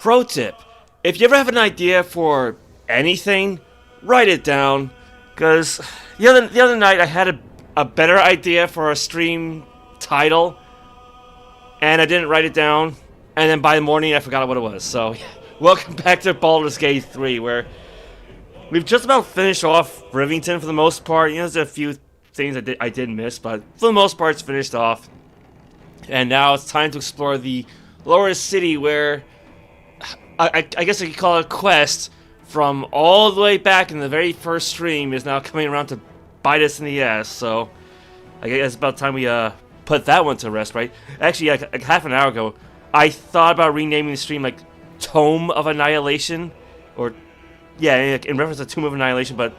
Pro tip, if you ever have an idea for anything, write it down. Because the other night I had a better idea for a stream title, and I didn't write it down, and then by the morning I forgot what it was. So, welcome back to Baldur's Gate 3, where we've just about finished off Rivington for the most part. There's a few things I did miss, but for the most part it's finished off. And now it's time to explore the lower city, where I guess I could call it a quest from all the way back in the very first stream is now coming around to bite us in the ass. So I guess it's about time we put that one to rest, right? Actually, like half an hour ago, I thought about renaming the stream like Tome of Annihilation, or yeah, in reference to Tomb of Annihilation, but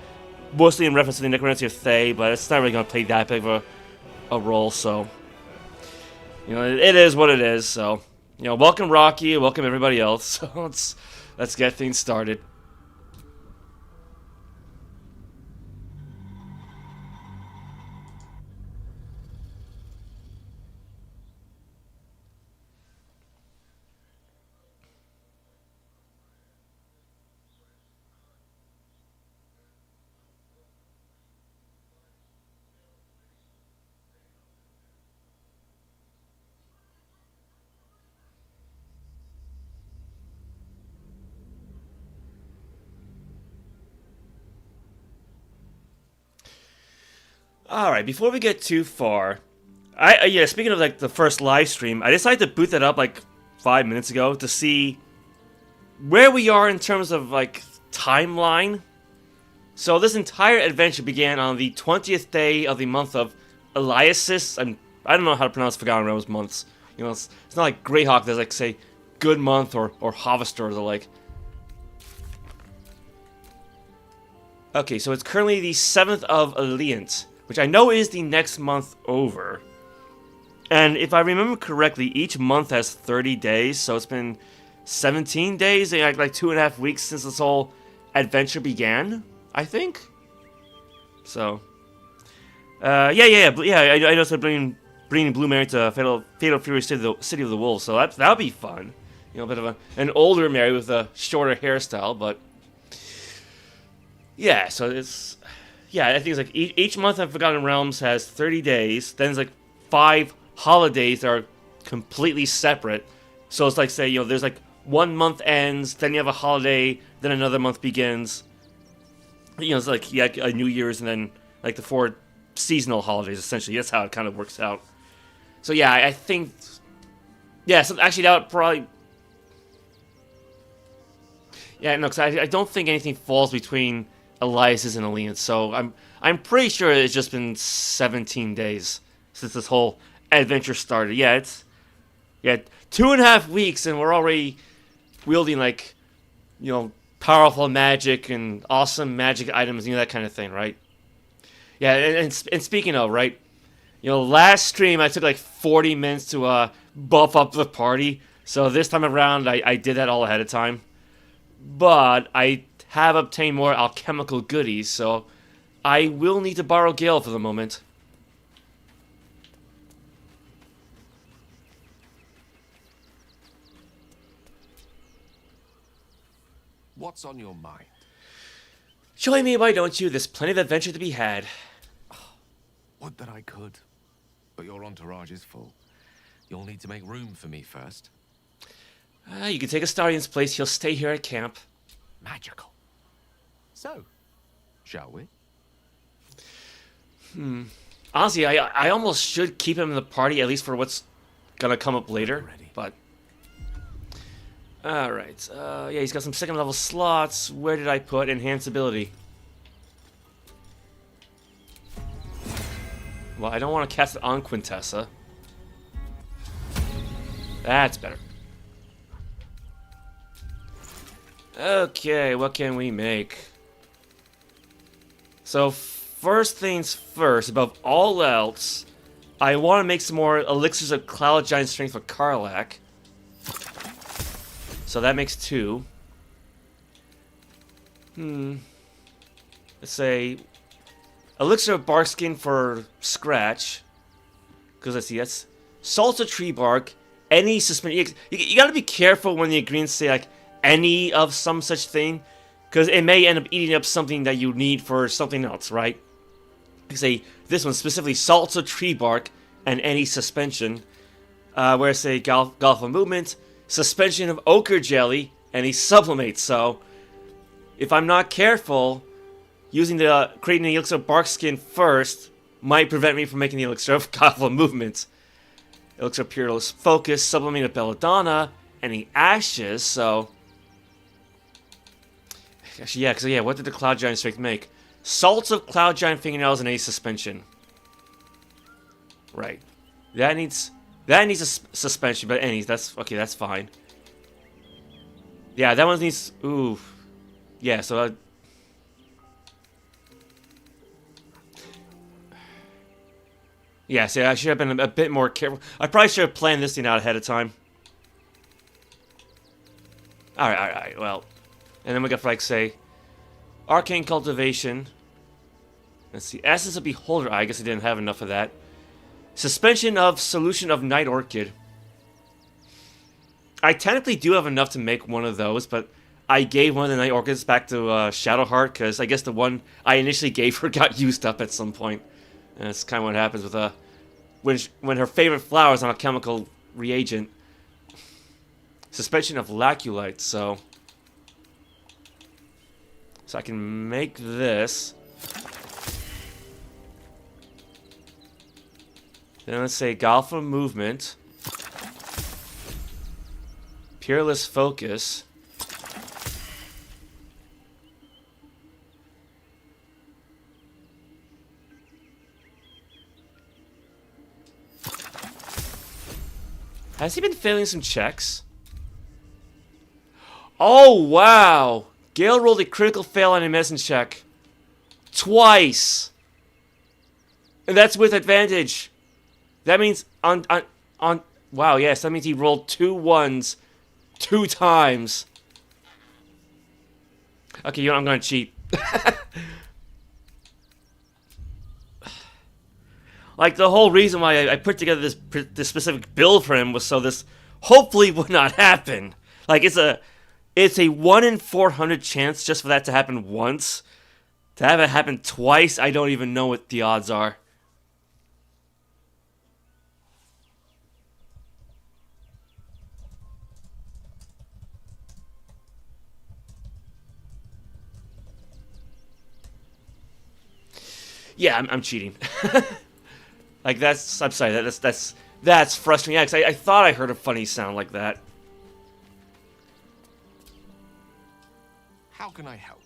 mostly in reference to the necromancy of Thay. But it's not really gonna play that big of a role, so it is what it is. So welcome Rocky, welcome everybody else. So let's get things started. Alright, before we get too far, speaking of like the first live stream, I decided to boot that up like 5 minutes ago to see where we are in terms of like timeline. So this entire adventure began on the 20th day of the month of Eliasis. I don't know how to pronounce Forgotten Realms months. It's not like Greyhawk, there's like, say, Good Month or Harvester or the like. Okay, so it's currently the 7th of Eliant, which I know is the next month over. And if I remember correctly, each month has 30 days, so it's been 17 days, like 2.5 weeks since this whole adventure began, I think. So, I know they're bringing Blue Mary to Fatal Fury City of the Wolves, so that'll be fun. A bit of an older Mary with a shorter hairstyle, but yeah, so it's... Yeah, I think it's like each month of Forgotten Realms has 30 days. Then there's like 5 holidays that are completely separate. So it's like, say, there's like 1 month ends, then you have a holiday, then another month begins. It's like a New Year's and then like the 4 seasonal holidays, essentially. That's how it kind of works out. So yeah, I think... Yeah, so actually that would probably... Yeah, no, because I don't think anything falls between Elias and Aylin, so I'm pretty sure it's just been 17 days since this whole adventure started. Yeah, it's 2.5 weeks and we're already wielding like powerful magic and awesome magic items, that kind of thing, right? Yeah, and speaking of, right, last stream I took like 40 minutes to buff up the party, so this time around I did that all ahead of time, but I have obtained more alchemical goodies, so I will need to borrow Gale for the moment. What's on your mind? Join me, why don't you? There's plenty of adventure to be had. Would that I could, but your entourage is full. You'll need to make room for me first. You can take Astarion's place. He'll stay here at camp. Magical. So, shall we? Honestly, I almost should keep him in the party, at least for what's gonna come up later. But alright, he's got some 2nd level slots. Where did I put enhanced ability? Well, I don't want to cast it on Quintessa. That's better. Okay, what can we make? So, first things first, above all else, I want to make some more elixirs of Cloud Giant Strength for Karlach. So that makes 2. Let's say elixir of Barkskin for Scratch. Because let's see, that's salsa tree bark, any suspension. You gotta be careful when the ingredients say like any of some such thing, because it may end up eating up something that you need for something else, right? Say this one specifically salts of tree bark and any suspension, where say Gauntlet of Movement, suspension of ochre jelly, and he sublimates. So if I'm not careful, using the creating the elixir of bark skin first might prevent me from making the elixir of Gauntlet of Movement. Elixir of Peerless Focus, sublimate of belladonna, any ashes. So actually, yeah, because what did the Cloud Giant Strength make? Salts of Cloud Giant Fingernails and a suspension. Right. That needs a suspension, but any that's okay. That's fine. Yeah, that one needs. Ooh. Yeah. So. Yeah. See, I should have been a bit more careful. I probably should have planned this thing out ahead of time. All right. Well, and then we got like say. Arcane Cultivation. Let's see. Essence of Beholder Eye. I guess I didn't have enough of that. Suspension of Solution of Night Orchid. I technically do have enough to make one of those, but I gave one of the Night Orchids back to Shadowheart, because I guess the one I initially gave her got used up at some point. And that's kind of what happens with when her favorite flower is on a chemical reagent. Suspension of Laculite, so I can make this. Then let's say Gauntlet of Movement. Peerless Focus. Has he been failing some checks? Oh, wow! Gale rolled a critical fail on a medicine check. Twice! And that's with advantage. That means on wow, yes, that means he rolled 2 1s 2 times. Okay, I'm gonna cheat. Like, the whole reason why I put together this specific build for him was so this hopefully would not happen. Like, it's a 1 in 400 chance just for that to happen once. To have it happen twice, I don't even know what the odds are. Yeah, I'm cheating. Like, I'm sorry, that's frustrating. Yeah, 'cause I thought I heard a funny sound like that. How can I help?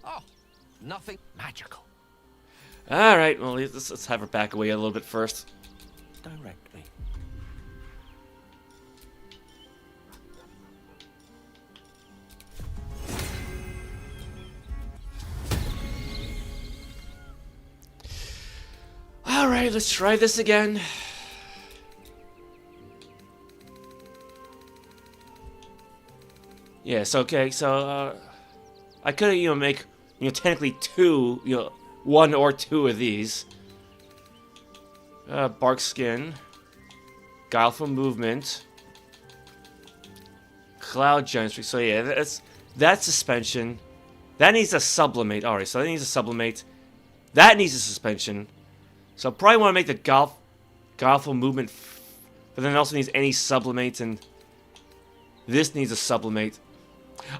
Oh, nothing magical. Alright, well, let's have her back away a little bit first. Direct me. Alright, let's try this again. Yes, okay, so, I could, make, technically 2, 1 or 2 of these. Bark Skin. Guileful Movement. Cloud Giant Streak. So yeah, that's suspension. That needs a sublimate. Alright, so that needs a sublimate. That needs a suspension. So I probably want to make the Guileful Movement, but then it also needs any sublimates, and this needs a sublimate.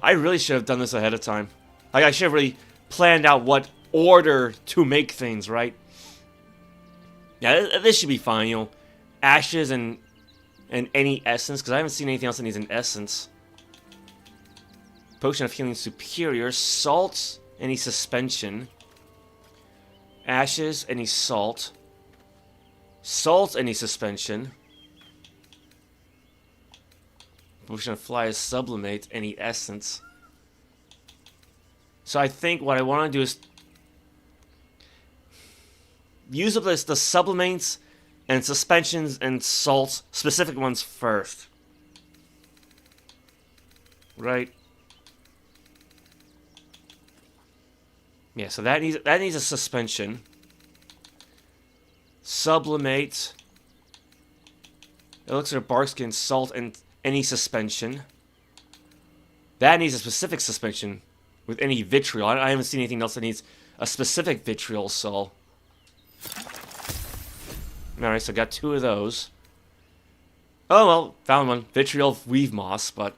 I really should have done this ahead of time. Like, I should have really planned out what order to make things, right? Yeah, this should be fine, Ashes and any essence, because I haven't seen anything else that needs an essence. Potion of Healing Superior. Salt, any suspension. Ashes, any salt. Salt, any suspension. Potion of Fly is sublimate, any essence. So I think what I want to do is use up the sublimates and suspensions and salts, specific ones first. Right? Yeah, so that needs a suspension. Sublimate. Elixir of Barkskin, Salt, and any suspension. That needs a specific suspension with any vitriol. I haven't seen anything else that needs a specific vitriol soul. Alright, so I got 2 of those. Oh, well, found one. Vitriol Weave Moss, but...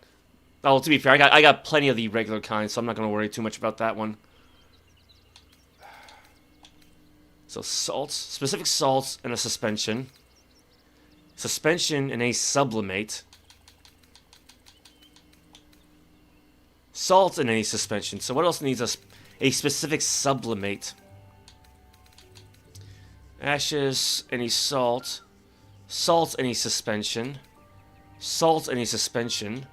Oh, to be fair, I got plenty of the regular kind, so I'm not going to worry too much about that one. So, salts. Specific salts and a suspension. Suspension and a sublimate. Salt and any suspension. So what else needs a specific sublimate? Ashes, any salt. Salt, any suspension. Salt, any suspension.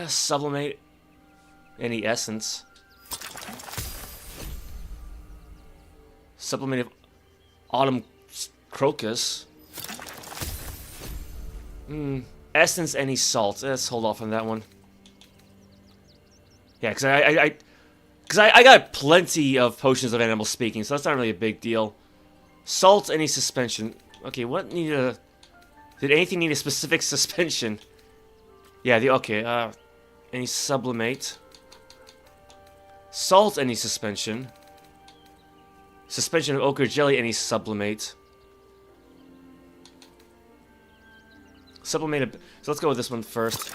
Sublimate, any essence. Sublimate of Autumn Crocus. Essence, any salt. Let's hold off on that one. Yeah, because I got plenty of potions of animal speaking, so that's not really a big deal. Salt, any suspension. Okay, what needed a... Did anything need a specific suspension? Yeah, okay, any sublimate. Salt, any suspension. Suspension of ochre jelly, any sublimate. Sublimate, so let's go with this one first.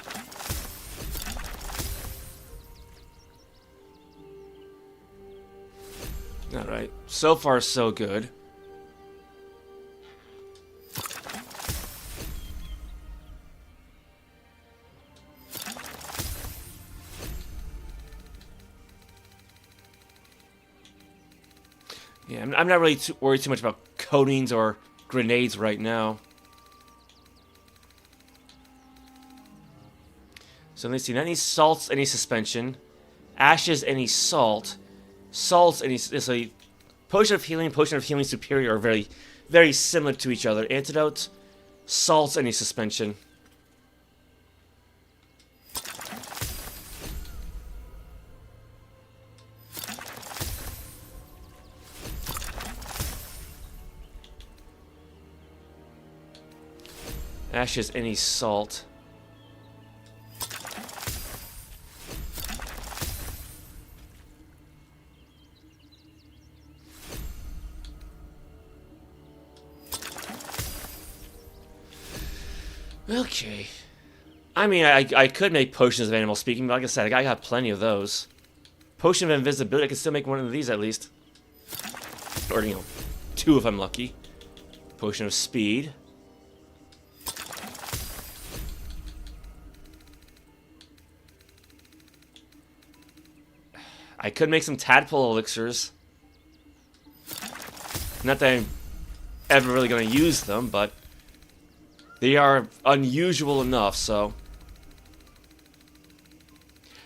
Alright, so far so good. Yeah, I'm not really worried too much about coatings or grenades right now. So let's see, any salts, any suspension. Ashes, any salt. Salts, any... So Potion of Healing Superior are very, very similar to each other. Antidote, salts, any suspension. Ashes, any salt. Okay. I mean, I could make potions of animal speaking, but like I said, I got plenty of those. Potion of invisibility, I can still make one of these at least. Or, 2 if I'm lucky. Potion of speed. I could make some tadpole elixirs. Not that I'm ever really going to use them, but they are unusual enough, so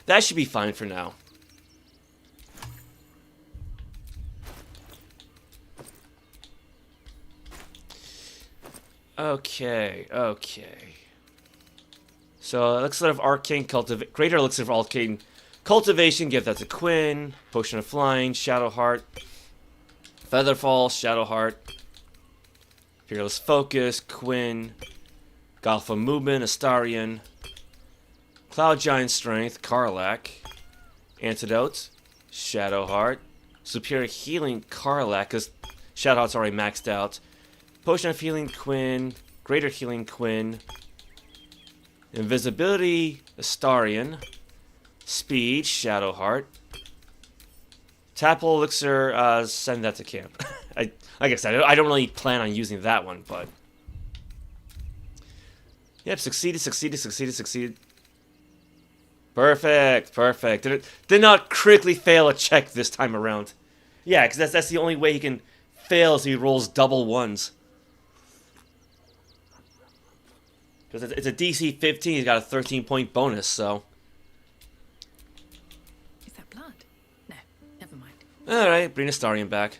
that should be fine for now. Okay. So, Elixir of Arcane Cultivation, Greater Elixir of Arcane Cultivation, give that to Quinn. Potion of Flying, Shadowheart. Featherfall, Shadowheart. Fearless Focus, Quinn. Golfa Movement, Astarion. Cloud Giant Strength, Karlach. Antidote, Shadowheart. Superior Healing, Karlach, because Shadowheart's already maxed out. Potion of Healing, Quinn. Greater Healing, Quinn. Invisibility, Astarion. Speed, Shadowheart. Tadpole Elixir, send that to camp. Like I said, I don't really plan on using that one, but... Yep, succeeded. Perfect. Did not critically fail a check this time around. Yeah, because that's the only way he can fail is he rolls double ones. Because it's a DC 15, he's got a 13-point bonus, so... Is that blood? No, never mind. Alright, bring Astarion back.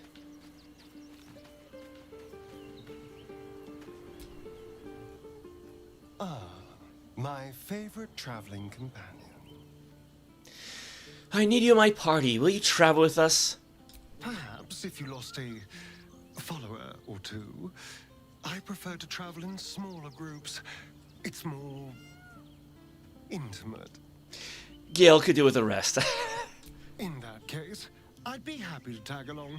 My favorite traveling companion. I need you in my party. Will you travel with us? Perhaps if you lost a follower or two. I prefer to travel in smaller groups. It's more intimate. Gale could do with the rest. In that case, I'd be happy to tag along.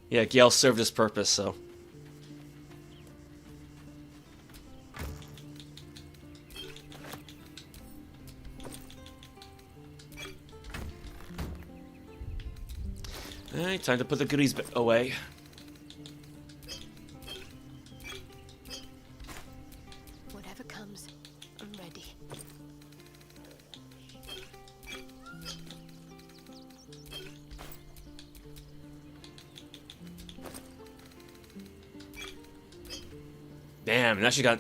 Yeah, Gale served his purpose, so. Alright, time to put the goodies away. Whatever comes, I'm ready. Damn, now she got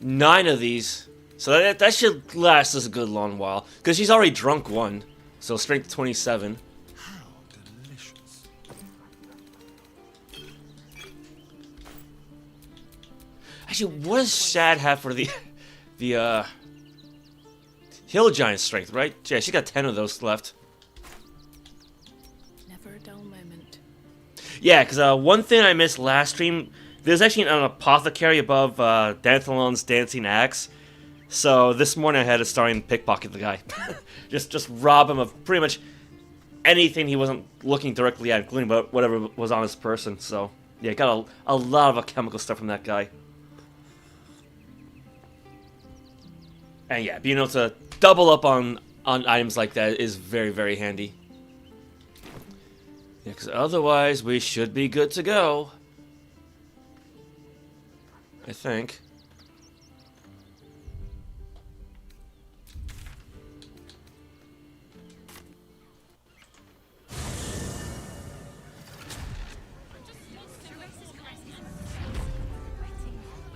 9 of these. So that should last us a good long while. Because she's already drunk one. So strength 27. How delicious. Actually, what does Shad have for the hill giant strength, right? Yeah, she got 10 of those left. Never a dull moment. Yeah, because one thing I missed last stream, there's actually an apothecary above Danthalon's dancing axe. So this morning I had to start and pickpocket the guy. just rob him of pretty much anything he wasn't looking directly at, including whatever was on his person. So yeah, got a lot of alchemical stuff from that guy. And yeah, being able to double up on items like that is very, very handy. Yeah, because otherwise we should be good to go. I think.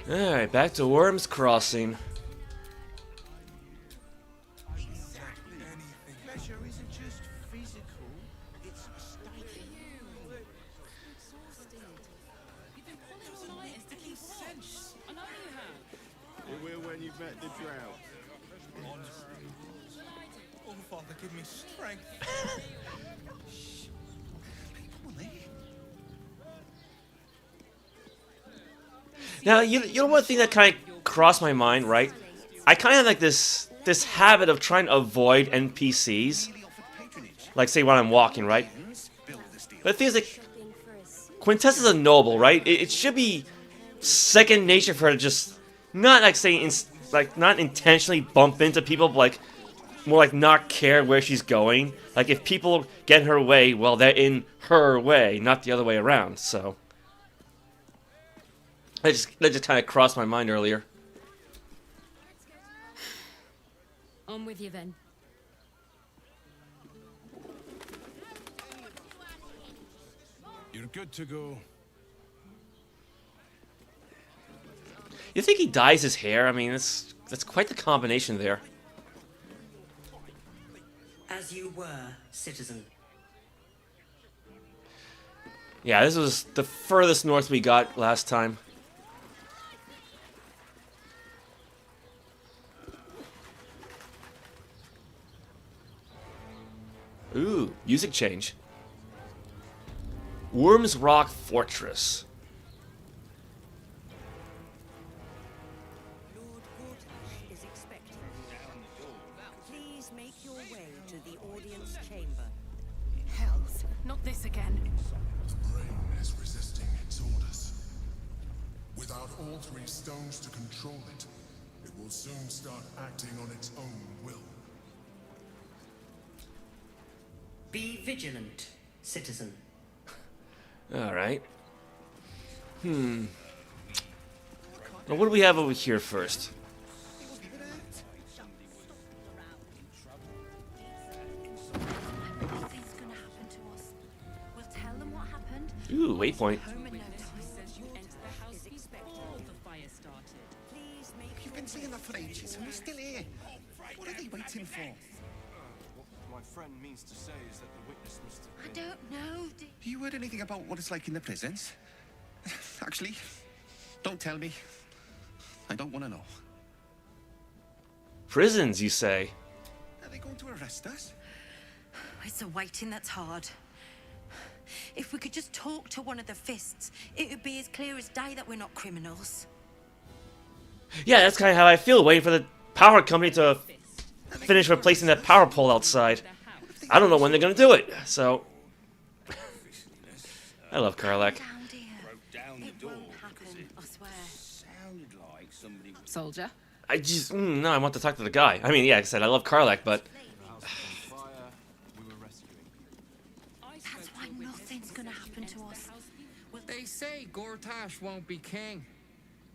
Alright, back to Wyrm's Crossing. Pleasure isn't just physical, it's a state. You've been pulling all night to keep sense. I know you have. It will when you've met the drought. Oh, Father, give me strength. Now, you know one thing that kind of crossed my mind, right? I kind of have like this habit of trying to avoid NPCs. Like, say, when I'm walking, right? But the thing is, like, Quintessa's a noble, right? It should be second nature for her to just not, like, say, not intentionally bump into people, but, like, more like not care where she's going. Like, if people get in her way, well, they're in her way, not the other way around, so. That just kind of crossed my mind earlier. On with you then. You're good to go. You think he dyes his hair? I mean, that's quite the combination there. As you were, citizen. Yeah, this was the furthest north we got last time. Ooh, music change. Wyrm's Rock Fortress. Lord Gauntlet is expected. Please make your way to the audience chamber. Hells, not this again. The brain is resisting its orders. Without altering stones to control it, it will soon start acting on its own will. Be vigilant, citizen. Alright. Well, what do we have over here first? Nothing's gonna happen to us. We'll tell them what happened. Ooh, waypoint. Home and notice. Please make You've been saying that for ages, and we're still here. What are they waiting for? What my friend means to say is that the witness must have I been... don't know. Have you heard anything about what it's like in the prisons? Actually, don't tell me. I don't want to know. Prisons, you say? Are they going to arrest us? It's the waiting that's hard. If we could just talk to one of the fists, it would be as clear as day that we're not criminals. Yeah, that's kind of how I feel, waiting for the power company to finish replacing that power pole outside. I don't know when they're gonna do it, so... I love Karlach. Down, dear. It won't happen, I swear. Soldier. No, I want to talk to the guy. I mean, yeah, like I said, I love Karlach, but... That's why nothing's gonna happen to us. They say Gortash won't be king,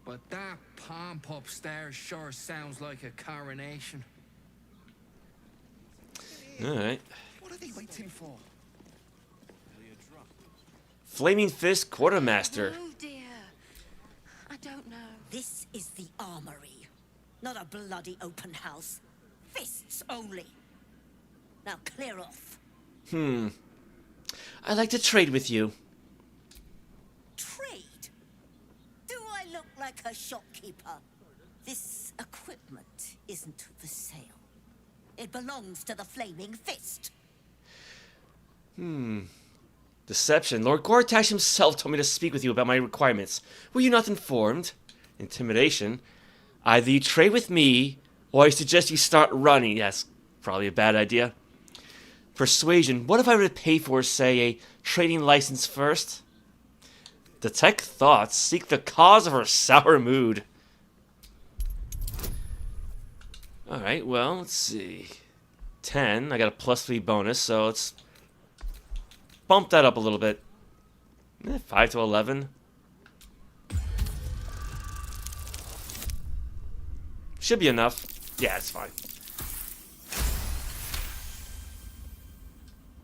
but that pomp upstairs sure sounds like a coronation. Alright. What are they waiting for? Flaming Fist Quartermaster. Oh dear. I don't know. This is the armory, not a bloody open house. Fists only. Now clear off. I'd like to trade with you. Trade? Do I look like a shopkeeper? This equipment isn't for sale. It belongs to the Flaming Fist. Deception. Lord Gortash himself told me to speak with you about my requirements. Were you not informed? Intimidation. Either you trade with me, or I suggest you start running. Yes, probably a bad idea. Persuasion. What if I were to pay for, say, a trading license first? Detect thoughts. Seek the cause of her sour mood. Alright, well, let's see. 10. I got a +3 bonus, so let's bump that up a little bit. 5 to 11. Should be enough. Yeah, it's fine.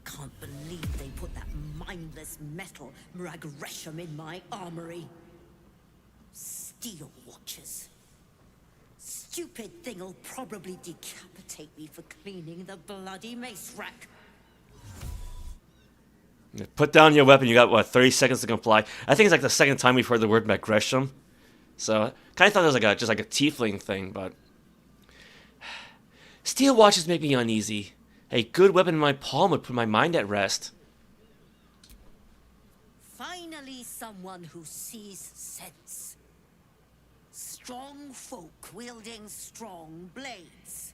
Can't believe they put that mindless metal Mragresham in my armory. Steel watchers. Stupid thing'll probably decapitate me for cleaning the bloody mace rack. Put down your weapon. You got, what, 30 seconds to comply. I think it's like the second time we've heard the word Gresham. So, kind of thought it was like just like a tiefling thing, but... Steel watches make me uneasy. A good weapon in my palm would put my mind at rest. Finally, someone who sees sense. Strong folk wielding strong blades.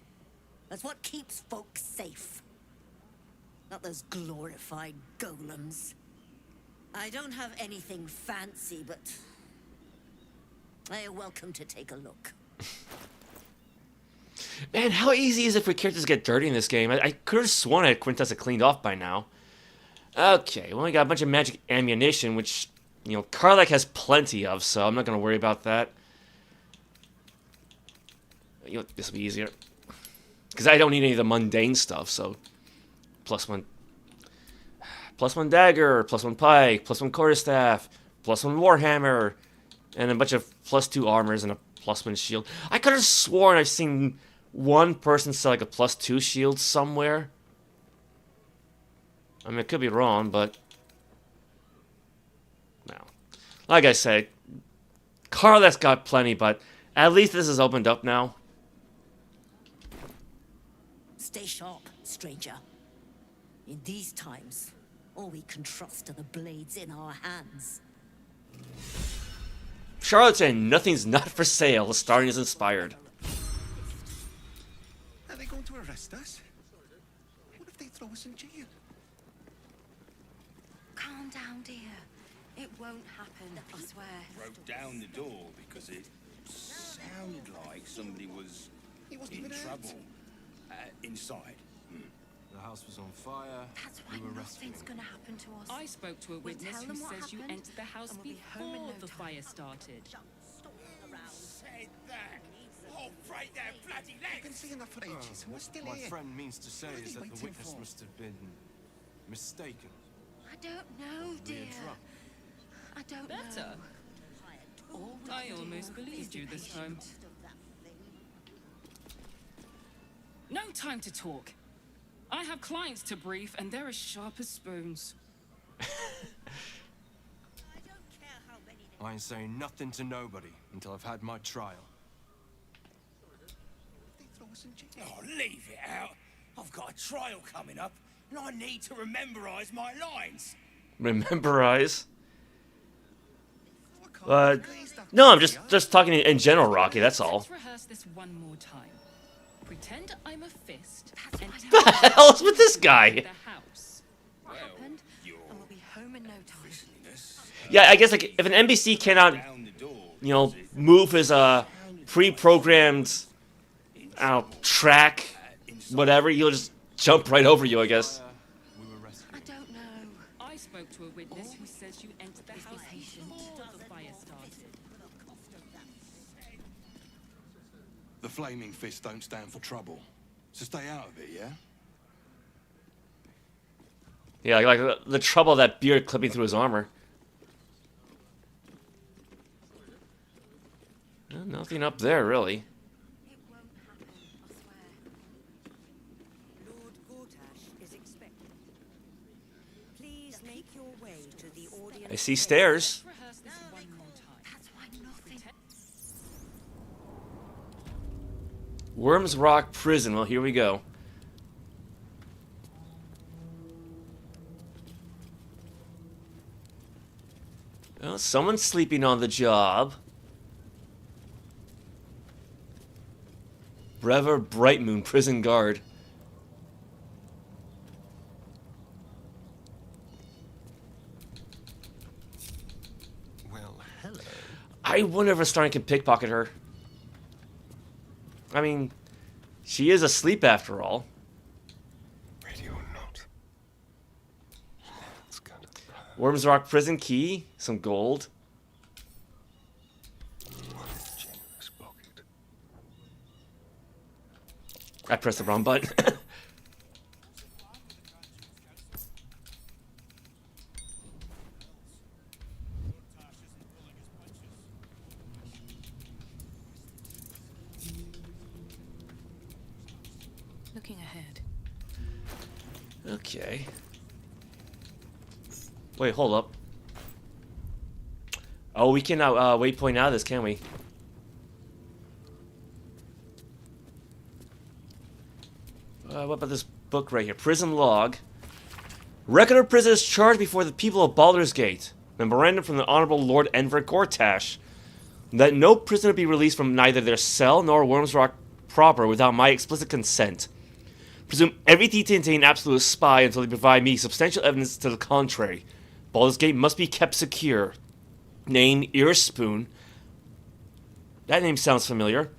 That's what keeps folk safe. Not those glorified golems. I don't have anything fancy, but you're welcome to take a look. Man, how easy is it for characters to get dirty in this game? I could have sworn I had Quintessa cleaned off by now. Okay, well, we got a bunch of magic ammunition, which, you know, Karlach has plenty of, so I'm not going to worry about that. You know, this will be easier. Because I don't need any of the mundane stuff, so... +1 dagger, +1 pike, +1 quarterstaff, +1 warhammer, and a bunch of +2 armors and a +1 shield. I could have sworn I've seen one person sell like a +2 shield somewhere. I mean, I could be wrong, but... no. Like I said, Karlach's got plenty, but at least this is opened up now. Stay sharp, stranger. In these times, all we can trust are the blades in our hands. Charlatan, nothing's not for sale. Starting is inspired. Are they going to arrest us? What if they throw us in jail? Calm down, dear. It won't happen, I swear. Broke down the door because it sounded like somebody was in trouble inside. The house was on fire. That's why nothing's gonna happen to us. I spoke to a witness tell who them what says you happened, entered the house and we'll be home in before no the time. fire started. Said that. Oh, break their bloody I've been legs! saying that for ages, and we're still My here. friend means to say What are is they that the waiting witness for? must have been mistaken. I don't know, dear. drunk. I don't Better. know. All we I can almost do is believed be you this time. patient. No time to talk. I have clients to brief, and they're as sharp as spoons. I ain't saying nothing to nobody until I've had my trial. They throw us in jail. Oh, leave it out. I've got a trial coming up, and I need to rememberize my lines. Rememberize. No, I'm just talking in general, Rocky. That's all. Let's rehearse this one more time. Pretend I'm a fist. And What the hell is with this guy? the house. What happened? And we'll be home in no time. Yeah, I guess like if an NPC cannot, you know, move his pre-programmed, I don't know, track, whatever, he'll just jump right over you, I guess. I don't know. I spoke to a witness who says you entered the house before the fire started. The flaming fists don't stand for trouble. So stay out of it, yeah? Yeah, like the trouble of that beard clipping through his armor. Nothing up there, really. It won't happen, I swear. Lord Gortash is expected. Please make your way to the audience. I see stairs. Let's rehearse this one more time. That's why nothing. Wyrm's Rock Prison. Well, here we go. Well, someone's sleeping on the job. Brever Brightmoon, prison guard. Well, hello. I wonder if Starling can pickpocket her. I mean, she is asleep after all. Ready or not? Let's go. Wyrm's Rock prison key, some gold. Generous pocket. I pressed the wrong button. Looking ahead. Okay. Wait, hold up. Oh, we can waypoint out of this, can we? What about this book right here? Prison log. Record of prisoners charged before the people of Baldur's Gate. Memorandum from the Honorable Lord Enver Gortash. That no prisoner be released from neither their cell nor Wyrm's Rock proper without my explicit consent. Presume every detainee absolute spy until they provide me substantial evidence to the contrary. Baldur's Gate must be kept secure. Name Earspoon. That name sounds familiar.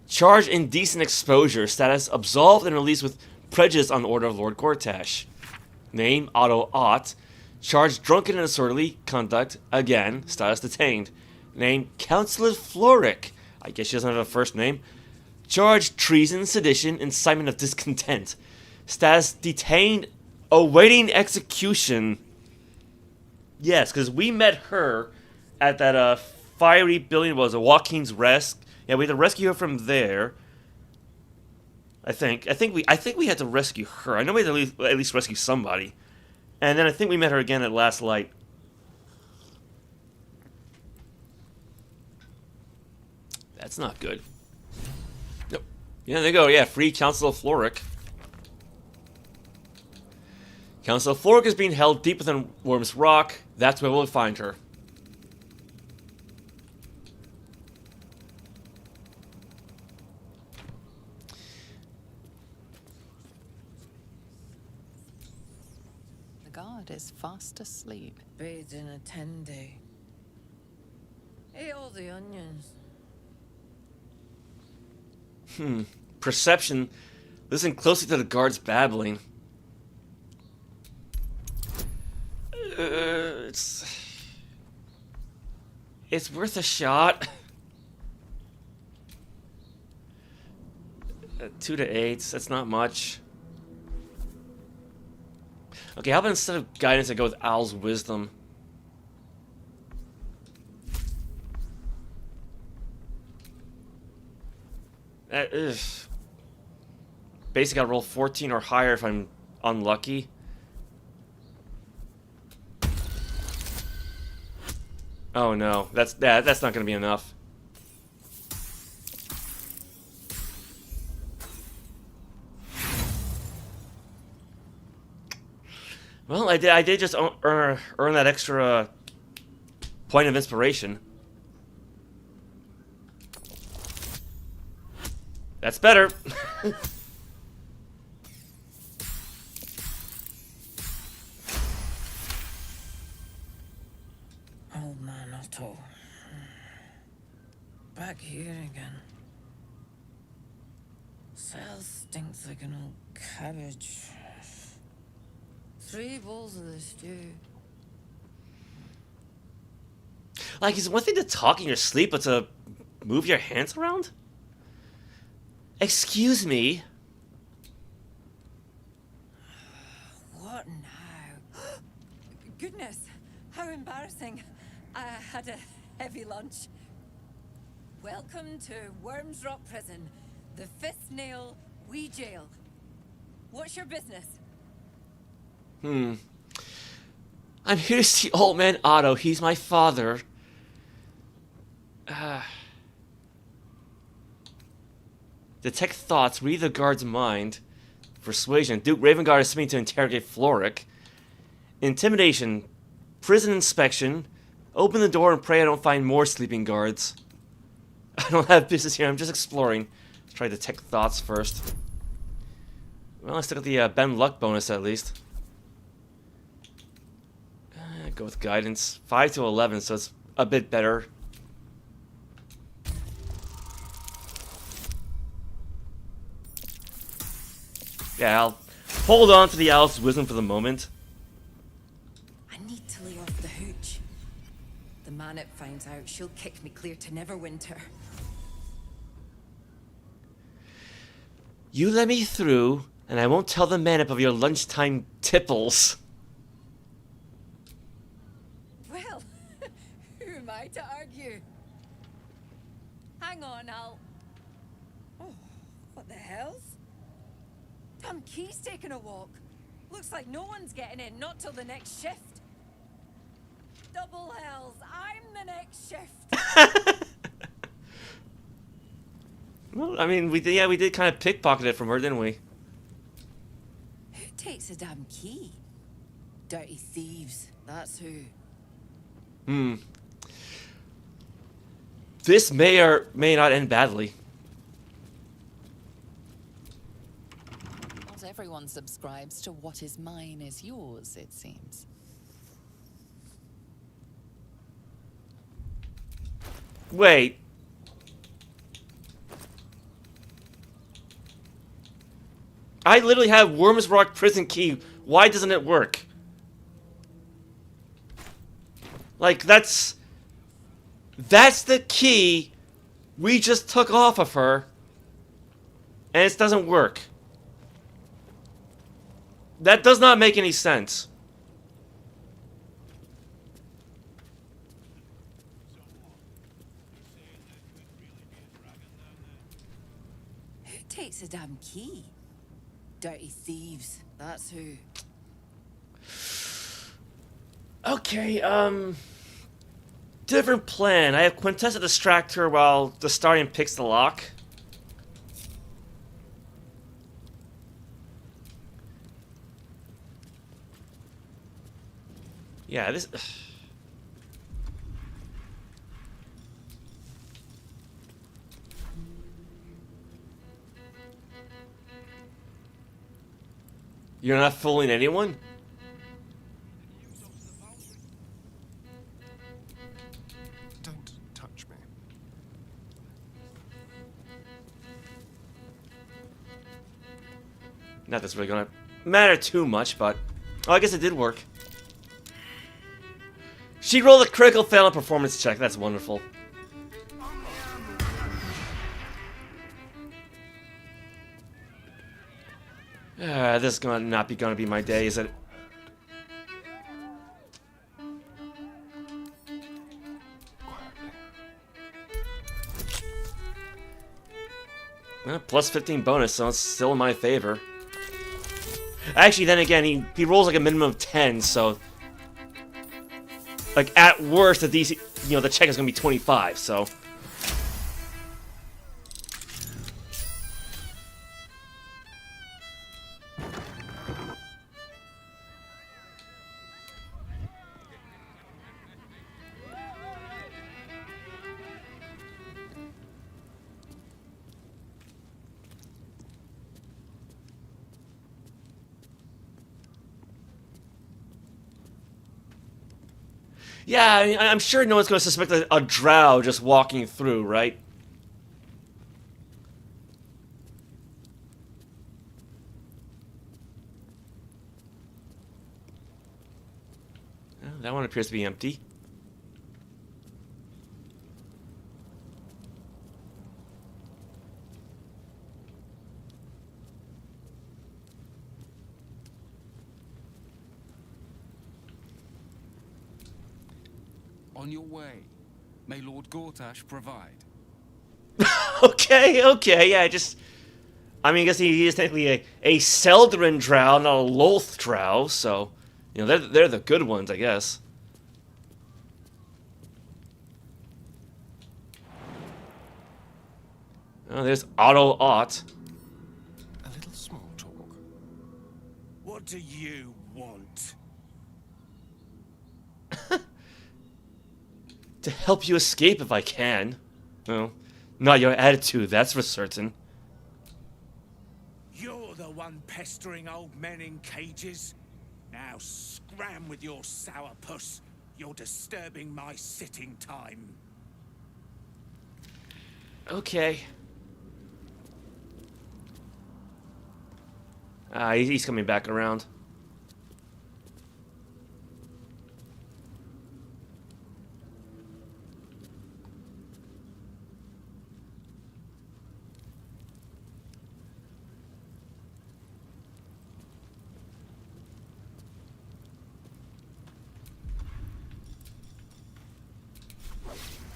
Charge indecent exposure. Status absolved and released with prejudice on order of Lord Gortash. Name Otto Ott. Charge drunken and disorderly conduct. Again. Status detained. Name Councillor Floric. I guess she doesn't have a first name. Charge treason, sedition, incitement of discontent. Status detained, awaiting execution. Yes, because we met her at that fiery building. Was a Joaquin's Rest. Yeah, we had to rescue her from there. I think we had to rescue her. I know we had to at least rescue somebody. And then I think we met her again at Last Light. That's not good. Nope. Yeah, there you go. Yeah, free Council of Floric. Council of Floric is being held deep within Wyrm's Rock. That's where we'll find her. The guard is fast asleep. Bathed in a 10-day. Ate all the onions. Perception. Listen closely to the guards babbling. It's worth a shot. 2 to 8. That's not much. Okay, how about instead of guidance, I go with Owl's wisdom. Basically, I'll roll 14 or higher if I'm unlucky. Oh no, that's not going to be enough. Well, I did just earn that extra point of inspiration. That's better. Old man Otto. Back here again. Cell stinks like an old cabbage. 3 bowls of the stew. Like, it's one thing to talk in your sleep, but to move your hands around? Excuse me? What now? Goodness, how embarrassing. I had a heavy lunch. Welcome to Wyrm's Rock Prison, the 5th nail, we jail. What's your business? I'm here to see old man Otto. He's my father. Detect thoughts, read the guard's mind. Persuasion. Duke Ravengard is summoned to interrogate Floric. Intimidation. Prison inspection. Open the door and pray I don't find more sleeping guards. I don't have business here, I'm just exploring. Try to detect thoughts first. Well, let's look at the Ben Luck bonus at least. Go with guidance. 5 to 11, so it's a bit better. Yeah, I'll hold on to the owl's wisdom for the moment. I need to lay off the hooch. The minute finds out, she'll kick me clear to Neverwinter. You let me through, and I won't tell the man-up of your lunchtime tipples. Well, who am I to argue? Hang on, I'll... Oh, what the hell's? Damn key's taking a walk. Looks like no one's getting in, not till the next shift. Double hells, I'm the next shift. Well, I mean, we did kind of pickpocket it from her, didn't we? Who takes a damn key? Dirty thieves, that's who. This may or may not end badly. Not everyone subscribes to what is mine is yours, it seems. Wait. I literally have Wyrm's Rock prison key. Why doesn't it work? Like, that's the key we just took off of her, and it doesn't work. That does not make any sense. Who takes a damn key? Dirty thieves, that's who. Okay, different plan. I have Quintessa distract her while the Starian picks the lock. Yeah, this... You're not fooling anyone? Don't touch me. Not that's really gonna matter too much, but... Oh, I guess it did work. She rolled a critical fail on performance check. That's wonderful. This is gonna be my day, is it? Plus 15 bonus, so it's still in my favor. Actually, then again, he rolls like a minimum of 10, so... Like, at worst, the DC... You know, the check is gonna be 25, so... Yeah, I mean, I'm sure no one's going to suspect a drow just walking through, right? Oh, that one appears to be empty. On your way. May Lord Gortash provide. Okay, yeah, just... I mean, I guess he is technically a Seldarin drow, not a Loth drow, so... You know, they're the good ones, I guess. Oh, there's Auto-Ot. A little small talk. What do you want? To help you escape if I can. Well, not your attitude, that's for certain. You're the one pestering old men in cages. Now scram with your sourpuss. You're disturbing my sitting time. Okay. He's coming back around.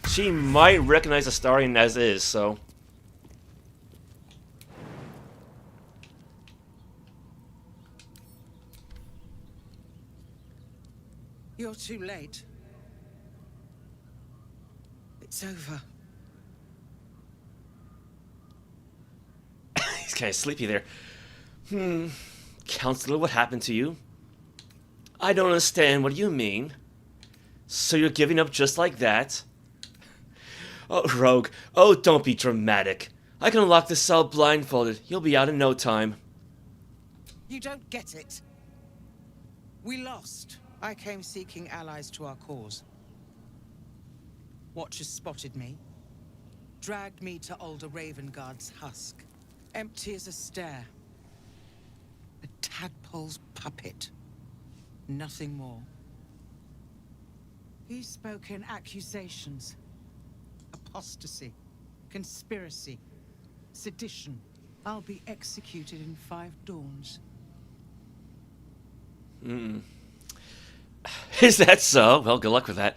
She might recognize Astarion as is, so... You're too late. It's over. He's kind of sleepy there. Counselor, what happened to you? I don't understand. What do you mean? So you're giving up just like that? Oh, Rogue. Oh, don't be dramatic. I can unlock this cell blindfolded. You'll be out in no time. You don't get it. We lost. I came seeking allies to our cause. Watchers spotted me, dragged me to Older Ravengard's husk, empty as a stare. A tadpole's puppet. Nothing more. He spoke in accusations. Apostasy, conspiracy, sedition. I'll be executed in 5 dawns. Is that so? Well, good luck with that.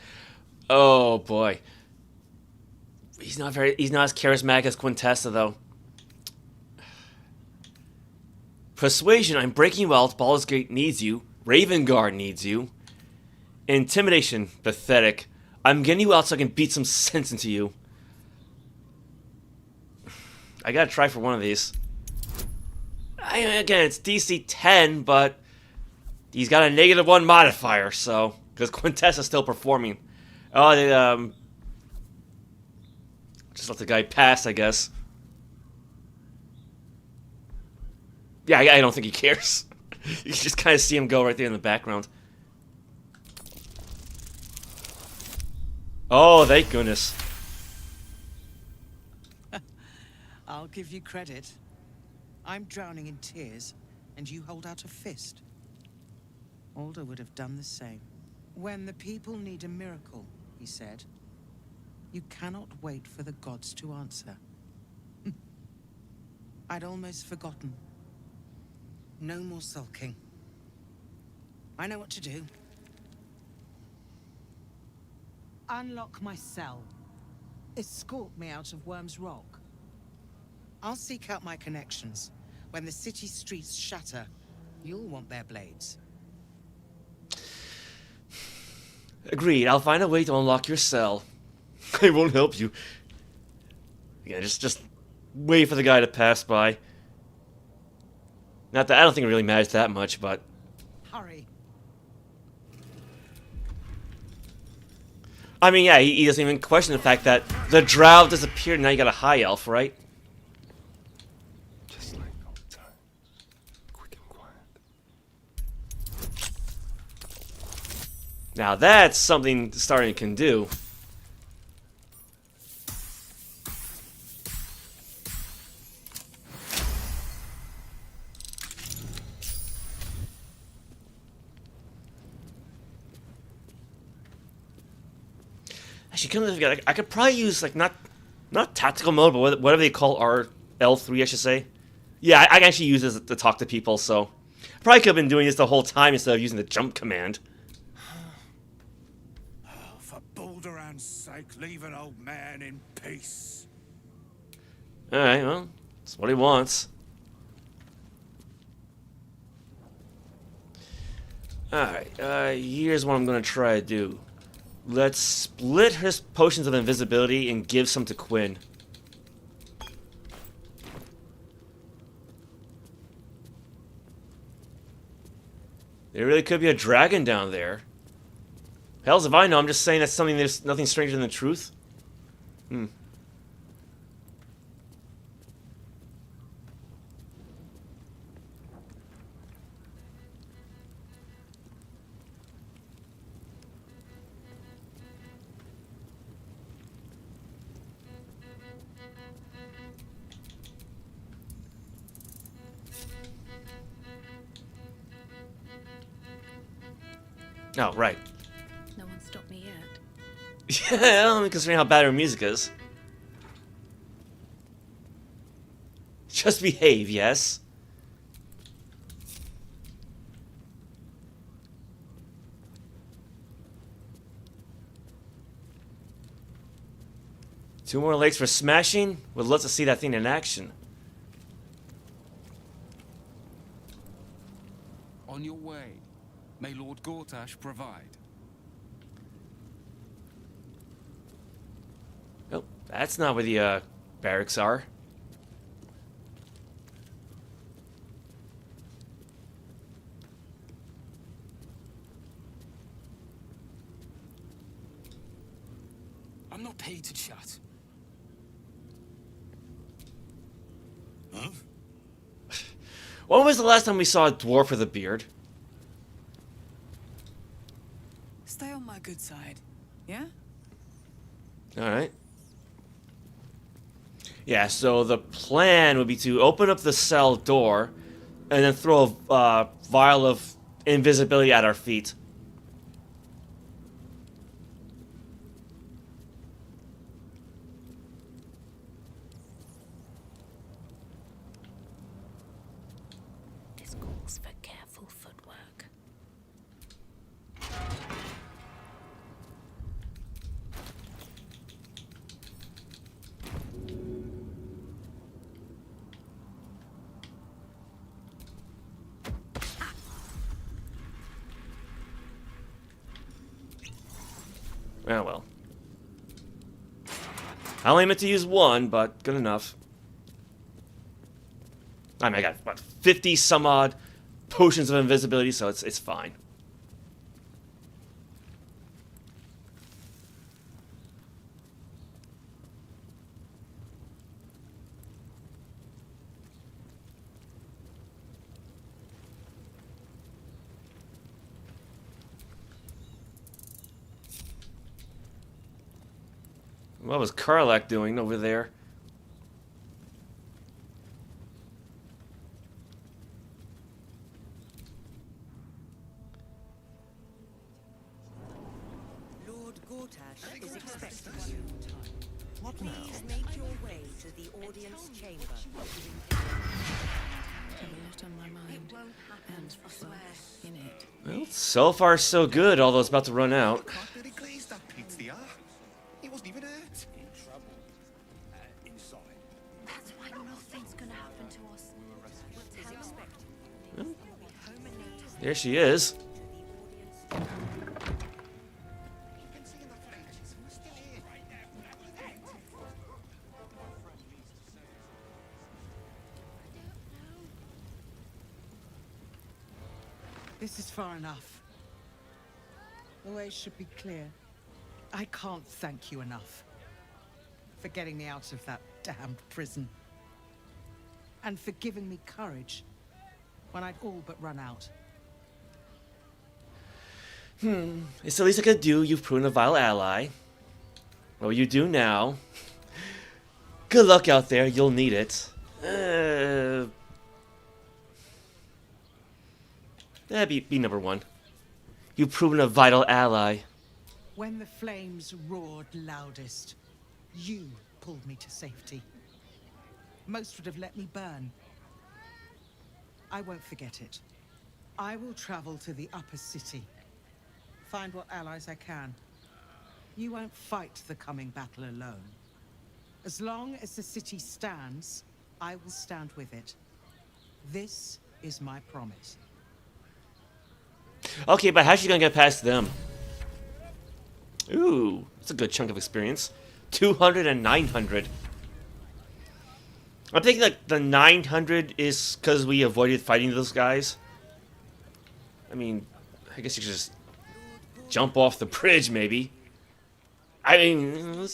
Oh boy. He's not as charismatic as Quintessa, though. Persuasion, I'm breaking you out. Baldur's Gate needs you. Ravengard needs you. Intimidation, pathetic. I'm getting you out so I can beat some sense into you. I gotta try for one of these. Again, it's DC 10, but he's got a -1 modifier, so... Because Quintessa's still performing. Oh, they, just let the guy pass, I guess. Yeah, I don't think he cares. You can just kind of see him go right there in the background. Oh, thank goodness. I'll give you credit. I'm drowning in tears, and you hold out a fist. Alder would have done the same. When the people need a miracle, he said, you cannot wait for the gods to answer. I'd almost forgotten. No more sulking. I know what to do. Unlock my cell. Escort me out of Wyrm's Rock. I'll seek out my connections. When the city streets shatter, you'll want their blades. Agreed. I'll find a way to unlock your cell. I won't help you. Yeah, just wait for the guy to pass by. Not that I don't think it really matters that much, but... Hurry. I mean, yeah, he doesn't even question the fact that the drow disappeared and now you got a high elf, right? Just like old times. Quick and quiet. Now that's something starting can do. Actually, come to think of it, I could probably use like not tactical mode, but whatever they call our L3, I should say. Yeah, I can actually use this to talk to people. So I probably could have been doing this the whole time instead of using the jump command. For Balduran's sake, leave an old man in peace. Alright, well, that's what he wants. Alright, here's what I'm gonna try to do. Let's split his potions of invisibility and give some to Quinn. There really could be a dragon down there. Hells if I know, I'm just saying that's something there's nothing stranger than the truth. Oh, right. No one stopped me yet. Yeah, considering how bad her music is. Just behave, yes? Two more legs for smashing? Would love to see that thing in action. On your way. May Lord Gortash provide. Oh, that's not where the barracks are. I'm not paid to chat. Huh? When was the last time we saw a dwarf with a beard? Stay on my good side, yeah? Alright. Yeah, so the plan would be to open up the cell door and then throw a vial of invisibility at our feet. This calls for careful footwork. Oh well. I only meant to use one, but good enough. I mean, I got, what, 50 some odd potions of invisibility, so it's fine. What was Karlak doing over there? Lord Gortash is expecting you. Please make your way to the audience chamber. A lot on my mind. It won't happen, And I swear. in it. Well, so far so good, although it's about to run out. Can't really glaze that pizza. He wasn't even hurt. In trouble. Inside. That's why nothing's gonna happen to us. Is expecting you. Well, You'll be home in no time. there she is. To the audience. You've been seeing that for ages. We're still here. This is far enough. The way should be clear. I can't thank you enough for getting me out of that damned prison. And for giving me courage when I'd all but run out. It's the least I could do. You've proven a vital ally. What will you do now? Good luck out there. You'll need it. Be number one. You've proven a vital ally. When the flames roared loudest, you pulled me to safety. Most would have let me burn. I won't forget it. I will travel to the upper city. Find what allies I can. You won't fight the coming battle alone. As long as the city stands, I will stand with it. This is my promise. Okay, but how's she gonna get past them? Ooh, that's a good chunk of experience. 200 and 900. I'm thinking like the 900 is because we avoided fighting those guys. I mean, I guess you could just jump off the bridge, maybe. I mean,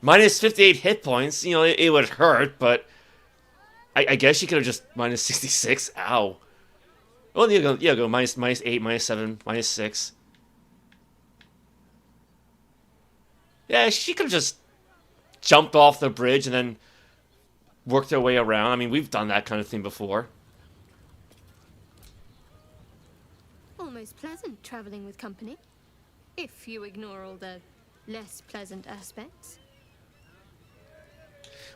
minus 58 hit points. You know, it would hurt, but I guess you could have just minus 66. Ow. Well, go minus 8, minus 7, minus 6. Yeah, she could have just jumped off the bridge and then worked her way around. I mean, we've done that kind of thing before. Almost pleasant traveling with company, if you ignore all the less pleasant aspects.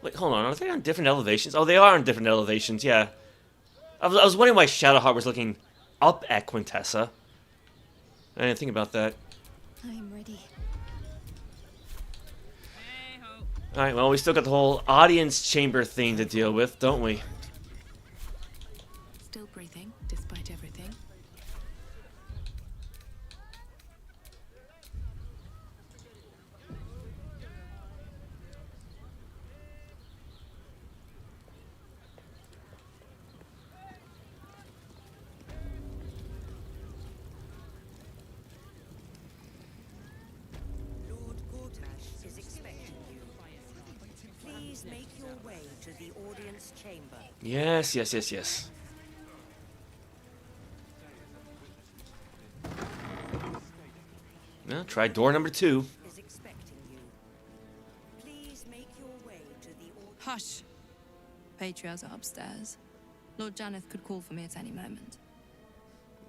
Wait, hold on. Are they on different elevations? Oh, they are on different elevations, yeah. I was wondering why Shadowheart was looking up at Quintessa. I didn't think about that. I'm ready. Alright, well, we still got the whole audience chamber thing to deal with, don't we? Still breathing, despite everything. Lord Gortash is expecting you. Please make your way to the audience chamber. Yes, yes, yes, yes. Well, try door number 2. Is expecting you. Please make your way to the audience. Hush. Patriarchs are upstairs. Lord Janeth could call for me at any moment.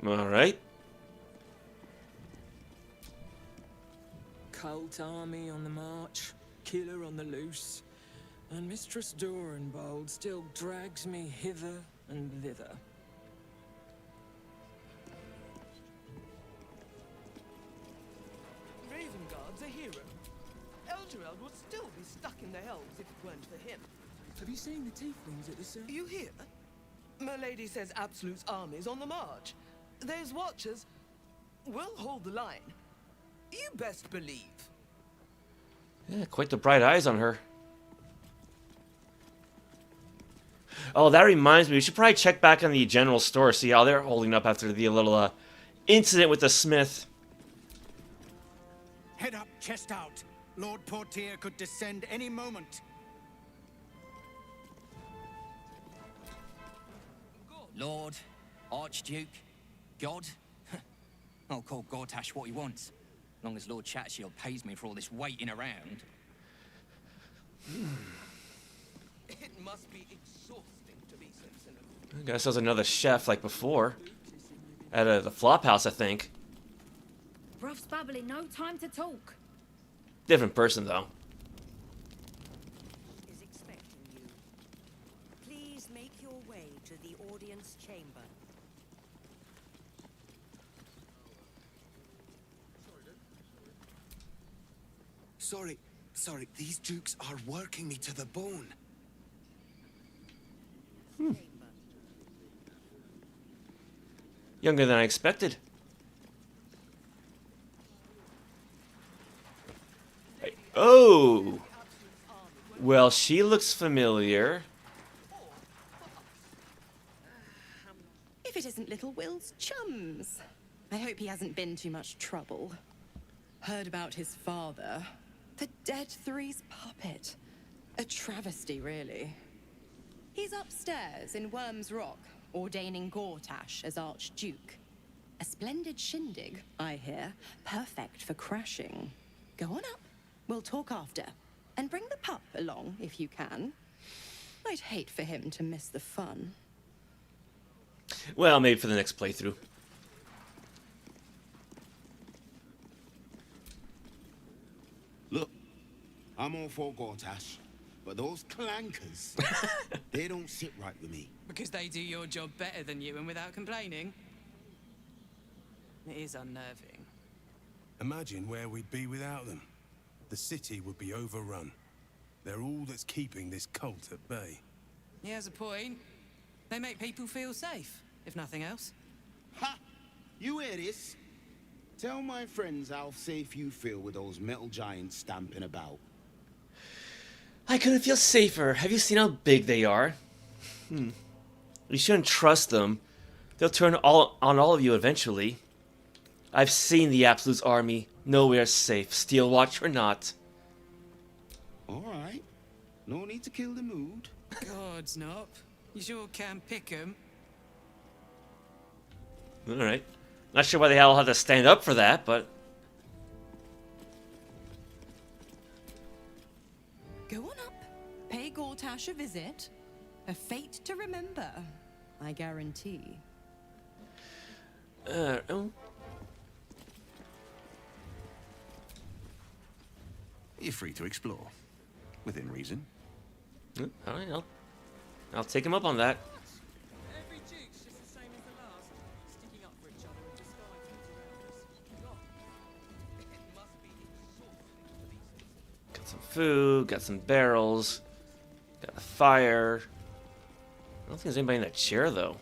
Alright. Cult army on the march, killer on the loose, and Mistress Dorenbold still drags me hither and thither. Raven Guard's a hero. Elturel would still be stuck in the hells if it weren't for him. Have you seen the tieflings at the You hear? My lady says Absolute's army's on the march. Those watchers will hold the line. You best believe. Yeah, quite the bright eyes on her. Oh, that reminds me, we should probably check back on the general store, see how they're holding up after the little incident with the smith. Head up, chest out. Lord Portier could descend any moment. Lord, Archduke, God. I'll call Gortash what he wants. As long as Lord Chatshield pays me for all this waiting around. It must be exhausting to be so cynical. I guess there's another chef like before. At the flop house, I think. Ruff's babbling, no time to talk. Different person, though. Is expecting you. Please make your way to the audience chamber. Sorry, these dukes are working me to the bone. Younger than I expected. Hey. Oh! Well, she looks familiar. If it isn't little Will's chums. I hope he hasn't been too much trouble. Heard about his father. The Dead Three's puppet. A travesty, really. He's upstairs in Wyrm's Rock, ordaining Gortash as Archduke. A splendid shindig, I hear. Perfect for crashing. Go on up. We'll talk after. And bring the pup along, if you can. I'd hate for him to miss the fun. Well, maybe for the next playthrough. Look, I'm all for Gortash, but those clankers, they don't sit right with me. Because they do your job better than you and without complaining. It is unnerving. Imagine where we'd be without them. The city would be overrun. They're all that's keeping this cult at bay. He has a point. They make people feel safe, if nothing else. Ha! You hear this? Tell my friends how safe you feel with those metal giants stamping about. I couldn't feel safer. Have you seen how big they are? You shouldn't trust them. They'll turn on all of you eventually. I've seen the Absolute's army. Nowhere safe, Steel Watch or not. Alright. No need to kill the mood. God's not. You sure can pick 'em. Alright. Not sure why the hell I'll have to stand up for that, but... Go on up. Pay Gortash a visit. A fate to remember, I guarantee. Oh. You're free to explore. Within reason. Alright, I'll take him up on that. Every duke's just the same as the last, sticking up for each other and disguising around us. It must be Got some food, got some barrels, got a fire. I don't think there's anybody in that chair, though.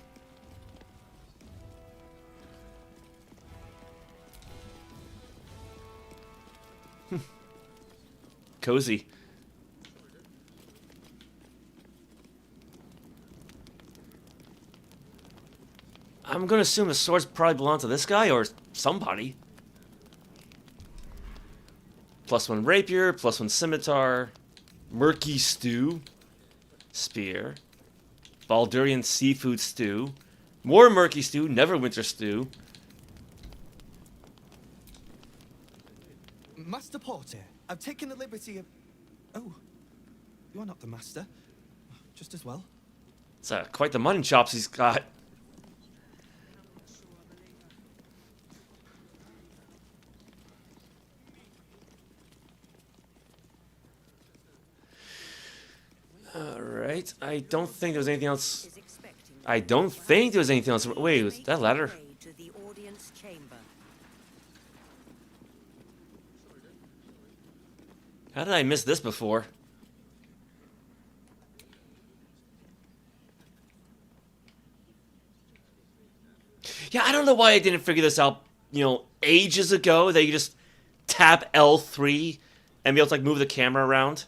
Cozy. I'm gonna assume the swords probably belong to this guy or somebody. +1 rapier, +1 scimitar, murky stew, spear, Baldurian seafood stew, more murky stew, Neverwinter stew. Master Porter, I've taken the liberty of... Oh, you're not the master. Just as well. It's quite the mutton chops he's got. Alright, I don't think there was anything else. I don't think there was anything else. Wait, was that ladder? To the audience chamber. How did I miss this before? Yeah, I don't know why I didn't figure this out, ages ago, that you just tap L3 and be able to, move the camera around.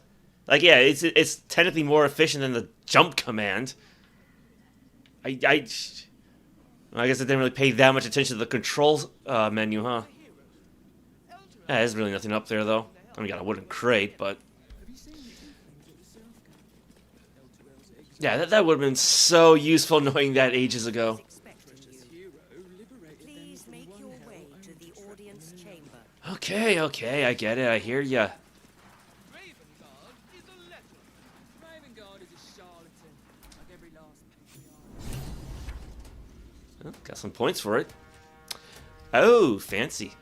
Yeah, it's technically more efficient than the jump command. I guess I didn't really pay that much attention to the control menu, huh? Yeah, there's really nothing up there, though. I mean, got a wooden crate, but... Yeah, that would have been so useful knowing that ages ago. Please make your way to the audience chamber. Okay, I get it, I hear ya. Ravengard is a charlatan, like every last patriarch. Oh, got some points for it. Oh, fancy.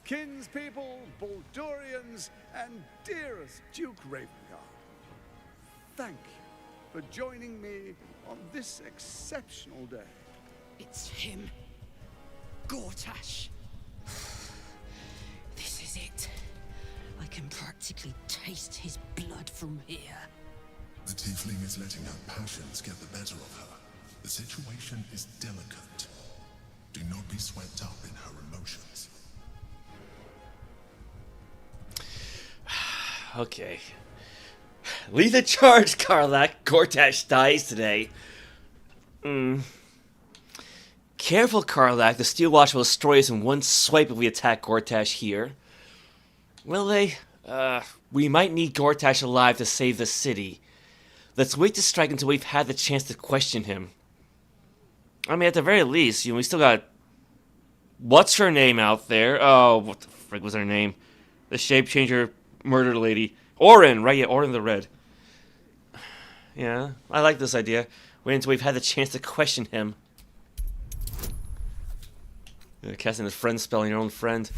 Kinspeople, Baldurians, and dearest Duke Ravengard, thank you for joining me on this exceptional day. It's him. Gortash. This is it. I can practically taste his blood from here. The tiefling is letting her passions get the better of her. The situation is delicate. Do not be swept up in her emotions. Okay. Lead the charge, Karlach. Gortash dies today. Careful, Karlach. The Steel Watch will destroy us in one swipe if we attack Gortash here. Will they? We might need Gortash alive to save the city. Let's wait to strike until we've had the chance to question him. I mean, at the very least, we still got... What's her name out there? Oh, what the frick was her name? The shape-changer murder lady. Orin, right? Yeah, Orin the Red. Yeah, I like this idea. Wait until we've had the chance to question him. Casting the friend spell on your own friend.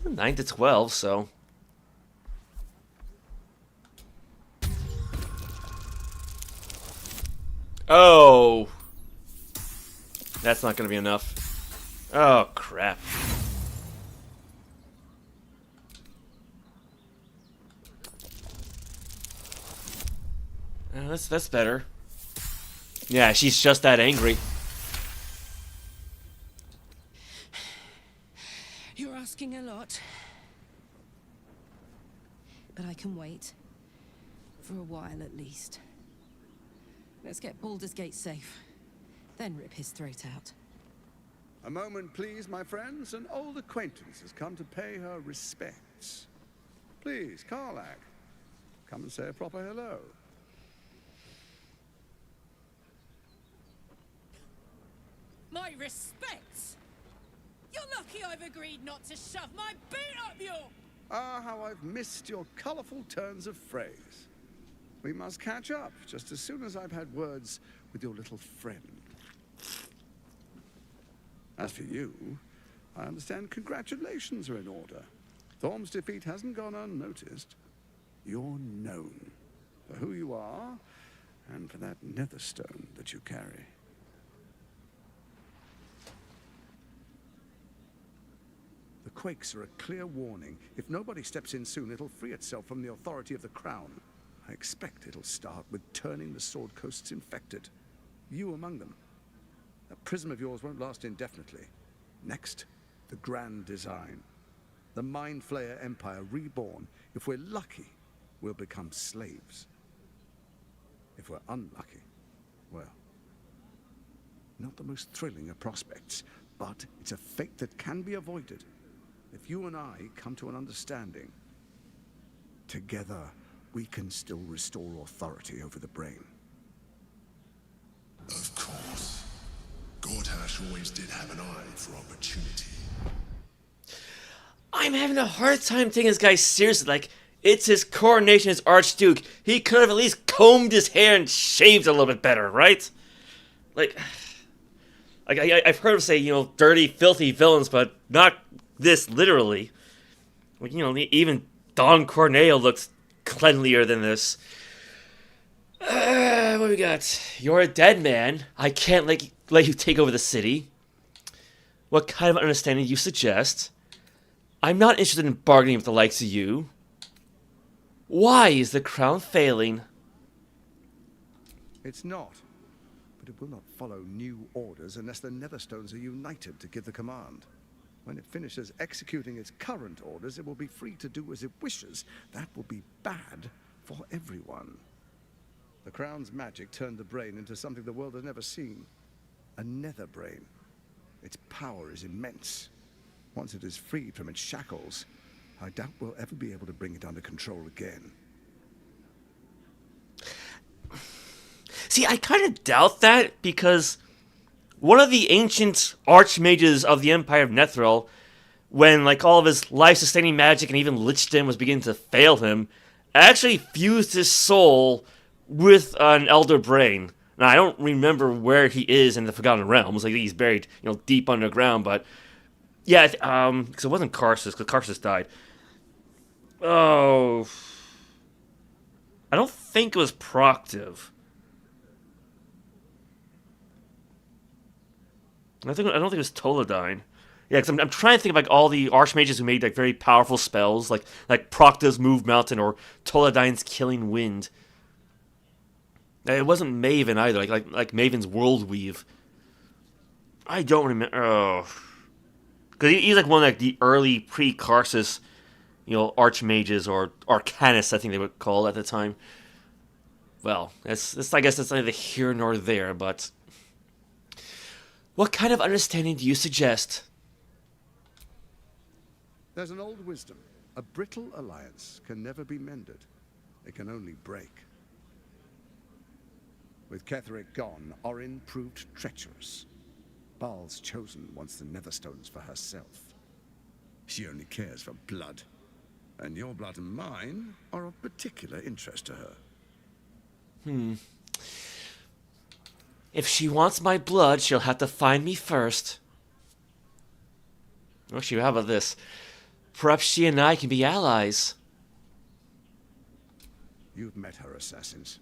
9 to 12, so... Oh! That's not gonna be enough. Oh, crap. That's better. Yeah, she's just that angry. You're asking a lot. But I can wait. For a while at least. Let's get Baldur's Gate safe. Then rip his throat out. A moment, please, my friends. An old acquaintance has come to pay her respects. Please, Karlach, come and say a proper hello. My respects! You're lucky I've agreed not to shove my boot up your... Ah, how I've missed your colourful turns of phrase. We must catch up just as soon as I've had words with your little friend. As for you, I understand congratulations are in order. Thorm's defeat hasn't gone unnoticed. You're known for who you are and for that netherstone that you carry. The quakes are a clear warning. If nobody steps in soon, it'll free itself from the authority of the crown. I expect it'll start with turning the Sword Coasts infected. You among them. That prism of yours won't last indefinitely. Next, the grand design. The Mind Flayer Empire reborn. If we're lucky, we'll become slaves. If we're unlucky, well, not the most thrilling of prospects, but it's a fate that can be avoided. If you and I come to an understanding, together we can still restore authority over the brain. Of course. Gortash always did have an eye for opportunity. I'm having a hard time taking this guy seriously. Like, it's his coronation as Archduke. He could have at least combed his hair and shaved a little bit better, right? Like I've heard him say, dirty, filthy villains, but not this literally. Like, even Don Corneo looks cleanlier than this. What do we got? You're a dead man. I can't let you take over the city. What kind of understanding do you suggest? I'm not interested in bargaining with the likes of you. Why is the crown failing? It's not. But it will not follow new orders unless the Netherstones are united to give the command. When it finishes executing its current orders, it will be free to do as it wishes. That will be bad for everyone. The Crown's magic turned the brain into something the world has never seen. A nether brain. Its power is immense. Once it is freed from its shackles, I doubt we'll ever be able to bring it under control again. See, I kind of doubt that, because one of the ancient archmages of the Empire of Netheril, when all of his life-sustaining magic and even lichdom was beginning to fail him, actually fused his soul with an elder brain. Now, I don't remember where he is in the Forgotten Realms. He's buried, deep underground, but yeah, because it wasn't Karsus, because Karsus died. Oh, I don't think it was Proctive. I don't think it was Tolodine. Yeah, because I'm trying to think of all the archmages who made very powerful spells, like Proctive's Move Mountain or Tolodine's Killing Wind. It wasn't Maven either, like Maven's World Weave. I don't remember. Oh, because he's one of the early pre-Karsus, archmages or arcanists, I think they would call it at the time. well, I guess that's neither here nor there, but what kind of understanding do you suggest? There's an old wisdom. A brittle alliance can never be mended. It can only break. With Ketheric gone, Orin proved treacherous. Baal's Chosen wants the Netherstones for herself. She only cares for blood. And your blood and mine are of particular interest to her. If she wants my blood, she'll have to find me first. Actually, how about this? Perhaps she and I can be allies. You've met her assassins.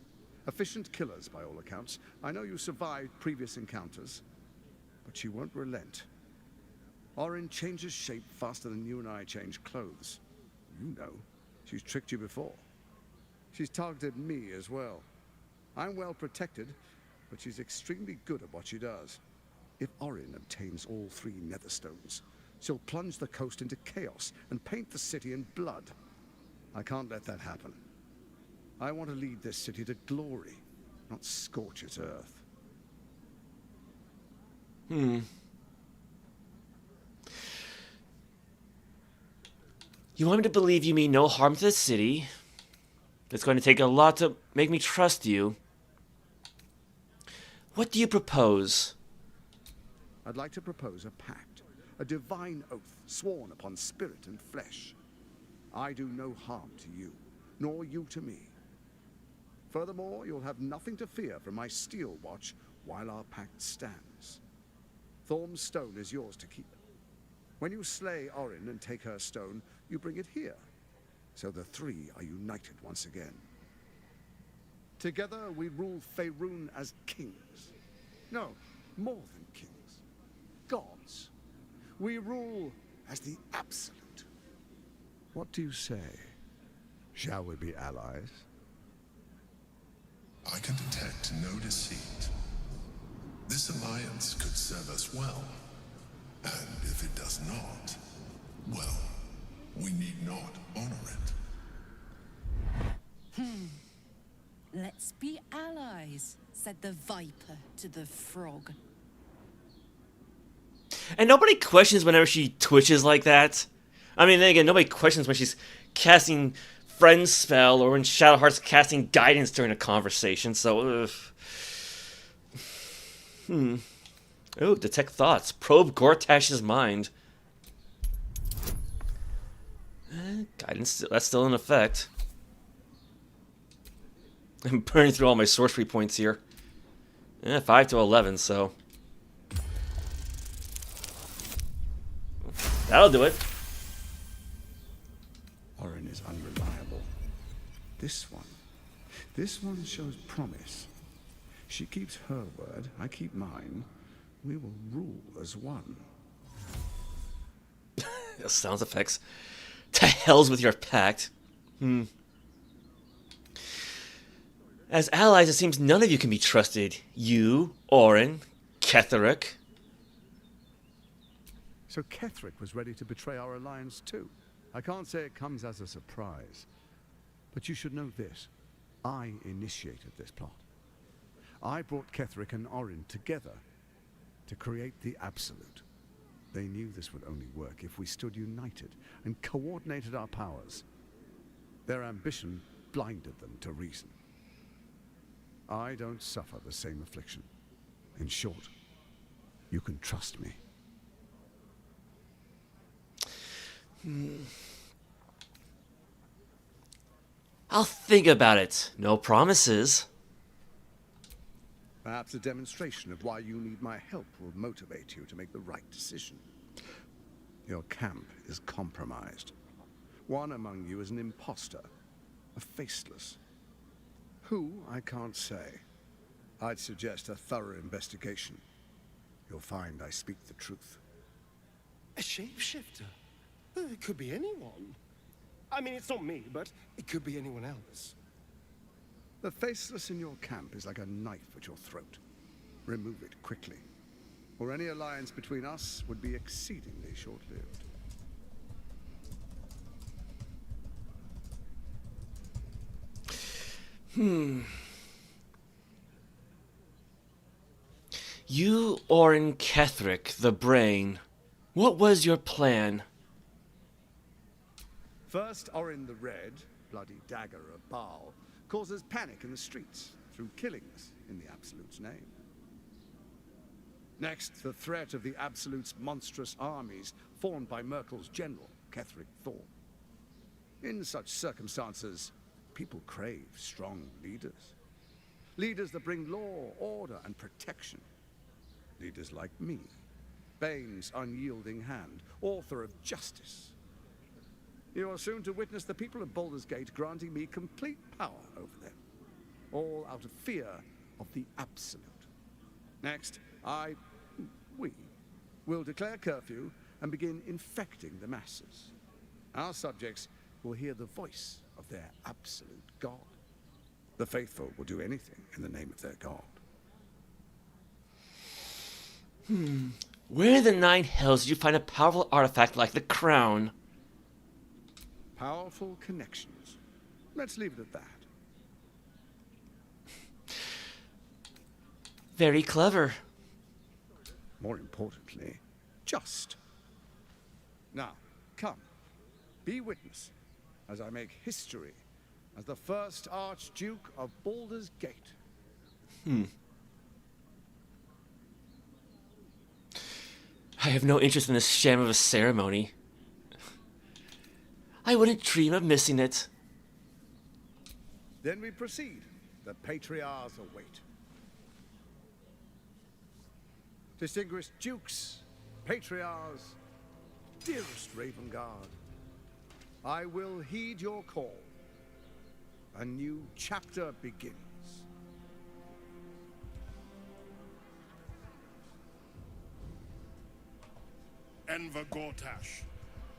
Efficient killers, by all accounts. I know you survived previous encounters, but she won't relent. Orin changes shape faster than you and I change clothes. You know, she's tricked you before. She's targeted me as well. I'm well protected, but she's extremely good at what she does. If Orin obtains all 3 Netherstones, she'll plunge the coast into chaos and paint the city in blood. I can't let that happen. I want to lead this city to glory, not scorch its earth. You want me to believe you mean no harm to the city? It's going to take a lot to make me trust you. What do you propose? I'd like to propose a pact, a divine oath sworn upon spirit and flesh. I do no harm to you, nor you to me. Furthermore, you'll have nothing to fear from my steel watch while our pact stands. Thorm's stone is yours to keep. When you slay Orin and take her stone, you bring it here, so the 3 are united once again. Together we rule Faerûn as kings. No, more than kings. Gods. We rule as the Absolute. What do you say? Shall we be allies? I can detect no deceit. This alliance could serve us well. And if it does not, well, we need not honor it. Let's be allies, said the viper to the frog. And nobody questions whenever she twitches like that. I mean, then again, nobody questions when she's casting Friend spell or when Shadowheart's casting guidance during a conversation, so Oh, detect thoughts. Probe Gortash's mind. Guidance, that's still in effect. I'm burning through all my sorcery points here. 5 to 11, so that'll do it. Orin is unreliable. This one shows promise. She keeps her word, I keep mine. We will rule as one. Sound effects. To hells with your pact. As allies, it seems none of you can be trusted. You, Orin, Ketheric. So Ketheric was ready to betray our alliance too. I can't say it comes as a surprise. But you should know this. I initiated this plot. I brought Ketheric and Orin together to create the Absolute. They knew this would only work if we stood united and coordinated our powers. Their ambition blinded them to reason. I don't suffer the same affliction. In short, you can trust me. I'll think about it. No promises. Perhaps a demonstration of why you need my help will motivate you to make the right decision. Your camp is compromised. One among you is an imposter, a faceless. Who, I can't say. I'd suggest a thorough investigation. You'll find I speak the truth. A shapeshifter? It could be anyone. I mean, it's not me, but it could be anyone else. The faceless in your camp is like a knife at your throat. Remove it quickly, or any alliance between us would be exceedingly short-lived. You, Orin Ketheric, the brain. What was your plan? First, Orin the Red, bloody dagger of Baal, causes panic in the streets through killings in the Absolute's name. Next, the threat of the Absolute's monstrous armies formed by Myrkul's general, Ketheric Thorm. In such circumstances, people crave strong leaders. Leaders that bring law, order, and protection. Leaders like me, Bane's unyielding hand, author of justice. You are soon to witness the people of Baldur's Gate granting me complete power over them, all out of fear of the Absolute. Next, we will declare curfew and begin infecting the masses. Our subjects will hear the voice of their absolute god. The faithful will do anything in the name of their god. Where in the Nine Hells did you find a powerful artifact like the crown? Powerful connections. Let's leave it at that. Very clever. More importantly, just. Now, come. Be witness as I make history as the first Archduke of Baldur's Gate. I have no interest in this sham of a ceremony. I wouldn't dream of missing it. Then we proceed. The patriarchs await. Distinguished dukes, patriarchs, dearest Ravengard, I will heed your call. A new chapter begins. Enver Gortash,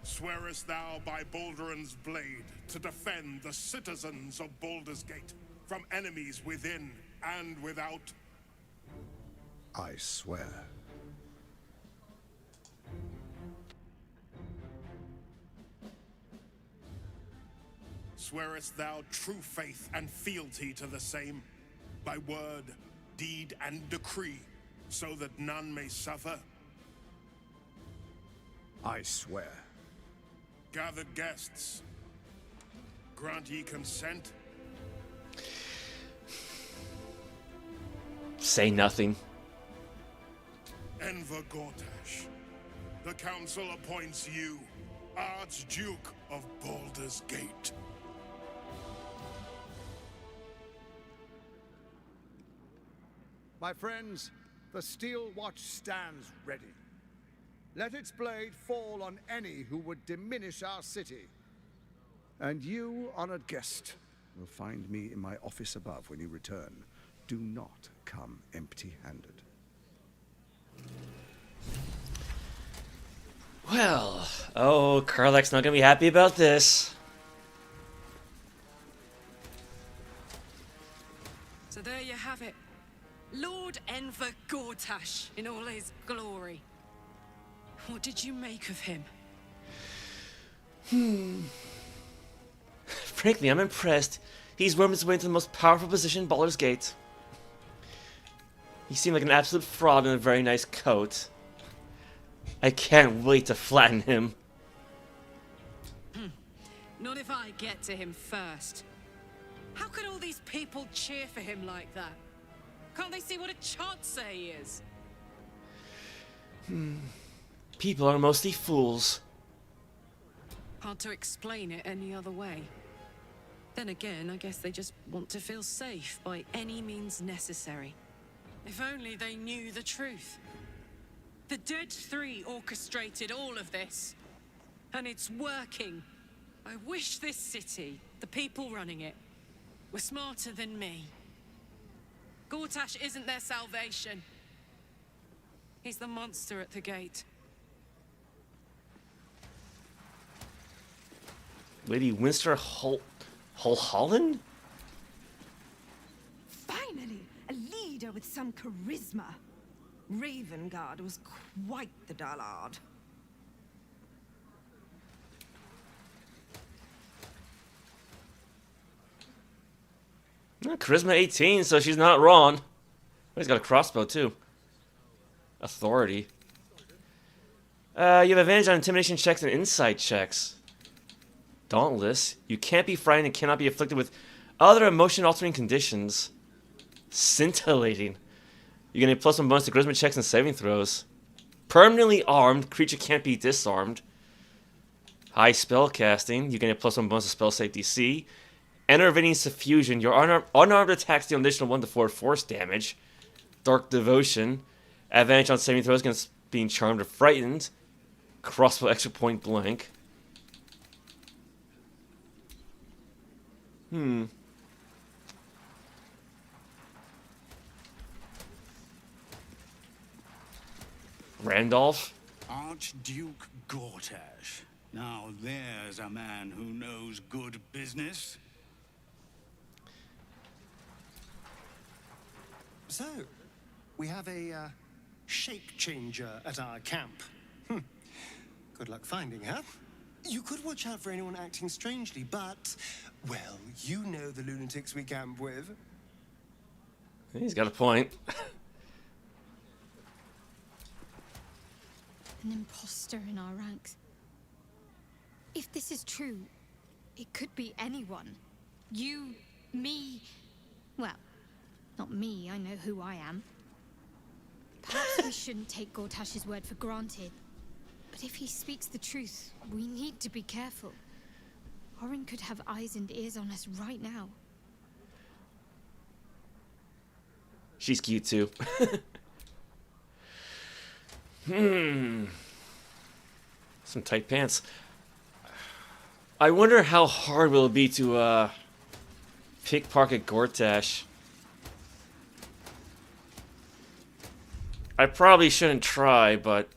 swearest thou by Balduran's blade to defend the citizens of Baldur's Gate from enemies within and without? I swear. Swearest thou true faith and fealty to the same, by word, deed, and decree, so that none may suffer? I swear. Gathered guests, grant ye consent? Say nothing. Enver Gortash, the council appoints you Archduke of Baldur's Gate. My friends, the Steel Watch stands ready. Let its blade fall on any who would diminish our city. And you, honored guest, will find me in my office above when you return. Do not come empty-handed. Well, oh, Karlach's not gonna be happy about this. So there you have it. Lord Enver Gortash in all his glory. What did you make of him? Frankly, I'm impressed. He's wormed his way into the most powerful position in Baldur's Gate. He seemed like an absolute fraud in a very nice coat. I can't wait to flatten him. Not if I get to him first. How could all these people cheer for him like that? Can't they see what a chancer he is? People are mostly fools. Hard to explain it any other way. Then again, I guess they just want to feel safe by any means necessary. If only they knew the truth. The Dead Three orchestrated all of this. And it's working. I wish this city, the people running it, were smarter than me. Gortash isn't their salvation. He's the monster at the gate. Lady Winster Holland? Finally, a leader with some charisma. Ravengard was quite the dullard. Charisma 18, so she's not wrong. Oh, he's got a crossbow too. authority. You have advantage on intimidation checks and insight checks. Dauntless. You can't be frightened and cannot be afflicted with other emotion-altering conditions. Scintillating. You get a +1 bonus to charisma checks and saving throws. Permanently armed. Creature can't be disarmed. High spell casting. You get a +1 bonus to spell save DC. Enervating Suffusion. Your unarmed attacks deal an additional 1 to 4 force damage. Dark Devotion. Advantage on saving throws against being charmed or frightened. Crossbow extra point blank. Randolph? Archduke Gortash. Now there's a man who knows good business. So, we have a shape changer at our camp. Good luck finding her. You could watch out for anyone acting strangely, but, well, you know the lunatics we camp with. He's got a point. An imposter in our ranks. If this is true, it could be anyone. You, me. Well, not me, I know who I am. Perhaps we shouldn't take Gortash's word for granted. But if he speaks the truth, we need to be careful. Orin could have eyes and ears on us right now. She's cute too. Some tight pants. I wonder how hard will it be to pickpocket Gortash. I probably shouldn't try, but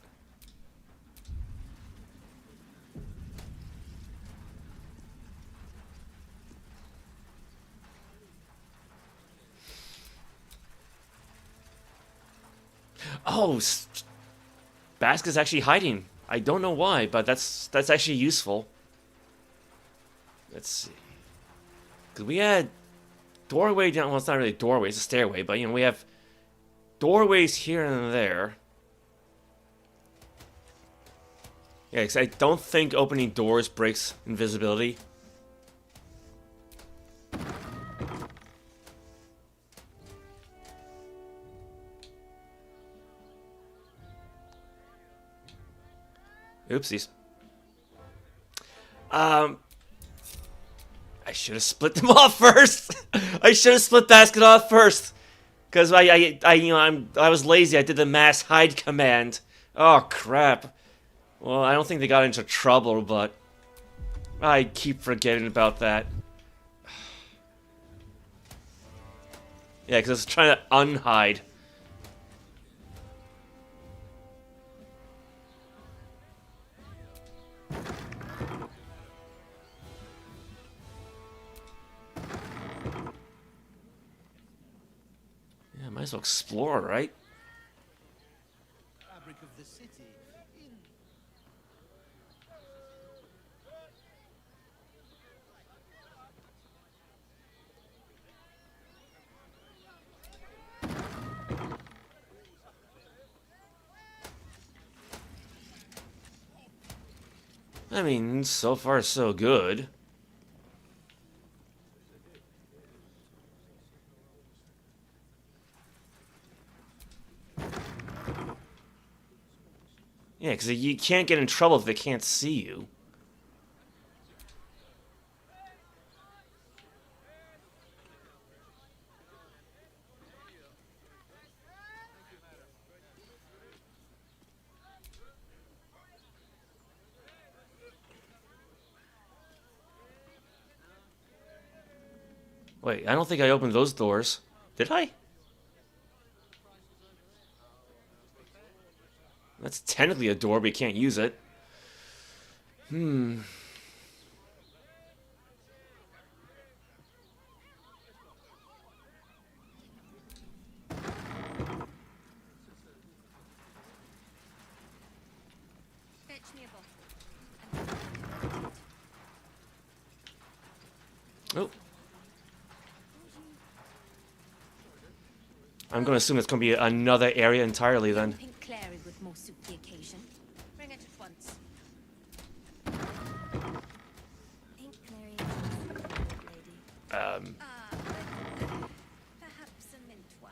oh, Baska's actually hiding. I don't know why, but that's actually useful. Let's see. Because we had doorway down. Well, it's not really a doorway; it's a stairway. But you know, we have doorways here and there. Yeah, because I don't think opening doors breaks invisibility. Oopsies. I should have split them off first. I should have split Basket off first, because I was lazy. I did the mass hide command. Oh crap. Well, I don't think they got into trouble, but I keep forgetting about that. Yeah, because I was trying to unhide. Yeah, might as well explore, right? Fabric of the city. I mean, so far so good. Yeah, because you can't get in trouble if they can't see you. Wait, I don't think I opened those doors. Did I? That's technically a door, but you can't use it. Fetch me a bottle. Oh. I'm going to assume it's going to be another area entirely then. Pink Clary would more suit the occasion. Bring it at once. Pink Clary, lady. Perhaps a mint wine.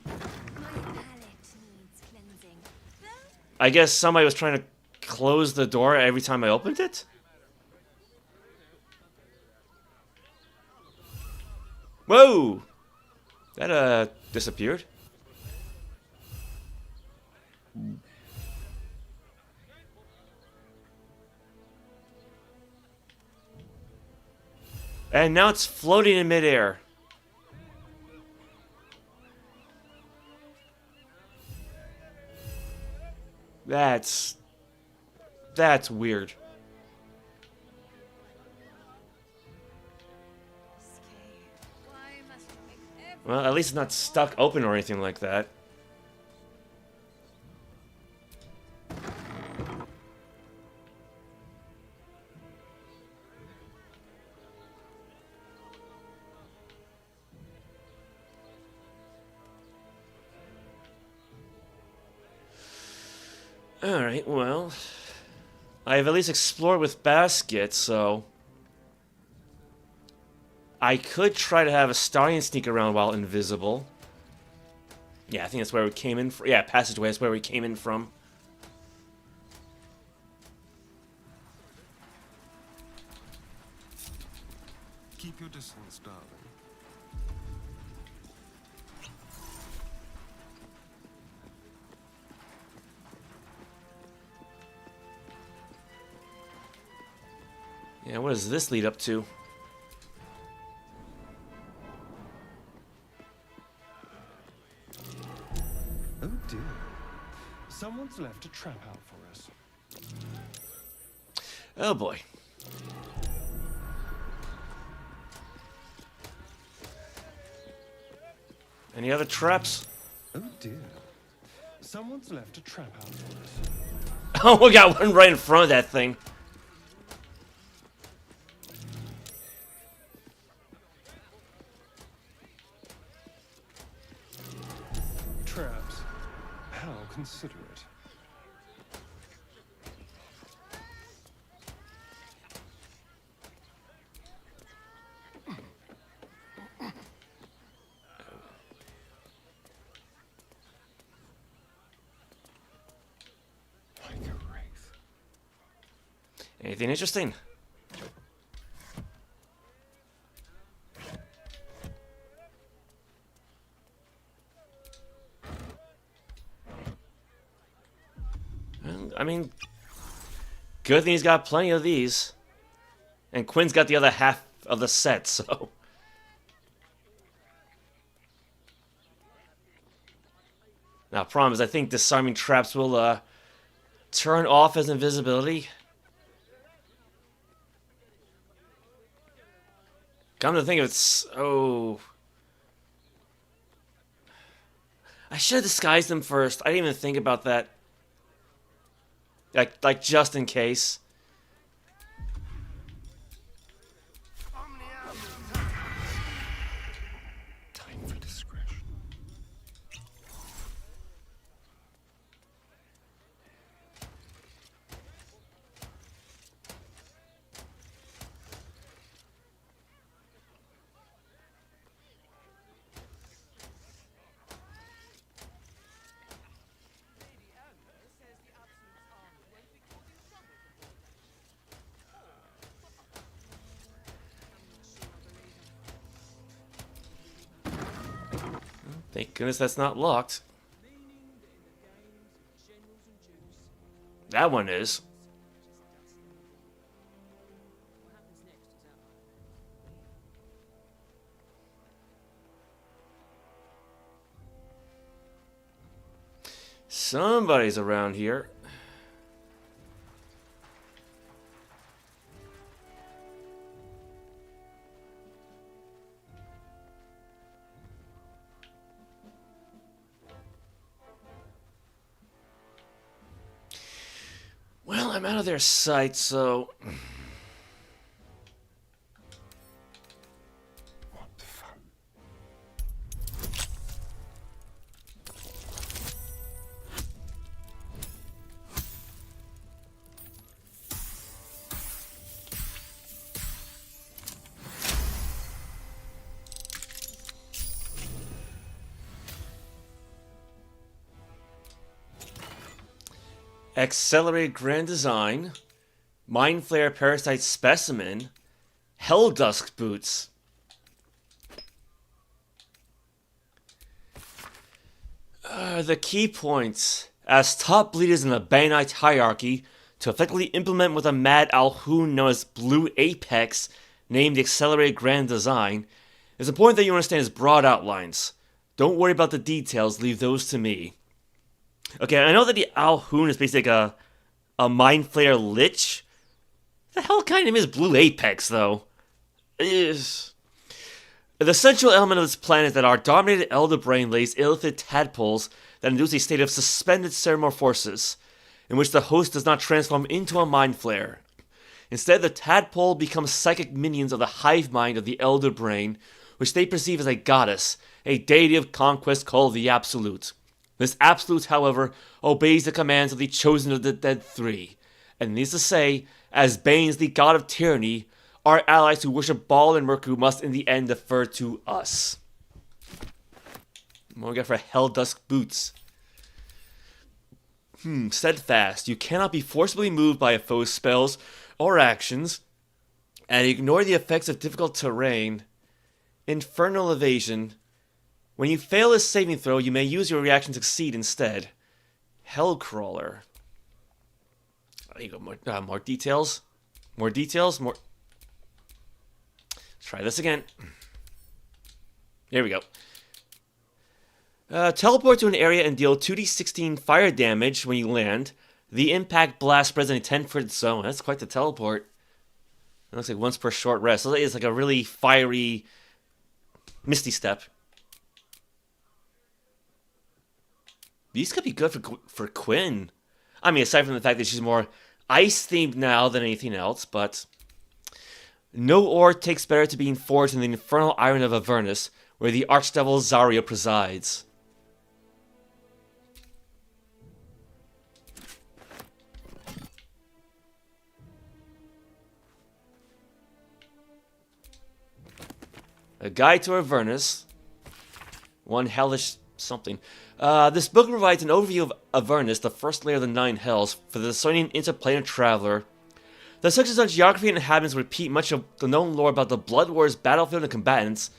My palate needs cleansing. I guess somebody was trying to close the door every time I opened it? Whoa! That, disappeared. And now it's floating in midair. That's weird. Well, at least it's not stuck open or anything like that. Alright, well, I've at least explored with baskets, so I could try to have a Stallion sneak around while invisible. Yeah, I think that's where we came in from. Yeah, passageway is where we came in from. Keep your distance, darling. Yeah, what does this lead up to? Oh dear. Someone's left a trap out for us. Oh boy. Any other traps? Oh dear. Someone's left a trap out for us. Oh, we got one right in front of that thing. Traps. How considerate. Anything interesting? Well, I mean, good thing he's got plenty of these. And Quinn's got the other half of the set, so... Now, problem is, I think disarming traps will, turn off as invisibility. Come to think of it, oh... I should have disguised them first. I didn't even think about that. Like just in case. Time for discretion. Thank goodness that's not locked. That one is. Somebody's around here. Well, I'm out of their sight, so... What fun. Accelerated Grand Design, Mind Flare Parasite Specimen, Helldusk Boots. The key points. As top leaders in the Banite hierarchy, to effectively implement what a mad Alhoon known as Blue Apex, named the Accelerated Grand Design, it's important that you understand his broad outlines. Don't worry about the details, leave those to me. Okay, I know that the Alhoon is basically like a Mind Flayer Lich. The hell kind of name is Blue Apex, though? The central element of this planet is that our dominated elder brain lays illithid tadpoles that induce a state of suspended cerebromorphosis, in which the host does not transform into a mind flare. Instead, the tadpole becomes psychic minions of the hive mind of the elder brain, which they perceive as a goddess, a deity of conquest called the Absolute. This Absolute, however, obeys the commands of the Chosen of the Dead Three, and needs to say, as Bane's the god of tyranny, our allies who worship Baldur and Myrkul must in the end defer to us. What we got for Helldusk Boots? Steadfast. You cannot be forcibly moved by a foe's spells or actions, and ignore the effects of difficult terrain. Infernal Evasion. When you fail a saving throw, you may use your reaction to succeed instead. Hellcrawler. There you go. More details. More details. More. Let's try this again. There we go. Teleport to an area and deal 2d16 fire damage when you land. The impact blast spreads in a 10-foot zone. That's quite the teleport. It looks like once per short rest. So it's like a really fiery Misty Step. These could be good for Quinn. I mean, aside from the fact that she's more ice-themed now than anything else, but... No ore takes better to being forged in the infernal iron of Avernus, where the archdevil Zarya presides. A Guide to Avernus. One hellish something. This book provides an overview of Avernus, the first layer of the Nine Hells, for the discerning interplanar traveler. The sections on geography and inhabitants repeat much of the known lore about the Blood Wars battlefield and combatants.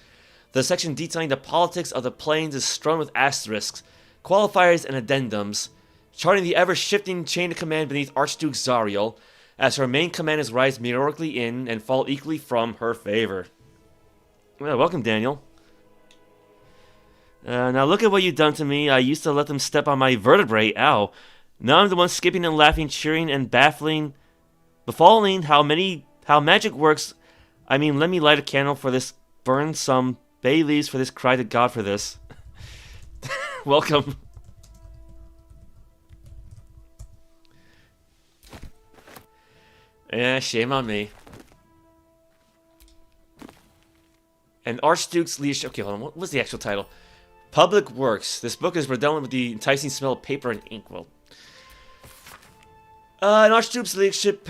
The section detailing the politics of the planes is strewn with asterisks, qualifiers, and addendums, charting the ever-shifting chain of command beneath Archduke Zariel, as her main commanders rise meteorically in and fall equally from her favor. Well, welcome, Daniel. Now look at what you've done to me. I used to let them step on my vertebrae. Ow. Now I'm the one skipping and laughing, cheering and befalling how magic works. I mean, let me light a candle for this, burn some bay leaves for this, cry to God for this. Welcome. Yeah, shame on me. And Archduke's leadership. Okay, hold on. What was the actual title? Public Works. This book is redolent with the enticing smell of paper and ink. Well, an Archduke's leadership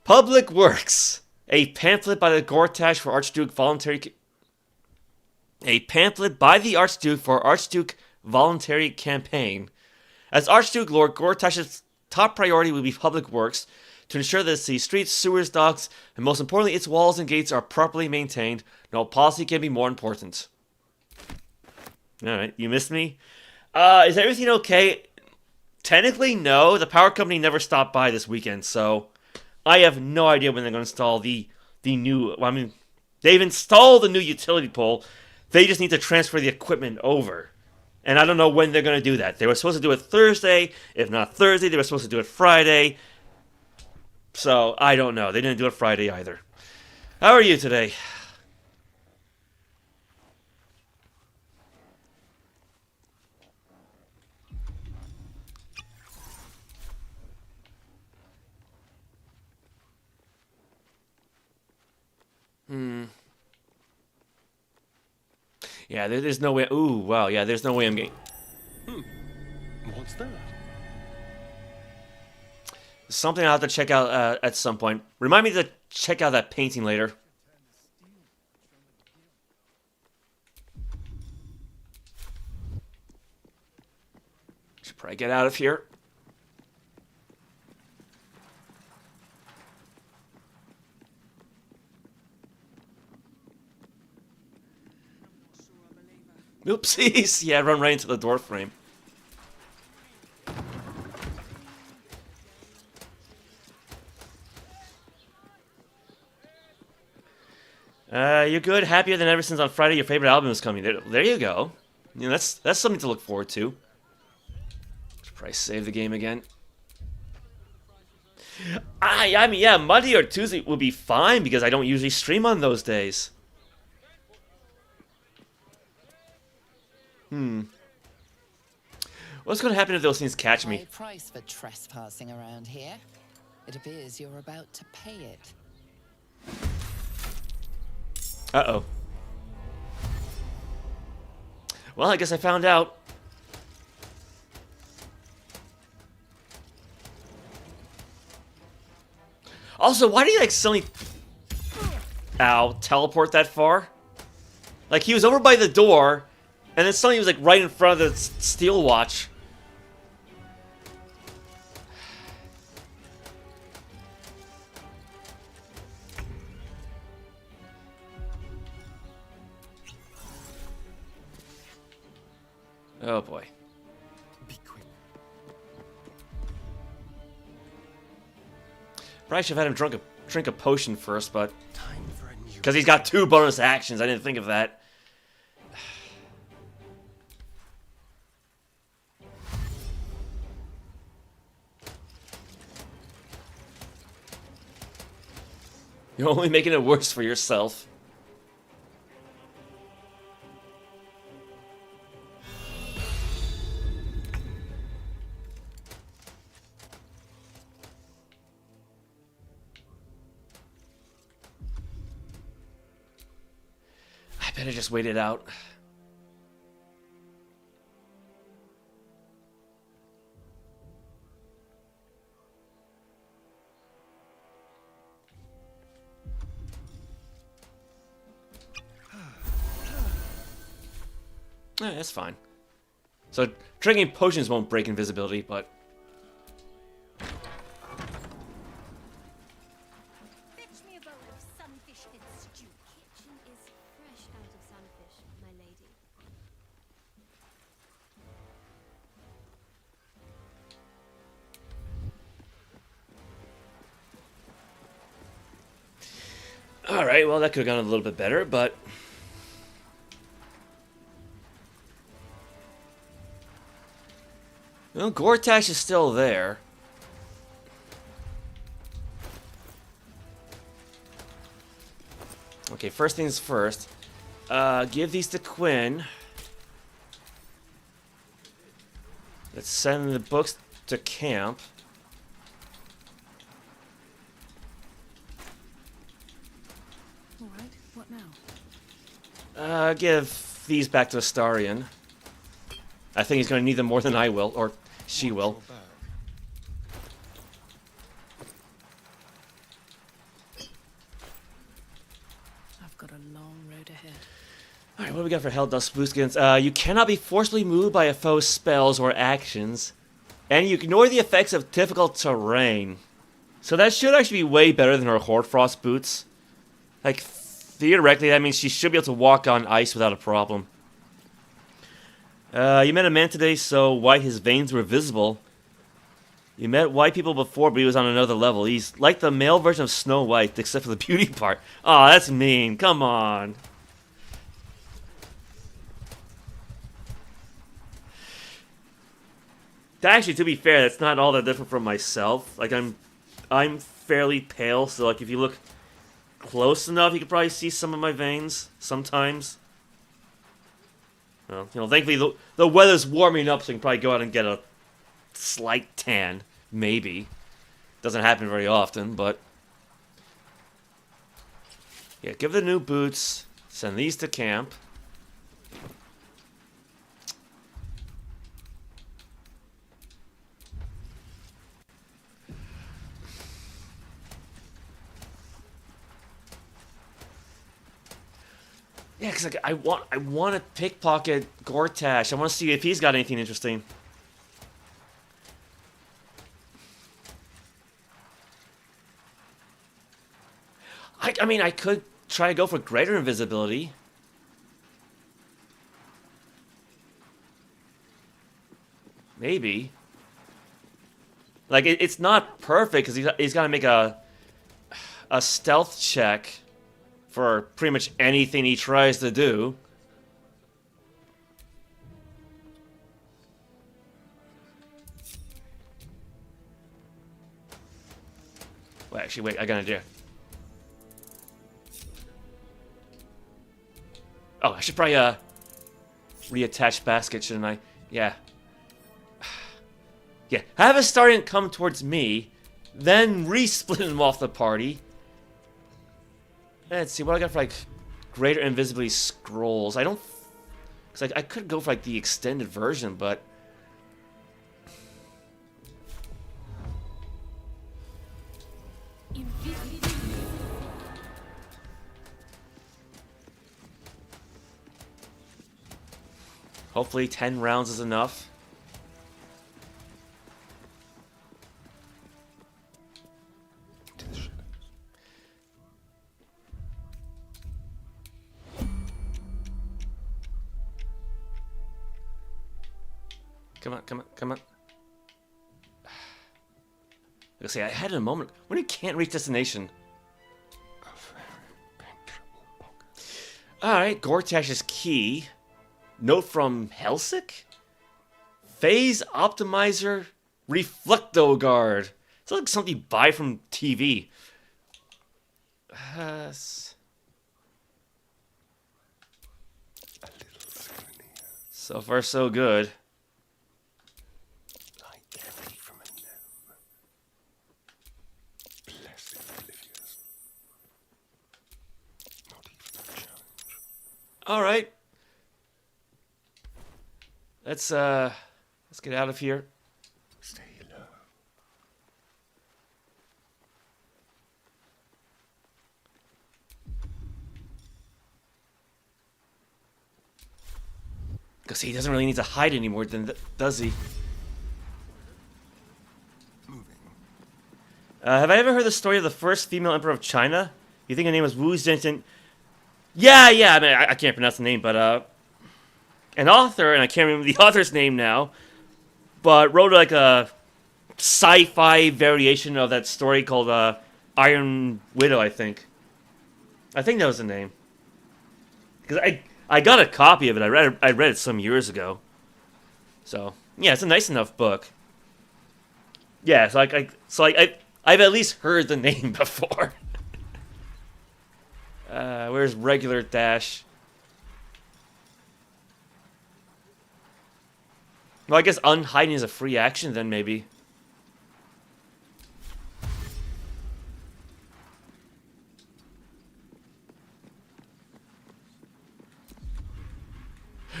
Public Works. A pamphlet by the Gortash for Archduke voluntary. A pamphlet by the Archduke for Archduke voluntary campaign. As Archduke, Lord Gortash's top priority will be public works, to ensure that the streets, sewers, docks, and most importantly, its walls and gates are properly maintained. No policy can be more important. Alright, you missed me? Is everything okay? Technically, no. The power company never stopped by this weekend, so I have no idea when they're going to install the new... Well, I mean, they've installed the new utility pole. They just need to transfer the equipment over. And I don't know when they're going to do that. They were supposed to do it Thursday. If not Thursday, they were supposed to do it Friday. So, I don't know. They didn't do it Friday either. How are you today? Yeah, there's no way... Ooh, wow, yeah, there's no way I'm getting... What's that? Something I'll have to check out at some point. Remind me to check out that painting later. Should probably get out of here. Oopsies! Yeah, run right into the door frame. You're good? Happier than ever since on Friday your favorite album is coming. There you go. You know, that's something to look forward to. Should probably save the game again. I mean, yeah, Monday or Tuesday will be fine because I don't usually stream on those days. What's going to happen if those things catch me? High price for trespassing around here. It appears you're about to pay it. Uh-oh. Well, I guess I found out. Also, why do you, like, suddenly... Ow, teleport that far? Like, he was over by the door, and then suddenly he was, like, right in front of the steel watch. Oh, boy. Be quick. Probably should have had him drink a potion first, but... Because he's got 2 bonus actions. I didn't think of that. You're only making it worse for yourself. I better just wait it out. Yeah, that's fine. So, drinking potions won't break invisibility, but... Fetch me a bowl of sunfish head stew. Kitchen is fresh out of sunfish, my lady. Alright, well, that could have gone a little bit better, but... Well, Gortash is still there. Okay, first things first. Give these to Quinn. Let's send the books to camp. Alright, what now? Give these back to Astarion. I think he's going to need them more than I will, or she will. I've got a long road ahead. Alright, what do we got for Helldusk Boostskins? You cannot be forcibly moved by a foe's spells or actions, and you ignore the effects of difficult terrain. So that should actually be way better than her Hoardfrost boots. Like, theoretically, that means she should be able to walk on ice without a problem. You met a man today so white his veins were visible. You met white people before, but he was on another level. He's like the male version of Snow White, except for the beauty part. Aw, that's mean. Come on. Actually, to be fair, that's not all that different from myself. Like, I'm fairly pale, so like if you look close enough, you could probably see some of my veins sometimes. Well, you know, thankfully the weather's warming up, so you can probably go out and get a slight tan, maybe. Doesn't happen very often, but yeah, give the new boots. Send these to camp. Yeah, because like, I want to pickpocket Gortash. I want to see if he's got anything interesting. I mean, I could try to go for greater invisibility. Maybe. Like, it's not perfect, because he's got to make a stealth check for pretty much anything he tries to do. Well, actually, wait, I got an idea. Oh, I should probably, reattach basket, shouldn't I? Yeah. Yeah, have a starting come towards me, then re-split him off the party. Let's see, what I got for, like, greater invisibility scrolls. I don't... Because I could go for, like, the extended version, but... Hopefully 10 rounds is enough. Come on, come on, come on. Let's see, I had a moment when you can't reach destination. Alright, Gortash's key. Note from Helsik? Phase Optimizer Reflecto Guard. It's like something you buy from TV. So far, so good. All right. Let's get out of here. Stay low. Because he doesn't really need to hide anymore, does he? Have I ever heard the story of the first female emperor of China? You think her name was Wu Zhenchen? Yeah, I mean, I can't pronounce the name, but, an author, and I can't remember the author's name now, but wrote, like, a sci-fi variation of that story called, Iron Widow, I think. I think that was the name. Because I got a copy of it. I read it some years ago. So, yeah, it's a nice enough book. Yeah, so I've at least heard the name before. Where's regular dash? Well, I guess unhiding is a free action then, maybe.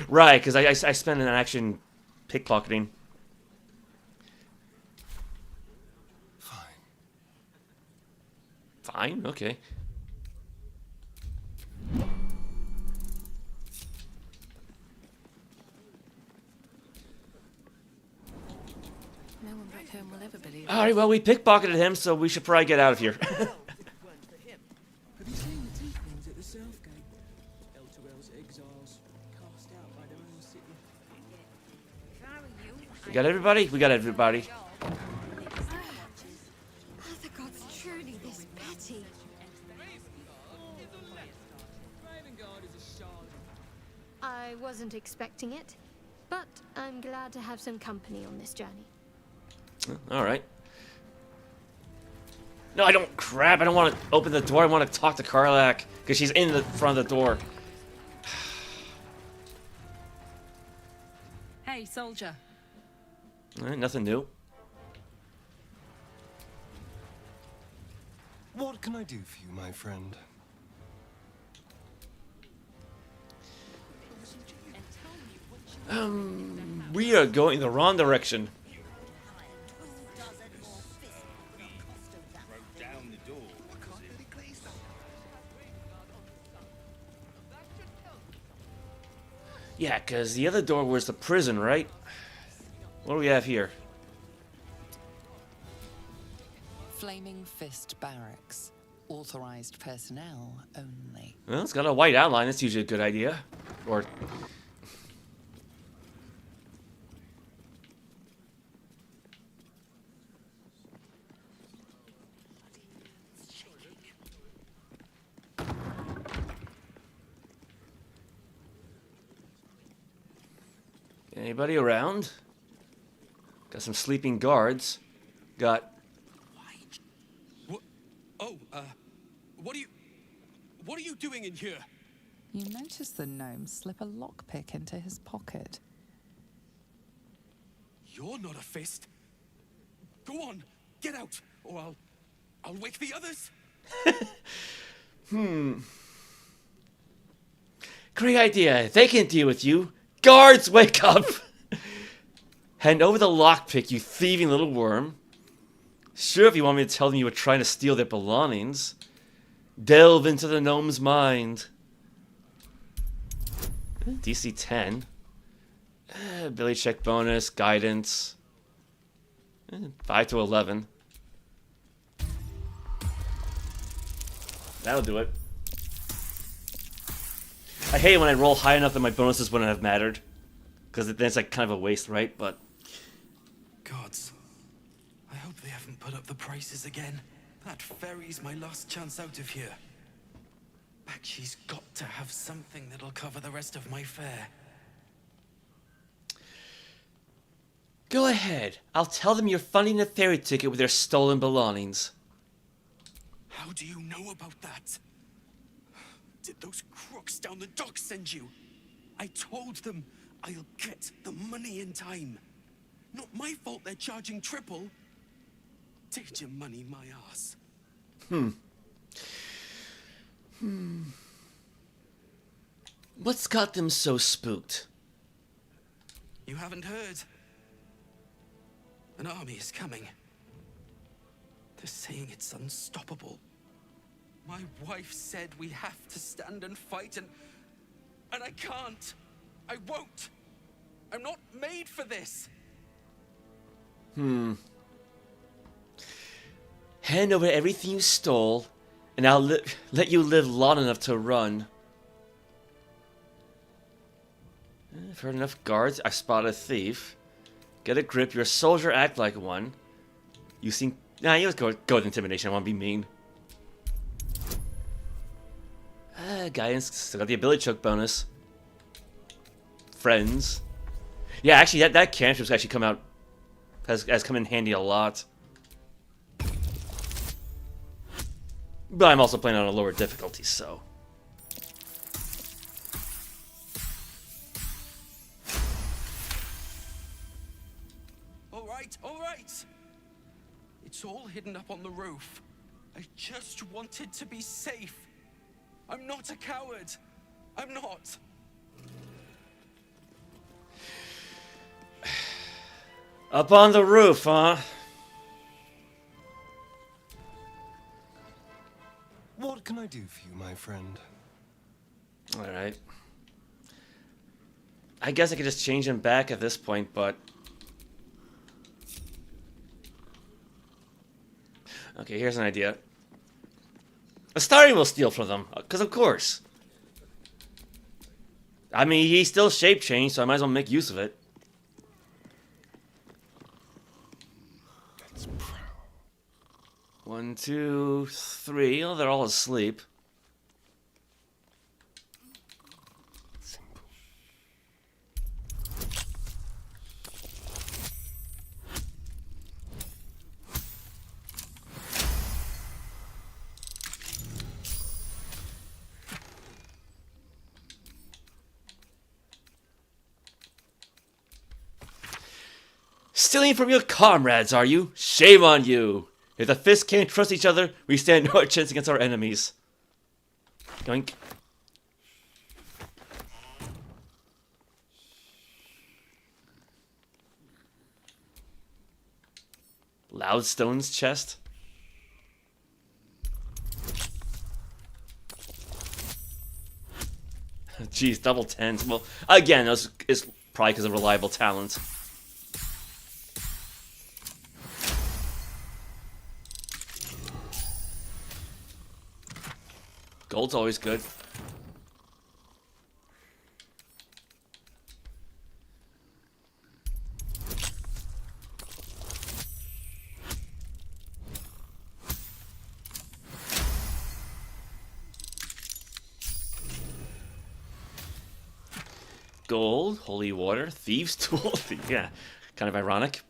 Right, because I spent an action pickpocketing. Fine, okay. No one back home will ever believe it. Alright, well, we pickpocketed him, so we should probably get out of here. Have you seen the tieflings at the south gate? Elturel's exiles, cast out by their own city. We got everybody? We got everybody. Are the gods truly this petty? I wasn't expecting it, but I'm glad to have some company on this journey. Alright. No, I don't. Crap, I don't want to open the door. I want to talk to Karlach, because she's in the front of the door. Hey, soldier. Alright, nothing new. What can I do for you, my friend? We are going the wrong direction. Yeah, because the other door was the prison, right? What do we have here? Flaming Fist Barracks. Authorized personnel only. Well, it's got a white outline. That's usually a good idea. Or... Anybody around? Got some sleeping guards. Got... What? Oh, what are you doing in here? You notice the gnome slip a lockpick into his pocket. You're not a fist. Go on, get out, or I'll wake the others. Great idea. They can deal with you. Guards, wake up! Hand over the lockpick, you thieving little worm. Sure, if you want me to tell them you were trying to steal their belongings. Delve into the gnome's mind. DC 10. Ability check bonus, guidance. 5 to 11. That'll do it. I hate it when I roll high enough that my bonuses wouldn't have mattered. Because then it's like kind of a waste, right? But... Gods. I hope they haven't put up the prices again. That ferry's my last chance out of here. Bakshi's got to have something that'll cover the rest of my fare. Go ahead. I'll tell them you're funding a ferry ticket with their stolen belongings. How do you know about that? Did those crooks down the dock send you? I told them I'll get the money in time. Not my fault they're charging triple. Take your money, my ass. What's got them so spooked? You haven't heard? An army is coming. They're saying it's unstoppable. My wife said we have to stand and fight, and I can't. I won't. I'm not made for this. Hand over everything you stole, and I'll let you live long enough to run. I've heard enough guards. I spot a thief. Get a grip. You're a soldier. Act like one. You seem... Nah, you just go with intimidation. I want to be mean. Guidance. Still got the ability choke bonus. Friends. Yeah, actually, that cantrip's actually come out... Has come in handy a lot. But I'm also playing on a lower difficulty, so... All right. It's all hidden up on the roof. I just wanted to be safe. I'm not a coward. I'm not. Up on the roof, huh? What can I do for you, my friend? Alright. I guess I could just change him back at this point, but... Okay, here's an idea. Astarion will steal from them, because of course. I mean, he's still shape changed, so I might as well make use of it. One, two, three. Oh, they're all asleep. Stealing from your comrades, are you? Shame on you! If the fists can't trust each other, we stand no chance against our enemies. Yoink. Loudstone's chest. Jeez, double tens. Well, again, it's probably because of reliable talent. Gold's always good. Gold, holy water, thieves' tool. Yeah, kind of ironic.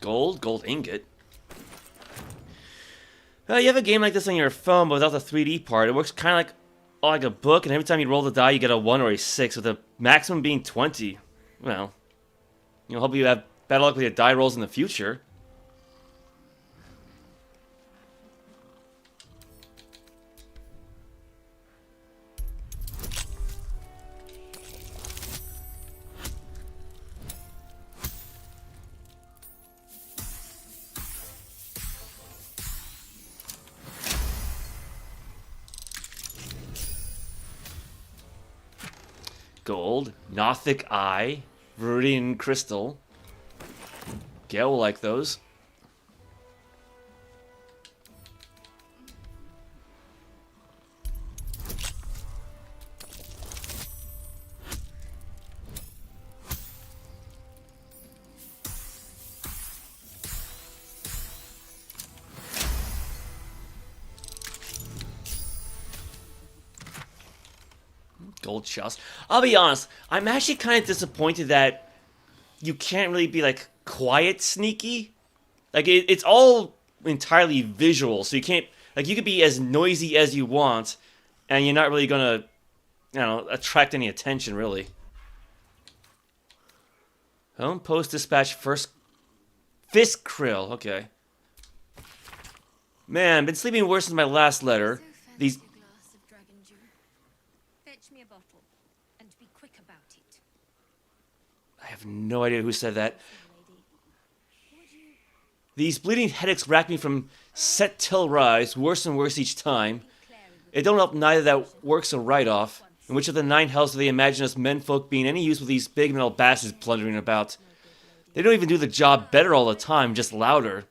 Gold ingot. You have a game like this on your phone, but without the 3D part. It works kind of like a book, and every time you roll the die, you get a 1 or a 6, with the maximum being 20. Well, hope you have better luck with your die rolls in the future. Gold, Nothic Eye, Viridian Crystal. Gale will like those. Gold chest. I'll be honest, I'm actually kind of disappointed that you can't really be like quiet sneaky. Like it's all entirely visual, so you can't, like, you could be as noisy as you want and you're not really gonna, attract any attention really. Home post dispatch first fist krill. Okay. Man, been sleeping worse since my last letter. These I have no idea who said that. These bleeding headaches rack me from set till rise, worse and worse each time. It don't help neither that work's a write-off. In which of the 9 hells do they imagine us menfolk being any use with these big metal bastards plundering about? They don't even do the job better all the time, just louder.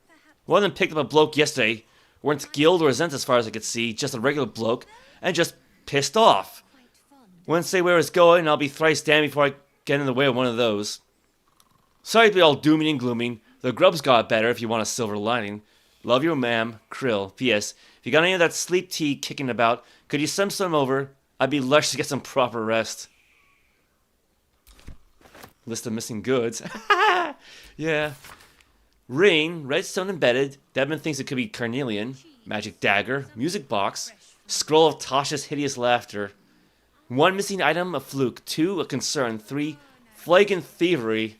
One of them picked up a bloke yesterday, weren't guild or Zent as far as I could see, just a regular bloke, and just pissed off. Wouldn't say where it's going, and I'll be thrice damned before I get in the way of one of those. Sorry to be all dooming and glooming. The grub's got better if you want a silver lining. Love your ma'am, Krill. P.S. If you got any of that sleep tea kicking about, could you send some over? I'd be lush to get some proper rest. List of missing goods. Yeah. Ring, redstone embedded. Devin thinks it could be carnelian. Magic dagger, music box. Scroll of Tasha's hideous laughter. 1 missing item, a fluke. 2, a concern. 3, flagrant thievery.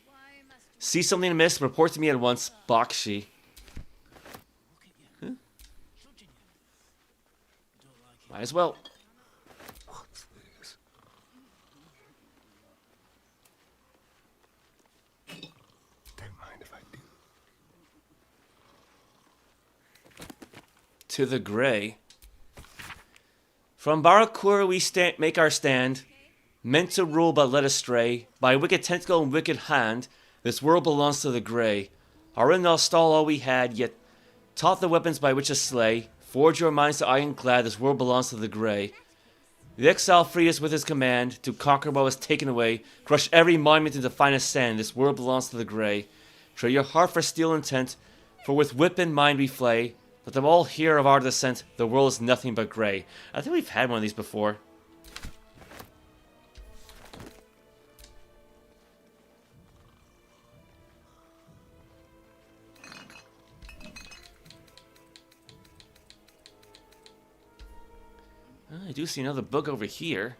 See something amiss, report to me at once. Bakshi. Huh? Might as well. What's this? Don't mind if I do. To the Grey. From Barakur we make our stand, meant to rule but led astray. By wicked tentacle and wicked hand, this world belongs to the Grey. Our in-law stole all we had, yet taught the weapons by which to slay. Forge your minds to ironclad, this world belongs to the Grey. The exile freed us with his command, to conquer what was taken away. Crush every monument into finest sand, this world belongs to the Grey. Trade your heart for steel intent, for with whip in mind we flay. Let them all hear of our descent, the world is nothing but grey. I think we've had one of these before. I do see another book over here.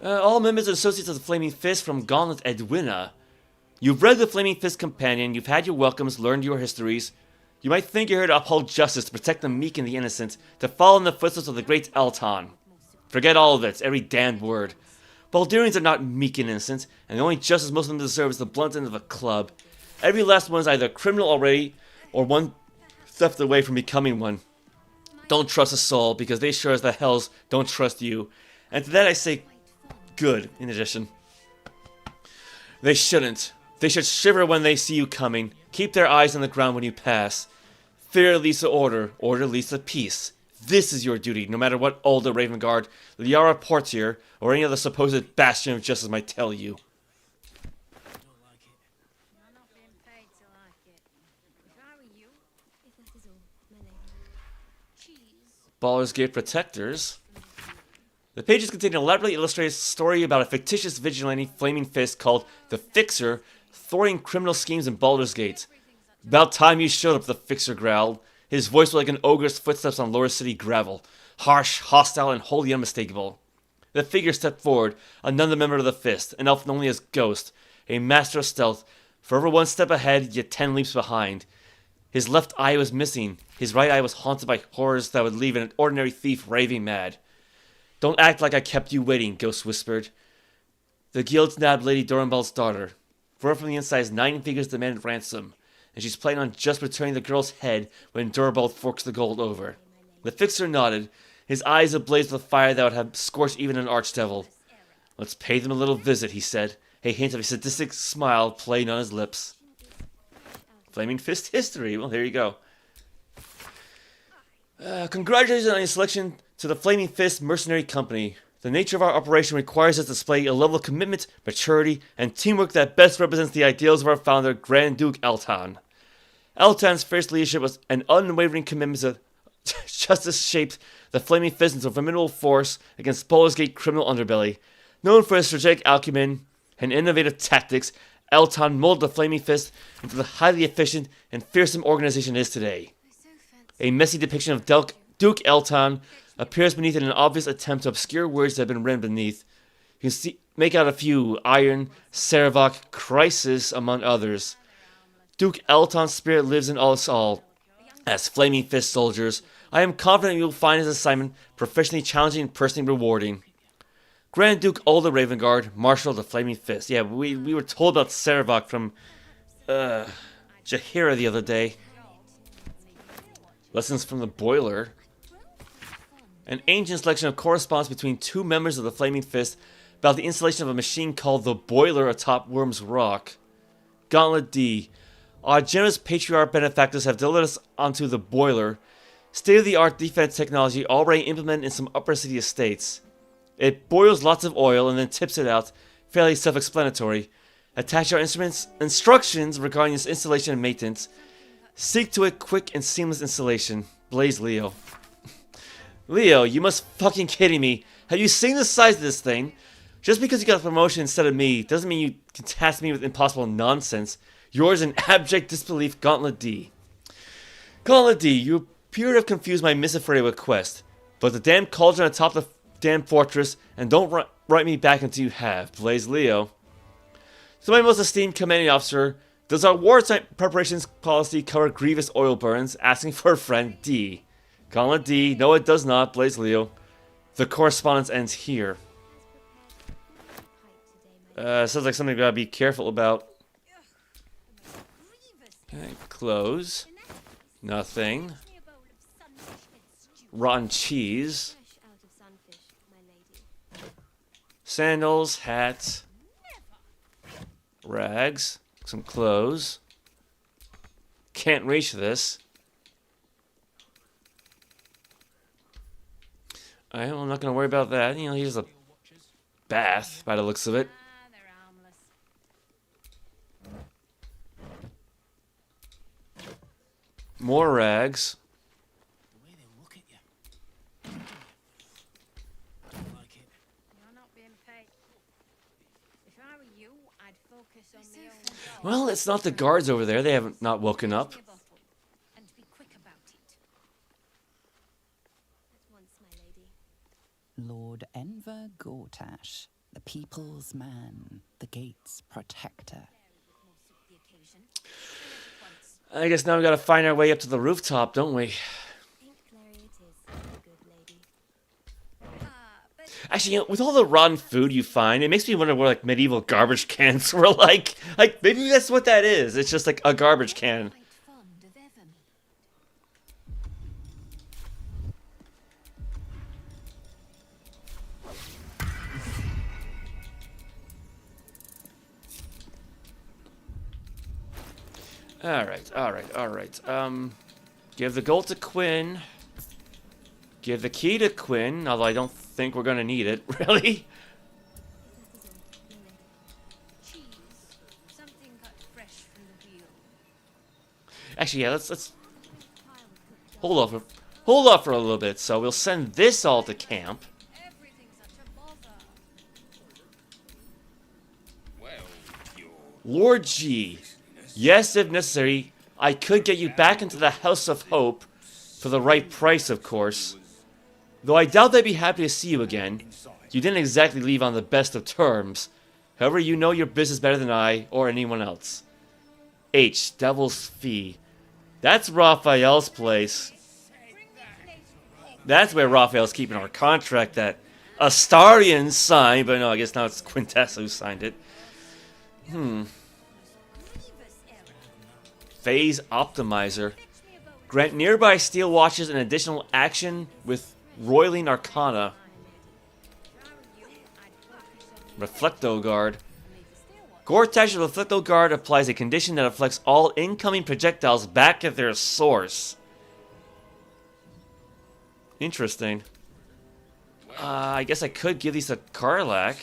All members and associates of the Flaming Fist from Gauntlet Edwina. You've read the Flaming Fist Companion, you've had your welcomes, learned your histories. You might think you're here to uphold justice, to protect the meek and the innocent, to follow in the footsteps of the great Elton. Forget all of it, every damned word. Baldurians are not meek and innocent, and the only justice most of them deserve is the blunt end of a club. Every last one is either a criminal already, or one theft away from becoming one. Don't trust a soul, because they sure as the hells don't trust you. And to that I say, good, in addition. They shouldn't. They should shiver when they see you coming. Keep their eyes on the ground when you pass. Fear leads to order. Order leads to peace. This is your duty, no matter what Ulda Ravengard, Liara Portier, or any other supposed bastion of justice might tell you. Baldur's Gate Protectors. The pages contain an elaborately illustrated story about a fictitious vigilante flaming fist called the Fixer, thwarting criminal schemes in Baldur's Gate. About time you showed up, the Fixer growled. His voice was like an ogre's footsteps on Lower City gravel. Harsh, hostile, and wholly unmistakable. The figure stepped forward, another member of the Fist, an elf known only as Ghost, a master of stealth, forever one step ahead, yet 10 leaps behind. His left eye was missing. His right eye was haunted by horrors that would leave an ordinary thief raving mad. Don't act like I kept you waiting, Ghost whispered. The guild nabbed Lady Doranbald's daughter. For her from the inside, 9 figures demanded ransom, and she's planning on just returning the girl's head when Doranbald forks the gold over. The Fixer nodded, his eyes ablaze with fire that would have scorched even an archdevil. Let's pay them a little visit, he said, a hint of a sadistic smile playing on his lips. Flaming Fist history. Well, there you go. Congratulations on your selection to the Flaming Fist Mercenary Company. The nature of our operation requires us to display a level of commitment, maturity, and teamwork that best represents the ideals of our founder, Grand Duke Eltan. Eltan's fierce leadership was an unwavering commitment to justice shaped the Flaming Fist into a formidable force against Baldur's Gate criminal underbelly. Known for his strategic acumen and innovative tactics, Eltan molded the Flaming Fist into the highly efficient and fearsome organization it is today. A messy depiction of Duke Eltan appears beneath in an obvious attempt to obscure words that have been written beneath. You can make out a few: Iron, Saravok, Crisis, among others. Duke Eltan's spirit lives in us all. As Flaming Fist soldiers, I am confident you will find his assignment professionally challenging and personally rewarding. Grand Duke Ulda Ravengard, Marshal of the Flaming Fist. Yeah, we were told about Saravok from Jaheira the other day. Lessons from the Boiler. An ancient selection of correspondence between 2 members of the Flaming Fist about the installation of a machine called the Boiler atop Wyrm's Rock. Gauntlet D. Our generous patriarch benefactors have delivered us onto the Boiler, state-of-the-art defense technology already implemented in some upper city estates. It boils lots of oil and then tips it out, fairly self-explanatory. Attach our instructions regarding its installation and maintenance. Seek to it quick and seamless installation. Blaze Leo. Leo, you must fucking kidding me. Have you seen the size of this thing? Just because you got a promotion instead of me doesn't mean you can task me with impossible nonsense. Yours in abject disbelief, Gauntlet D. Gauntlet D, you appear to have confused my misafraid request. But the damn cauldron atop the damn fortress, and don't write me back until you have. Blaze Leo. To my most esteemed commanding officer, does our wartime preparations policy cover grievous oil burns? Asking for a friend, D. Gauntlet D, no it does not. Blaze Leo. The correspondence ends here. Sounds like something we gotta be careful about. Okay, close. Nothing. Rotten cheese. Sandals, hats. Rags. Some clothes. Can't reach this. Alright, well, I'm not gonna worry about that. You know, here's a bath by the looks of it. More rags. Well, it's not the guards over there. They haven't not woken up. Lord Enver Gortash, the people's man, the gate's protector. I guess now we gotta find our way up to the rooftop, don't we? Actually, you know, with all the rotten food you find, it makes me wonder what like medieval garbage cans were like. Like maybe that's what that is. It's just like a garbage can. Alright. Give the gold to Quinn. Give the key to Quinn, although I don't think we're gonna need it, really. Actually, yeah, let's hold off for a little bit. So we'll send this all to camp. Lord G, yes, if necessary, I could get you back into the House of Hope for the right price, of course. Though I doubt they'd be happy to see you again. You didn't exactly leave on the best of terms. However, you know your business better than I or anyone else. H, Devil's Fee. That's Raphael's place. That's where Raphael's keeping our contract that Astarion signed, but no, I guess now it's Quintessa who signed it. Phase Optimizer. Grant nearby steel watches an additional action with Roiling Arcana. Reflecto Guard. Gortash's Reflecto Guard applies a condition that affects all incoming projectiles back at their source. Interesting. I guess I could give these to Karlach.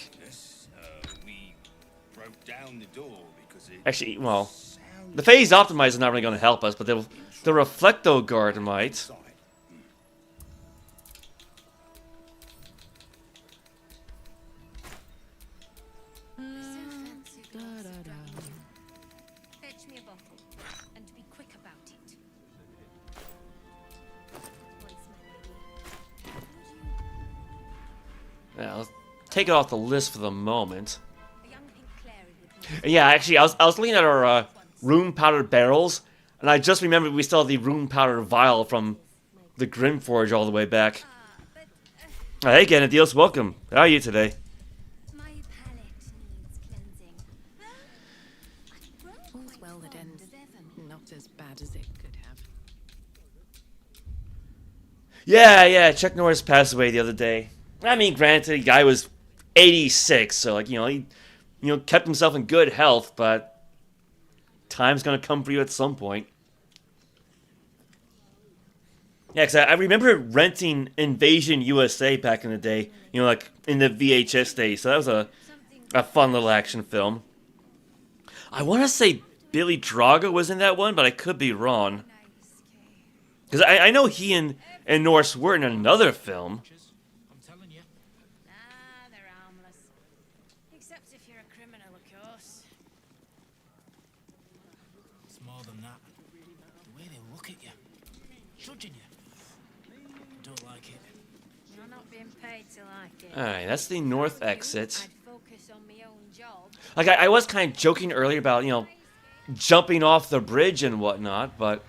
Actually, well, the Phase Optimizer is not really going to help us, but the Reflecto Guard might. Yeah, let's take it off the list for the moment. Yeah, actually, I was looking at our rune powdered barrels, and I just remembered we still have the rune powder vial from the Grimforge all the way back. Hey, Ganadios, welcome. How are you today? All's well that ends not as bad as it could have. Yeah, Chuck Norris passed away the other day. I mean, granted, the guy was 86, so, like, he kept himself in good health, but time's gonna come for you at some point. Yeah, because I remember renting Invasion USA back in the day, like, in the VHS days, so that was a fun little action film. I want to say Billy Drago was in that one, but I could be wrong. Because I know he and Norse were in another film. Alright, that's the north exit. Like, I was kind of joking earlier about, jumping off the bridge and whatnot, but...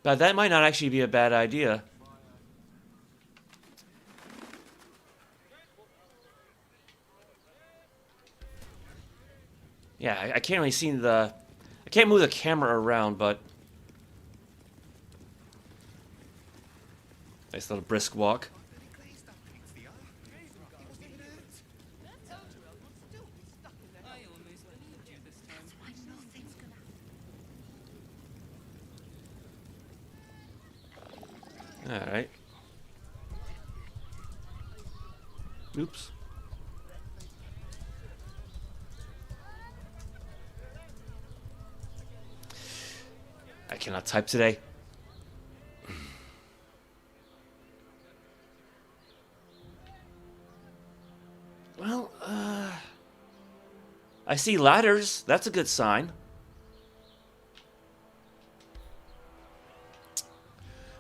But that might not actually be a bad idea. Yeah, I can't really see I can't move the camera around, but... Nice little brisk walk. Alright. Oops. I cannot type today. Well, I see ladders. That's a good sign.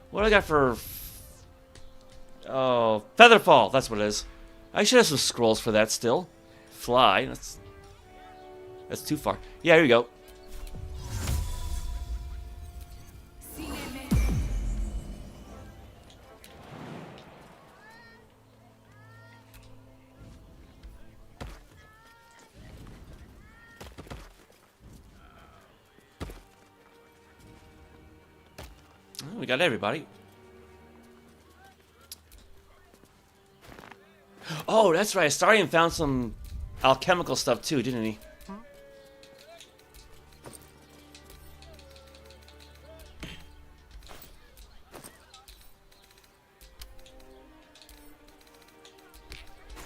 What do I got for... Oh, Featherfall. That's what it is. I should have some scrolls for that still. Fly. That's too far. Yeah, here we go. We got everybody. Oh, that's right. Astarion found some alchemical stuff too, didn't he?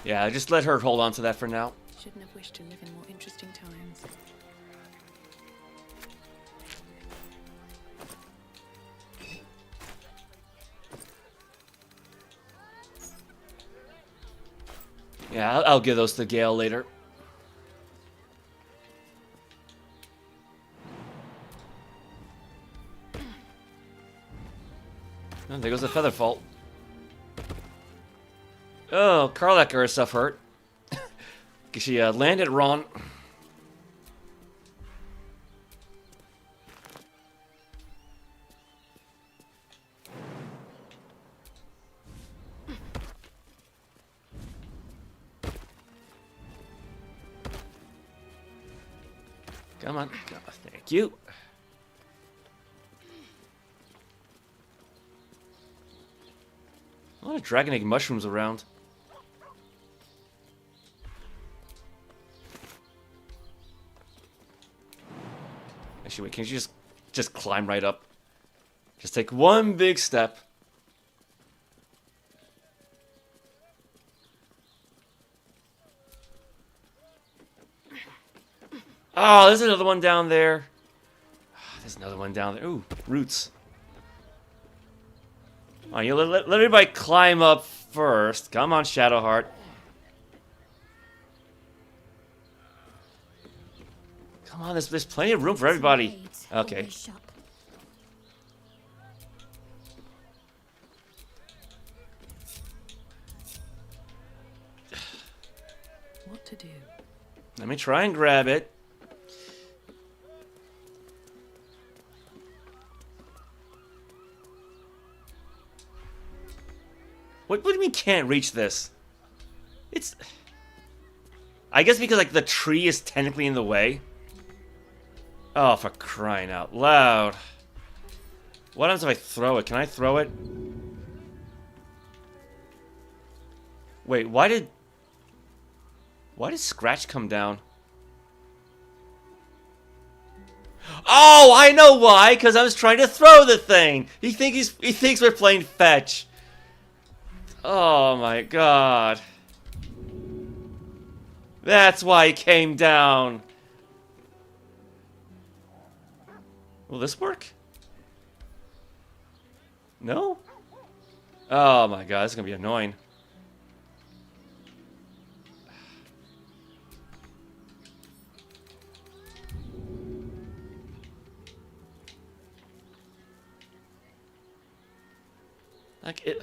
Yeah, just let her hold on to that for now. Shouldn't have wished to live in more interesting times. Yeah, I'll give those to Gale later. And there goes the feather fault. Oh, Karlak got herself hurt. She landed wrong. Come on. Oh, thank you. A lot of dragon egg mushrooms around. Actually, wait, can you just climb right up? Just take one big step. Oh, there's another one down there. There's another one down there. Ooh, roots. Oh, you let everybody climb up first. Come on, Shadowheart. Come on, there's plenty of room for everybody. Okay. What to do? Let me try and grab it. What do you mean can't reach this? It's... I guess because, like, the tree is technically in the way. Oh, for crying out loud. What happens if I throw it? Can I throw it? Wait, why did Scratch come down? Oh, I know why! Because I was trying to throw the thing! He thinks we're playing fetch. Oh my god. That's why he came down. Will this work? No? Oh my god, this is gonna be annoying. Like, it...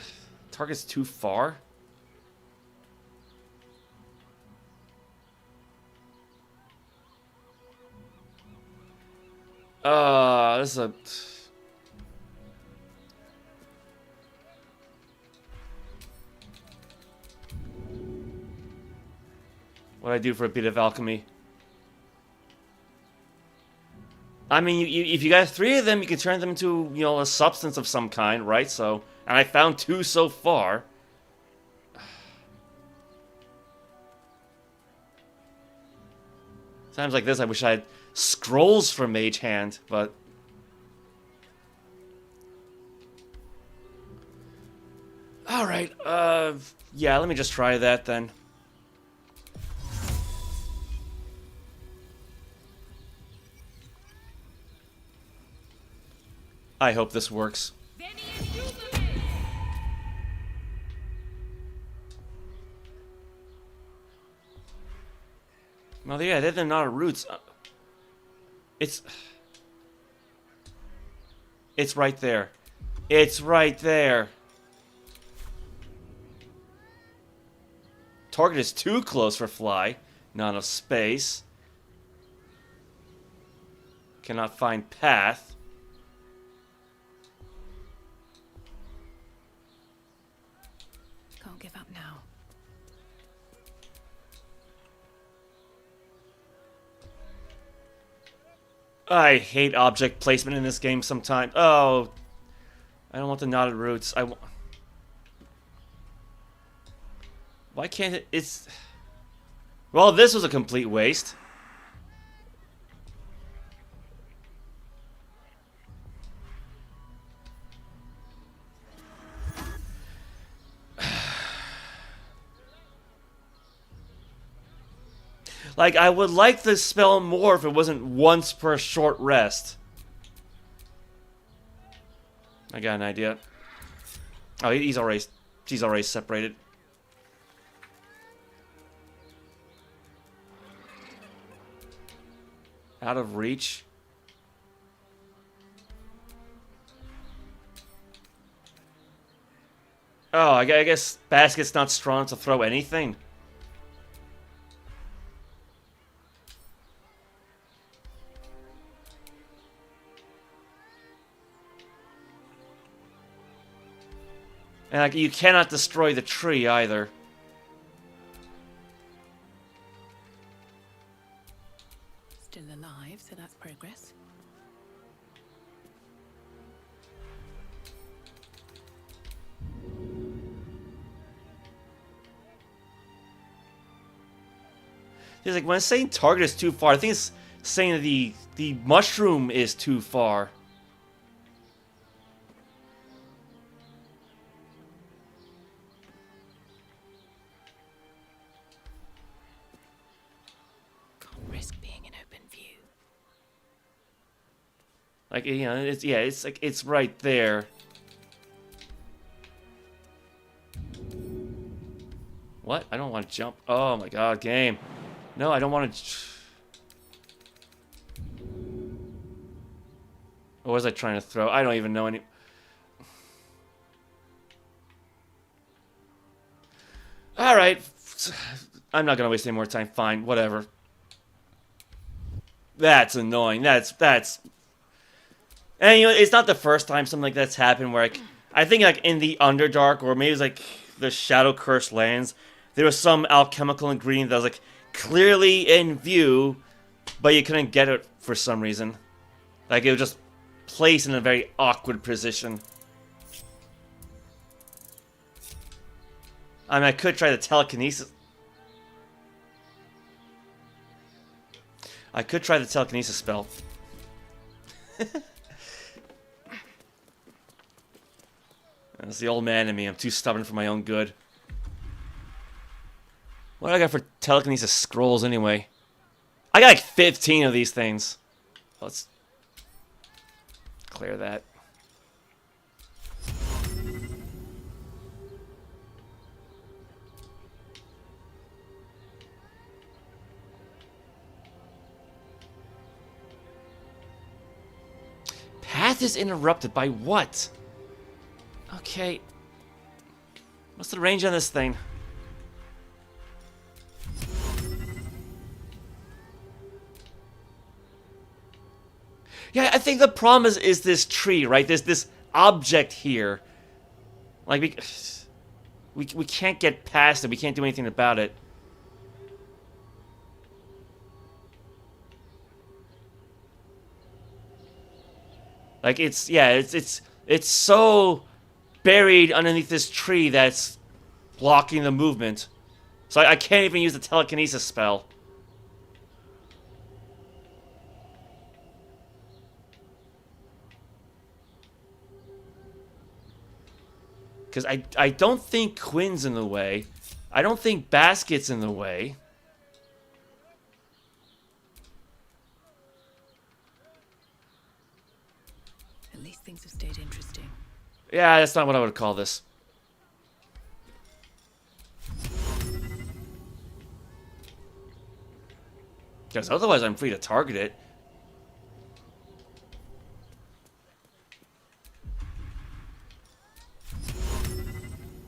Target's too far? This is a... What do I do for a bit of alchemy? I mean, if you got 3 of them, you can turn them into, you know, a substance of some kind, right? So, and I found 2 so far. Times like this, I wish I had scrolls for Mage Hand, but... Alright, yeah, let me just try that then. I hope this works. Well, yeah, they're not roots. It's right there. It's right there. Target is too close for fly. Not enough space. Cannot find path. Can't give up now. I hate object placement in this game sometimes. Oh, I don't want the knotted roots. Why can't it? It's... Well, this was a complete waste. Like, I would like the spell more if it wasn't once per short rest. I got an idea. Oh, he's already separated. Out of reach. Oh, I guess Basket's not strong to throw anything. And like, you cannot destroy the tree either. Still alive, so that's progress. It's like when it's saying target is too far, I think it's saying that the mushroom is too far. Like, you know, it's like, it's right there. What? I don't want to jump. Oh my god, game. No, I don't want to... What was I trying to throw? I don't even know any... Alright. I'm not gonna waste any more time. Fine, whatever. That's annoying. That's... And you know, it's not the first time something like that's happened where I think like in the Underdark or maybe it was like the Shadow Cursed Lands, there was some alchemical ingredient that was like clearly in view, but you couldn't get it for some reason. Like it was just placed in a very awkward position. I mean, I could try the telekinesis. I could try the telekinesis spell. That's the old man in me. I'm too stubborn for my own good. What do I got for telekinesis scrolls anyway? I got like 15 of these things. Let's clear that. Path is interrupted by what? Okay. What's the range on this thing? Yeah, I think the problem is this tree, right? There's this object here. Like, we can't get past it. We can't do anything about it. Like, it's so buried underneath this tree that's blocking the movement. So I can't even use the telekinesis spell. Because I don't think Quinn's in the way. I don't think Basket's in the way. At least things have stayed interesting. Yeah, that's not what I would call this. Because otherwise I'm free to target it.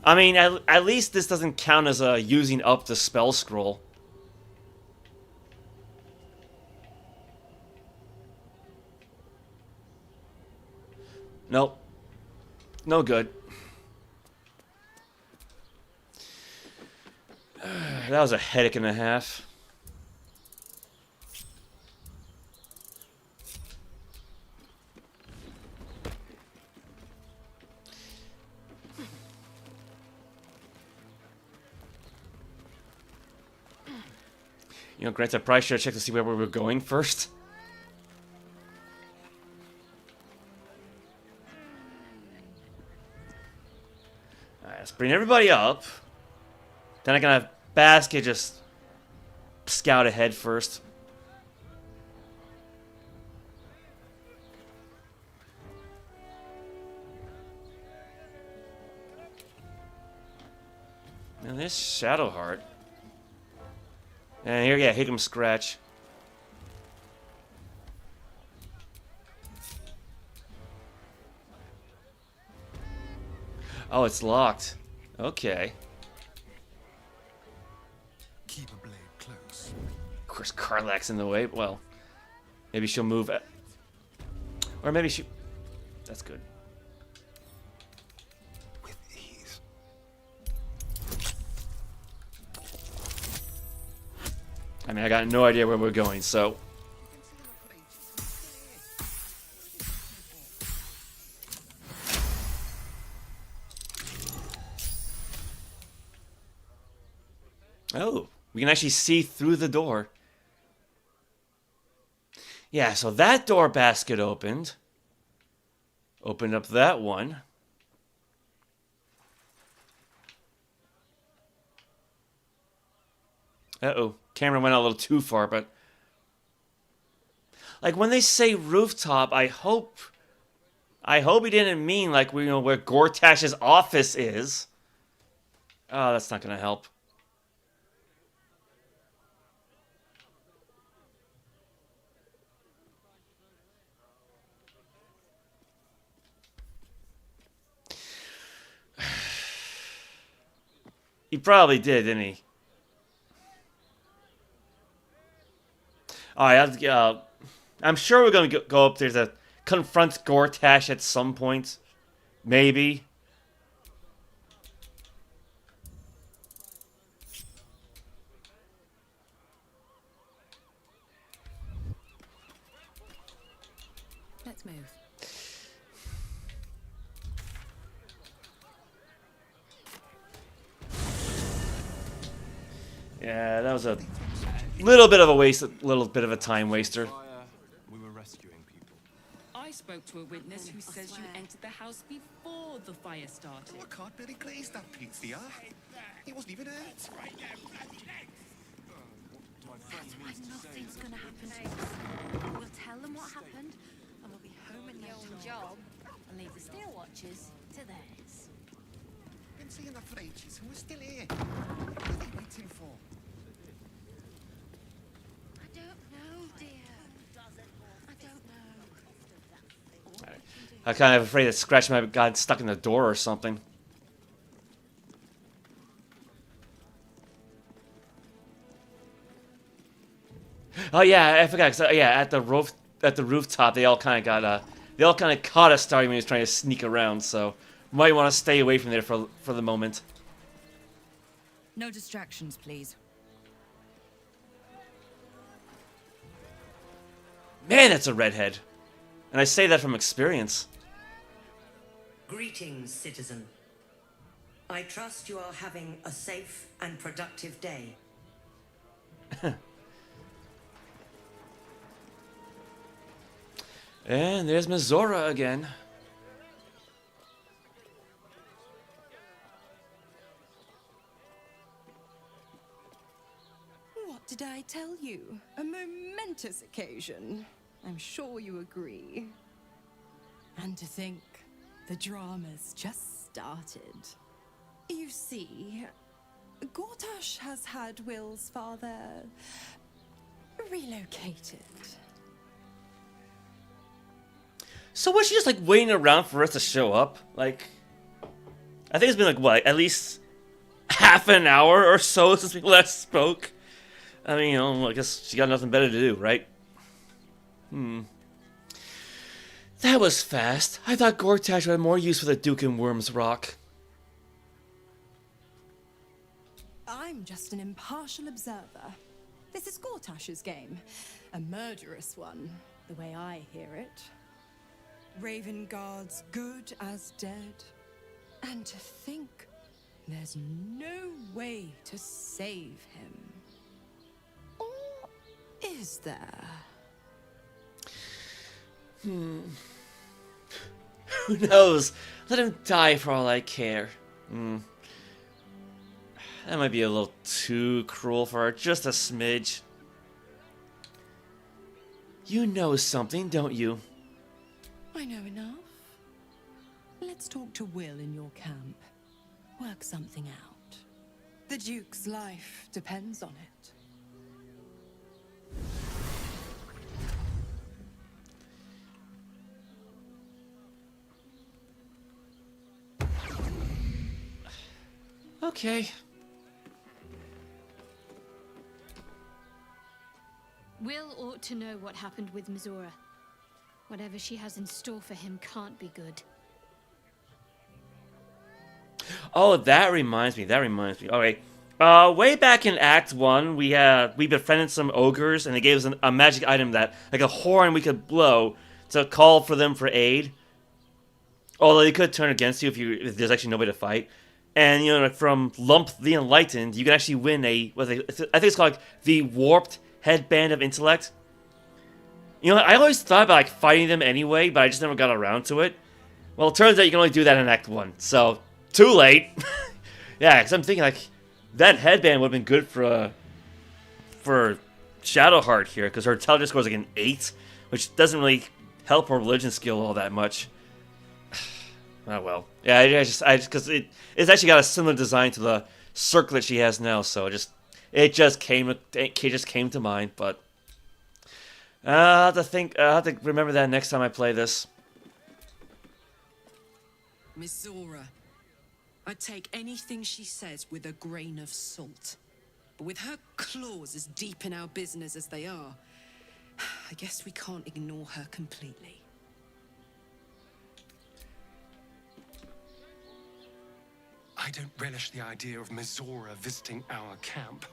I mean, at least this doesn't count as using up the spell scroll. Nope. No good. That was a headache and a half. You know, granted, I probably should have checked to see where we were going first. Alright, let's bring everybody up. Then I can have Basket just scout ahead first. Now this Shadowheart. And here, yeah, hit him scratch. Oh, it's locked. Okay. Keep a blade close. Of course, Karlach's in the way. Well, maybe she'll move. Or maybe she. That's good. With ease. I mean, I got no idea where we're going, so. Oh, we can actually see through the door. Yeah, so that door Basket opened. Opened up that one. Uh-oh, camera went a little too far, but... Like, when they say rooftop, I hope he didn't mean, like, you know, where Gortash's office is. Oh, that's not gonna help. He probably did, didn't he? Alright, I'm sure we're going to go up there to confront Gortash at some point. Maybe. Let's move. Yeah, that was a little bit of a waste, a little bit of a time waster. We were rescuing people. I spoke to a witness who says you entered the house before the fire started. Oh, I can't barely glaze that pizza. He wasn't even hurt. Nothing's gonna happen to us. We'll tell them what happened, and we'll be home in the old job, and leave the Steel Watchers to theirs. Been seeing that for ages, and we're still here. What are they waiting for? I don't know, dear. I don't know. I'm kind of afraid that Scratch might have gotten stuck in the door or something. Oh yeah, I forgot. Yeah, at the rooftop, they all kind of caught us starting when he was trying to sneak around. So might want to stay away from there for the moment. No distractions, please. Man, that's a redhead, and I say that from experience. Greetings, citizen. I trust you are having a safe and productive day. And there's Mizora again. What did I tell you? A momentous occasion. I'm sure you agree. And to think, the drama's just started. You see, Gortash has had Will's father relocated. So was she just like waiting around for us to show up? Like, I think it's been like what, at least half an hour or so since we last spoke. I mean, you know, I guess she got nothing better to do, right? That was fast. I thought Gortash had more use for the Duke and Wyrm's Rock. I'm just an impartial observer. This is Gortash's game. A murderous one, the way I hear it. Raven Guard's good as dead. And to think, there's no way to save him. All is there? Who knows? Let him die for all I care. That might be a little too cruel for her, just a smidge. You know something, don't you? I know enough. Let's talk to Will in your camp. Work something out. The Duke's life depends on it. Okay. Will ought to know what happened with Mizora. Whatever she has in store for him can't be good. Oh, that reminds me. Alright. Way back in Act 1, we befriended some ogres, and they gave us a magic item that, like a horn we could blow to call for them for aid. Although they could turn against you if there's actually nobody to fight. And, you know, like from Lump the Enlightened, you can actually win I think it's called like the Warped Headband of Intellect. You know, I always thought about like fighting them anyway, but I just never got around to it. Well, it turns out you can only do that in Act 1, so too late. Yeah, because I'm thinking like that headband would have been good for Shadowheart here, because her intelligence score is like an 8, which doesn't really help her religion skill all that much. Oh well. Yeah, because it's actually got a similar design to the circlet she has now, so it just came to mind. But I have to remember that next time I play this. Mizora. I'd take anything she says with a grain of salt. But with her claws as deep in our business as they are, I guess we can't ignore her completely. I don't relish the idea of Mizora visiting our camp,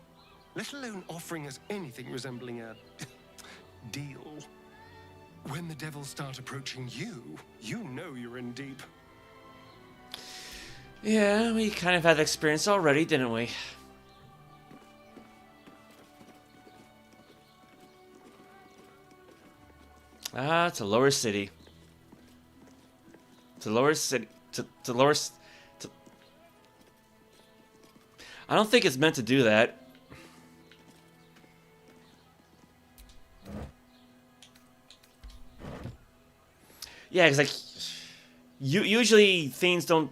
let alone offering us anything resembling a deal. When the devils start approaching you, you know you're in deep. Yeah, we kind of had that experience already, didn't we? Ah, to Lower City. To Lower City. To Lower... I don't think it's meant to do that. Yeah, because like... usually things don't...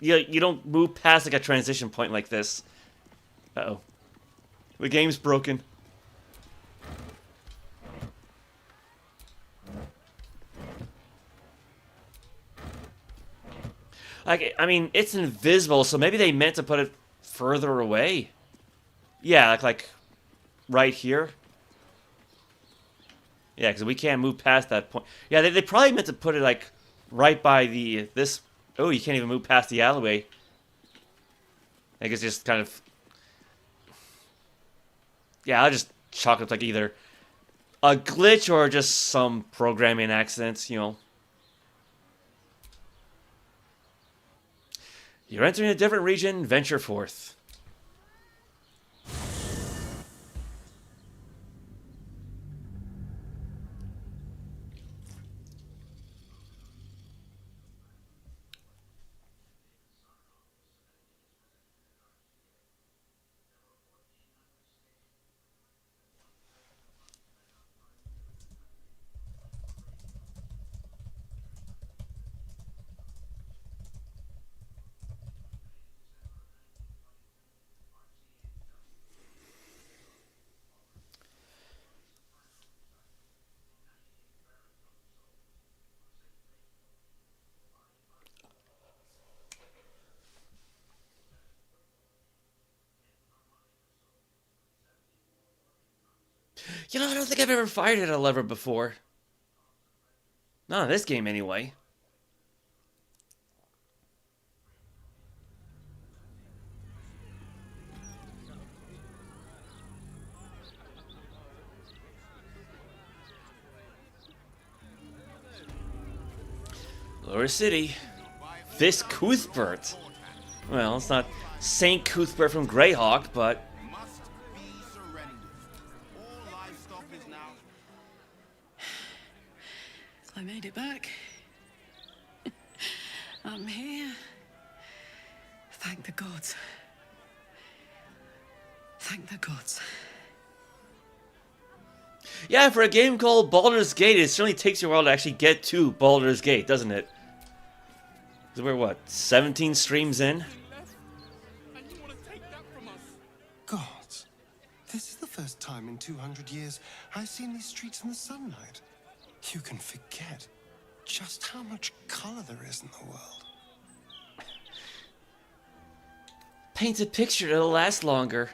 You don't move past like a transition point like this. Uh-oh. The game's broken. Like, I mean, it's invisible, so maybe they meant to put it further away. Yeah, like right here. Yeah, because we can't move past that point. Yeah, they probably meant to put it like right by this. Oh, you can't even move past the alleyway. I guess just kind of... Yeah, I'll just chalk it up like either a glitch or just some programming accidents, you know. You're entering a different region, venture forth. You know, I don't think I've ever fired at a lever before. Not in this game, anyway. Lower City. This Cuthbert. Well, it's not Saint Cuthbert from Greyhawk, but... Must be surrendered. All livestock is now made it back. I'm here. Thank the gods. Thank the gods. Yeah, for a game called Baldur's Gate, it certainly takes you a while to actually get to Baldur's Gate, doesn't it? So we're, what, 17 streams in? Gods, this is the first time in 200 years I've seen these streets in the sunlight. You can forget just how much color there is in the world. Paint a picture, it'll last longer.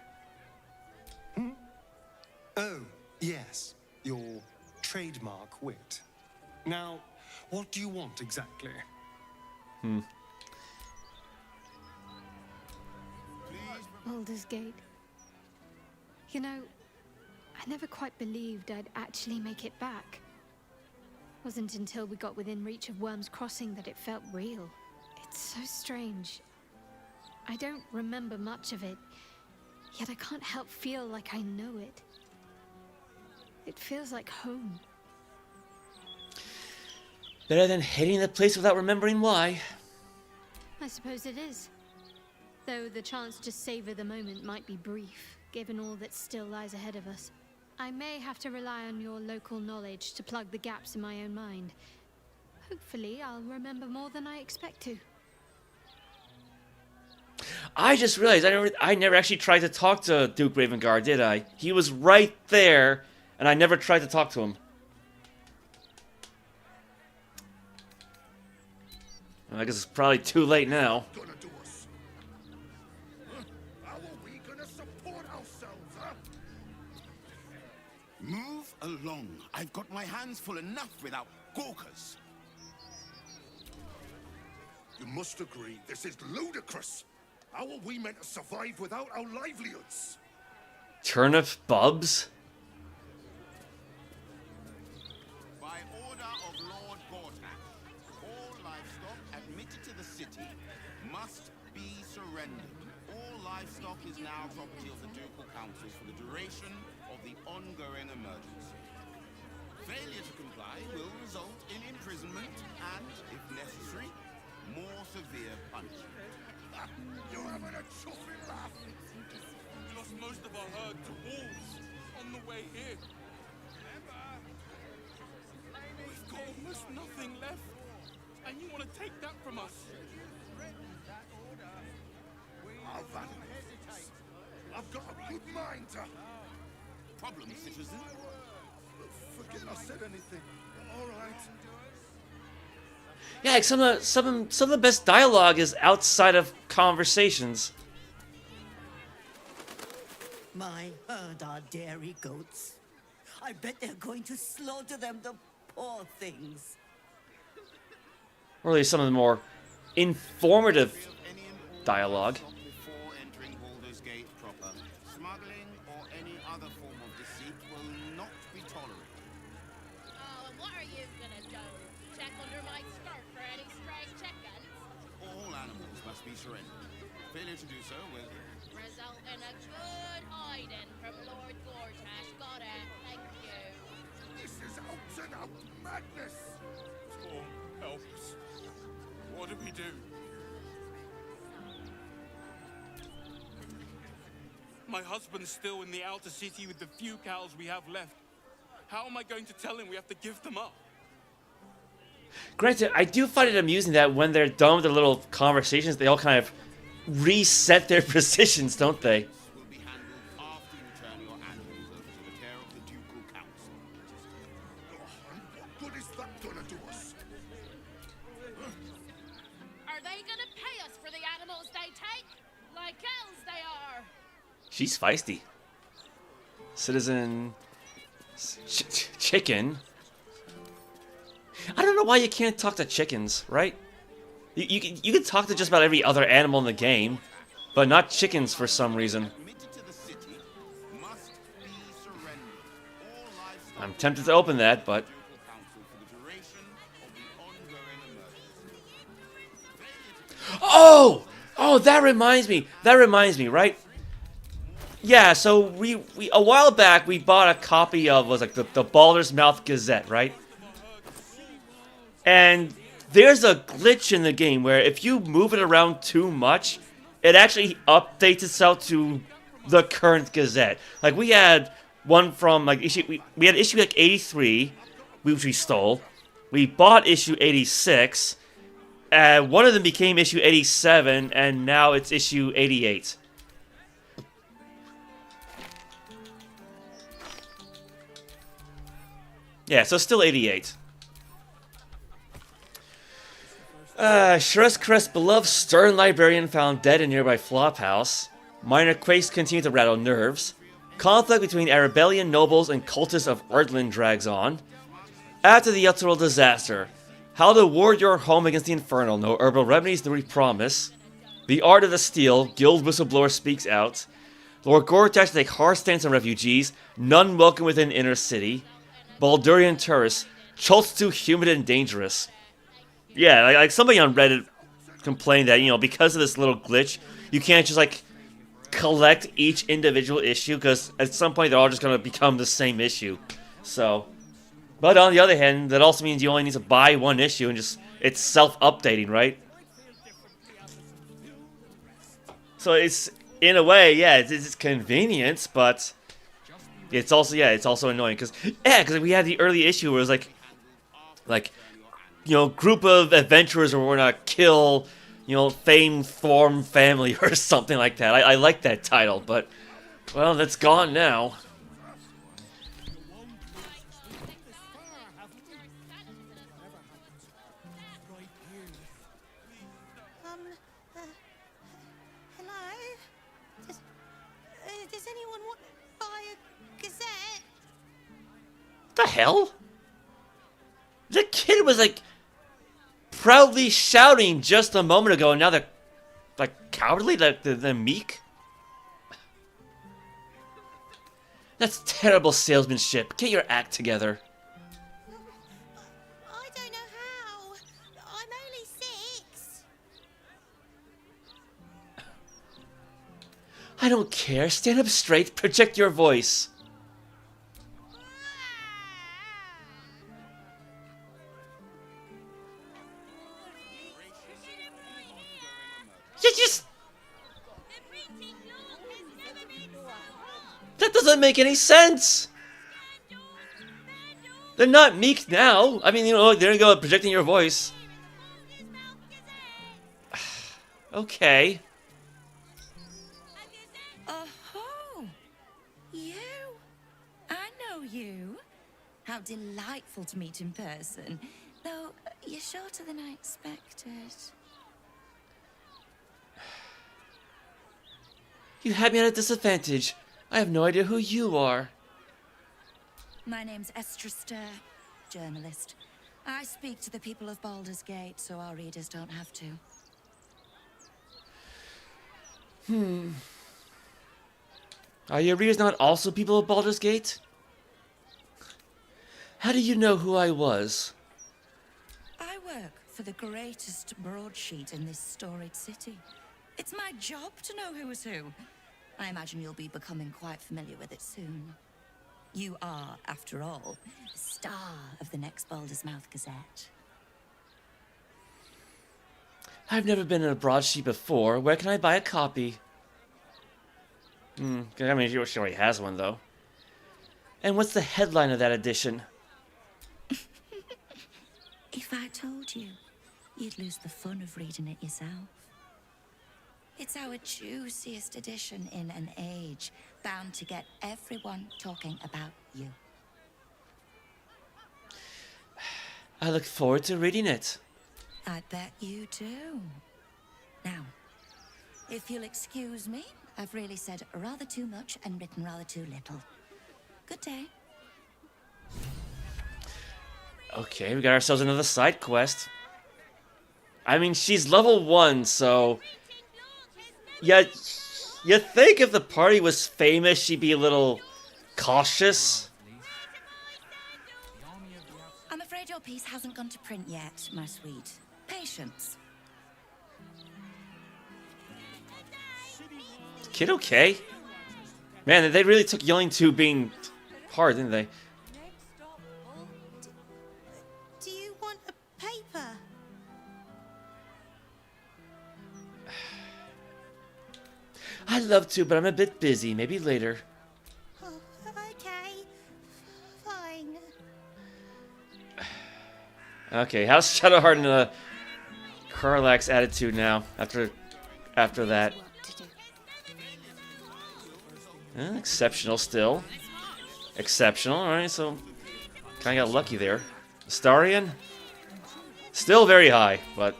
Oh, yes, your trademark wit. Now, what do you want exactly? Baldur's Gate. You know, I never quite believed I'd actually make it back. Wasn't until we got within reach of Wyrm's Crossing that it felt real. It's so strange. I don't remember much of it, yet I can't help feel like I know it. It feels like home. Better than hitting the place without remembering why. I suppose it is. Though the chance to savor the moment might be brief, given all that still lies ahead of us. I may have to rely on your local knowledge to plug the gaps in my own mind. Hopefully, I'll remember more than I expect to. I just realized I never actually tried to talk to Duke Ravengard, did I? He was right there, and I never tried to talk to him. Well, I guess it's probably too late now. Move along. I've got my hands full enough without gawkers. You must agree, this is ludicrous. How are we meant to survive without our livelihoods? Turnip Bubs? By order of Lord Gortash, all livestock admitted to the city must be surrendered. All livestock is now property of the Ducal Council for the duration of the ongoing emergency. Failure to comply will result in imprisonment and, if necessary, more severe punishment. You're having a chuffing laugh. We lost most of our herd to wolves on the way here. We've got almost nothing left, and you want to take that from us? I've had it. I've got a good mind to... Problem, citizen? Forget I said anything. All right. Yeah, like some of the best dialogue is outside of conversations. My herd are dairy goats. I bet they're going to slaughter them, the poor things. Or at least some of the more informative dialogue. Before entering Baldur's Gate proper, smuggling or any other form of deceit will not be tolerated. Oh, and what are you gonna do? Check under my skirt for any stray chickens? All animals must be surrendered. Failure to do so will Result in a good hiding from Lord Gortash. Got it. Thank you. This is out and out madness. Storm, help us. What do we do? My husband's still in the outer city with the few cows we have left. How am I going to tell him we have to give them up? Granted, I do find it amusing that when they're done with their little conversations, they all kind of reset their positions, don't they? will be handled after you turn your animals over to the care of the Ducal Council. What good is that gonna do us? Are they gonna pay us for the animals they take? Like elves they are. She's feisty. Citizen... chicken? I don't know why you can't talk to chickens, right? You can talk to just about every other animal in the game, but not chickens for some reason. I'm tempted to open that, but... Oh! Oh, that reminds me, right? Yeah, so we a while back we bought a copy of the Baldur's Mouth Gazette, right? And there's a glitch in the game where if you move it around too much, it actually updates itself to the current Gazette. Like, we had one from, like, we had issue, like, 83, which we stole. We bought issue 86. One of them became issue 87, and now it's issue 88. Yeah, so still 88. Crest's beloved stern librarian found dead in nearby flophouse. Minor quakes continue to rattle nerves. Conflict between Arabellian nobles and cultists of Ardlin drags on. After the Yelturel disaster, how to ward your home against the Infernal, no herbal remedies, no promise. The Art of the Steel, guild whistleblower speaks out. Lord Gortash to take hard stance on refugees, none welcome within inner city. Baldurian tourists, Chult's too humid and dangerous. Yeah, like somebody on Reddit complained that, you know, because of this little glitch, you can't just, like, collect each individual issue, because at some point they're all just going to become the same issue. So, but on the other hand, that also means you only need to buy one issue and just, it's self-updating, right? So it's, in a way, yeah, it's convenient, but it's also, yeah, it's also annoying, because we had the early issue where it was like, you know, group of adventurers who were gonna kill, you know, famed Thorm family or something like that. I like that title, but, well, that's gone now. Hello? Does anyone want to buy a Gazette? What the hell? The kid was, like, proudly shouting just a moment ago, and now they're, like, cowardly, they're meek? That's terrible salesmanship. Get your act together. I don't know how. I'm only 6. I don't care. Stand up straight. Project your voice. That doesn't make any sense! They're not meek now. I mean, you know, there you go, projecting your voice. Okay. Oh, you? I know you. How delightful to meet in person. Though, you're shorter than I expected. You had me at a disadvantage. I have no idea who you are. My name's Estrester, journalist. I speak to the people of Baldur's Gate, so our readers don't have to. Are your readers not also people of Baldur's Gate? How do you know who I was? I work for the greatest broadsheet in this storied city. It's my job to know who is who. I imagine you'll be becoming quite familiar with it soon. You are, after all, the star of the next Baldur's Mouth Gazette. I've never been in a broadsheet before. Where can I buy a copy? I mean, she already has one, though. And what's the headline of that edition? If I told you, you'd lose the fun of reading it yourself. It's our juiciest edition in an age bound to get everyone talking about you. I look forward to reading it. I bet you do. Now, if you'll excuse me, I've really said rather too much and written rather too little. Good day. Okay, we got ourselves another side quest. I mean, she's level 1, so... Yeah, you think if the party was famous, she'd be a little cautious? I'm afraid your piece hasn't gone to print yet, my sweet. Patience. Kid okay? Man, they really took Yelling 2 being hard, didn't they? Do you want a paper? love to, but I'm a bit busy. Maybe later. Oh, okay. Fine. Okay, how's Shadowheart and Karlach's attitude now after that? Exceptional still. Exceptional, alright, so kinda got lucky there. Astarion? Still very high, but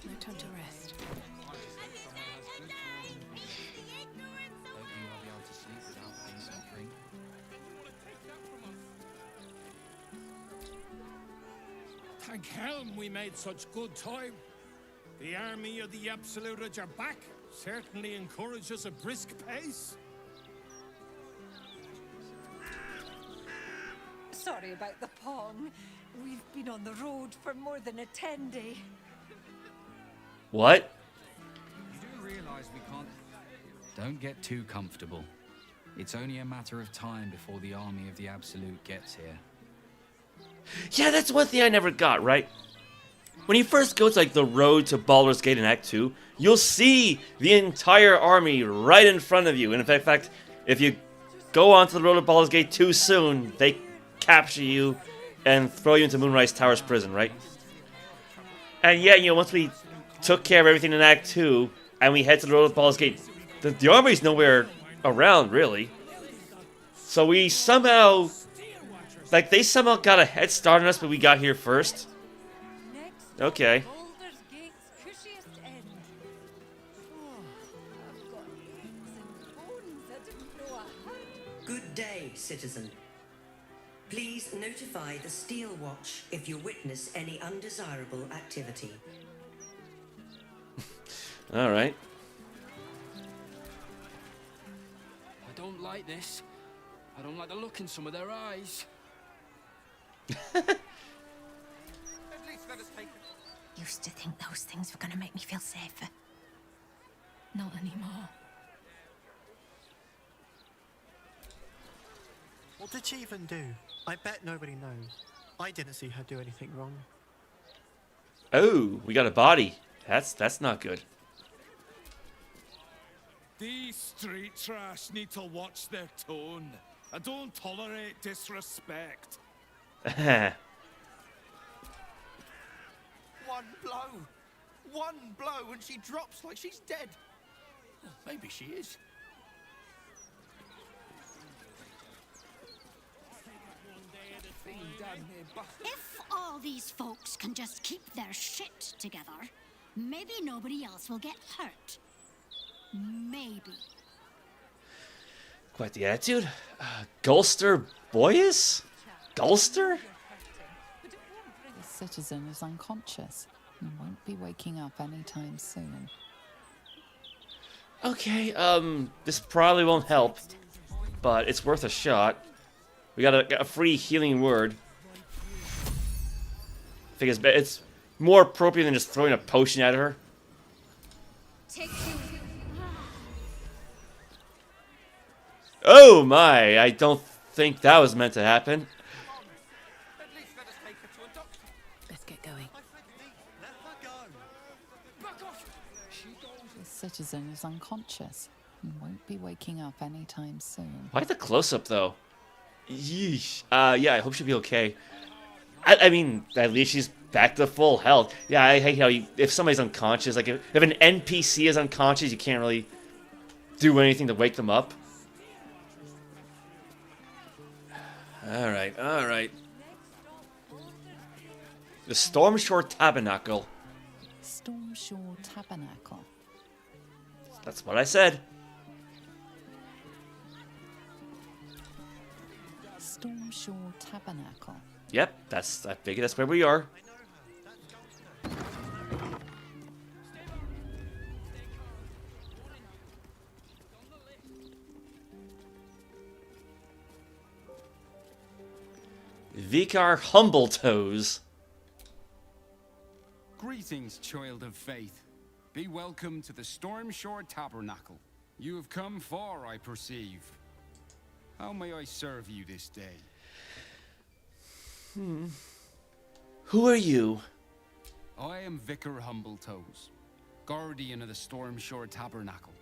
No time to rest. Thank Helm we made such good time. The army of the Absolute are back. Certainly encourages a brisk pace. Sorry about the pong. We've been on the road for more than a 10-day. what? You do realize we can't... Don't get too comfortable. It's only a matter of time before the army of the Absolute gets here. Yeah, that's one thing I never got, right? When you first go to like the road to Baldur's Gate in Act 2, you'll see the entire army right in front of you. And in fact, if you go onto the road to Baldur's Gate too soon, they capture you and throw you into Moonrise Tower's prison, right? And yeah, you know, once we took care of everything in Act 2 and we head to the road to Baldur's Gate, the army's nowhere around, really. So we somehow... like, they somehow got a head start on us, but we got here first. Okay. Baldur's Gate's cushiest end. Oh, I've got aches and bones. I didn't know I had. Good day, citizen. Please notify the Steel Watch if you witness any undesirable activity. Alright. I don't like this. I don't like the look in some of their eyes. Used to think those things were going to make me feel safer. Not anymore. What did she even do? I bet nobody knows. I didn't see her do anything wrong. Oh, we got a body. That's not good. These street trash need to watch their tone. I don't tolerate disrespect. One blow! One blow and she drops like she's dead. Well, maybe she is. If all these folks can just keep their shit together, maybe nobody else will get hurt. Maybe. Quite the attitude. Gulster Boyus? Gulster? The citizen is unconscious and won't be waking up anytime soon. Okay, this probably won't help, but it's worth a shot. We got a free healing word. I think it's more appropriate than just throwing a potion at her. Oh my, I don't think that was meant to happen. Let's get going. The citizen is unconscious and won't be waking up anytime soon. Why the close-up, though? Yeesh. Yeah, I hope she'll be okay. I mean, at least she's back to full health. Yeah, I hate how if somebody's unconscious, like if an NPC is unconscious, you can't really do anything to wake them up. Alright, alright. The Stormshore Tabernacle. Stormshore Tabernacle. That's what I said. Stormshore Tabernacle. Yep, I figured that's where we are. Vicar Humbletoes. Greetings, child of faith. Be welcome to the Stormshore Tabernacle. You have come far, I perceive. How may I serve you this day? Who are you? I am Vicar Humbletoes, guardian of the Stormshore Tabernacle.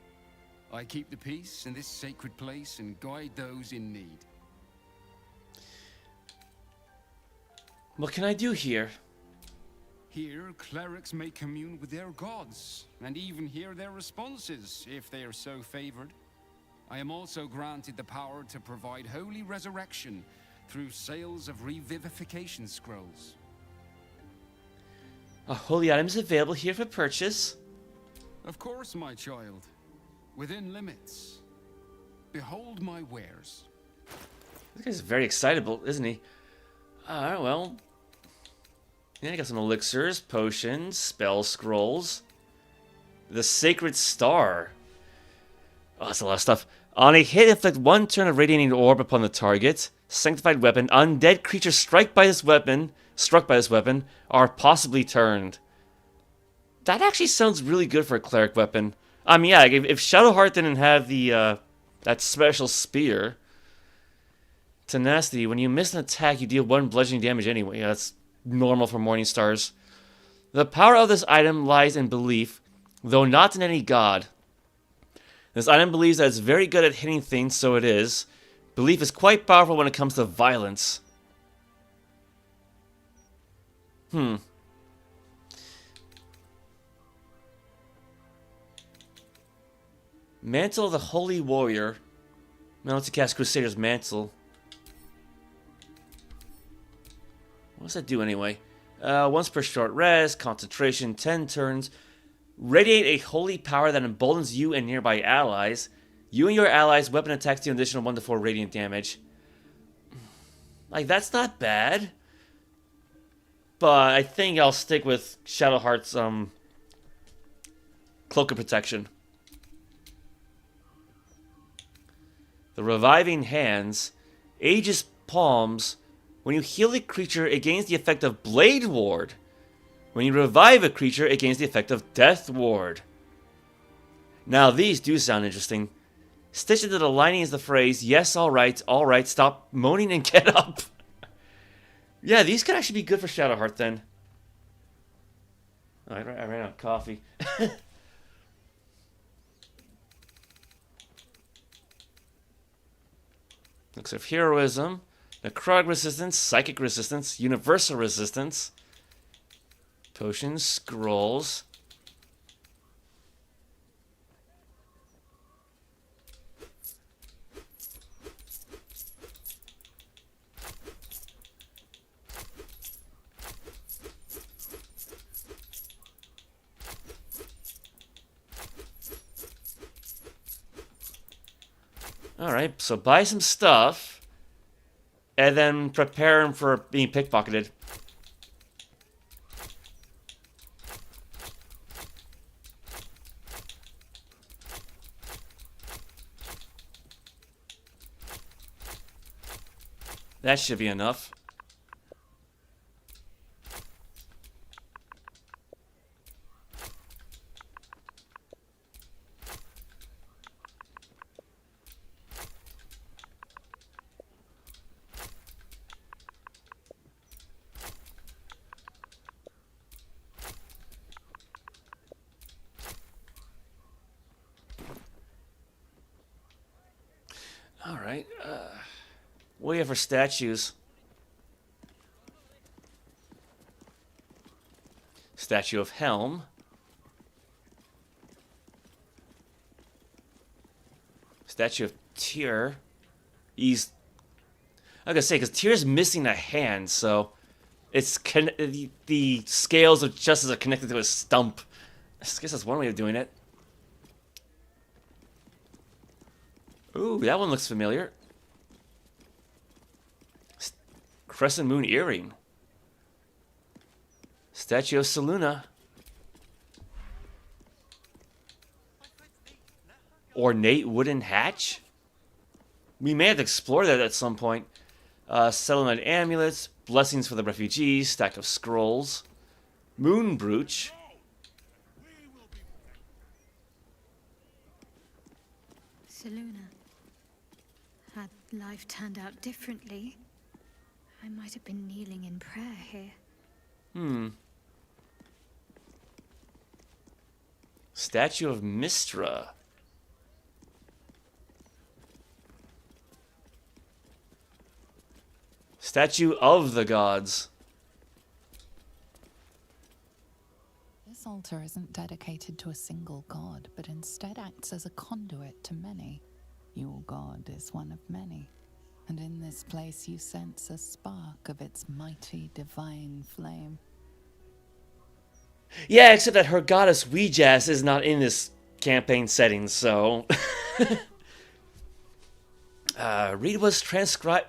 I keep the peace in this sacred place and guide those in need. What can I do here? Here, clerics may commune with their gods, and even hear their responses, if they are so favored. I am also granted the power to provide holy resurrection through sales of revivification scrolls. A holy item is available here for purchase. Of course, my child. Within limits. Behold my wares. This guy's very excitable, isn't he? Alright, well. Yeah, I got some elixirs, potions, spell scrolls. The Sacred Star. Oh, that's a lot of stuff. On a hit, inflict 1 turn of radiating orb upon the target. Sanctified weapon. Undead creatures struck by this weapon are possibly turned. That actually sounds really good for a cleric weapon. I mean, yeah, if Shadowheart didn't have the that special spear. Tenacity. When you miss an attack, you deal 1 bludgeoning damage anyway. Yeah, that's normal for Morningstars. The power of this item lies in belief, though not in any god. This item believes that it's very good at hitting things, so it is. Belief is quite powerful when it comes to violence. Mantle of the Holy Warrior. Now to cast Crusader's Mantle. What does that do anyway? Once per short rest, concentration, 10 turns. Radiate a holy power that emboldens you and nearby allies. You and your allies' weapon attacks deal an additional 1 to 4 radiant damage. Like, that's not bad. But I think I'll stick with Shadowheart's Cloak of Protection. The Reviving Hands. Aegis Palms. When you heal a creature, it gains the effect of Blade Ward. When you revive a creature, it gains the effect of Death Ward. Now, these do sound interesting. Stitched into the lining is the phrase, yes, alright, stop moaning and get up. Yeah, these could actually be good for Shadowheart then. Oh, I ran out of coffee. Looks of Heroism. Necrotic Resistance, Psychic Resistance, Universal Resistance. Potions, Scrolls. Alright, so buy some stuff. And then prepare him for being pickpocketed. That should be enough. Alright, what do we have for statues? Statue of Helm. Statue of Tyr. I was gonna say, because Tyr's missing a hand, so it's the scales of justice are connected to a stump. I guess that's one way of doing it. Ooh, that one looks familiar. Crescent Moon Earring. Statue of Selûne. Ornate Wooden Hatch. We may have to explore that at some point. Settlement Amulets. Blessings for the Refugees. Stack of Scrolls. Moon Brooch. Selûne. Had life turned out differently, I might have been kneeling in prayer here. Statue of Mystra. Statue of the gods. This altar isn't dedicated to a single god, but instead acts as a conduit to many. Your god is one of many, and in this place you sense a spark of its mighty divine flame. Yeah, except that her goddess Weejas is not in this campaign setting, so... read what's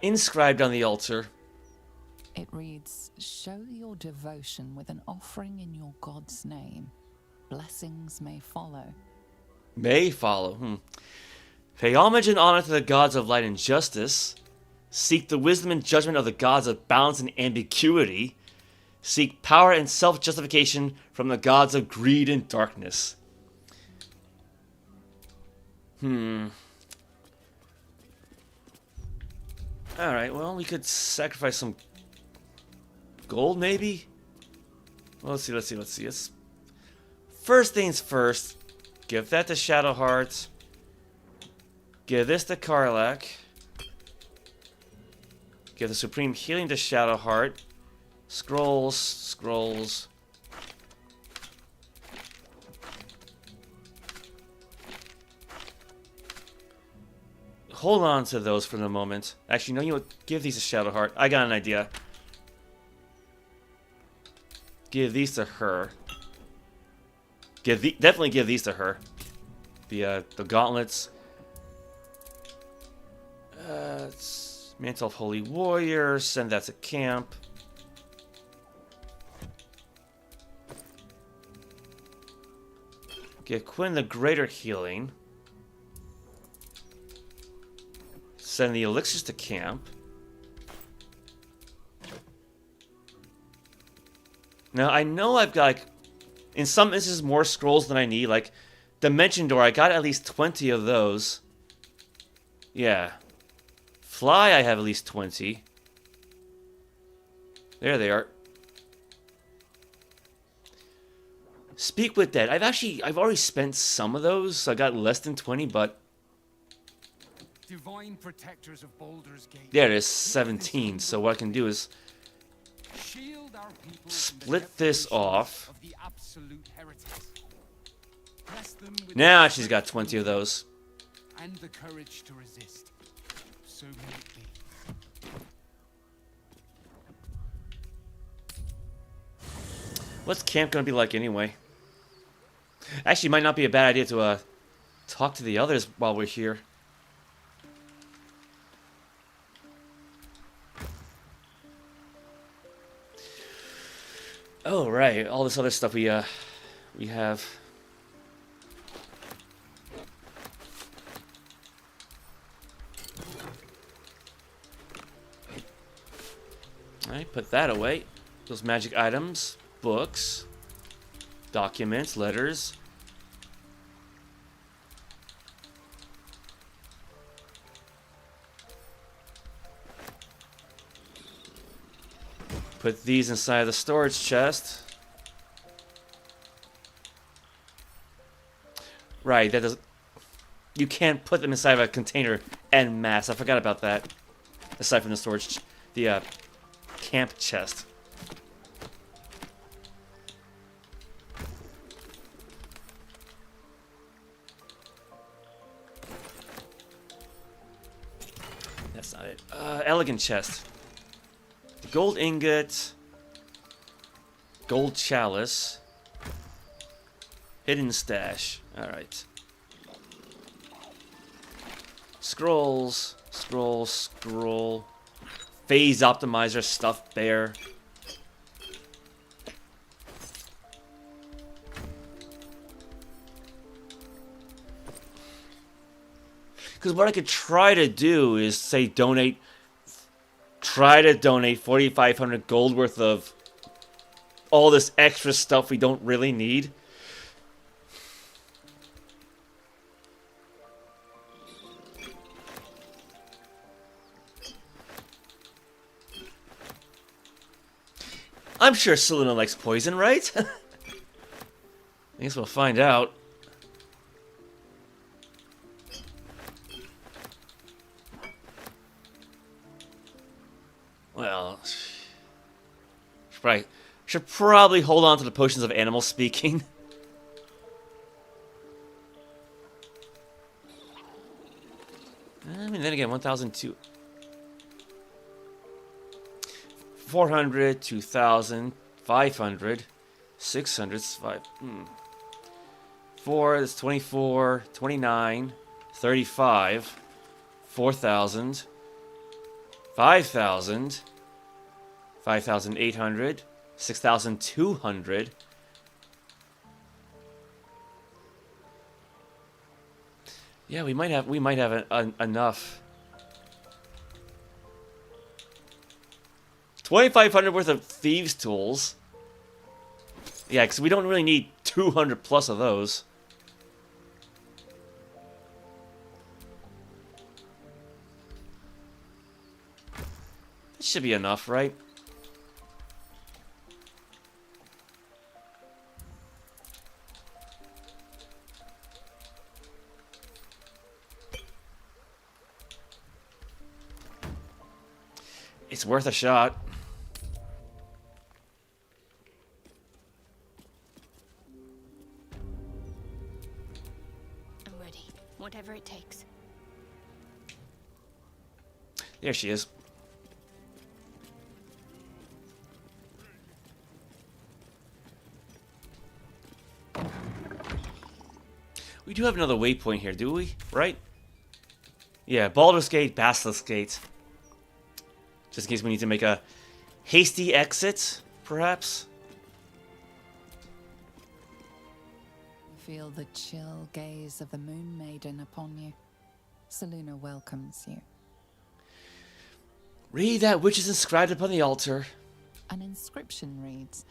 inscribed on the altar. It reads, "Show your devotion with an offering in your god's name. Blessings may follow." May follow. Pay homage and honor to the gods of light and justice. Seek the wisdom and judgment of the gods of balance and ambiguity. Seek power and self-justification from the gods of greed and darkness. Alright, well, we could sacrifice some gold, maybe? Well, let's see. First things first. Give that to Shadowheart. Give this to Karlach. Give the Supreme Healing to Shadowheart. Scrolls. Hold on to those for the moment. Actually, no, you know what? Give these to Shadowheart. I got an idea. Give these to her. Definitely give these to her. The gauntlets. Mantle of Holy Warrior. Send that to camp. Give Quinn the Greater Healing. Send the elixirs to camp. Now, I know I've got, like, in some instances, more scrolls than I need. Like, Dimension Door, I got at least 20 of those. Yeah. Fly, I have at least 20. There they are. Speak with Dead. I've already spent some of those, so I got less than 20, but... Divine protectors of Baldur's Gate. There it is, 17. So what I can do is split this off. Now she's got 20 of those. And the courage to resist. So may it be. What's camp gonna be like anyway? Actually, it might not be a bad idea to talk to the others while we're here. Oh, right. All this other stuff we have. Alright, put that away. Those magic items, books, documents, letters. Put these inside the storage chest. Right, that does. You can't put them inside of a container en masse. I forgot about that. Aside from the storage, the camp chest. That's not it. Elegant chest. Gold ingot, gold chalice, hidden stash. All right. Scrolls. Phase optimizer, stuffed bear. Because what I could try to do is say try to donate 4,500 gold worth of all this extra stuff we don't really need. I'm sure Selûne likes poison, right? I guess we'll find out. Well, should probably hold on to the potions of animal speaking. I mean, then again, 1,002. 400, 2,000, 500, 600, 4, that's 24, 29, 35, 4,000, 5,000, 5,800, 6,200. Yeah, we might have enough. 2,500 worth of thieves' tools. Yeah, because we don't really need 200 plus of those. That should be enough, right? It's worth a shot. I'm ready. Whatever it takes. There she is. We do have another waypoint here, do we? Right? Yeah, Baldur's Gate, Basilisk Gate. Just in case we need to make a hasty exit, perhaps? Feel the chill gaze of the Moon Maiden upon you. Selûne welcomes you. Read that which is inscribed upon the altar. An inscription reads,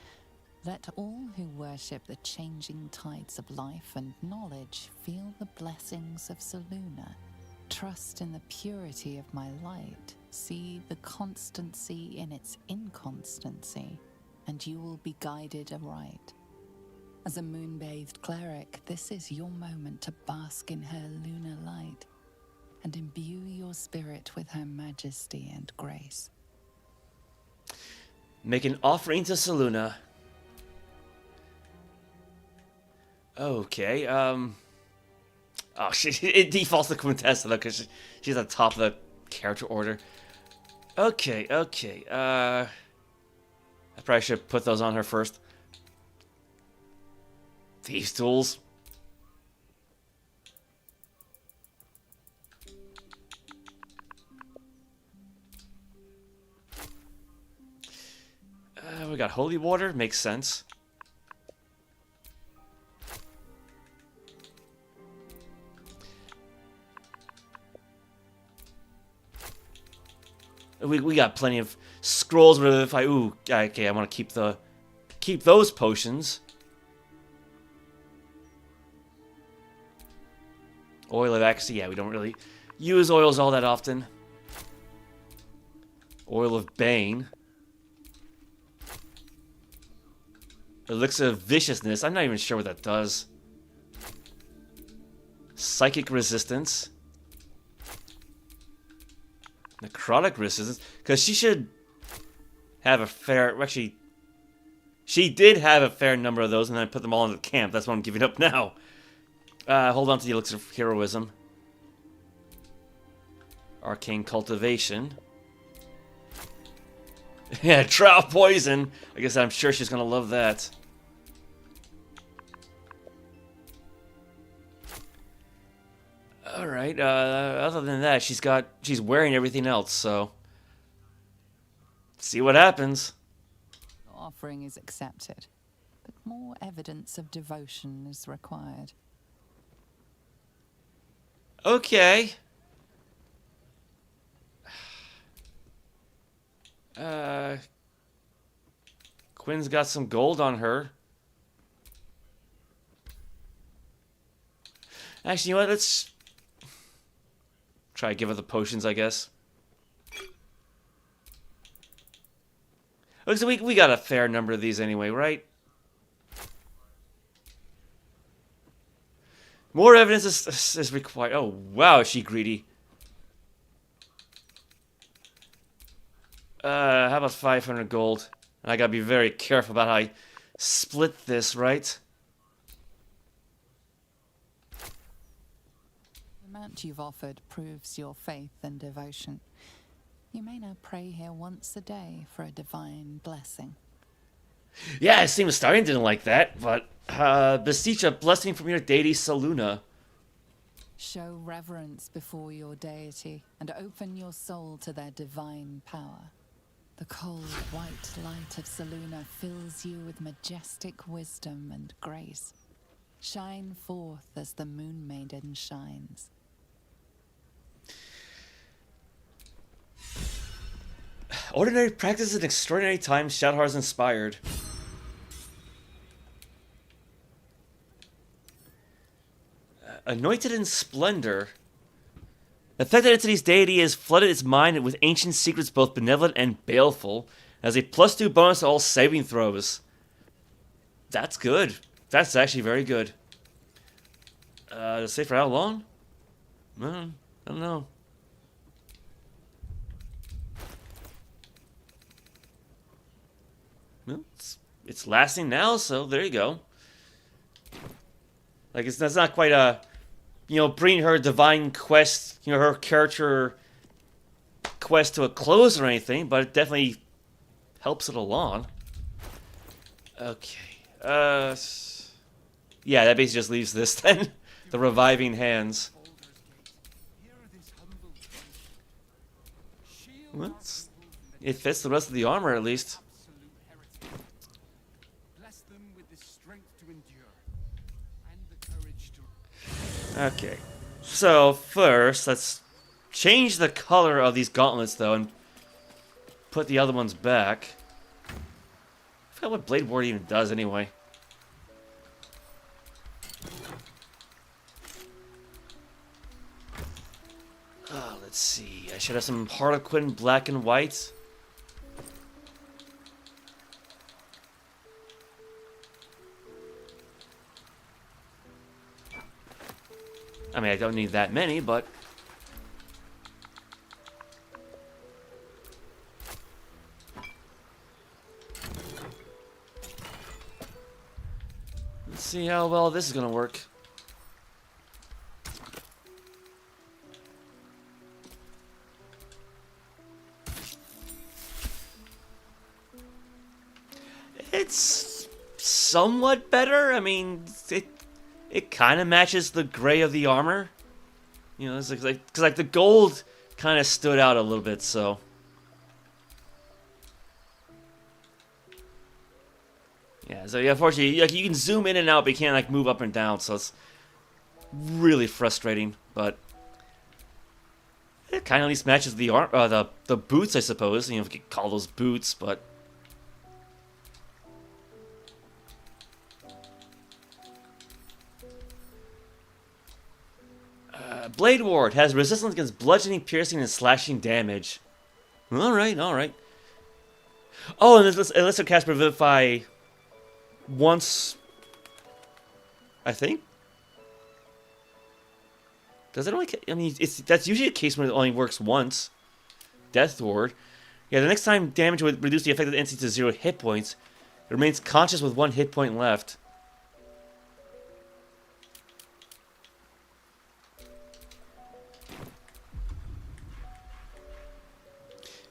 "Let all who worship the changing tides of life and knowledge feel the blessings of Selûne. Trust in the purity of my light. See the constancy in its inconstancy, and you will be guided aright. As a moon-bathed cleric, this is your moment to bask in her lunar light and imbue your spirit with her majesty and grace." Make an offering to Selûne. Okay, Oh, it defaults to Quintessa, though, because she's at the top of the character order. Okay. I probably should put those on her first. Thieves' tools. We got holy water, makes sense. We got plenty of scrolls, but if I okay, I want to keep those potions. Oil of Ecstasy, yeah, we don't really use oils all that often. Oil of Bane. Elixir of Viciousness, I'm not even sure what that does. Psychic Resistance. Necrotic Resistance, because she should have a fair... Actually, she did have a fair number of those, and then I put them all into the camp. That's what I'm giving up now. Hold on to the Elixir of Heroism. Arcane Cultivation. Yeah, Trial Poison. I guess I'm sure she's going to love that. Alright, other than that, she's wearing everything else, so... See what happens. Your offering is accepted, but more evidence of devotion is required. Okay. Quinn's got some gold on her. Actually, you know what? Let's try to give her the potions, I guess. Looks like we got a fair number of these anyway, right? More evidence is required. Oh, wow, is she greedy. How about 500 gold? And I gotta be very careful about how I split this, right? The amount you've offered proves your faith and devotion. You may now pray here once a day for a divine blessing. Yeah, it seems Starion didn't like that, but beseech a blessing from your deity Selûne. Show reverence before your deity and open your soul to their divine power. The cold, white light of Selûne fills you with majestic wisdom and grace. Shine forth as the Moon Maiden shines. Ordinary practice in extraordinary times, Shadowheart inspired. Anointed in splendor. Affected entity's deity has flooded its mind with ancient secrets both benevolent and baleful, as a +2 bonus to all saving throws. That's good. That's actually very good. To say for how long? I don't know. Well, it's lasting now, so there you go. Like, that's not quite a, bringing her divine quest, her character quest to a close or anything, but it definitely helps it along. Okay. Yeah, that basically just leaves this then. The reviving hands. Well, it fits the rest of the armor at least. Okay, so first, let's change the color of these gauntlets, though, and put the other ones back. I forgot what Blade Ward even does, anyway. Let's see, I should have some Harlequin black and white. I mean, I don't need that many, but... let's see how well this is gonna work. It's somewhat better. I mean, it kind of matches the gray of the armor. It's because the gold kind of stood out a little bit, so. Yeah, so yeah, unfortunately, you can zoom in and out, but you can't move up and down, so it's really frustrating. But it kind of at least matches the the boots, I suppose. If you could call those boots, but. Blade Ward has resistance against bludgeoning, piercing, and slashing damage. Alright. Oh, and it lets her cast Revivify once, I think? Does it only... I mean, that's usually a case when it only works once. Death Ward. Yeah, the next time damage would reduce the affected entity to 0 hit points. It remains conscious with 1 hit point left.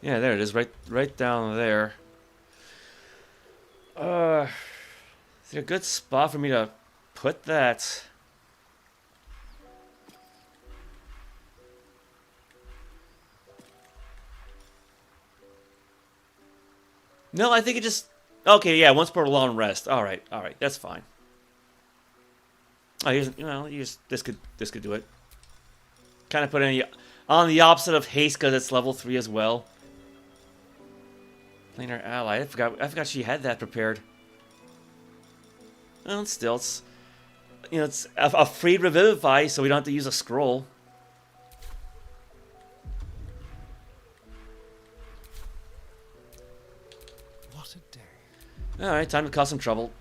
Yeah, there it is, right down there. Is there a good spot for me to put that? No, I think it just... okay, yeah, once per long rest. Alright, that's fine. Oh, this could do it. Kind of put it on the opposite of haste because it's level 3 as well. Planar ally. I forgot she had that prepared. Well, still, it's a free revivify, so we don't have to use a scroll. What a day. All right, time to cause some trouble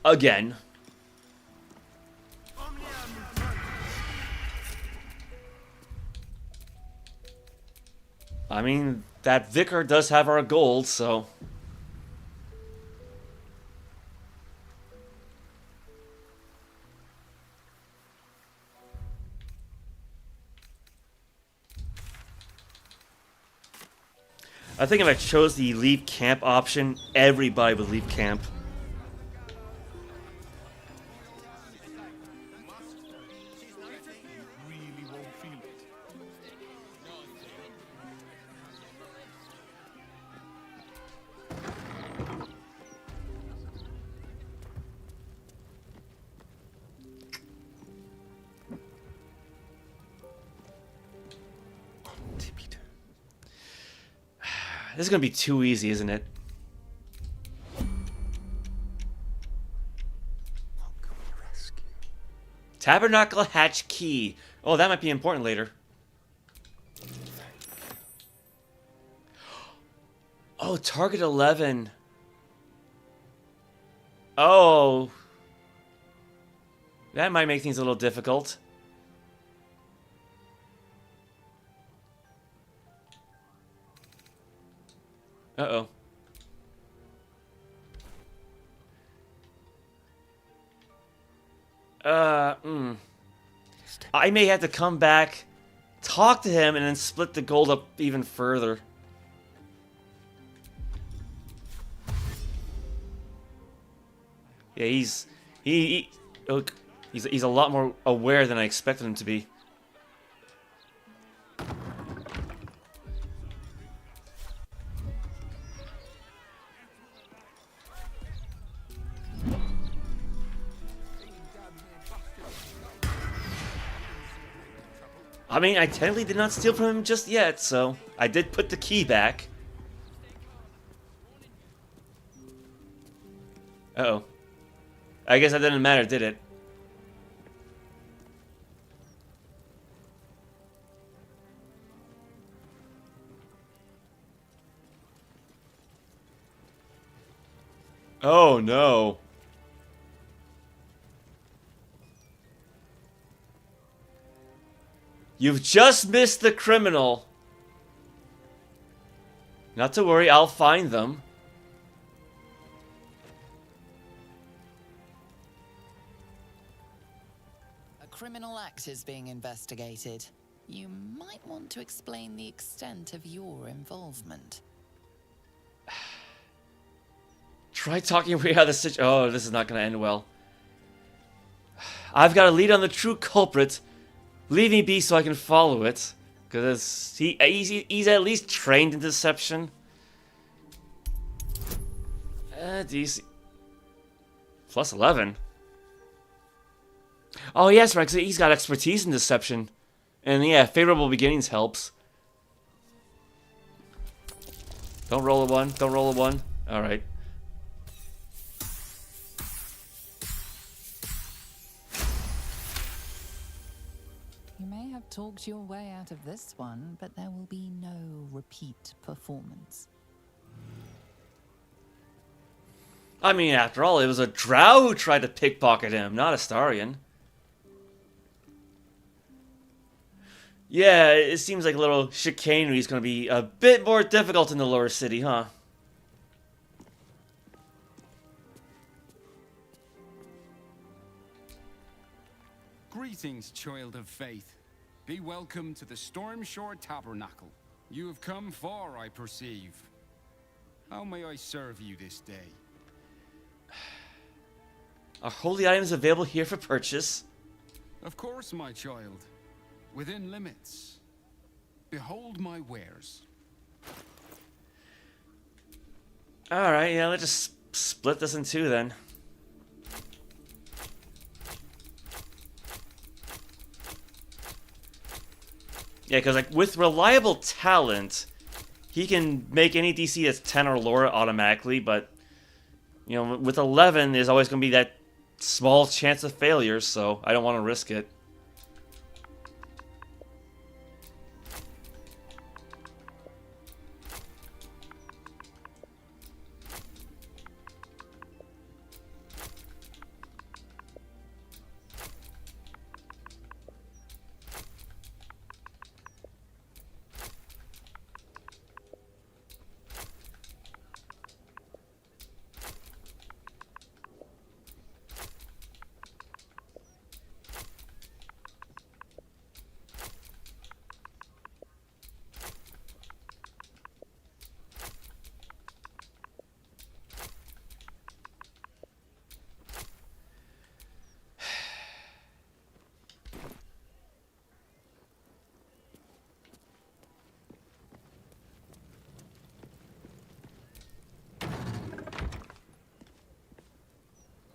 again. I mean, that vicar does have our gold, so... I think if I chose the leave camp option, everybody would leave camp. This is gonna be too easy, isn't it? Tabernacle hatch key. Oh, that might be important later. Oh, target 11. Oh. That might make things a little difficult. Uh-oh. I may have to come back, talk to him, and then split the gold up even further. Yeah, he's a lot more aware than I expected him to be. I mean, I technically did not steal from him just yet, so I did put the key back. Uh-oh. I guess that didn't matter, did it? Oh, no. You've just missed the criminal. Not to worry, I'll find them. A criminal act is being investigated. You might want to explain the extent of your involvement. Try talking your way out of the situation. Oh, this is not going to end well. I've got a lead on the true culprit. Leave me be so I can follow it. Because he's at least trained in deception. DC. Plus 11. Oh, yes, right, 'cause he's got expertise in deception. And yeah, favorable beginnings helps. Don't roll a 1. Don't roll a 1. Alright. You may have talked your way out of this one, but there will be no repeat performance. I mean, after all, it was a drow who tried to pickpocket him, not a Starion. Yeah, it seems like a little chicanery is going to be a bit more difficult in the lower city, huh? Greetings, child of faith. Be welcome to the Stormshore Tabernacle. You have come far, I perceive. How may I serve you this day? Are holy items available here for purchase? Of course, my child. Within limits. Behold my wares. Alright, yeah, let's just split this in two then. Yeah, because like with reliable talent, he can make any DC that's 10 or lower automatically, but you know, with 11, there's always going to be that small chance of failure, so I don't want to risk it.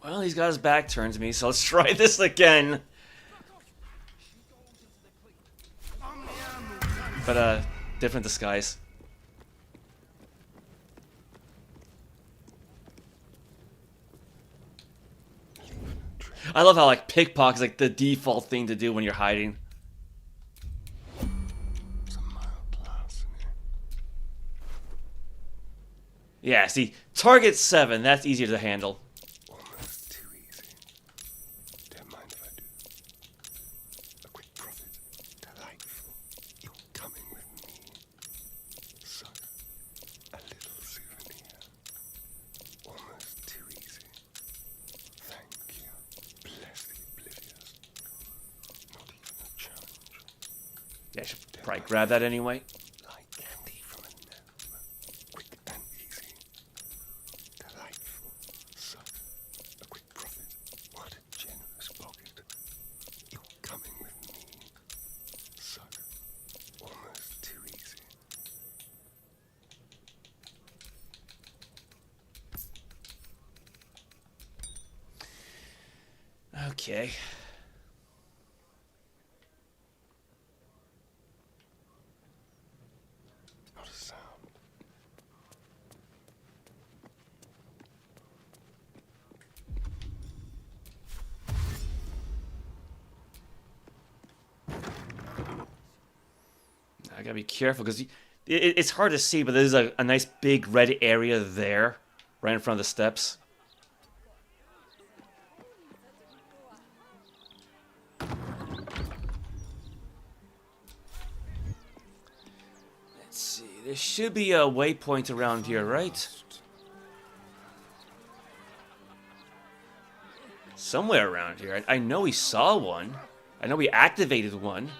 Well, he's got his back turned to me, so let's try this again. But, different disguise. I love how, like, pickpocket is, like, the default thing to do when you're hiding. Yeah, see, target 7, that's easier to handle. Almost too easy. Don't mind if I do. A quick profit. Delightful. You're coming with me. Suck. A little souvenir. Almost too easy. Thank you. Bless the oblivious. Not even a challenge. Yeah, I should probably grab that anyway. Like candy from a gnome. Quick and easy. Delightful. Suck. A quick profit. What a generous pocket. You're coming with me. Suck. Almost too easy. Okay. Not a sound. I gotta be careful because it's hard to see, but there's a nice big red area there, right in front of the steps. Let's see, there should be a waypoint around here, right? Somewhere around here. I know we saw one. I know we activated one.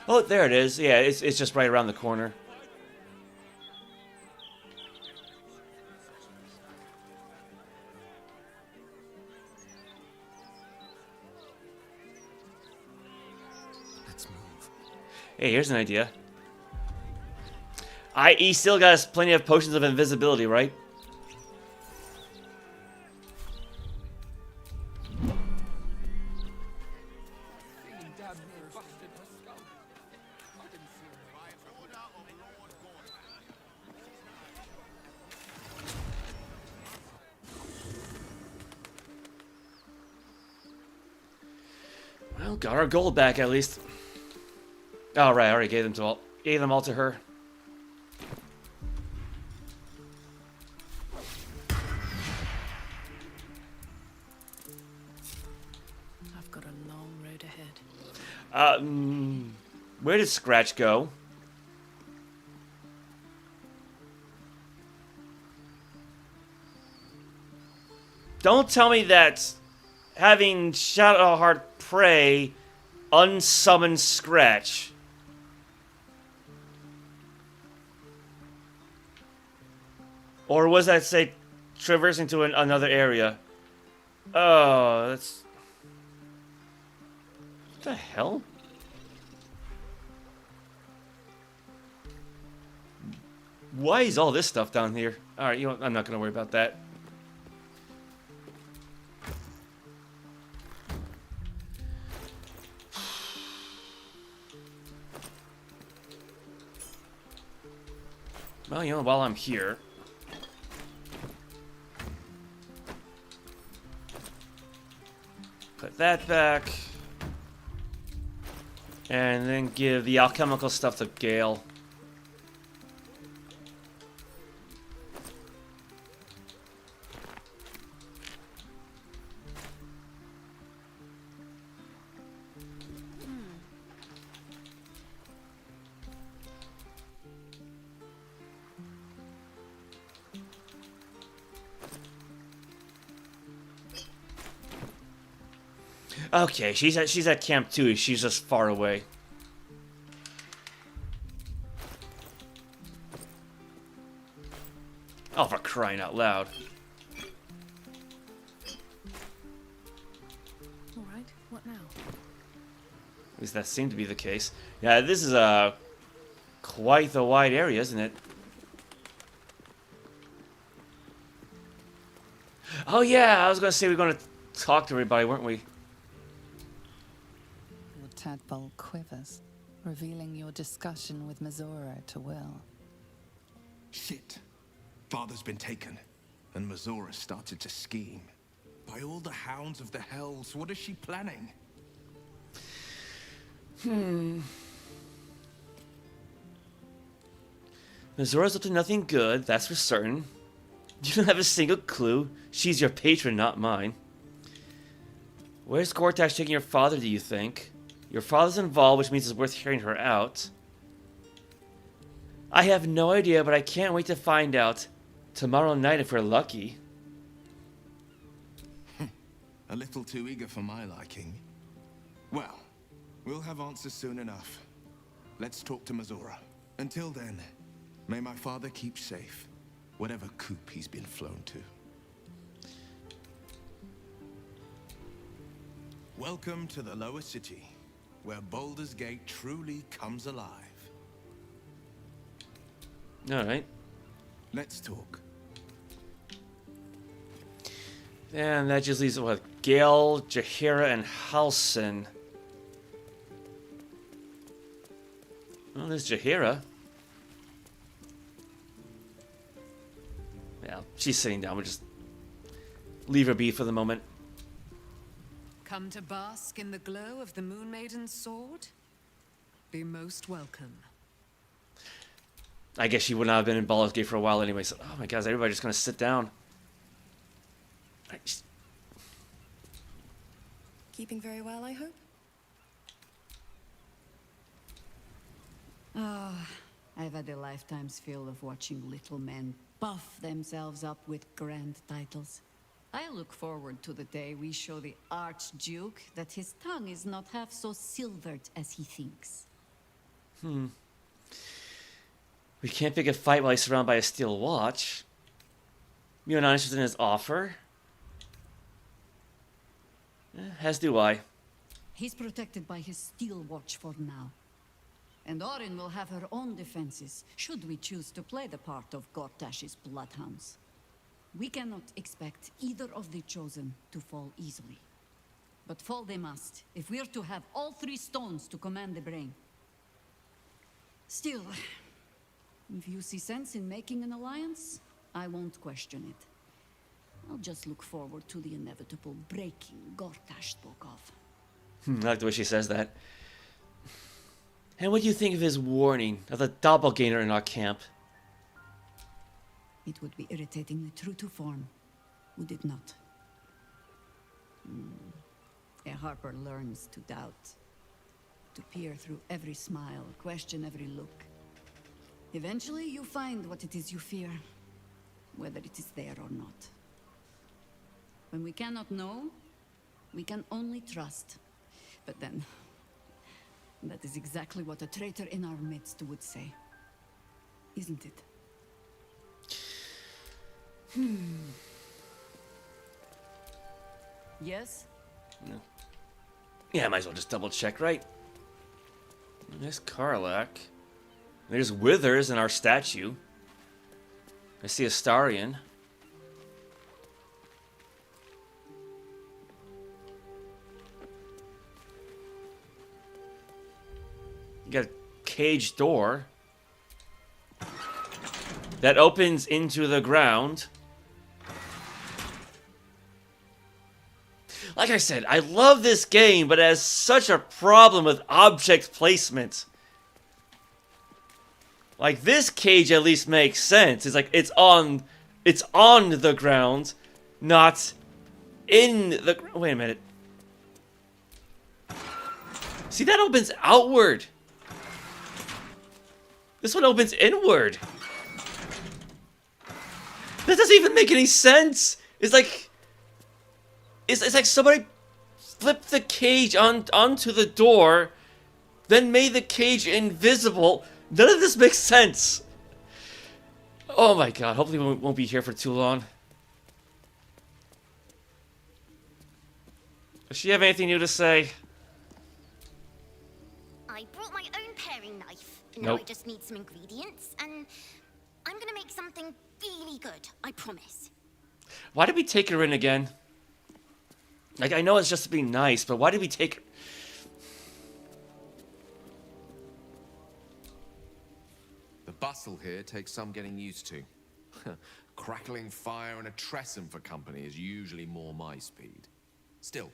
Oh, there it is. Yeah, it's just right around the corner. Let's move. Hey, here's an idea. He still got us plenty of potions of invisibility, right? Well, got our gold back at least. Oh, right, I already gave them all to her. I've got a long road ahead. Where did Scratch go? Don't tell me that having Shadowheart Prey unsummon Scratch. Or was that, say, traversing to another area? Oh, that's... What the hell? Why is all this stuff down here? Alright, you know what? I'm not going to worry about that. Well, you know, while I'm here... Put that back. And then give the alchemical stuff to Gale. Okay, she's at camp 2. She's just far away. Oh, for crying out loud. Alright, what now? At least that seemed to be the case. Yeah, this is quite the wide area, isn't it? Oh yeah, I was gonna say we are gonna talk to everybody, weren't we? Your tadpole quivers, revealing your discussion with Mizora to Will. Shit. Father's been taken, and Mizora started to scheme. By all the hounds of the hells, what is she planning? Mizora's up to nothing good, that's for certain. You don't have a single clue. She's your patron, not mine. Where's Gortash taking your father, do you think? Your father's involved, which means it's worth hearing her out. I have no idea, but I can't wait to find out. Tomorrow night, if we're lucky. A little too eager for my liking. Well, we'll have answers soon enough. Let's talk to Mizora. Until then, may my father keep safe, whatever coop he's been flown to. Welcome to the lower city, where Baldur's Gate truly comes alive. Alright. Let's talk. And that just leaves what? Gale, Jaheira, and Halsin. Well, there's Jaheira. Yeah, she's sitting down. We'll just leave her be for the moment. Come to bask in the glow of the Moon Maiden's sword? Be most welcome. I guess she would not have been in Baldur's Gate for a while anyway, so... Oh my god, is everybody just gonna sit down? Keeping very well, I hope? Ah, I've had a lifetime's fill of watching little men buff themselves up with grand titles. I look forward to the day we show the Archduke that his tongue is not half so silvered as he thinks. We can't pick a fight while he's surrounded by a steel watch. You're not interested in his offer? As do I. He's protected by his steel watch for now. And Orin will have her own defenses, should we choose to play the part of Gortash's bloodhounds. We cannot expect either of the Chosen to fall easily. But fall they must, if we're to have all three stones to command the brain. Still, if you see sense in making an alliance, I won't question it. I'll just look forward to the inevitable breaking Gortash spoke of. I like the way she says that. And what do you think of his warning of the doppelganger in our camp? It would be irritatingly true to form, would it not? A harper learns to doubt, to peer through every smile, question every look. Eventually you find what it is you fear, whether it is there or not. When we cannot know, we can only trust. But then, that is exactly what a traitor in our midst would say. Isn't it? Yes? No. Yeah, I might as well just double check, right? There's Karlach. There's Withers in our statue. I see Astarion. You got a cage door that opens into the ground. Like I said, I love this game, but it has such a problem with object placement. Like, this cage at least makes sense. It's like, it's on the ground, not in the... Wait a minute. See, that opens outward. This one opens inward. That doesn't even make any sense. It's like... It's like somebody flipped the cage onto the door, then made the cage invisible. None of this makes sense. Oh my god, hopefully we won't be here for too long. Does she have anything new to say? I brought my own paring knife. Now Nope. I just need some ingredients, and I'm gonna make something really good, I promise. Why did we take her in again? Like, I know it's just to be nice, but why did we take her? The bustle here takes some getting used to. Crackling fire and a tresson for company is usually more my speed. Still,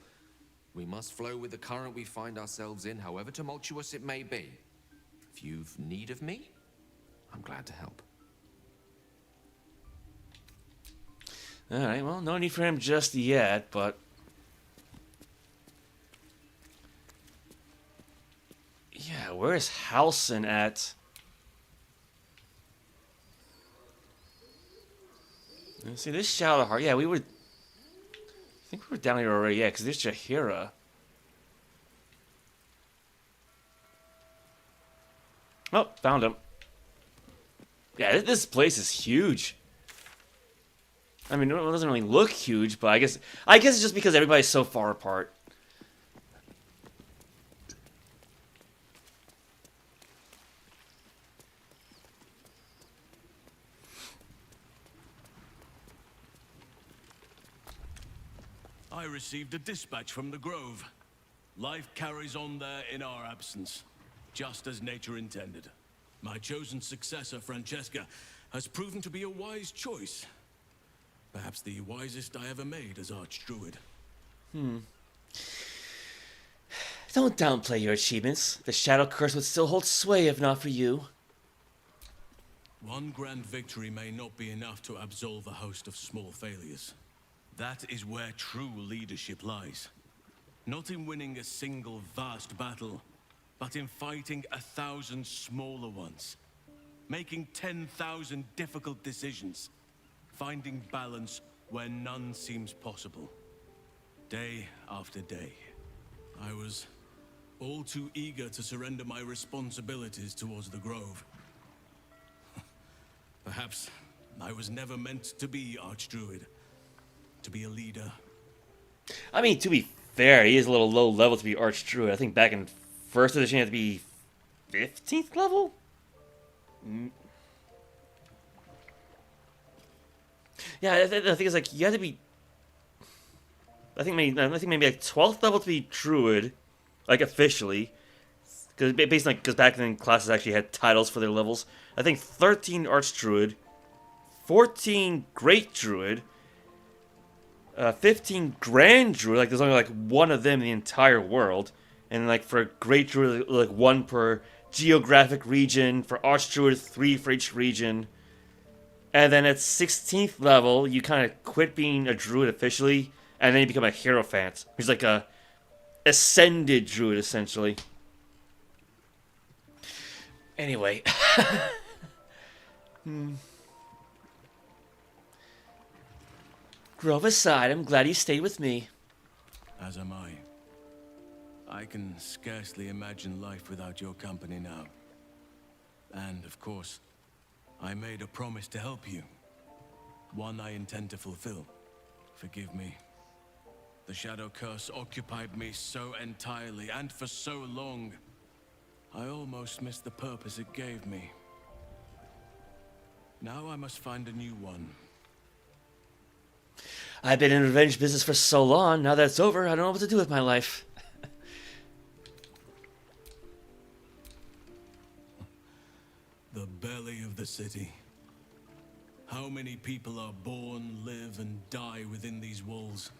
we must flow with the current we find ourselves in, however tumultuous it may be. If you've need of me, I'm glad to help. Alright, well, no need for him just yet, but... Yeah, where's Halsin at? Let's see, this Shadowheart. Yeah, we were... I think we were down here already, yeah, because there's Jaheira. Oh, found him. Yeah, this place is huge. I mean, it doesn't really look huge, but I guess it's just because everybody's so far apart. I received a dispatch from the Grove. Life carries on there in our absence, just as nature intended. My chosen successor, Francesca, has proven to be a wise choice. Perhaps the wisest I ever made as Archdruid. Don't downplay your achievements. The Shadow Curse would still hold sway if not for you. One grand victory may not be enough to absolve a host of small failures. That is where true leadership lies. Not in winning a single vast battle, but in fighting 1,000 smaller ones. Making 10,000 difficult decisions. Finding balance where none seems possible. Day after day. I was all too eager to surrender my responsibilities towards the Grove. Perhaps I was never meant to be Archdruid. To be a leader. I mean, to be fair, he is a little low level to be Archdruid. I think back in first edition, he had to be 15th level? Yeah, I think it's like, you had to be... I think maybe like 12th level to be Druid, like officially. Because back then classes actually had titles for their levels. I think 13 Archdruid, 14 Great Druid, 15 Grand Druid, like there's only like one of them in the entire world. And like for Great Druid, like one per geographic region. For Archdruid, 3 for each region. And then at 16th level, you kind of quit being a Druid officially. And then you become a Hierophant. He's like a ascended Druid, essentially. Anyway. Grove aside, I'm glad you stayed with me. As am I. I can scarcely imagine life without your company now. And, of course, I made a promise to help you. One I intend to fulfill. Forgive me. The Shadow Curse occupied me so entirely, and for so long, I almost missed the purpose it gave me. Now I must find a new one. I've been in revenge business for so long, now that it's over, I don't know what to do with my life. The belly of the city. How many people are born, live, and die within these walls,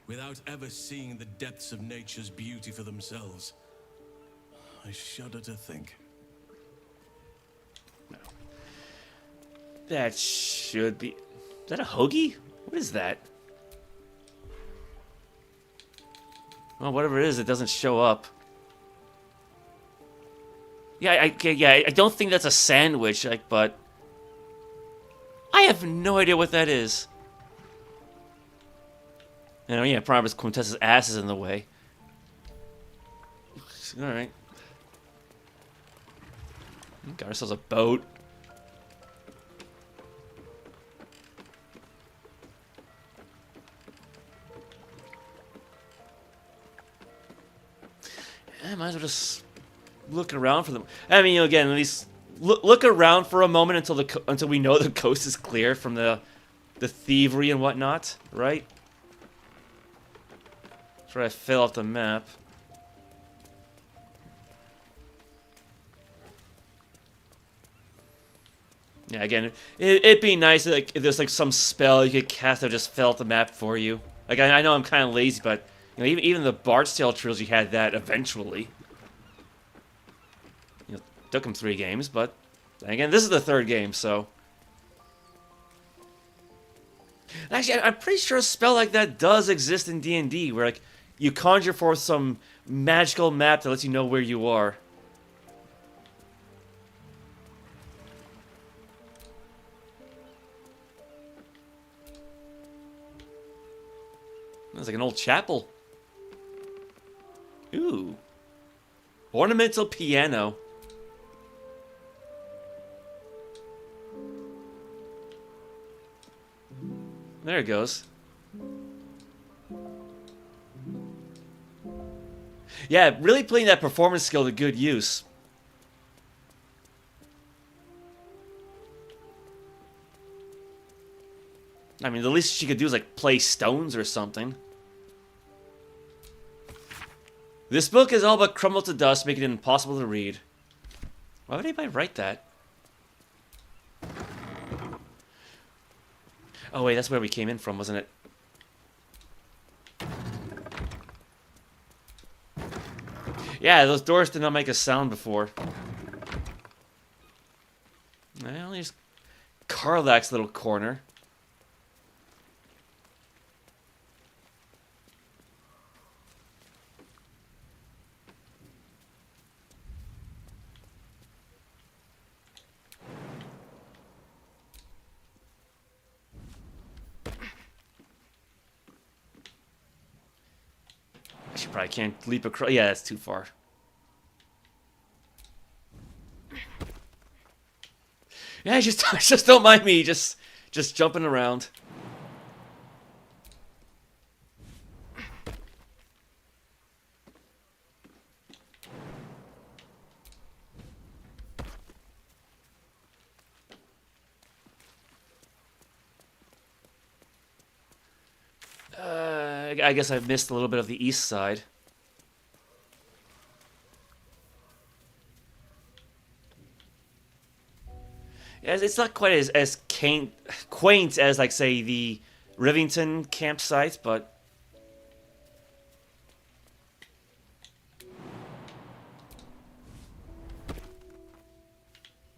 without ever seeing the depths of nature's beauty for themselves? I shudder to think. That should be... Is that a hoagie? What is that? Well, whatever it is, it doesn't show up. Yeah, I don't think that's a sandwich, like, but... I have no idea what that is. You know, yeah, probably Quintessa's ass is in the way. Alright. Got ourselves a boat. I might as well just look around for them. I mean, you know, again, at least look around for a moment until we know the coast is clear from the thievery and whatnot, right? Try to fill out the map. Yeah, again, it'd be nice like, if there's like some spell you could cast that would just fill out the map for you. Like, I know I'm kind of lazy, but you know, even the Bard's Tale trilogy had that eventually. You know, took them 3 games, but again, this is the 3rd game, so. Actually, I'm pretty sure a spell like that does exist in D&D, where like you conjure forth some magical map that lets you know where you are. That's like an old chapel. Ooh. Ornamental piano. There it goes. Yeah, really putting that performance skill to good use. I mean, the least she could do is like play stones or something. This book is all but crumbled to dust, making it impossible to read. Why would anybody write that? Oh wait, that's where we came in from, wasn't it? Yeah, those doors did not make a sound before. Well, there's Karlach's little corner. She probably can't leap across. Yeah, that's too far. Yeah, just don't mind me. Just jumping around. I guess I've missed a little bit of the east side. Yeah, it's not quite as quaint as, like, say, the Rivington campsite, but...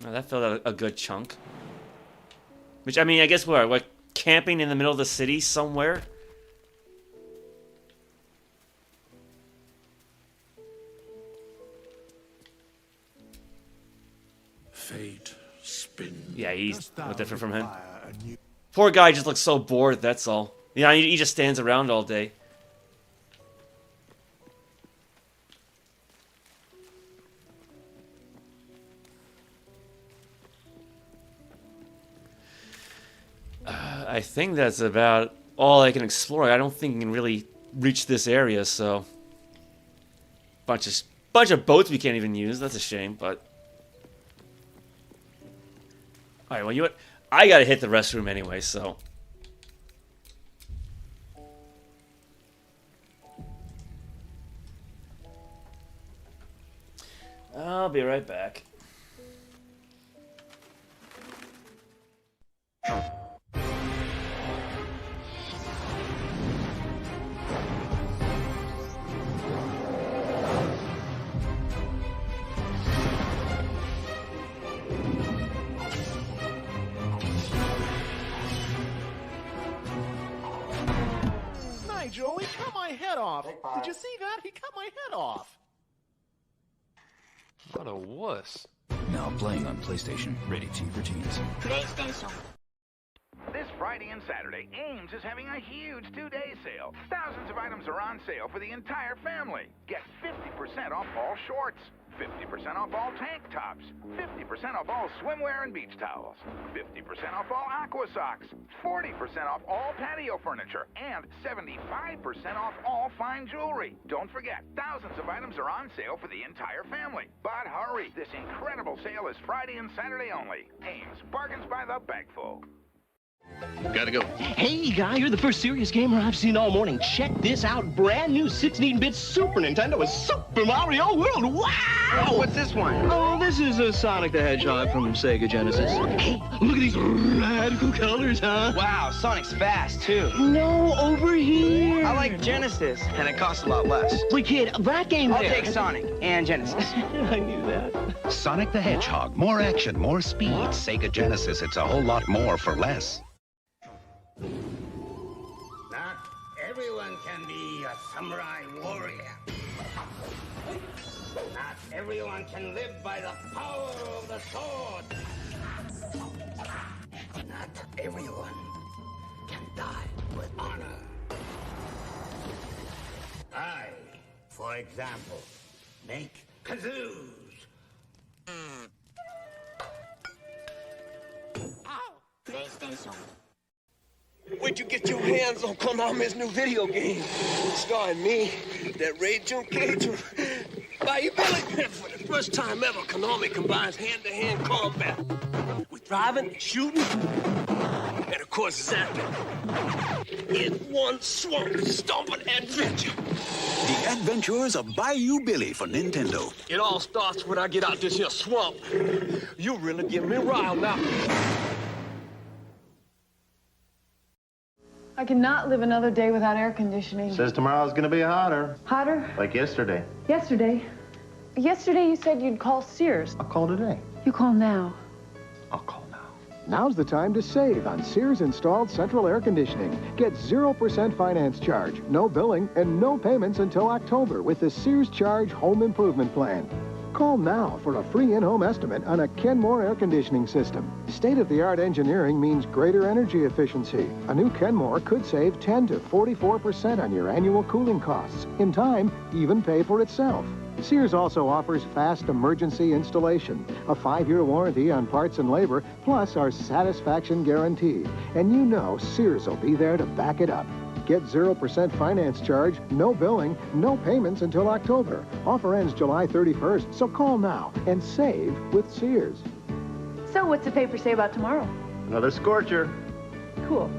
Oh, that filled out a good chunk. Which, I mean, I guess we're camping in the middle of the city somewhere? Fate spins. Yeah, he's no different from him. Poor guy just looks so bored, that's all. Yeah, he just stands around all day. I think that's about all I can explore. I don't think you can really reach this area, so... Bunch of boats we can't even use. That's a shame, but... Alright, well, you know what? I gotta hit the restroom anyway, so... I'll be right back. Nigel, he cut my head off. Did you see that? He cut my head off. What a wuss. Now playing on PlayStation, rated T for teens. PlayStation. This Friday and Saturday, Ames is having a huge 2-day sale. Thousands of items are on sale for the entire family. Get 50% off all shorts, 50% off all tank tops, 50% off all swimwear and beach towels, 50% off all aqua socks, 40% off all patio furniture, and 75% off all fine jewelry. Don't forget, thousands of items are on sale for the entire family. But hurry, this incredible sale is Friday and Saturday only. Ames, bargains by the bagful. Gotta go. Hey, guy, you're the first serious gamer I've seen all morning. Check this out. Brand new 16-bit Super Nintendo with Super Mario World. Wow! What's this one? Oh, this is Sonic the Hedgehog from Sega Genesis. Hey, look at these radical colors, huh? Wow, Sonic's fast, too. No, over here. I like Genesis, and it costs a lot less. Wait, kid, that game I'll take Sonic and Genesis. I knew that. Sonic the Hedgehog. More action, more speed. Sega Genesis, it's a whole lot more for less. Not everyone can be a samurai warrior. Not everyone can live by the power of the sword. Not everyone can die with honor. I, for example, make kazoos. PlayStation. Where'd you get your hands on Konami's new video game? Starring me, that Ray Junkeito. By Billy, for the first time ever, Konami combines hand-to-hand combat with driving, shooting, and of course zapping. In one swamp, stomping adventure. The Adventures of Bayou Billy for Nintendo. It all starts when I get out this here swamp. You really get me riled now. I cannot live another day without air conditioning. Says tomorrow's gonna be hotter. Hotter? Like yesterday. Yesterday? Yesterday you said you'd call Sears. I'll call today. You call now. I'll call now. Now's the time to save on Sears installed central air conditioning. Get 0% finance charge, no billing, and no payments until October with the Sears Charge Home Improvement Plan. Call now for a free in-home estimate on a Kenmore air conditioning system. State-of-the-art engineering means greater energy efficiency. A new Kenmore could save 10 to 44% on your annual cooling costs. In time, even pay for itself. Sears also offers fast emergency installation, a 5-year warranty on parts and labor, plus our satisfaction guarantee. And you know Sears will be there to back it up. Get 0% finance charge, no billing, no payments until October. Offer ends July 31st, so call now and save with Sears. So what's the paper say about tomorrow? Another scorcher. Cool.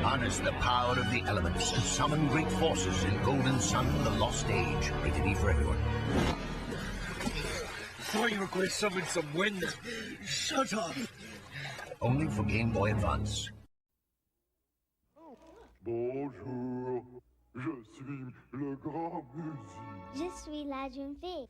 Harness the power of the elements and summon great forces in Golden Sun, the Lost Age. Rated E for everyone. I thought you were going to summon some wind. Shut up. Only for Game Boy Advance. Bonjour, je suis le grand musique. Je suis la jeune fille.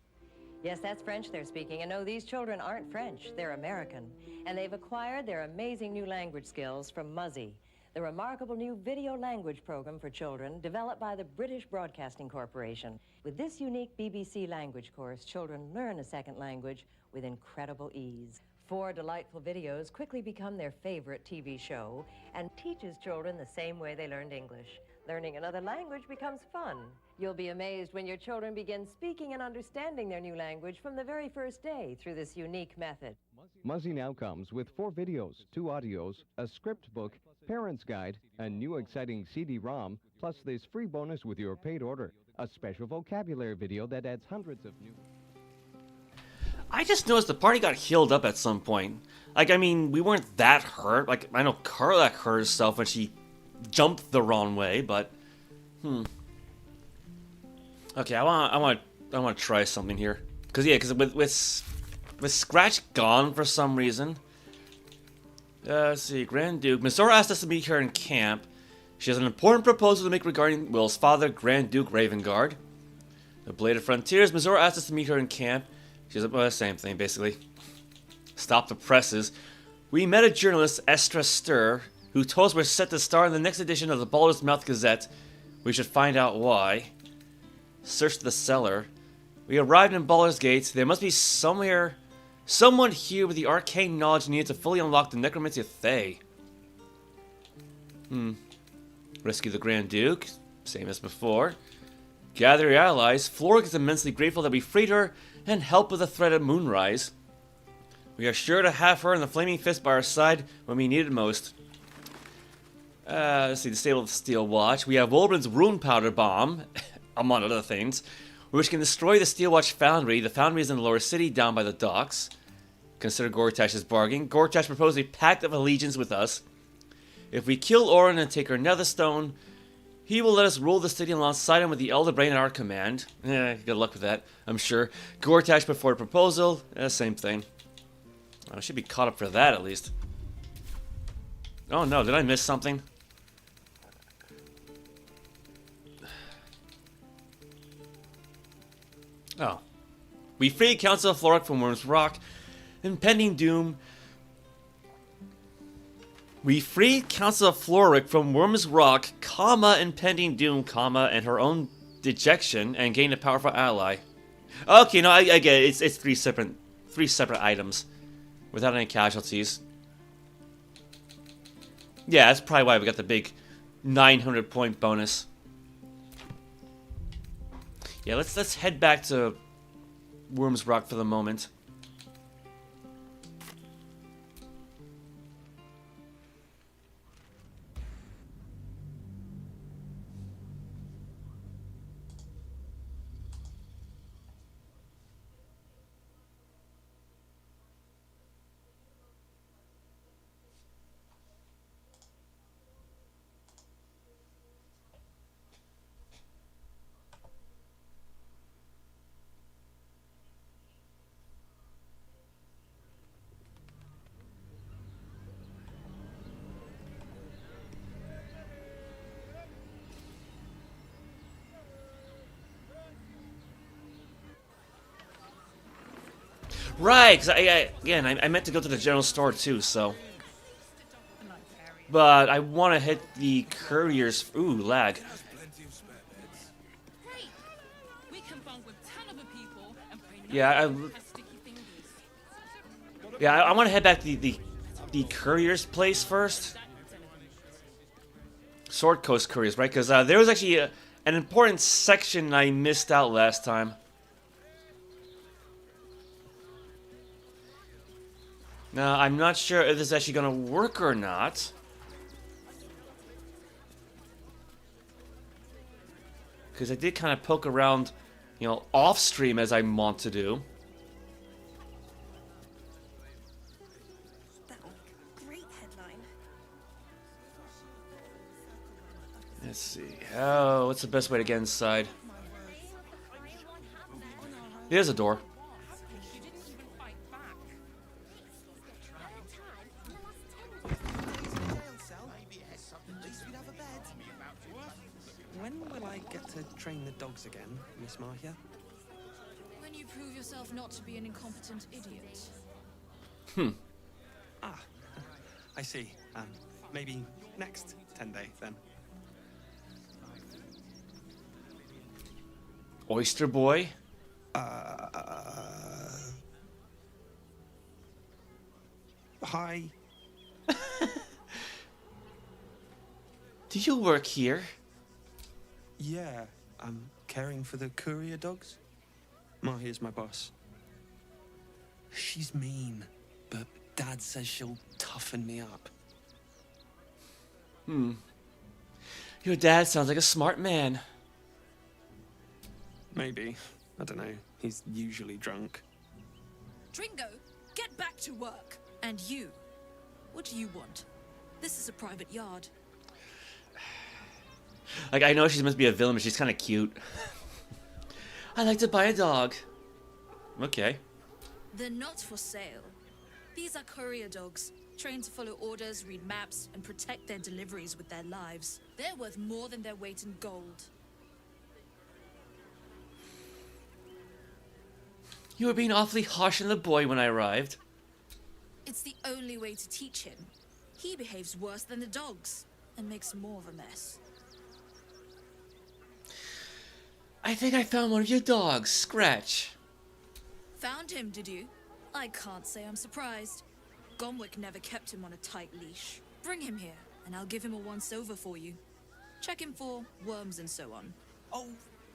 Yes, that's French they're speaking, and no, these children aren't French, they're American. And they've acquired their amazing new language skills from Muzzy, the remarkable new video language program for children developed by the British Broadcasting Corporation. With this unique BBC language course, children learn a second language with incredible ease. 4 delightful videos quickly become their favorite TV show and teaches children the same way they learned English. Learning another language becomes fun. You'll be amazed when your children begin speaking and understanding their new language from the very first day through this unique method. Muzzy now comes with 4 videos, 2 audios, a script book, parent's guide, a new exciting CD-ROM, plus this free bonus with your paid order, a special vocabulary video that adds hundreds of new... I just noticed the party got healed up at some point. Like, I mean, we weren't that hurt. Like, I know Carla hurt herself when she jumped the wrong way, but... Okay, I want to try something here. Because with Scratch gone for some reason... let's see, Grand Duke. Misora asked us to meet her in camp. She has an important proposal to make regarding Will's father, Grand Duke Ravengard. The Bladed Frontiers. Misora asked us to meet her in camp. She's the same thing, basically. Stop the presses. We met a journalist, Estra Stir, who told us we're set to star in the next edition of the Baldur's Mouth Gazette. We should find out why. Search the cellar. We arrived in Baldur's Gate. There must be someone here with the arcane knowledge needed to fully unlock the Necromancy of Thay. Rescue the Grand Duke. Same as before. Gather your allies. Florrick is immensely grateful that we freed her and helped with the threat of Moonrise. We are sure to have her and the Flaming Fist by our side when we need it most. Let's see, the Stable of the Steel Watch. We have Wolbrin's Rune Powder Bomb, among other things, which can destroy the Steel Watch Foundry. The Foundry is in the lower city, down by the docks. Consider Gortash's bargain. Gortash proposed a pact of allegiance with us. If we kill Orin and take her Netherstone, he will let us rule the city alongside him with the Elder Brain at our command. Good luck with that, I'm sure. Gortash before a proposal, same thing. I should be caught up for that, at least. Oh no, did I miss something? Oh. We freed Council of Florrick from Wyrm's Rock. Impending doom. We freed Council of Florrick from Wyrm's Rock, impending doom, and her own dejection, and gained a powerful ally. Okay, no, I get it. It's three separate items. Without any casualties. Yeah, that's probably why we got the big 900 point bonus. Yeah, let's head back to Wyrm's Rock for the moment. Right, because I meant to go to the general store too, so. But I want to hit the couriers. Ooh, lag. Yeah, I want to head back to the courier's place first. Sword Coast Couriers, right? Because there was actually an important section I missed out last time. Now, I'm not sure if this is actually going to work or not. Because I did kind of poke around, you know, off stream as I want to do. Great headline. Let's see. Oh, what's the best way to get inside? Here's a door. When will I get to train the dogs again, Miss Mahia? When you prove yourself not to be an incompetent idiot. Ah, I see. Maybe next 10-day, then. Oyster Boy? Hi. Do you work here? Yeah, I'm caring for the courier dogs. Mahia's my boss. She's mean, but Dad says she'll toughen me up. Your dad sounds like a smart man. Maybe. I don't know. He's usually drunk. Dringo, get back to work. And you, what do you want? This is a private yard. Like, I know she must be a villain, but she's kind of cute. I'd like to buy a dog. Okay. They're not for sale. These are courier dogs, trained to follow orders, read maps, and protect their deliveries with their lives. They're worth more than their weight in gold. You were being awfully harsh on the boy when I arrived. It's the only way to teach him. He behaves worse than the dogs and makes more of a mess. I think I found one of your dogs, Scratch. Found him, did you? I can't say I'm surprised. Gomwick never kept him on a tight leash. Bring him here, and I'll give him a once-over for you. Check him for worms and so on. Oh,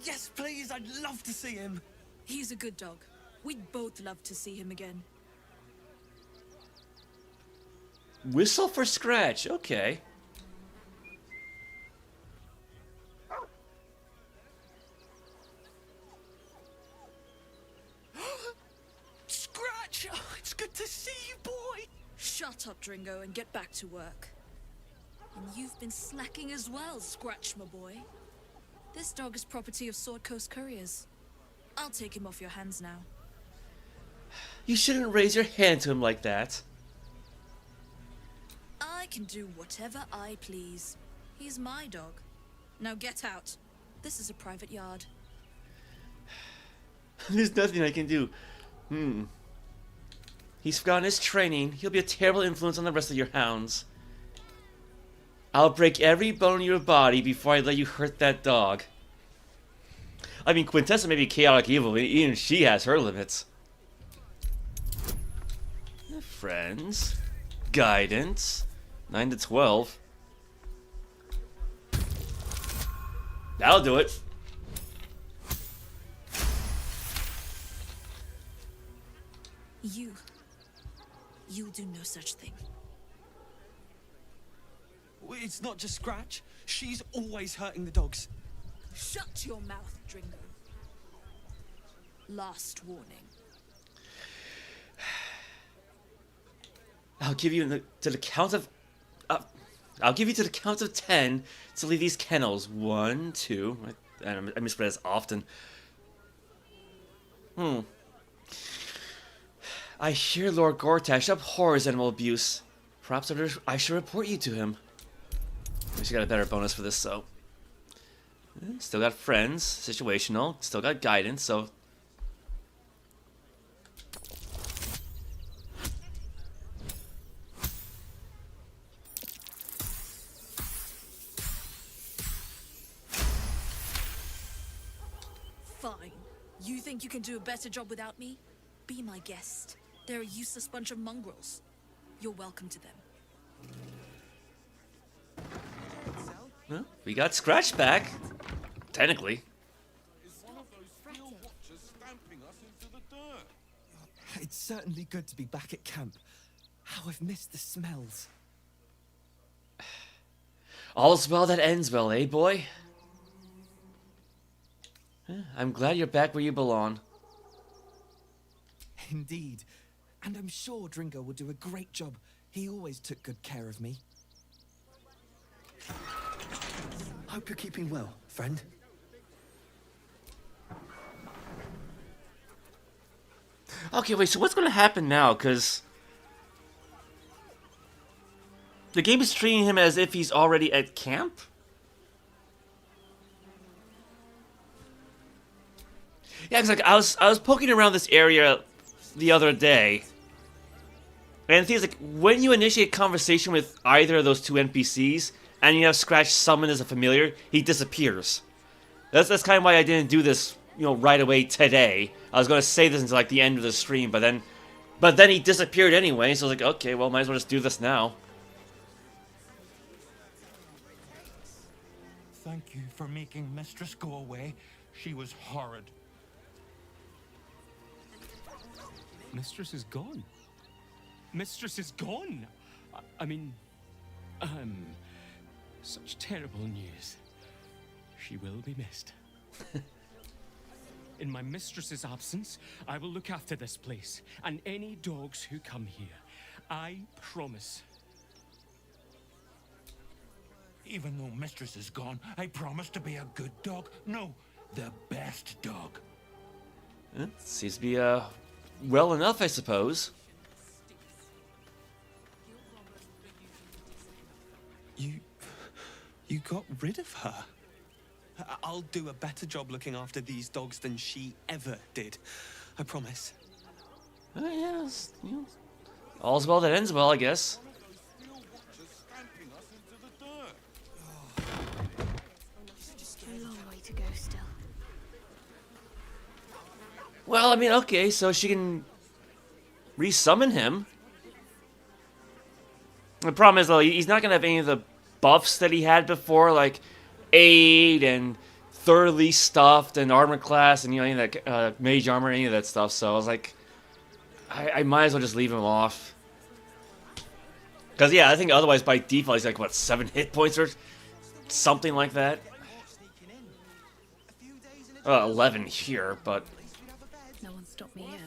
yes, please. I'd love to see him. He's a good dog. We'd both love to see him again. Whistle for Scratch, okay. Scratch! Oh, it's good to see you, boy! Shut up, Dringo, and get back to work. And you've been slacking as well, Scratch, my boy. This dog is property of Sword Coast Couriers. I'll take him off your hands now. You shouldn't raise your hand to him like that. I can do whatever I please. He's my dog. Now get out. This is a private yard. There's nothing I can do. He's forgotten his training. He'll be a terrible influence on the rest of your hounds. I'll break every bone in your body before I let you hurt that dog. I mean, Quintessa may be chaotic evil, but even she has her limits. Friends. Guidance. 9 to 12. That'll do it. You'll do no such thing. It's not just Scratch. She's always hurting the dogs. Shut your mouth, Dringo. Last warning. I'll give you to the count of... I'll give you to the count of 10 to leave these kennels. 1, 2... I misread as often. I hear Lord Gortash abhors animal abuse. Perhaps I should report you to him. We should got a better bonus for this, so... Still got friends, situational, still got guidance, so... Fine. You think you can do a better job without me? Be my guest. They're a useless bunch of mongrels. You're welcome to them. Well, we got Scratch back. Technically. It's certainly good to be back at camp. How I've missed the smells. All's well that ends well, eh, boy? I'm glad you're back where you belong. Indeed. And I'm sure Dringo will do a great job. He always took good care of me. Hope you're keeping well, friend. Okay, wait, so what's going to happen now? Because the game is treating him as if he's already at camp? Yeah, because like, I was poking around this area the other day. And the thing is, like, when you initiate conversation with either of those two NPCs, and you have Scratch summoned as a familiar, he disappears. That's kind of why I didn't do this, right away today. I was going to save this until, like, the end of the stream, but then he disappeared anyway, so I was like, okay, well, might as well just do this now. Thank you for making Mistress go away. She was horrid. Mistress is gone. Mistress is gone! I mean... Such terrible news. She will be missed. In my mistress's absence, I will look after this place, and any dogs who come here. I promise. Even though Mistress is gone, I promise to be a good dog. No, the best dog. Seems to be, well enough, I suppose. You got rid of her? I'll do a better job looking after these dogs than she ever did. I promise. Yes, All's well that ends well, I guess. A long way to go still. Well, I mean, okay, so she can resummon him. The problem is, though, he's not going to have any of the buffs that he had before, like aid and thoroughly stuffed and armor class and, you know, any of that mage armor, any of that stuff. So I was like, I might as well just leave him off. Because, yeah, I think otherwise by default he's like, what, 7 hit points or something like that? 11 here, but... No one stopped me yet.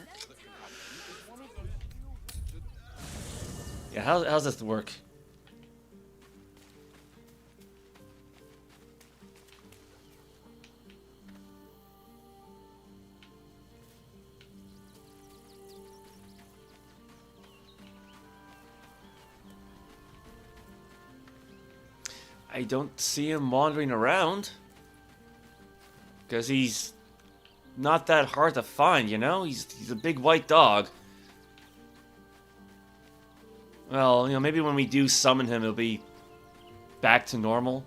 Yeah, how's this work? I don't see him wandering around. Because he's not that hard to find, you know? He's a big white dog. Well, you know, maybe when we do summon him, he'll be back to normal.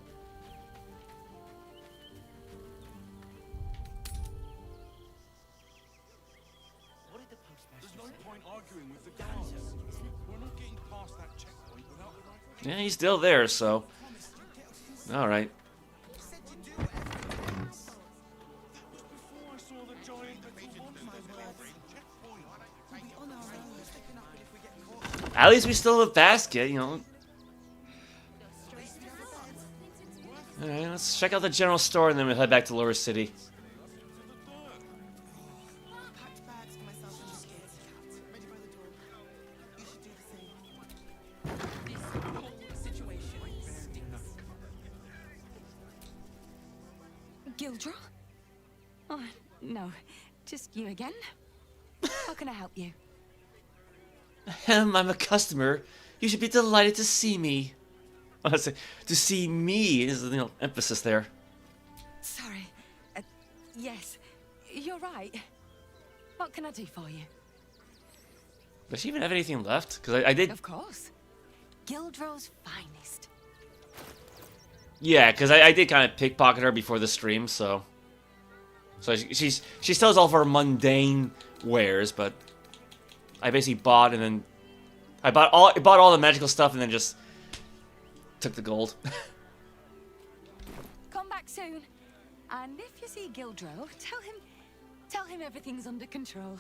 Yeah, he's still there, so... Alright. At least we still have a basket, you know. Alright, let's check out the general store and then we'll head back to Lower City. Gildra? Oh, no. Just you again? How can I help you? I'm a customer. You should be delighted to see me. I say, to see me is, you know, emphasis there. Sorry. Yes, you're right. What can I do for you? Does she even have anything left? Because I did... Of course. Gildra's finest. Yeah, because I did kind of pickpocket her before the stream, so... So she still has all of her mundane wares, but... I basically bought and then... I bought all the magical stuff and then just... took the gold. Come back soon. And if you see Gildro, tell him everything's under control.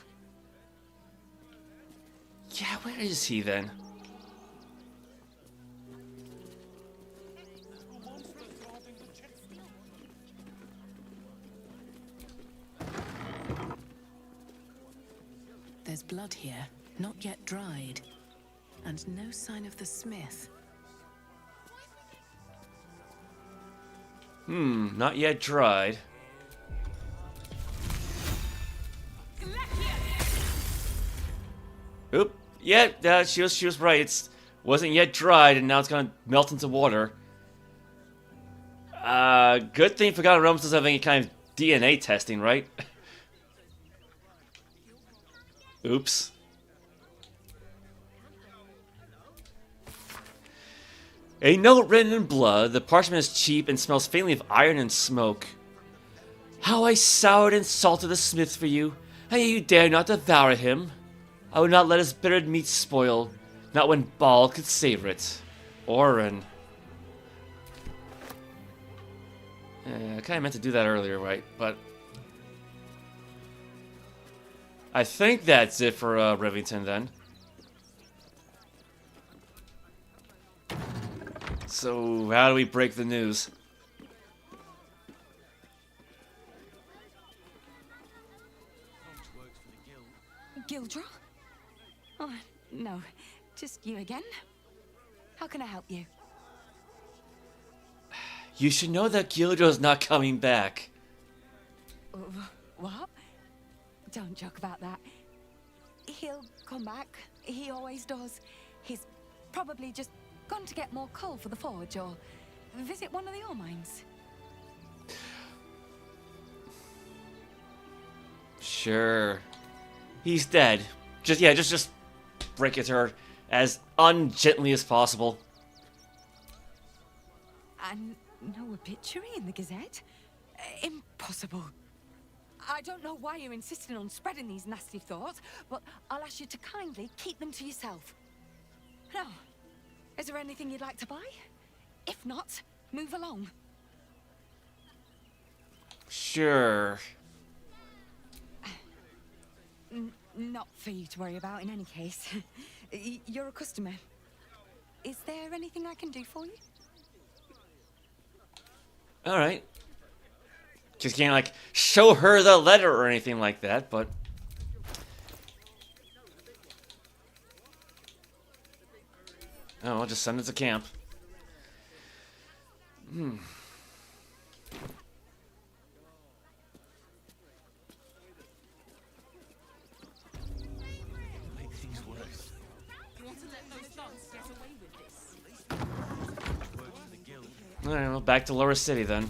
Yeah, where is he then? There's blood here, not yet dried. And no sign of the smith. Not yet dried. Oop. Yeah, she was right. It wasn't yet dried, and now it's gonna melt into water. Good thing Forgotten Realms doesn't have any kind of DNA testing, right? Oops. A note written in blood. The parchment is cheap and smells faintly of iron and smoke. How I soured and salted the smith for you, and yet you dare not devour him. I would not let his bitter meat spoil, not when Bald could savor it. Orin. I kind of meant to do that earlier, right? But I think that's it for Rivington then. So, how do we break the news? Gildra? Oh, no. Just you again? How can I help you? You should know that Gildra's not coming back. What? Don't joke about that. He'll come back. He always does. He's probably just gone to get more coal for the forge or visit one of the ore mines. Sure. He's dead. Just break it to her. as ungently as possible. And no obituary in the Gazette? Impossible. I don't know why you're insisting on spreading these nasty thoughts, but I'll ask you to kindly keep them to yourself. Now, is there anything you'd like to buy? If not, move along. Sure. Not for you to worry about in any case. You're a customer. Is there anything I can do for you? Alright. Just can't, like, show her the letter or anything like that, but... Oh, I'll just send it to camp. Alright, well, back to Lower City then.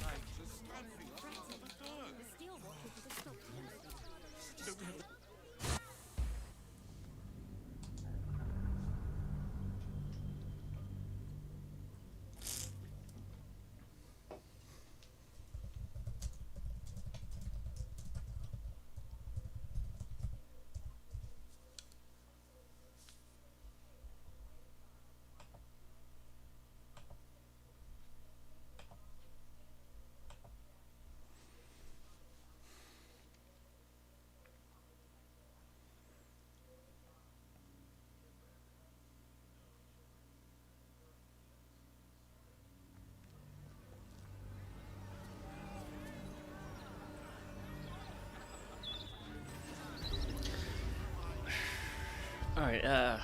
Alright,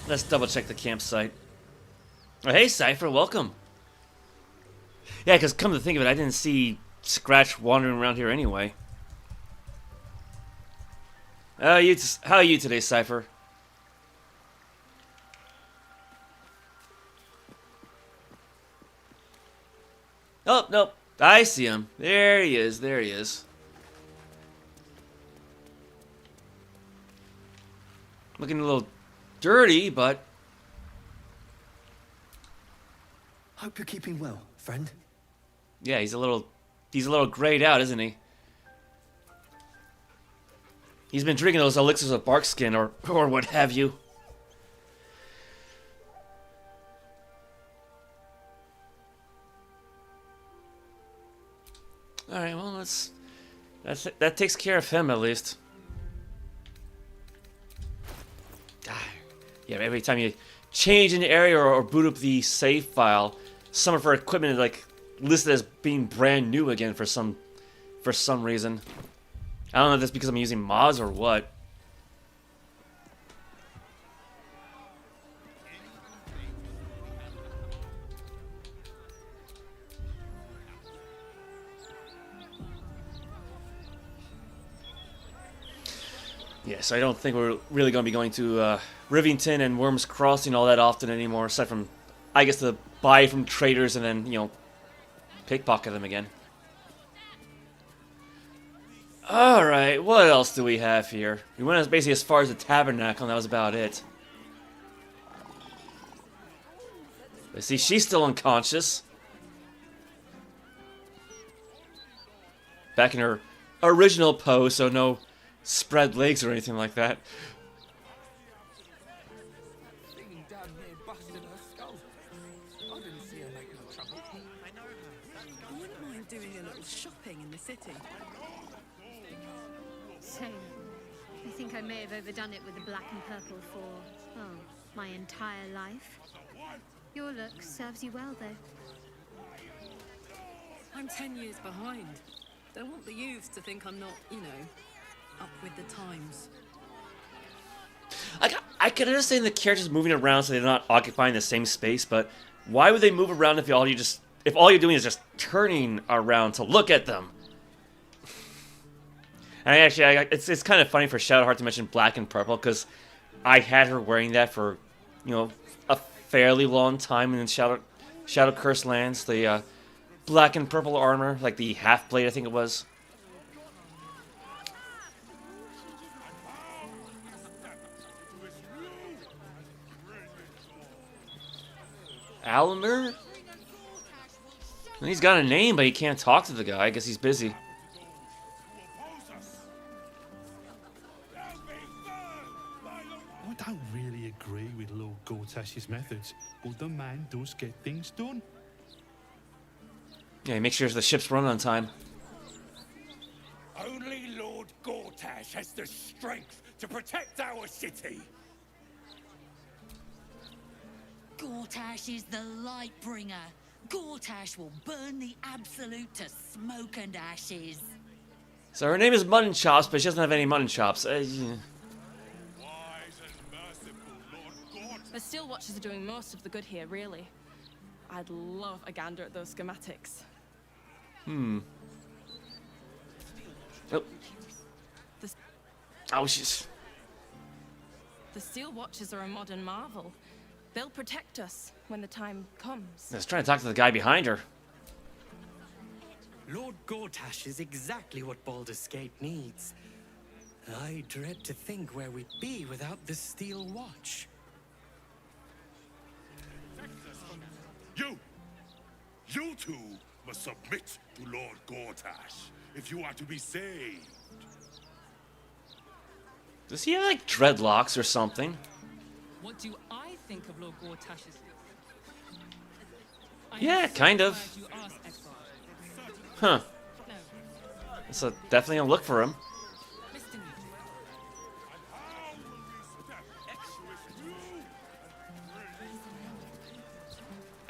let's double check the campsite. Oh, hey, Cypher, welcome. Yeah, because come to think of it, I didn't see Scratch wandering around here anyway. How are you today, Cypher? Oh, nope. I see him. There he is. There he is. Looking a little dirty, but... Hope you're keeping well, friend. Yeah, he's a little grayed out, isn't he? He's been drinking those elixirs of barkskin or what have you. Alright, well, that takes care of him, at least. Yeah, every time you change an area or boot up the save file, some of her equipment is, like, listed as being brand new again for some reason. I don't know if that's because I'm using mods or what. Yes, I don't think we're really going to be going to Rivington and Wyrm's Crossing all that often anymore, aside from, I guess, to buy from traders and then, you know, pickpocket them again. Alright, what else do we have here? We went basically as far as the Tabernacle, and that was about it. But see, she's still unconscious. Back in her original pose, so no spread legs or anything like that. I wouldn't mind doing a little shopping in the city. So, I think I may have overdone it with the black and purple for, oh, my entire life. Your look serves you well, though. I'm 10 years behind. Don't want the youths to think I'm not, you know, up with the times. I can understand the characters moving around so they're not occupying the same space, but why would they move around if all you're doing is just turning around to look at them? And it's kind of funny for Shadowheart to mention black and purple, because I had her wearing that for, you know, a fairly long time in Shadow Curse lands. The black and purple armor, like the half blade, I think it was. Almer? He's got a name, but he can't talk to the guy. I guess he's busy. I don't really agree with Lord Gortash's methods, but the man does get things done. Yeah, he makes sure the ships run on time. Only Lord Gortash has the strength to protect our city. Gortash is the light bringer. Gortash will burn the Absolute to smoke and ashes. So her name is Mutton Chops, but she doesn't have any mutton chops. Yeah. The Steel Watchers are doing most of the good here, really. I'd love a gander at those schematics. Oh. Oh, she's... The Steel Watchers are a modern marvel. They'll protect us when the time comes. I was trying to talk to the guy behind her. Lord Gortash is exactly what Baldur's Gate needs. I dread to think where we'd be without the Steel Watch. You two must submit to Lord Gortash if you are to be saved. Does he have like dreadlocks or something? What do I think of Lord Gortash's? Yeah, kind of. Huh. So definitely a look for him.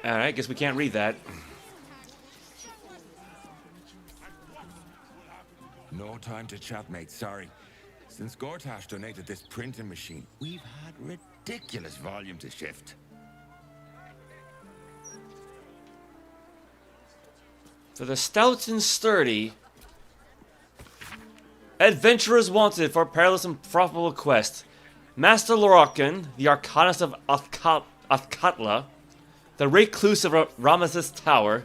Alright, guess we can't read that. No time to chat, mate, sorry. Since Gortash donated this printing machine, we've had ridiculous volume to shift. For the stout and sturdy, adventurers wanted for a perilous and profitable quest. Master Lorroakan, the Arcanist of Athkatla, the recluse of Ramesses Tower,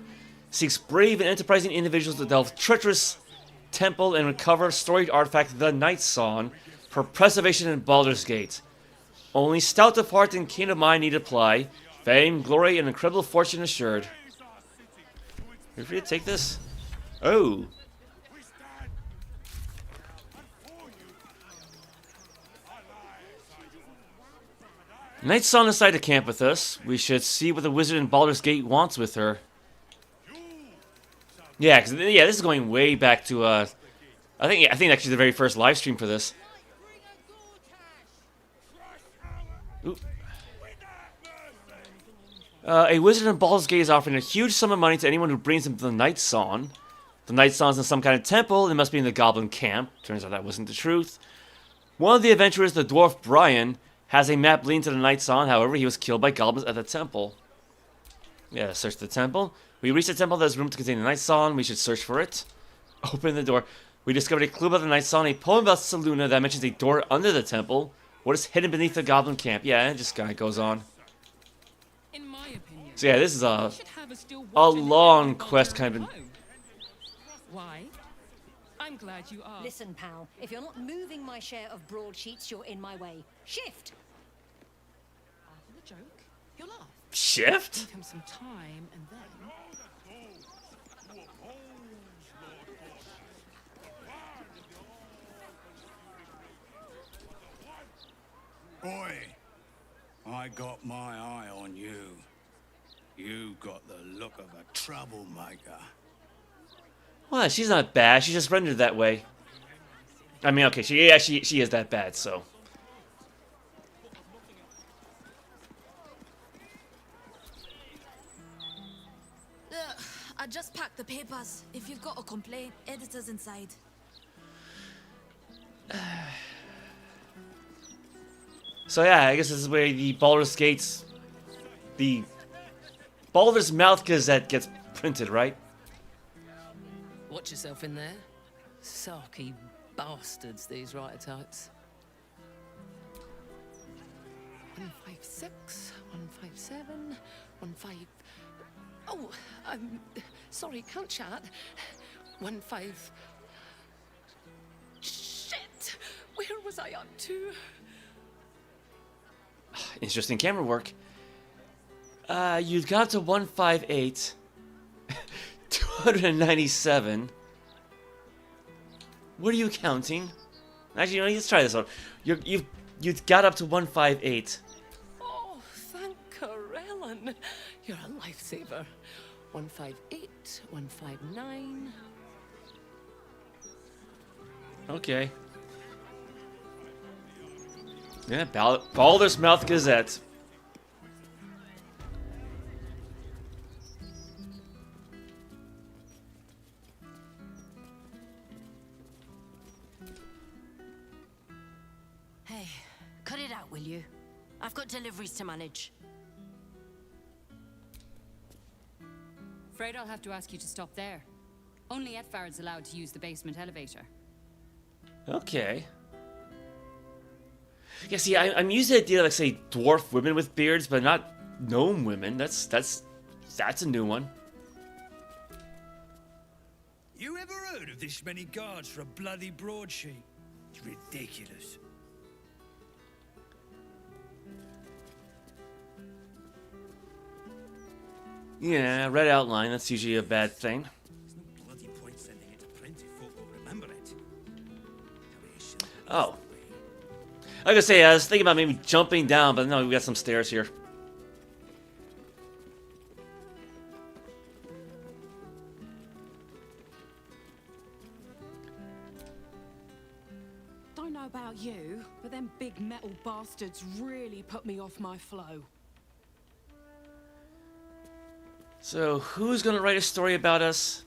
seeks brave and enterprising individuals to delve treacherous temple and recover storied artifact the Nightsong for preservation in Baldur's Gate. Only stout of heart and keen of mind need apply. Fame, glory, and incredible fortune assured. You're free to take this? Oh. Nightsong decided to camp with us. We should see what the wizard in Baldur's Gate wants with her. Yeah, this is going way back to I think actually the very first live stream for this. Ooh. A wizard in Baldur's Gate is offering a huge sum of money to anyone who brings him to the Nightsong. The Nightsong's in some kind of temple. It must be in the goblin camp. Turns out that wasn't the truth. One of the adventurers, the dwarf Brian, has a map leading to the Nightsong. However, he was killed by goblins at the temple. Yeah, search the temple. We reached the temple that has room to contain the Nightsong. We should search for it. Open the door. We discovered a clue about the Nightsong, a poem about Selûne that mentions a door under the temple. What is hidden beneath the goblin camp? Yeah, it just kind of goes on. In my opinion, so yeah, this is a long quest kind of. Why? I'm glad you asked. Listen, pal, if you're not moving my share of broadsheets, you're in my way. Shift! After the joke, you'll laugh. Shift? Give him some time and then... Boy, I got my eye on you. You got the look of a troublemaker. Well, she's not bad. She's just rendered that way. I mean, okay, she is that bad, so. I just packed the papers. If you've got a complaint, editor's inside. So yeah, I guess this is where the Baldur's Gates, the Baldur's Mouth Gazette gets printed, right? Watch yourself in there. Sarky bastards, these writer-types. 156, 157, 15... Oh, sorry, can't chat. 15... Shit! Where was I up to? Interesting camera work. You got to 158. 297. What are you counting? Actually, you know, let's try this one. You've got up to 158. Oh, thank Aylin. You're a lifesaver. 158, 159. Okay. Yeah, Baldur's Mouth Gazette. Hey, cut it out, will you? I've got deliveries to manage. Afraid I'll have to ask you to stop there. Only Etfard's allowed to use the basement elevator. Okay. Yeah, see, I'm used to the idea of, like, say, dwarf women with beards, but not gnome women. That's a new one. You ever heard of this many guards for a bloody broadsheet? It's ridiculous. Yeah, red outline, that's usually a bad thing. Bloody point sending it to print if folk will remember it. Oh. Like I say, I was thinking about maybe jumping down, but no, we got some stairs here. Don't know about you, but them big metal bastards really put me off my flow. So, who's gonna write a story about us?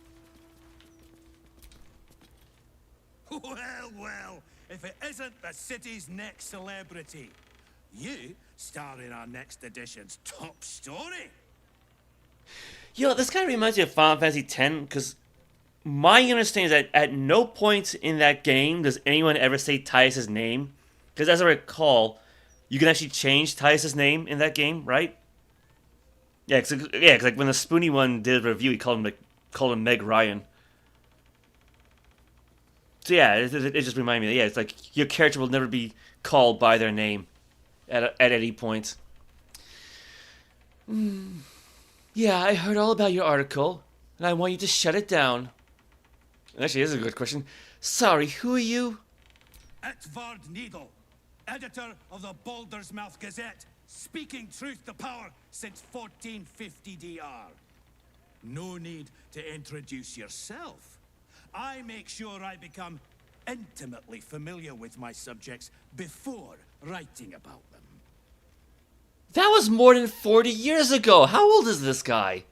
Well, if it isn't the city's next celebrity. You star in our next edition's top story. You know, this kind of reminds me of Final Fantasy X, because my understanding is that at no point in that game does anyone ever say Titus's name. Because as I recall, you can actually change Titus's name in that game, right? Yeah, cause like when the Spoony one did a review, he called him Meg Ryan. So yeah, it just reminded me that, yeah, it's like your character will never be called by their name at any point. Yeah, I heard all about your article, and I want you to shut it down. Actually, this is a good question. Sorry, who are you? Etvard Needle, editor of the Baldur's Mouth Gazette, speaking truth to power since 1450 DR. No need to introduce yourself. I make sure I become intimately familiar with my subjects before writing about them. That was more than 40 years ago. How old is this guy?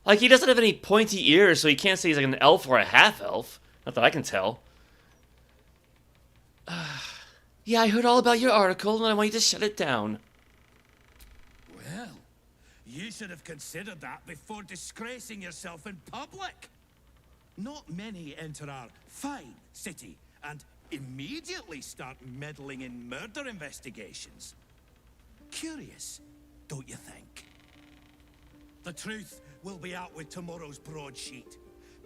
Like, he doesn't have any pointy ears, so he can't say he's like an elf or a half-elf. Not that I can tell. Yeah, I heard all about your article, and I want you to shut it down. Well, you should have considered that before disgracing yourself in public. Not many enter our fine city and immediately start meddling in murder investigations. Curious, don't you think? The truth will be out with tomorrow's broadsheet.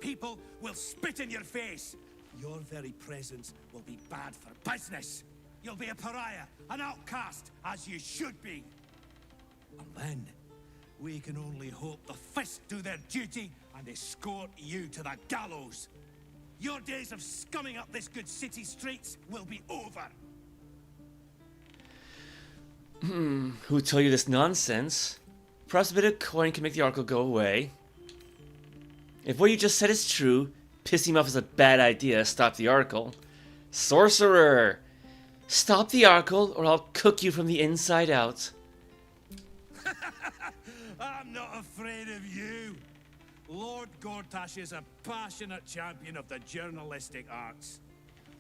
People will spit in your face. Your very presence will be bad for business. You'll be a pariah, an outcast, as you should be. And then, we can only hope the Fist do their duty and escort you to the gallows. Your days of scumming up this good city streets will be over. Who told you this nonsense? Perhaps a bit of coin can make the article go away. If what you just said is true, pissing him off is a bad idea. Stop the article. Sorcerer! Stop the article, or I'll cook you from the inside out. I'm not afraid of you. Lord Gortash is a passionate champion of the journalistic arts.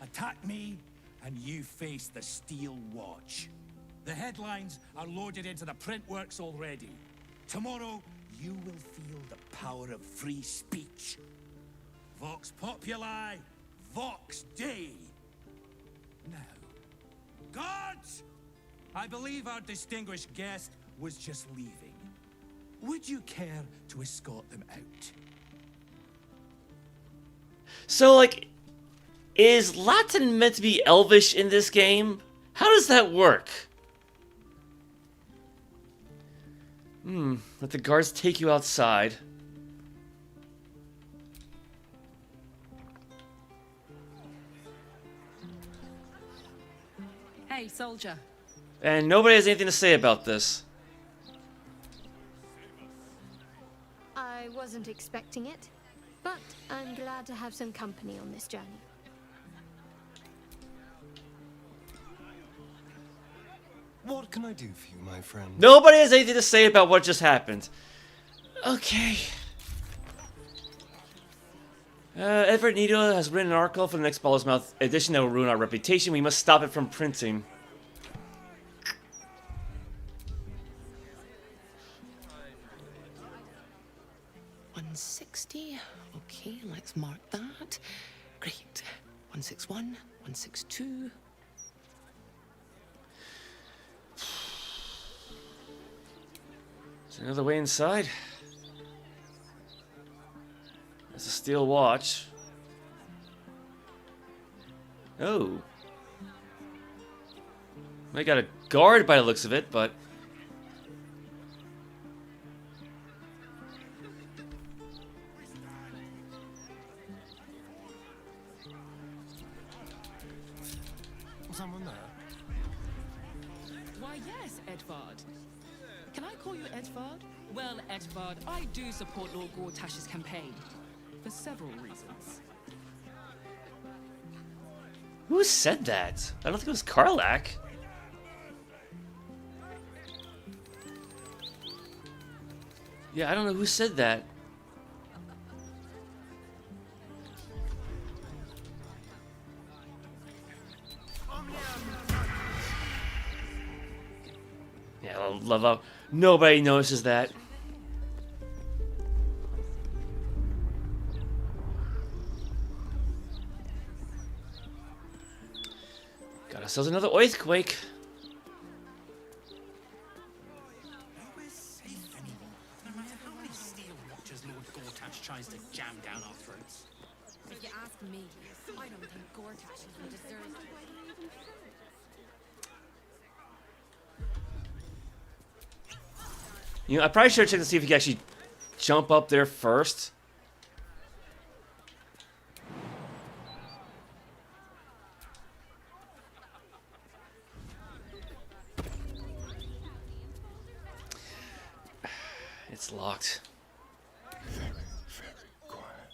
Attack me, and you face the Steel Watch. The headlines are loaded into the print works already. Tomorrow, you will feel the power of free speech. Vox Populi, Vox Dei. Now, guards! I believe our distinguished guest was just leaving. Would you care to escort them out? So, like, is Latin meant to be Elvish in this game? How does that work? Let the guards take you outside. Hey, soldier. And nobody has anything to say about this. I wasn't expecting it, but I'm glad to have some company on this journey. What can I do for you, my friend? Nobody has anything to say about what just happened. Okay. Everett Needle has written an article for the next Baldur's Mouth edition that will ruin our reputation. We must stop it from printing. $160. Okay, let's mark that. Great. 161, 162. Is there another way inside? There's a steel watch. Oh. I got a guard by the looks of it, but... Someone there? Why, yes, Edvard. Can I call you Edvard? Well, Edvard, I do support Lord Gortash's campaign. For several reasons. Who said that? I don't think it was Karlach. Yeah, I don't know who said that. Yeah, I love how nobody notices that. Got ourselves another earthquake. No matter how many steel watchers Lord Gortash tries to jam down our throats. If you ask me, I don't think Gortash even deserves to. You know, I probably should have checked to see if he could actually jump up there first. It's locked. Very, very quiet.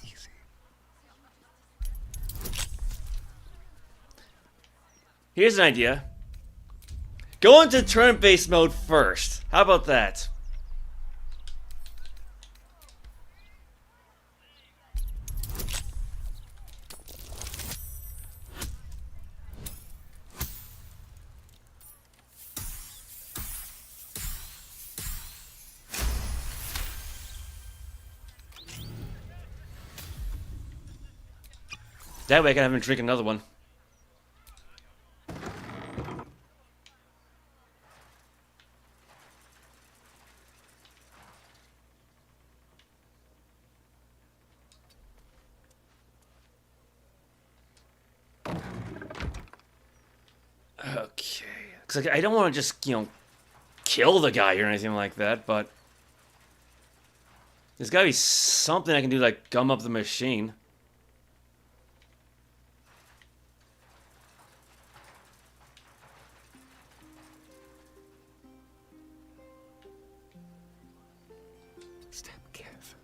Easy. Here's an idea. Go into turn-based mode first. How about that? That way I can have him drink another one. Okay. Because I don't want to just, kill the guy or anything like that, but... There's got to be something I can do, like gum up the machine. Step carefully.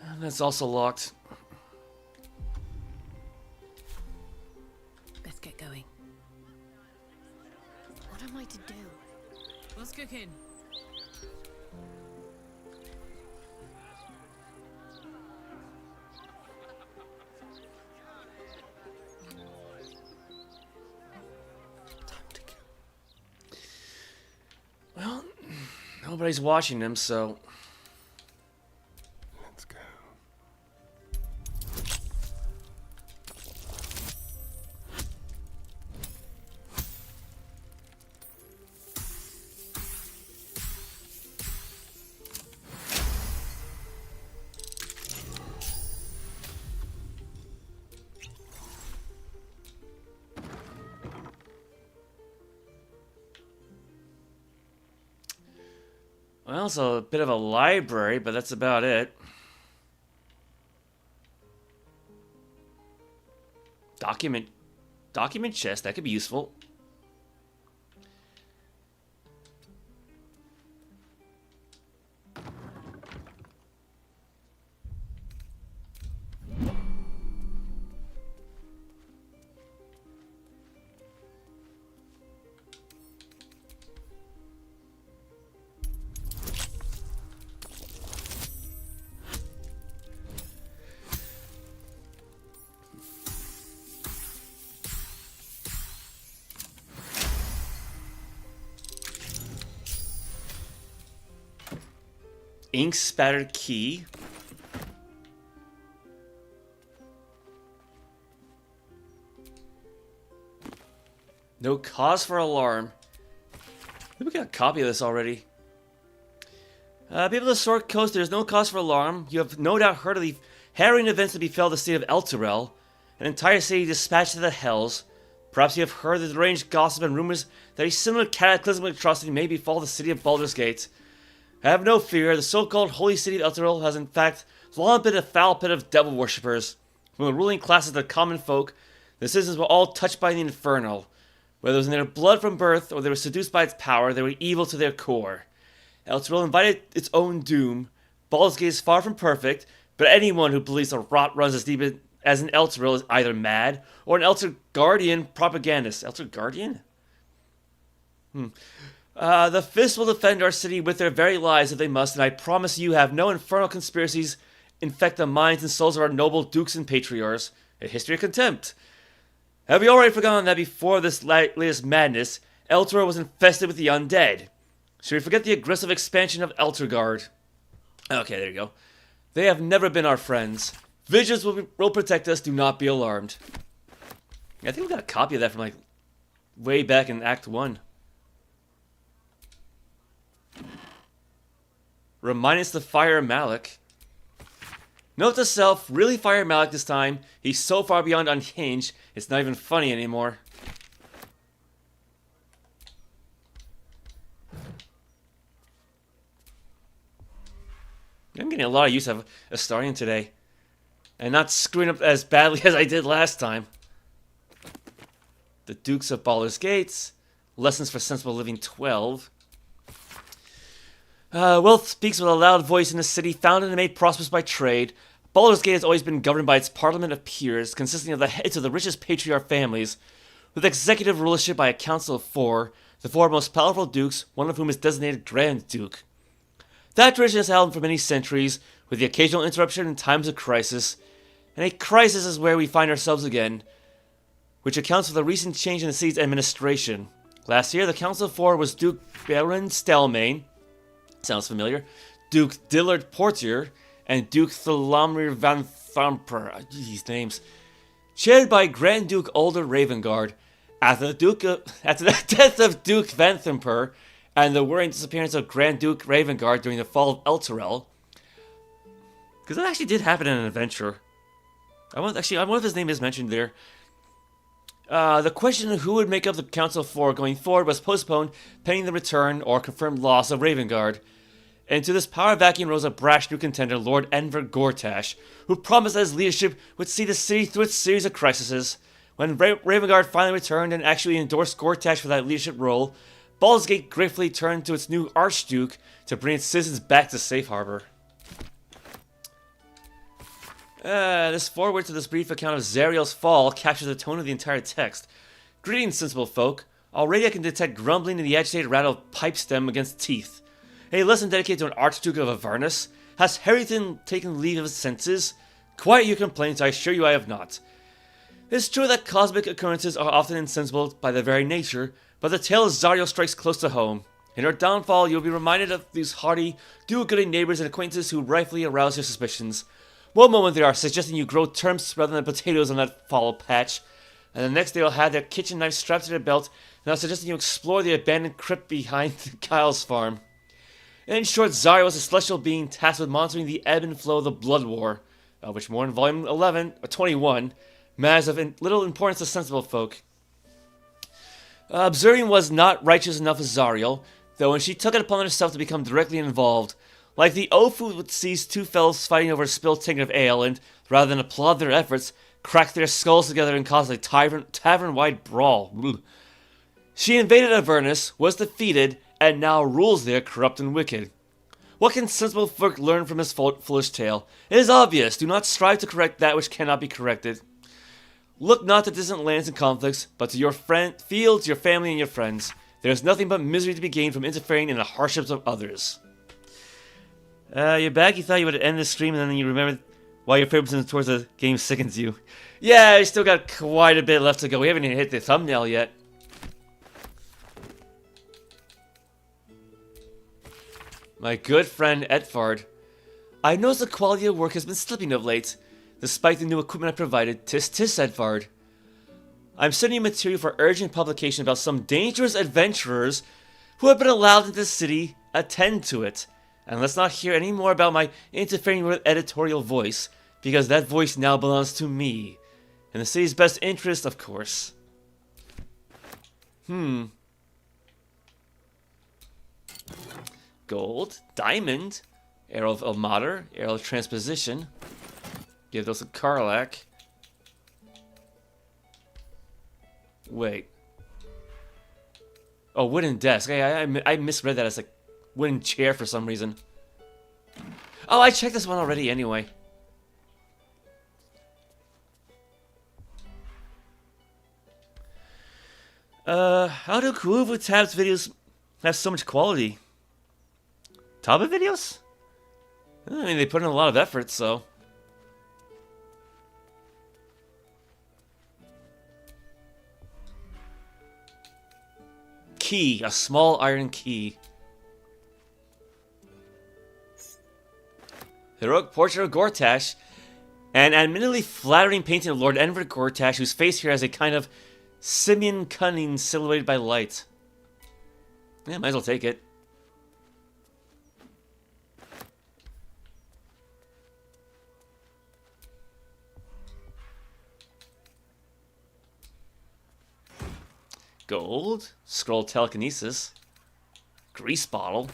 And that's also locked. Let's get going. What am I to do? What's cooking? Well, nobody's watching him, so... Let's go. Well, it's a bit of a library, but that's about it. Document chest, that could be useful. Ink spattered key. No cause for alarm. I think we got a copy of this already. People of the Sword Coast, there's no cause for alarm. You have no doubt heard of the harrowing events that befell the city of Elturel, an entire city dispatched to the Hells. Perhaps you have heard the deranged gossip and rumors that a similar cataclysmic atrocity may befall the city of Baldur's Gate. Have no fear, the so-called holy city of Elturel has in fact long been a foul pit of devil worshippers. From the ruling classes to the common folk, the citizens were all touched by the infernal. Whether it was in their blood from birth or they were seduced by its power, they were evil to their core. Elturel invited its own doom. Baldur's Gate is far from perfect, but anyone who believes the rot runs as deep as an Elturel is either mad or an Elder Guardian propagandist. Elder Guardian? The Fist will defend our city with their very lives if they must, and I promise you have no infernal conspiracies infect the minds and souls of our noble dukes and patriarchs. A history of contempt. Have we already forgotten that before this latest madness, Elturel was infested with the undead? Should we forget the aggressive expansion of Elturgard? Okay, there you go. They have never been our friends. Visions will protect us, do not be alarmed. I think we got a copy of that from like way back in Act 1. Remind us to fire Malik. Note to self, really fire Malik this time. He's so far beyond unhinged, it's not even funny anymore. I'm getting a lot of use of Astarion today. And not screwing up as badly as I did last time. The Dukes of Baldur's Gates. Lessons for Sensible Living 12. Wealth speaks with a loud voice in a city founded and made prosperous by trade. Baldur's Gate has always been governed by its parliament of peers, consisting of the heads of the richest patriarch families, with executive rulership by a council of four, the four most powerful dukes, one of whom is designated Grand Duke. That tradition has held for many centuries, with the occasional interruption in times of crisis, and a crisis is where we find ourselves again, which accounts for the recent change in the city's administration. Last year, the Council of Four was Duke Baron Stelmane, sounds familiar, Duke Dillard Portier, and Duke Thalomir van Thamper, these names, chaired by Grand Duke Ulder Ravengard. After the death of Duke van Thamper, and the worrying disappearance of Grand Duke Ravengard during the fall of Elturel, because that actually did happen in an adventure. I wonder if his name is mentioned there. The question of who would make up the Council of Four going forward was postponed pending the return or confirmed loss of Ravengard. And to this power vacuum rose a brash new contender, Lord Enver Gortash, who promised that his leadership would see the city through its series of crises. When Ravengard finally returned and actually endorsed Gortash for that leadership role, Baldur's Gate gratefully turned to its new Archduke to bring its citizens back to safe harbor. This foreword to this brief account of Zariel's fall captures the tone of the entire text. Greetings, sensible folk. Already I can detect grumbling in the agitated rattle of pipe stem against teeth. A lesson dedicated to an Archduke of Avernus? Has Harrington taken leave of his senses? Quiet your complaints, I assure you I have not. It is true that cosmic occurrences are often insensible by their very nature, but the tale of Zariel strikes close to home. In her downfall, you will be reminded of these hardy, do-gooding neighbors and acquaintances who rightfully arouse your suspicions. One moment they are suggesting you grow turnips rather than potatoes on that fallow patch, and the next they will have their kitchen knife strapped to their belt and are suggesting you explore the abandoned crypt behind Kyle's farm. In short, Zariel was a celestial being tasked with monitoring the ebb and flow of the Blood War, which more in Volume 21 matters of little importance to sensible folk. Observing was not righteous enough as Zariel. though, when she took it upon herself to become directly involved. Like the Ofu would seize two fellows fighting over a spilled tankard of ale and, rather than applaud their efforts, crack their skulls together and cause a tavern-wide brawl. Ugh. She invaded Avernus, was defeated, and now rules there corrupt and wicked. What can sensible folk learn from this foolish tale? It is obvious. Do not strive to correct that which cannot be corrected. Look not to distant lands and conflicts, but to your fields, your family, and your friends. There is nothing but misery to be gained from interfering in the hardships of others. You're back? You thought you would end the stream and then you remembered why your favorite towards the game sickens you. Yeah, we still got quite a bit left to go. We haven't even hit the thumbnail yet. My good friend Edvard. I noticed the quality of work has been slipping of late. Despite the new equipment I provided, tis Edvard. I'm sending you material for urgent publication about some dangerous adventurers who have been allowed into the city. Attend to it. And let's not hear any more about my interfering with editorial voice, because that voice now belongs to me. In the city's best interest, of course. Gold, diamond, arrow of Ilmater, arrow of transposition. Give those to Karlach. Wait. Oh, wooden desk. Hey, I misread that as a wooden chair for some reason. Oh, I checked this one already anyway. How do Kuuvu Tab's videos have so much quality? Taba videos? I mean, they put in a lot of effort, so. Key, a small iron key. Heroic portrait of Gortash, an admittedly flattering painting of Lord Enver Gortash, whose face here has a kind of simian cunning silhouetted by light. Yeah, might as well take it. Gold, scroll telekinesis, grease bottle.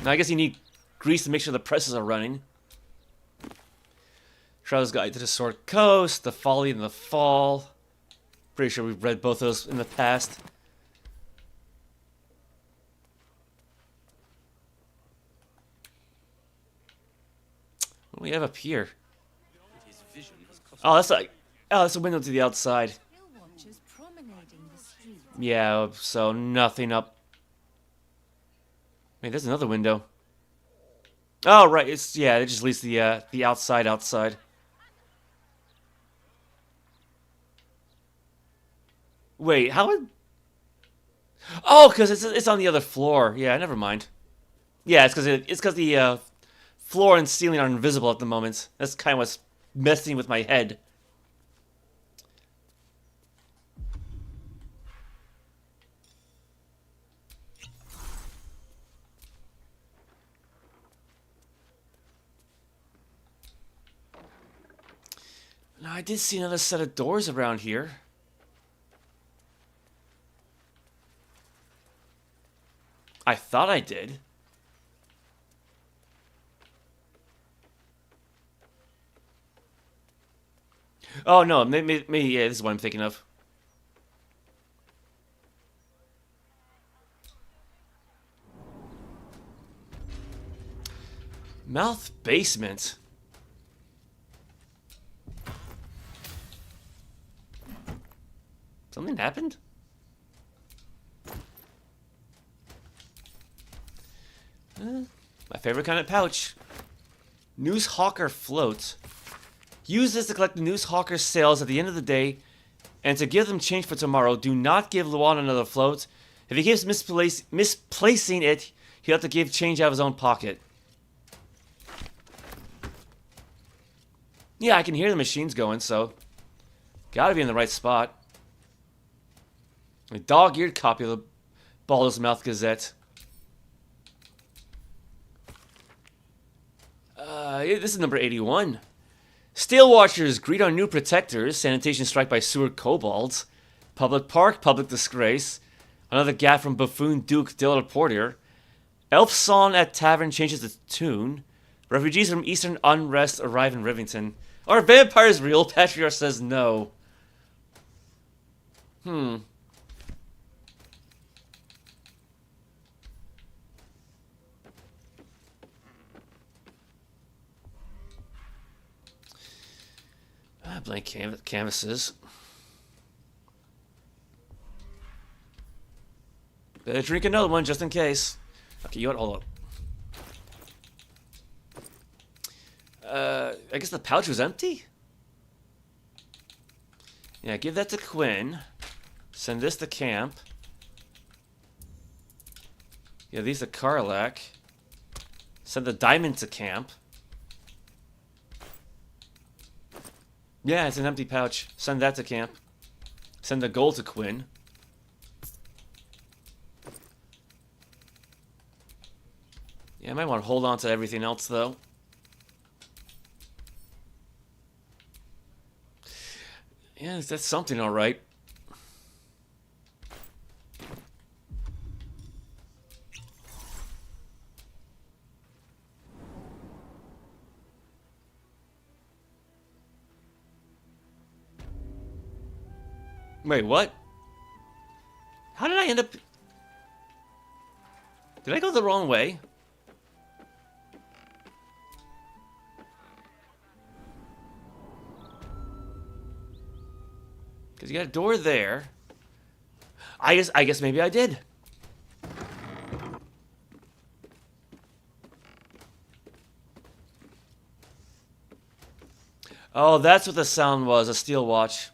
Now I guess you need grease to make sure the presses are running. Traveler's Guide to the Sword Coast, The Folly and the Fall. Pretty sure we've read both those in the past. What do we have up here? Oh, that's a window to the outside. Yeah, so nothing up. Wait, there's another window. Oh, right. It just leaves the outside. Wait, how would? Oh, because it's on the other floor. Yeah, never mind. Yeah, it's because the floor and ceiling are invisible at the moment. That's kind of what's messing with my head. Now, I did see another set of doors around here. I thought I did. Oh, no, maybe yeah, this is what I'm thinking of. Mouth basement. Something happened? My favorite kind of pouch. News Hawker float. Use this to collect the News Hawker's sales at the end of the day and to give them change for tomorrow. Do not give Luan another float. If he keeps misplacing it, he'll have to give change out of his own pocket. Yeah, I can hear the machines going, so gotta be in the right spot. A dog-eared copy of the Baldur's Mouth Gazette. This is number 81. Steel Watchers greet our new protectors. Sanitation strike by sewer kobolds. Public park, public disgrace. Another gaffe from buffoon Duke Delaportier. Elf song at tavern changes its tune. Refugees from Eastern Unrest arrive in Rivington. Are vampires real? Patriarch says no. Blank canvases. Better drink another one just in case. Okay, you know what? Hold on. I guess the pouch was empty? Yeah, give that to Quinn. Send this to camp. Yeah, these to Karlach. Send the diamond to camp. Yeah, it's an empty pouch. Send that to camp. Send the gold to Quinn. Yeah, I might want to hold on to everything else, though. Yeah, that's something, all right. Wait, what? How did I end up... Did I go the wrong way? Because you got a door there. I guess maybe I did. Oh, that's what the sound was, a steel watch.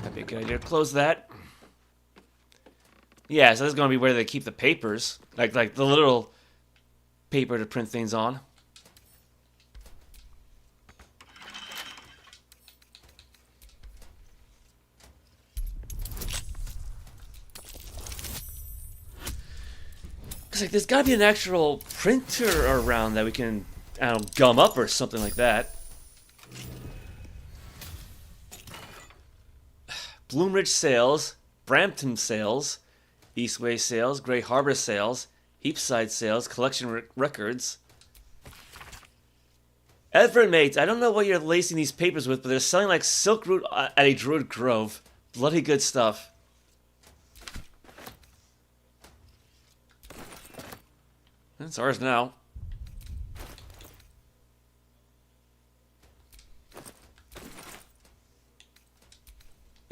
That'd be a good idea to close that. Yeah, so this is going to be where they keep the papers. Like the little paper to print things on. It's like there's got to be an actual printer around that we can, I don't know, gum up or something like that. Bloomridge sales, Brampton sales, Eastway sales, Grey Harbor sales, Heapside sales, collection records. Edvard mates, I don't know what you're lacing these papers with, but they're selling like silk root at a druid grove. Bloody good stuff. That's ours now.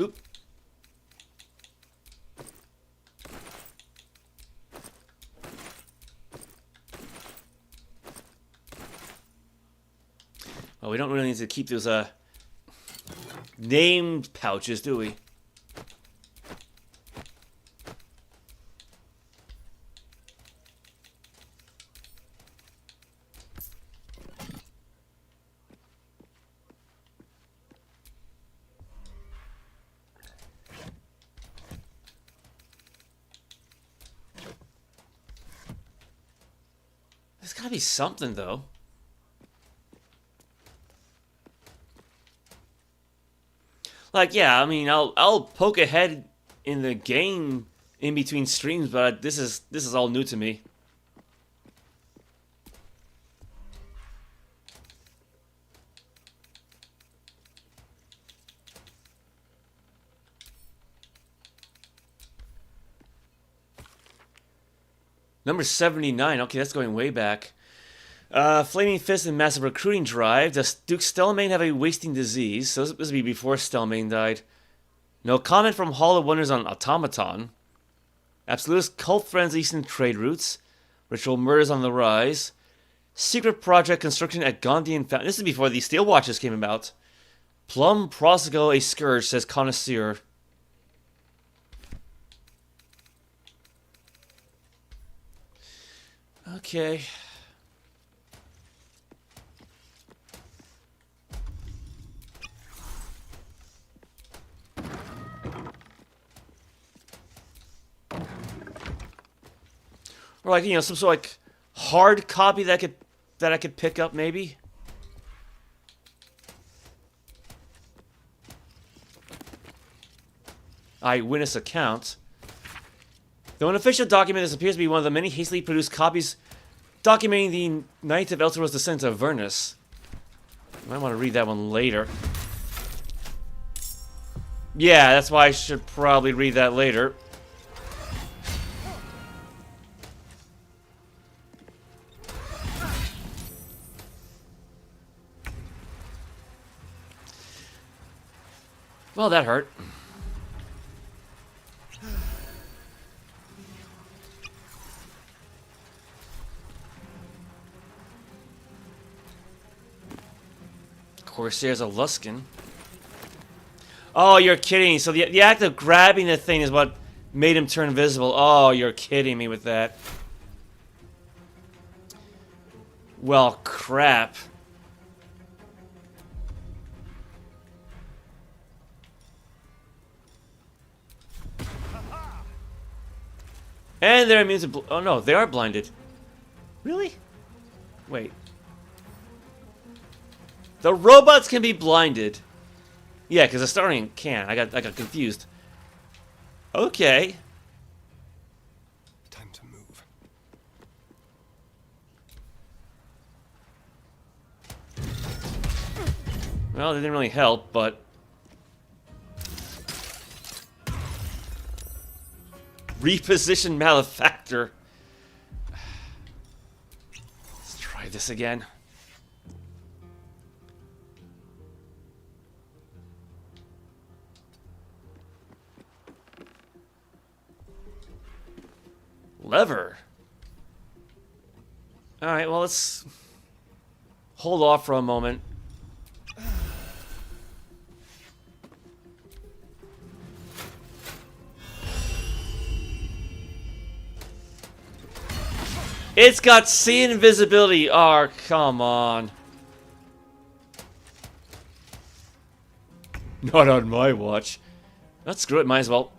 Oop. Well, we don't really need to keep those named pouches, do we? There's gotta be something, though. Like, yeah, I mean, I'll poke ahead in the game in between streams, but this is all new to me. Number 79. Okay, that's going way back. Flaming Fist and Massive Recruiting Drive. Does Duke Stelmane have a wasting disease? So this would be before Stelmane died. No comment from Hall of Wonders on Automaton. Absolutist Cult Frenzies and Trade Routes. Ritual Murders on the Rise. Secret Project Construction at Gondian Fountain. This is before these Steel Watches came about. Plum Prosigo, a Scourge, says Connoisseur. Okay. Or like, you know, some sort of like hard copy that I could pick up, maybe? Eyewitness account. Though an official document, this appears to be one of the many hastily produced copies documenting the Knight of Elturel's descent to Avernus. I might want to read that one later. Yeah, that's why I should probably read that later. Well, that hurt. Corsairs of Luskan. Oh, you're kidding. So the act of grabbing the thing is what made him turn invisible. Oh, you're kidding me with that. Well, crap. And they're immune to oh no, they are blinded. Really? Wait. The robots can be blinded. Yeah, because the Starian can't. I got confused. Okay. Time to move. Well, they didn't really help, but reposition malefactor. Let's try this again. Lever. Alright, well, let's hold off for a moment. It's got see invisibility. Oh, come on. Not on my watch. Let's screw it, might as well.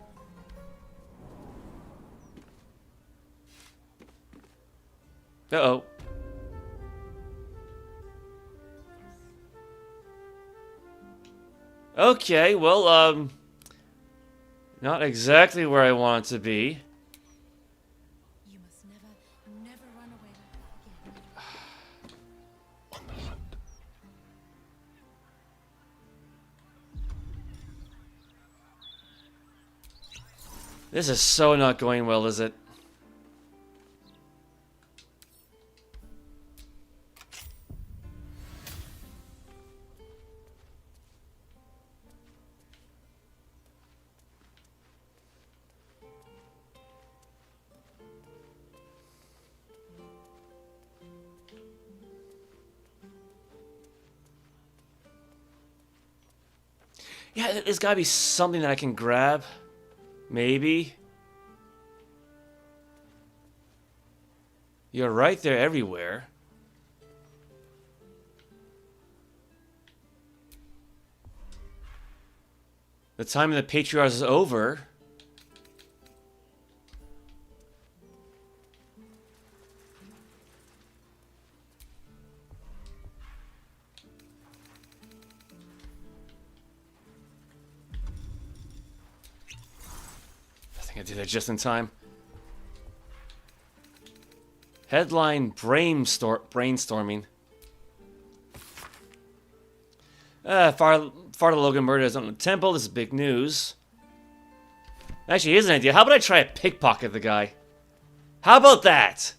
Uh-oh. Okay, well, not exactly where I want it to be. You must never run away like that again. On the hunt. This is so not going well, is it? Yeah, there's gotta be something that I can grab. Maybe. You're right there everywhere. The time of the Patriarchs is over. I did it just in time. Headline brainstorming. Farda Logan murders on the temple. This is big news. Actually, here's an idea. How about I try to pickpocket the guy? How about that?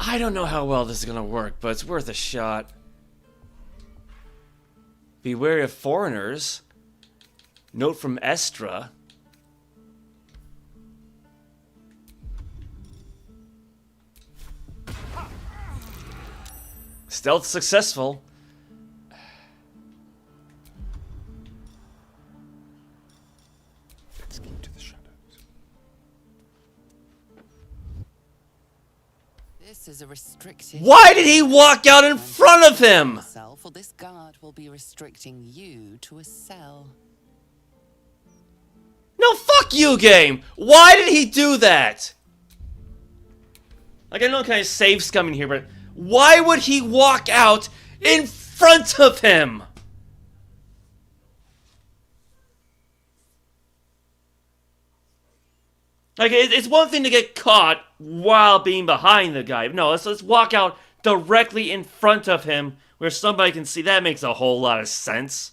I don't know how well this is gonna work, but it's worth a shot. Be wary of foreigners. Note from Estra. Stealth successful. This is a restricted. Why did he walk out in front of him? Yourself, or this guard will be restricting you to a cell. No, fuck you, game! Why did he do that? Like, I know I'm kind of save scumming here, but why would he walk out in front of him? Like, it's one thing to get caught while being behind the guy. No, let's walk out directly in front of him where somebody can see. That makes a whole lot of sense.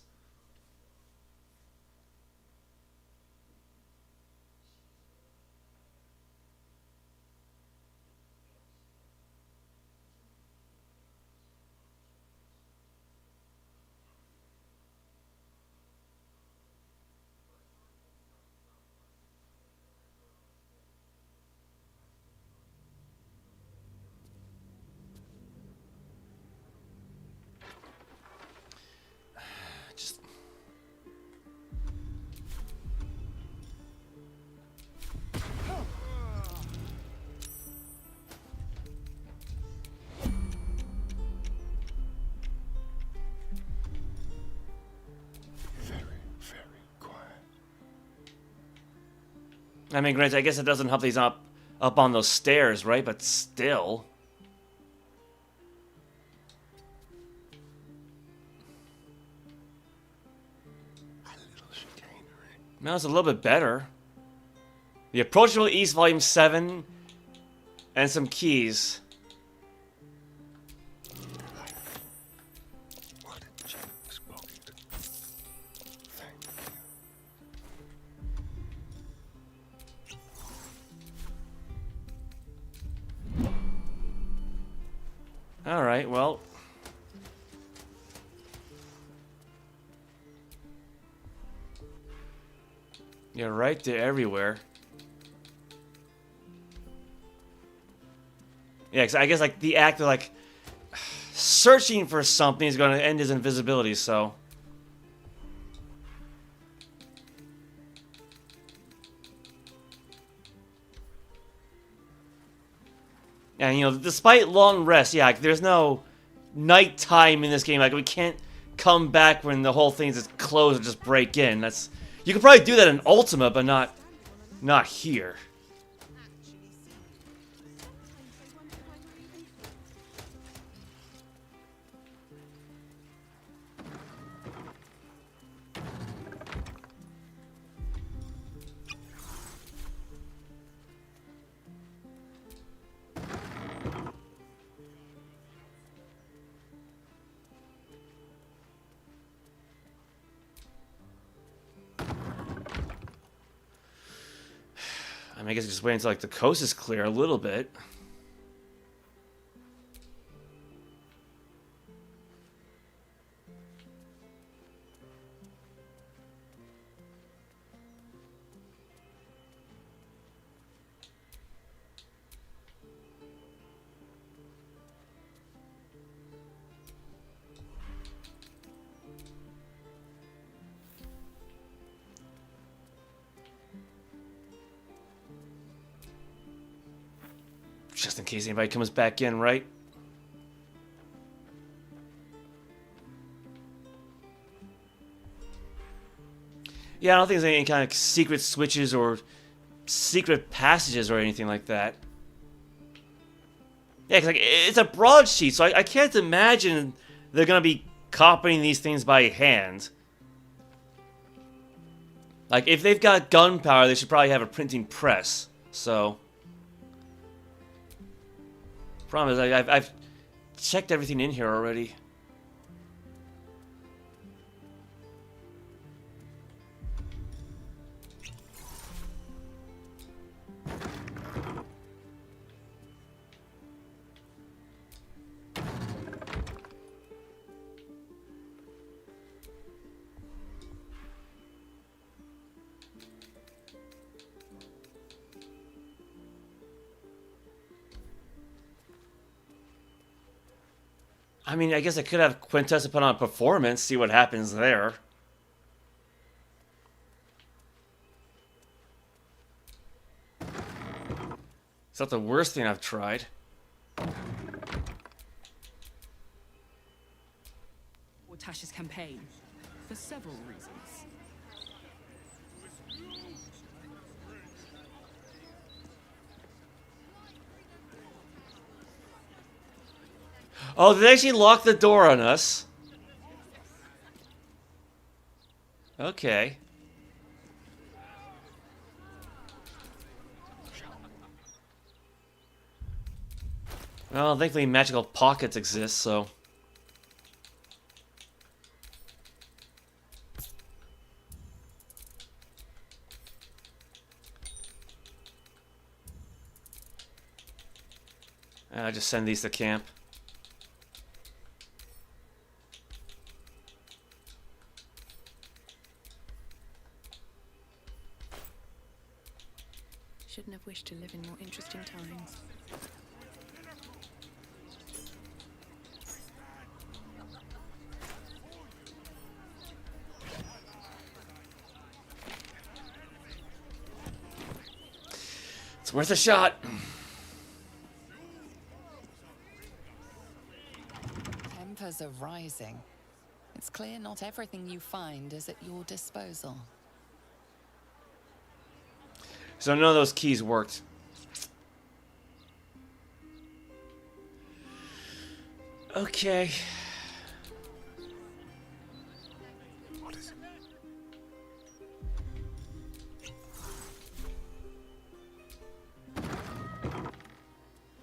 I mean, granted, I guess it doesn't help that he's up on those stairs, right? But still. Now it's a little bit better. The Approachable East, Volume 7, and some keys. Alright, well. You're right there everywhere. Yeah, 'cause I guess like the act of like searching for something is going to end his invisibility, so. And, you know, despite long rests, yeah, like, there's no nighttime in this game. Like, we can't come back when the whole thing's just closed or just break in. That's... You could probably do that in Ultima, but not here. I guess just wait until like the coast is clear a little bit. Just in case anybody comes back in, right? Yeah, I don't think there's any kind of secret switches or secret passages or anything like that. Yeah, 'cause like, it's a broadsheet, so I can't imagine they're going to be copying these things by hand. Like, if they've got gunpowder, they should probably have a printing press, so... Problem is, I've checked everything in here already. I mean, I guess I could have Quintessa put on a performance, see what happens there. It's not the worst thing I've tried. Gortash's campaign, for several reasons. Oh, did they actually lock the door on us? Okay. Well, thankfully magical pockets exist, so... I'll just send these to camp. Shouldn't have wished to live in more interesting times. It's worth a shot. Tempers are rising. It's clear not everything you find is at your disposal. So none of those keys worked. Okay. What is it?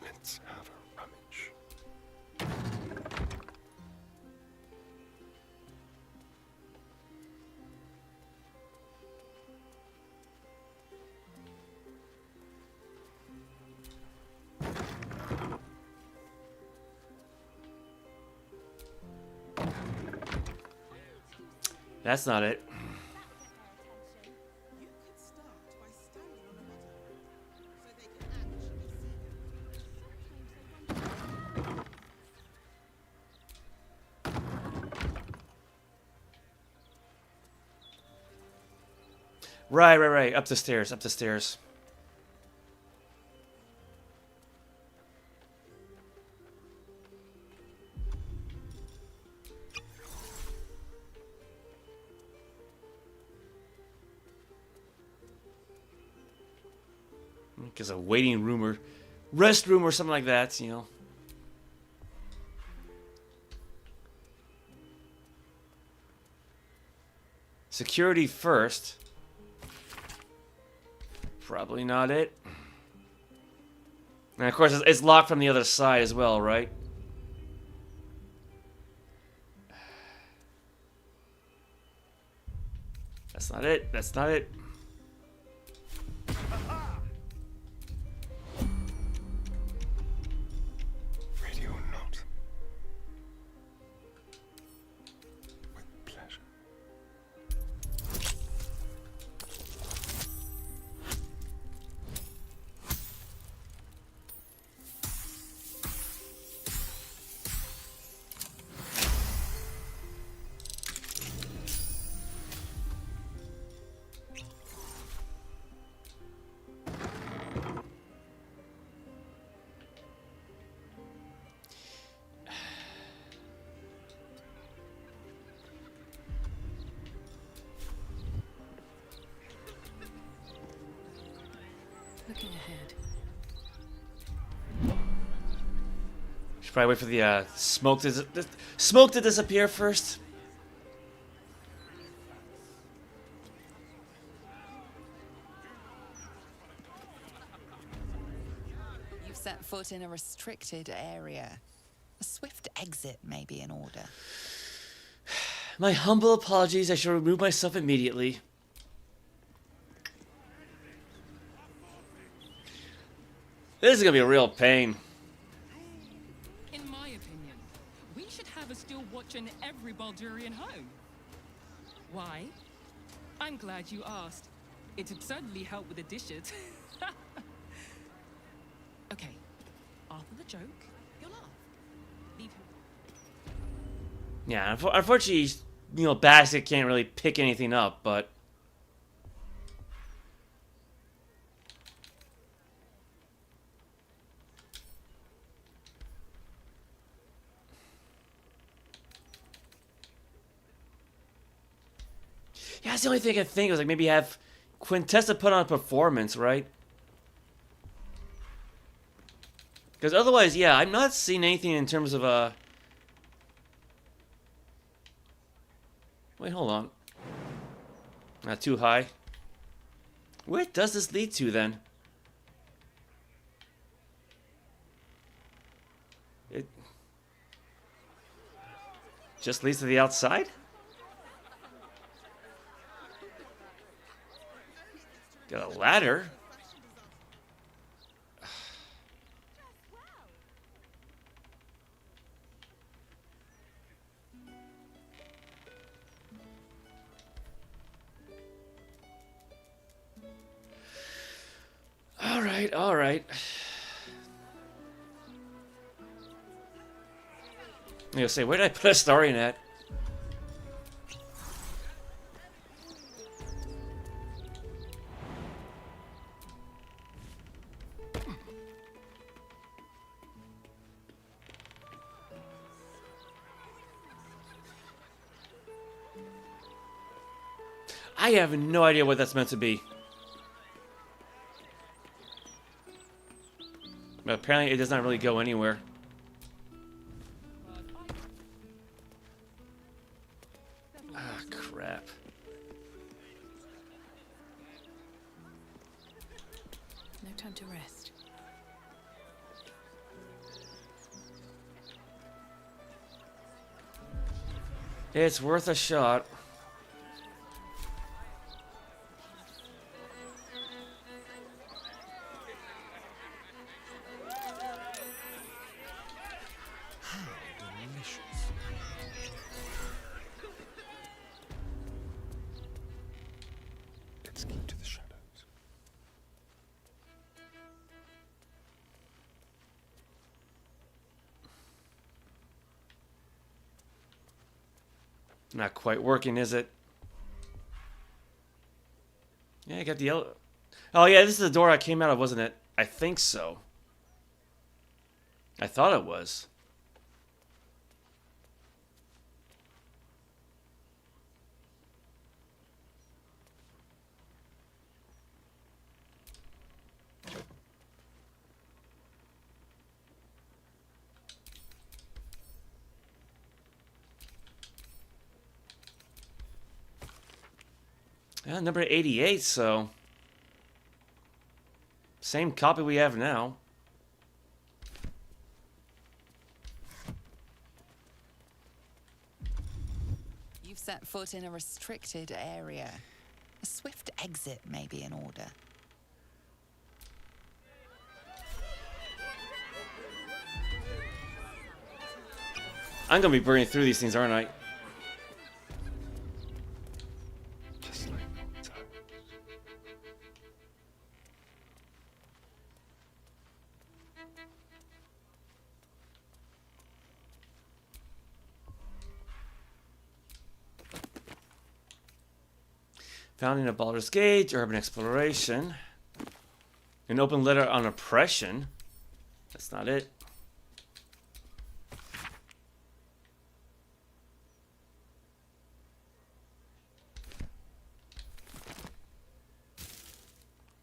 Let's have a rummage. That's not it. Right. Up the stairs. Because a waiting room or rest room or something like that, you know. Security first. Probably not it. And of course, it's locked from the other side as well, right? That's not it. Ready or not? With pleasure. Looking ahead. Should probably wait for the smoke to disappear first. You've set foot in a restricted area. A swift exit may be in order. My humble apologies. I shall remove myself immediately. This is gonna be a real pain. In my opinion, we should have a steel watcher in every Baldurian home. Why? I'm glad you asked. It'd certainly help with the dishes. Okay, after the joke, you'll laugh. Leave him. Yeah, unfortunately, you know, Basket can't really pick anything up, but... Yeah, that's the only thing I can think was like maybe have Quintessa put on a performance, right? Because otherwise, yeah, I'm not seeing anything in terms of Wait, hold on. Not too high. Where does this lead to then? It just leads to the outside? Got a ladder? Alright, alright. I'm gonna say, where did I put Astarion at? I have no idea what that's meant to be. But apparently it does not really go anywhere. Ah, crap. No time to rest. It's worth a shot. Let's keep to the shadows. Not quite working, is it? Yeah, I got the yellow. Oh yeah, this is the door I came out of, wasn't it? I think so. I thought it was. Yeah, number 88, so... Same copy we have now. You've set foot in a restricted area. A swift exit may be in order. I'm gonna be burning through these things, aren't I? Just like old times. Founding of Baldur's Gate, urban exploration. An open letter on oppression. That's not it.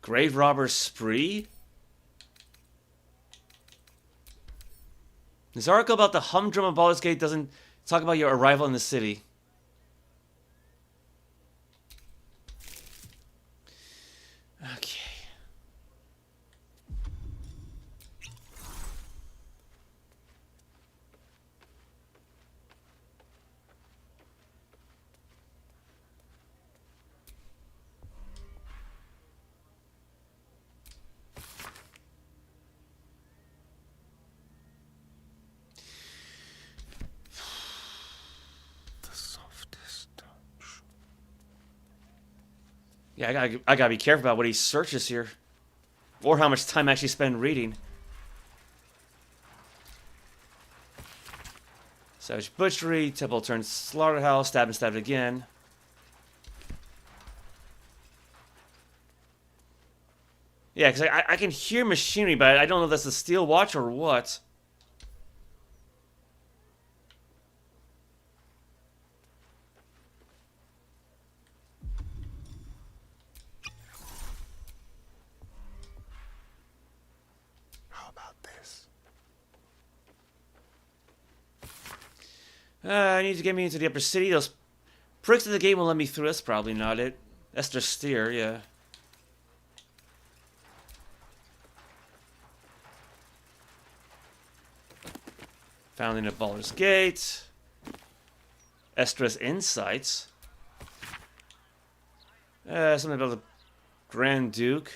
Grave robber's spree? This article about the humdrum of Baldur's Gate doesn't talk about your arrival in the city. Okay. The softest touch. Yeah, I gotta be careful about what he searches here. Or how much time I actually spend reading. Savage Butchery, Temple turns Slaughterhouse, stabbed and stabbed again. Yeah, because I can hear machinery, but I don't know if that's the Steel Watch or what. I need to get me into the upper city. Those pricks of the game will let me through. That's probably not it. Esther Steer, yeah. Founding of Baldur's Gate. Estra's Insights. Something about the Grand Duke.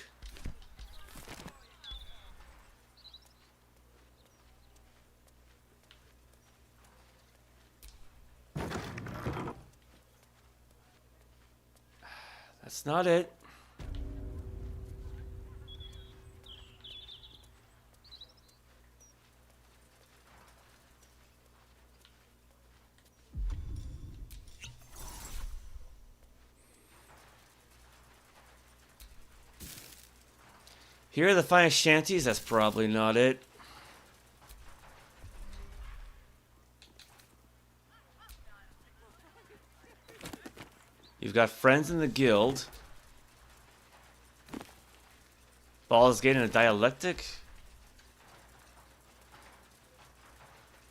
That's not it. Here are the finest shanties. That's probably not it. You've got friends in the guild. Baldur's Gate and a dialectic.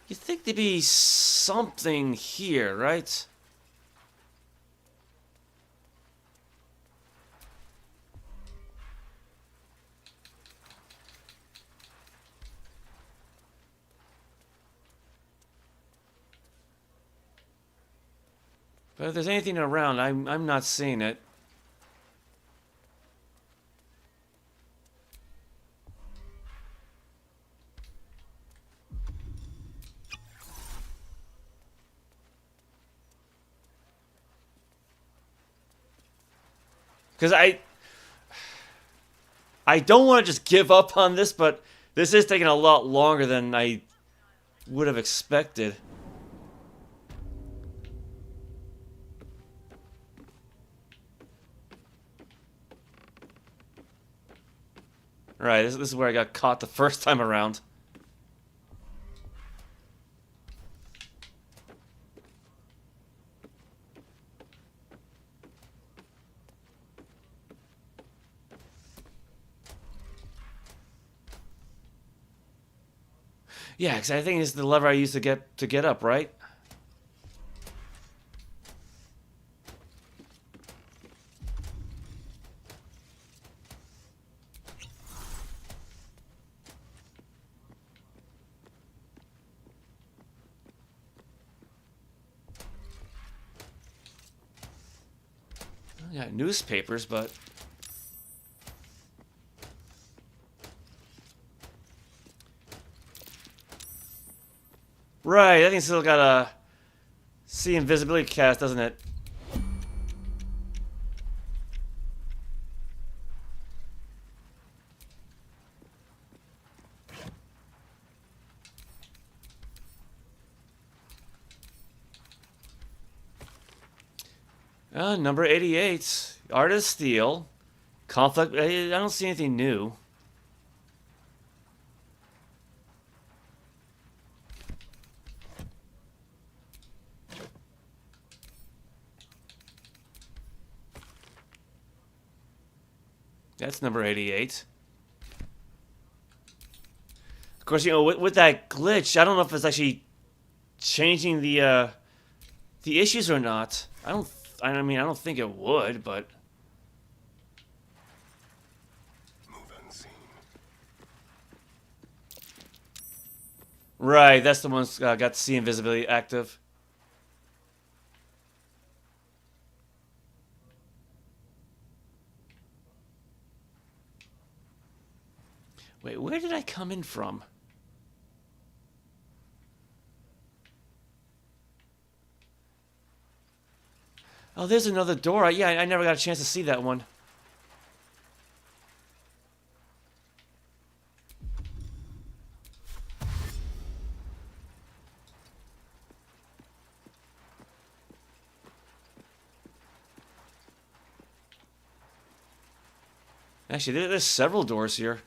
You'd think there'd be something here, right? But if there's anything around, I'm not seeing it. Because I don't want to just give up on this, but this is taking a lot longer than I would have expected. Right, this is where I got caught the first time around. Yeah, because I think it's the lever I used to get up, right? I got newspapers, but right, I think it's still got a see invisibility cast, doesn't it? Number 88, Art of Steel, Conflict. I don't see anything new. That's number 88. Of course, you know, with that glitch, I don't know if it's actually changing the issues or not. I mean, I don't think it would, but Move unseen. Right, that's the one's got see invisibility active. Wait, where did I come in from? Oh, there's another door. Yeah, I never got a chance to see that one. Actually, there's several doors here.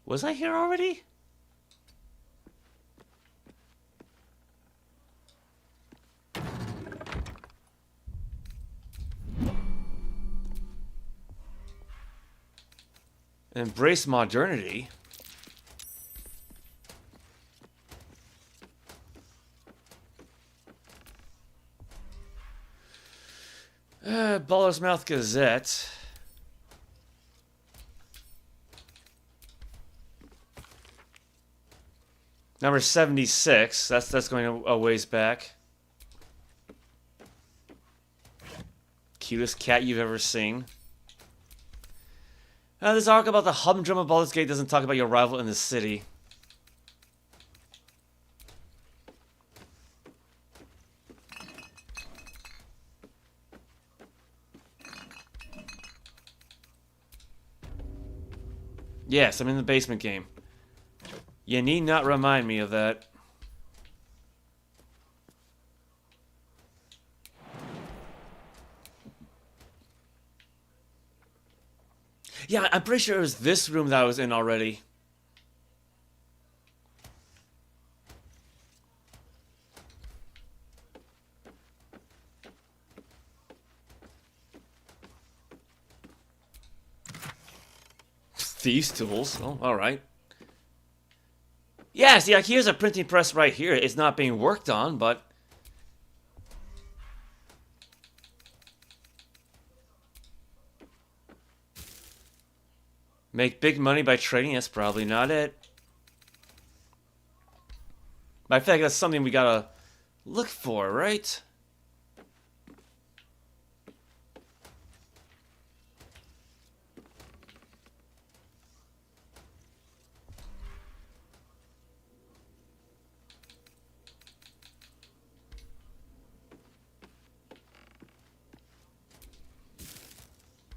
Was I here already? Embrace modernity. Baldur's Mouth Gazette. Number 76. That's going a ways back. Cutest cat you've ever seen. This arc about the humdrum of Baldur's Gate doesn't talk about your rival in the city. Yes, I'm in the basement game. You need not remind me of that. Yeah, I'm pretty sure it was this room that I was in already. Thieves' tools. Oh, alright. Yeah, see, like, here's a printing press right here. It's not being worked on, but... Make big money by trading? That's probably not it. But I feel like that's something we gotta look for, right?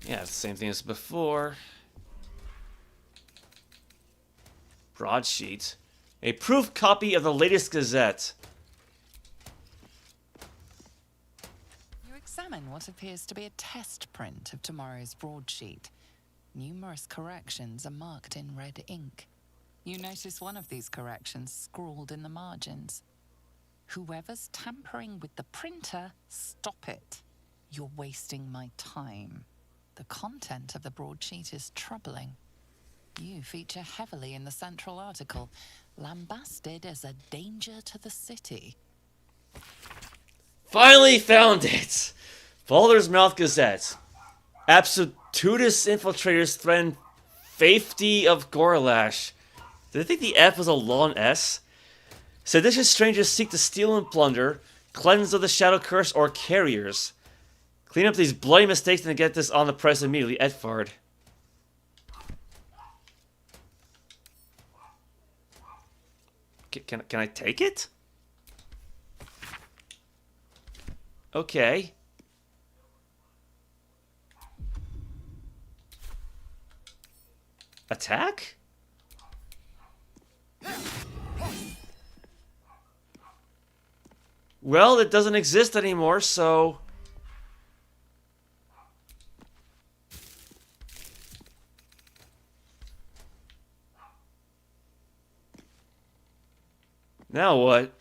Yeah, it's the same thing as before. Broadsheet. A proof copy of the latest Gazette. You examine what appears to be a test print of tomorrow's broadsheet. Numerous corrections are marked in red ink. You notice one of these corrections scrawled in the margins. Whoever's tampering with the printer, stop it. You're wasting my time. The content of the broadsheet is troubling. You feature heavily in the central article, lambasted as a danger to the city. Finally found it! Baldur's Mouth Gazette. Absolutist infiltrators threaten safety of Gorlash. Did I think the F was a long S? Seditious strangers seek to steal and plunder, cleanse of the shadow curse, or carriers. Clean up these bloody mistakes and get this on the press immediately, Edvard. Can I take it? Okay. Attack? Well, it doesn't exist anymore, so... Now what?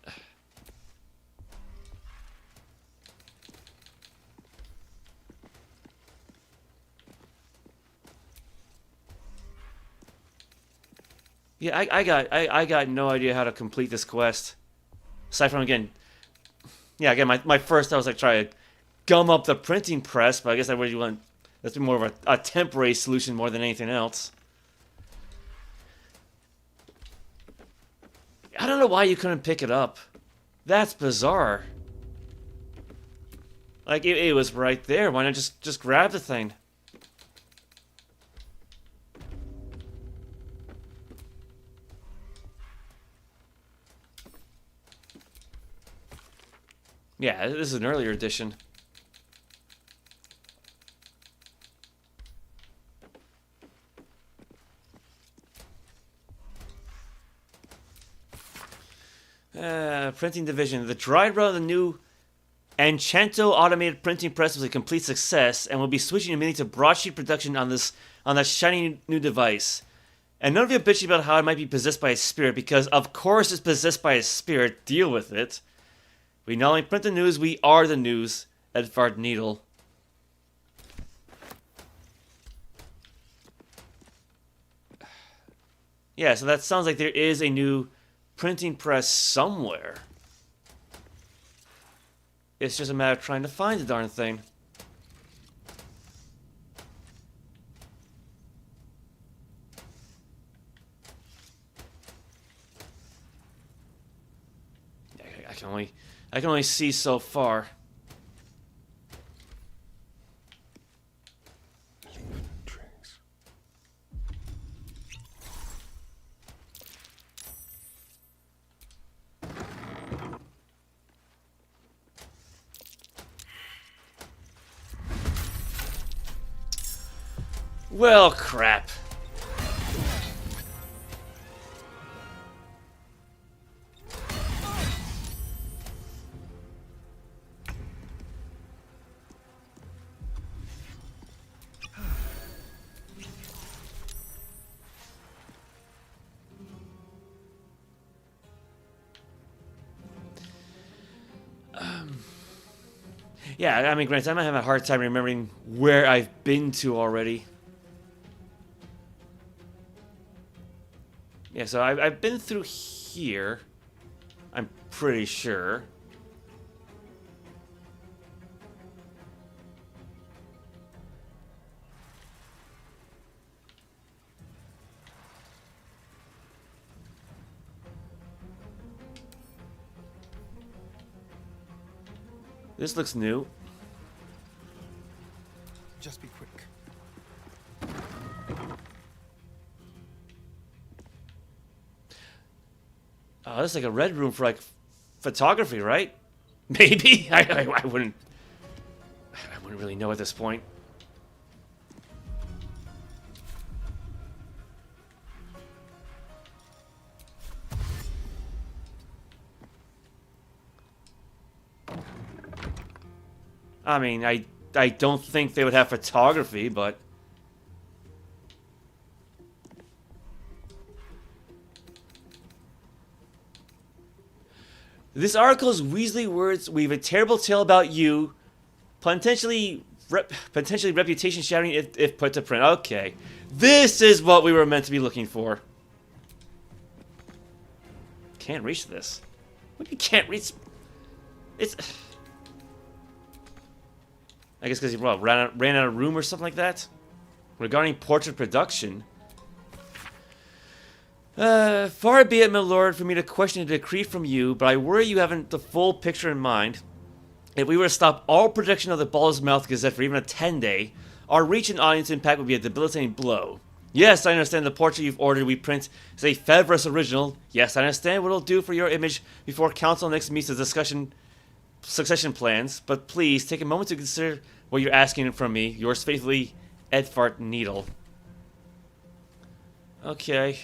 Yeah, I got no idea how to complete this quest. Aside from, again... Yeah, again, my first I was like trying to gum up the printing press, but I guess I really want... That's been more of a temporary solution more than anything else. I don't know why you couldn't pick it up. That's bizarre. Like, it was right there. Why not just grab the thing? Yeah, this is an earlier edition. Printing division. The dry run of the new Enchanto automated printing press was a complete success, and will be switching immediately to broadsheet production on that shiny new device. And none of you are bitching about how it might be possessed by a spirit, because of course it's possessed by a spirit. Deal with it. We not only print the news, we are the news. Edvard Needle. Yeah, so that sounds like there is a new printing press somewhere. It's just a matter of trying to find the darn thing. I can only see so far. Well, crap. Yeah, I mean, granted, I might have a hard time remembering where I've been to already. Yeah, so I've been through here. I'm pretty sure. This looks new. Just be quick. Oh, this is like a red room for like photography, right? Maybe. I wouldn't really know at this point. I mean, I don't think they would have photography, but this article's Weasley words weave a terrible tale about you, potentially reputation shattering if put to print. Okay, this is what we were meant to be looking for. Can't reach this. What, you can't reach? It's. I guess because he ran out of room or something like that. Regarding portrait production. Far be it, my lord, for me to question a decree from you, but I worry you haven't the full picture in mind. If we were to stop all production of the Baldur's Mouth Gazette for even a 10-day, our reach and audience impact would be a debilitating blow. Yes, I understand the portrait you've ordered we print is a Fevris original. Yes, I understand what it'll do for your image before council next meets to discussion succession plans, but please take a moment to consider what you're asking from me. Yours faithfully, Edfart Needle. Okay.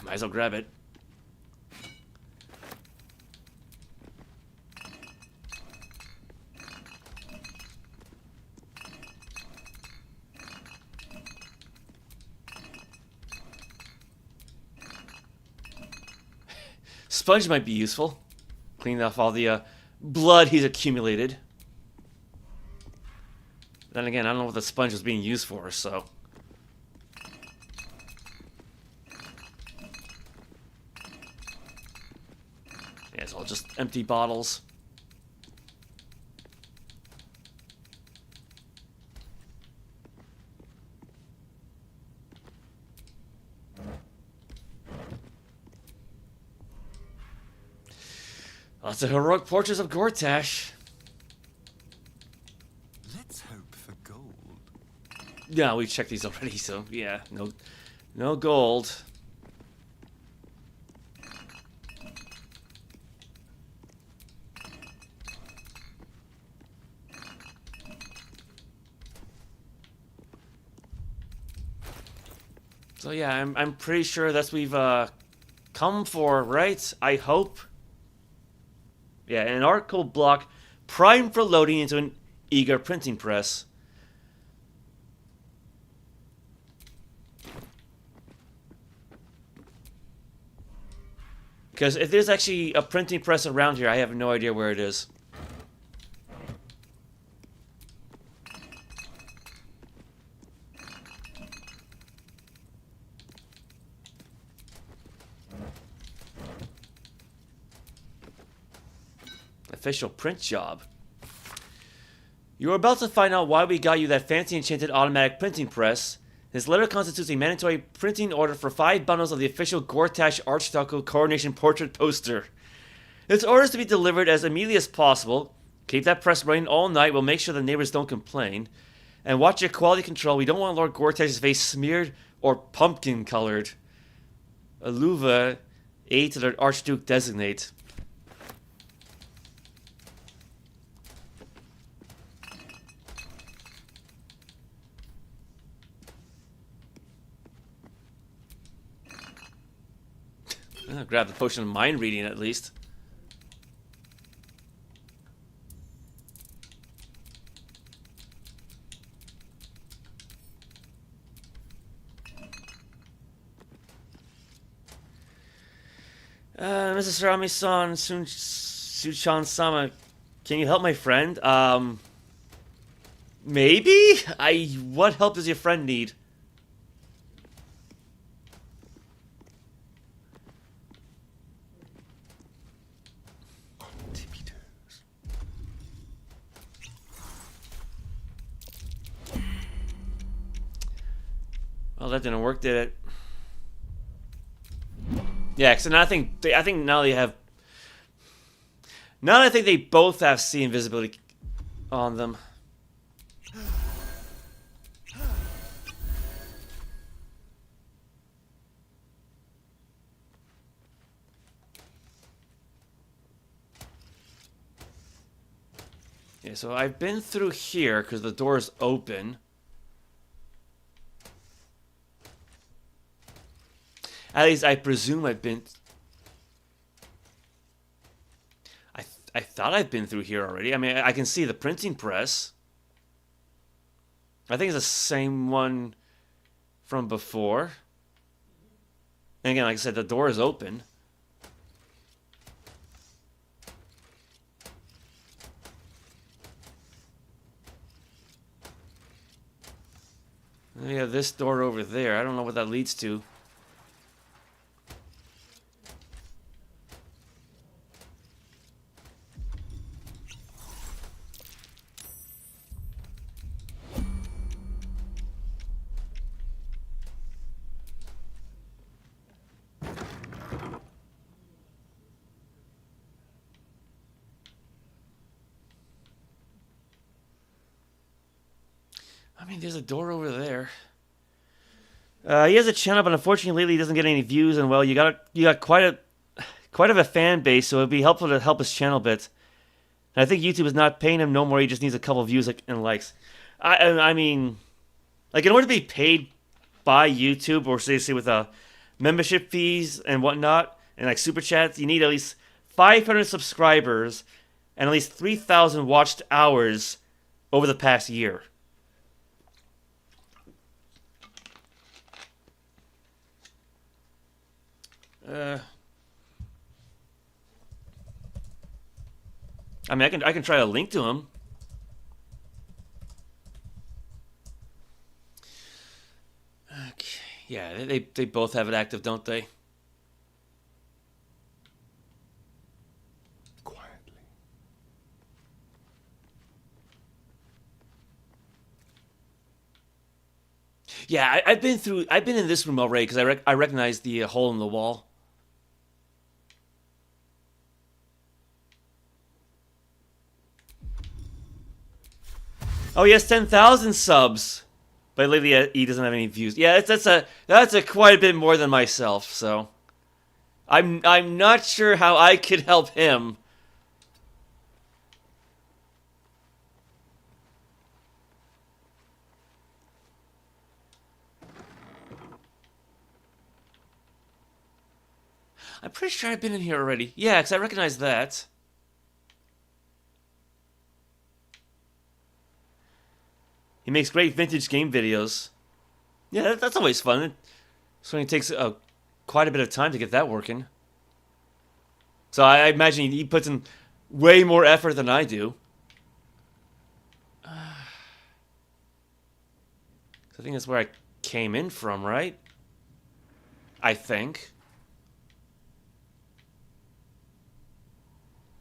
Might as well grab it. Sponge might be useful. Clean off all the blood he's accumulated. Then again, I don't know what the sponge was being used for, so... Yeah, it's all just empty bottles. Lots of heroic portraits of Gortash. Let's hope for gold. Yeah, we checked these already, so yeah, no gold. So yeah, I'm pretty sure that's we've come for, right? I hope. Yeah, an article block primed for loading into an eager printing press. Because if there's actually a printing press around here, I have no idea where it is. Official print job. You're about to find out why we got you that fancy enchanted automatic printing press. This letter constitutes a mandatory printing order for 5 bundles of the official Gortash Archducal coronation portrait poster. This order is to be delivered as immediately as possible. Keep that press running all night. We'll make sure the neighbors don't complain. And watch your quality control. We don't want Lord Gortash's face smeared or pumpkin colored. Aluva, aid to the Archduke designate. I'll grab the potion of mind reading at least. Mrs. Rami-san, Suchan-sama, can you help my friend? Maybe? What help does your friend need? Well, that didn't work, did it? Yeah, so now I think now they have. Now I think they both have sea invisibility on them. Yeah, so I've been through here because the door's open. At least I presume I've been... I thought I've been through here already. I mean, I can see the printing press. I think it's the same one from before. And again, like I said, the door is open. And we have this door over there. I don't know what that leads to. I mean, there's a door over there. He has a channel, but unfortunately lately he doesn't get any views. And well, you got quite of a fan base, so it'd be helpful to help his channel a bit. And I think YouTube is not paying him no more. He just needs a couple views and likes. I mean, like in order to be paid by YouTube, or say with membership fees and whatnot, and like super chats, you need at least 500 subscribers and at least 3,000 watched hours over the past year. I mean, I can try to link to him. Okay, yeah, they both have it active, don't they? Quietly. Yeah, I've been in this room already because I recognize the hole in the wall. Oh, he has 10,000 subs, but lately he doesn't have any views. Yeah, that's a quite a bit more than myself. So, I'm not sure how I could help him. I'm pretty sure I've been in here already. Yeah, because I recognize that. He makes great vintage game videos. Yeah, that's always fun. So it takes quite a bit of time to get that working. So I imagine he puts in way more effort than I do. I think that's where I came in from, right? I think.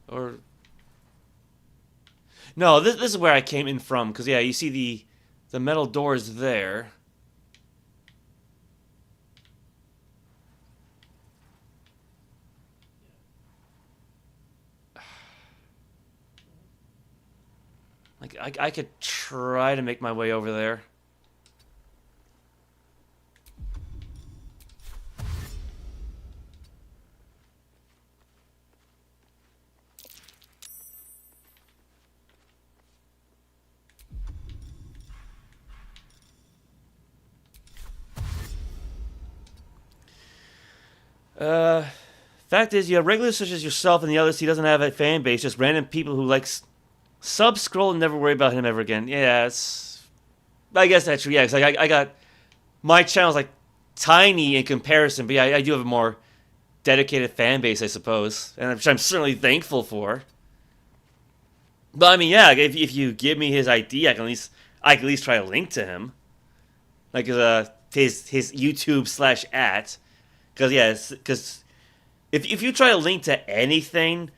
Or... No, this is where I came in from. Because, yeah, you see the metal doors there. Like, I could try to make my way over there. Fact is, you have regulars such as yourself and the others. He doesn't have a fan base, just random people who like sub-scroll and never worry about him ever again. Yeah, I guess that's true. Yeah, because I got my channel's like tiny in comparison, but yeah, I do have a more dedicated fan base, I suppose, and which I'm certainly thankful for. But I mean, yeah, if you give me his ID, I can at least try to link to him, like his YouTube/@ because yeah, because if you try to link to anything,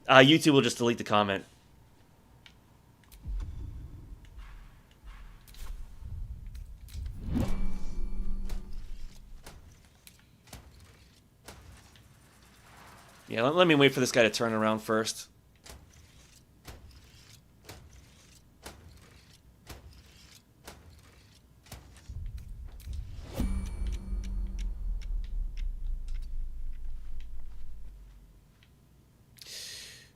YouTube will just delete the comment. Yeah, let me wait for this guy to turn around first.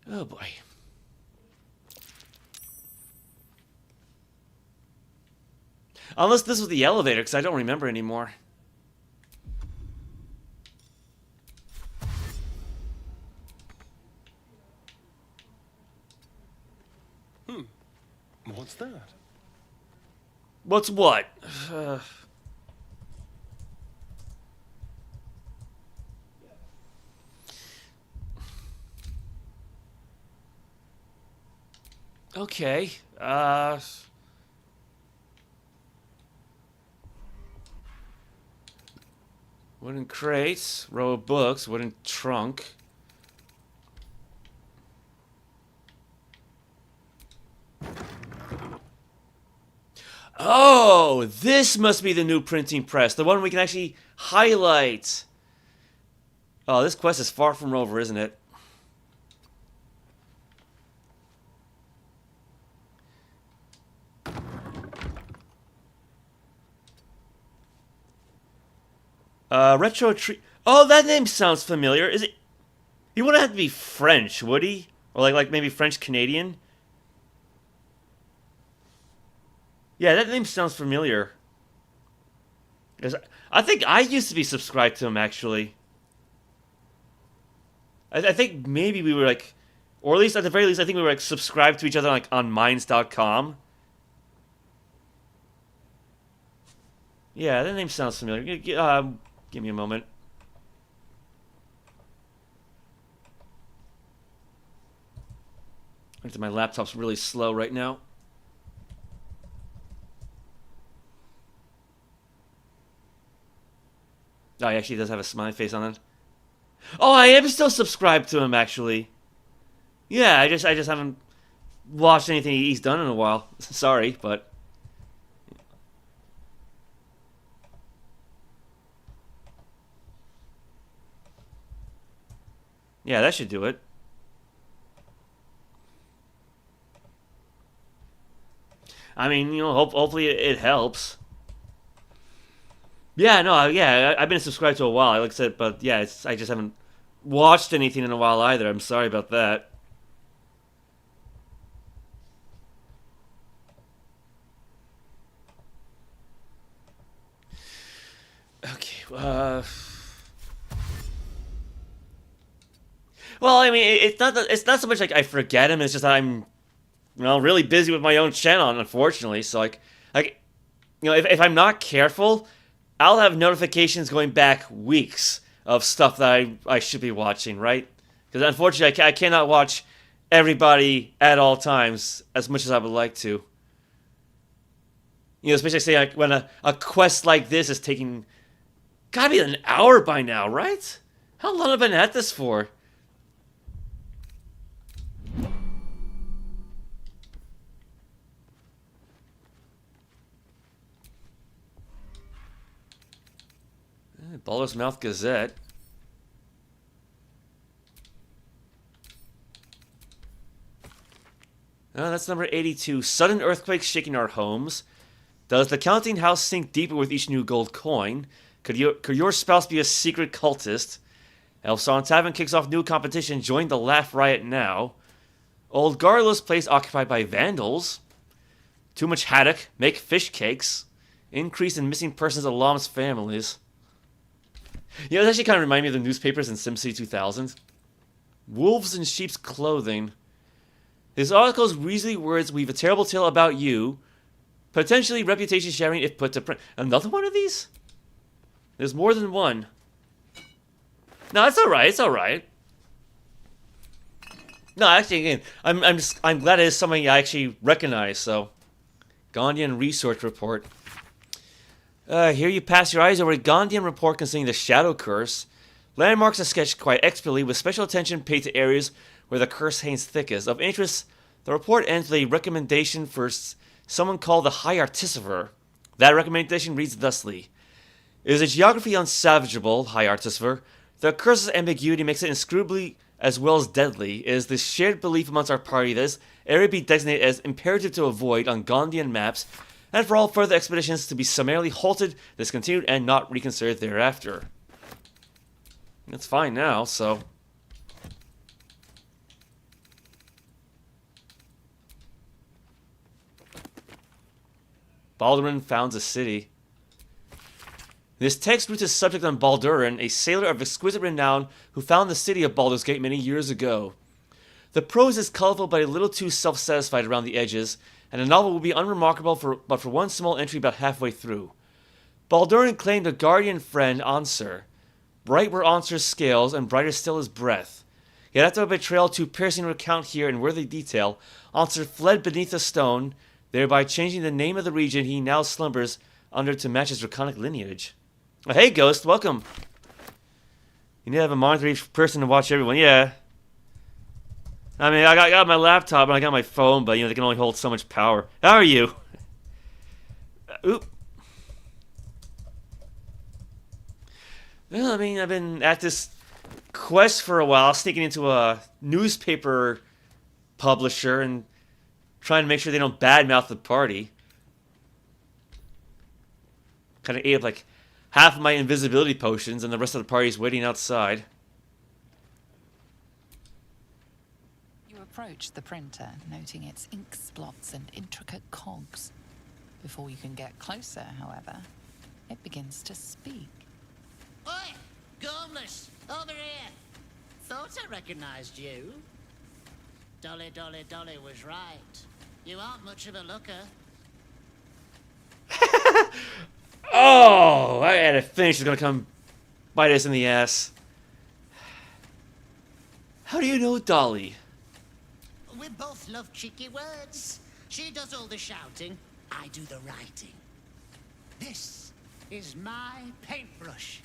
Oh boy. Unless this was the elevator, because I don't remember anymore. What's that? What's what? Okay. Wooden crates, row of books, wooden trunk. Oh, this must be the new printing press. The one we can actually highlight. Oh, this quest is far from over, isn't it? Retro tree. Oh, that name sounds familiar. Is it? He wouldn't have to be French, would he? Or like maybe French Canadian? Yeah, that name sounds familiar. I think I used to be subscribed to him, actually. I think maybe we were like... Or at least, at the very least, I think we were like subscribed to each other like on Minds.com. Yeah, that name sounds familiar. Give me a moment. My laptop's really slow right now. Oh, he actually does have a smiley face on it. Oh, I am still subscribed to him, actually. Yeah, I just haven't watched anything he's done in a while. Sorry, but... Yeah, that should do it. I mean, you know, hopefully it helps. Yeah, no, yeah, I've been subscribed to a while, like I said, but yeah, I just haven't watched anything in a while either. I'm sorry about that. Okay, Well, I mean, it's not so much like I forget him. It's just that I'm, really busy with my own channel, unfortunately. So if I'm not careful, I'll have notifications going back weeks of stuff that I should be watching, right? Because unfortunately, I cannot watch everybody at all times as much as I would like to. Especially say like when a quest like this is taking, gotta be an hour by now, right? How long have I been at this for? Baldur's Mouth Gazette. That's number 82. Sudden earthquakes shaking our homes. Does the counting house sink deeper with each new gold coin? Could your spouse be a secret cultist? Elfsong Tavern kicks off new competition. Join the laugh riot now. Old Garlow's place occupied by vandals. Too much haddock. Make fish cakes. Increase in missing persons alarms families. It actually kind of reminded me of the newspapers in SimCity 2000. Wolves in sheep's clothing. This article's grisly words weave a terrible tale about you. Potentially reputation shattering if put to print. Another one of these? There's more than one. No, it's alright, it's alright. No, actually, again, I'm glad it is something I actually recognize, so. Gondian Research Report. Here you pass your eyes over a Gondian report concerning the Shadow Curse. Landmarks are sketched quite expertly, with special attention paid to areas where the curse hangs thickest. Of interest, the report ends with a recommendation for someone called the High Artificer. That recommendation reads thusly. Is a geography unsavageable, High Artificer? The curse's ambiguity makes it inscrutably as well as deadly. It is the shared belief amongst our party that this area be designated as imperative to avoid on Gondian maps, and for all further expeditions to be summarily halted, discontinued, and not reconsidered thereafter. It's fine now, so. Baldurin founds a city. This text roots its subject on Baldurin, a sailor of exquisite renown who found the city of Baldur's Gate many years ago. The prose is colorful but a little too self-satisfied around the edges, and the novel will be unremarkable but for one small entry about halfway through. Baldurin claimed a guardian friend, Ansur. Bright were Ansur's scales, and brighter still his breath. Yet after a betrayal too piercing to recount here in worthy detail, Ansur fled beneath a stone, thereby changing the name of the region he now slumbers under to match his draconic lineage. Oh, hey, Ghost, welcome. You need to have a monitor each person to watch everyone. Yeah. I mean, I got my laptop and I got my phone, but, they can only hold so much power. How are you? Oop. Well, I mean, I've been at this quest for a while, sneaking into a newspaper publisher and trying to make sure they don't badmouth the party. Kind of ate up, like, half of my invisibility potions, and the rest of the party is waiting outside. You approach the printer, noting its ink splots and intricate cogs. Before you can get closer, however, it begins to speak. Oi! Gormless! Over here! Thought I recognized you. Dolly was right. You aren't much of a looker. Oh! I had a finish. It's gonna come bite us in the ass. How do you know Dolly? We both love cheeky words. She does all the shouting. I do the writing. This is my paintbrush.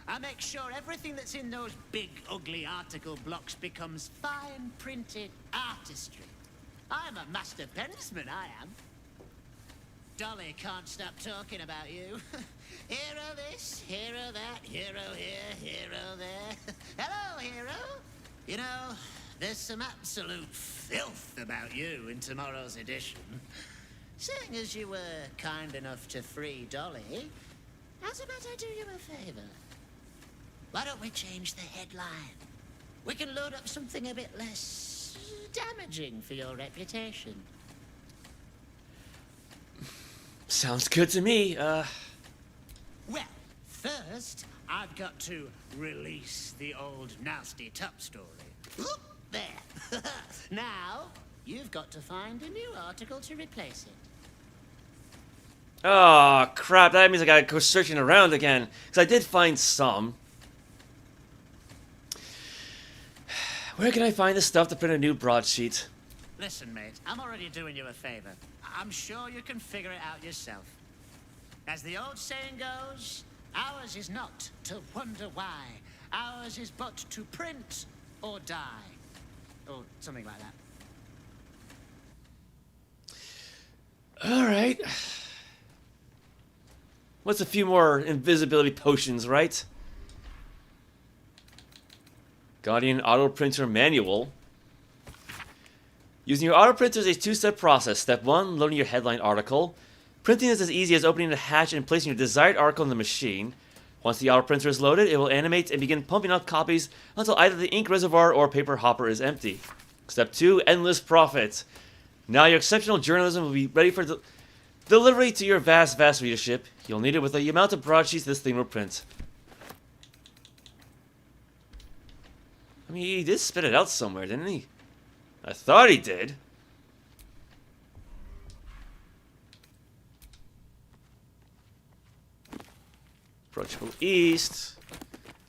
I make sure everything that's in those big, ugly article blocks becomes fine printed artistry. I'm a master pensman, I am. Dolly can't stop talking about you. Hero this, hero that, hero here, hero there. Hello, hero. You know, there's some absolute filth about you in tomorrow's edition. Seeing as you were kind enough to free Dolly, how's about I do you a favor? Why don't we change the headline? We can load up something a bit less damaging for your reputation. Sounds good to me. Well, first, I've got to release the old nasty top story. There. Now, you've got to find a new article to replace it. Oh, crap. That means I gotta go searching around again. Because I did find some. Where can I find the stuff to print a new broadsheet? Listen, mate, I'm already doing you a favor. I'm sure you can figure it out yourself. As the old saying goes, ours is not to wonder why. Ours is but to print or die. Or something like that. Alright. What's a few more invisibility potions, right? Guardian Auto Printer Manual. Using your auto printer is a two-step process. Step 1, loading your headline article. Printing is as easy as opening the hatch and placing your desired article in the machine. Once the auto printer is loaded, it will animate and begin pumping out copies until either the ink reservoir or paper hopper is empty. Step 2, endless profit. Now your exceptional journalism will be ready for delivery to your vast readership. You'll need it with the amount of broadsheets this thing will print. I mean, he did spit it out somewhere, didn't he? I thought he did. Approachable East.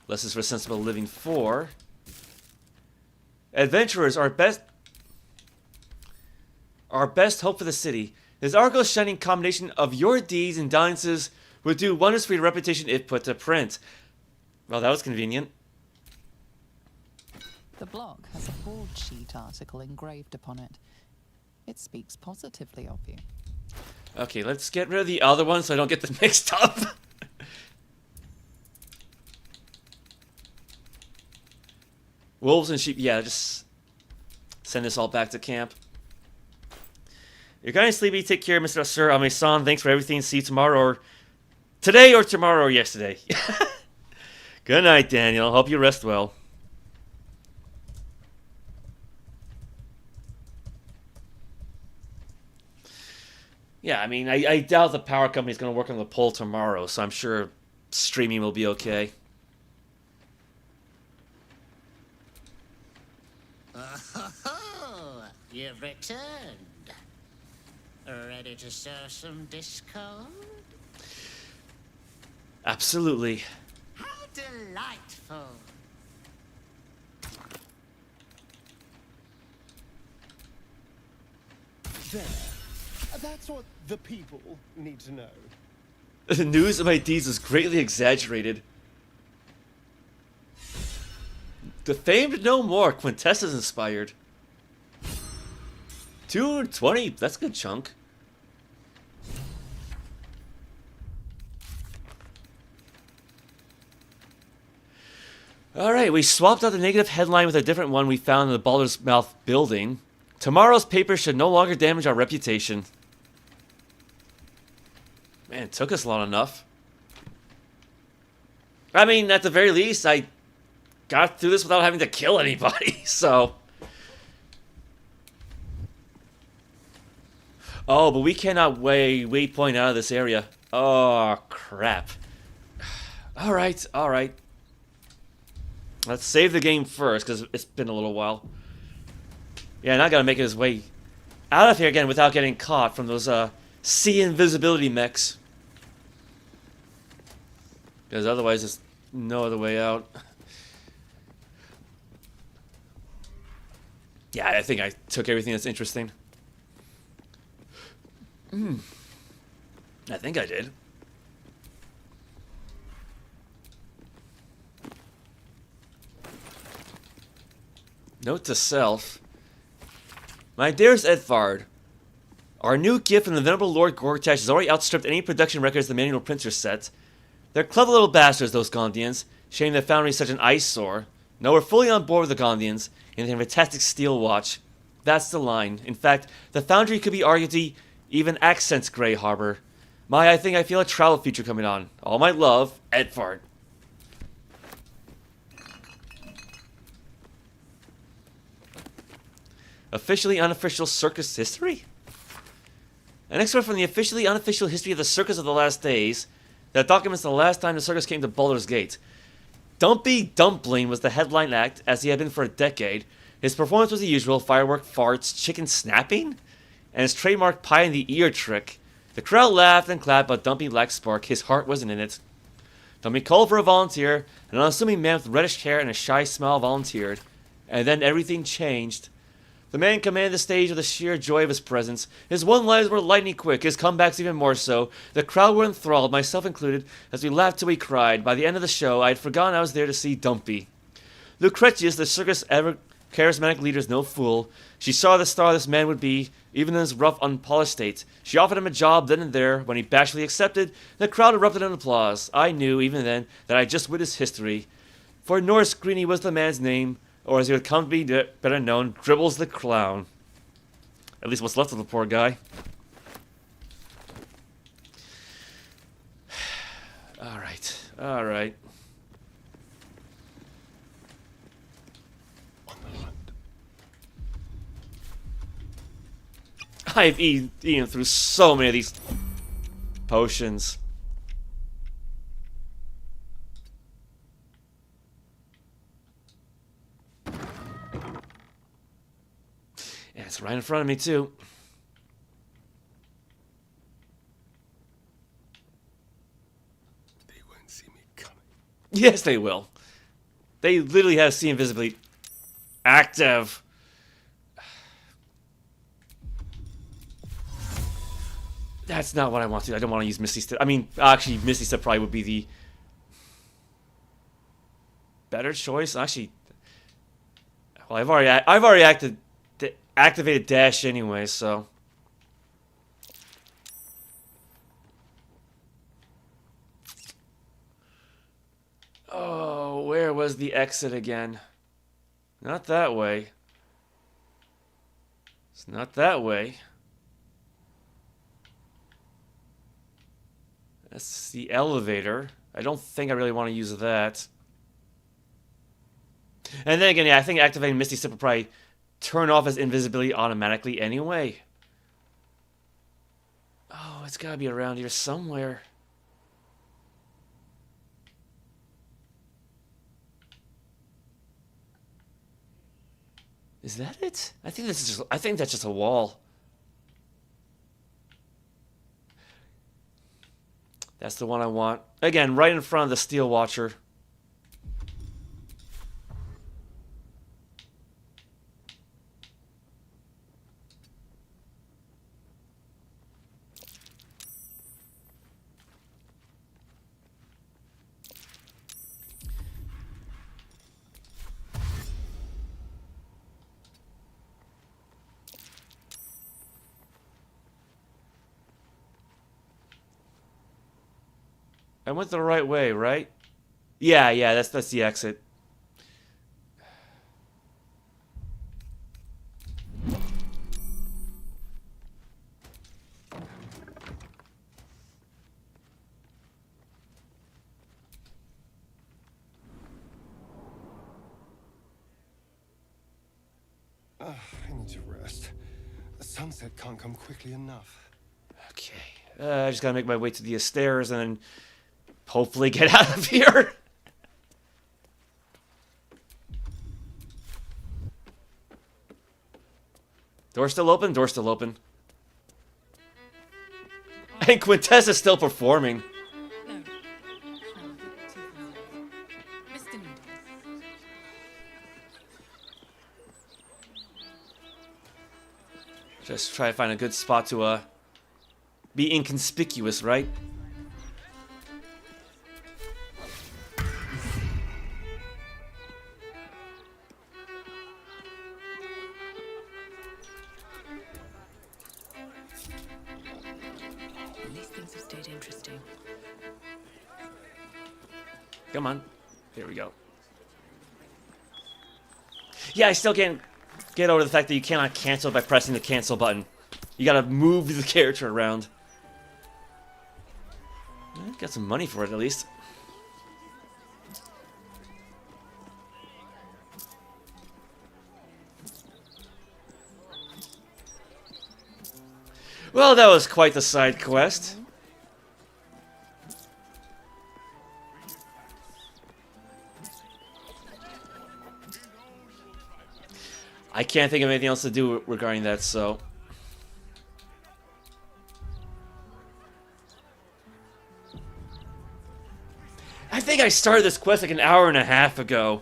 Lessons for Sensible Living 4. Adventurers are best hope for the city. This article's shining combination of your deeds and dalliances would do wonders for your reputation if put to print. Well, that was convenient. The block has a broadsheet article engraved upon it. It speaks positively of you. Okay, let's get rid of the other one so I don't get them mixed up. Wolves and sheep, yeah, just send this all back to camp. You're kind of sleepy. Take care, Mr. Sir Amason. Thanks for everything. See you tomorrow or today or tomorrow or yesterday. Good night, Daniel. Hope you rest well. Yeah, I mean, I doubt the power company's going to work on the poll tomorrow, so I'm sure streaming will be okay. Oh, you've returned. Ready to sow some discord? Absolutely. How delightful. There. That's what the people need to know. The news of my deeds is greatly exaggerated. The famed no more. Quintessa's inspired. 220. That's a good chunk. Alright, we swapped out the negative headline with a different one we found in the Baldur's Mouth building. Tomorrow's paper should no longer damage our reputation. Man, it took us long enough. I mean, at the very least, I got through this without having to kill anybody, so... Oh, but we cannot waypoint out of this area. Oh, crap. Alright, alright. Let's save the game first, because it's been a little while. Yeah, now I gotta make his way out of here again without getting caught from those, sea invisibility mechs. Because otherwise, there's no other way out. Yeah, I think I took everything that's interesting. I think I did. Note to self. My dearest Edvard, our new gift from the venerable Lord Gortash has already outstripped any production records the manual printer set. They're clever little bastards, those Gondians. Shame their foundry is such an eyesore. No, we're fully on board with the Gondians, and they have a fantastic steel watch. That's the line. In fact, the foundry could be arguably even accents Grey Harbor. I think I feel a travel feature coming on. All my love, Edvard. Officially unofficial circus history? An excerpt from the officially unofficial history of the Circus of the Last Days that documents the last time the circus came to Baldur's Gate. Dumpy Dumpling was the headline act, as he had been for a decade. His performance was the usual: firework, farts, chicken snapping, and his trademark pie in the ear trick. The crowd laughed and clapped, but Dumpy lacked spark. His heart wasn't in it. Dumpy called for a volunteer. An unassuming man with reddish hair and a shy smile volunteered. And then everything changed. The man commanded the stage with the sheer joy of his presence. His one-liners were lightning quick, his comebacks even more so. The crowd were enthralled, myself included, as we laughed till we cried. By the end of the show, I had forgotten I was there to see Dumpy. Lucretius, the circus' ever charismatic leader, is no fool. She saw the star this man would be, even in his rough, unpolished state. She offered him a job then and there. When he bashfully accepted, the crowd erupted in applause. I knew, even then, that I had just witnessed history. For Norris Greeny was the man's name, or as he would come to be better known, Dribbles the Clown. At least what's left of the poor guy. Alright. I've eaten through so many of these potions. Yeah, it's right in front of me, too. They won't see me coming. Yes, they will. They literally have see invisibility active. That's not what I want to do. I don't want to use Misty Step. I mean, actually, Misty Step probably would be the better choice. Actually, well, I've already activated dash anyway, so. Oh, where was the exit again? Not that way. It's not that way. That's the elevator. I don't think I really want to use that. And then again, yeah, I think activating Misty Step will probably turn off his invisibility automatically anyway. Oh, it's gotta be around here somewhere. Is that it? I think that's just a wall. That's the one I want. Again, right in front of the Steel Watcher. I went the right way, right? Yeah, that's the exit. I need to rest. The sunset can't come quickly enough. Okay. I just gotta make my way to the stairs and then hopefully get out of here. Door still open? Door still open. And Quintessa's still performing. Just try to find a good spot to be inconspicuous, right? These things have stayed interesting. Come on. There we go. Yeah, I still can't get over the fact that you cannot cancel by pressing the cancel button. You gotta move the character around. Got some money for it, at least. Well, that was quite the side quest. I can't think of anything else to do regarding that, so... I think I started this quest like an hour and a half ago.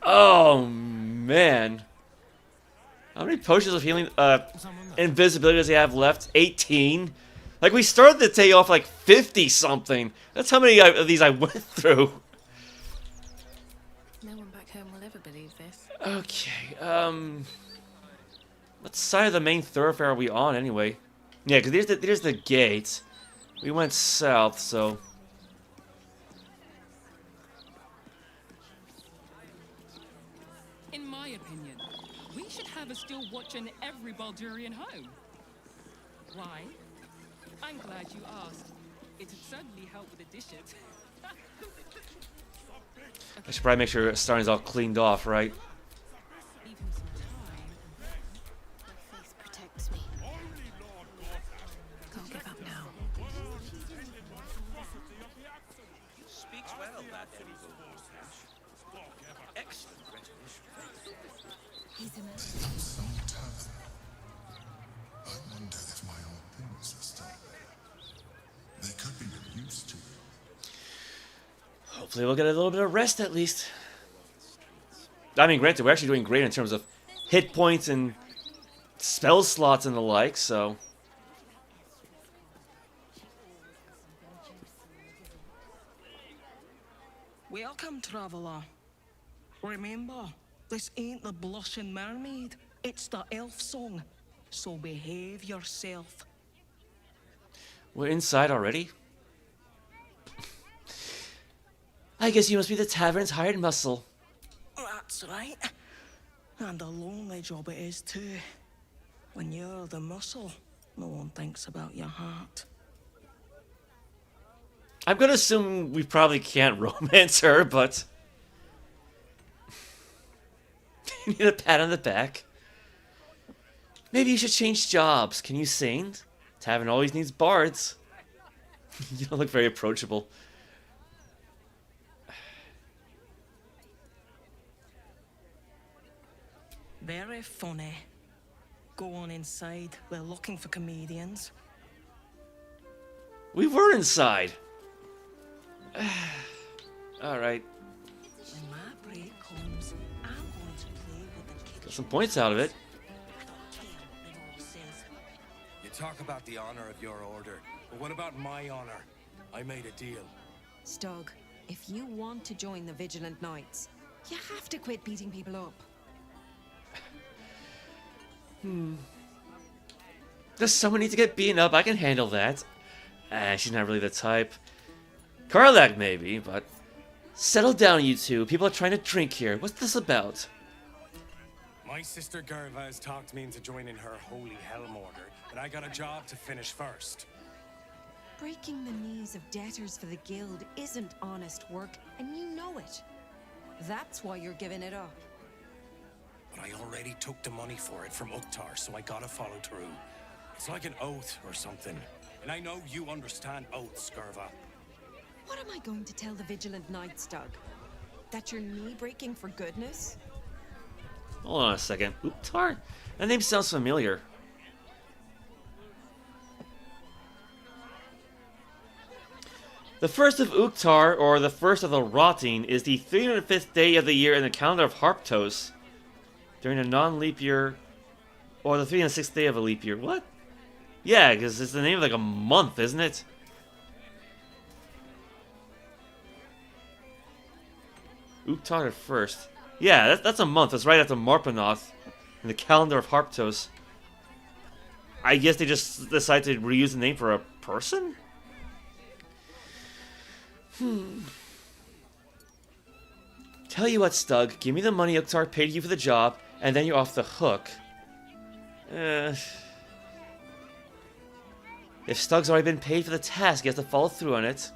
Oh, man. How many potions of healing, invisibility does he have left? 18? Like, we started the day off like 50-something. That's how many of these I went through. No one back home will ever believe this. Okay, what side of the main thoroughfare are we on, anyway? Yeah, because there's the gate. We went south, so... In my opinion, we should have a still watch in every Baldurian home. Why? I'm glad you asked. It'd certainly help with the dishes. I should probably make sure Starn's all cleaned off, right? Leave him some time. My faith protects me. Can't give up now. Speaks well, that excellent recognition. He's in it. So tough. I wonder if my old things are still there. They could be of use to you. Hopefully we'll get a little bit of rest at least. I mean, granted, we're actually doing great in terms of hit points and spell slots and the like, so... Welcome, traveller. Remember, this ain't the blushing mermaid. It's the elf song. So behave yourself. We're inside already? I guess you must be the tavern's hired muscle. That's right. And a lonely job it is too. When you're the muscle, no one thinks about your heart. I'm gonna assume we probably can't romance her, but... You need a pat on the back. Maybe you should change jobs. Can you sing? Tavern always needs bards. You don't look very approachable. Very funny. Go on inside. We're looking for comedians. We were inside. Alright. When my break comes, I'm going to play with the kitchen. Got some points out of it. You talk about the honor of your order, but what about my honor? I made a deal. Stug, if you want to join the Vigilant Knights, you have to quit beating people up. Does someone need to get beaten up? I can handle that. She's not really the type. Karlach maybe, but... Settle down, you two. People are trying to drink here. What's this about? My sister Gerva has talked me into joining her holy helm order, but I got a job to finish first. Breaking the knees of debtors for the guild isn't honest work, and you know it. That's why you're giving it up. But I already took the money for it from Uktar, so I gotta follow through. It's like an oath or something. And I know you understand oaths, Gerva. What am I going to tell the Vigilant Knights, Doug? That you're knee-breaking for goodness? Hold on a second. Uktar? That name sounds familiar. The first of Uktar, or the first of the Rotting, is the 305th day of the year in the calendar of Harptos. During a non-leap year, or the 306th day of a leap year. What? Yeah, because it's the name of like a month, isn't it? Uktar at first. Yeah, that's a month. That's right after Marpanoth in the calendar of Harptos. I guess they just decided to reuse the name for a person? Tell you what, Stug. Give me the money Uktar paid you for the job, and then you're off the hook. If Stug's already been paid for the task, he has to follow through on it.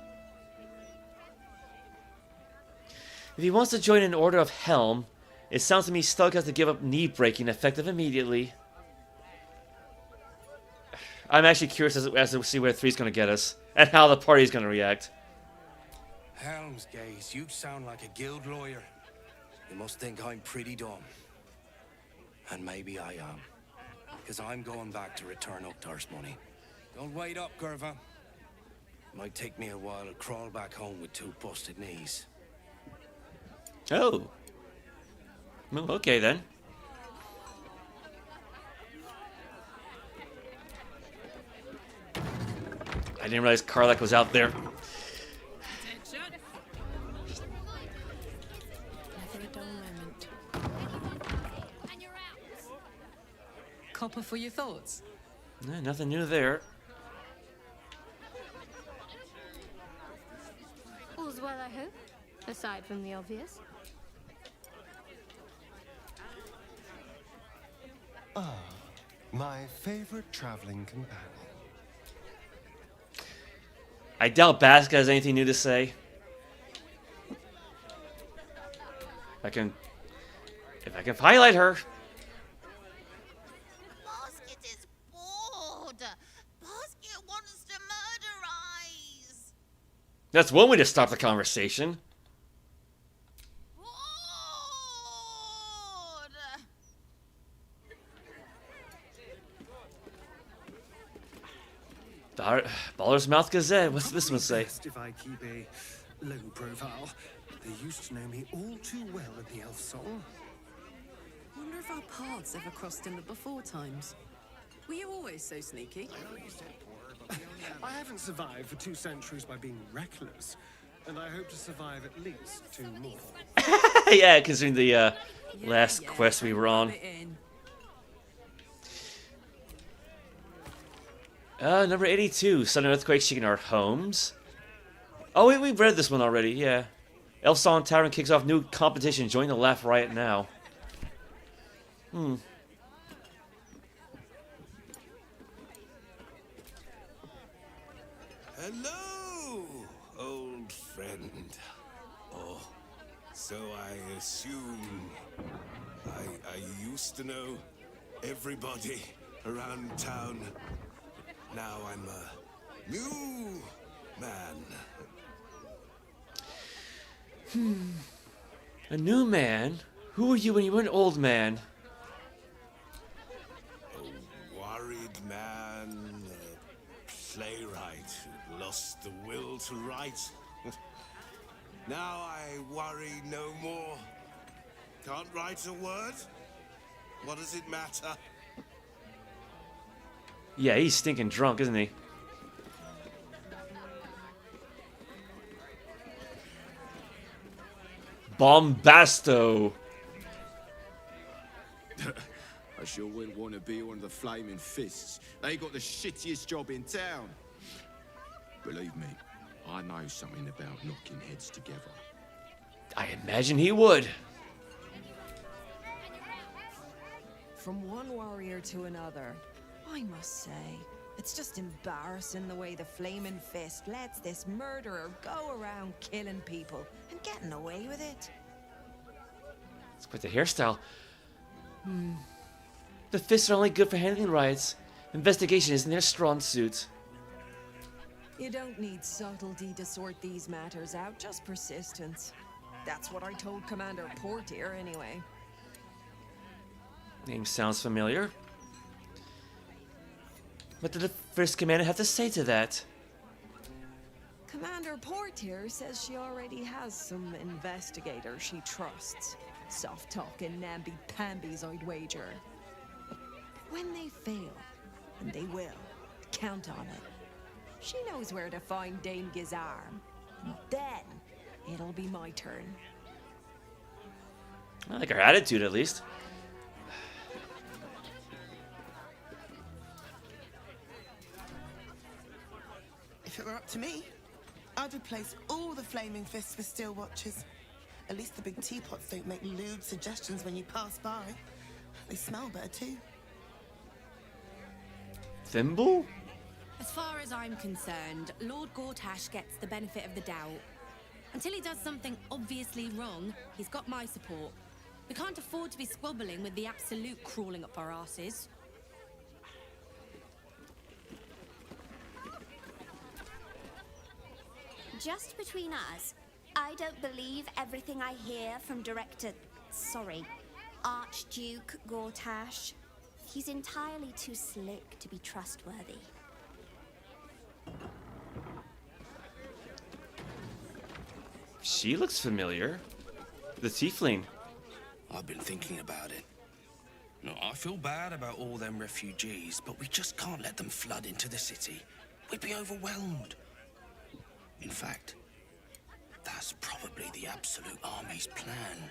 If he wants to join an Order of Helm, it sounds to me Stug has to give up knee-breaking effective immediately. I'm actually curious as to see where 3's going to get us, and how the party's going to react. Helm's gaze, you sound like a guild lawyer. You must think I'm pretty dumb. And maybe I am. Because I'm going back to return Uktar's money. Don't wait up, Gerva. Might take me a while to crawl back home with 2 busted knees. Oh. Well, okay then. I didn't realize Karlach was out there. Never a dull moment. Copper for your thoughts? Nothing new there. All's well, I hope, aside from the obvious. Ah, my favorite traveling companion. I doubt Baska has anything new to say. If I can highlight her. Basket is bored. Basket wants to murder eyes. That's one way to stop the conversation. Baldur's Mouth Gazette. What's this one say? Best if I keep a low profile. They used to know me all too well at the Elf Song. Wonder if our paths ever crossed in the before times. Were you always so sneaky? I haven't survived for 2 centuries by being reckless, and I hope to survive at least 2 more. Yeah, considering the last quest we were on. Number 82. Sudden earthquake shaking our homes. Oh, wait, we've read this one already, yeah. Elf Song Tavern kicks off new competition. Join the laugh riot now. Hello, old friend. Oh, so I assume I used to know everybody around town. Now I'm a new man. A new man? Who were you when you were an old man? A worried man, a playwright who lost the will to write. Now I worry no more. Can't write a word? What does it matter? Yeah, he's stinking drunk, isn't he? Bombasto. I sure wouldn't want to be one of the Flaming Fists. They got the shittiest job in town. Believe me, I know something about knocking heads together. I imagine he would. From one warrior to another, I must say, it's just embarrassing the way the Flaming Fist lets this murderer go around killing people and getting away with it. Let's put the hairstyle. The fists are only good for handling riots. Investigation isn't their strong suit. You don't need subtlety to sort these matters out, just persistence. That's what I told Commander Portier, anyway. Name sounds familiar. What did the first commander have to say to that? Commander Portier says she already has some investigators she trusts. Soft-talking, namby-pambies, I'd wager. When they fail, and they will, count on it. She knows where to find Dame Gizarm. Then, it'll be my turn. I like her attitude, at least. If it were up to me, I'd replace all the Flaming Fists with Steel Watchers. At least the big teapots don't make lewd suggestions when you pass by. They smell better too. Thimble? As far as I'm concerned, Lord Gortash gets the benefit of the doubt. Until he does something obviously wrong, he's got my support. We can't afford to be squabbling with the Absolute crawling up our asses. Just between us, I don't believe everything I hear from Director... Sorry, Archduke Gortash. He's entirely too slick to be trustworthy. She looks familiar. The tiefling. I've been thinking about it. No, I feel bad about all them refugees, but we just can't let them flood into the city. We'd be overwhelmed. In fact, that's probably the absolute army's plan.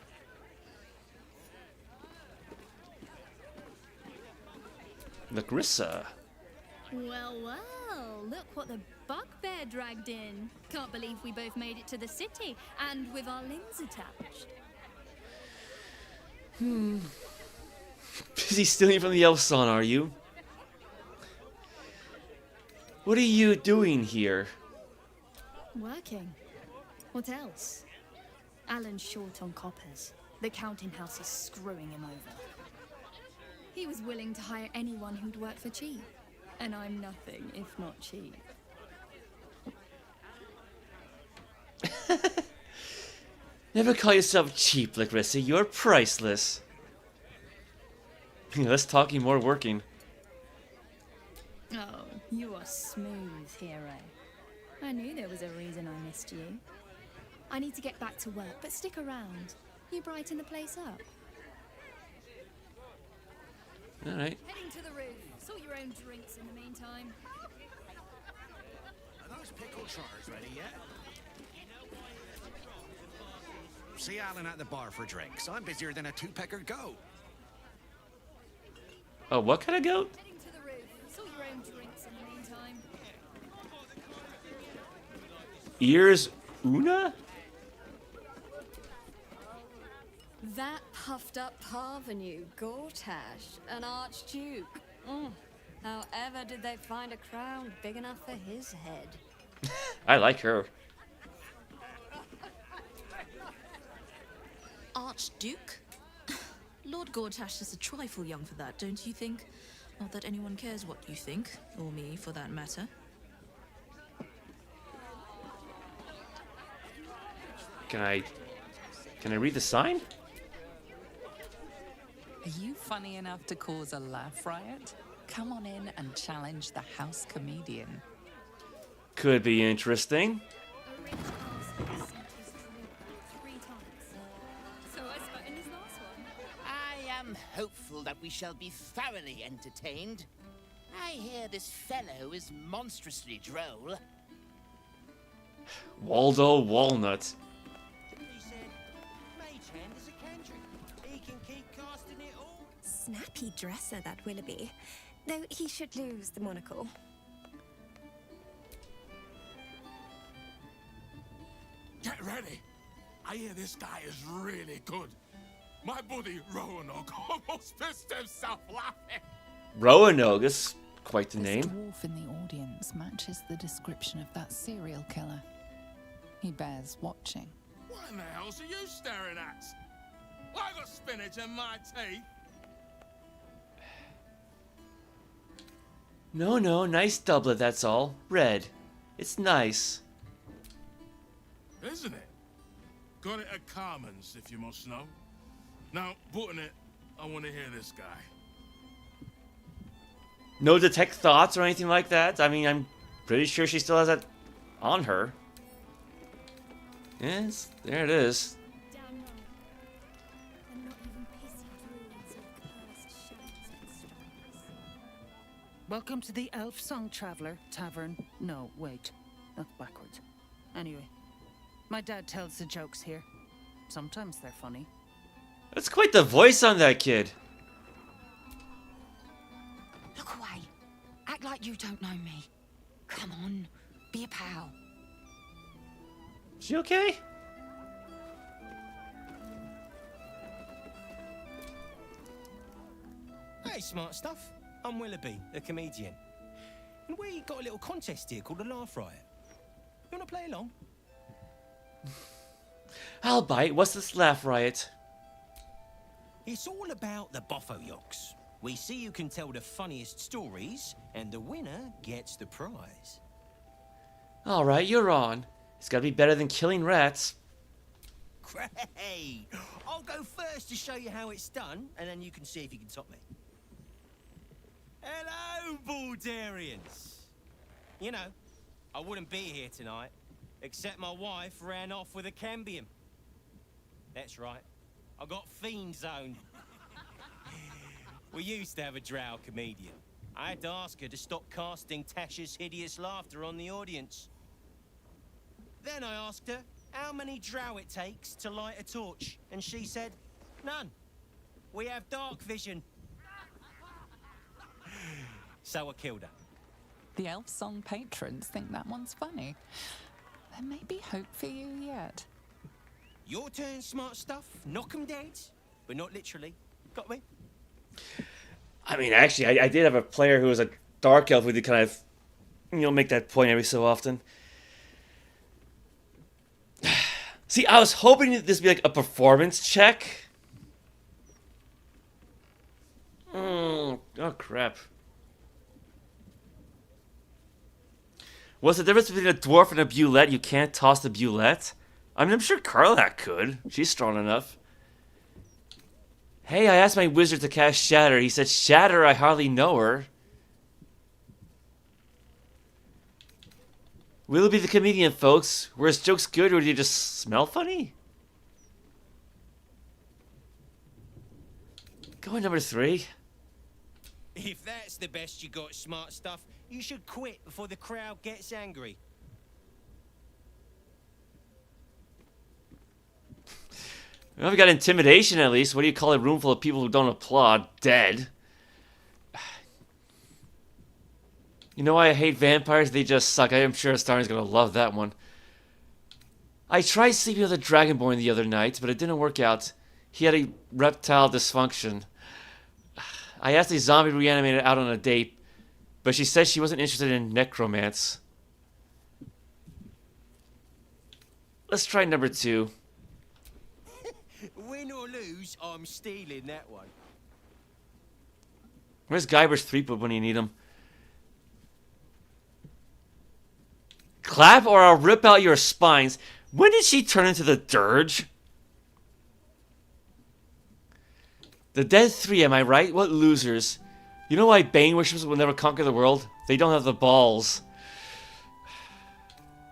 Larissa. Well, well, look what the bugbear dragged in. Can't believe we both made it to the city, and with our limbs attached. Busy stealing from the elf son, are you? What are you doing here? Working. What else? Alan's short on coppers. The counting house is screwing him over. He was willing to hire anyone who'd work for cheap. And I'm nothing if not cheap. Never call yourself cheap, Larissa. You're priceless. Less talking, more working. Oh, you are smooth, hero. I knew there was a reason I missed you. I need to get back to work, but stick around. You brighten the place up. Alright. Heading to the roof. Sort your own drinks in the meantime. Are those pickled chars ready yet? See Alan at the bar for drinks. I'm busier than a two-pecker goat. Oh, what kind of goat? Heading to the roof. Sort your own drinks in the meantime. Ears Una? That puffed up parvenu, Gortash, an archduke. However did they find a crown big enough for his head? I like her. Archduke? Lord Gortash is a trifle young for that, don't you think? Not that anyone cares what you think, or me for that matter. Can I read the sign? Are you funny enough to cause a laugh riot? Come on in and challenge the house comedian. Could be interesting. I am hopeful that we shall be thoroughly entertained. I hear this fellow is monstrously droll. Waldo Walnut. He said, Mage Hand is a cantrip. He can keep casting it all. Snappy dresser, that Willoughby. Though he should lose the monocle. Get ready. I hear this guy is really good. My buddy Roanoke almost pissed himself laughing. Roanoke is quite the name. This dwarf in the audience matches the description of that serial killer. He bears watching. What in the hell's are you staring at? I got spinach in my teeth. No, nice doublet, that's all. Red. It's nice. Isn't it? Got it at Carmen's, if you must know. Now, button it, I want to hear this guy. No detect thoughts or anything like that? I mean, I'm pretty sure she still has that on her. Yes, there it is. Welcome to the Elf Song Traveler Tavern. No, wait. That's backwards. Anyway, my dad tells the jokes here. Sometimes they're funny. That's quite the voice on that kid. Look away. Act like you don't know me. Come on, be a pal. She okay? Hey, smart stuff. I'm Willoughby, the comedian. And we got a little contest here called the Laugh Riot. You want to play along? I'll bite. What's this laugh riot? It's all about the Boffoyoks. We see who can tell the funniest stories, and the winner gets the prize. Alright, you're on. It's gotta be better than killing rats. Great! I'll go first to show you how it's done, and then you can see if you can top me. Hello, Baldurians! You know, I wouldn't be here tonight, except my wife ran off with a cambium. That's right, I got fiend zoned. We used to have a drow comedian. I had to ask her to stop casting Tasha's hideous laughter on the audience. Then I asked her how many drow it takes to light a torch, and she said, none. We have dark vision. So I killed her. The Elf Song patrons think that one's funny. There may be hope for you yet. Your turn, smart stuff. Knock 'em dead, but not literally. Got me? I mean, actually, I did have a player who was a dark elf who did kind of, make that point every so often. See, I was hoping this would be like a performance check. Oh, crap. What's the difference between a dwarf and a bulette? You can't toss the bulette? I mean, I'm sure Karlak could. She's strong enough. Hey, I asked my wizard to cast Shatter. He said, Shatter, I hardly know her. Will it be the comedian, folks? Were his jokes good, or did he just smell funny? Going number 3. If that's the best you got, smart stuff, you should quit before the crowd gets angry. Well, we got intimidation at least. What do you call a room full of people who don't applaud? Dead. You know why I hate vampires? They just suck. I am sure Star's gonna love that one. I tried sleeping with a dragonborn the other night, but it didn't work out. He had a reptile dysfunction. I asked a zombie reanimated out on a date, but she said she wasn't interested in necromance. Let's try number 2. Win or lose, I'm stealing that one. Where's Guiber's threepwood when you need him? Clap or I'll rip out your spines. When did she turn into the dirge? The dead 3, am I right? What losers. You know why Bane worshippers will never conquer the world? They don't have the balls.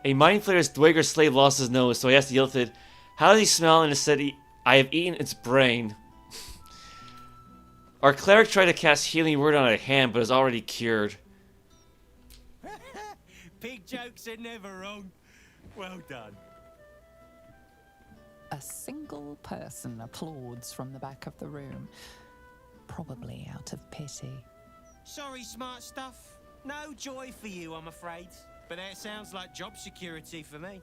A mind flayer's Dweger slave lost his nose, so I asked the Illithid, how does he smell? And it said, I have eaten its brain. Our cleric tried to cast healing word on a hand, but is already cured. Big jokes are never wrong. Well done. A single person applauds from the back of the room, probably out of pity. Sorry, smart stuff. No joy for you, I'm afraid. But that sounds like job security for me.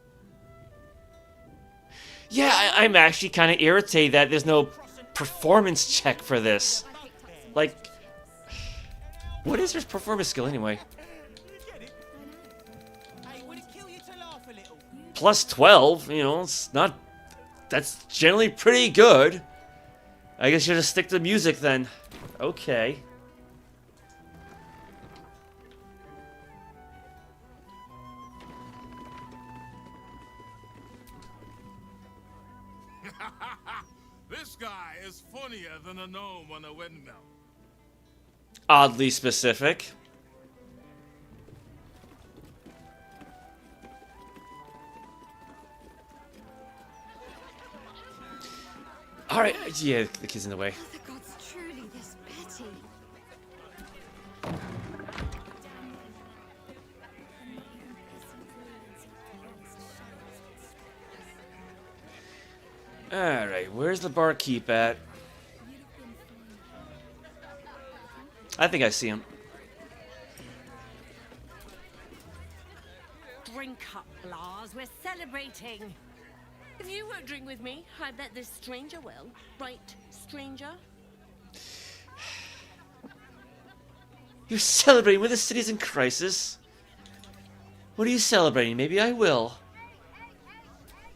Yeah, I'm actually kind of irritated that there's no performance check for this. Like, what is her performance skill anyway? Plus 12, it's not... That's generally pretty good. I guess you just stick to music then. Okay. This guy is funnier than a gnome on a windmill. Oddly specific. Alright, yeah, the kid's in the way. Are the gods truly this petty? Alright, where's the barkeep at? I think I see him. Drink up, Lars. We're celebrating. If you won't drink with me, I bet this stranger will. Right, stranger? You're celebrating when the city's in crisis? What are you celebrating? Maybe I will.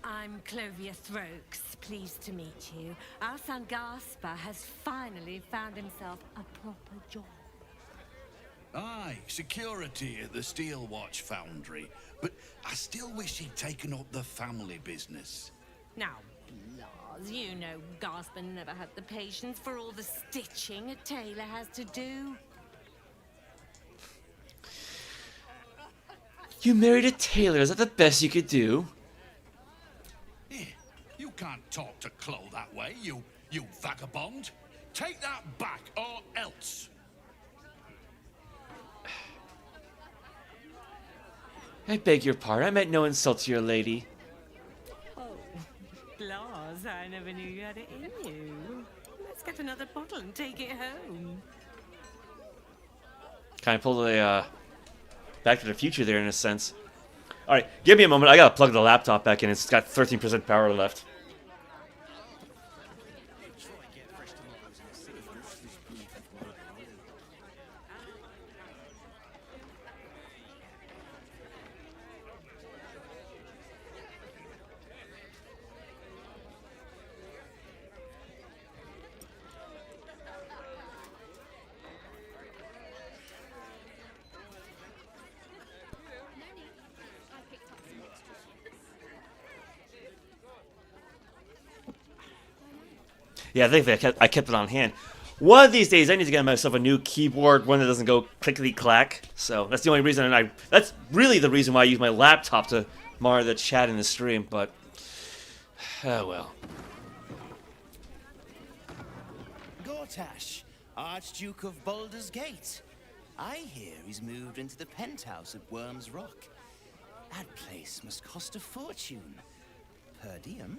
I'm Clovia Throaks. Pleased to meet you. Our son Gaspar has finally found himself a proper job. Aye, security at the Steel Watch Foundry. But I still wish he'd taken up the family business. Now, Lars, you know Gaspin never had the patience for all the stitching a tailor has to do. You married a tailor. Is that the best you could do? You can't talk to Chloe that way, you vagabond. Take that back, or else. I beg your pardon. I meant no insult to your lady. Oh, Lars, I never knew you had it in you. Let's get another bottle and take it home. Kind of pulled a Back to the Future there in a sense. All right, give me a moment. I gotta plug the laptop back in. It's got 13% power left. Yeah, I think I kept it on hand. One of these days, I need to get myself a new keyboard, one that doesn't go clickety-clack. So that's the only reason, that's really the reason why I use my laptop to monitor the chat in the stream, but... oh well. Gortash, Archduke of Baldur's Gate. I hear he's moved into the penthouse at Wyrm's Rock. That place must cost a fortune. Per diem?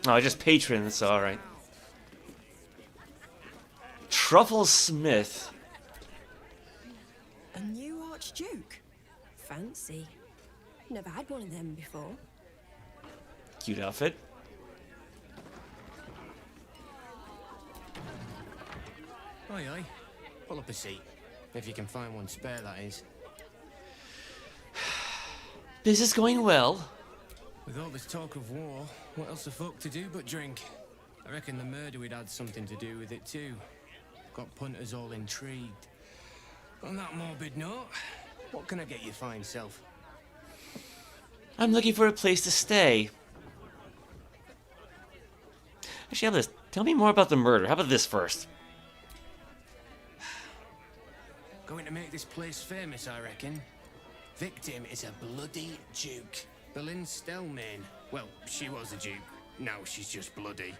Oh, just patron, that's alright. Truffle Smith. A new Archduke? Fancy. Never had one of them before. Cute outfit. Aye, aye. Pull up a seat. If you can find one spare, that is. Business going well. With all this talk of war, what else are folk to do but drink? I reckon the murder we'd had something to do with it too. Got punters all intrigued. On that morbid note, what can I get you fine self? I'm looking for a place to stay. Actually, how about this? Tell me more about the murder. How about this first? Going to make this place famous, I reckon. Victim is a bloody duke. Boleyn Stelmane. Well, she was a duke. Now she's just bloody.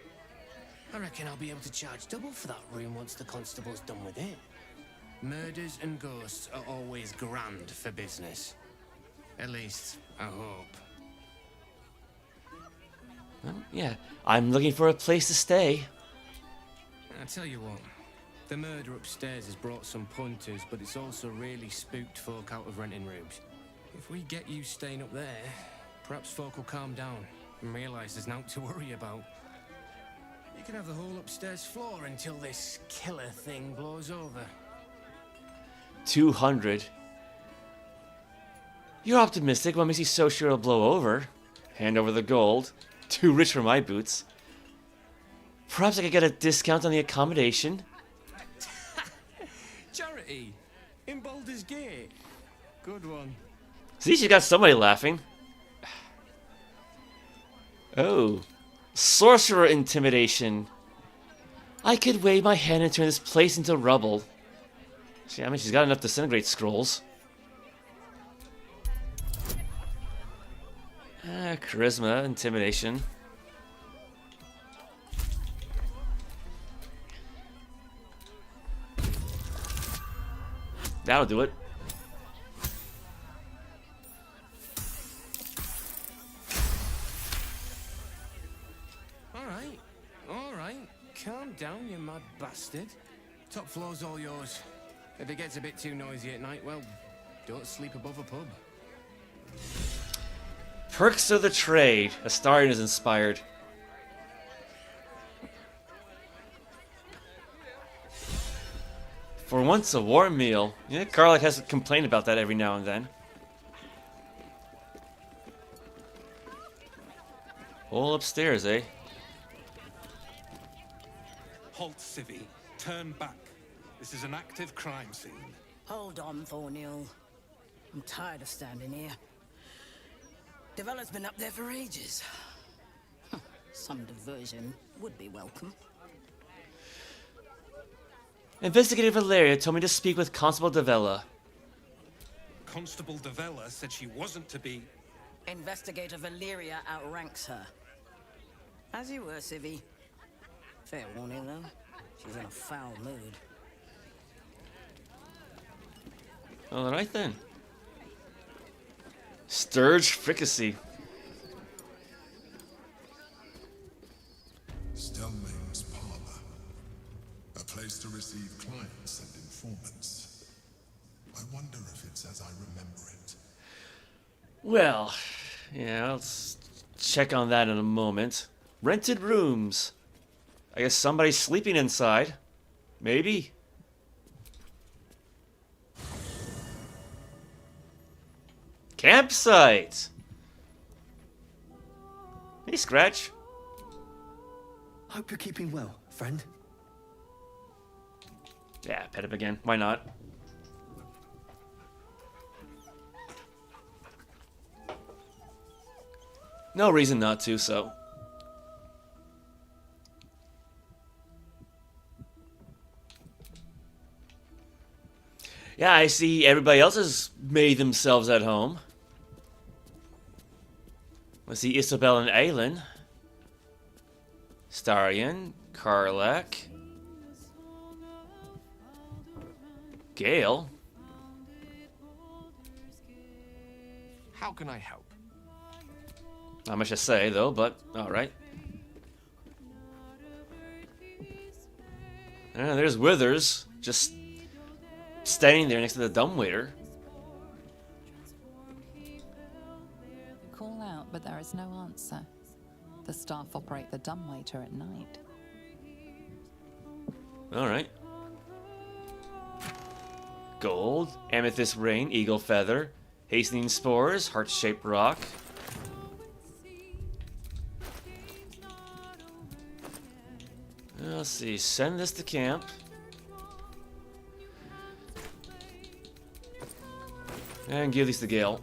I reckon I'll be able to charge double for that room once the constable's done with it. Murders and ghosts are always grand for business. At least, I hope. Well, yeah, I'm looking for a place to stay. I tell you what, the murder upstairs has brought some punters, but it's also really spooked folk out of renting rooms. If we get you staying up there, perhaps folk will calm down and realise there's naught to worry about. You can have the whole upstairs floor until this killer thing blows over. 200. You're optimistic. What makes you so sure it'll blow over? Hand over the gold. Too rich for my boots. Perhaps I could get a discount on the accommodation. Charity! In Baldur's Gate. Good one. See, she's got somebody laughing. Oh. Sorcerer intimidation. I could wave my hand and turn this place into rubble. See, I mean, she's got enough disintegrate scrolls. Charisma, intimidation. That'll do it. Alright. Calm down, you mad bastard. Top floor's all yours. If it gets a bit too noisy at night, well, don't sleep above a pub. Perks of the trade. Astarion is inspired. For once, a warm meal. Yeah, Karlach has to complain about that every now and then. All upstairs, eh? Halt, Civvy. Turn back. This is an active crime scene. Hold on, Thornhill. I'm tired of standing here. Devella's been up there for ages. Some diversion would be welcome. Investigator Valeria told me to speak with Constable Devella. Constable Devella said she wasn't to be... Investigator Valeria outranks her. As you were, Civvy. Fair warning, though. She's in a foul mood. All right, then. Sturge Fricassee. Stelmane's parlor. A place to receive clients and informants. I wonder if it's as I remember it. Well, yeah, let's check on that in a moment. Rented rooms. I guess somebody's sleeping inside. Maybe. Campsite! Hey, Scratch. Hope you're keeping well, friend. Yeah, pet him again. Why not? No reason not to, so. Yeah, I see everybody else has made themselves at home. I see Isabel and Aylin. Starion, Karlak. Gale. How can I help? Not much to say, though, but alright. There's Withers, just standing there next to the dumbwaiter. Call out, but there is no answer. The staff operate the dumbwaiter at night. Alright. Gold, amethyst ring, eagle feather, hastening spores, heart-shaped rock. Let's see, send this to camp. And give these to Gale.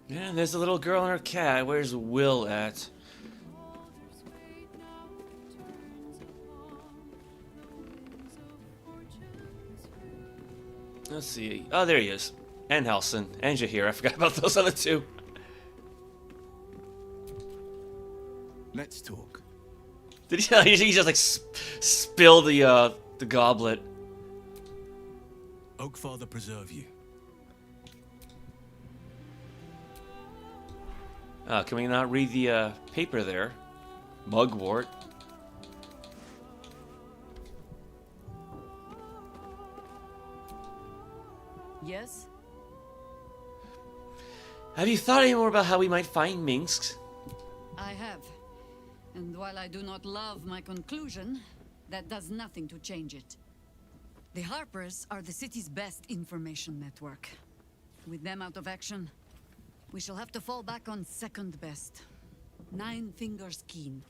And there's a little girl and her cat. Where's Will at? Let's see. Oh, there he is. And Halson. And Jahir. I forgot about those other two. Let's talk. Did he just like spill the goblet? Oakfather preserve you. Can we not read the paper there? Mugwort. Yes? Have you thought any more about how we might find Minsk? I have. And while I do not love my conclusion, that does nothing to change it. The Harpers are the city's best information network. With them out of action, we shall have to fall back on second best. Nine Fingers Keen.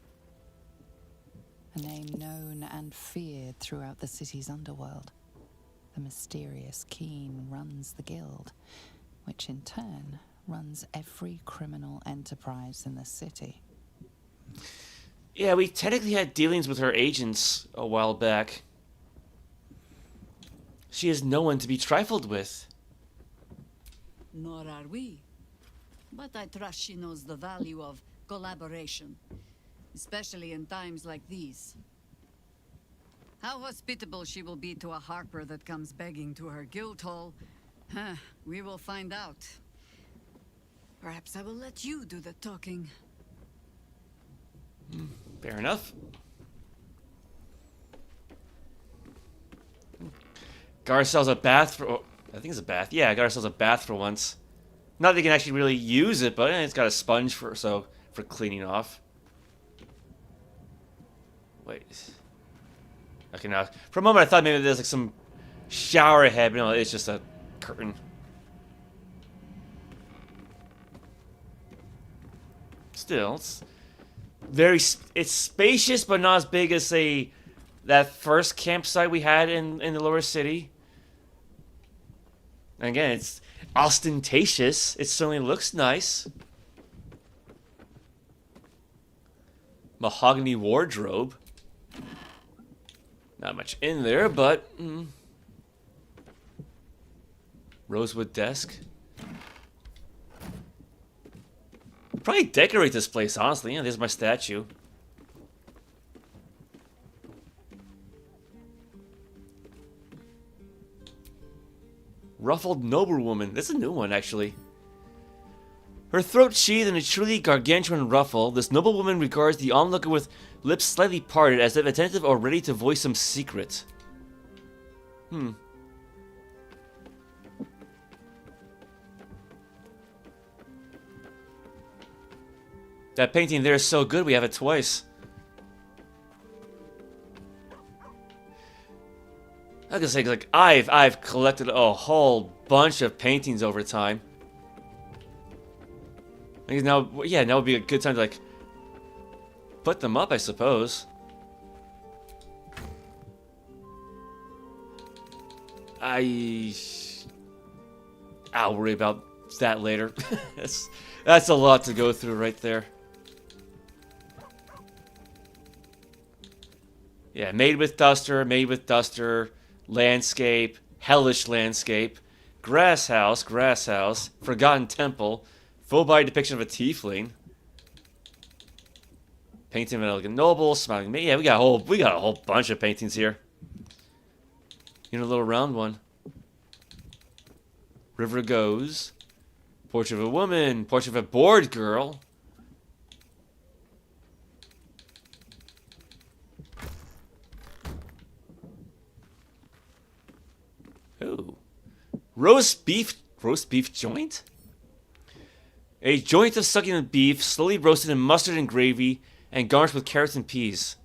A name known and feared throughout the city's underworld. The mysterious Keen runs the guild, which in turn runs every criminal enterprise in the city. Yeah, we technically had dealings with her agents a while back. She is no one to be trifled with. Nor are we. But I trust she knows the value of collaboration, especially in times like these. How hospitable she will be to a Harper that comes begging to her guild hall, we will find out. Perhaps I will let you do the talking. Fair enough. Got ourselves a bath for... Oh, I think it's a bath. Yeah, got ourselves a bath for once. Not that you can actually really use it, but it's got a sponge for cleaning off. Wait. Okay, now for a moment I thought maybe there's like some shower head, but no, it's just a curtain. Still, It's spacious, but not as big as, say, that first campsite we had in the lower city. And again, it's ostentatious. It certainly looks nice. Mahogany wardrobe. Not much in there, but... Rosewood desk. Probably decorate this place, honestly. Yeah, there's my statue. Ruffled noblewoman. That's a new one, actually. Her throat sheathed in a truly gargantuan ruffle, this noblewoman regards the onlooker with lips slightly parted, as if attentive or ready to voice some secret. That painting there is so good, we have it twice. I was gonna say, like, I've collected a whole bunch of paintings over time. I guess now would be a good time to, like, put them up, I suppose. I'll worry about that later. That's a lot to go through right there. Yeah, made with duster, landscape, hellish landscape, grass house, forgotten temple, full body depiction of a tiefling, painting of an elegant noble, smiling me. Yeah, we got a whole bunch of paintings here. You know, a little round one. River goes. Portrait of a woman, portrait of a bored girl. Ooh. Roast beef joint? A joint of succulent beef, slowly roasted in mustard and gravy, and garnished with carrots and peas.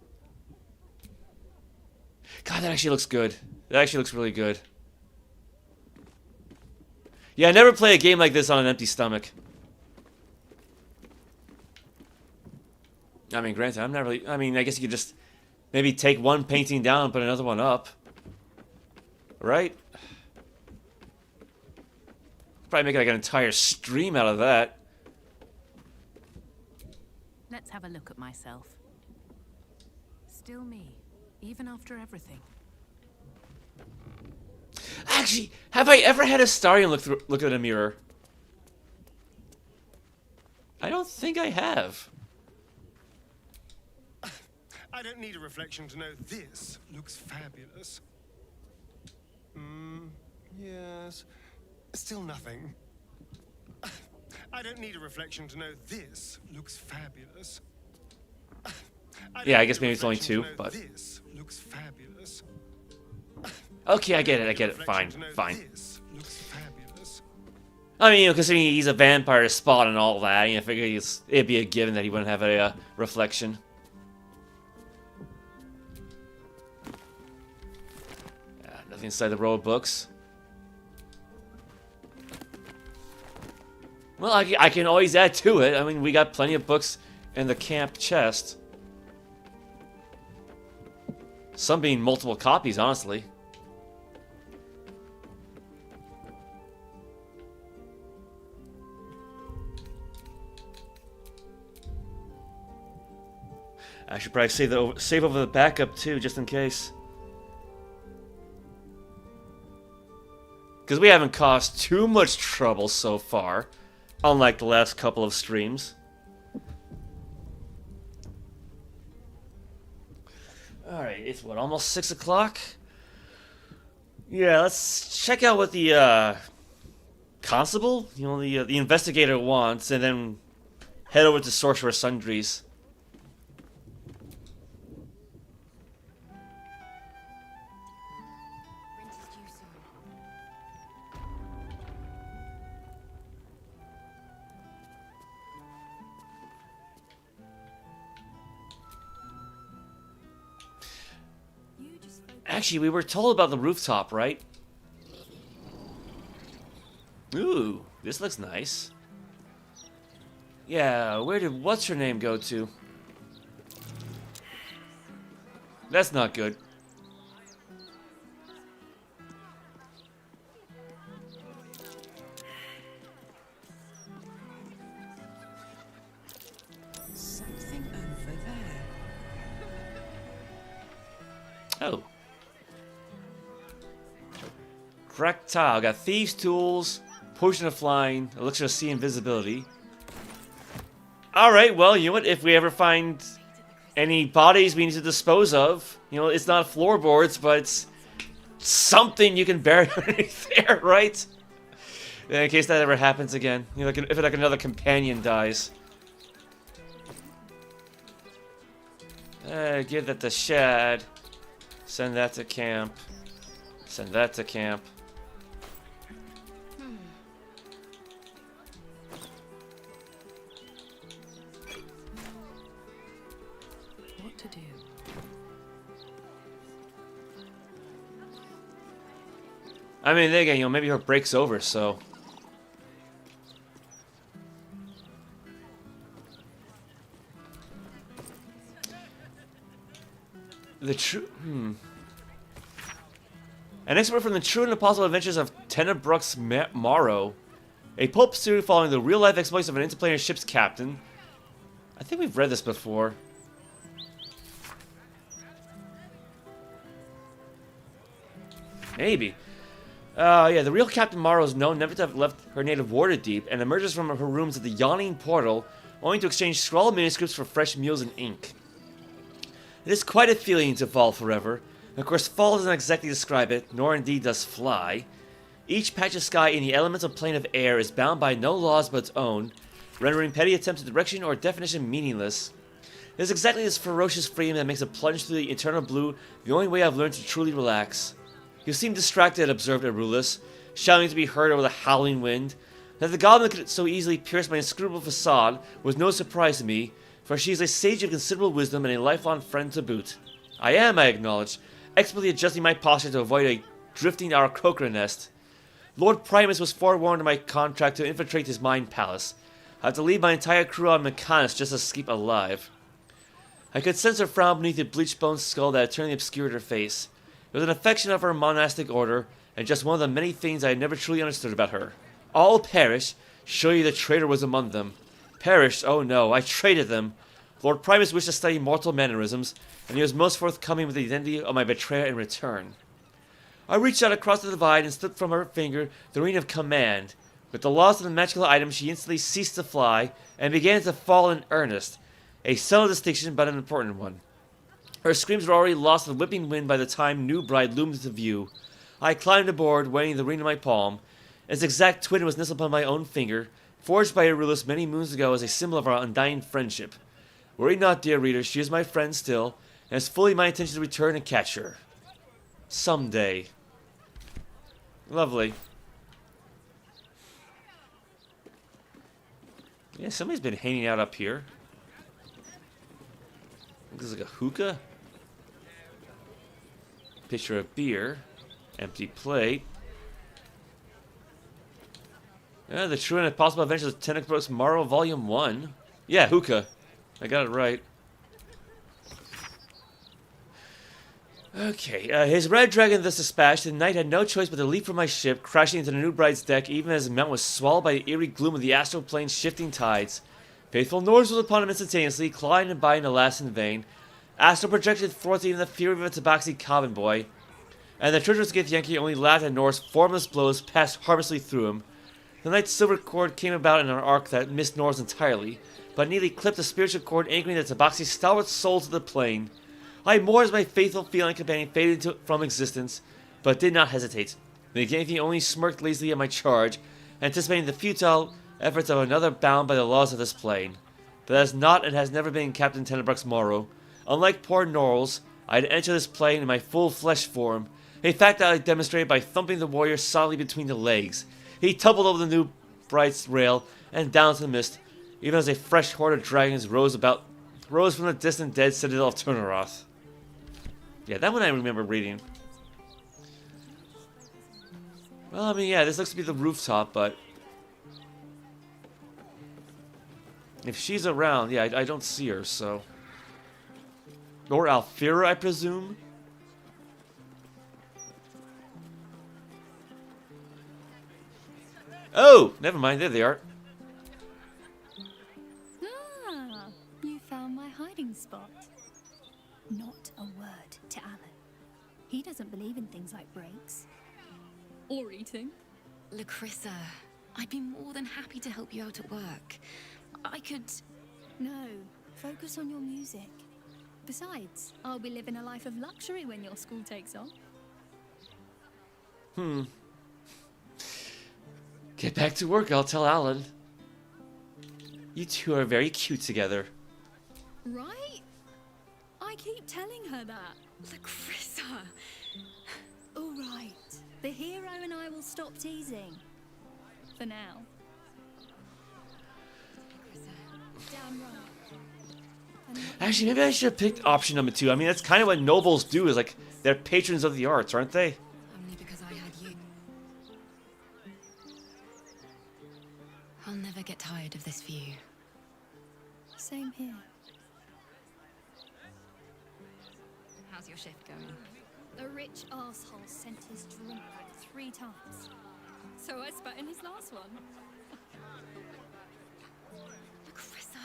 God, that actually looks good. That actually looks really good. Yeah, I never play a game like this on an empty stomach. I mean, granted, I'm not really... I mean, I guess you could just maybe take one painting down and put another one up. Right? Probably make like an entire stream out of that. Let's have a look at myself. Still me, even after everything. Actually, have I ever had a Starion look at a mirror? I don't think I have. I don't need a reflection to know this looks fabulous. Yes. Still nothing. I don't need a reflection to know this looks fabulous. Yeah, I guess maybe it's only two, but... This looks fabulous. Okay, I get it. Fine. I mean, considering he's a vampire spot and all that, I figure it'd be a given that he wouldn't have a reflection. Nothing inside the row of books. Well, I can always add to it. I mean, we got plenty of books in the camp chest. Some being multiple copies, honestly. I should probably save over the backup too, just in case. Because we haven't caused too much trouble so far, unlike the last couple of streams. Alright, it's what, almost 6 o'clock? Yeah, let's check out what the constable, the investigator wants, and then head over to Sorcerous Sundries. Actually, we were told about the rooftop, right? Ooh, this looks nice. Yeah, where did what's-her-name go to? That's not good. Something over there. Oh. Cracked tile. Got thieves' tools, potion of flying, elixir of sea invisibility. Alright, well, you know what? If we ever find any bodies we need to dispose of, you know, it's not floorboards, but it's something you can bury underneath there, right? In case that ever happens again. You know, like if like another companion dies. Give that to Shad. Send that to camp. Send that to camp. What to do? I mean, then again, you know, maybe her break's over, so. The true. An expert from the true and impossible adventures of Tenebrux Morrow, a pulp story following the real-life exploits of an interplanar ship's captain. I think we've read this before. Maybe. Yeah, the real Captain Morrow is known never to have left her native Waterdeep and emerges from her rooms at the Yawning Portal, only to exchange scrawled manuscripts for fresh meals and ink. It is quite a feeling to fall forever. Of course, fall doesn't exactly describe it, nor indeed does fly. Each patch of sky in the elemental plane of air is bound by no laws but its own, rendering petty attempts at direction or definition meaningless. It is exactly this ferocious freedom that makes a plunge through the eternal blue the only way I've learned to truly relax. You seem distracted, observed Arulus, shouting to be heard over the howling wind. That the goblin could so easily pierce my inscrutable facade was no surprise to me, for she is a sage of considerable wisdom and a lifelong friend to boot. I am, I acknowledge, expertly adjusting my posture to avoid a drifting Aarakocra nest. Lord Primus was forewarned in my contract to infiltrate his mind palace. I had to leave my entire crew on Mechanis just to escape alive. I could sense her frown beneath the bleached-bone skull that eternally obscured her face. It was an affection of her monastic order, and just one of the many things I had never truly understood about her. All perished, surely the traitor was among them. Perished, oh no, I traded them. Lord Primus wished to study mortal mannerisms, and he was most forthcoming with the identity of my betrayer in return. I reached out across the divide and slipped from her finger the ring of command. With the loss of the magical item, she instantly ceased to fly, and began to fall in earnest. A subtle distinction, but an important one. Her screams were already lost in the whipping wind by the time new bride loomed into view. I climbed aboard, weighing the ring in my palm. Its exact twin was nestled upon my own finger, forged by Arulus many moons ago as a symbol of our undying friendship. Worry not, dear reader, she is my friend still, and it's fully my intention to return and catch her. Someday. Lovely. Yeah, somebody's been hanging out up here. Looks like a hookah. Pitcher of beer. Empty plate. Yeah, the True and Impossible Adventures of Tenebrux Morrow, Volume 1. Yeah, hookah. I got it right. Okay, his red dragon thus dispatched, the knight had no choice but to leap from my ship, crashing into the new bride's deck even as his mount was swallowed by the eerie gloom of the astral plane's shifting tides. Faithful Norse was upon him instantaneously, clawing and biting, alas in vain. Astral projected forth even the fury of a tabaxi cabin boy, and the treacherous Githyanki only laughed at Norse formless blows passed harmlessly through him. The knight's silver cord came about in an arc that missed Norse entirely, but neatly clipped the spiritual cord anchoring the tabaxi's stalwart soul to the plane. I moored as my faithful feline companion faded from existence, but did not hesitate. The Githyanki only smirked lazily at my charge, anticipating the futile efforts of another bound by the laws of this plane. But as not and has never been Captain Tenebrux Morrow, unlike poor Norls, I had entered this plane in my full flesh form, a fact that I demonstrated by thumping the warrior solidly between the legs. He tumbled over the new bride's rail and down into the mist, even as a fresh horde of dragons rose from the distant dead citadel of Turnaroth. Yeah, that one I remember reading. Well, I mean, yeah, this looks to be the rooftop, but if she's around, yeah, I don't see her, so Lord Alfira, I presume? Oh, never mind. There they are. Ah, you found my hiding spot. Not a word to Alan. He doesn't believe in things like breaks. Or eating. Lacrissa, I'd be more than happy to help you out at work. I could... No, focus on your music. Besides, I'll be living a life of luxury when your school takes off. Get back to work, I'll tell Alan. You two are very cute together. Right? I keep telling her that. Lacrissa! All right. The hero and I will stop teasing. For now. Damn right. Actually, maybe I should have picked option number 2. I mean, that's kind of what nobles do, is like, they're patrons of the arts, aren't they? Only because I had you. I'll never get tired of this view. Same here. How's your shift going? The rich arsehole sent his drink like 3 times. So I spat in his last one. Lacrissa?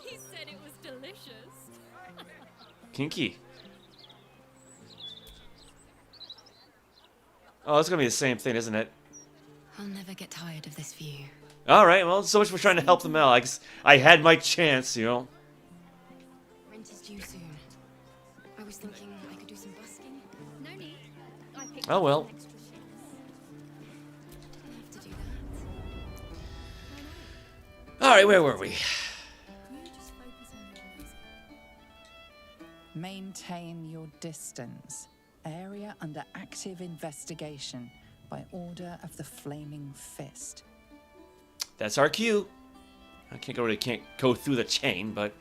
He said it was delicious. Kinky. Oh, it's gonna be the same thing, isn't it? I'll never get tired of this view. Alright, well, so much for trying to help them out. I guess I had my chance, you know. Rent is due soon. I was thinking I could do some busking. No need. I picked Oh well. some extra shifts. Didn't have to do that. Alright, where were we? You just focus on your music. Maintain your distance. Area under active investigation by order of the Flaming Fist. That's our cue. I can't go through the chain, but...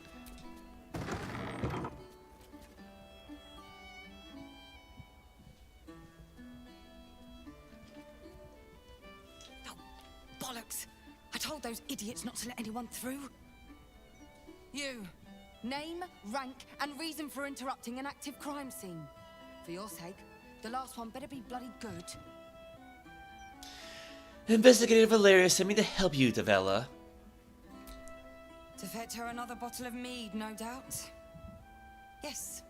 Bollocks! I told those idiots not to let anyone through. You. Name, rank, and reason for interrupting an active crime scene. For your sake, the last one better be bloody good. Investigator Valeria sent me to help you, Davella. To fetch her another bottle of mead, no doubt. Yes,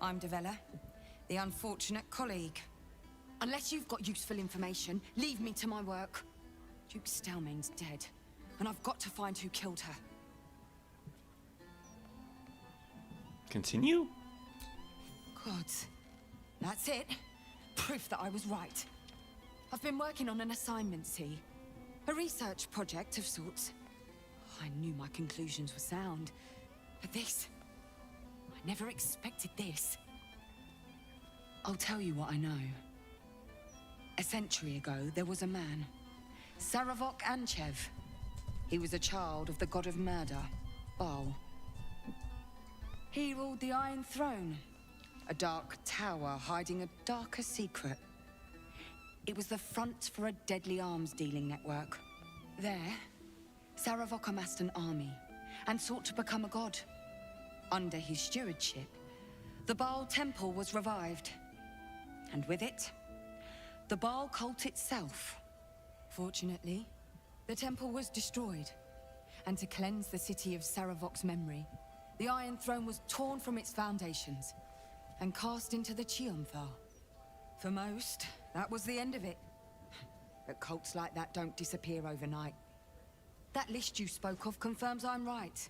I'm Davella, the unfortunate colleague. Unless you've got useful information, leave me to my work. Duke Stelmane's dead, and I've got to find who killed her. Continue? Gods. That's it. Proof that I was right. I've been working on an assignment, see? A research project of sorts. I knew my conclusions were sound. But this... I never expected this. I'll tell you what I know. A century ago, there was a man. Sarevok Anchev. He was a child of the god of murder, Baal. He ruled the Iron Throne. A dark tower hiding a darker secret. It was the front for a deadly arms-dealing network. There, Sarevok amassed an army and sought to become a god. Under his stewardship, the Baal Temple was revived. And with it, the Baal cult itself. Fortunately, the temple was destroyed. And to cleanse the city of Sarevok's memory, the Iron Throne was torn from its foundations and cast into the Chionthar. For most, that was the end of it. But cults like that don't disappear overnight. That list you spoke of confirms I'm right.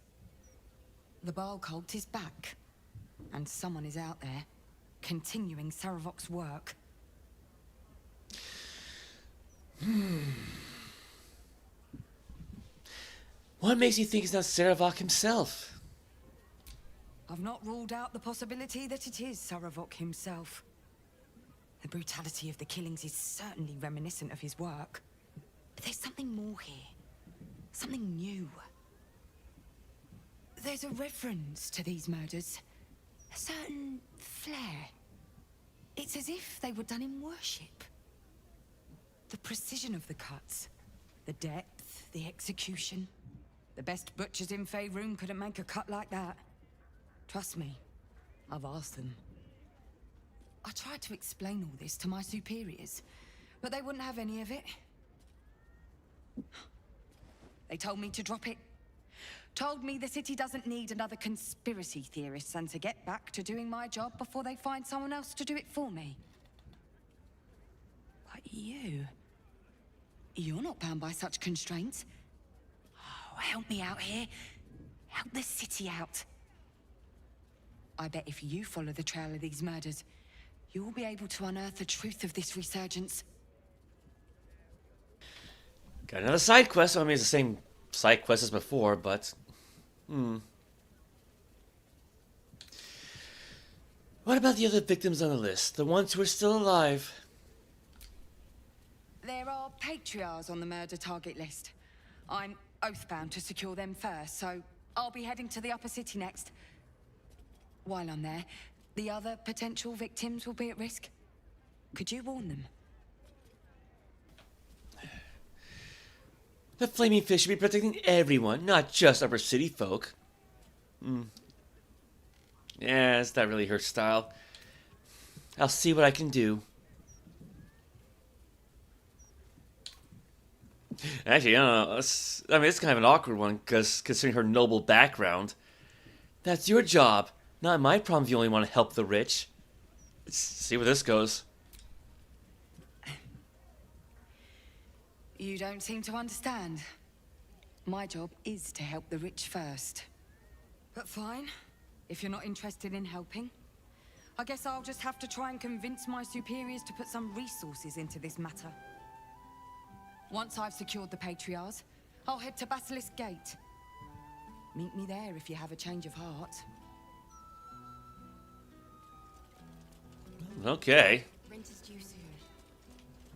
The Baal cult is back. And someone is out there, continuing Sarevok's work. What makes you think it's not Sarevok himself? I've not ruled out the possibility that it is Sarevok himself. The brutality of the killings is certainly reminiscent of his work. But there's something more here. Something new. There's a reference to these murders. A certain flair. It's as if they were done in worship. The precision of the cuts. The depth, the execution. The best butchers in Faerûn couldn't make a cut like that. Trust me, I've asked them. I tried to explain all this to my superiors, but they wouldn't have any of it. They told me to drop it. Told me the city doesn't need another conspiracy theorist and to get back to doing my job before they find someone else to do it for me. But you're not bound by such constraints. Oh, help me out here. Help the city out. I bet if you follow the trail of these murders, you'll be able to unearth the truth of this resurgence. Got another side quest. I mean, it's the same side quest as before, but... What about the other victims on the list? The ones who are still alive? There are patriarchs on the murder target list. I'm oathbound to secure them first, so I'll be heading to the upper city next. While I'm there, the other potential victims will be at risk. Could you warn them? The Flaming Fish should be protecting everyone, not just upper city folk. Yeah, it's not really her style. I'll see what I can do. Actually, I don't know. It's kind of an awkward one, because considering her noble background. That's your job, not my problem if you only want to help the rich. Let's see where this goes. You don't seem to understand. My job is to help the rich first. But fine, if you're not interested in helping, I guess I'll just have to try and convince my superiors to put some resources into this matter. Once I've secured the patriarchs, I'll head to Basilisk Gate. Meet me there if you have a change of heart. Okay. Rent is due soon.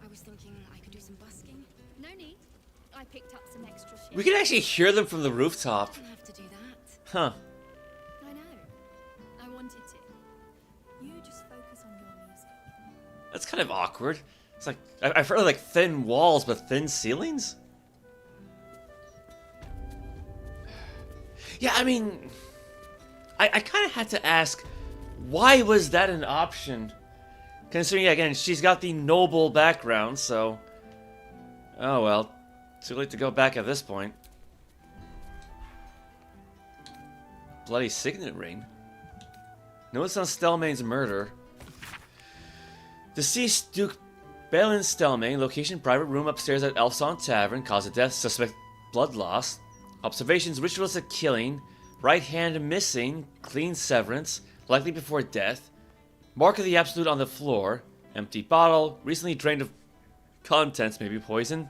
I was thinking I could do some busking. No need. I picked up some extra shit. We can actually hear them from the rooftop. I don't have to do that. Huh. I know. I wanted to. You just focus on your music. That's kind of awkward. It's like, I've heard of like thin walls, but thin ceilings? Yeah, I mean, I kind of had to ask, why was that an option? Considering, again, she's got the noble background, so... Oh well, too late to go back at this point. Bloody signet ring. Notice on Stelmane's murder. Deceased Duke Balin Stelmane, location private room upstairs at Elfsong Tavern, cause of death, suspect blood loss. Observations, ritualistic killing, right hand missing, clean severance, likely before death. Mark of the Absolute on the floor, empty bottle, recently drained of contents, maybe poison.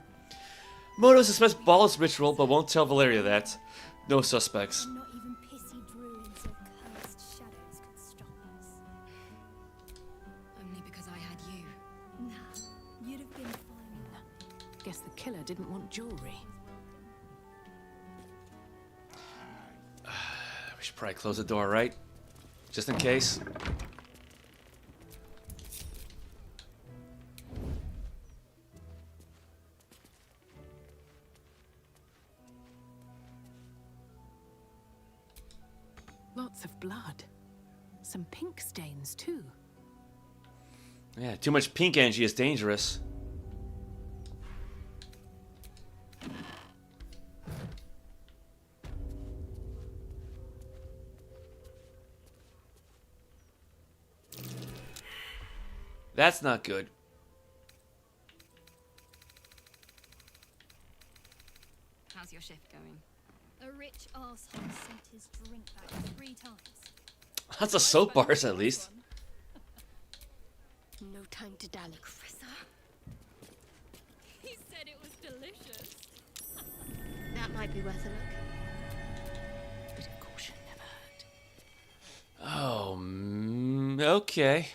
Moto suspects Ball's ritual, but won't tell Valeria that. No suspects. Not even pissy druids or cursed shadows could stop us. Only because I had you. Nah, you'd have been fine. Guess the killer didn't want jewelry. We should probably close the door, right? Just in case. Lots of blood. Some pink stains, too. Yeah, too much pink energy is dangerous. That's not good. How's your shift going? A rich arsehole sent his drink back 3 times. That's a soap bars, at least. No time to dally, Professor. He said it was delicious. That might be worth a look. Bit of caution never hurt. Oh, okay.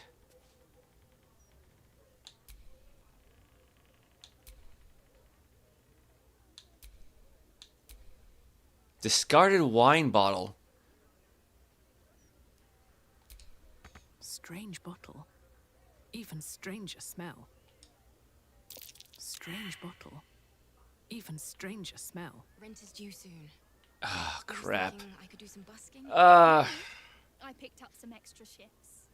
Discarded wine bottle. Strange bottle. Even stranger smell. Strange bottle. Even stranger smell. Rent is due soon. Ah, crap. I could do some busking. I I picked up some extra shifts.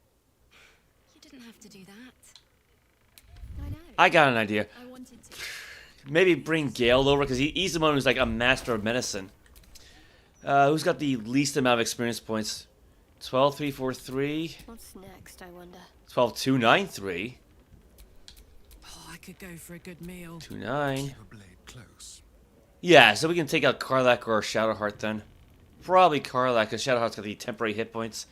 You didn't have to do that. I know. I got an idea. I wanted to. Maybe bring Gale over, because he's the one who's like a master of medicine. Who's got the least amount of experience points? 12,343. What's next, I wonder? 12,293. Oh, I could go for a good meal. 29. Yeah, so we can take out Karlach or Shadowheart then. Probably Karlach, because Shadowheart's got the temporary hit points.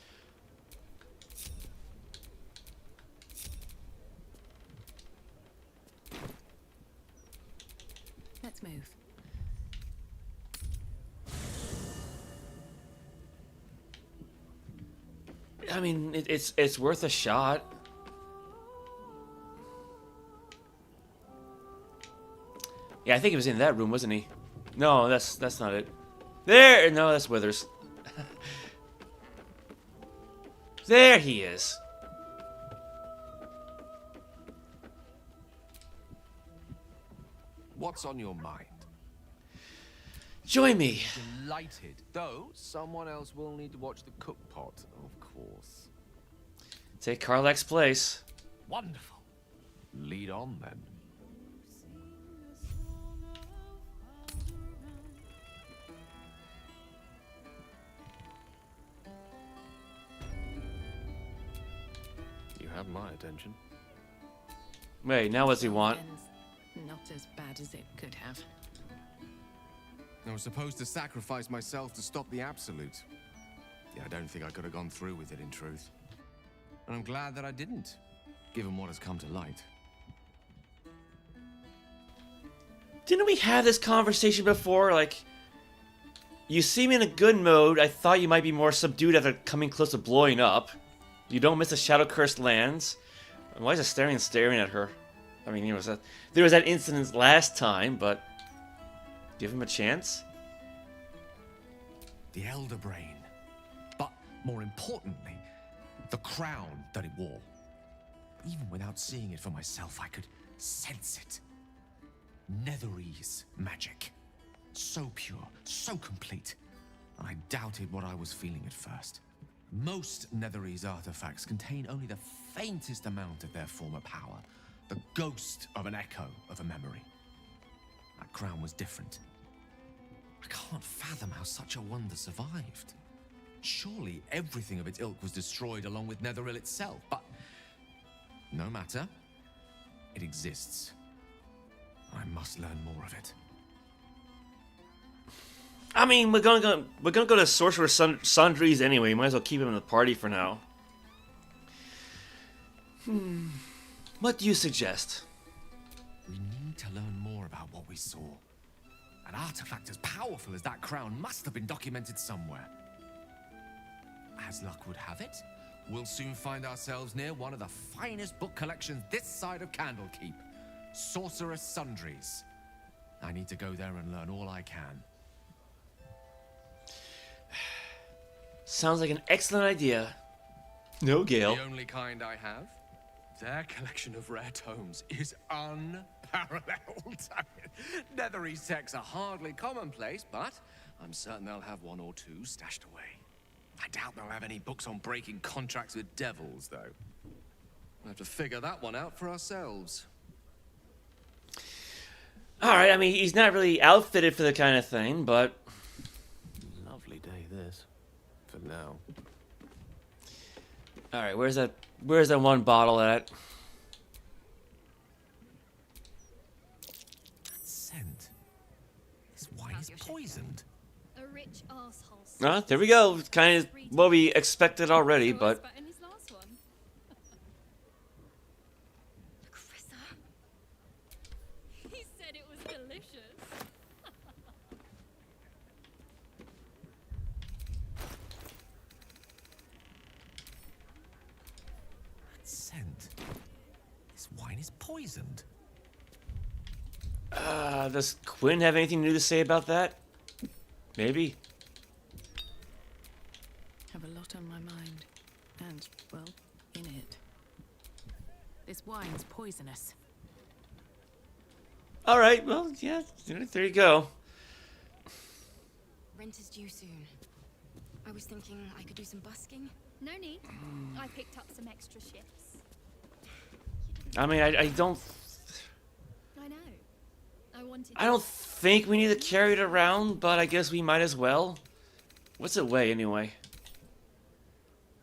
Let's move. I mean, it's worth a shot. Yeah, I think he was in that room, wasn't he? No, that's not it. There, no, that's Withers. There he is. What's on your mind? Join me. Delighted. Though, someone else will need to watch the cook pot, of course. Take Karlach's place. Wonderful. Lead on, then. You have my attention. Wait, now what's he want? Not as bad as it could have. I was supposed to sacrifice myself to stop the Absolute. Yeah, I don't think I could have gone through with it, in truth. And I'm glad that I didn't, given what has come to light. Didn't we have this conversation before? Like, you seem in a good mode. I thought you might be more subdued after coming close to blowing up. You don't miss the shadow-cursed lands. And why is it staring at her? I mean, there was that incident last time, but give him a chance. The Elder Brain. But more importantly, the crown that it wore. Even without seeing it for myself, I could sense it. Netherese magic. So pure, so complete. I doubted what I was feeling at first. Most Netherese artifacts contain only the faintest amount of their former power. The ghost of an echo of a memory. That crown was different. I can't fathom how such a wonder survived. Surely everything of its ilk was destroyed along with Netheril itself, but no matter. It exists. I must learn more of it. I mean, we're gonna go to Sorcerous Sundries anyway. Might as well keep him in the party for now. What do you suggest? We need to learn more about what we saw. An artifact as powerful as that crown must have been documented somewhere. As luck would have it, we'll soon find ourselves near one of the finest book collections this side of Candlekeep. Sorcerous Sundries. I need to go there and learn all I can. Sounds like an excellent idea. No, Gale. The only kind I have. Their collection of rare tomes is unparalleled. Netherese texts are hardly commonplace, but I'm certain they'll have one or two stashed away. I doubt they'll have any books on breaking contracts with devils, though. We'll have to figure that one out for ourselves. Alright, I mean, he's not really outfitted for the kind of thing, but... Lovely day, this. For now. Alright, where's that one bottle at? That scent. This wine is poisoned. A rich arsehole. Ah, there we go. It's kind of what we expected already, but... He said it was delicious. That scent. This wine is poisoned. Does Quinn have anything new to say about that? Maybe. Have a lot on my mind. And, well, in it. This wine's poisonous. Alright, well, yeah, there you go. Rent is due soon. I was thinking I could do some busking. No need. I picked up some extra shifts. I mean, I don't... I know. I don't think we need to carry it around, but I guess we might as well. What's it weigh, anyway?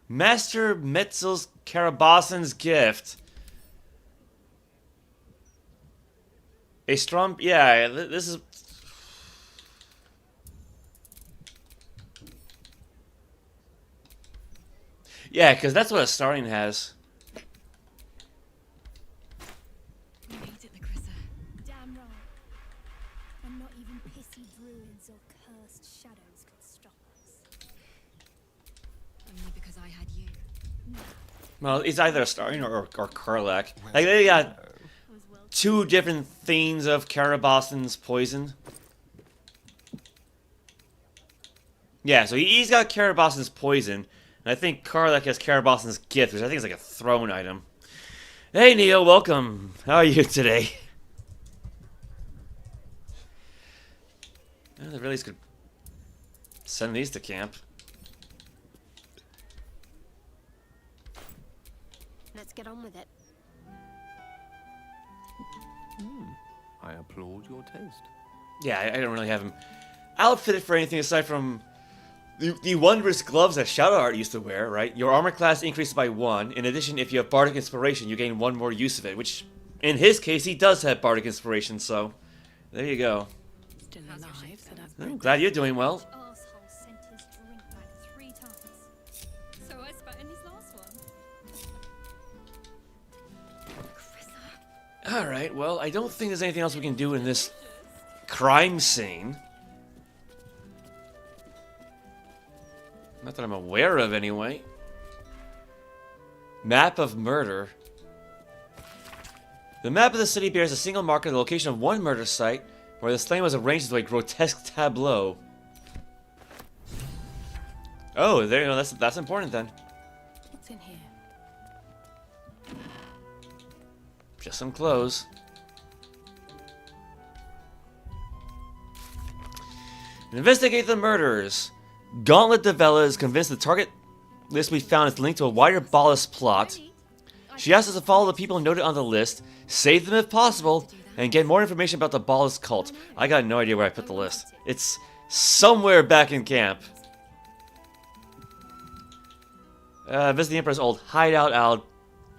Master Metzel's Karabasan's gift. A strong... Yeah, this is... Yeah, because that's what a starting has. You made it, Lacrissa. Damn right. And not even pissy druids or cursed shadows could stop us. Only because I had you. Well, it's either a starting or Karlach. Like, they got two different themes of Karabasan's poison. Yeah, so he's got Karabasan's poison. And I think Karlach has Karabasan's gift, which I think is like a throne item. Hey, Neil, welcome. How are you today? Well, they really could send these to camp. Let's get on with it. I applaud your taste. Yeah, I don't really have him outfitted for anything aside from the wondrous gloves that Shadowheart used to wear, right? Your armor class increases by 1. In addition, if you have Bardic Inspiration, you gain 1 more use of it, which, in his case, he does have Bardic Inspiration, so there you go. Still alive, so that's I'm glad you're doing well. Arsehole sent his drink back 3 times. So I spat in his last one. Alright, well, I don't think there's anything else we can do in this crime scene. Not that I'm aware of, anyway. Map of murder. The map of the city bears a single marker, the location of one murder site, where the slain was arranged into a grotesque tableau. Oh, there you go. That's important then. What's in here? Just some clothes. Investigate the murders. Gauntlet of Vela is convinced the target list we found is linked to a wider Ballast plot. She asks us to follow the people noted on the list, save them if possible, and get more information about the Ballast cult. I got no idea where I put the list. It's somewhere back in camp. Visit the Emperor's old hideout. I'll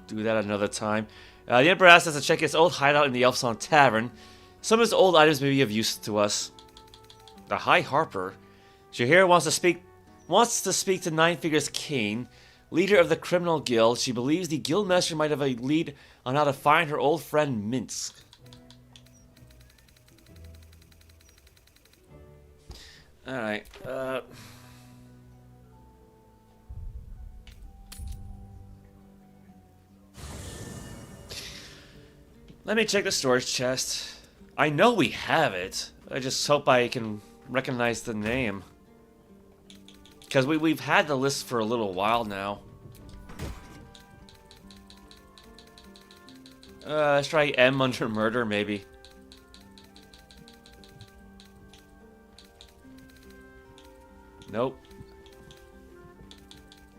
do that another time. The Emperor asks us to check his old hideout in the Elfsong Tavern. Some of his old items may be of use to us. The High Harper. Jaheir wants to speak to Nine Fingers King, leader of the criminal guild. She believes the guildmaster might have a lead on how to find her old friend Minsk. Alright, let me check the storage chest. I know we have it. I just hope I can recognize the name. Because we've had the list for a little while now. Let's try M under murder, maybe. Nope.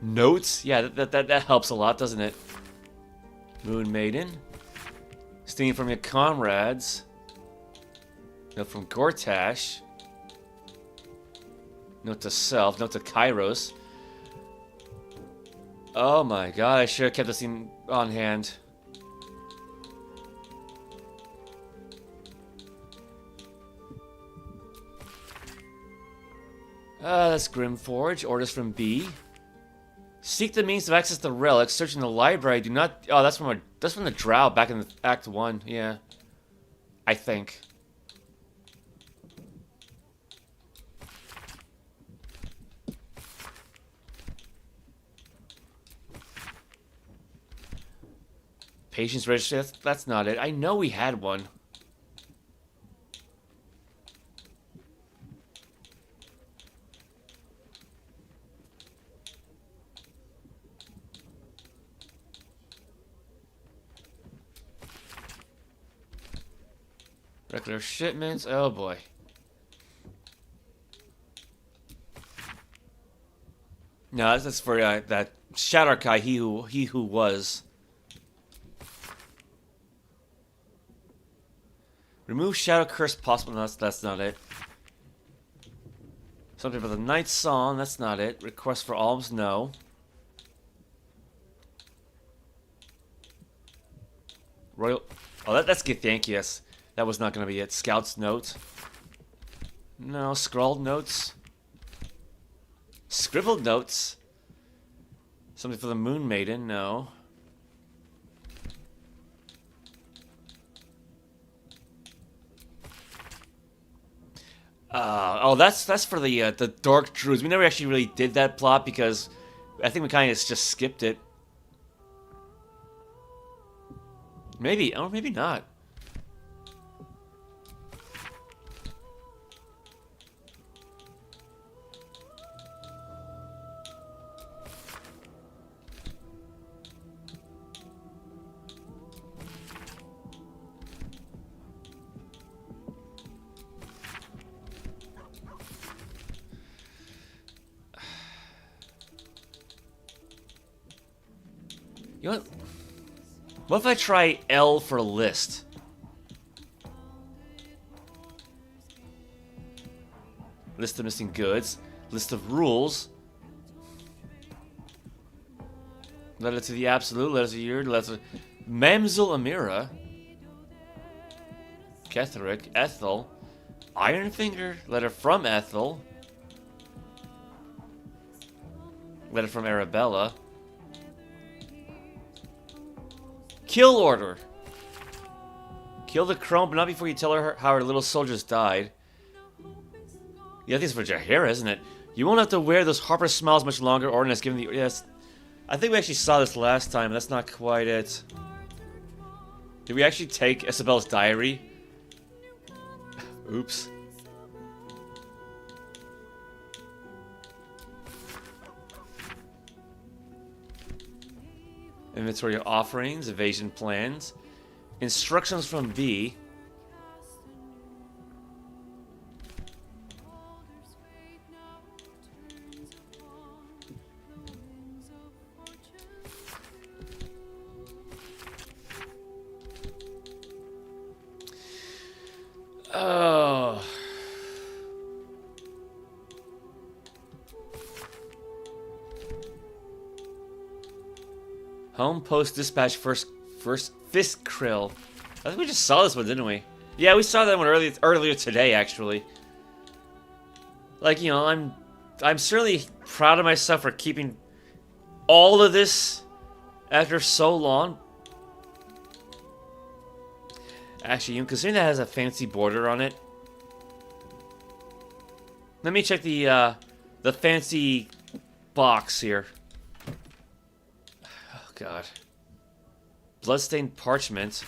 Notes? Yeah, that helps a lot, doesn't it? Moon Maiden. Steam from your comrades. Note from Gortash. Note to self. Note to Kairos. Oh my god, I should have kept this thing on hand. That's Grimforge. Orders from B. Seek the means to access the relics. Search in the library. Do not... Oh, that's from the Drow back in Act 1. Yeah. I think. Patience registry, that's not it. I know we had one. Regular shipments, oh boy. No, that's for that Shadowkai, he who was. Remove shadow curse possible. No, that's not it. Something for the Nightsong. That's not it. Request for alms. No. Royal. Oh, that's Githyankius. That was not going to be it. Scout's note. No. Scrawled notes. Scribbled notes. Something for the Moon Maiden. No. Oh, that's for the Dark Druids. We never actually really did that plot because I think we kind of just skipped it. Maybe, or maybe not. You know what if I try L for list? List of missing goods. List of rules. Letter to the Absolute. Letter to the Yurt. Letter to Mamzul Amira. Ketheric. Ethel. Ironfinger. Letter from Ethel. Letter from Arabella. Kill order. Kill the crone, but not before you tell her how her little soldiers died. Yeah, I think it's for Jaheira, isn't it? You won't have to wear those Harper smiles much longer. Orton has given the... Yes. I think we actually saw this last time. That's not quite it. Did we actually take Isabel's diary? Oops. Inventory of offerings, evasion plans, instructions from B. Oh. Home Post Dispatch first Fist Krill. I think we just saw this one, didn't we? Yeah, we saw that one earlier today, actually. Like, you know, I'm certainly proud of myself for keeping all of this after so long. Actually, you know, considering that has a fancy border on it. Let me check the fancy box here. God. Bloodstained parchment.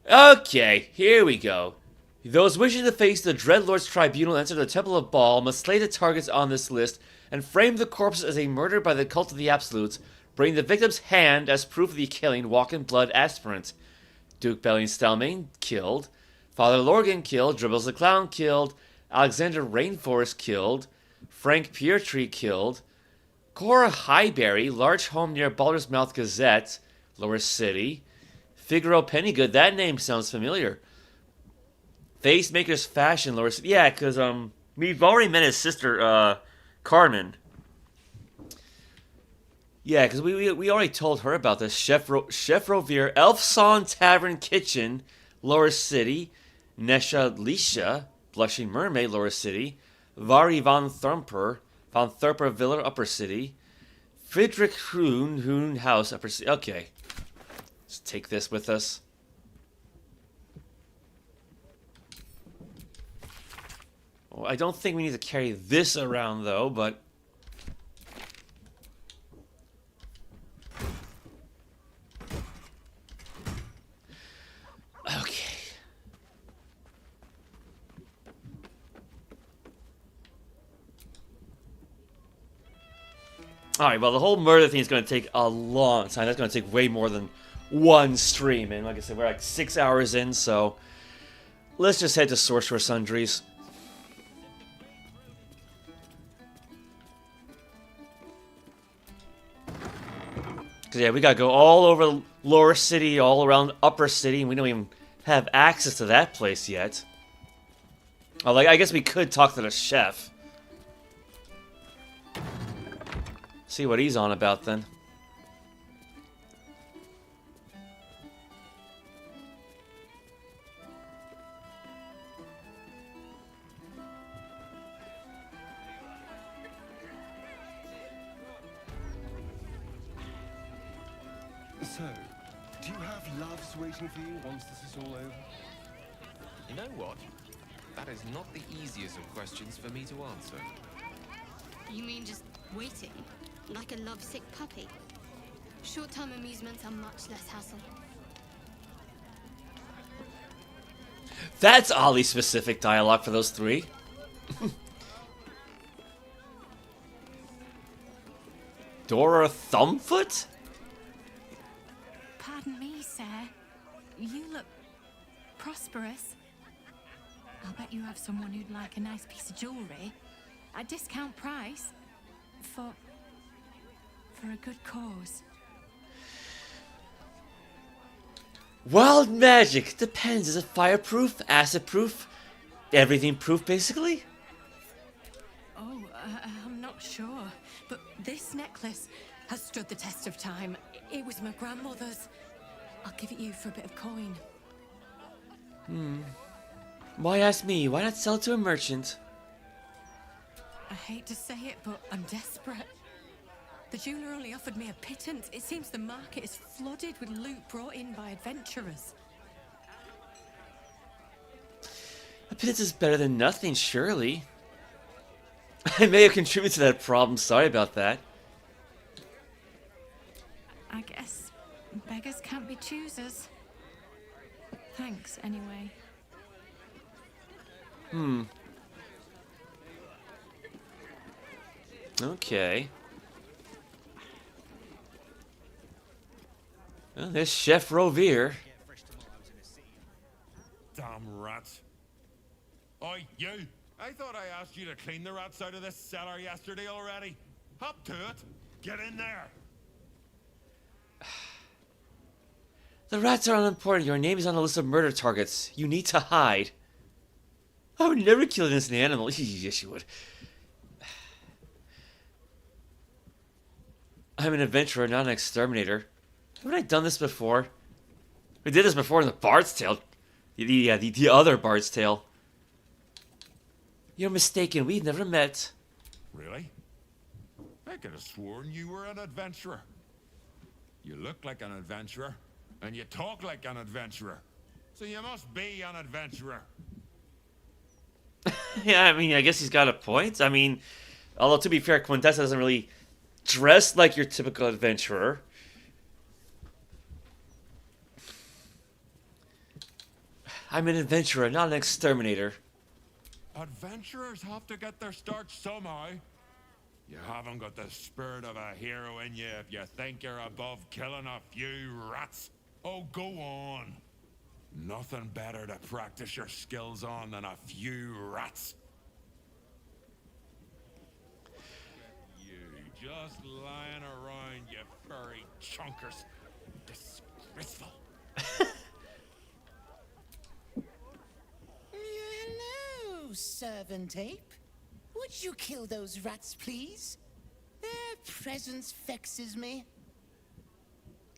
Okay, here we go. Those wishing to face the Dreadlord's tribunal and enter the Temple of Baal must slay the targets on this list and frame the corpses as a murder by the Cult of the Absolutes, bring the victim's hand as proof of the killing, walk in blood aspirant. Duke Bellion Stelmane, killed. Father Lorgan, killed. Dribbles the Clown, killed. Alexander Rainforest, killed. Frank Piertree, killed. Cora Highberry, large home near Baldur's Mouth Gazette, Lower City. Figaro Pennygood, that name sounds familiar. Facemaker's Fashion, Lower City. Yeah, because we've already met his sister, Carmen. Yeah, because we already told her about this. Chef Rovere, Elfson Tavern Kitchen, Lower City. Nesha Lisha, Blushing Mermaid, Lower City. Vari von Thurper Villa, Upper City. Friedrich Hoon House, Upper City. Okay. Let's take this with us. Well, I don't think we need to carry this around, though, but... Okay. Alright, well, the whole murder thing is going to take a long time. That's going to take way more than one stream. And like I said, we're like 6 hours in, so... Let's just head to Sorcerous Sundries. yeah, we gotta go all over Lower City, all around Upper City, and we don't even have access to that place yet. Oh, like, I guess we could talk to the chef. See what he's on about then. So, do you have loves waiting for you once this is all over? You know what? That is not the easiest of questions for me to answer. You mean just waiting? Like a lovesick puppy? Short-term amusements are much less hassle. That's oddly specific dialogue for those three. Dora Thumbfoot? Pardon me, sir. You look prosperous. I'll bet you have someone who'd like a nice piece of jewellery at discount price for a good cause. Wild magic depends. Is it fireproof, acid-proof, everything proof, basically? Oh, I'm not sure. But this necklace has stood the test of time. It was my grandmother's. I'll give it you for a bit of coin. Why ask me? Why not sell it to a merchant? I hate to say it, but I'm desperate. The jeweler only offered me a pittance. It seems the market is flooded with loot brought in by adventurers. A pittance is better than nothing, surely. I may have contributed to that problem. Sorry about that. I guess beggars can't be choosers. Thanks, anyway. Okay. Well, there's Chef Rovere. Damn rats. Oi, you! I thought I asked you to clean the rats out of this cellar yesterday already. Hop to it. Get in there. The rats are unimportant. Your name is on the list of murder targets. You need to hide. I would never kill an innocent animal. Yes, you would. I'm an adventurer, not an exterminator. Haven't I done this before? We did this before in the Bard's Tale. The other Bard's Tale. You're mistaken. We've never met. Really? I could have sworn you were an adventurer. You look like an adventurer, and you talk like an adventurer. So you must be an adventurer. Yeah, I mean, I guess he's got a point. I mean, although to be fair, Quintessa doesn't really dress like your typical adventurer. I'm an adventurer, not an exterminator. Adventurers have to get their start somehow. You haven't got the spirit of a hero in you if you think you're above killing a few rats. Oh, go on. Nothing better to practice your skills on than a few rats. You just lying around, you furry chunkers. Disgraceful. Hello, servant ape. Would you kill those rats, please? Their presence vexes me.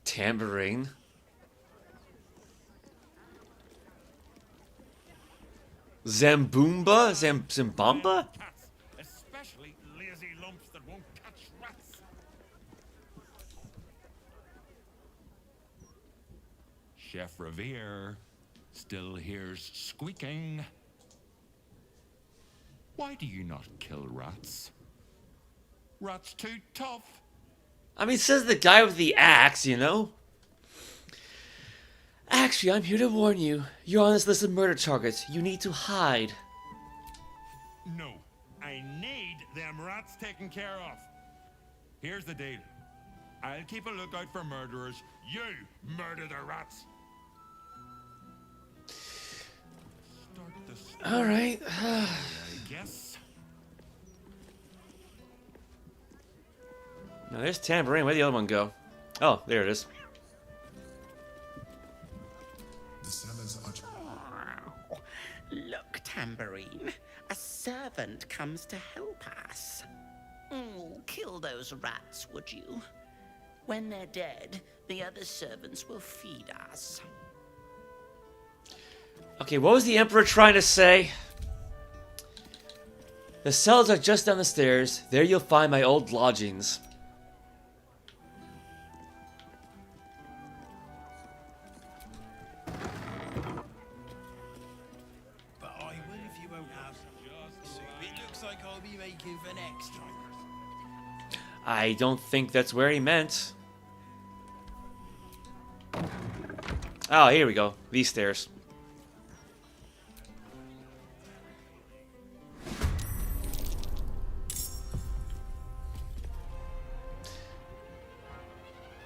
Tambourine. Zamboomba? Zambamba? Cats, especially lazy lumps that won't catch rats. Chef Revere still hears squeaking. Why do you not kill rats? Rats too tough. I mean, says the guy with the axe, you know? Actually, I'm here to warn you. You're on this list of murder targets. You need to hide. No, I need them rats taken care of. Here's the deal. I'll keep a lookout for murderers. You murder the rats. All right. I guess. Now there's Tambourine. Where'd the other one go? Oh, there it is. The cellars are... Look, Tambourine. A servant comes to help us. Kill those rats, would you? When they're dead, the other servants will feed us. Okay, what was the Emperor trying to say? The cells are just down the stairs. There you'll find my old lodgings. But I will if you won't have some. So it looks like I'll be making for next time. I don't think that's where he meant. Oh, here we go. These stairs.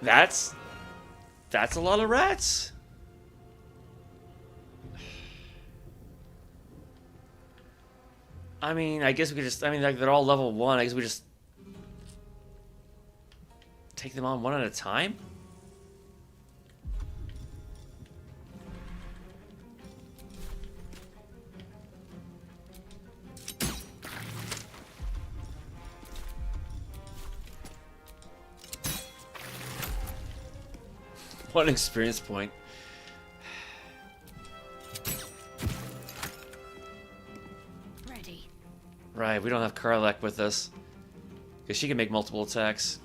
That's a lot of rats. I mean, I guess we could just, I mean, like, they're all level 1. I guess we just take them on one at a time? One experience point. Ready. Right, we don't have Karlak with us. Because she can make multiple attacks.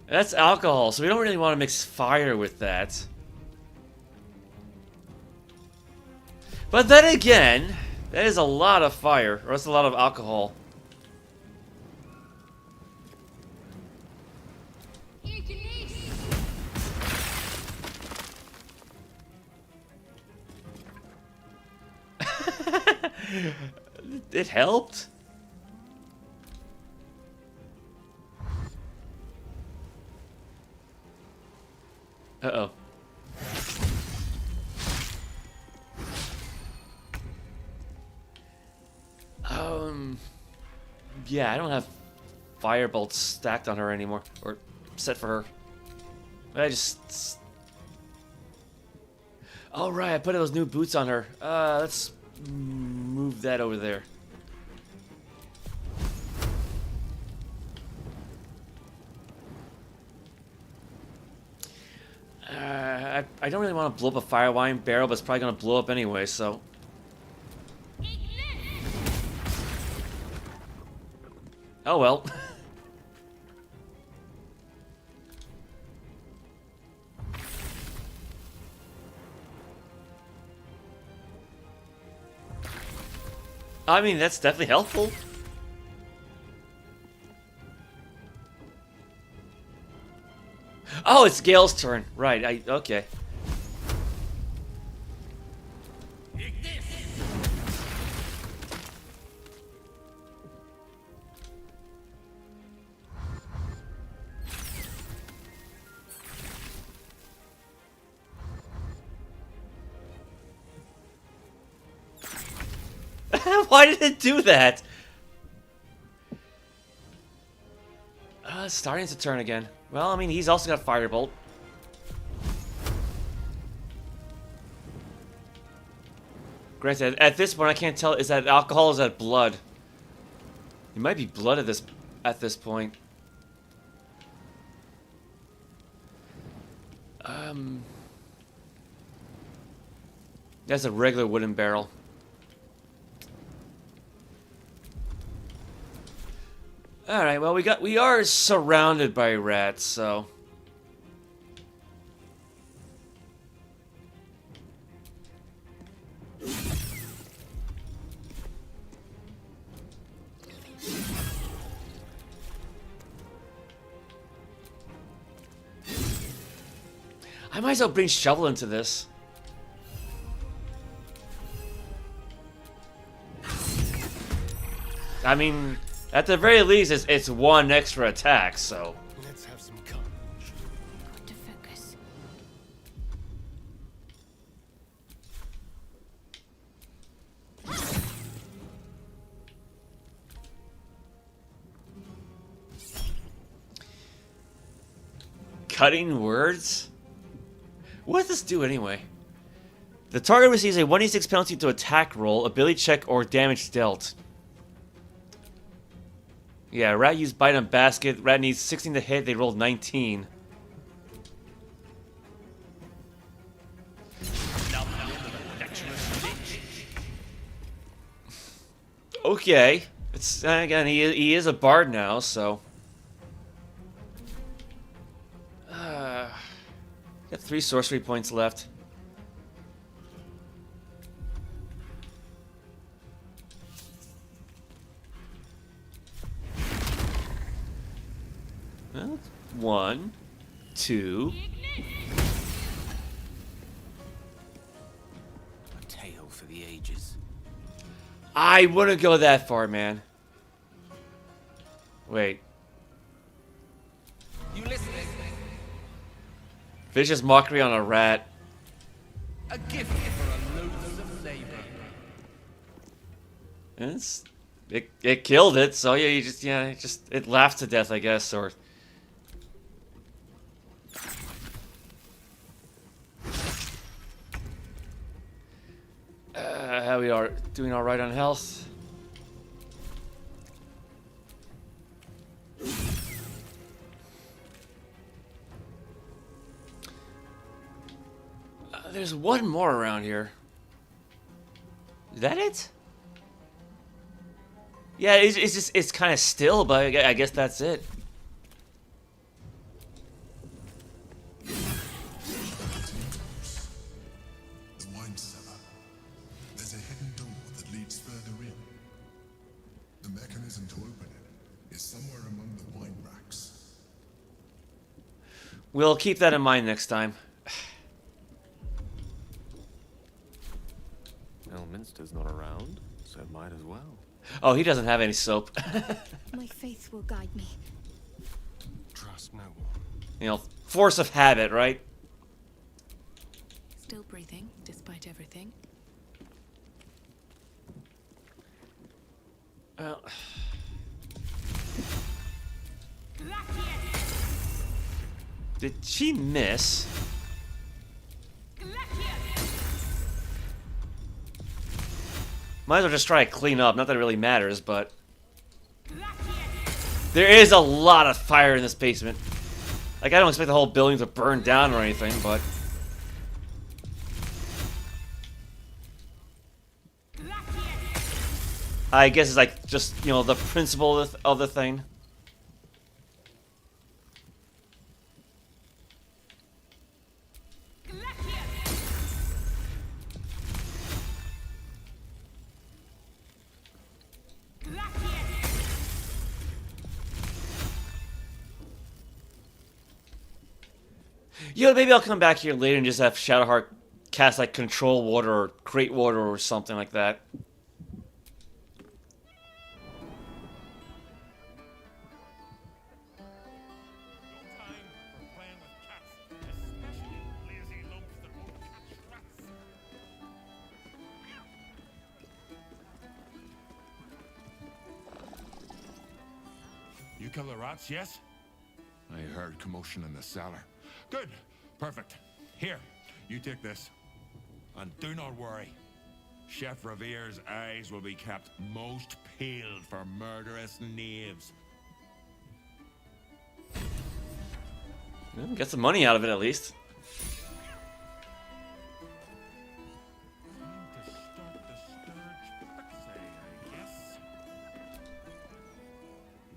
That's alcohol, so we don't really want to mix fire with that. But then again, that is a lot of fire, or it's a lot of alcohol. It helped? Uh-oh. Yeah, I don't have firebolts stacked on her anymore, or set for her. I just... Oh, right, I put those new boots on her. Let's move that over there. I don't really want to blow up a fire wine barrel, but it's probably going to blow up anyway, so... Oh well. I mean, that's definitely helpful. Oh, it's Gale's turn. Right, okay. Why did it do that? It's starting to turn again. Well, I mean, he's also got Firebolt. Granted, at this point, I can't tell, is that alcohol or is that blood? It might be blood at this point. That's a regular wooden barrel. Alright, well, we are surrounded by rats, so... I might as well bring Shovel into this. I mean... At the very least, it's one extra attack, so... Let's have some courage. Got to focus. Cutting words? What does this do anyway? The target receives a 1d6 penalty to attack roll, ability check, or damage dealt. Yeah, rat used bite on basket. Rat needs 16 to hit. They rolled 19. Okay. It's again, he is a bard now, so. Got 3 sorcery points left. Well, 1, 2. A tale for the ages. I wouldn't go that far, man. Wait. You listening? Vicious mockery on a rat. A gift for a loathsome labor. It killed it, so yeah, it laughed to death, I guess, or. How we are doing all right on health. There's one more around here. Is that it? Yeah, it's kind of still, but I guess that's it. The wine cellar. There's a hidden door that leads further in. The mechanism to open it is somewhere among the wine racks. We'll keep that in mind next time. Elminster's not around, so might as well. Oh, he doesn't have any soap. My faith will guide me. Trust no one. You know, force of habit, right? Still breathing, despite everything. Well. Did she miss? Might as well just try to clean up. Not that it really matters, but there is a lot of fire in this basement. Like, I don't expect the whole building to burn down or anything, but I guess it's like just, you know, the principle of the thing. You know, maybe I'll come back here later and just have Shadowheart cast, like, Control Water or Create Water or something like that. You kill the rats, yes? I heard commotion in the cellar. Good. Perfect. Here, you take this. And do not worry. Chef Revere's eyes will be kept most peeled for murderous knaves. Well, get some money out of it at least.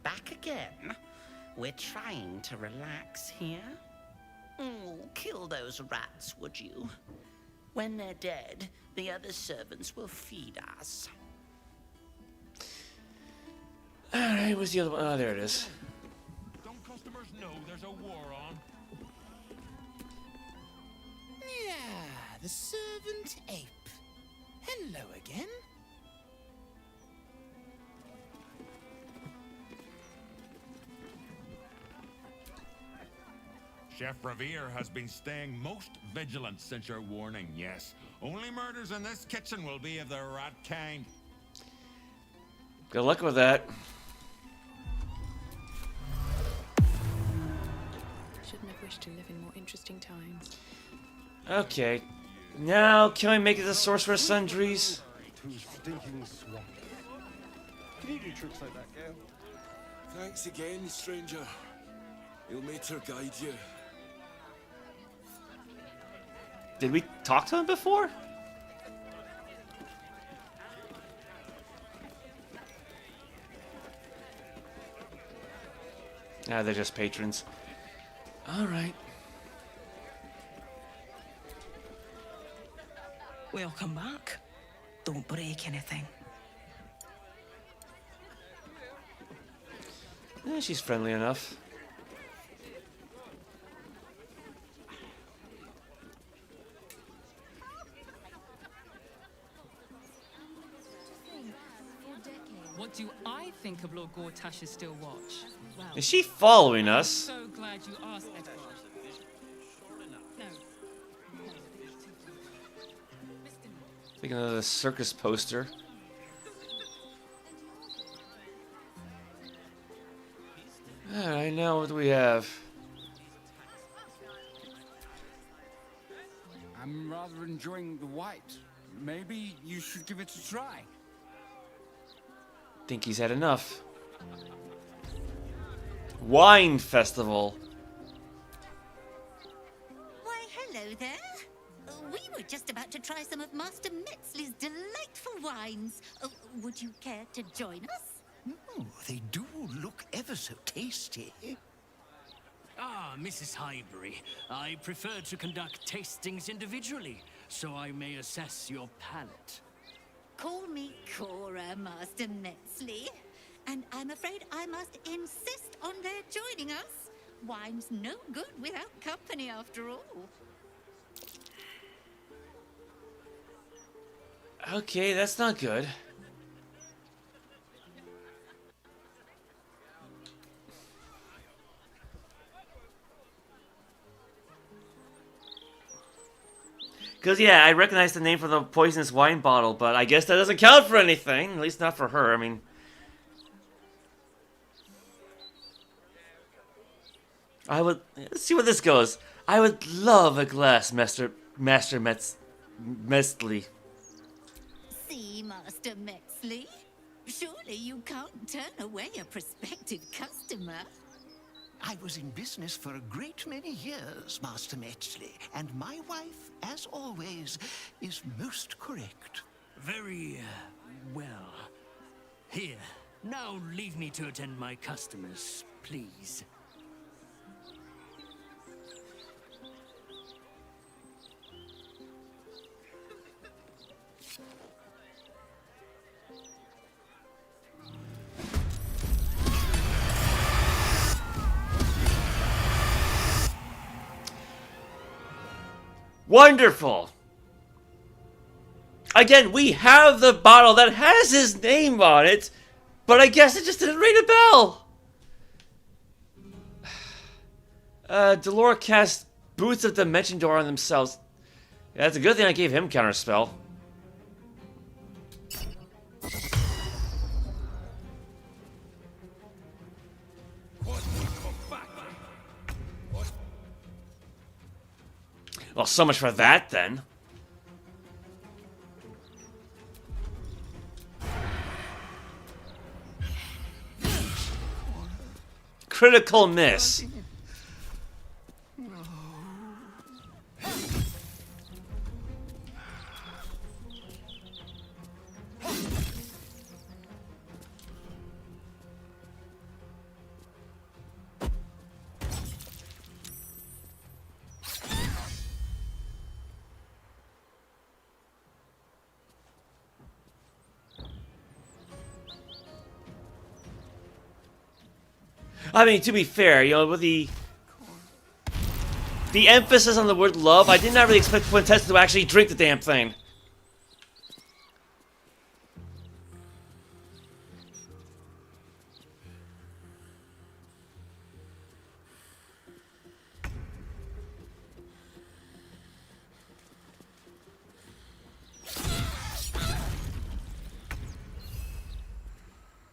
Back again? We're trying to relax here. Kill those rats, would you? When they're dead, the other servants will feed us. Alright, where's the other one? Oh, there it is. Don't customers know there's a war on? Yeah, the servant ape. Hello again. Chef Revere has been staying most vigilant since your warning, yes. Only murders in this kitchen will be of the rat kind. Good luck with that. shouldn't have wished to live in more interesting times. Okay. Now, can we make it to Sorcerous Sundries? Too stinking swamped. Can you do tricks like that, Gale? Thanks again, stranger. Ilmater guide you. Did we talk to him before? Ah, they're just patrons. Alright. Welcome back. Don't break anything. Eh, she's friendly enough. What do I think of Lord Gortash's still watch? Well, Is she following I'm us? so glad you asked, Edward. No. Thinking of the circus poster. Alright, now what do we have? I'm rather enjoying the white. Maybe you should give it a try. Think he's had enough. Wine festival. Why, hello there. We were just about to try some of Master Metzley's delightful wines. Would you care to join us? Oh, they do look ever so tasty. Ah, Mrs. Highbury. I prefer to conduct tastings individually, so I may assess your palate. Call me Cora, Master Metzley. And I'm afraid I must insist on their joining us. Wine's no good without company, after all. Okay, that's not good. Because, yeah, I recognize the name for the poisonous wine bottle, but I guess that doesn't count for anything. At least not for her. I mean... Let's see where this goes. I would love a glass, Master Metzley. See, Master Metzley? Surely you can't turn away a prospective customer. I was in business for a great many years, Master Metzley, and my wife, as always, is most correct. Very, well. Here, now leave me to attend my customers, please. Wonderful! Again, we have the bottle that has his name on it, but I guess it just didn't ring a bell. Delora cast Boots of Dimension Door on themselves. Yeah, that's a good thing I gave him Counterspell. Well, so much for that, then. Critical miss. I mean, to be fair, you know, with the emphasis on the word love, I did not really expect Quintessa to actually drink the damn thing.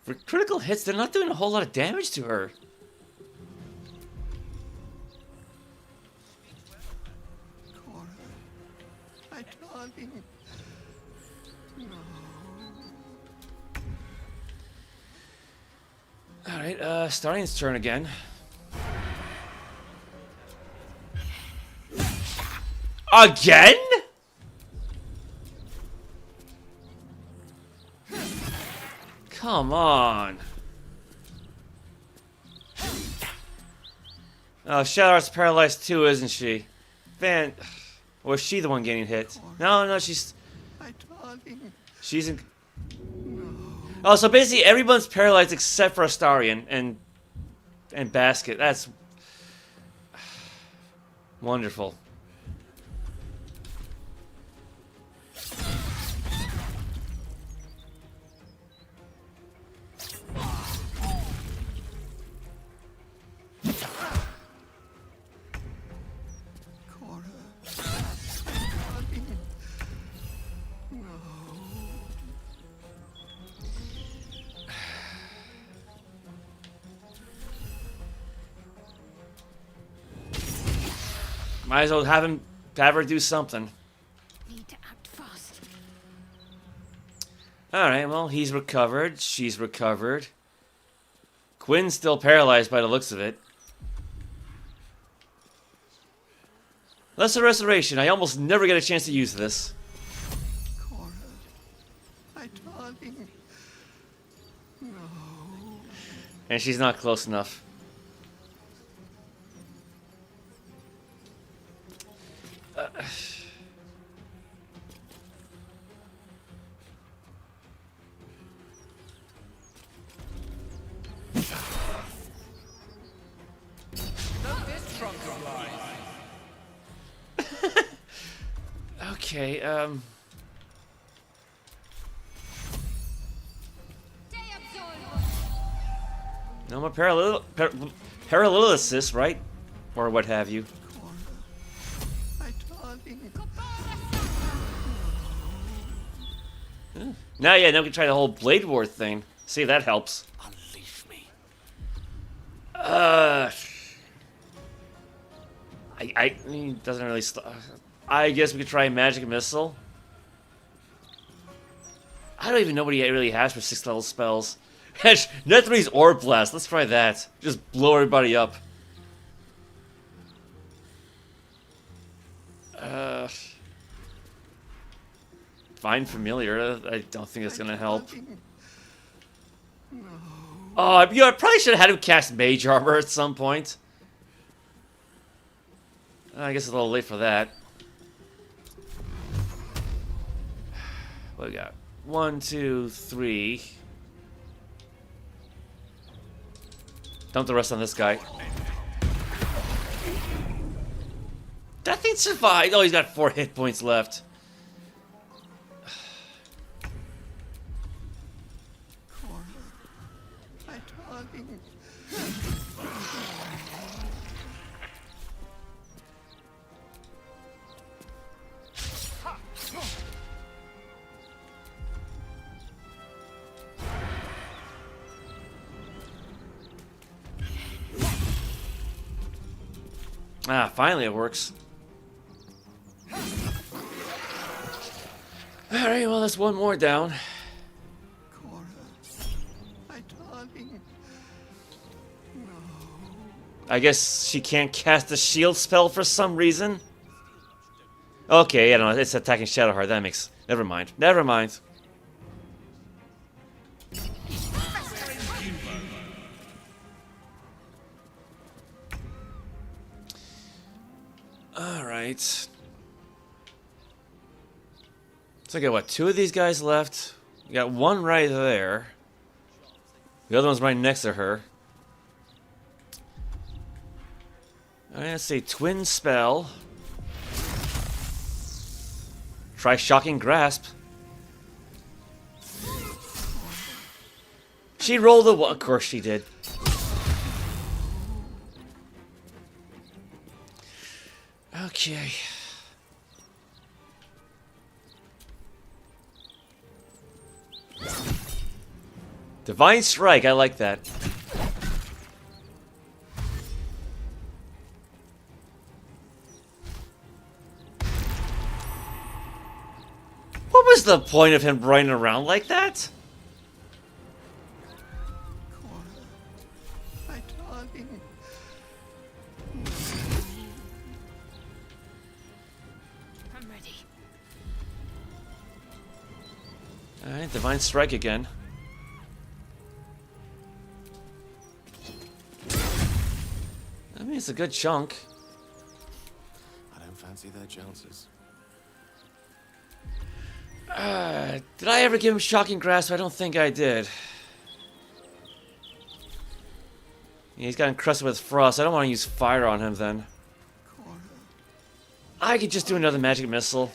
For critical hits, they're not doing a whole lot of damage to her. My darling. No. Alright, Starling's turn again. Again? Come on. Oh, Shadowheart's paralyzed too, isn't she? Van... Was she the one getting hit? No, she's... My darling. She's in... Oh, so basically everyone's paralyzed except for Astarion and Basket. That's... wonderful. Might as well have her do something. Need to act fast. Alright, well, he's recovered. She's recovered. Quinn's still paralyzed by the looks of it. Lesser Restoration. I almost never get a chance to use this. Cora. My darling. No. And she's not close enough. Okay, no more paralysis, right? Or what have you. My darling. Now we can try the whole Blade War thing. See if that helps. Unleash me. I mean, it doesn't really I guess we could try Magic Missile. I don't even know what he really has for 6th level spells. Net 3's Orb Blast. Let's try that. Just blow everybody up. Find Familiar. I don't think that's gonna help. Oh, I probably should have had him cast Mage Armor at some point. I guess it's a little late for that. What do we got? 1, 2, 3. Dump the rest on this guy. That thing survived. Oh, he's got 4 hit points left. My darling. Ah, finally it works. Alright, well, there's one more down. Cora. My darling. No. I guess she can't cast a shield spell for some reason. Okay, I don't know. It's attacking Shadowheart. That makes... Never mind. Never mind. Alright. So I got, what, 2 of these guys left? We got one right there. The other one's right next to her. Alright, let's see. Twin Spell. Try Shocking Grasp. She rolled a 1. Of course she did. Okay. Divine Strike, I like that. was the point of him running around like that? My darling. I'm ready. Alright, Divine Strike again. I mean, it's a good chunk. I don't fancy their chances. Did I ever give him Shocking Grasp? I don't think I did. Yeah, he's got encrusted with frost. I don't want to use fire on him then. I could just do another magic missile.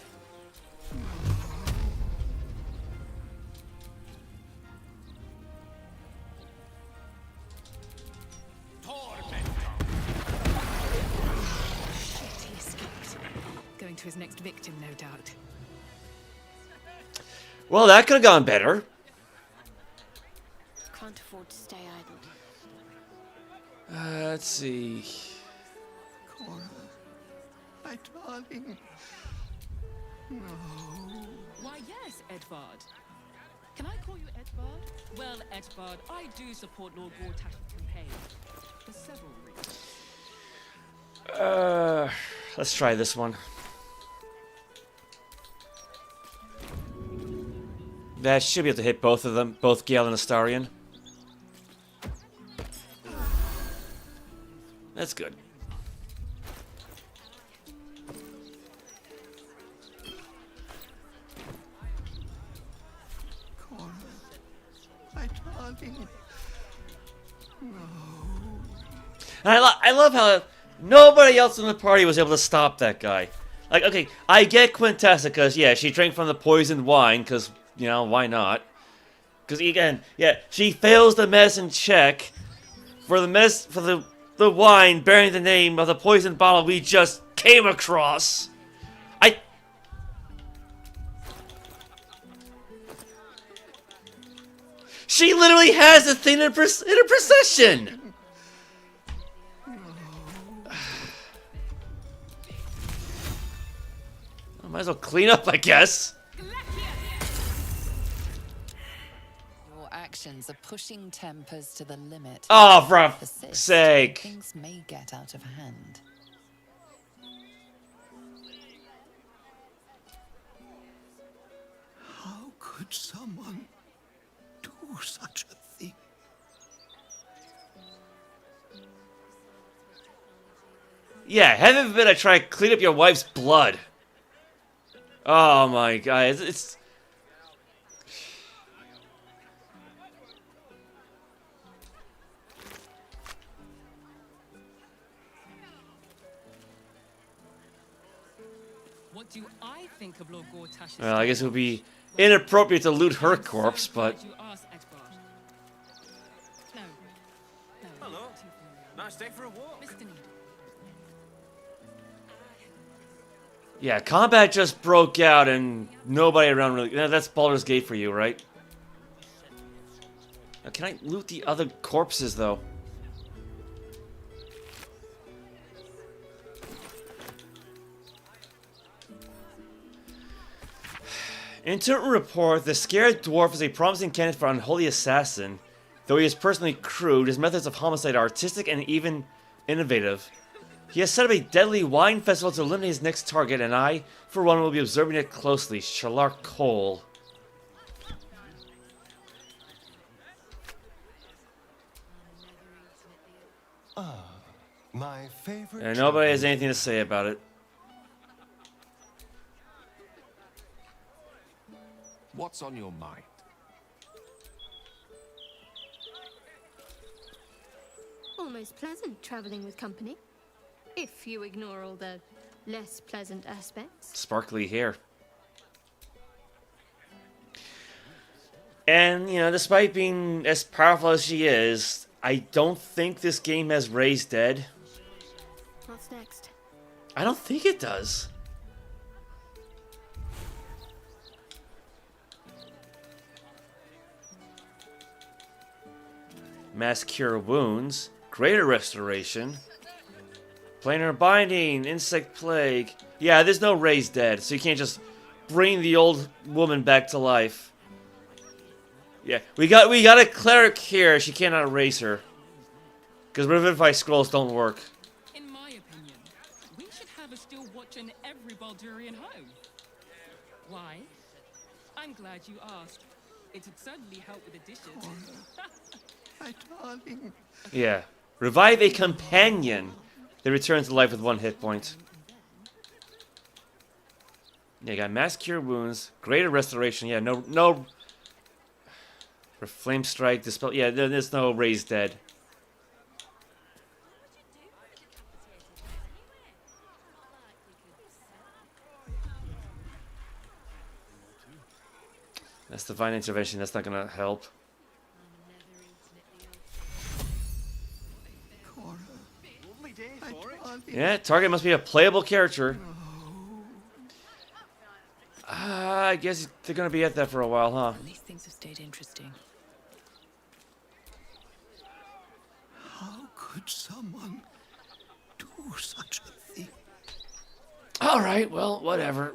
Shit, he escaped. Going to his next victim, no doubt. Well, that could have gone better. Can't afford to stay idle. Let's see. Cora, my darling. No. Why, yes, Edvard. Can I call you Edvard? Well, Edvard, I do support Lord Gortash's campaign. For several reasons. Let's try this one. That should be able to hit both of them, both Gale and Astarion. That's good. Cora, my darling. No. And I love how nobody else in the party was able to stop that guy. Like, okay, I get Quintessa, because, yeah, she drank from the poisoned wine, because, you know, why not? Because, again, yeah, she fails the medicine check for the wine bearing the name of the poisoned bottle we just came across. She literally has the thing in her possession! I might as well clean up, I guess. Your actions are pushing tempers to the limit. Oh, for Persist, sake. Things may get out of hand. How could someone do such a thing? Yeah, heaven forbid I try to clean up your wife's blood. Oh my god, it's... What do I think of Lord Gortash's... Well, I guess it would be inappropriate to loot her corpse, but... Hello. Nice day for a walk. Yeah, combat just broke out and nobody around really... That's Baldur's Gate for you, right? Now, can I loot the other corpses, though? Internal report, the scared dwarf is a promising candidate for unholy assassin. Though he is personally crude, his methods of homicide are artistic and even innovative. He has set up a deadly wine festival to eliminate his next target, and I, for one, will be observing it closely. Shalar Cole. My favorite. And nobody has anything to say about it. What's on your mind? Almost pleasant traveling with company. If you ignore all the less pleasant aspects. Sparkly hair. And, you know, despite being as powerful as she is, I don't think this game has raised dead. What's next? I don't think it does. Mass Cure Wounds. Greater Restoration. Planar Binding. Insect Plague. Yeah, there's no raised dead, so you can't just bring the old woman back to life. Yeah, we got a cleric here. She cannot erase her. Because Revivify scrolls don't work. In my opinion, we should have a still watch in every Baldurian home. Why? I'm glad you asked. It would certainly help with the dishes. My darling. Yeah. Revive a companion. They return to life with 1 hit point. Yeah, you got Mass Cure Wounds, Greater Restoration. Yeah, no. For Flame Strike, Dispel. Yeah, there's no Raise Dead. That's Divine Intervention. That's not gonna help. Yeah, target must be a playable character. I guess they're gonna be at that for a while, huh? These things have stayed interesting. How could someone do such a thing? Alright, well, whatever.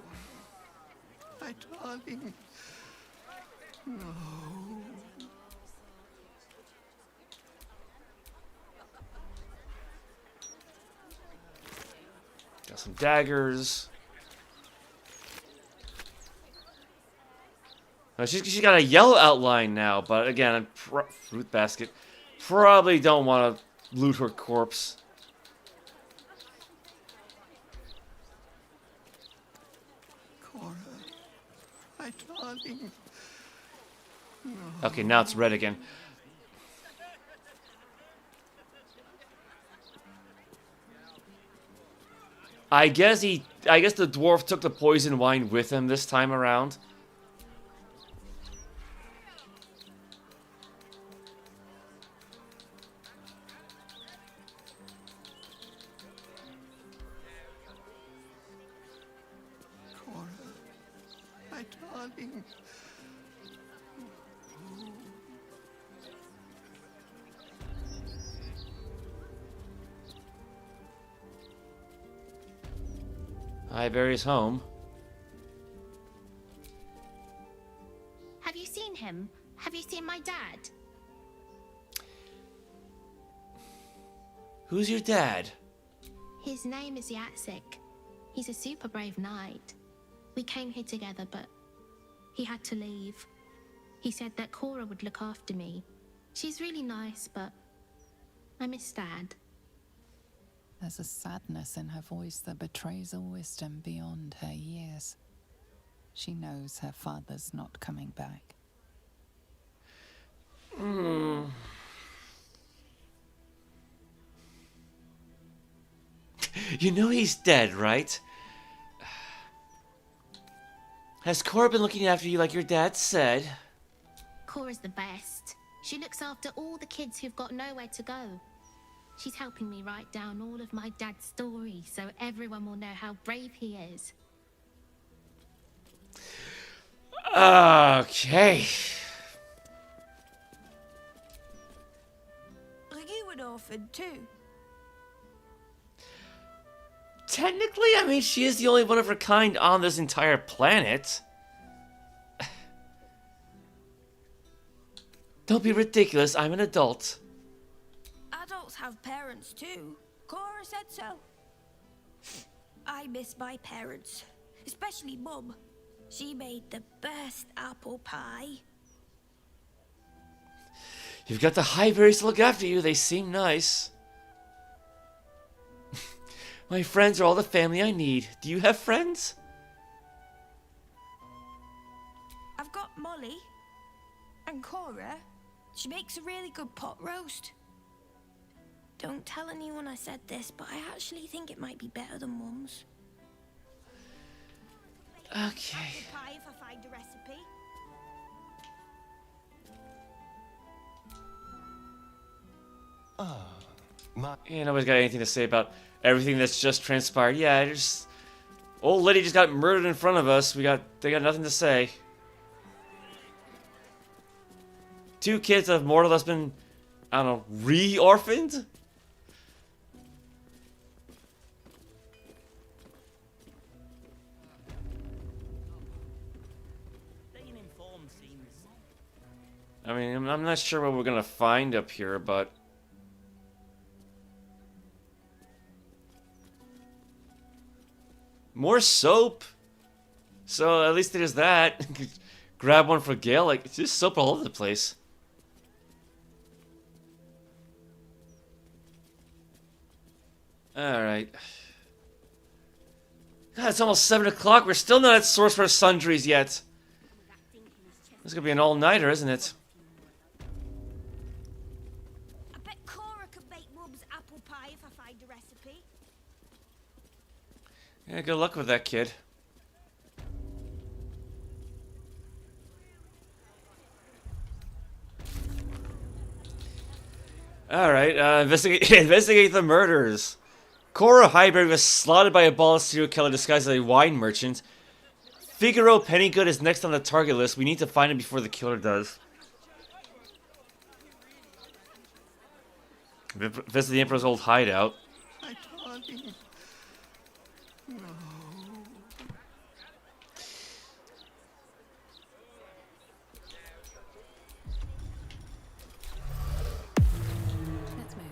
My darling. No. Got some daggers. She's got a yellow outline now, but again, fruit basket. Probably don't want to loot her corpse. Cora, my darling. No. Okay, now it's red again. I guess the dwarf took the poison wine with him this time around. Cora, my darling. Highbury's home. Have you seen him? Have you seen my dad? Who's your dad? His name is Yatsik. He's a super brave knight. We came here together, but he had to leave. He said that Cora would look after me. She's really nice, but I miss Dad. There's a sadness in her voice that betrays a wisdom beyond her years. She knows her father's not coming back. You know he's dead, right? Has Cora been looking after you like your dad said? Cora's the best. She looks after all the kids who've got nowhere to go. She's helping me write down all of my dad's stories so everyone will know how brave he is. Okay. Are you an orphan too? Technically, I mean, she is the only one of her kind on this entire planet. Don't be ridiculous, I'm an adult. Adults have parents too. Cora said so. I miss my parents, especially Mum. She made the best apple pie. You've got the Highberries to look after you, they seem nice. My friends are all the family I need. Do you have friends? I've got Molly and Cora. She makes a really good pot roast. Don't tell anyone I said this, but I actually think it might be better than Mum's. Okay. Pie if I find a recipe. Yeah, nobody's got anything to say about everything that's just transpired. Yeah, just old lady just got murdered in front of us. They got nothing to say. 2 kids have more or less been, I don't know, re-orphaned? I mean, I'm not sure what we're gonna find up here, but... More soap! So, at least there's that. Grab one for Gale. Like, it's just soap all over the place. Alright. God, it's almost 7 o'clock. We're still not at Sorcerous Sundries yet. This is gonna be an all-nighter, isn't it? I bet Cora could make Mum's apple pie if I find a recipe. Yeah, good luck with that, kid. Alright, investigate the murders. Cora Highbury was slaughtered by a ball serial killer disguised as a wine merchant. Figaro Pennygood is next on the target list. We need to find him before the killer does. Visit the Emperor's old hideout. My darling. No. Let's move.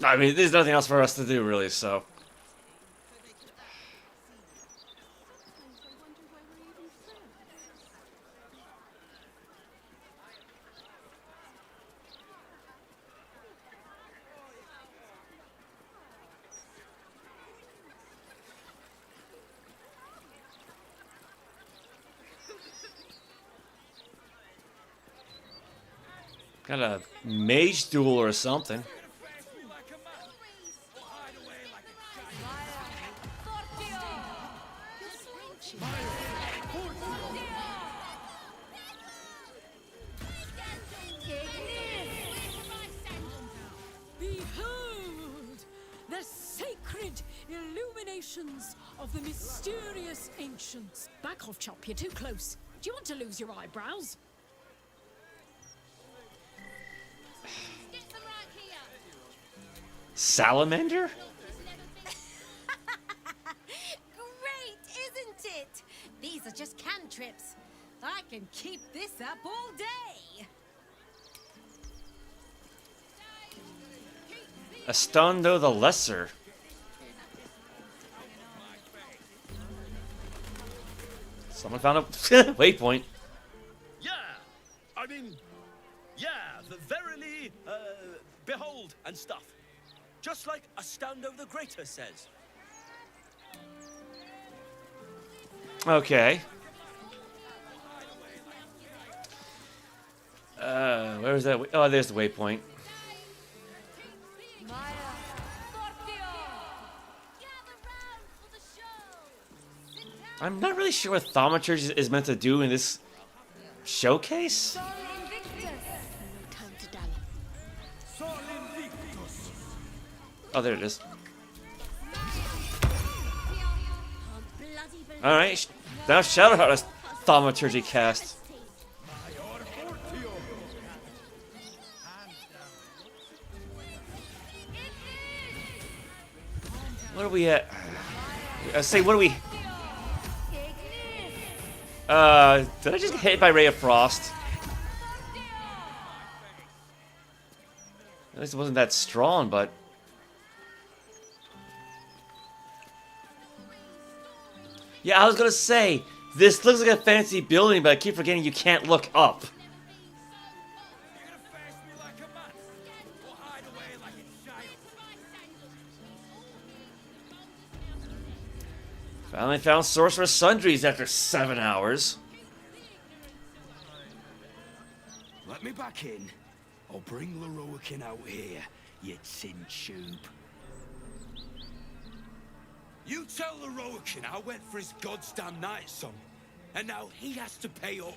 I mean, there's nothing else for us to do, really, so... Got a mage duel or something. Behold the sacred illuminations of the mysterious ancients. Back off, Chop, you're too close. Do you want to lose your eyebrows? Salamander? Great, isn't it? These are just cantrips. I can keep this up all day. Astondo the Lesser. Someone found a waypoint. Yeah, I mean, yeah, verily, behold and stuff. Just like Astondo the Greater says. Okay. Where was that? Oh, there's the waypoint. I'm not really sure what thaumaturgy is meant to do in this showcase. Oh, there it is. Alright, now Shadowhouse thaumaturgy cast. What are we at? Say, what are we? Did I just get hit by Ray of Frost? At least it wasn't that strong, but... Yeah, I was gonna say, this looks like a fancy building, but I keep forgetting you can't look up. Finally found Sorcerous Sundries after 7 hours. Let me back in. I'll bring Lorroakan out here, you tin tube. You tell Lorroakan I went for his goddamn Nightsong, and now he has to pay up.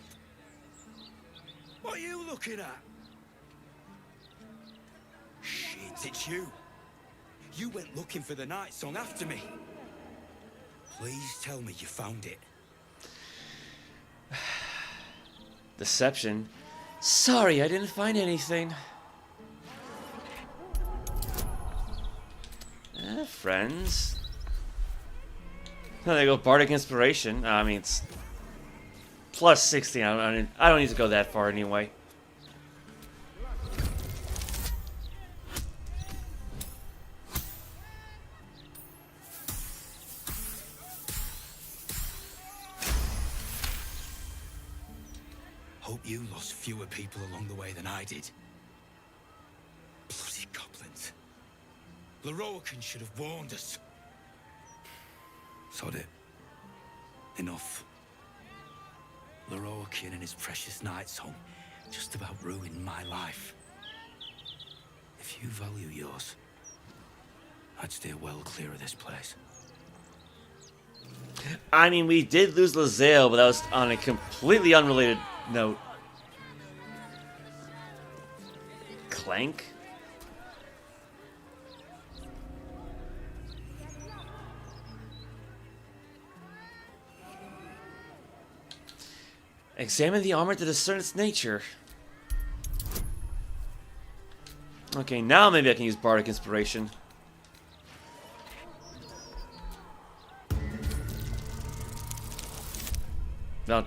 What are you looking at? Shit, it's you. You went looking for the Nightsong after me. Please tell me you found it. Deception. Sorry, I didn't find anything. friends. Oh, there you go, Bardic Inspiration. I mean, it's plus 16. I don't need to go that far anyway. Hope you lost fewer people along the way than I did. Bloody goblins. Lorroakan should have warned us. Sod it. Enough. Lorroakan and his precious Nightsong just about ruined my life. If you value yours, I'd steer well clear of this place. I mean, we did lose Lae'zel, but that was on a completely unrelated note. Clank? Examine the armor to discern its nature. Okay, now maybe I can use Bardic Inspiration. No,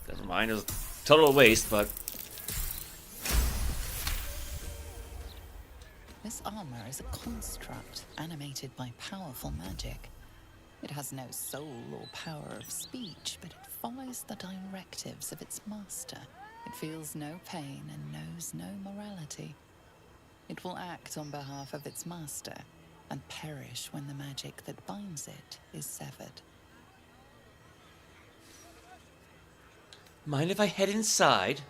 never mind. It was a total waste, but... This armor is a construct animated by powerful magic. It has no soul or power of speech, but it follows the directives of its master. It feels no pain and knows no morality. It will act on behalf of its master and perish when the magic that binds it is severed. Mind if I head inside?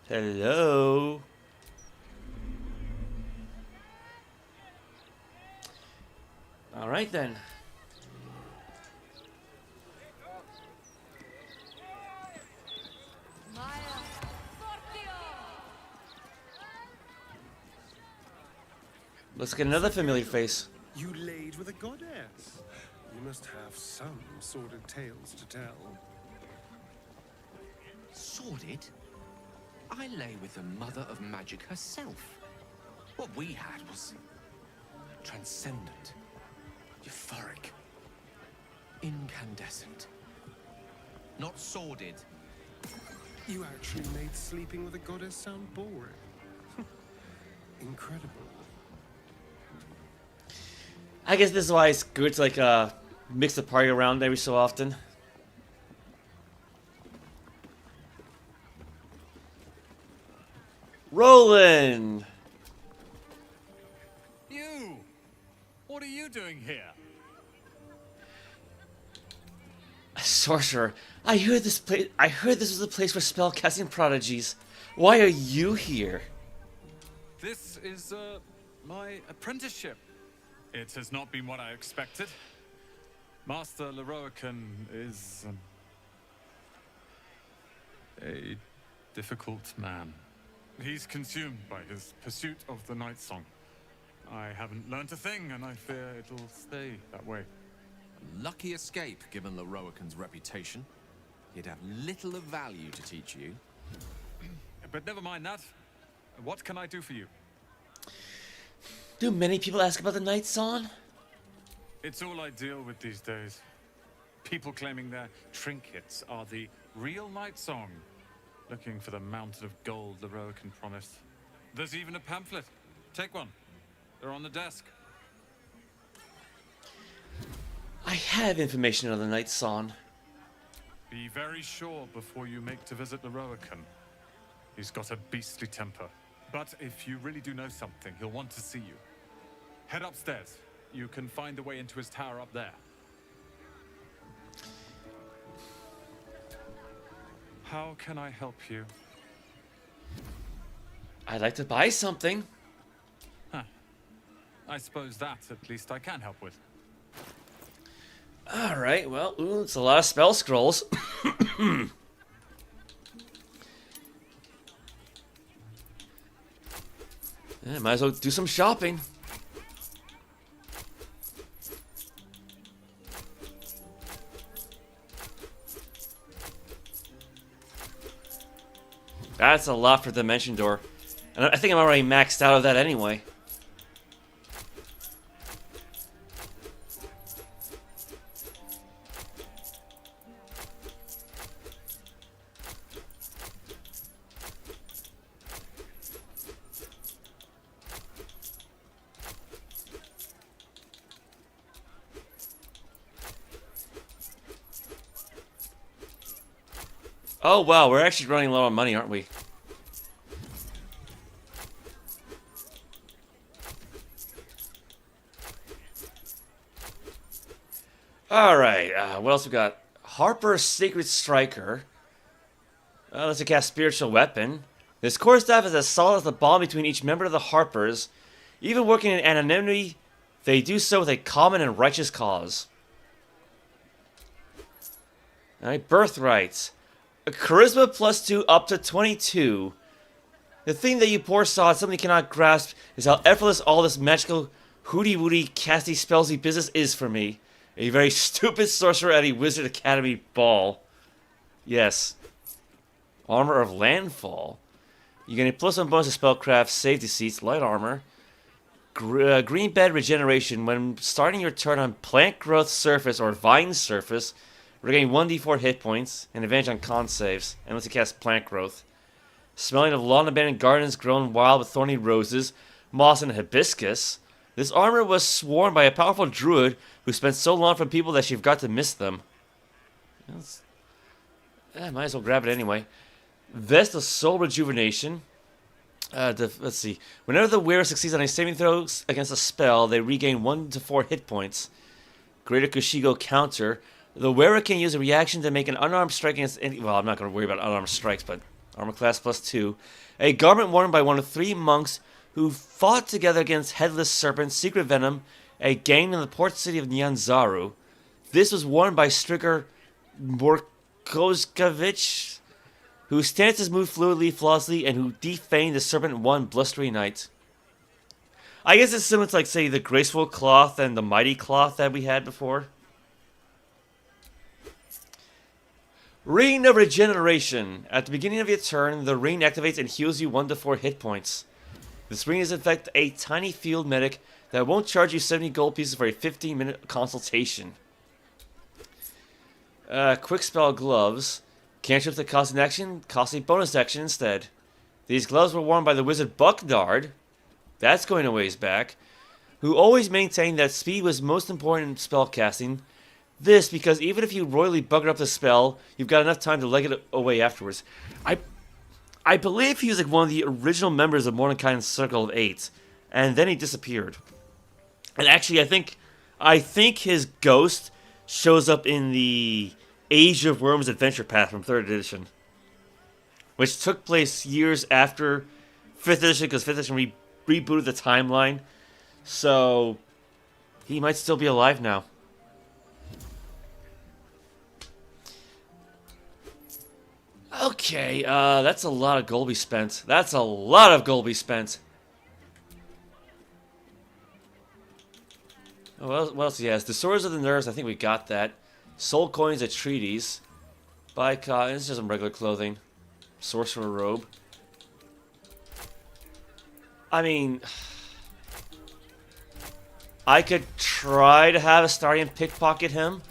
Hello? Alright then. Let's get another familiar face. You laid with a goddess. You must have some sordid tales to tell. Sordid? I lay with the mother of magic herself. What we had was transcendent, euphoric, incandescent, not sordid. You actually made sleeping with a goddess sound boring. Incredible. I guess this is why it's good to like mix the party around every so often. Roland! You! What are you doing here? A sorcerer. I heard this was a place for spellcasting prodigies. Why are you here? This is, my apprenticeship. It has not been what I expected. Master Lorroakan is a difficult man. He's consumed by his pursuit of the Nightsong. I haven't learnt a thing, and I fear it'll stay that way. A lucky escape, given Lorroakan's reputation. He'd have little of value to teach you. But never mind that. What can I do for you? Do many people ask about the Nightsong? It's all I deal with these days. People claiming their trinkets are the real Nightsong. Looking for the mountain of gold Lorroakan promised. There's even a pamphlet. Take one. They're on the desk. I have information on the Nightsong. Be very sure before you make to visit Lorroakan. He's got a beastly temper. But if you really do know something, he'll want to see you. Head upstairs. You can find the way into his tower up there. How can I help you? I'd like to buy something. Huh. I suppose that, at least, I can help with. Alright, well, ooh, it's a lot of spell scrolls. Yeah, might as well do some shopping. That's a lot for Dimension Door. And I think I'm already maxed out of that anyway. Oh wow, we're actually running low on money, aren't we? Alright, what else we got? Harper's Sacred Striker. Let's cast Spiritual Weapon. This core staff is as solid as the bond between each member of the Harpers. Even working in anonymity, they do so with a common and righteous cause. Alright, Birthright. A Charisma +2 up to 22. The thing that you poor sod somebody cannot grasp is how effortless all this magical hooty-wooty casty spellsy business is for me. A very stupid sorcerer at a Wizard Academy ball. Yes. Armor of Landfall. You get a +1 bonus to spellcraft, save deceits, light armor. Green bed regeneration. When starting your turn on plant growth surface or vine surface, regain 1d4 hit points and advantage on con saves. And let's cast plant growth. Smelling of long abandoned gardens grown wild with thorny roses, moss, and hibiscus. This armor was worn by a powerful druid who spent so long from people that she forgot to miss them. Might as well grab it anyway. Vest of Soul Rejuvenation. Let's see. Whenever the wearer succeeds on a saving throw against a spell, they regain 1 to 4 hit points. Greater Kushigo counter. The wearer can use a reaction to make an unarmed strike against any... Well, I'm not going to worry about unarmed strikes, but armor class +2. A garment worn by one of 3 monks who fought together against Headless Serpent, Secret Venom, a gang in the port city of Nyanzaru. This was worn by Stricker Morkozkevich, whose stances moved fluidly, flawlessly, and who defanged the Serpent one blustery night. I guess it's similar to, like, say, the Graceful Cloth and the Mighty Cloth that we had before. Ring of Regeneration. At the beginning of your turn, the ring activates and heals you 1 to 4 hit points. This ring is in fact a tiny field medic that won't charge you 70 gold pieces for a 15-minute consultation. Quick Spell Gloves. Cantrips that cost an action, cost a bonus action instead. These gloves were worn by the wizard Bucknard. That's going a ways back. Who always maintained that speed was most important in spellcasting. This because even if you royally bugger up the spell, you've got enough time to leg it away afterwards. I believe he was like one of the original members of Mordenkainen's Circle of 8, and then he disappeared. And actually, I think his ghost shows up in the Age of Worms Adventure Path from 3rd edition, which took place years after 5th edition, because 5th edition rebooted the timeline. So he might still be alive now. Okay, that's a lot of gold we spent. That's a lot of gold we spent. Oh, what else he has? The Swords of the Nerves, I think we got that. Soul Coins at Treaties. Bicot, it's just some regular clothing. Sorcerer Robe. I mean, I could try to have Astarion pickpocket him.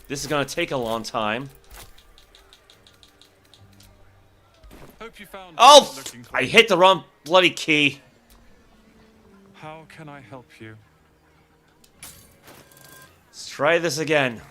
This is going to take a long time. Hope you found oh! I hit the wrong bloody key. How can I help you? Let's try this again.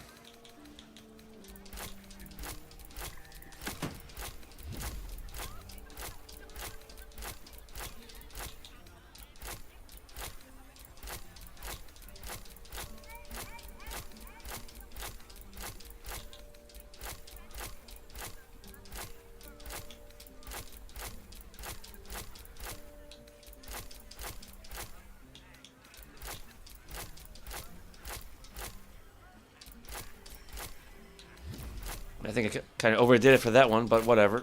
I think I kind of overdid it for that one, but whatever.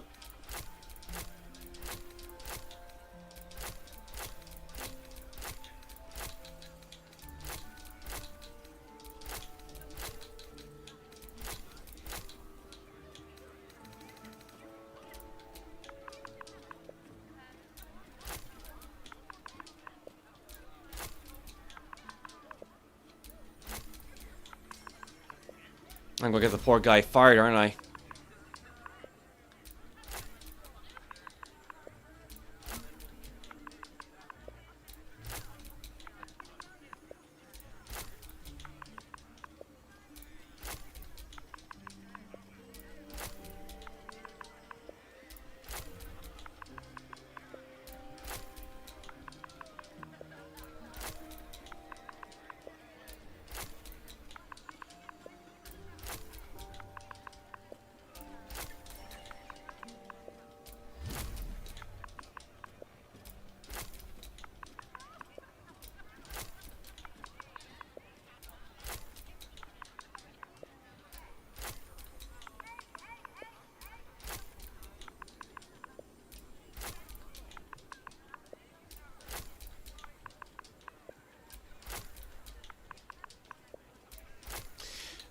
I'm gonna get the poor guy fired, aren't I?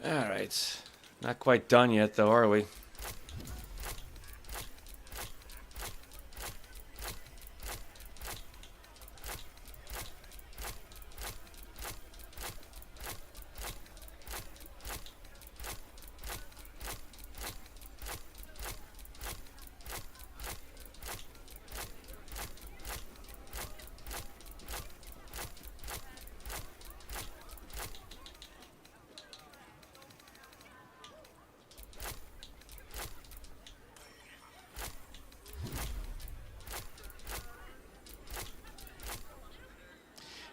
Alright. Not quite done yet, though, are we?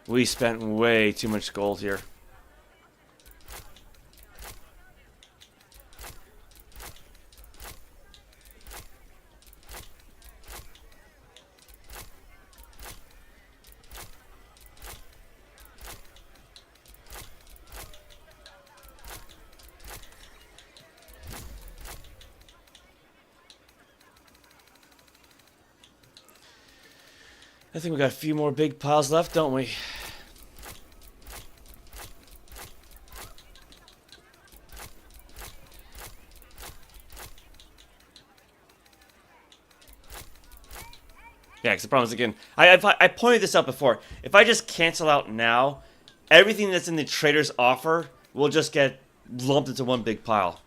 We spent way too much gold here. I think we got a few more big piles left, don't we? Yeah, because the problem is, again, I pointed this out before. If I just cancel out now, everything that's in the trader's offer will just get lumped into one big pile.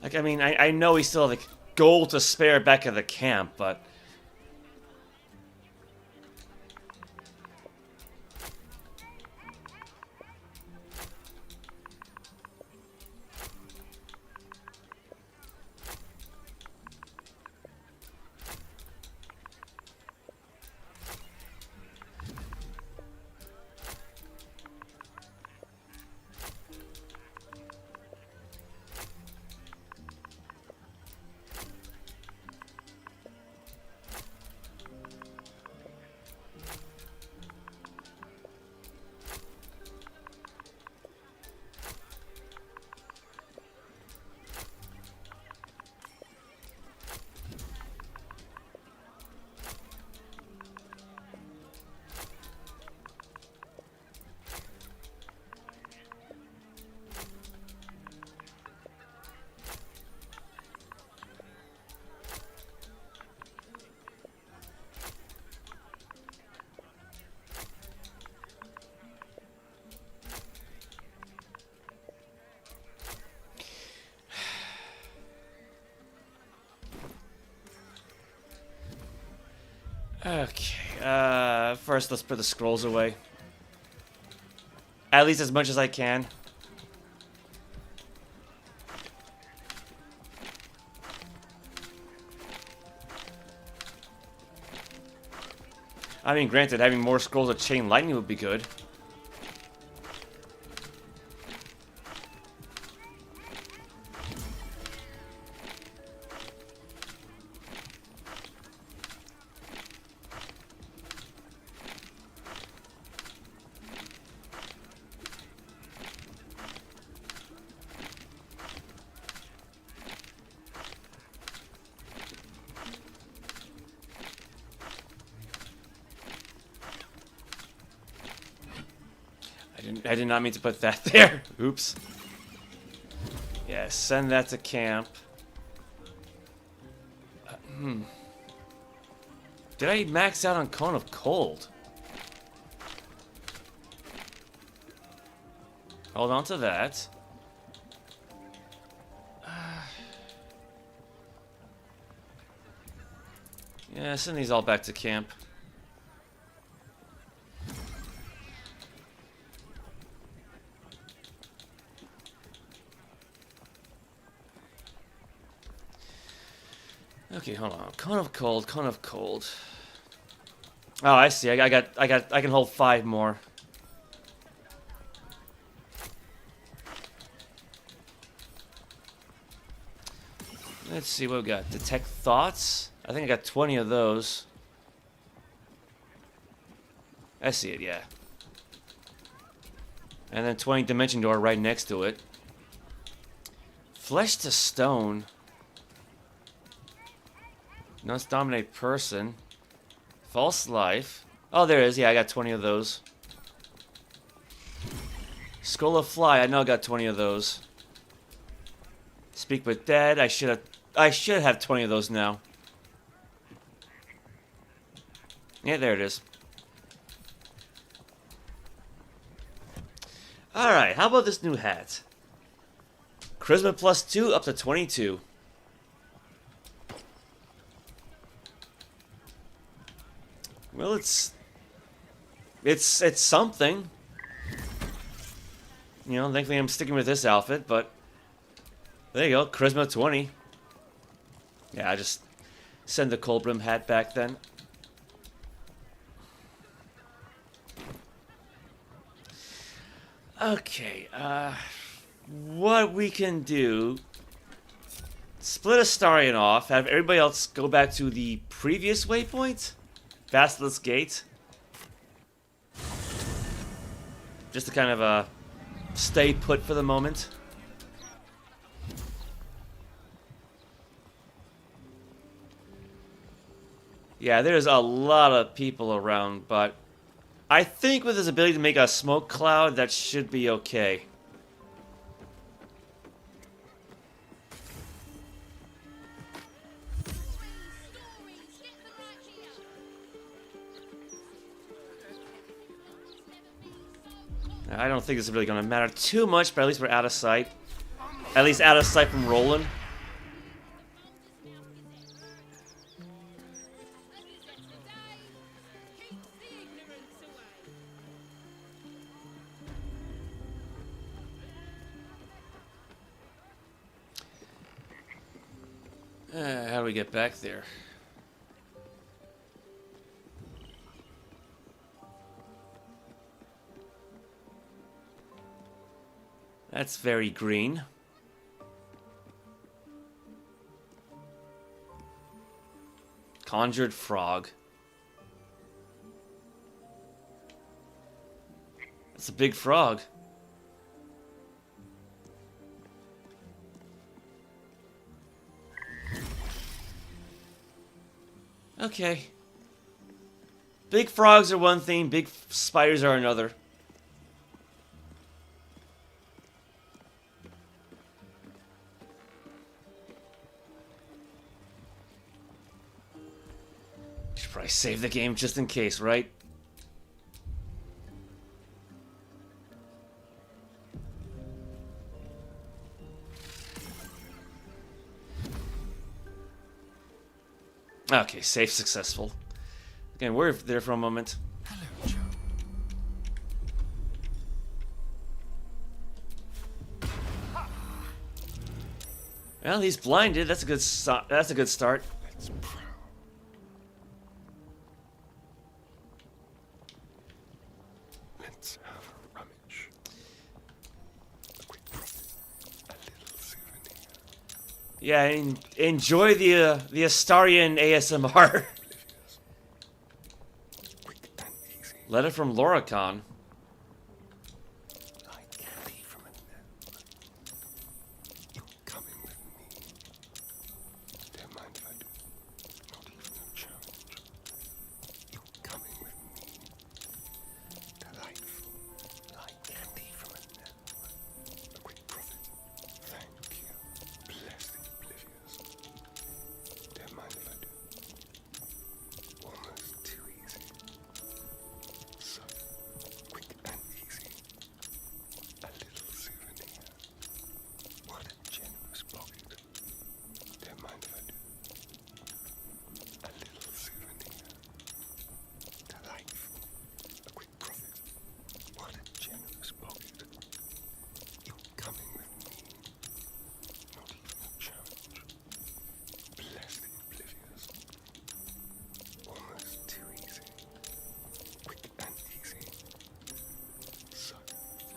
Like, I mean, I know we still have like gold to spare back at the camp, but... Okay, first let's put the scrolls away. At least as much as I can. I mean, granted, having more scrolls of chain lightning would be good. I did not mean to put that there. Oops. Yeah, send that to camp. Did I max out on Cone of Cold? Hold on to that. Yeah, send these all back to camp. Okay, hold on. Cone of Cold, Cone of Cold. Oh, I see. I can hold 5 more. Let's see what we got. Detect Thoughts. I think I got 20 of those. I see it, yeah. And then 20 Dimension Door right next to it. Flesh to Stone. Notes Dominate Person. False Life. Oh, there it is. Yeah, I got 20 of those. Skull of Fly. I know I got 20 of those. Speak with Dead. I should have 20 of those now. Yeah, there it is. Alright, how about this new hat? Charisma +2 up to 22. Well, it's something. You know, thankfully I'm sticking with this outfit, but there you go, Charisma 20. Yeah, I just send the Cold Brim hat back then. Okay, what we can do, split Astarion off, have everybody else go back to the previous waypoint, Basilisk Gate, just to kind of stay put for the moment. Yeah, there's a lot of people around, but I think with his ability to make a smoke cloud, that should be okay. I don't think this is really going to matter too much, but at least we're out of sight. At least out of sight from Roland. How do we get back there? That's very green. Conjured Frog. That's a big frog. Okay. Big frogs are one thing, big spiders are another. Should probably save the game just in case, right? Okay, save successful. Again, we're there for a moment. Well, he's blinded. That's a good. That's a good start. Let's have a rummage. A quick profit. A little souvenir. Yeah, enjoy the Astarian ASMR. Letter from Lorroakan.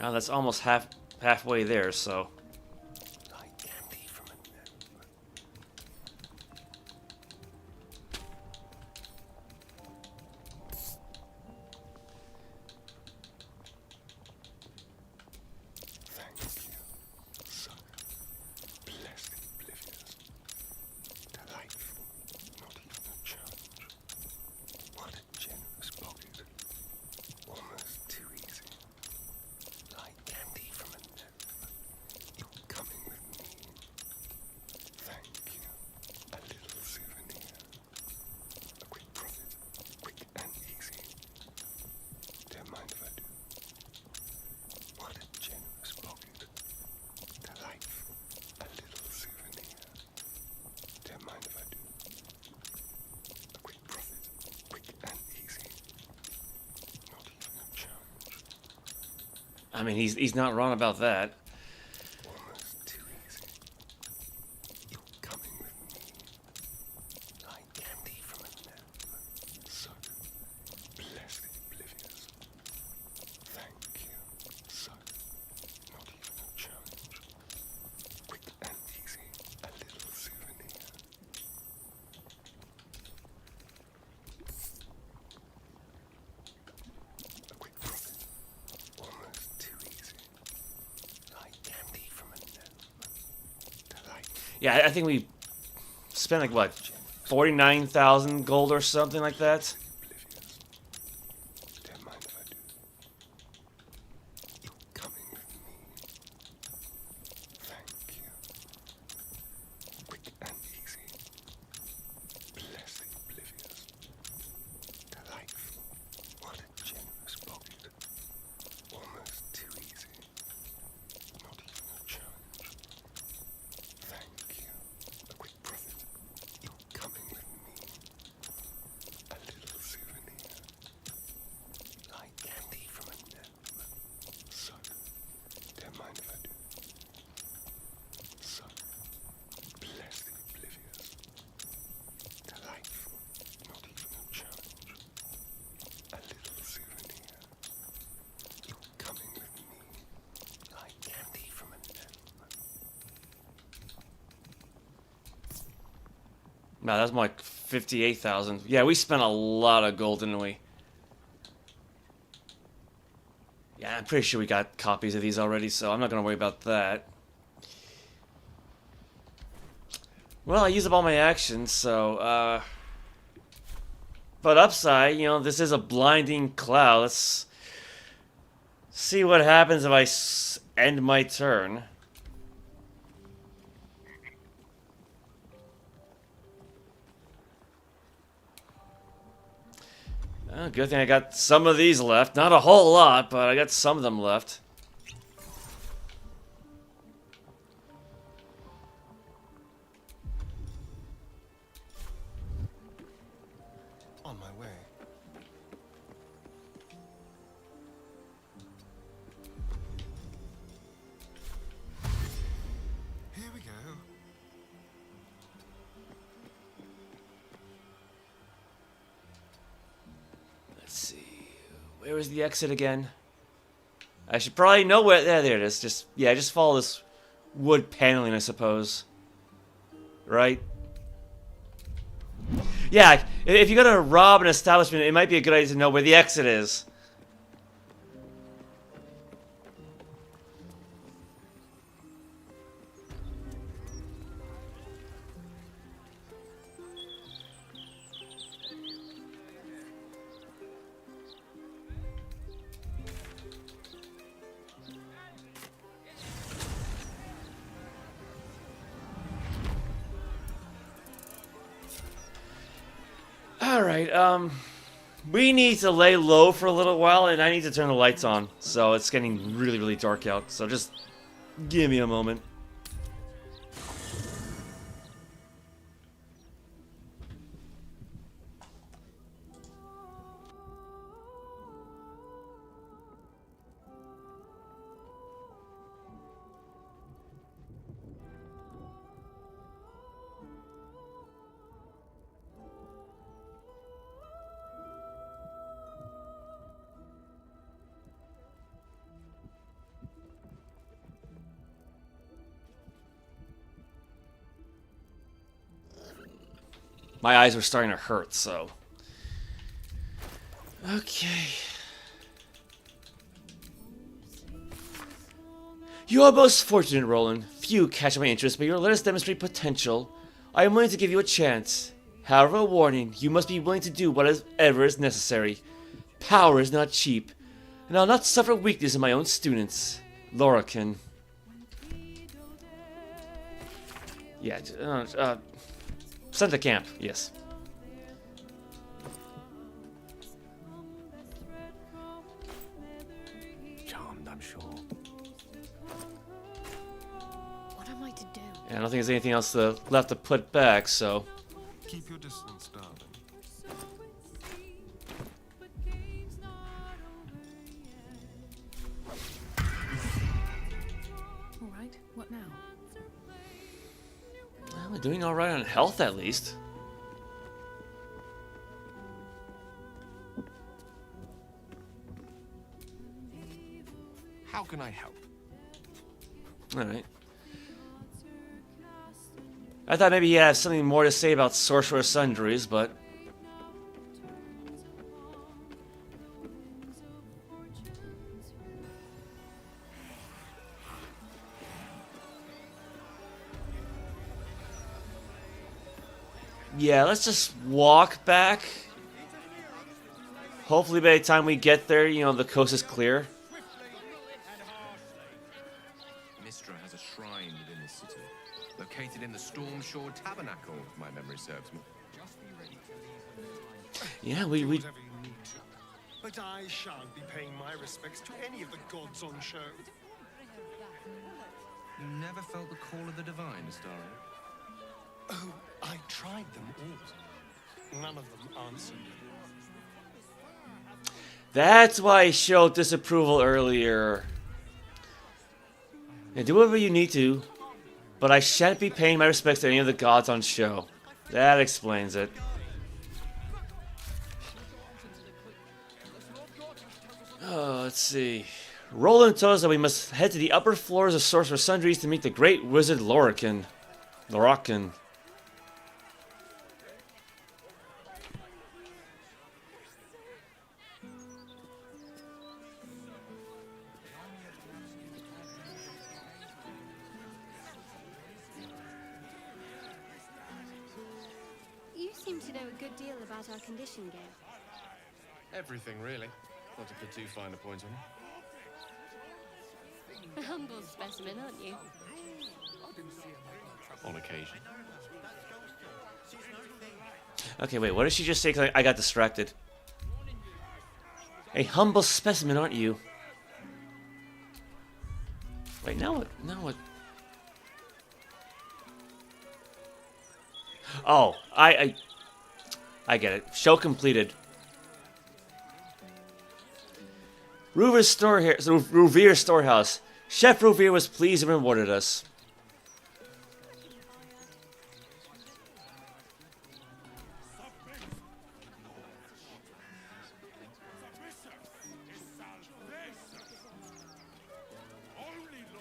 Oh, that's almost halfway there, so. I mean, he's not wrong about that. Yeah, I think we spent like what, 49,000 gold or something like that. No, that's more like 58,000. Yeah, we spent a lot of gold, didn't we? Yeah, I'm pretty sure we got copies of these already, so I'm not going to worry about that. Well, I used up all my actions, so, but upside, you know, this is a blinding cloud. Let's see what happens if I end my turn. Oh, good thing I got some of these left. Not a whole lot, but I got some of them left. On my way. Where was the exit again? I should probably know where... There it is. Just follow this wood paneling, I suppose. Right? Yeah, if you're gonna rob an establishment, it might be a good idea to know where the exit is. Alright, we need to lay low for a little while, and I need to turn the lights on. So it's getting really, really dark out. So just give me a moment. My eyes were starting to hurt, so... Okay. You are most fortunate, Roland. Few catch my interest, but you let us demonstrate potential. I am willing to give you a chance. However, a warning, you must be willing to do whatever is necessary. Power is not cheap, and I'll not suffer weakness in my own students. Lorroakan. Yeah, sent to camp, yes. Charmed, I'm sure. What am I to do? And I don't think there's anything else left to put back, so... Keep your distance, darling. Alright, what now? Well, we're doing alright on health, at least. How can I help? Alright. I thought maybe he had something more to say about Sorcerous Sundries, but... yeah, let's just walk back. Hopefully by the time we get there, you know, the coast is clear. Mistra has a shrine within the city, located in the Stormshore Tabernacle, if my memory serves me. Yeah, we... Whatever you need to. But I shan't be paying my respects to any of the gods on show. You never felt the call of the divine, Astara? Oh, I tried them all. None of them answered. That's why I showed disapproval earlier. Yeah, do whatever you need to, but I shan't be paying my respects to any of the gods on show. That explains it. Oh, let's see. Roland told us that we must head to the upper floors of Sorcerous Sundries to meet the great wizard Lorroakan. You seem to know a good deal about our condition, Gale. Everything, really. Not to put too fine a point on it. A humble specimen, aren't you? On occasion. Okay, wait, what did she just say? 'Cause I got distracted. A humble specimen, aren't you? Wait, now what? Now what? Oh, I get it. Show completed. Rouvir's storehouse. Chef Rouvir was pleased and rewarded us.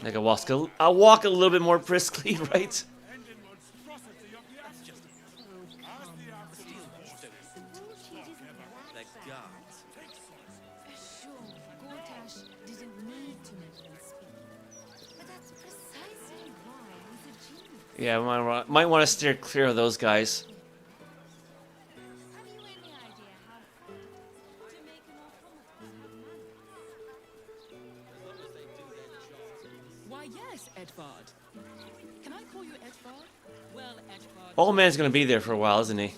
Like I'll walk a little bit more briskly, right? Yeah, might want to steer clear of those guys. Why, yes, Edvard. Can I call you Edvard? Well, Edvard. Old man's gonna be there for a while, isn't he?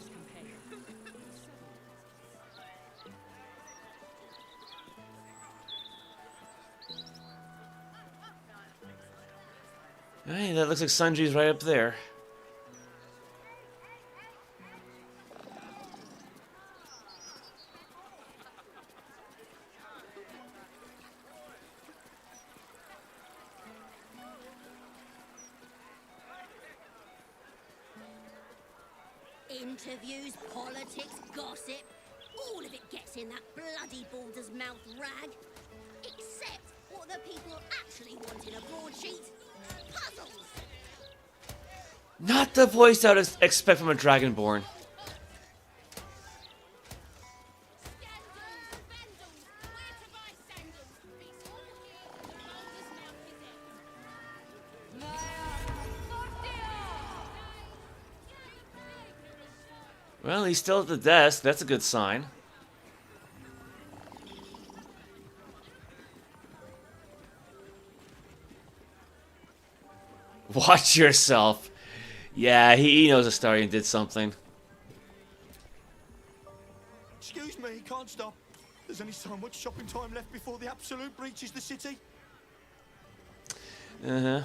Hey, that looks like Sundries right up there. Interviews, politics, gossip, all of it gets in that bloody Baldur's mouth rag. Except what the people actually want in a broadsheet. Puzzles! Not the voice I would expect from a Dragonborn. Well, he's still at the desk. That's a good sign. Watch yourself. Yeah, he knows Astarion did something. Excuse me, can't stop. There's only so much shopping time left before the Absolute breaches the city. Uh-huh.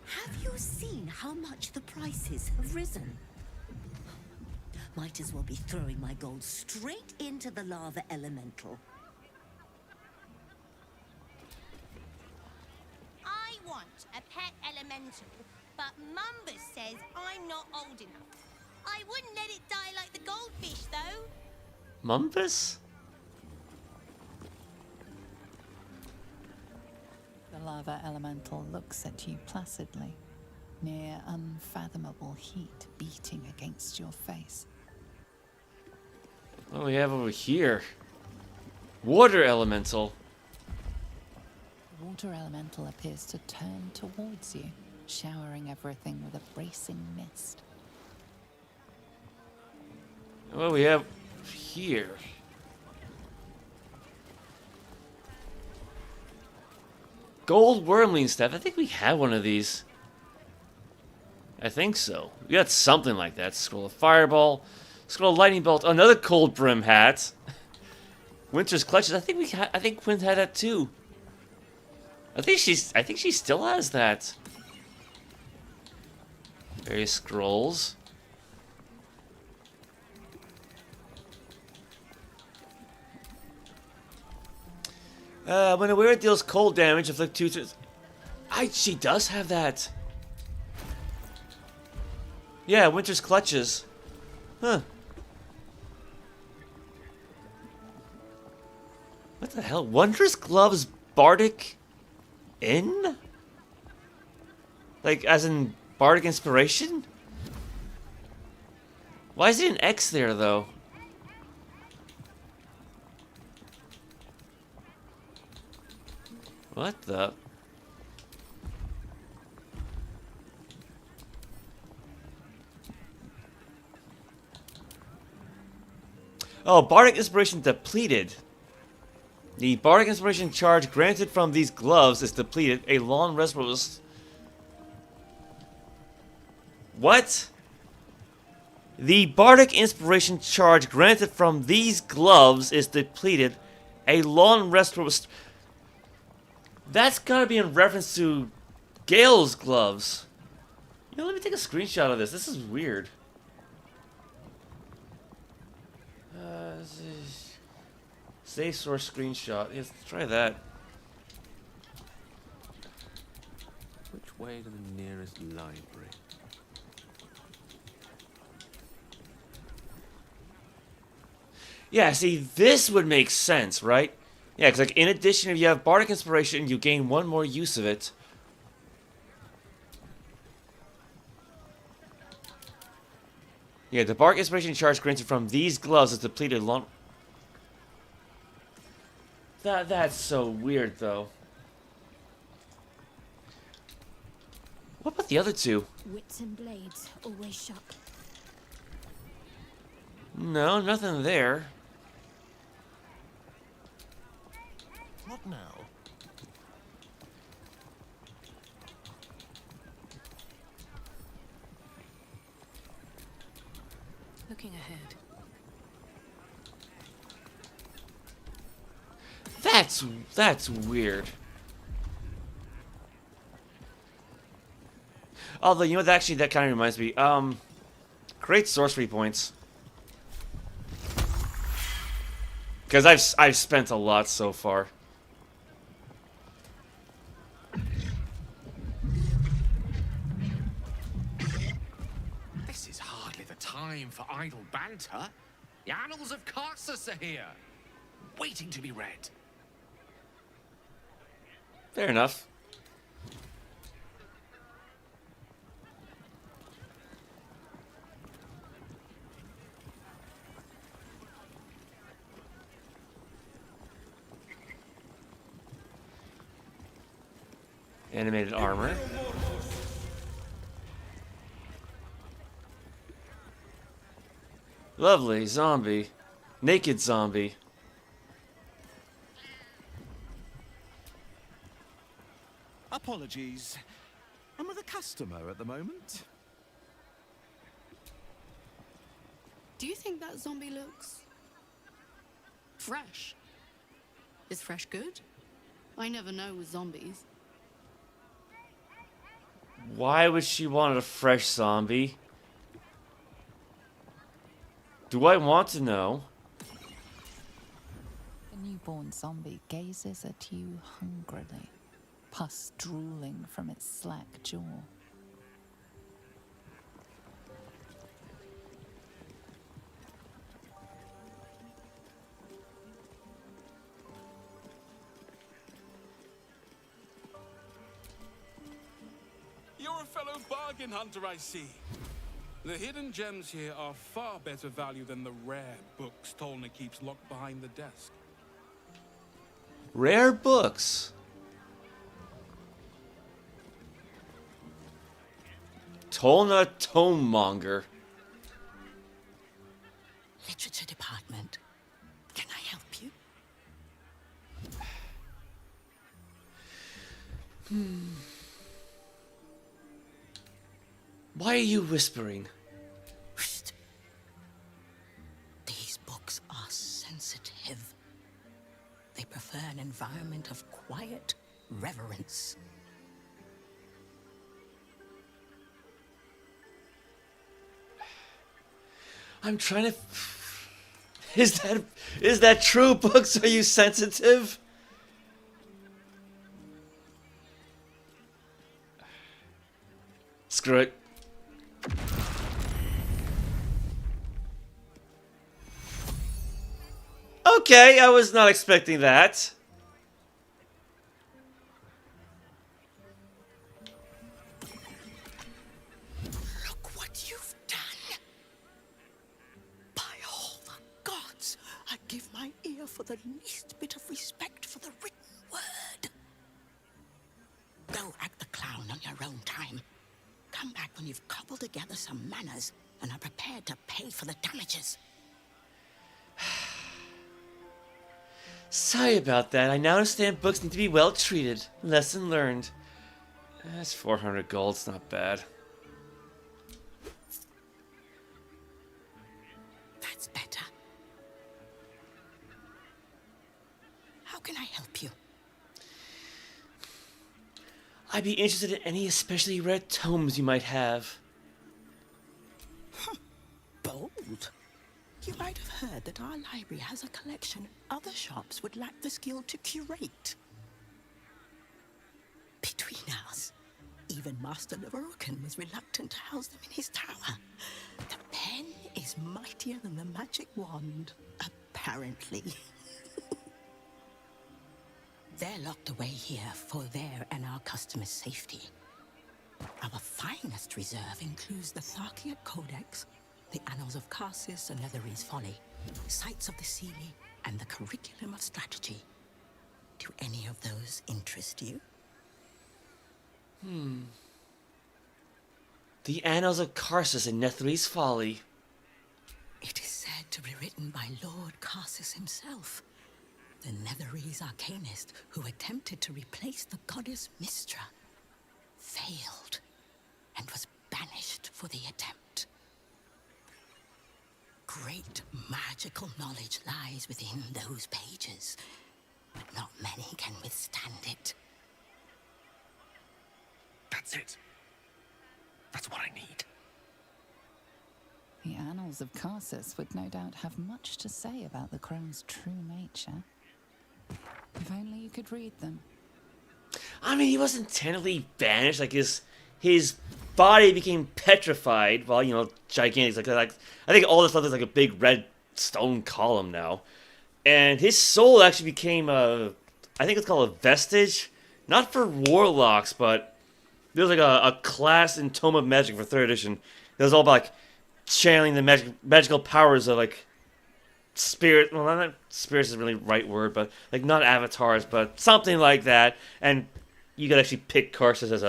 Have you seen how much the prices have risen? Might as well be throwing my gold straight into the lava elemental. I want a pet elemental, but Mumbus says I'm not old enough. I wouldn't let it die like the goldfish, though. Mumbus? The lava elemental looks at you placidly, near unfathomable heat beating against your face. What do we have over here? Water elemental. The water elemental appears to turn towards you, showering everything with a bracing mist. What do we have here? Gold wormling staff. I think we had one of these. I think so. We got something like that. Scroll of Fireball. Scroll of Lightning Bolt. Another Cold Brim hat. Winter's Clutches. I think Quinn had that too. I think she still has that. Various scrolls. When a wearer deals cold damage, inflict 2. She does have that. Yeah, Winter's Clutches. Huh. What the hell? Wondrous Gloves Bardic In? Like, as in Bardic Inspiration? Why is it an X there, though? What the? Oh, Bardic Inspiration depleted. The Bardic Inspiration charge granted from these gloves is depleted. A long rest was... What? The Bardic Inspiration charge granted from these gloves is depleted. A long rest was... That's gotta be in reference to Gale's gloves. You know, let me take a screenshot of this. This is weird. Save source screenshot. Let's try that. Which way to the nearest library? Yeah, see, this would make sense, right? Yeah, because like, in addition, if you have Bardic Inspiration, you gain one more use of it. Yeah, the Bardic Inspiration charge granted from these gloves is depleted long... That's so weird, though. What about the other two? Wits and blades, always sharp. No, nothing there. What now? Looking ahead. That's weird. Although, you know what, actually, that kind of reminds me. Great sorcery points. Because I've spent a lot so far. This is hardly the time for idle banter. The annals of Carsus are here, waiting to be read. Fair enough. Animated armor. Lovely zombie. Naked zombie. Apologies. I'm with a customer at the moment. Do you think that zombie looks fresh? Is fresh good? I never know with zombies. Why would she want a fresh zombie? Do I want to know? The newborn zombie gazes at you hungrily, pus drooling from its slack jaw. You're a fellow bargain hunter, I see. The hidden gems here are far better value than the rare books Tolna keeps locked behind the desk. Rare books. Tolna Tomemonger. Literature department. Can I help you? Why are you whispering? These books are sensitive. They prefer an environment of quiet reverence. I'm trying to... Is that true, books? Are you sensitive? Screw it. Okay, I was not expecting that. Look what you've done. By all the gods, I'd give my ear for the least bit of respect for the written word. Go act the clown on your own time. Come back when you've cobbled together some manners and are prepared to pay for the damages. Sorry about that. I now understand books need to be well treated. Lesson learned. That's 400 gold. It's not bad. That's better. How can I help you? I'd be interested in any especially rare tomes you might have. Bold. You might have heard that our library has a collection other shops would lack the skill to curate. Between us, even Master Lorroakan was reluctant to house them in his tower. The pen is mightier than the magic wand. A apparently. They're locked away here for their and our customers' safety. Our finest reserve includes the Tharkiat Codex, the Annals of Karsus and Netherese Folly, Sights of the Sealy, and the Curriculum of Strategy. Do any of those interest you? The Annals of Karsus and Netherese Folly. It is said to be written by Lord Karsus himself, the Netherese arcanist who attempted to replace the goddess Mystra, failed, and was banished for the attempt. Great magical knowledge lies within those pages, but not many can withstand it. That's it. That's what I need. The Annals of Karsus would no doubt have much to say about the crone's true nature. If only you could read them. I mean, he wasn't technically banished. Like his body became petrified. Well, you know, gigantic. Like I think all this stuff is like a big red stone column now, and his soul actually became a. I think it's called a vestige, not for warlocks, but there's like a class in Tome of Magic for 3rd edition. It was all about like channeling the magical powers of like spirit. Well, not spirits is really the right word, but like not avatars, but something like that. And you could actually pick Karsus as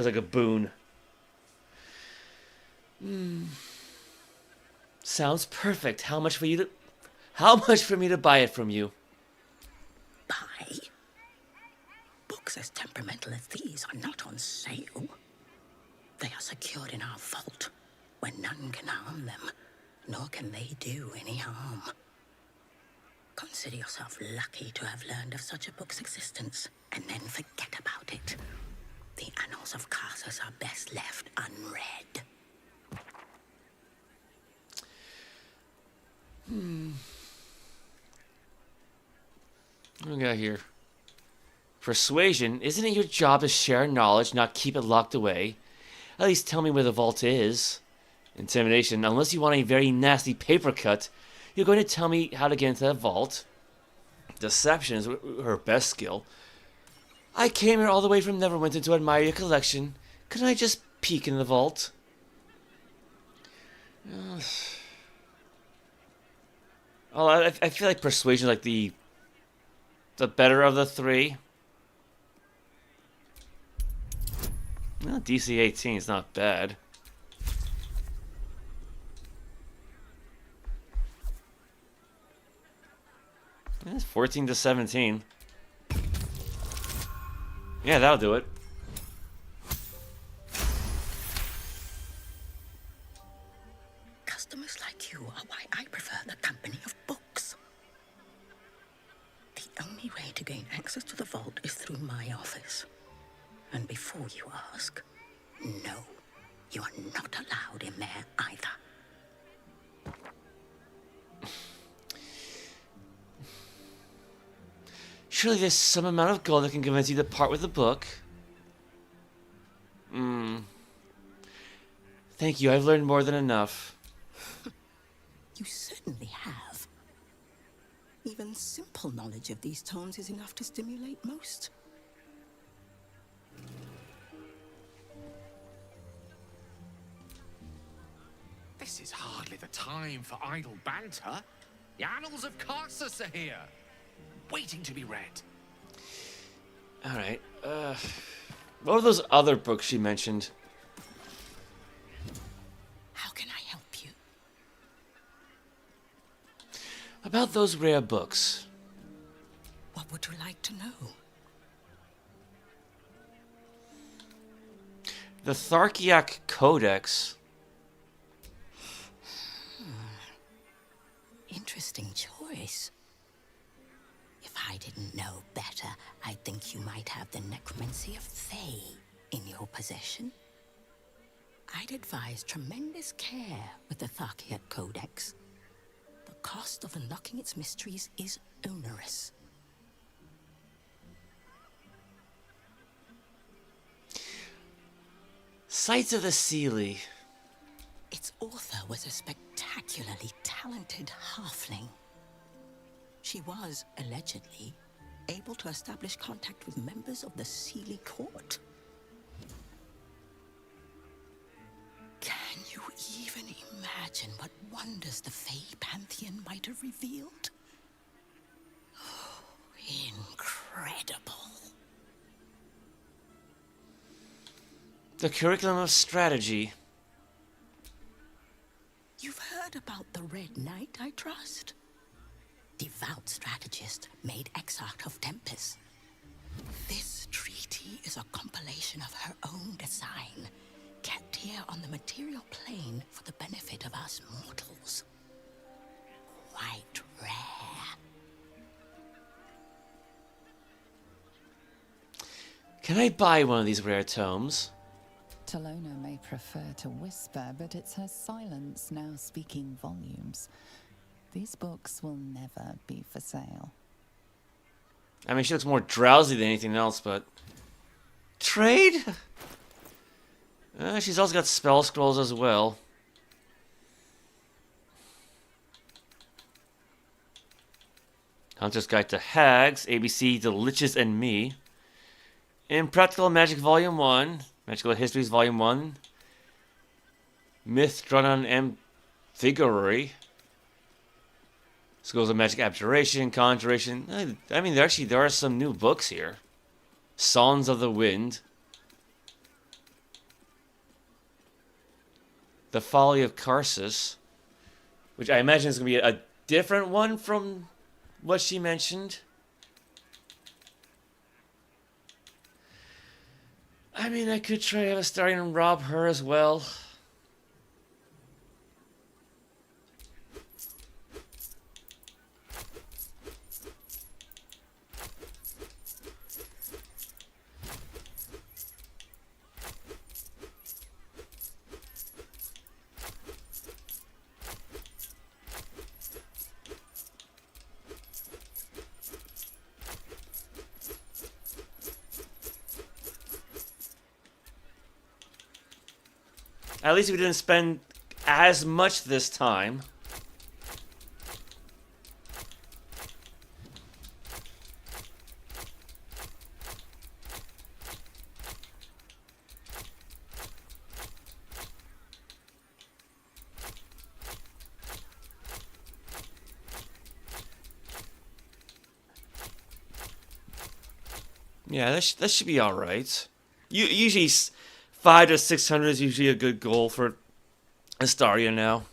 like a boon. Sounds perfect. How much for me to buy it from you? Buy? Books as temperamental as these are not on sale. They are secured in our vault, where none can harm them, nor can they do any harm. Consider yourself lucky to have learned of such a book's existence, and then forget about it. The Annals of Karsus are best left unread. What do we got here? Persuasion. Isn't it your job to share knowledge, not keep it locked away? At least tell me where the vault is. Intimidation. Unless you want a very nasty paper cut, you're going to tell me how to get into that vault. Deception is her best skill. I came here all the way from Neverwinter to admire your collection. Couldn't I just peek in the vault? Oh, I feel like persuasion is like the better of the three. Well, DC 18 is not bad. It's 14 to 17. Yeah, that'll do it. Customers like you are why I prefer the company of books. The only way to gain access to the vault is through my office. And before you ask, no, you are not allowed in there either. Surely there's some amount of gold that can convince you to part with the book. Thank you, I've learned more than enough. You certainly have. Even simple knowledge of these tomes is enough to stimulate most. This is hardly the time for idle banter. The Annals of Karsus are here, waiting to be read. Alright, what are those other books she mentioned? How can I help you? About those rare books. What would you like to know? The Tharkiat Codex. Interesting choice. If I didn't know better, I'd think you might have the necromancy of Thay in your possession. I'd advise tremendous care with the Tharkiat Codex. The cost of unlocking its mysteries is onerous. Sights of the Sealy. Its author was a spectacularly talented halfling. She was, allegedly, able to establish contact with members of the Sealy court. Can you even imagine what wonders the Fey Pantheon might have revealed? Oh, incredible. The curriculum of strategy. You've heard about the Red Knight, I trust? Devout strategist made exarch of Tempest. This treaty is a compilation of her own design, kept here on the material plane for the benefit of us mortals. Quite rare. Can I buy one of these rare tomes? Talona may prefer to whisper, but it's her silence now speaking volumes. These books will never be for sale. I mean, she looks more drowsy than anything else, but... Trade? She's also got spell scrolls as well. Hunter's Guide to Hags, ABC, The Liches and Me. Impractical Magic Volume 1. Magical Histories Volume 1. Myth Drawn on Amphigoury. Schools of Magic Abjuration, Conjuration. I mean, there are some new books here. Songs of the Wind. The Folly of Karsus. Which I imagine is going to be a different one from what she mentioned. I mean, I could try to starting and rob her as well. At least we didn't spend as much this time. Yeah, that should be all right. Usually 500 to 600 is usually a good goal for Astaria now.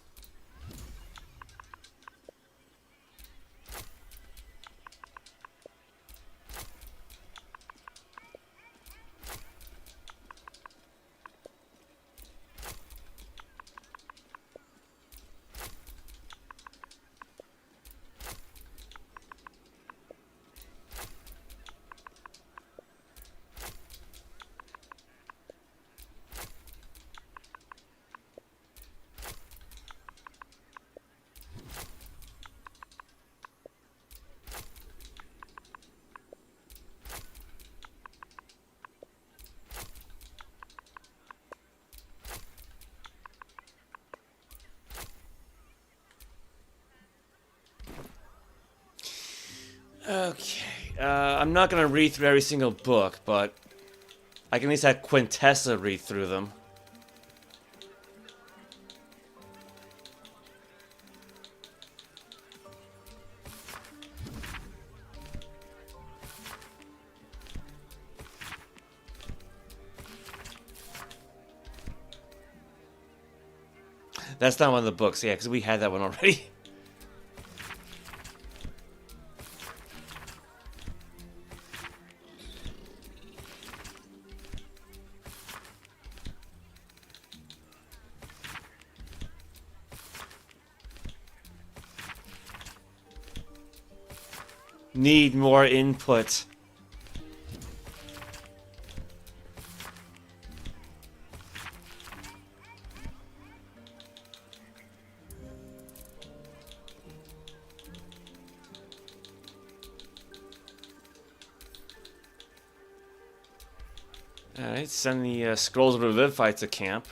Okay, I'm not gonna read through every single book, but I can at least have Quintessa read through them. That's not one of the books, yeah, because we had that one already. Need more input. Alright, send the Scrolls of Revivify to camp.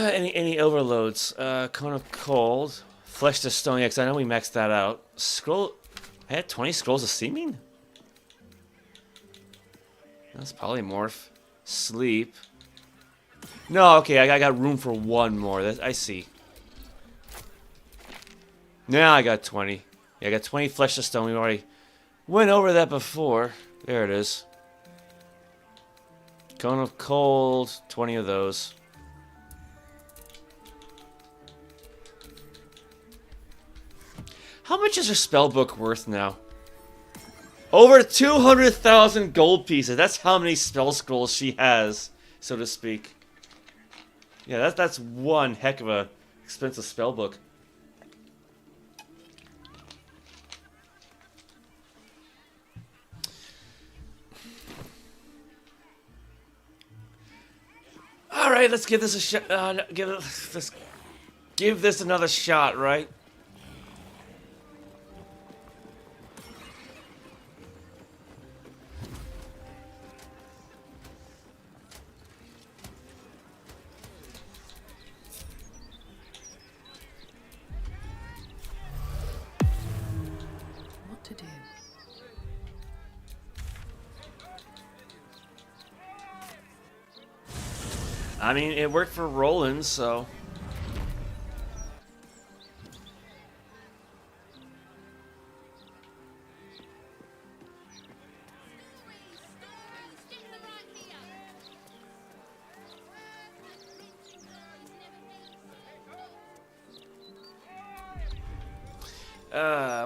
Any overloads? Cone of Cold. Flesh to Stone. Yeah, 'cause I know we maxed that out. Scroll. I had 20 scrolls of seeming? That's polymorph. Sleep. No, okay, I got room for one more. I see. Now I got 20. Yeah, I got 20 flesh to stone. We already went over that before. There it is. Cone of Cold. 20 of those. How much is her spellbook worth now? Over 200,000 gold pieces. That's how many spell scrolls she has, so to speak. Yeah, that's one heck of a expensive spellbook. All right, let's give this a shot. Give this another shot, right? What to do? I mean, it worked for Roland, so...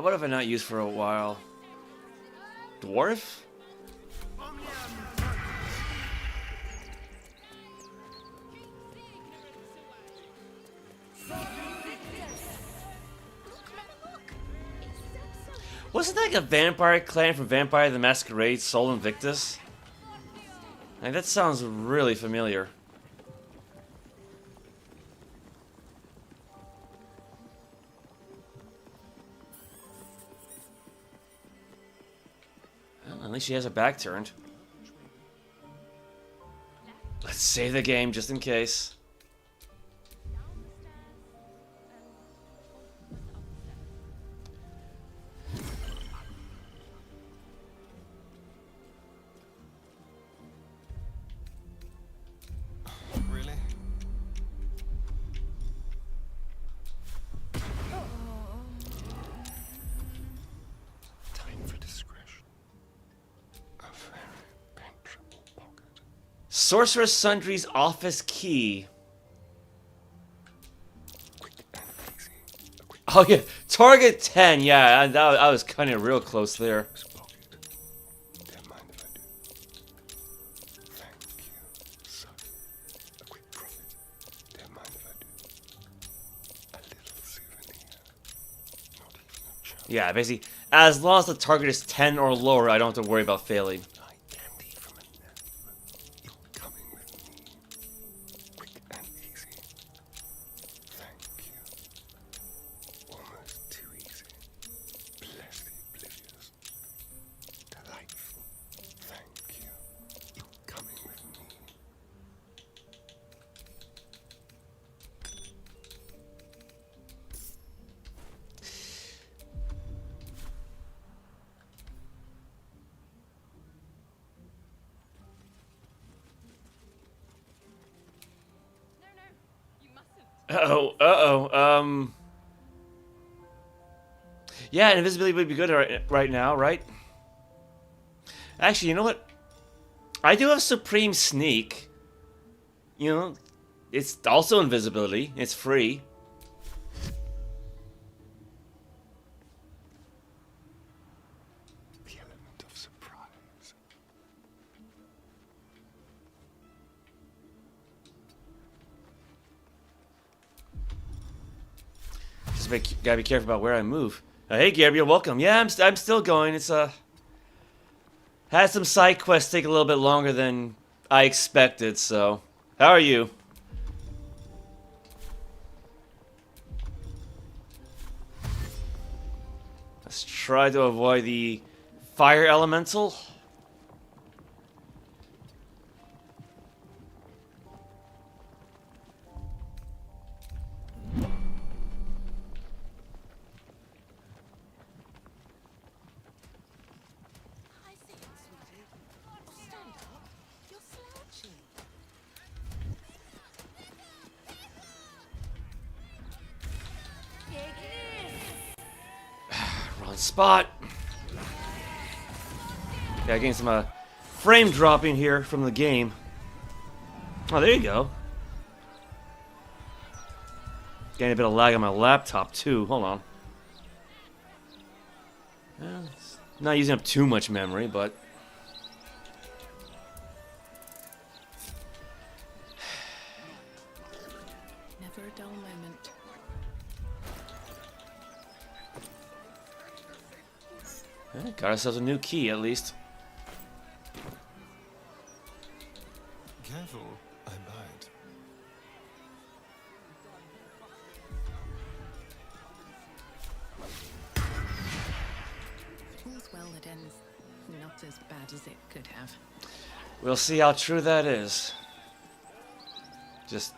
what have I not used for a while? Dwarf? Wasn't that like a vampire clan from Vampire the Masquerade, Sol Invictus? Like, that sounds really familiar. Well, at least she has her back turned. Let's save the game just in case. Sorcerous Sundries office key. Oh yeah, target 10. Yeah, I was kind of real close there. Yeah, basically, as long as the target is 10 or lower, I don't have to worry about failing. Yeah, invisibility would be good right now, right? Actually, you know what? I do have Supreme Sneak. You know, it's also invisibility. It's free. The element of surprise. Just gotta be careful about where I move. Hey, Gabriel, welcome. Yeah, I'm still going. It's had some side quests take a little bit longer than I expected. So, how are you? Let's try to avoid the fire elemental. Right spot. Yeah, getting some frame dropping here from the game. Oh, there you go. Getting a bit of lag on my laptop too. Hold on. It's not using up too much memory, but Never a dull moment. got ourselves a new key at least. Careful, I bite. All's well that ends not as bad as it could have. We'll see how true that is. Just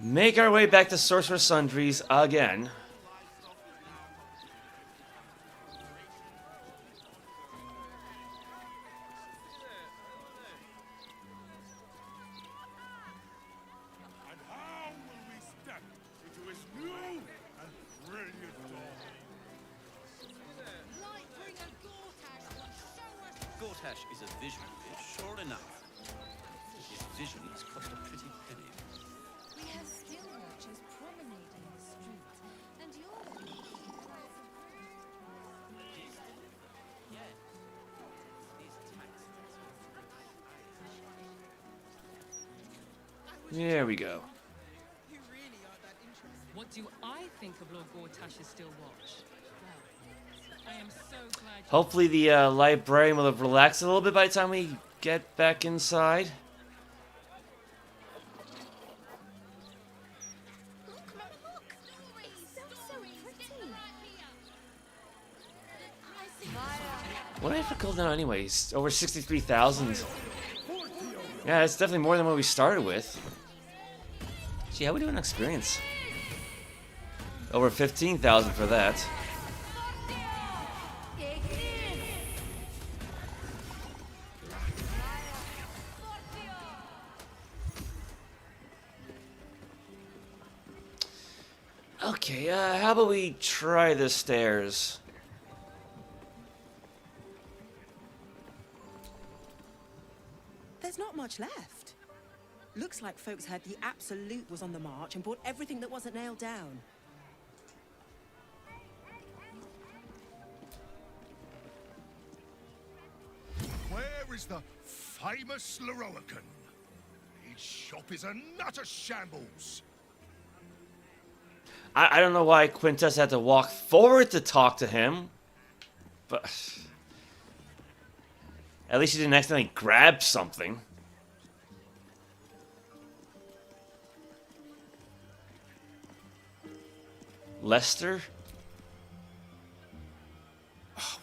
make our way back to Sorcerous Sundries again. Gortash is a vision, sure enough. His vision has cost a pretty penny. We have still watchers promenading the streets, and There we go. What do I think of Lord Gortash's still watch? I am so glad. Hopefully the librarian will have relaxed a little bit by the time we get back inside. What do I have for gold now anyways? Over 63,000. Yeah, it's definitely more than what we started with. Gee, how we doing on experience? Over 15,000 for that. Okay, how about we try the stairs? There's not much left. Looks like folks heard the Absolute was on the march and bought everything that wasn't nailed down. Where is the famous Lorroakan? His shop is a nutter shambles. I don't know why Quintess had to walk forward to talk to him, but at least she didn't accidentally grab something. Lester?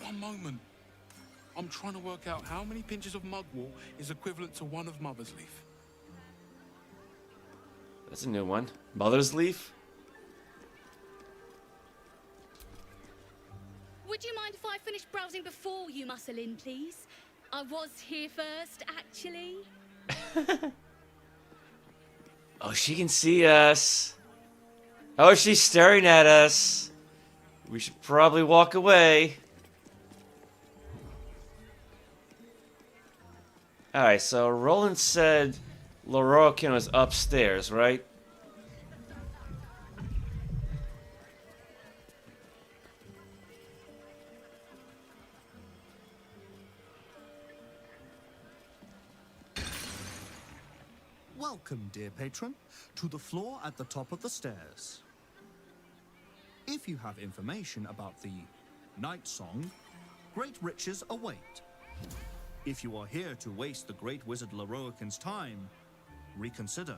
One moment. I'm trying to work out how many pinches of mugwort is equivalent to one of Mother's Leaf. That's a new one. Mother's Leaf? Would you mind if I finished browsing before you muscle in, please? I was here first, actually. Oh, she can see us. Oh, she's staring at us. We should probably walk away. Alright, so Roland said Lorroakan was upstairs, right? Welcome, dear patron, to the floor at the top of the stairs. If you have information about the Nightsong, great riches await. If you are here to waste the great wizard Lorroakan's time, reconsider.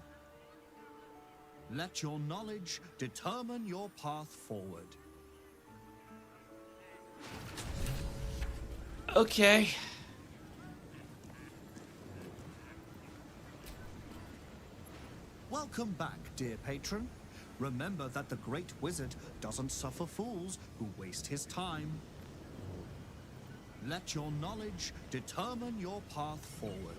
Let your knowledge determine your path forward. Okay. Welcome back, dear patron. Remember that the great wizard doesn't suffer fools who waste his time. Let your knowledge determine your path forward.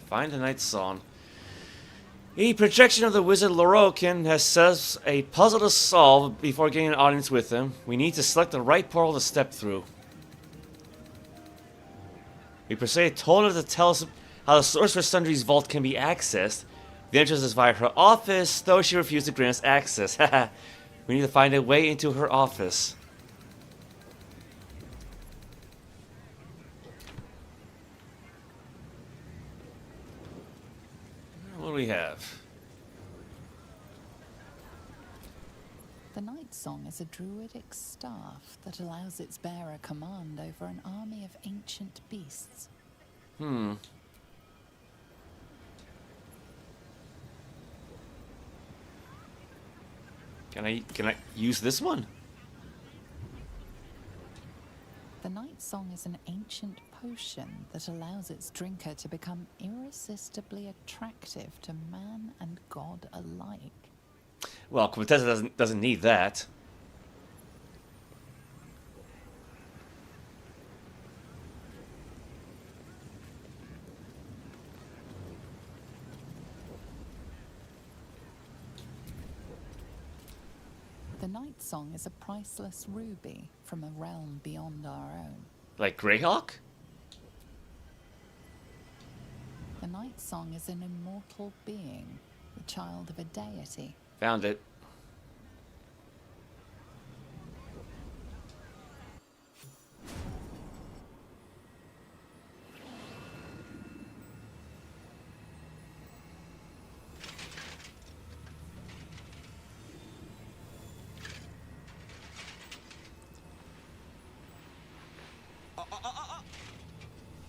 Find the Nightsong. A projection of the wizard Lorroakan has says a puzzle to solve before getting an audience with him. We need to select the right portal to step through. We persuaded Tolna to tell us how the Sorcerous Sundries vault can be accessed. The entrance is via her office, though she refused to grant us access. We need to find a way into her office. What do we have? The Nightsong is a druidic staff that allows its bearer command over an army of ancient beasts. Can I use this one? The Nightsong is an ancient potion that allows its drinker to become irresistibly attractive to man and god alike. Well, Quintessa doesn't need that. The Nightsong is a priceless ruby from a realm beyond our own. Like Greyhawk? The Nightsong is an immortal being, the child of a deity. Found it.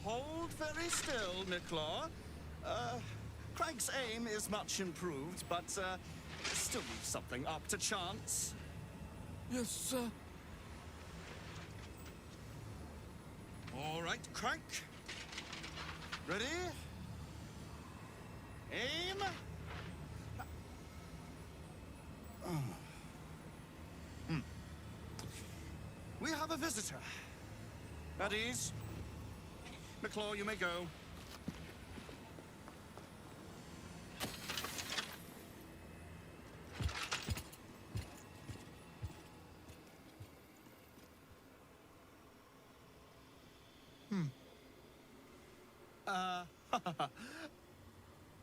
Hold very still, Myrkul. Craig's aim is much improved, but still leaves something up to chance. Yes, sir. All right, Craig. Ready? Aim. We have a visitor. At ease. Myrkul, you may go.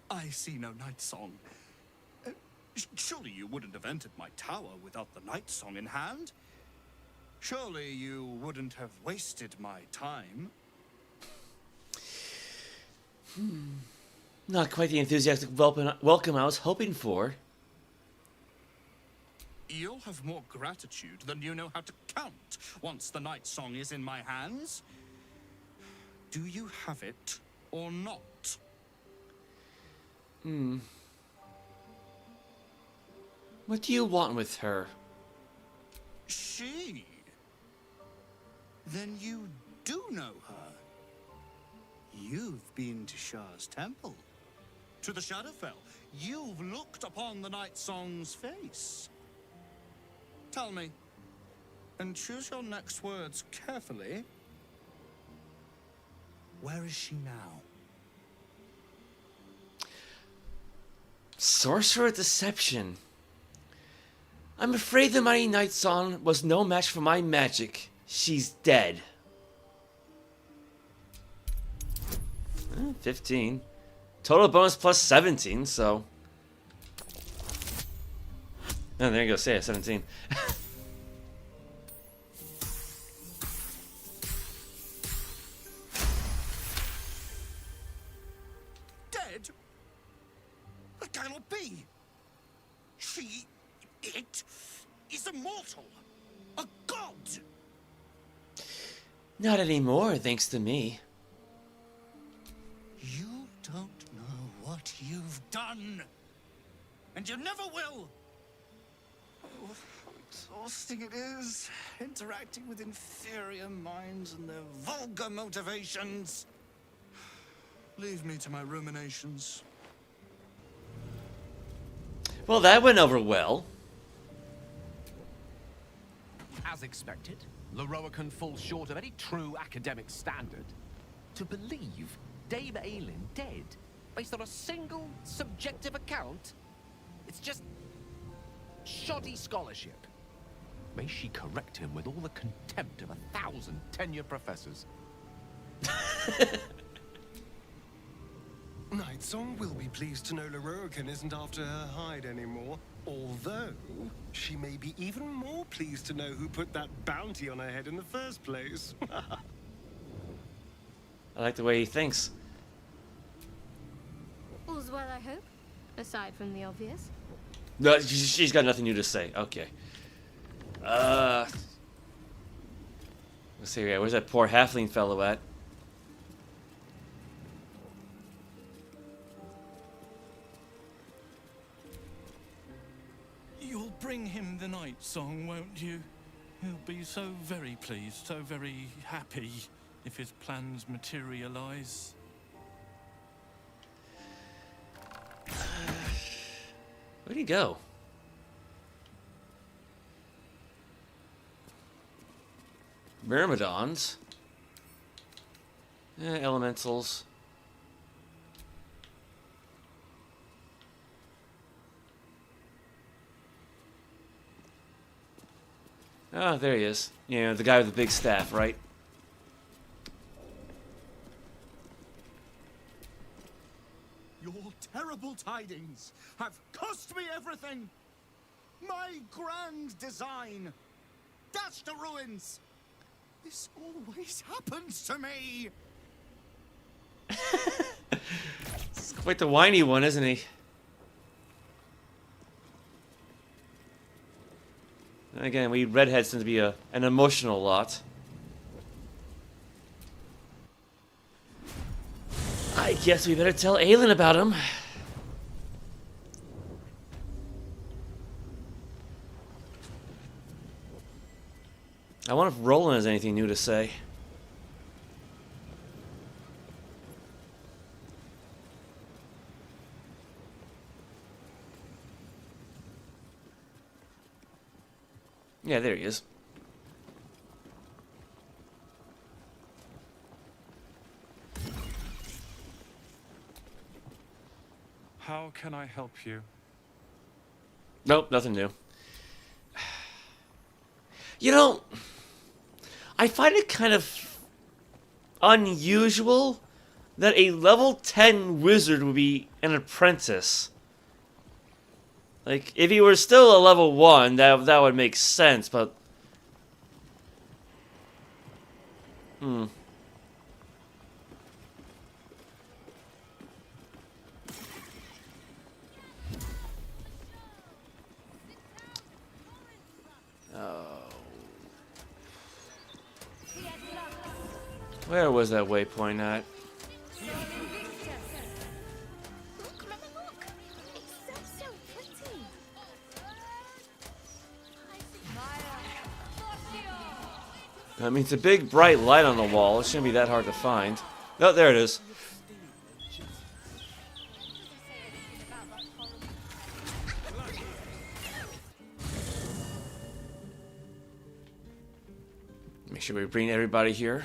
I see no Nightsong. Surely you wouldn't have entered my tower without the Nightsong in hand? Surely you wouldn't have wasted my time? Not quite the enthusiastic welcome I was hoping for. You'll have more gratitude than you know how to count once the Nightsong is in my hands. Do you have it or not? What do you want with her? She? Then you do know her. You've been to Shar's temple, to the Shadowfell. You've looked upon the Nightsong's face. Tell me, and choose your next words carefully. Where is she now? Sorcerer Deception. I'm afraid the mighty Nightsong was no match for my magic. She's dead. 15. Total bonus plus 17, so... Oh, there you go, say it, 17. Dead? That cannot be. It is immortal. A god. Not anymore, thanks to me. You don't know what you've done. And you never will. Oh, how exhausting it is, interacting with inferior minds and their vulgar motivations. Leave me to my ruminations. Well, that went over well. As expected, Lorroakan falls short of any true academic standard. To believe Dame Aylin dead based on a single subjective account? It's just shoddy scholarship. May she correct him with all the contempt of 1,000 tenured professors. Nightsong will be pleased to know Lorroakan isn't after her hide anymore. Although, she may be even more pleased to know who put that bounty on her head in the first place. I like the way he thinks. All's well, I hope. Aside from the obvious. No, she's got nothing new to say. Okay. Let's see here. Where's that poor halfling fellow at? You'll bring him the Nightsong, won't you? He'll be so very pleased, so very happy if his plans materialize. Where'd he go? Myrmidons. Elementals. Oh, there he is. You know, the guy with the big staff, right? Your terrible tidings have cost me everything. My grand design dashed to ruins. This always happens to me. It's quite the whiny one, isn't he? And again, we redheads tend to be an emotional lot. I guess we better tell Aylin about him. I wonder if Roland has anything new to say. Yeah, there he is. How can I help you? Nope, nothing new. You know, I find it kind of unusual that a level 10 wizard would be an apprentice. Like, if he were still a level 1, that would make sense, but... Oh, where was that waypoint at? I mean, it's a big bright light on the wall. It shouldn't be that hard to find. Oh, there it is. Make sure we bring everybody here.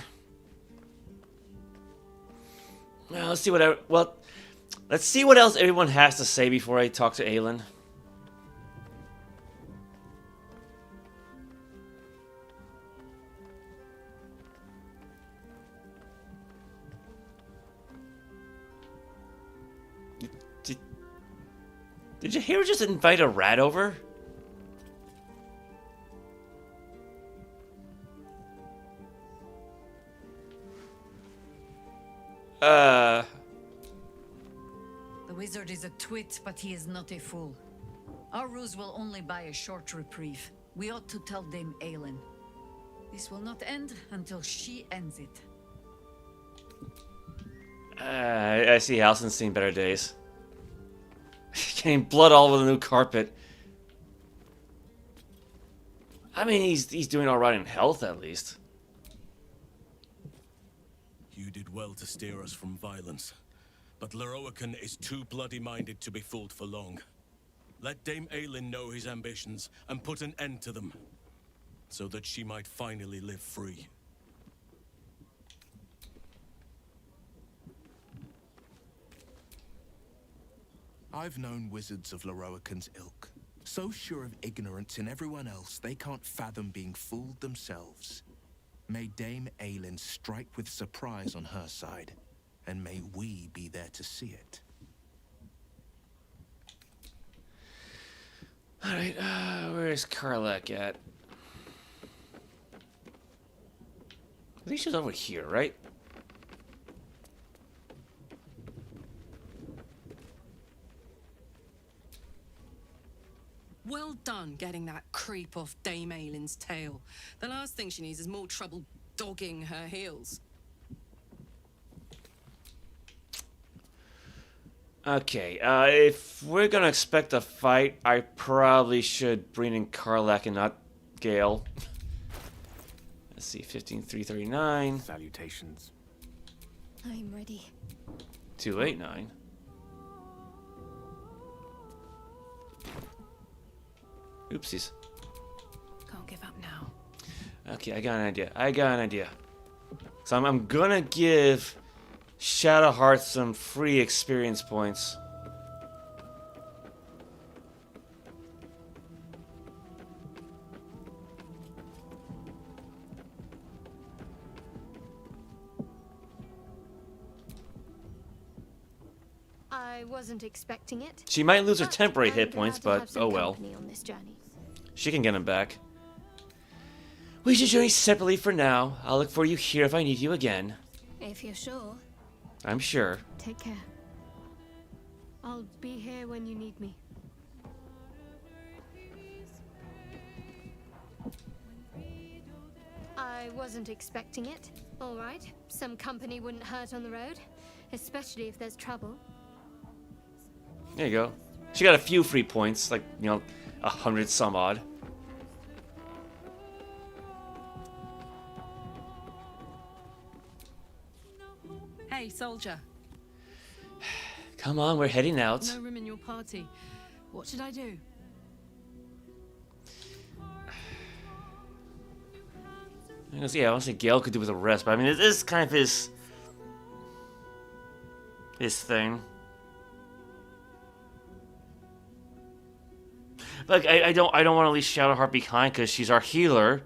Well, let's see let's see what else everyone has to say before I talk to Aylin. Did you hear just invite a rat over? The wizard is a twit, but he is not a fool. Our ruse will only buy a short reprieve. We ought to tell Dame Aylin. This will not end until she ends it. I see Halsin's seen better days. Getting blood all over the new carpet. I mean, he's doing all right in health, at least. You did well to steer us from violence, but Lorroakan is too bloody-minded to be fooled for long. Let Dame Aylin know his ambitions and put an end to them, so that she might finally live free. I've known wizards of Lorroakan's ilk. So sure of ignorance in everyone else, they can't fathom being fooled themselves. May Dame Aylin strike with surprise on her side, and may we be there to see it. Alright, where's Karlak at? I think she's over here, right? Well done getting that creep off Dame Aylin's tail. The last thing she needs is more trouble dogging her heels. Okay, if we're gonna expect a fight, I probably should bring in Karlak and not Gale. Let's see, 15,339. Salutations. I'm ready. 289. Oopsies. Can't give up now. Okay, I got an idea. So I'm gonna give Shadowheart some free experience points. I wasn't expecting it. She might lose her but temporary I'm hit glad points, to have but some oh well. company on this journey. She can get them back. We should journey separately for now. I'll look for you here if I need you again. If you're sure. I'm sure. Take care. I'll be here when you need me. I wasn't expecting it. All right, some company wouldn't hurt on the road, especially if there's trouble. There you go. She got a few free points, like, 100 some odd. Hey, soldier. Come on, we're heading out. No room in your party. What should I do? Yeah, honestly, Gale could do with the rest, but I mean, it is kind of his thing. Like, I don't want to leave Shadowheart behind because she's our healer.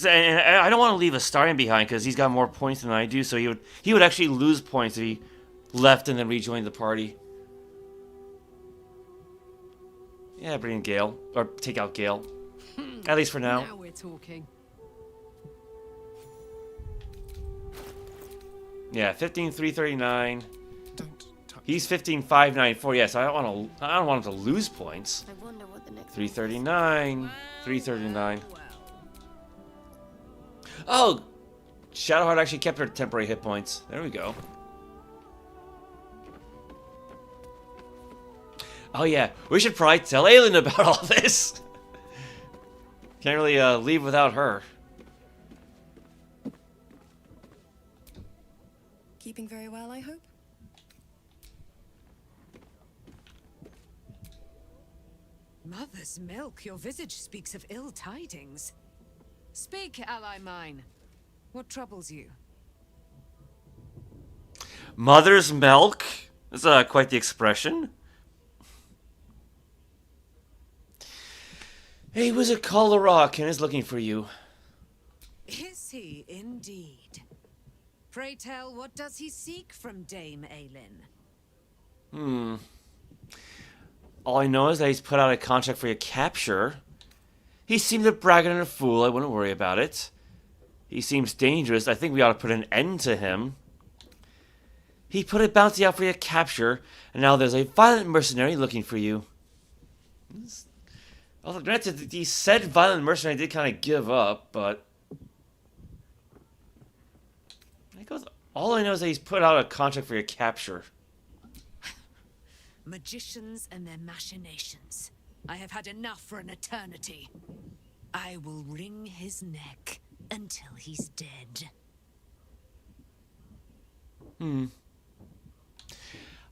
And I don't want to leave Astarion behind because he's got more points than I do, so he would actually lose points if he left and then rejoined the party. Yeah, bring in Gale. Or take out Gale. At least for now. Now we're talking. Yeah, 15,339. He's 15,594. Yes, I don't want him to lose points. I wonder what the next 339. 339. Oh! Shadowheart actually kept her temporary hit points. There we go. Oh yeah, we should probably tell Aylin about all this. Can't really leave without her. Keeping very well, I hope? Mother's milk, your visage speaks of ill tidings. Speak, ally mine. What troubles you? Mother's milk? That's quite the expression. A wizard called Lorroakan is looking for you. Is he indeed? Pray tell, what does he seek from Dame Aylin? All I know is that he's put out a contract for your capture. He seemed a braggart and a fool. I wouldn't worry about it. He seems dangerous. I think we ought to put an end to him. He put a bounty out for your capture, and now there's a violent mercenary looking for you. Although, granted, he said violent mercenary did kind of give up, but... all I know is that he's put out a contract for your capture. Magicians and their machinations. I have had enough for an eternity. I will wring his neck until he's dead.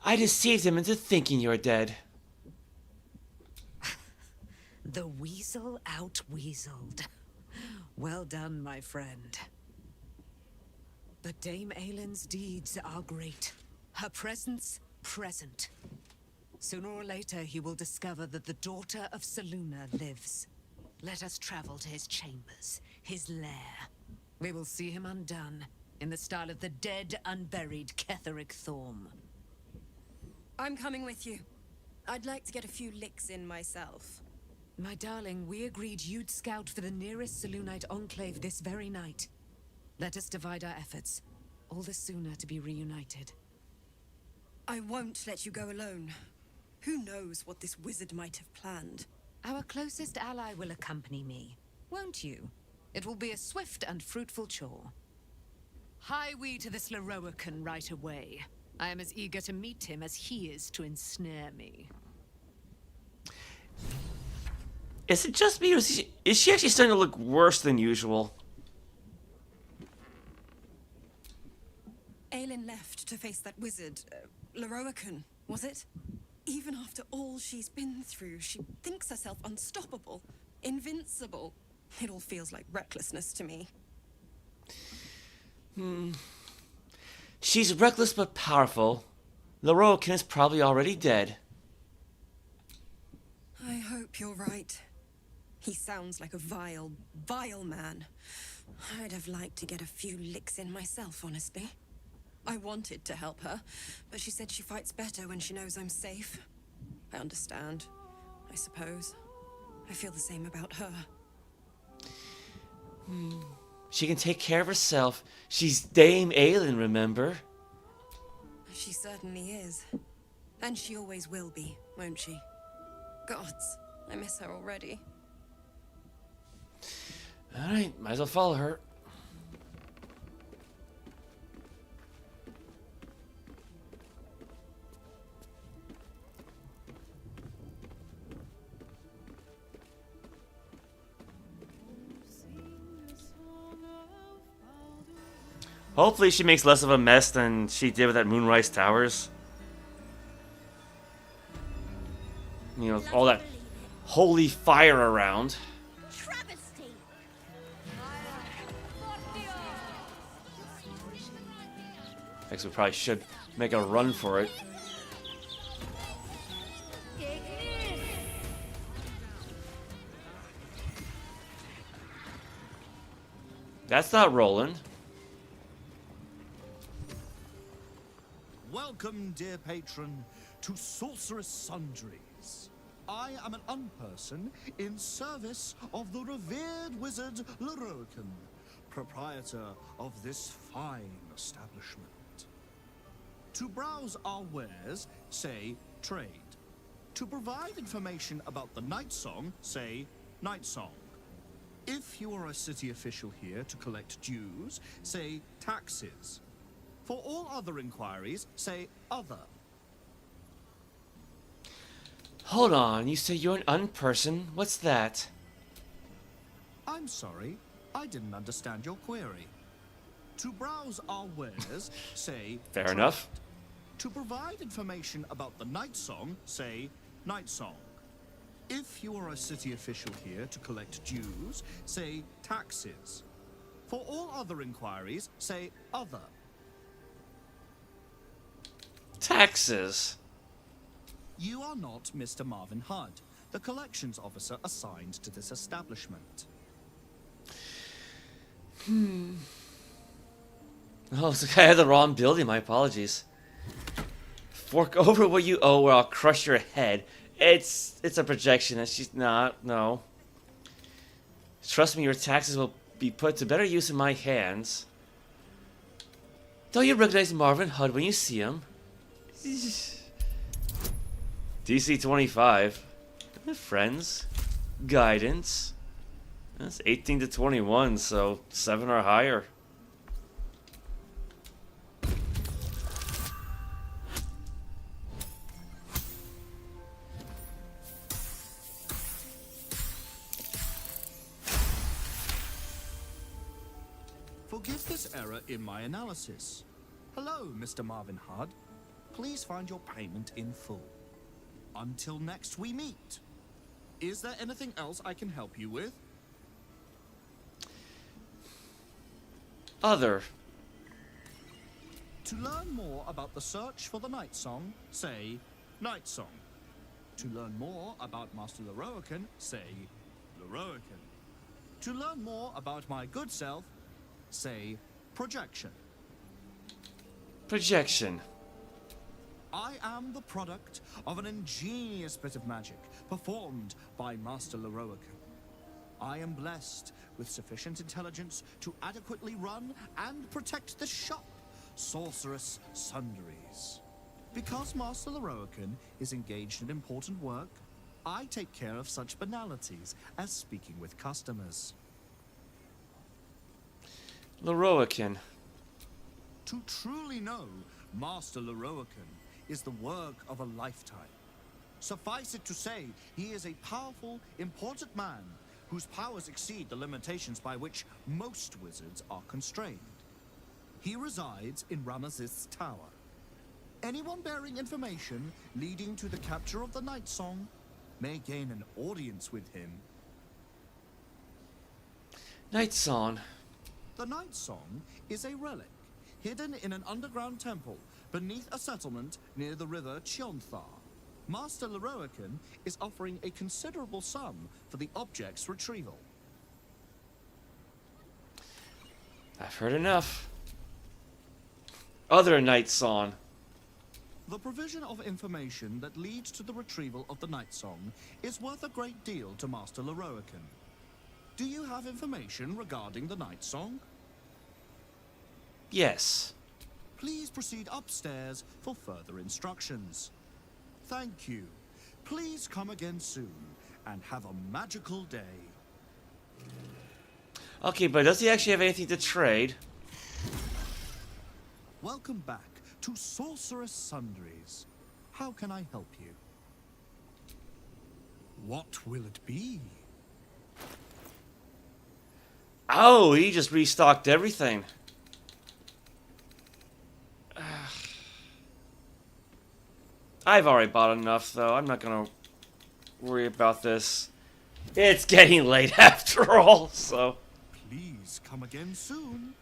I deceived him into thinking you're dead. The weasel out-weaseled. Well done, my friend. But Dame Aylin's deeds are great. Her presence, present. Sooner or later, he will discover that the daughter of Selûne lives. Let us travel to his chambers, his lair. We will see him undone, in the style of the dead, unburied Ketheric Thorm. I'm coming with you. I'd like to get a few licks in myself. My darling, we agreed you'd scout for the nearest Selûnite enclave this very night. Let us divide our efforts, all the sooner to be reunited. I won't let you go alone. Who knows what this wizard might have planned? Our closest ally will accompany me, won't you? It will be a swift and fruitful chore. Hie we to this Lorroakan right away. I am as eager to meet him as he is to ensnare me. Is it just me, or is she actually starting to look worse than usual? Aylin left to face that wizard, Lorroakan, was it? Even after all she's been through, she thinks herself unstoppable, invincible. It all feels like recklessness to me. She's reckless but powerful. Lorroakan is probably already dead. I hope you're right. He sounds like a vile, vile man. I'd have liked to get a few licks in myself, honestly. I wanted to help her, but she said she fights better when she knows I'm safe. I understand, I suppose. I feel the same about her. She can take care of herself. She's Dame Aylin, remember? She certainly is. And she always will be, won't she? Gods, I miss her already. Alright, might as well follow her. Hopefully she makes less of a mess than she did with that Moonrise Towers. You know, all that holy fire around. I guess we probably should make a run for it. That's not Roland. Welcome, dear patron, to Sorcerous Sundries. I am an unperson in service of the revered wizard Lorroakan, proprietor of this fine establishment. To browse our wares, say trade. To provide information about the Nightsong, say Nightsong. If you are a city official here to collect dues, say taxes. For all other inquiries, say other. Hold on, you say you're an unperson? What's that? I'm sorry, I didn't understand your query. To browse our wares, say Fair trade. enough. To provide information about the Nightsong, say Nightsong. If you are a city official here to collect dues, say taxes. For all other inquiries, say other. Taxes. You are not Mr. Marvin Hudd, the collections officer assigned to this establishment. Oh, so I had the wrong building. My apologies. Fork over what you owe or I'll crush your head. It's a projection. It's just not. No. Trust me, your taxes will be put to better use in my hands. Don't you recognize Marvin Hudd when you see him? DC 25. Friends. Guidance. That's 18 to 21, so 7 or higher. Forgive this error in my analysis. Hello, Mr. Marvin Hudd. Please find your payment in full. Until next we meet. Is there anything else I can help you with? Other. To learn more about the search for the Nightsong, say Nightsong. To learn more about Master Lorroakan, say Lorroakan. To learn more about my good self, say projection. Projection. I am the product of an ingenious bit of magic performed by Master Lorroakan. I am blessed with sufficient intelligence to adequately run and protect the shop, Sorcerous Sundries. Because Master Lorroakan is engaged in important work, I take care of such banalities as speaking with customers. Lorroakan. To truly know Master Lorroakan is the work of a lifetime. Suffice it to say, he is a powerful, important man whose powers exceed the limitations by which most wizards are constrained. He resides in Ramazith's tower. Anyone bearing information leading to the capture of the Nightsong may gain an audience with him. Nightsong. The Nightsong is a relic hidden in an underground temple beneath a settlement near the river Chionthar. Master Lorroakan is offering a considerable sum for the object's retrieval. I've heard enough. Other Nightsong. The provision of information that leads to the retrieval of the Nightsong is worth a great deal to Master Lorroakan. Do you have information regarding the Nightsong? Yes. Please proceed upstairs for further instructions. Thank you. Please come again soon and have a magical day. Okay, but does he actually have anything to trade? Welcome back to Sorcerous Sundries. How can I help you? What will it be? Oh, he just restocked everything. I've already bought enough, though. I'm not gonna worry about this. It's getting late after all, so... Please come again soon.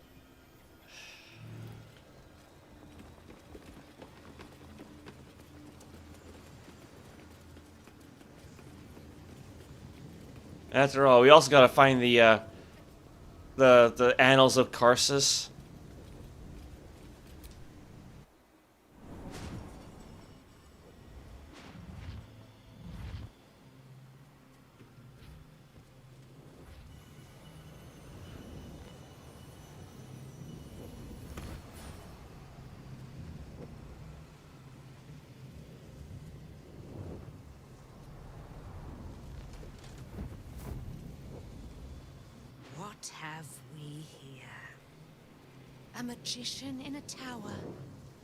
After all, we also gotta find the Annals of Karsus. What have we here? A magician in a tower,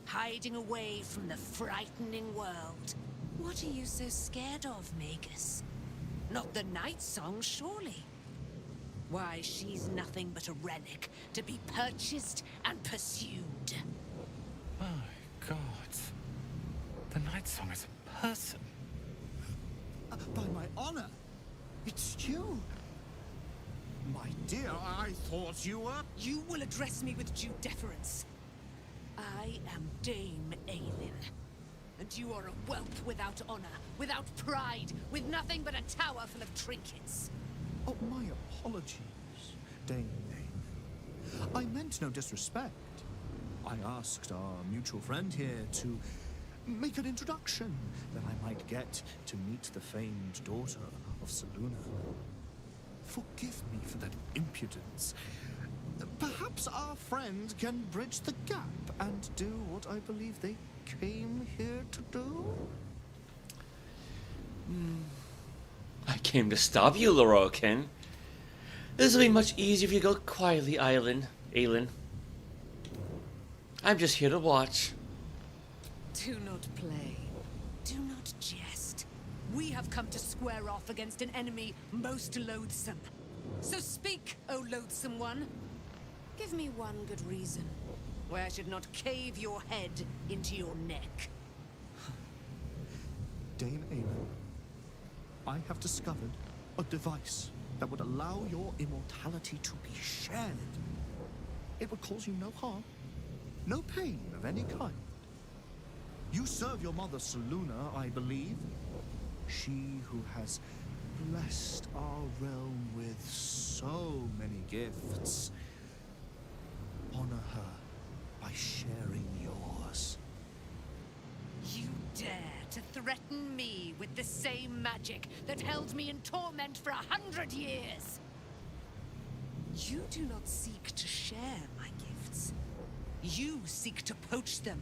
hiding away from the frightening world. What are you so scared of, Magus? Not the Nightsong, surely? Why, she's nothing but a relic to be purchased and pursued. My God. The Nightsong is a person. By my honor, it's you. My dear, I thought you were... You will address me with due deference. I am Dame Aylin, and you are a whelp without honor, without pride, with nothing but a tower full of trinkets. Oh, my apologies, Dame Aylin. I meant no disrespect. I asked our mutual friend here to make an introduction, that I might get to meet the famed daughter of Selûne. Forgive me for that impudence. Perhaps our friend can bridge the gap and do what I believe they came here to do? I came to stop you, Lorroakan. This will be much easier if you go quietly, Aylin. I'm just here to watch. Do not play. Do not jest. We have come to square off against an enemy most loathsome. So speak, O loathsome one. Give me one good reason why I should not cave your head into your neck. Dame Aylin, I have discovered a device that would allow your immortality to be shared. It would cause you no harm, No pain of any kind. You serve your mother Selûne, I believe. She who has blessed our realm with so many gifts. Honor her by sharing yours. You dare to threaten me with the same magic that held me in torment for 100 years? You do not seek to share my gifts. You seek to poach them.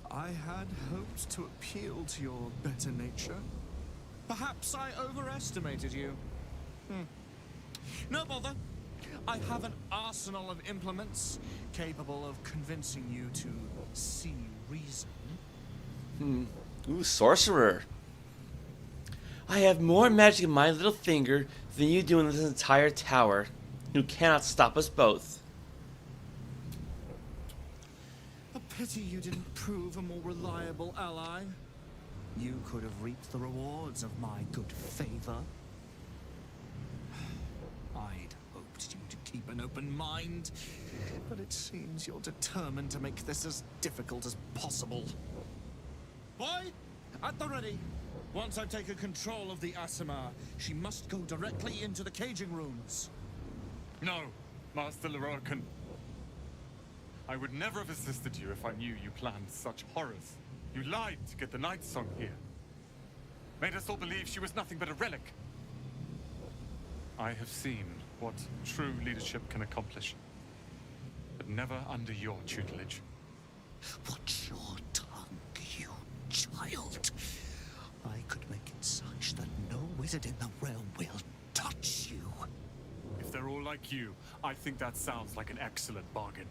I had hoped to appeal to your better nature. Perhaps I overestimated you. No bother. I have an arsenal of implements capable of convincing you to see reason. Ooh, sorcerer. I have more magic in my little finger than you do in this entire tower. You cannot stop us both. A pity you didn't prove a more reliable ally. You could have reaped the rewards of my good favor. I'd hoped you to keep an open mind, but it seems you're determined to make this as difficult as possible. Boy, at the ready. Once I've taken control of the Aasimar, she must go directly into the caging rooms. No, Master Lorroakan. I would never have assisted you if I knew you planned such horrors. You lied to get the Nightsong here. Made us all believe she was nothing but a relic. I have seen what true leadership can accomplish. But never under your tutelage. Watch your tongue, you child. I could make it such that no wizard in the realm will touch you. If they're all like you, I think that sounds like an excellent bargain.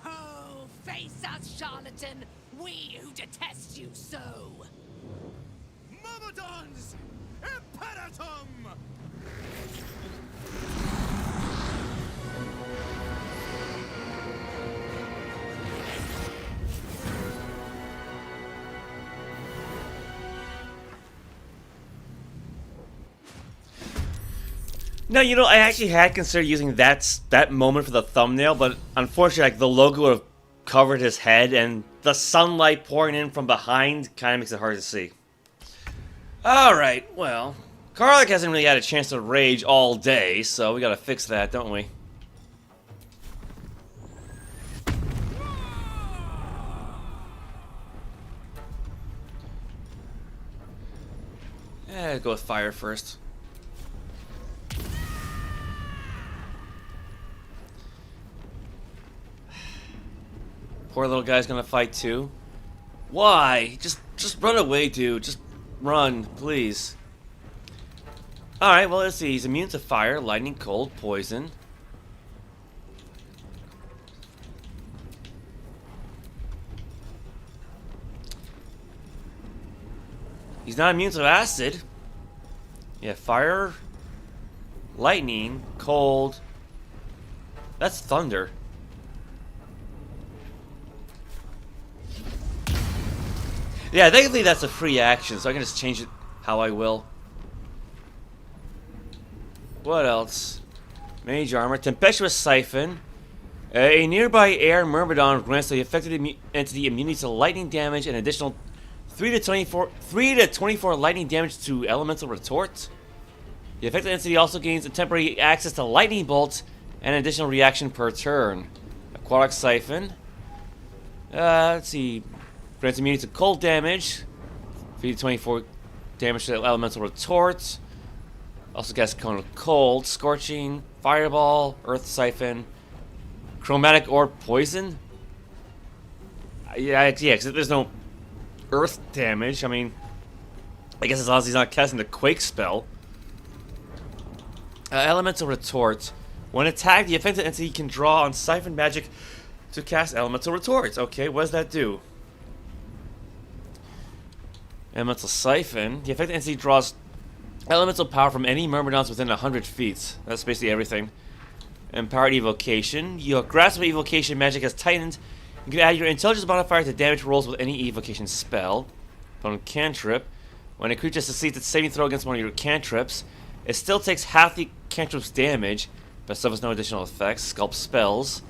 Oh, face us, charlatan! We who detest you so! Myrmidons! Imperatum! No, you know, I actually had considered using that moment for the thumbnail, but unfortunately, like, the logo would have covered his head, and the sunlight pouring in from behind kind of makes it hard to see. Alright, well, Karlach hasn't really had a chance to rage all day, so we gotta fix that, don't we? Go with fire first. Poor little guy's gonna fight too. Why? Just run away, dude. Just run, please. Alright, well, let's see. He's immune to fire, lightning, cold, poison. He's not immune to acid. Yeah, fire, lightning, cold. That's thunder. Yeah, technically that's a free action, so I can just change it how I will. What else? Mage armor, tempestuous siphon. A nearby air myrmidon grants the affected entity immunity to lightning damage and additional 3 to 24 lightning damage to elemental retort. The affected entity also gains a temporary access to lightning bolt and an additional reaction per turn. Aquatic siphon. Let's see. Grants immunity to cold damage. 3 to 24 damage to elemental retort. Also casts cone of cold, scorching, fireball, earth siphon, chromatic orb, poison. Yeah, because there's no earth damage. I mean, I guess as long as he's not casting the quake spell. Elemental retort. When attacked, the affected entity can draw on siphon magic to cast elemental retorts. Okay, what does that do? Elemental siphon. The affected entity draws elemental power from any myrmidons within 100 feet. That's basically everything. Empowered evocation. Your grasp of evocation magic has tightened. You can add your intelligence modifier to damage rolls with any evocation spell. Opponent cantrip. When a creature succeeds its saving throw against one of your cantrips, it still takes half the cantrip's damage. but suffers no additional effects. Sculpt spells.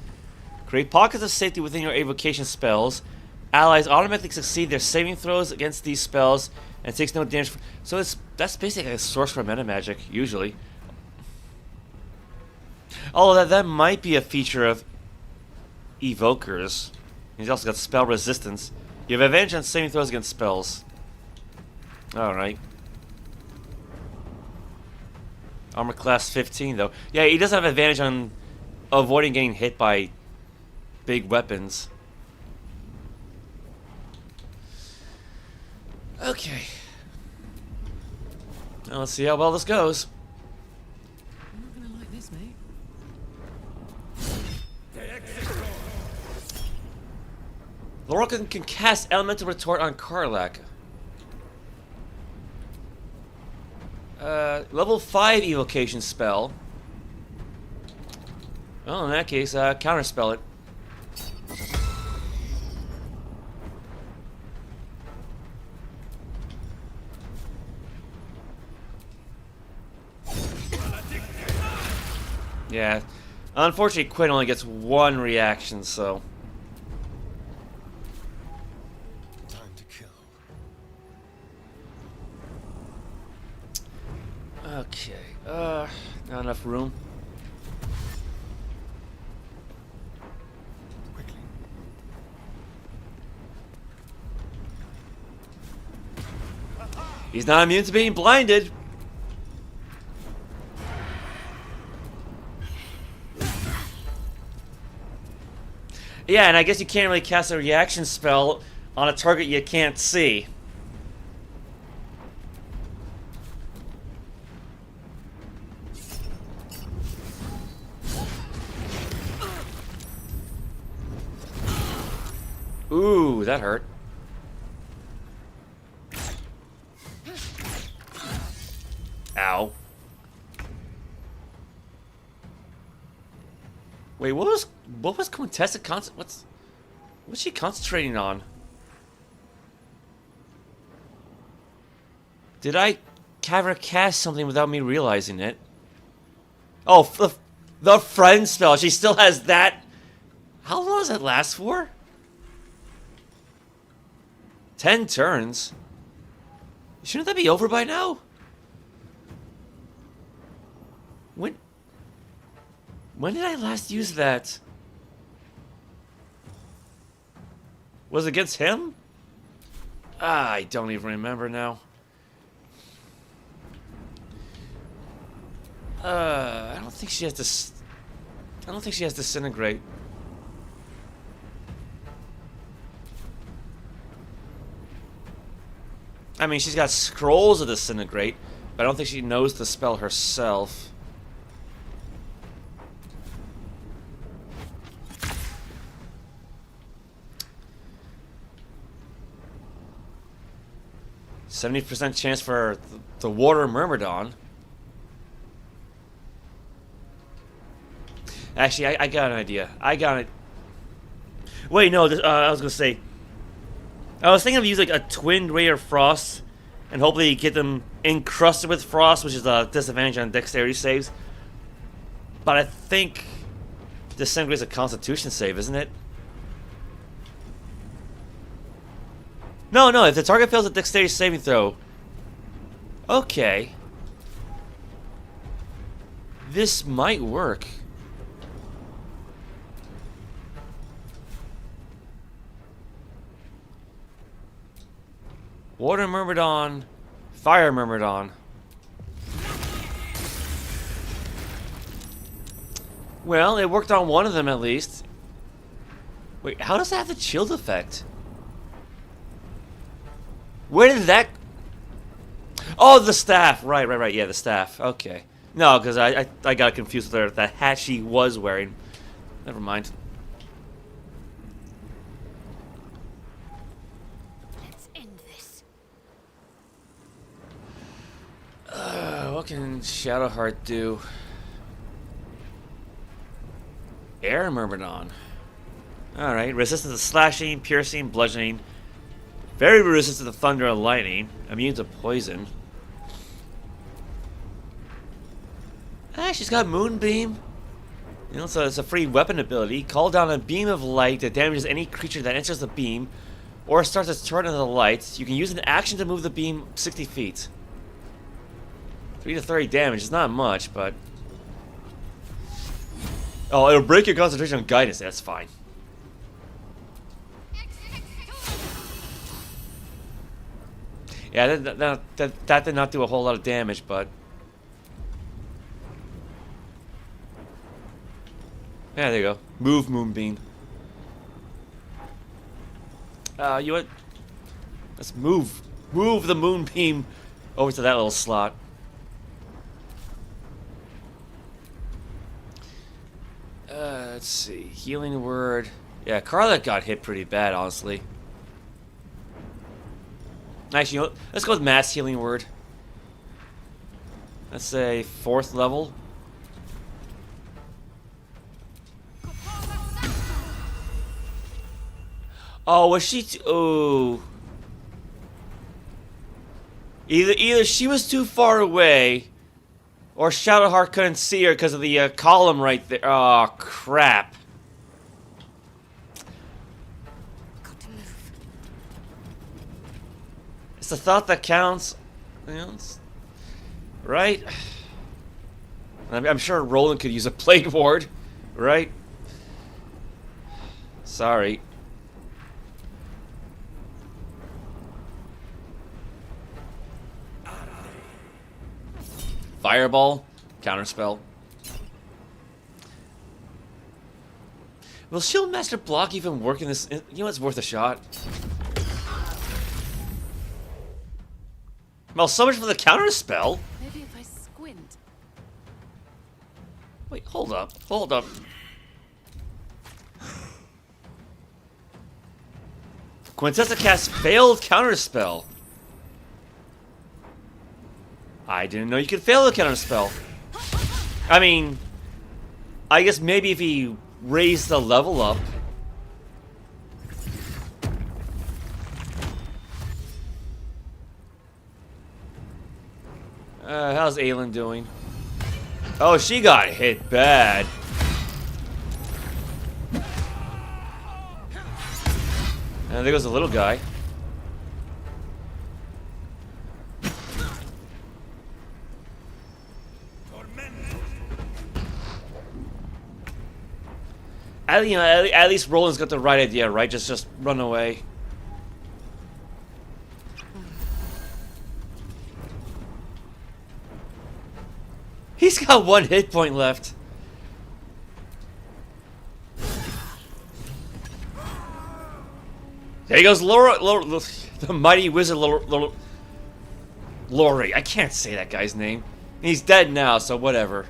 Create pockets of safety within your evocation spells. Allies automatically succeed their saving throws against these spells and takes no damage. So that's basically a sorcerer meta magic, usually. Although that might be a feature of evokers. He's also got spell resistance. You have advantage on saving throws against spells. Alright. Armor class 15 though. Yeah, he does have advantage on avoiding getting hit by big weapons. Okay. Now let's see how well this goes. I'm not gonna like this, mate. Lorroakan can cast Elemental Retort on Karlach. Level 5 evocation spell. Well, in that case, counterspell it. Yeah. Unfortunately, Quinn only gets one reaction, so... Time to kill. Okay. Not enough room. Quickly. He's not immune to being blinded. Yeah, and I guess you can't really cast a reaction spell on a target you can't see. Ooh, that hurt. Ow. Wait, what was contested what's she concentrating on? Did I have her cast something without me realizing it? Oh, the friend spell. She still has that. How long does that last for? 10 turns. Shouldn't that be over by now? When did I last use that? Was it against him? I don't even remember now. I don't think she has to. I don't think she has disintegrate. I mean, she's got scrolls of disintegrate, but I don't think she knows the spell herself. %70 chance for the water Myrmidon. Actually, I got an idea. I got it. Wait, no. I was gonna say. I was thinking of using like a twin ray of frost, and hopefully get them encrusted with frost, which is a disadvantage on dexterity saves. But I think disintegrate is a Constitution save, isn't it? No, no. If the target fails a dexterity saving throw, okay, this might work. Water Myrmidon, Fire Myrmidon. Well, it worked on one of them at least. Wait, how does that have the chilled effect? Where did that... Oh, the staff. Right. Yeah, the staff. Okay. No, because I got confused with the hat she was wearing. Never mind. Let's end this. What can Shadowheart do? Air Myrmidon. Alright, resistant to slashing, piercing, bludgeoning. Very resistant to thunder and lightning. Immune to poison. Ah, she's got Moonbeam. You know, so it's a free weapon ability. Call down a beam of light that damages any creature that enters the beam or starts its turn into the light. You can use an action to move the beam 60 feet. 3 to 30 damage is not much, but... Oh, it'll break your concentration on guidance. That's fine. Yeah, that did not do a whole lot of damage, but... Yeah, there you go. Move, Moonbeam. You what? Let's move. Move the Moonbeam over to that little slot. Let's see. Healing word. Yeah, Carla got hit pretty bad, honestly. Actually, you know what? Let's go with mass healing word. Let's say 4th level. Oh, was she? Oh. Either she was too far away, or Shadowheart couldn't see her because of the column right there. Oh, crap. It's the thought that counts. You know, right? I'm sure Roland could use a Plague Ward, right? Sorry. Fireball, counterspell. Will Shieldmaster block even work in this? You know, it's worth a shot. Well, so much for the counterspell. Maybe if I squint. Wait, hold up, hold up. Quintessa cast failed counterspell. I didn't know you could fail a counterspell. I mean, I guess maybe if he raised the level up. How's Aylin doing? Oh, she got hit bad. And there goes the little guy. At least Roland's got the right idea, right? Just run away. He's got 1 hit point left. There he goes, the mighty wizard Lori. I can't say that guy's name. He's dead now, so whatever.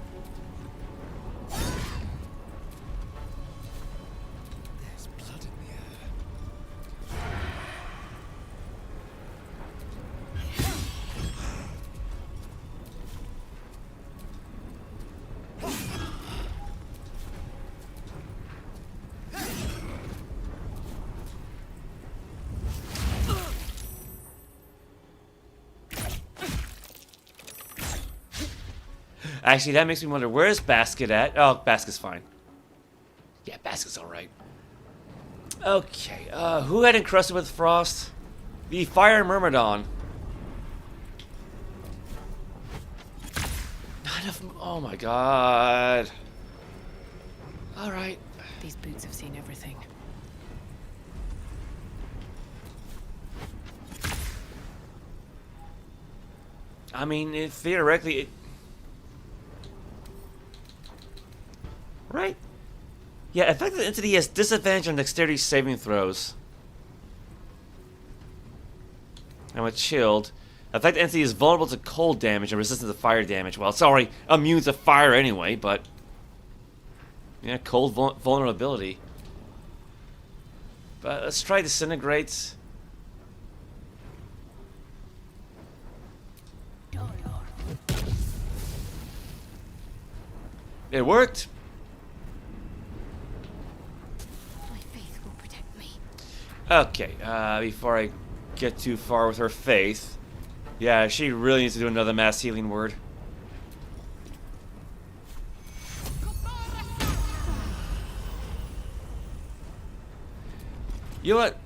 Actually, that makes me wonder, where's Basket at? Oh, Basket's fine. Yeah, Basket's alright. Okay, who had encrusted with frost? The Fire Myrmidon. Not enough. Oh my god. Alright. These boots have seen everything. I mean, theoretically, right? Yeah, affected entity has disadvantage on dexterity saving throws. And with chilled, affected entity is vulnerable to cold damage and resistant to fire damage. Well, it's already immune to fire anyway, but yeah, cold vulnerability. But let's try disintegrate. It worked. Okay, before I get too far with her faith, yeah, she really needs to do another mass healing word. You know what?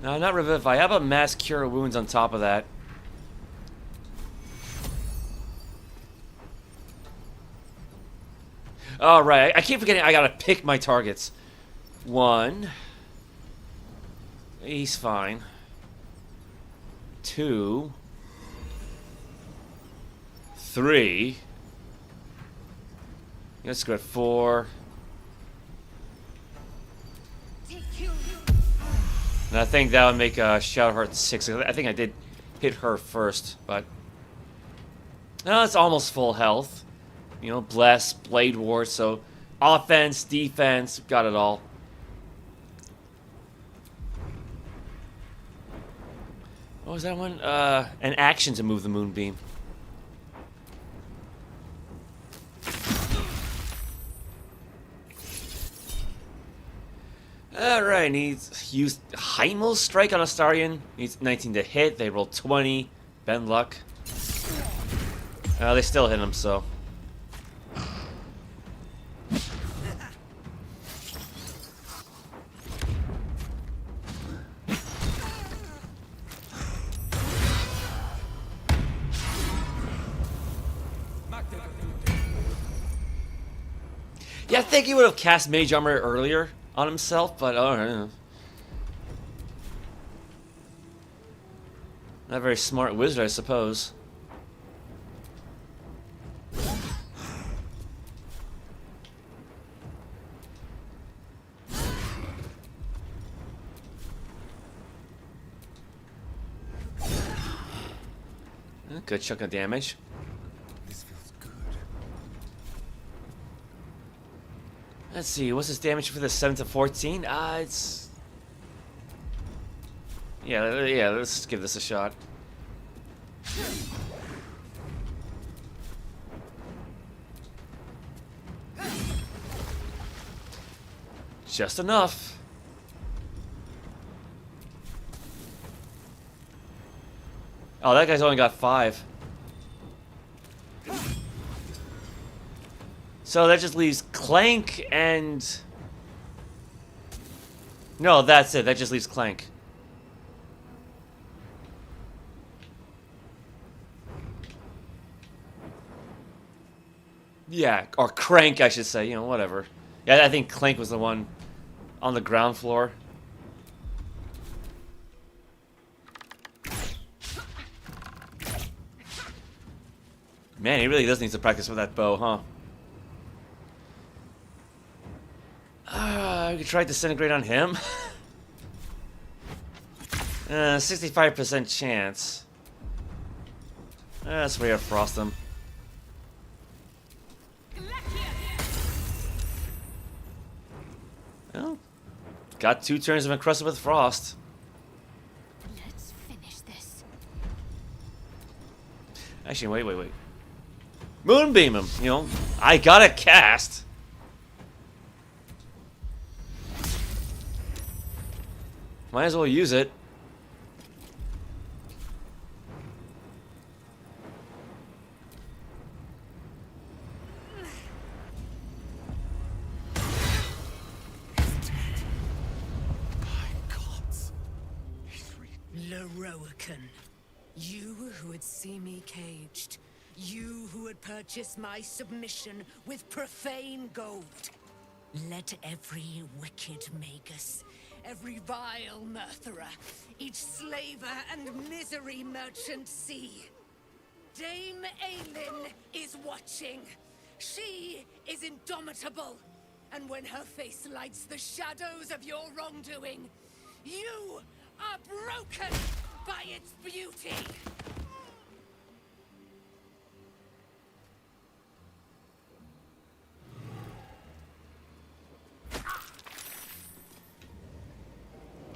No, not Revivify. How about Mass Cure Wounds on top of that? All right, I keep forgetting I gotta pick my targets. 1. He's fine. 2. 3. Let's go at 4. And I think that would make Shadowheart 6. I think I did hit her first, but no, it's almost full health. You know, Bless, Blade War, so offense, defense, got it all. What was that one? An action to move the Moonbeam. Alright, needs used Heimel's Strike on Astarion. Needs 19 to hit. They roll 20. Ben luck. They still hit him, so. Yeah, I think he would have cast Mage Armor earlier on himself, but I don't know. Not a very smart wizard, I suppose. Good chunk of damage. This feels good. Let's see, what's his damage for the 7 to 14? It's... Yeah, let's give this a shot. Just enough. Oh, that guy's only got 5. So that just leaves Clank and... No, that's it. That just leaves Clank. Yeah, or Crank, I should say. You know, whatever. Yeah, I think Clank was the one on the ground floor. Man, he really does need to practice with that bow, huh? We could try Disintegrate on him. 65% chance. That's where you frost him. Well, got 2 turns of Encrusted with Frost. Let's finish this. Actually, wait. Moonbeam him, you know. I gotta cast. Might as well use it. Lorroakan, you who would see me caged, you who would purchase my submission with profane gold. Let every wicked magus, every vile murtherer, each slaver and misery merchant see. Dame Aylin is watching. She is indomitable. And when her face lights the shadows of your wrongdoing, you are broken by its beauty.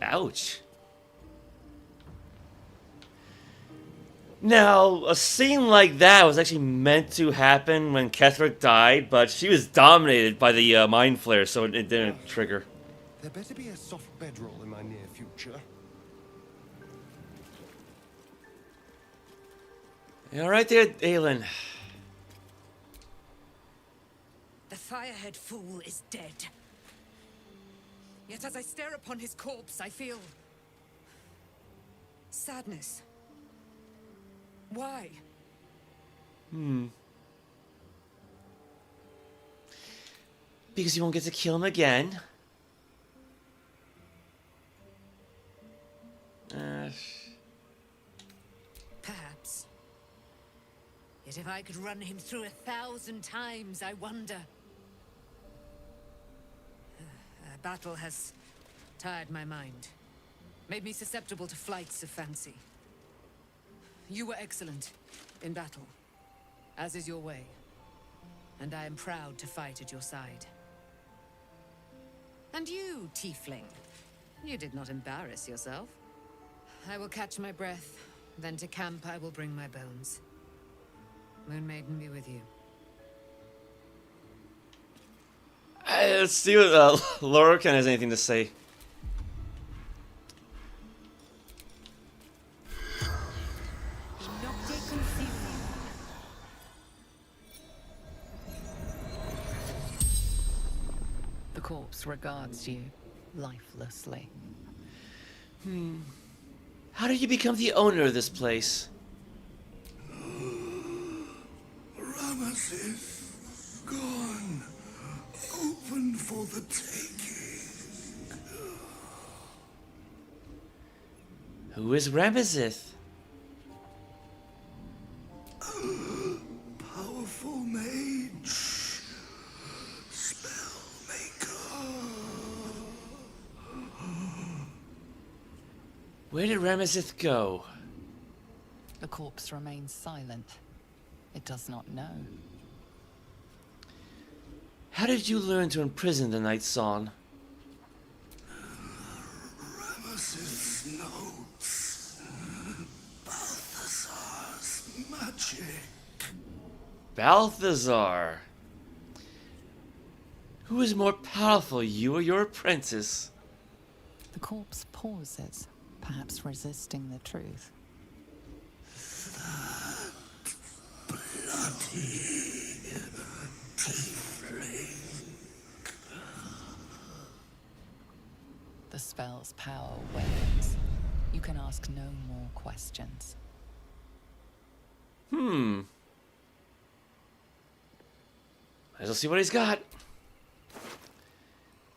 Ouch. Now, a scene like that was actually meant to happen when Ketheric died, but she was dominated by the Mind Flare, so it didn't trigger. There better be a soft bedroll in my near future. Alright there, Aylin. The Firehead Fool is dead. Yet as I stare upon his corpse, I feel sadness. Why? Because you won't get to kill him again. Perhaps. Yet if I could run him through 1,000 times, I wonder. Battle has tired my mind, made me susceptible to flights of fancy. You were excellent in battle, as is your way, and I am proud to fight at your side. And you, tiefling, you did not embarrass yourself. I will catch my breath, then to camp I will bring my bones. Moon Maiden be with you. Let's see what Lorroakan has anything to say. The corpse regards you lifelessly. How did you become the owner of this place? Ramesses gone. Open for the taking. Who is Ramesses? Powerful mage. Spellmaker. Where did Ramesses go? The corpse remains silent. It does not know. How did you learn to imprison the Nightsong? Ramesses notes. Balthazar's magic. Balthazar. Who is more powerful, you or your apprentice? The corpse pauses, perhaps resisting the truth. Bloody tiefling. The spell's power wanes. You can ask no more questions. Might as well see what he's got.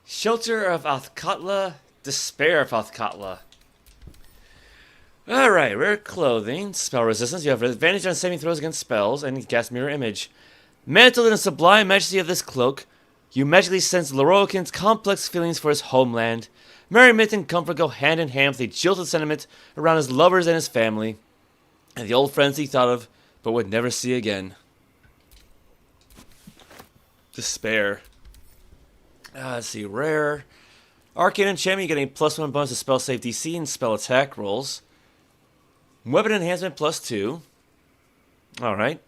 Shelter of Athkatla, Despair of Athkatla. Alright, rare clothing, spell resistance. You have advantage on saving throws against spells, and cast mirror image. Mantled in the sublime majesty of this cloak, you magically sense Lorroakan's complex feelings for his homeland. Merriment and comfort go hand in hand with the jilted sentiment around his lovers and his family, and the old friends he thought of, but would never see again. Despair. Let's see, rare. Arcane enchantment, you get a +1 bonus to spell save DC and spell attack rolls. Weapon enhancement +2. Alright.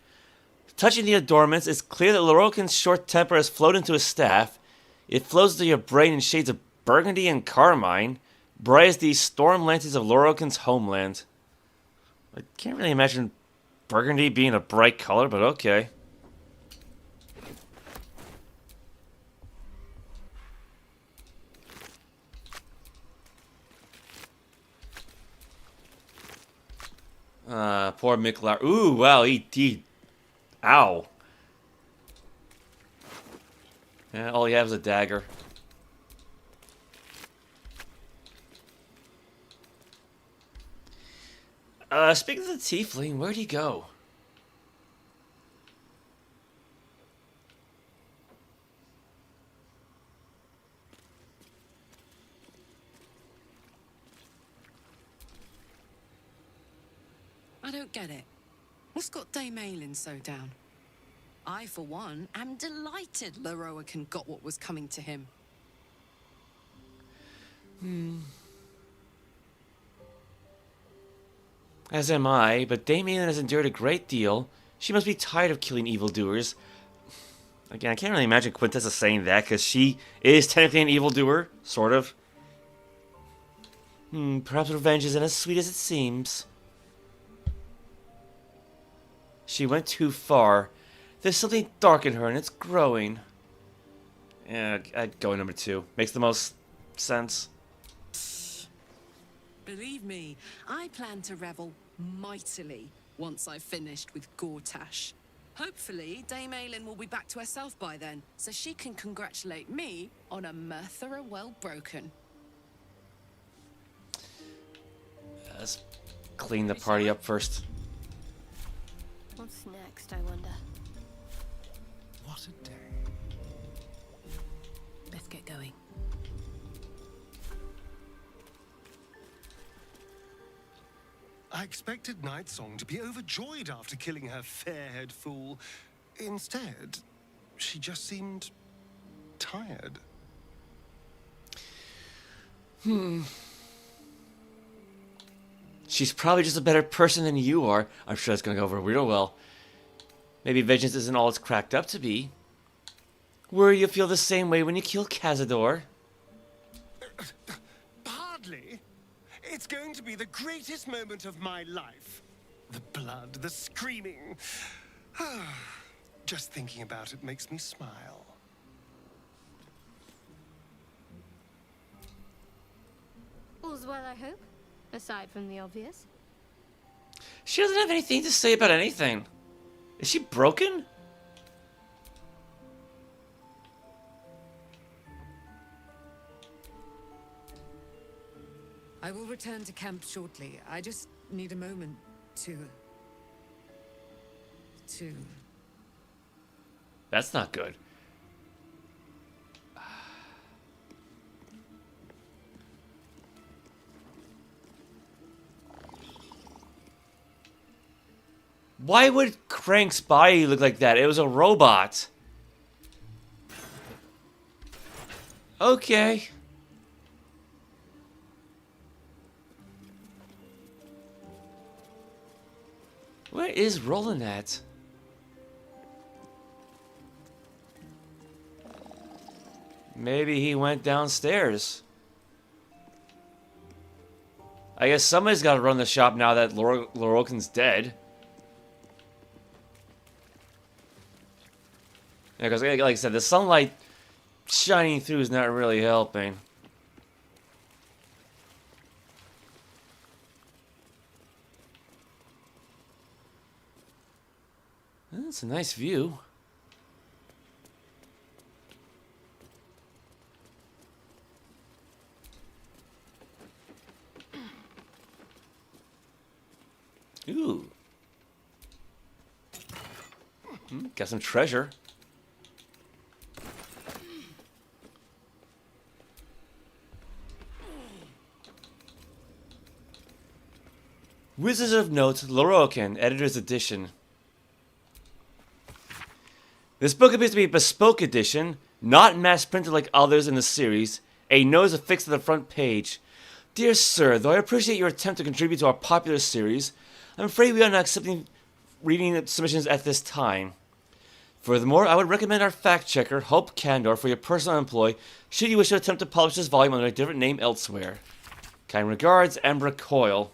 Touching the adornments, it's clear that Lorroakan's short temper has flowed into his staff. It flows through your brain in shades of burgundy and carmine, bright as the storm lanterns of Lorroakan's homeland. I can't really imagine burgundy being a bright color, but okay. Poor Miklar. Ooh, wow, he ow. Yeah, all he has is a dagger. Speaking of the tiefling, where'd he go? I don't get it. What's got Dame Aylin so down? I, for one, am delighted Lorroakan got what was coming to him. As am I, but Dame Aylin has endured a great deal. She must be tired of killing evildoers. Again, I can't really imagine Quintessa saying that, because she is technically an evildoer, sort of. Perhaps revenge isn't as sweet as it seems. She went too far. There's something dark in her, and it's growing. Yeah, I'd go number 2. Makes the most sense. Believe me, I plan to revel mightily once I've finished with Gortash. Hopefully, Dame Aylin will be back to herself by then, so she can congratulate me on a Merthera well broken. Let's clean the party up first. What's next, I wonder? What a day. Let's get going. I expected Nightsong to be overjoyed after killing her fair-haired fool. Instead, she just seemed tired. She's probably just a better person than you are. I'm sure that's gonna go over real well. Maybe vengeance isn't all it's cracked up to be. Worry you'll feel the same way when you kill Cazador. Hardly. It's going to be the greatest moment of my life. The blood, the screaming. Just thinking about it makes me smile. All's well, I hope. Aside from the obvious. She doesn't have anything to say about anything. Is she broken? I will return to camp shortly. I just need a moment to... That's not good. Why would Crank's body look like that? It was a robot. Okay. Where is Roland at? Maybe he went downstairs. I guess somebody's got to run the shop now that Lorroakan's dead. Yeah, because like I said, the sunlight shining through is not really helping. That's a nice view. Ooh. Got some treasure. Wizards of Note, Lorroakan, Editor's Edition. This book appears to be a bespoke edition, not mass printed like others in the series. A note is affixed to the front page. Dear Sir, though I appreciate your attempt to contribute to our popular series, I'm afraid we are not accepting reading submissions at this time. Furthermore, I would recommend our fact-checker, Hope Candor, for your personal employ, should you wish to attempt to publish this volume under a different name elsewhere. Kind regards, Ambra Coyle.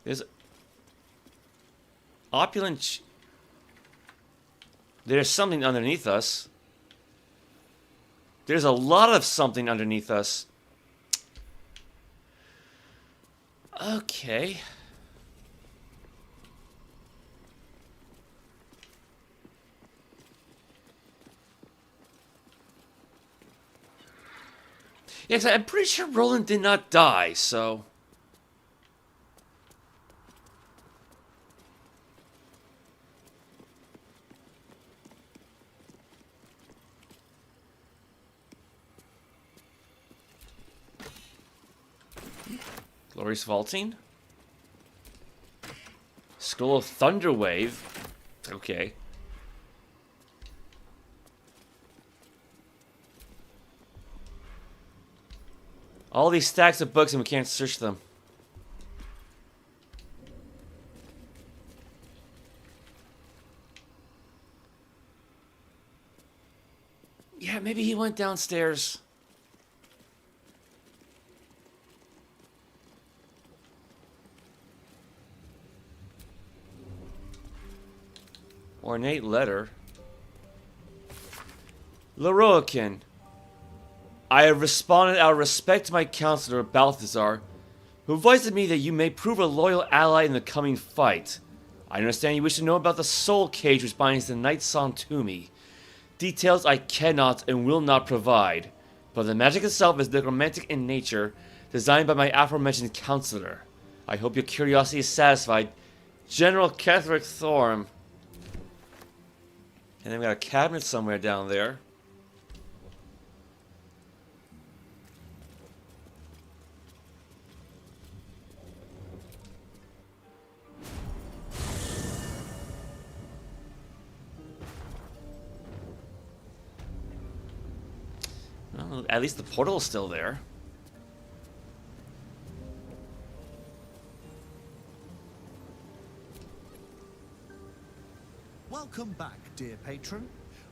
There's opulent. There's something underneath us. There's a lot of something underneath us. Okay. Yeah, 'cause I'm pretty sure Roland did not die, so... Glorious Vaulting. Scroll of Thunderwave. Okay. All these stacks of books and we can't search them. Yeah, maybe he went downstairs. Ornate letter. Lorroakan. I have responded out of respect to my counselor, Balthazar, who advised me that you may prove a loyal ally in the coming fight. I understand you wish to know about the soul cage which binds the Nightsong to me. Details I cannot and will not provide, but the magic itself is necromantic in nature, designed by my aforementioned counselor. I hope your curiosity is satisfied. General Ketheric Thorm. And then we got a cabinet somewhere down there. Well, at least the portal's still there. Welcome back, dear patron.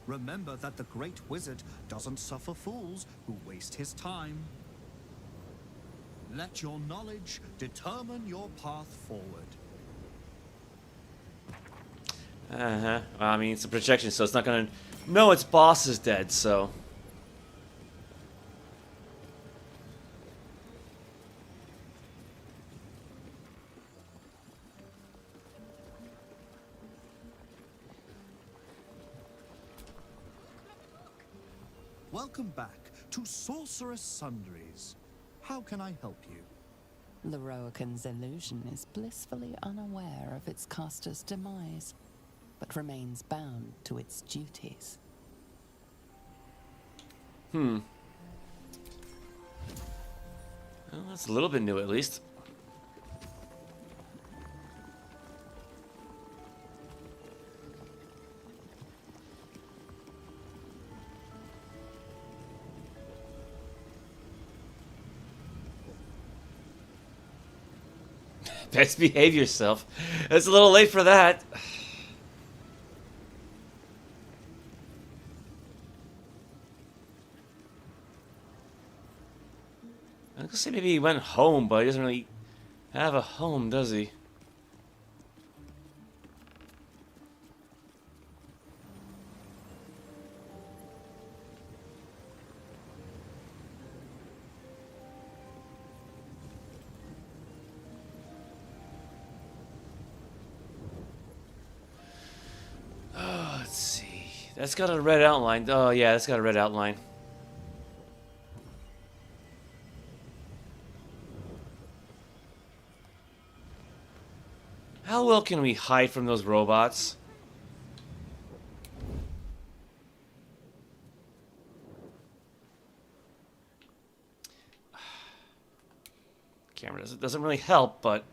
Remember that the great wizard doesn't suffer fools who waste his time. Let your knowledge determine your path forward. Well, I mean, it's a projection, so it's not gonna... No, its boss is dead, so... Welcome back to Sorcerous Sundries. How can I help you? Lorroakan's illusion is blissfully unaware of its caster's demise, but remains bound to its duties. Well, that's a little bit new, at least. Best behave yourself. It's a little late for that. I was gonna say maybe he went home, but he doesn't really have a home, does he? Let's see. That's got a red outline. Oh, yeah, that's got a red outline. How well can we hide from those robots? Camera doesn't really help, but...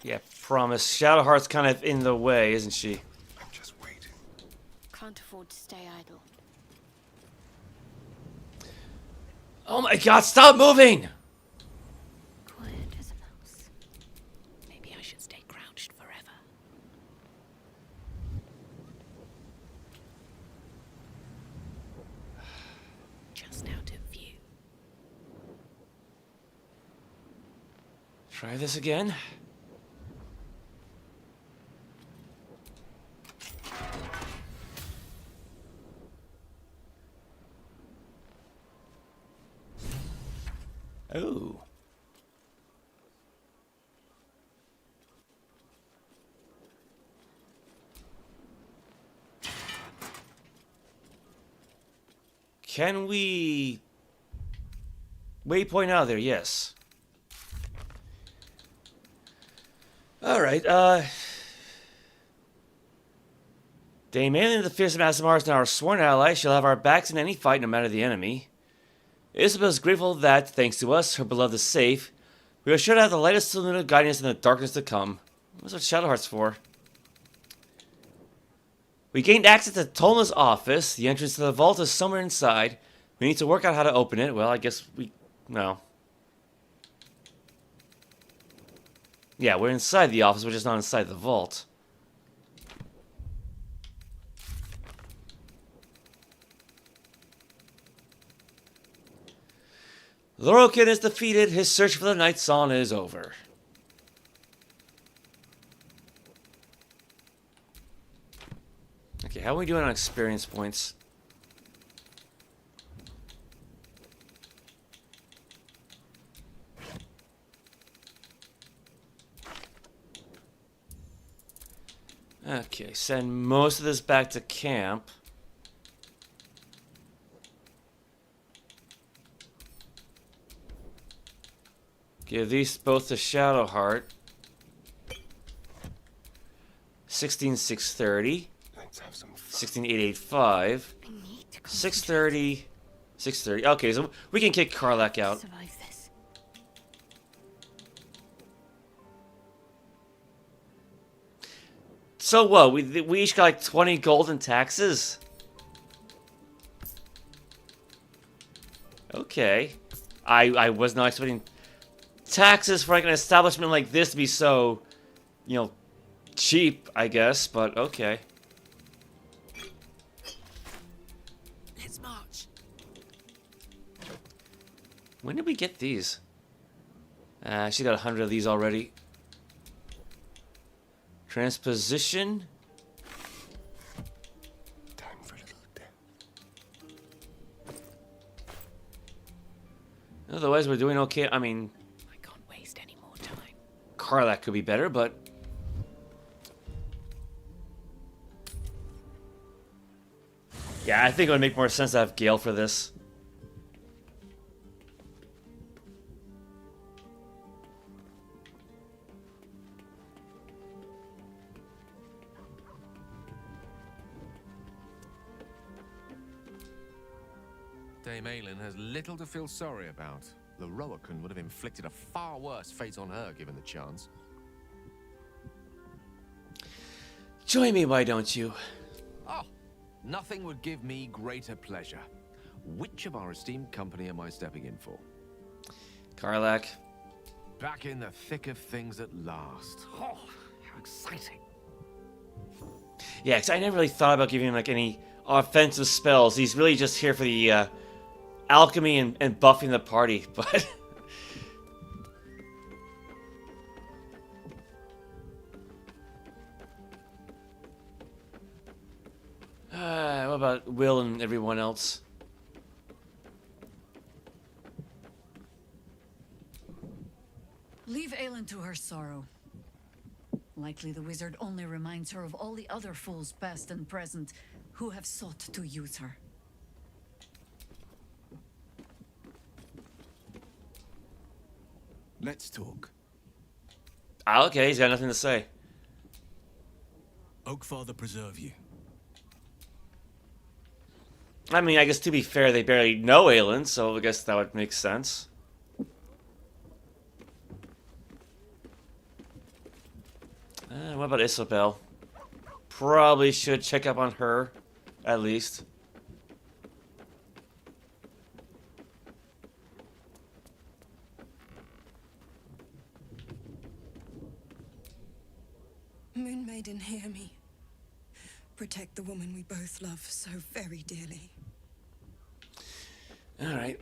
Yeah, promise. Shadowheart's kind of in the way, isn't she? I'm just waiting. Can't afford to stay idle. Oh my god, stop moving! Quiet as a mouse. Maybe I should stay crouched forever. Just out of view. Try this again. Oh. Can we... Waypoint out there, yes. Alright, Dame Aylin, the fearsome Aasimar, is now our sworn ally. She'll have our backs in any fight, no matter the enemy. Isabel is grateful that, thanks to us, her beloved is safe. We are sure to have the lightest Selûne guiding us in the darkness to come. What's what Shadowheart's for? We gained access to Tolna's office. The entrance to the vault is somewhere inside. We need to work out how to open it. Well, I guess we... no. Yeah, we're inside the office, we're just not inside the vault. Lorroakan is defeated. His search for the Nightsong is over. Okay, how are we doing on experience points? Okay, send most of this back to camp. Give these both to Shadowheart. 16,630. 16,885. 630. 630. Okay, so we can kick Karlach out. So what? We each got like 20 gold in taxes? Okay. I was not expecting taxes for like an establishment like this to be so, you know, cheap, I guess, but okay. Let's march. When did we get these? She got 100 of these already. Transposition. Time for a little death. Otherwise, we're doing okay. I mean, I can't waste any more time. Karlach could be better, but yeah, I think it would make more sense to have Gale for this. Dame Aylin has little to feel sorry about. Lorroakan would have inflicted a far worse fate on her given the chance. Join me, why don't you? Oh, nothing would give me greater pleasure. Which of our esteemed company am I stepping in for? Karlach. Back in the thick of things at last. Oh, how exciting. Yeah, because I never really thought about giving him like any offensive spells. He's really just here for the alchemy and buffing the party, but what about Will and everyone else? Leave Aylin to her sorrow. Likely the wizard only reminds her of all the other fools past and present who have sought to use her. Let's talk. Ah, okay, he's got nothing to say. Oakfather preserve you. I mean, I guess to be fair, they barely know Aylin, so I guess that would make sense. What about Isabel? Probably should check up on her, at least. Moon Maiden, hear me. Protect the woman we both love so very dearly. All right.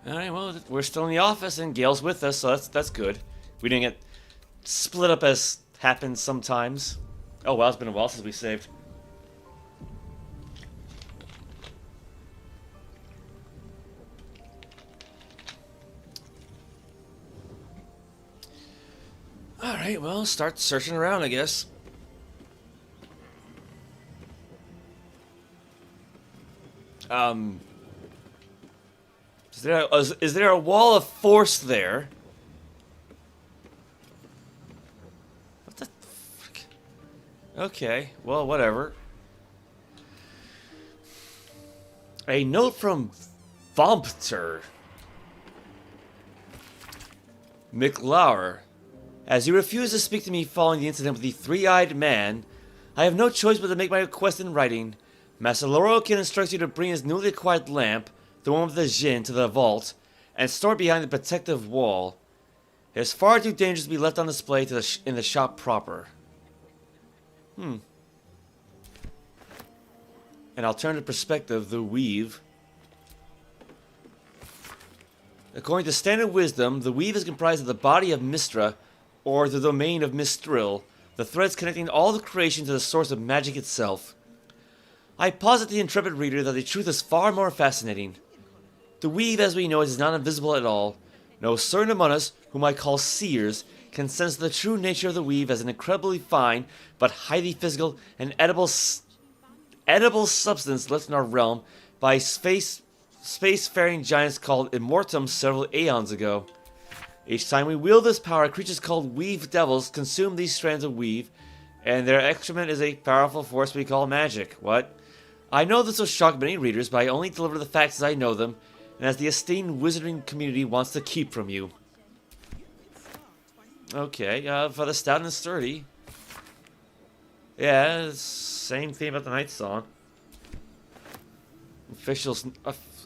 Alright, well, we're still in the office and Gale's with us, so that's good. We didn't get split up as happens sometimes. Oh wow, it's been a while since we saved. Alright, well, start searching around, I guess. Is there a wall of force there? What the frick? Okay, well, whatever. A note from Vompter. McLauer. As you refuse to speak to me following the incident with the three-eyed man, I have no choice but to make my request in writing. Master Lorroakan instructs you to bring his newly acquired lamp, the one with the djinn, to the vault, and store it behind the protective wall. It is far too dangerous to be left on display in the shop proper. An alternative perspective, the weave. According to standard wisdom, the weave is comprised of the body of Mystra, or the domain of Mistril, the threads connecting all the creation to the source of magic itself. I posit to the intrepid reader that the truth is far more fascinating. The weave, as we know it, is not invisible at all. No certain among us, whom I call seers, can sense the true nature of the weave as an incredibly fine, but highly physical and edible substance left in our realm by spacefaring giants called Immortum several aeons ago. Each time we wield this power, creatures called weave devils consume these strands of weave, and their excrement is a powerful force we call magic. What? I know this will shock many readers, but I only deliver the facts as I know them, and as the esteemed wizarding community wants to keep from you. Okay, for the stout and sturdy. Yeah, same theme about the Nightsong.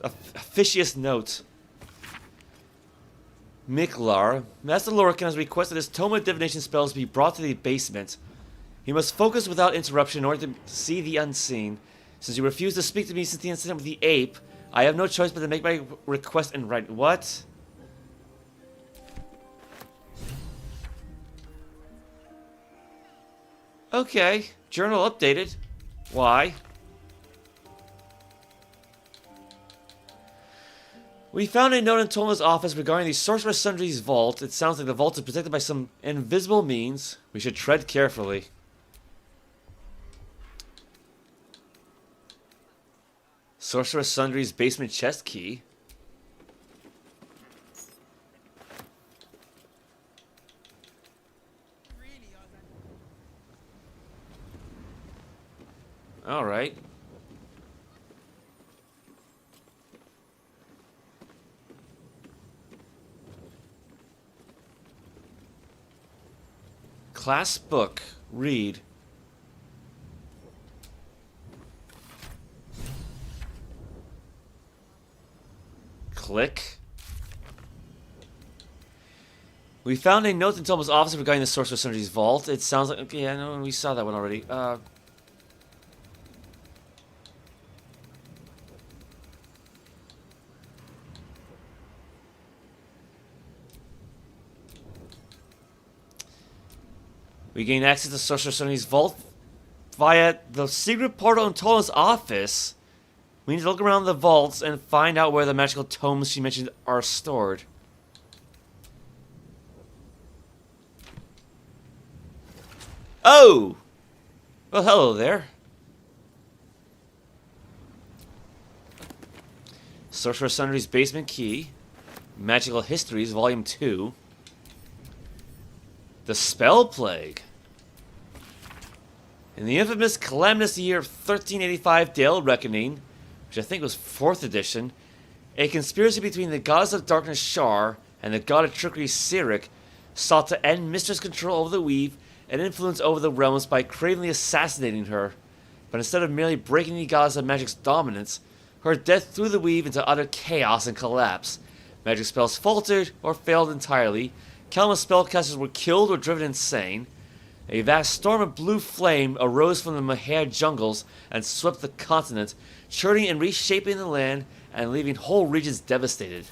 Officious note. Miklar. Master Lorroakan has requested his tome of divination spells be brought to the basement. He must focus without interruption in order to see the unseen. Since you refused to speak to me since the incident with the ape, I have no choice but to make my request and write. What? Okay. Journal updated. Why? We found a note in Tolna's office regarding the Sorcerous Sundries vault. It sounds like the vault is protected by some invisible means. We should tread carefully. Sorcerous Sundries basement chest key. All right. Class book. Read. Click. We found a note in Toma's office regarding the Sorcerous Sundries vault. It sounds like... Okay, I know we saw that one already. We gain access to Sorcerous Sundries vault via the secret portal in Tola's office. We need to look around the vaults and find out where the magical tomes she mentioned are stored. Oh! Well, hello there. Sorcerous Sundries basement key. Magical Histories, Volume 2. The Spell Plague. In the infamous calamitous year of 1385 Dale Reckoning, which I think was 4th edition, a conspiracy between the goddess of darkness Shar and the god of trickery Sirik sought to end Mistress' control over the weave and influence over the realms by cravenly assassinating her. But instead of merely breaking the goddess of magic's dominance, her death threw the weave into utter chaos and collapse. Magic spells faltered or failed entirely. Countless spellcasters were killed or driven insane. A vast storm of blue flame arose from the Mahar jungles and swept the continent, churning and reshaping the land and leaving whole regions devastated.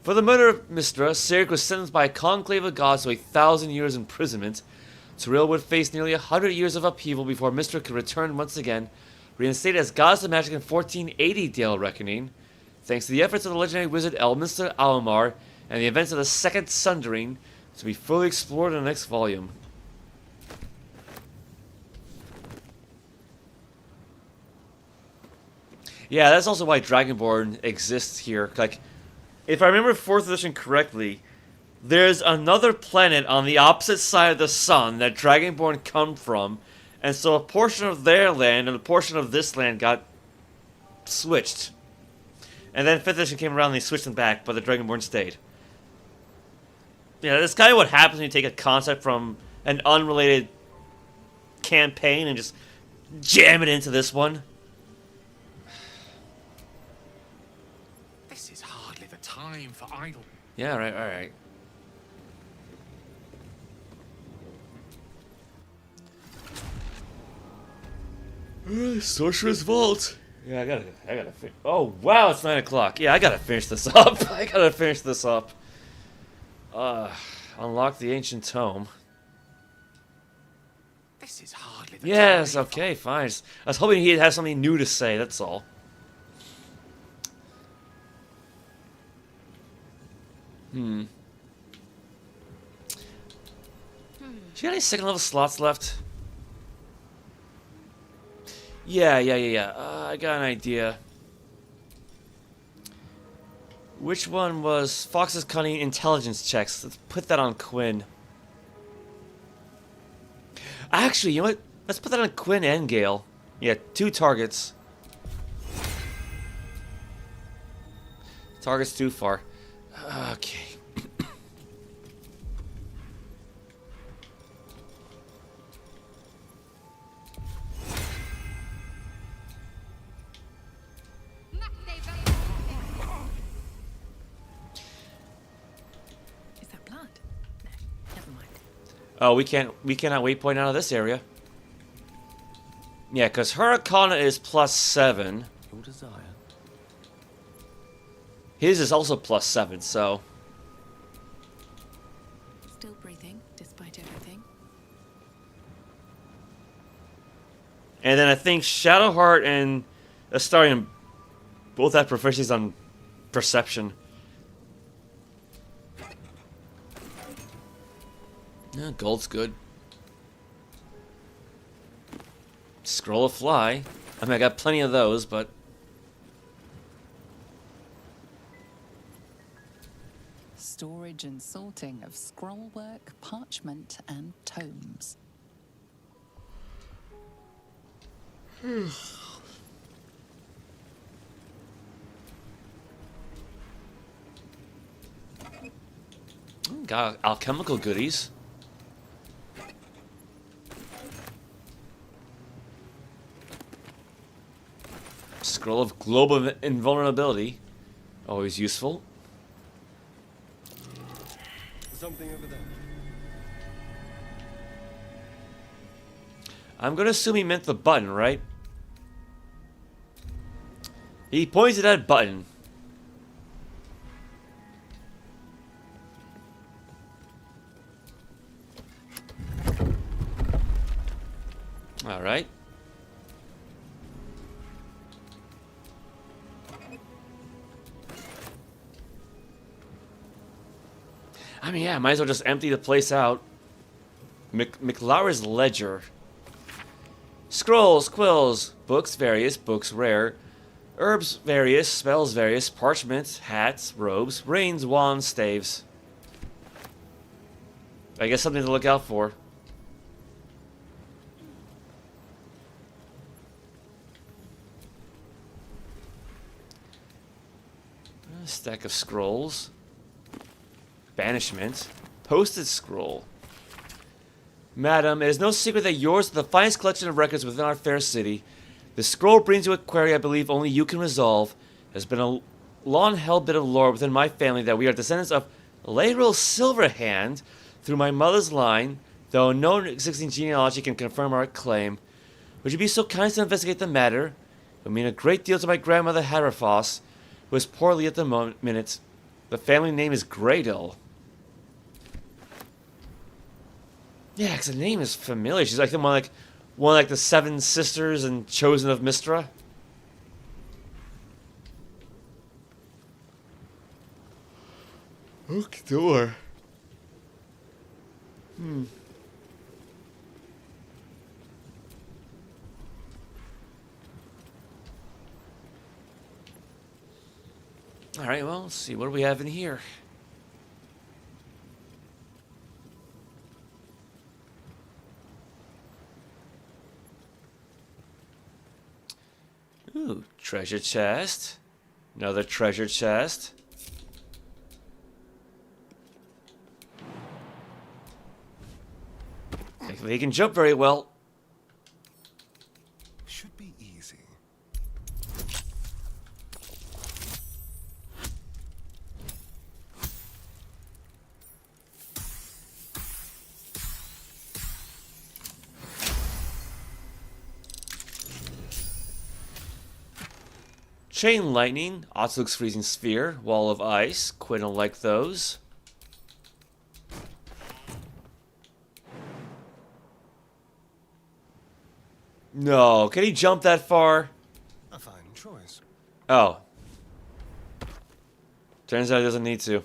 For the murder of Mystra, Sirik was sentenced by a conclave of gods to 1,000 years imprisonment. Tyrell would face nearly 100 years of upheaval before Mystra could return once again, reinstated as goddess of magic in 1480 Dale Reckoning. Thanks to the efforts of the legendary wizard Elminster Alomar and the events of the Second Sundering, to be fully explored in the next volume. Yeah, that's also why Dragonborn exists here. Like, if I remember 4th edition correctly, there's another planet on the opposite side of the sun that Dragonborn come from, and so a portion of their land and a portion of this land got switched. And then 5th edition came around and they switched them back, but the Dragonborn stayed. Yeah, that's kind of what happens when you take a concept from an unrelated campaign and just jam it into this one. This is hardly the time for idle. Yeah, right, alright. Sorcerous Vault. Yeah, I gotta oh, wow, it's 9 o'clock. Yeah, I gotta finish this up. I gotta finish this up. Unlock the ancient tome. This is hardly the Yes, time okay, fine. I was hoping he'd have something new to say, that's all. You got any second level slots left? Yeah. I got an idea. Which one was Fox's Cunning Intelligence checks? Let's put that on Quinn. Actually, you know what? Let's put that on Quinn and Gale. Yeah, 2 targets. Target's too far. Okay. Is that blood? No, never mind. Oh, we cannot waypoint out of this area. Yeah, because her Arcana is +7. Your desire. His is also +7, so. Still breathing, despite everything. And then I think Shadowheart and Astarion both have proficiencies on perception. Yeah, gold's good. Scroll of Fly. I mean, I got plenty of those, but... Storage and sorting of scrollwork, parchment, and tomes. Got alchemical goodies. Scroll of Global Invulnerability. Always useful. Something over there. I'm gonna assume he meant the button, right? He pointed at button. Alright. I mean, yeah, might as well just empty the place out. McLauer's Ledger. Scrolls, quills, books various, books rare. Herbs various, spells various, parchments, hats, robes, reins, wands, staves. I guess something to look out for. A stack of scrolls. Banishment. Posted scroll. Madam, it is no secret that yours is the finest collection of records within our fair city. The scroll brings you a query I believe only you can resolve. There's been a long-held bit of lore within my family that we are descendants of Laeral Silverhand through my mother's line, though no existing genealogy can confirm our claim. Would you be so kind as to investigate the matter? It would mean a great deal to my grandmother Harifos, who is poorly at the minute. The family name is Greydell. Yeah, because the name is familiar. She's like the one like the Seven Sisters and Chosen of Myrkul. Oak door. Alright, well, let's see. What do we have in here? Ooh, treasure chest. Another treasure chest. Thankfully, he can jump very well. Should be easy. Chain lightning, Otzluk's freezing sphere, wall of ice. Quinn will like those. No, can he jump that far? A fine choice. Oh. Turns out he doesn't need to.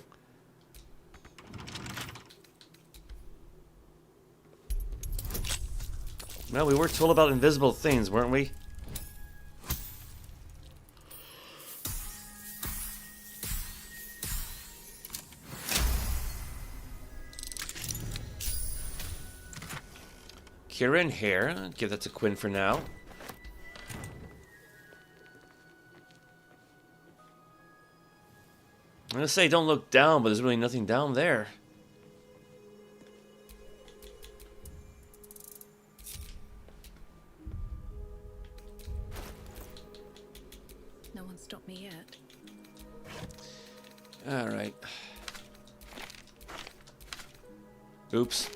Well, we were told about invisible things, weren't we? Kieran hair. Give that to Quinn for now. I'm gonna say don't look down, but there's really nothing down there. No one stopped me yet. All right. Oops.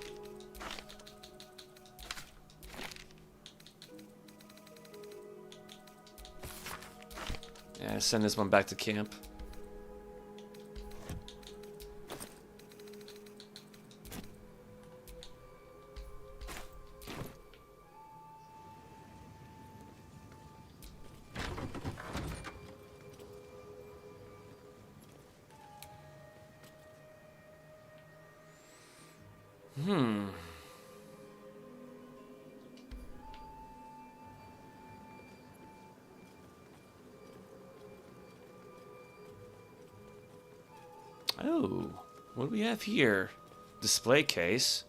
Yeah, send this one back to camp. Oh, what do we have here? Display case.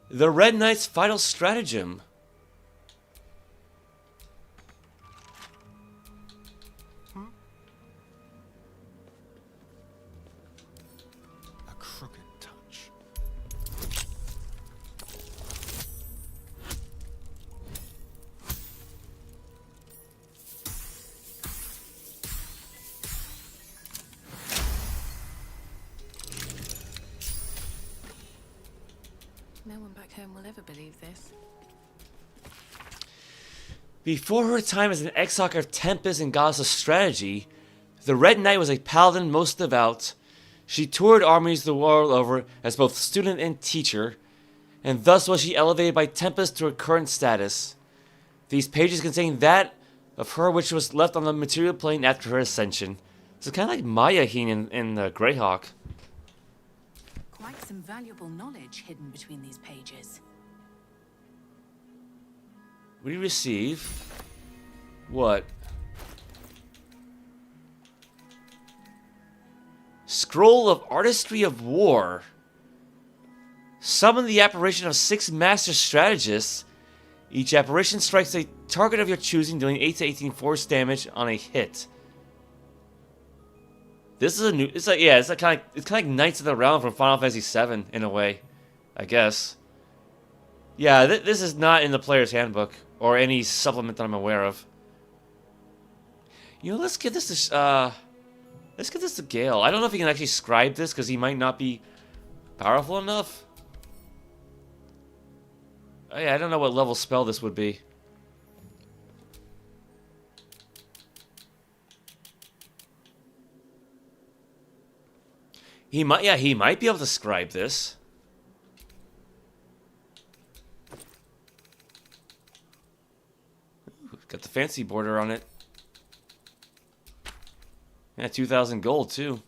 The Red Knight's Final Stratagem. A crooked touch. No one back home will ever believe this. Before her time as an exarch of Tempest and goddess of strategy, the Red Knight was a paladin most devout. She toured armies the world over as both student and teacher, and thus was she elevated by Tempest to her current status. These pages contain that of her which was left on the material plane after her ascension. So kind of like Maya in Greyhawk. Quite some valuable knowledge hidden between these pages. We receive what? Scroll of Artistry of War. Summon the apparition of 6 master strategists. Each apparition strikes a target of your choosing, dealing 8 to 18 force damage on a hit. This is a new. It's like it's kind of like Knights of the Realm from Final Fantasy VII in a way, I guess. Yeah, this is not in the player's handbook or any supplement that I'm aware of. You know, let's give this to Gale. I don't know if he can actually scribe this because he might not be powerful enough. Oh, yeah, I don't know what level spell this would be. He might be able to scribe this. Ooh, got the fancy border on it. Yeah, 2,000 gold too.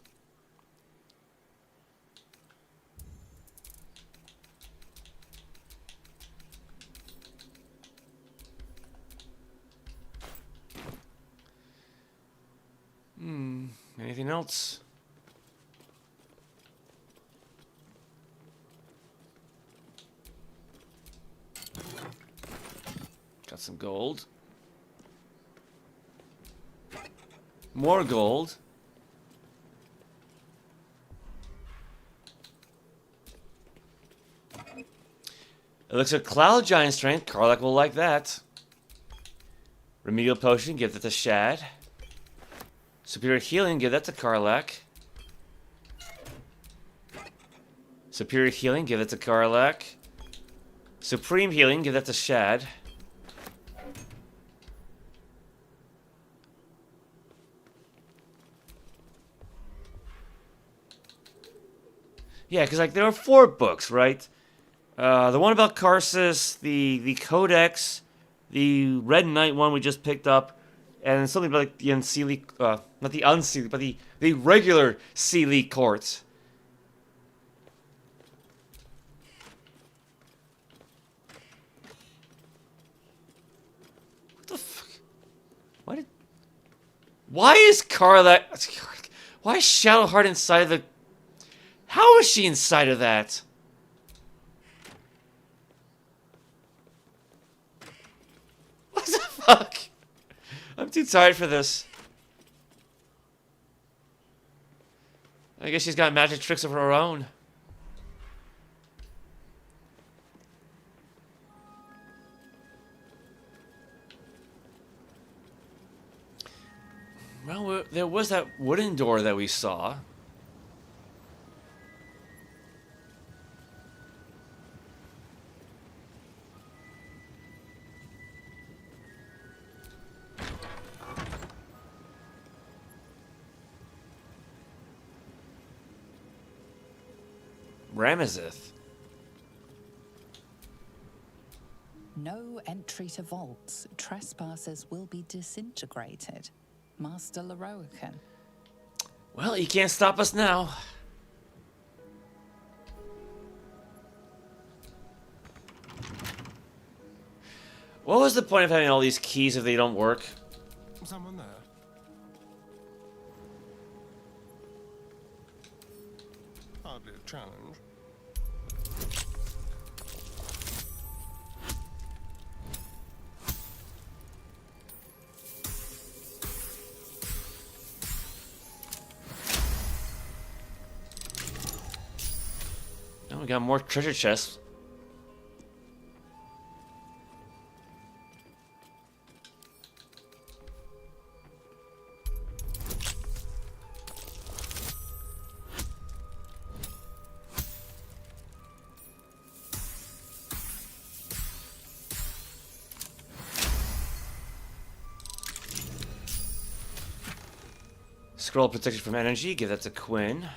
Anything else? Got some gold. More gold. It looks like Cloud Giant Strength. Karlach will like that. Remedial Potion, give that to Shad. Superior Healing, give that to Karlach. Superior Healing, give that to Karlach. Supreme Healing, give that to Shad. Yeah, because like there are 4 books, right? The one about Karsus, the Codex, the Red Knight one we just picked up, and something about like the Unseelie, not the Unseelie, but the regular Seelie Court. What the fuck? Why is Karlach? Why is Shadowheart inside of the? How is she inside of that? What the fuck? I'm too tired for this. I guess she's got magic tricks of her own. Well, there was that wooden door that we saw. Ramazith. No entry to vaults. Trespassers will be disintegrated. Master Lorroakan. Well, he can't stop us now. What was the point of having all these keys if they don't work? Someone there. Hardly a challenge. Oh, we got more treasure chests. Scroll protection from energy, give that to Quinn.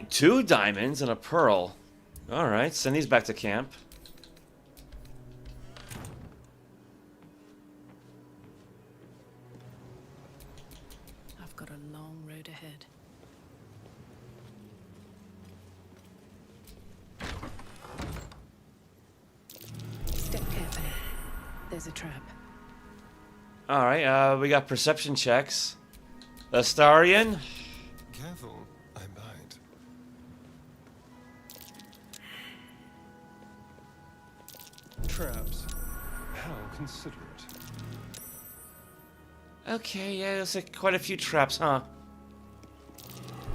Two diamonds and a pearl. Alright, send these back to camp. I've got a long road ahead. Step carefully. There's a trap. Alright, we got perception checks. Astarion. Careful, I bite. Traps. How considerate. Okay, yeah, there's like quite a few traps, huh?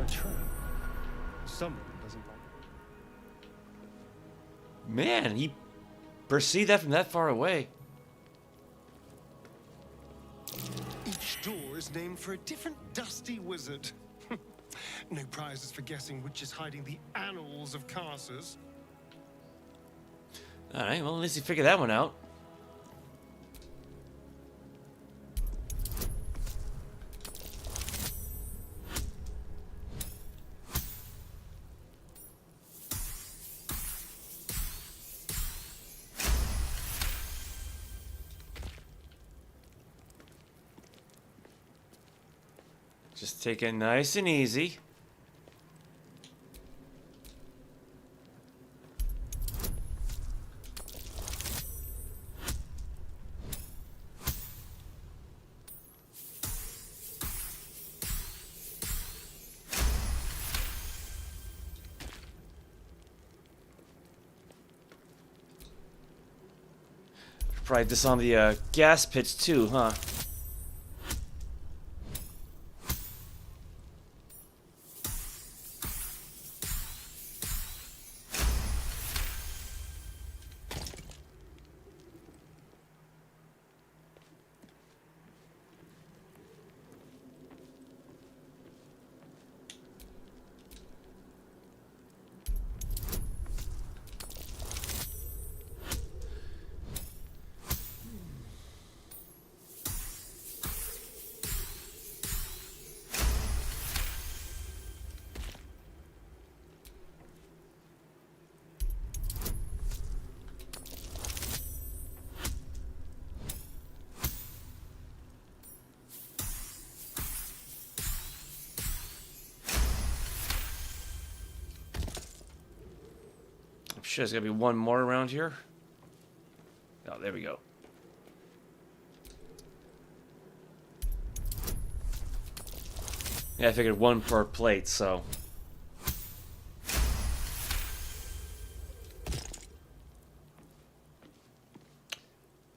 A trap. Someone doesn't like it. Man, he perceived that from that far away. Each door is named for a different dusty wizard. No prizes for guessing which is hiding the annals of Karsus. Alright, well, at least he figured that one out. Just take it nice and easy. Probably disarm the gas pits too, huh? I'm sure there's gotta be one more around here. Oh, there we go. Yeah, I figured one per plate, so.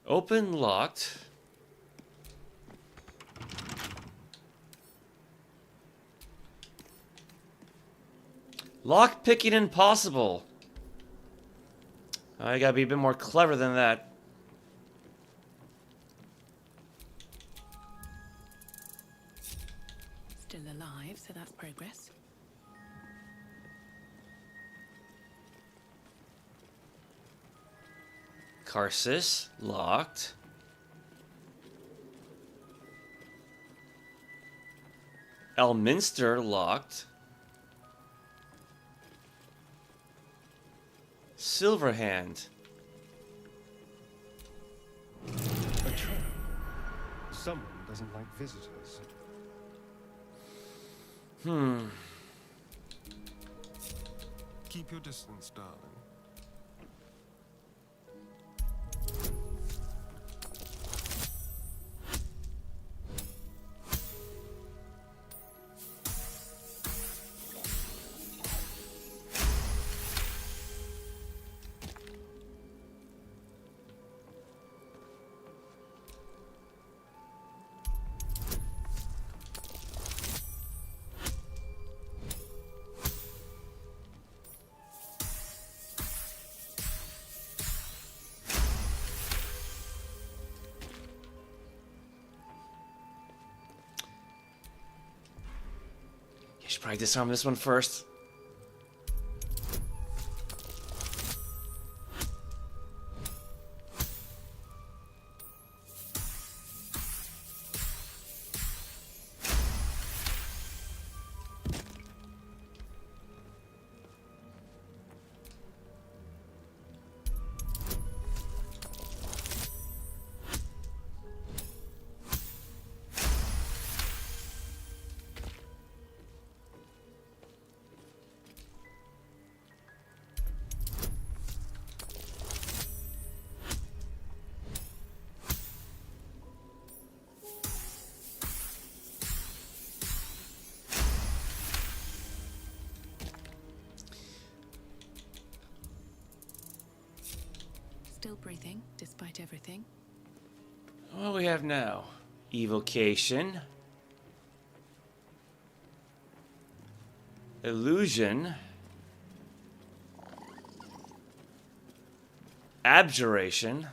Open, locked. Lock picking impossible. I gotta be a bit more clever than that. Still alive, so that's progress. Karsus, locked. Elminster, locked. Silverhand. A trap. Someone doesn't like visitors. Keep your distance, darling. I should probably disarm this one first. Still breathing, despite everything. What do we have now? Evocation. Illusion. Abjuration.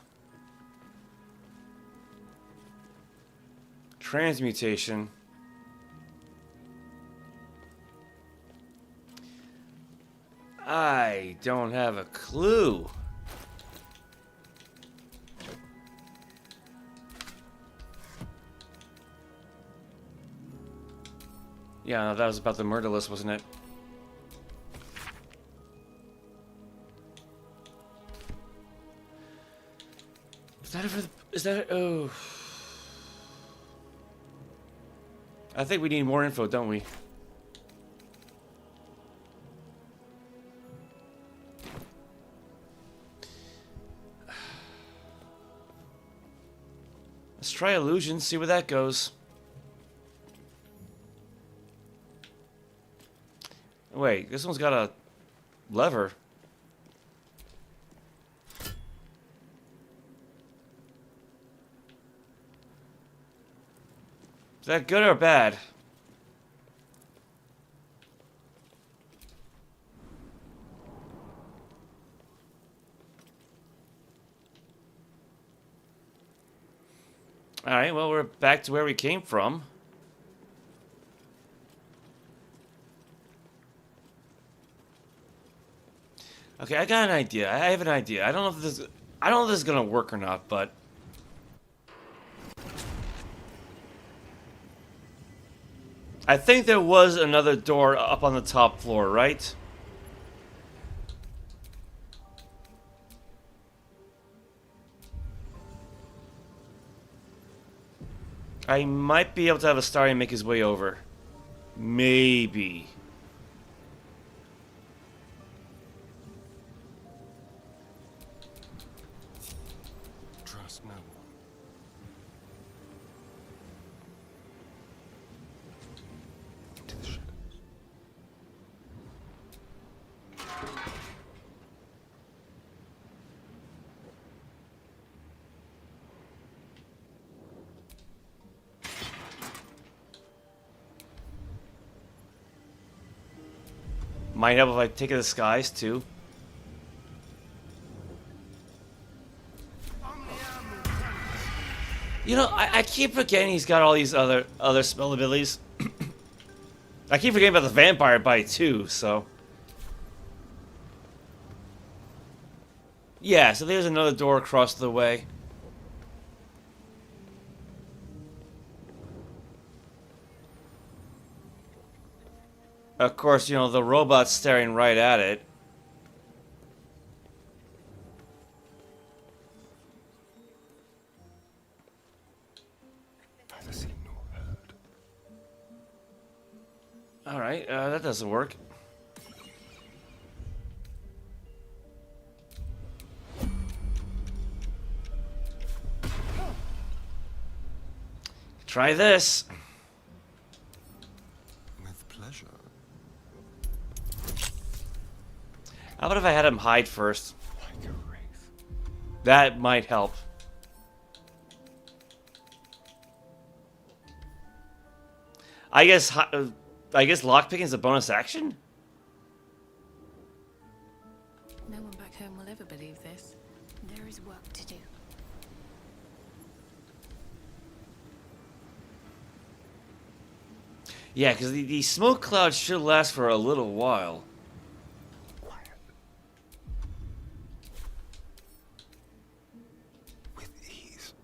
Transmutation. I don't have a clue. Yeah, no, that was about the murderless, wasn't it? Is that it for the... Is that it? Oh. I think we need more info, don't we? Let's try illusion, see where that goes. Wait, this one's got a lever. Is that good or bad? Alright, well, we're back to where we came from. Okay, I got an idea. I have an idea. I don't know if this is gonna work or not, but I think there was another door up on the top floor, right? I might be able to have a Astarion make his way over. Maybe. Trust no one. To the shadows. Might help if I take a disguise too. You know, I keep forgetting he's got all these other spell abilities. I keep forgetting about the vampire bite too, so. Yeah, so there's another door across the way. Of course, you know, the robot's staring right at it. Neither seen nor heard. Alright, that doesn't work. Try this. With pleasure. How about if I had him hide first? Like a wraith. That might help. I guess lockpicking is a bonus action? No one back home will ever believe this. There is work to do. Yeah, because the smoke cloud should last for a little while. With ease.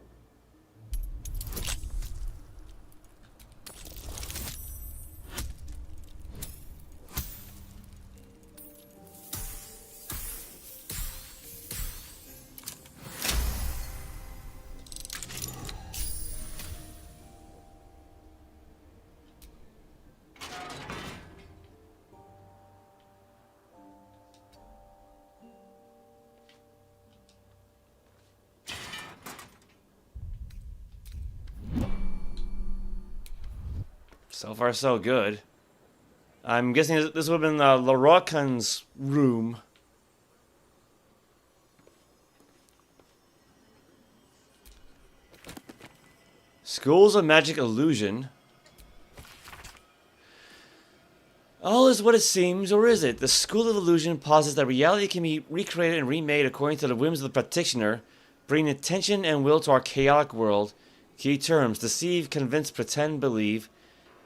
So far, so good. I'm guessing this would have been Lorroakan's room. Schools of Magic Illusion. All is what it seems, or is it? The School of Illusion posits that reality can be recreated and remade according to the whims of the practitioner, bringing attention and will to our chaotic world. Key terms: deceive, convince, pretend, believe.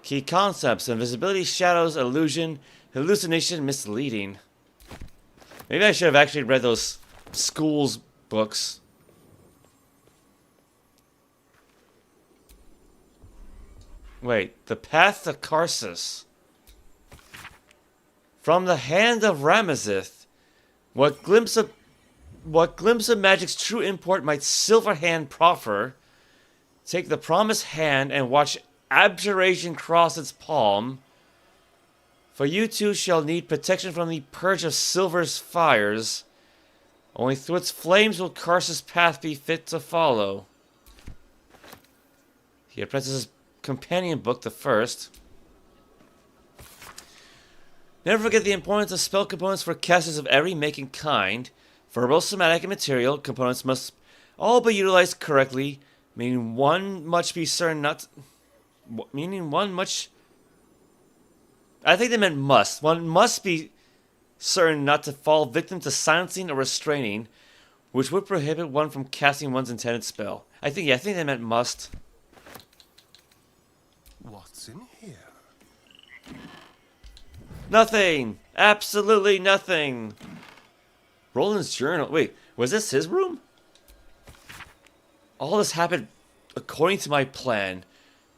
Key concepts: invisibility, shadows, illusion, hallucination, misleading. Maybe I should have actually read those schools books. Wait, the path to Karsus. From the hand of Ramazith. What glimpse of magic's true import might Silverhand proffer? Take the promised hand and watch abjuration cross its palm. For you too shall need protection from the purge of Silver's fires. Only through its flames will Karsus' path be fit to follow. The apprentice's companion book, the first. Never forget the importance of spell components for casters of every make and kind. Verbal, somatic, and material components must all be utilized correctly, meaning one must be certain not Meaning one much... I think they meant must. One must be certain not to fall victim to silencing or restraining, which would prohibit one from casting one's intended spell. I think they meant must. What's in here? Nothing! Absolutely nothing! Roland's journal. Wait, was this his room? All this happened according to my plan.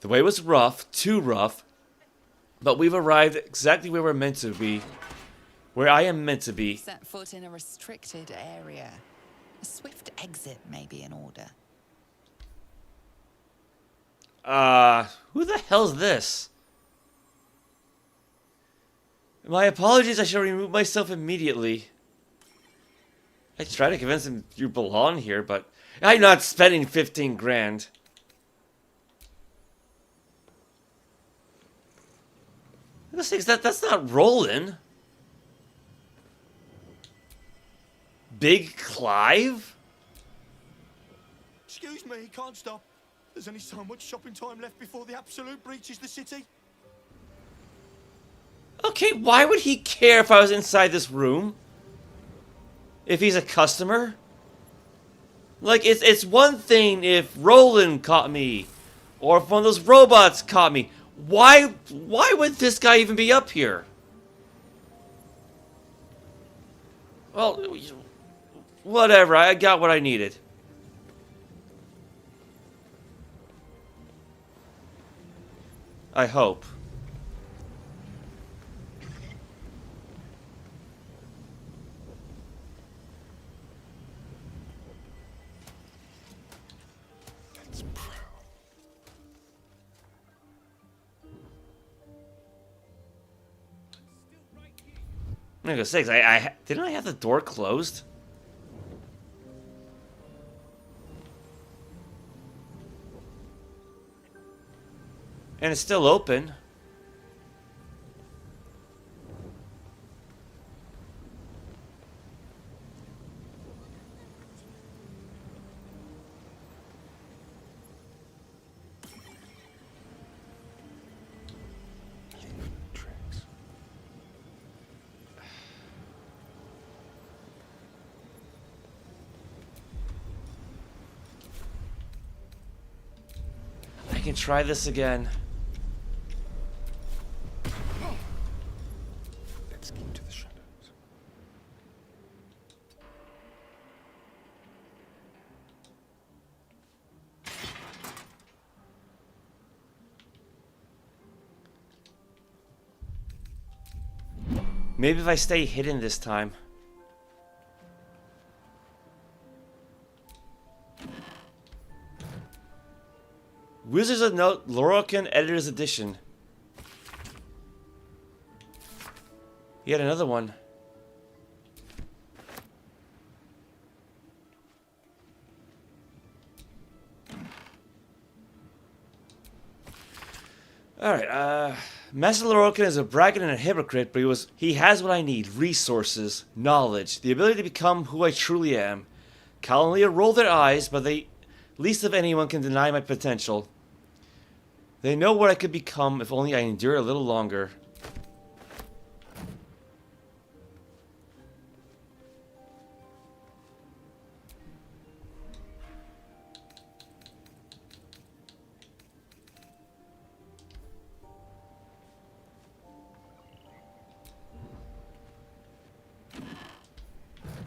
The way was rough, too rough, but we've arrived exactly where we're meant to be. Where I am meant to be. Set foot in a restricted area. A swift exit may be in order. Who the hell's this? My apologies, I shall remove myself immediately. I tried to convince him you belong here, but I'm not spending 15 grand. This thing's that's not Roland. Big Clive? Excuse me, can't stop. There's only so much shopping time left before the absolute breaches the city. Okay, why would he care if I was inside this room? If he's a customer? Like, it's one thing if Roland caught me, or if one of those robots caught me. Why would this guy even be up here? Well, whatever, I got what I needed. I hope. I'm gonna go 6. Didn't I have the door closed? And it's still open. I can try this again. Let's keep to the shadows. Maybe if I stay hidden this time. Wizards of Note, Lorroakan Editor's Edition. Yet another one. Alright, Master Lorroakan is a braggart and a hypocrite, but he has what I need. Resources, knowledge, the ability to become who I truly am. Calenlia roll their eyes, but they least of anyone can deny my potential. They know what I could become if only I endure a little longer.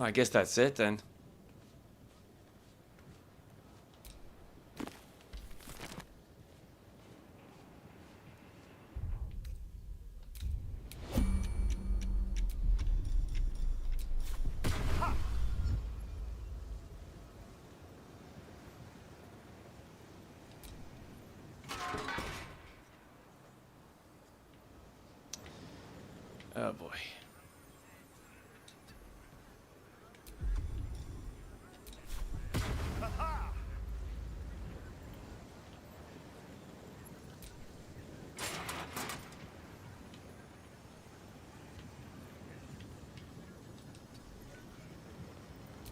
I guess that's it then. Oh boy.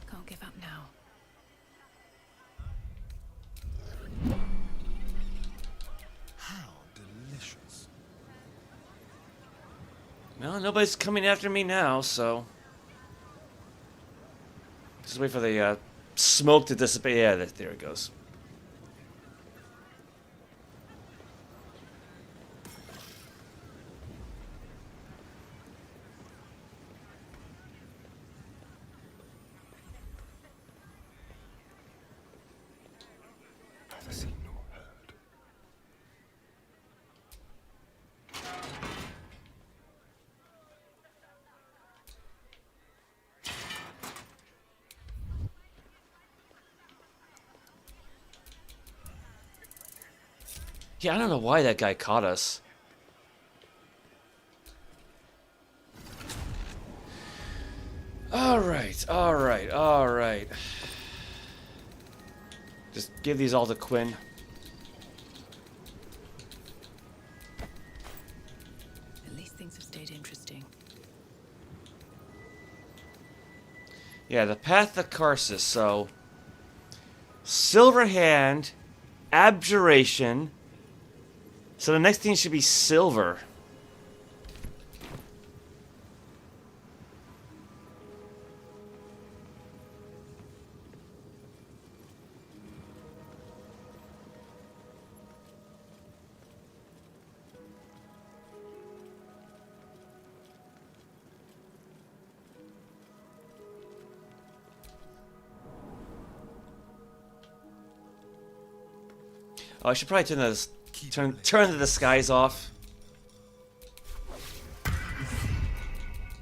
Can't give up now. How Well, nobody's coming after me now, so... Just wait for the smoke to dissipate. Yeah, there it goes. Neither seen nor heard. Yeah, I don't know why that guy caught us. Alright. Just give these all to Quinn. At least things have stayed interesting. Yeah, the Path of Karsus, so... Silver Hand, Abjuration... So the next thing should be silver. Oh, I should probably turn the disguise off.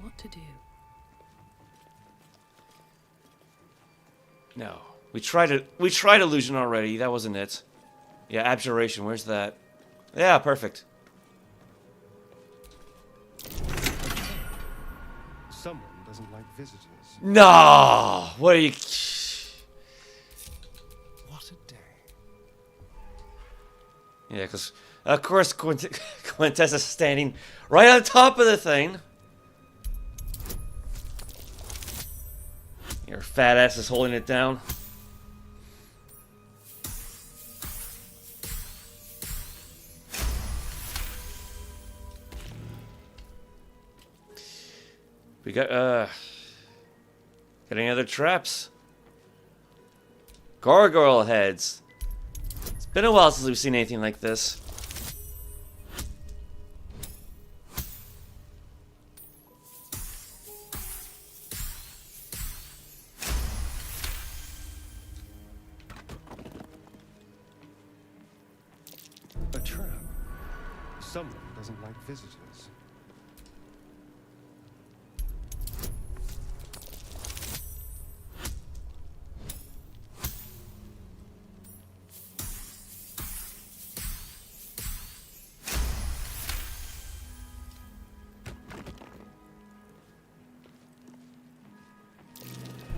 What to do? No. We tried illusion already. That wasn't it. Yeah, abjuration. Where's that? Yeah, perfect. Someone doesn't like visitors. No! What are you... What a day. Yeah, because, of course, Quintessa's standing right on top of the thing. Your fat ass is holding it down. We got, got any other traps? Gargoyle heads. It's been a while since we've seen anything like this. A trap. Someone doesn't like visitors.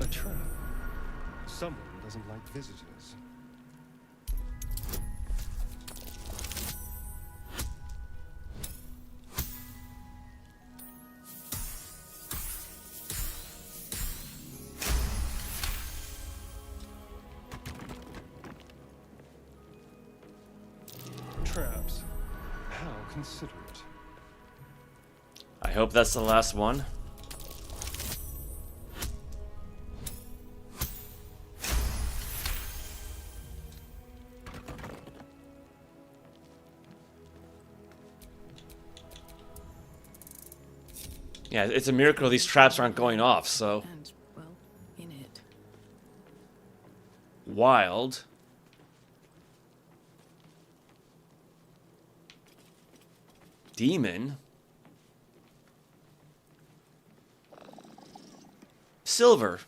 A trap. Someone doesn't like visitors. Traps. How considerate. I hope that's the last one. Yeah, it's a miracle these traps aren't going off, so... And, well, in it. Wild. Demon. Silver.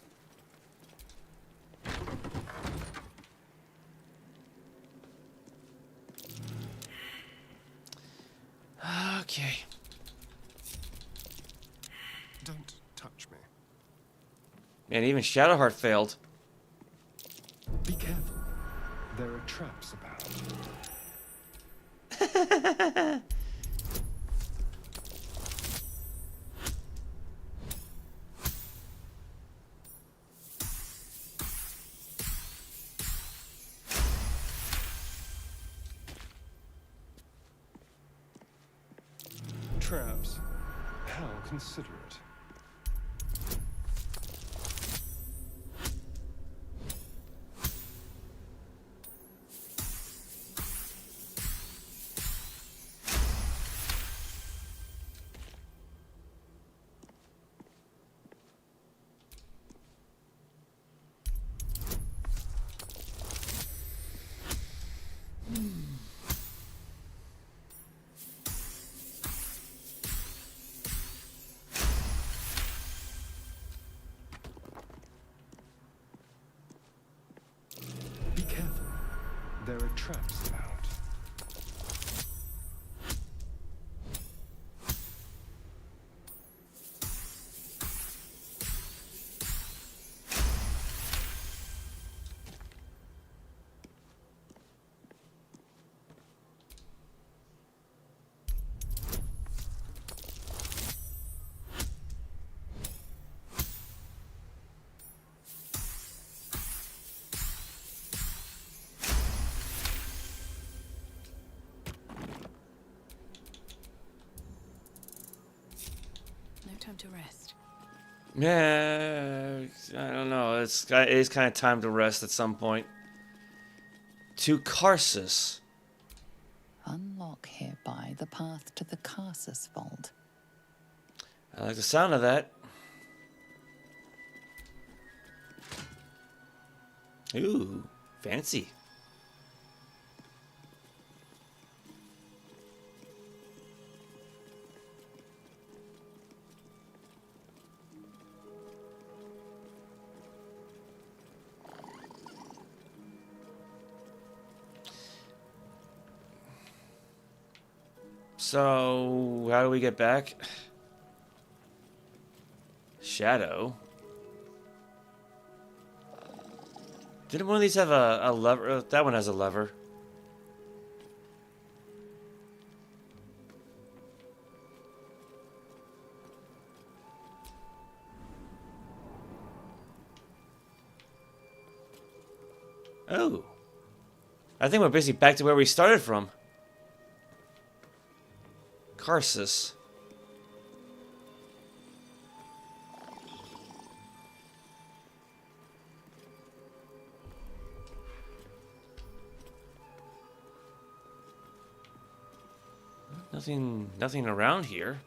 Okay. Don't touch me. Man, even Shadowheart failed. Be careful. There are traps about. Traps. How considerate. Be careful. There are traps about. No time to rest. Yeah, I don't know. It is kind of time to rest at some point. To Karsus. Unlock hereby the path to the Karsus Vault. I like the sound of that. Ooh, fancy. So, how do we get back? Shadow. Didn't one of these have a lever? That one has a lever. Oh. I think we're basically back to where we started from. Karsus. Nothing around here.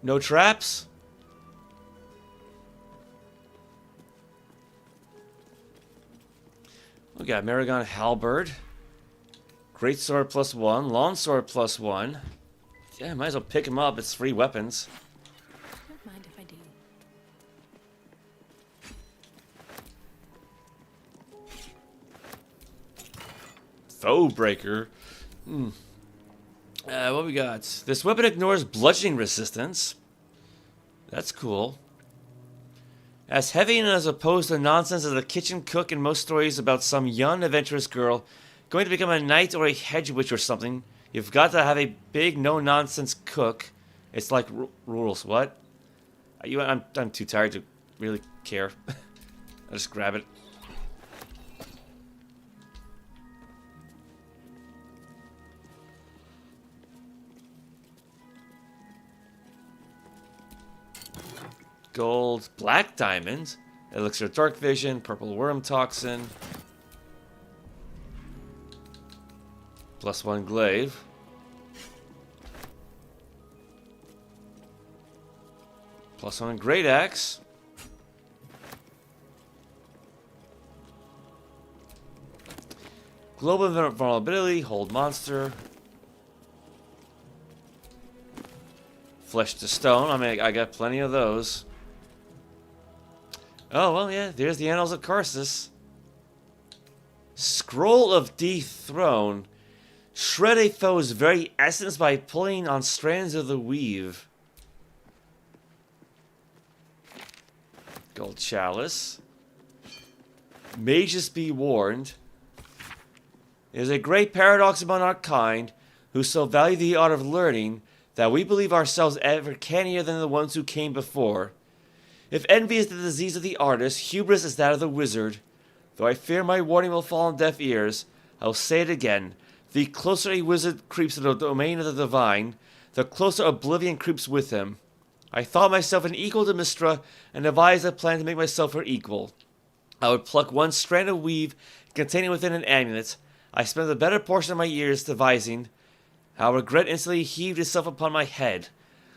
No traps? We got Maragon Halberd. Greatsword +1. Longsword +1. Yeah, might as well pick him up. It's free weapons. Don't mind if I do. Foebreaker. What we got? This weapon ignores bludgeoning resistance. That's cool. As heavy and as opposed to the nonsense of the kitchen cook in most stories about some young adventurous girl going to become a knight or a hedge witch or something, you've got to have a big no-nonsense cook. It's like rules. What? I'm too tired to really care. I'll just grab it. Gold, black diamond, elixir of dark vision, purple worm toxin, +1 glaive, +1 great axe, global vulnerability, hold monster, flesh to stone. I mean, I got plenty of those. Oh, well, yeah, there's the Annals of Karsus. Scroll of Dethrone. Shred a foe's very essence by pulling on strands of the weave. Gold Chalice. Mages be warned. There's a great paradox among our kind, who so value the art of learning, that we believe ourselves ever cannier than the ones who came before. If envy is the disease of the artist, hubris is that of the wizard. Though I fear my warning will fall on deaf ears, I will say it again. The closer a wizard creeps to the domain of the divine, the closer oblivion creeps with him. I thought myself an equal to Mystra, and devised a plan to make myself her equal. I would pluck one strand of weave containing within an amulet. I spent the better portion of my years devising. How regret instantly heaved itself upon my head.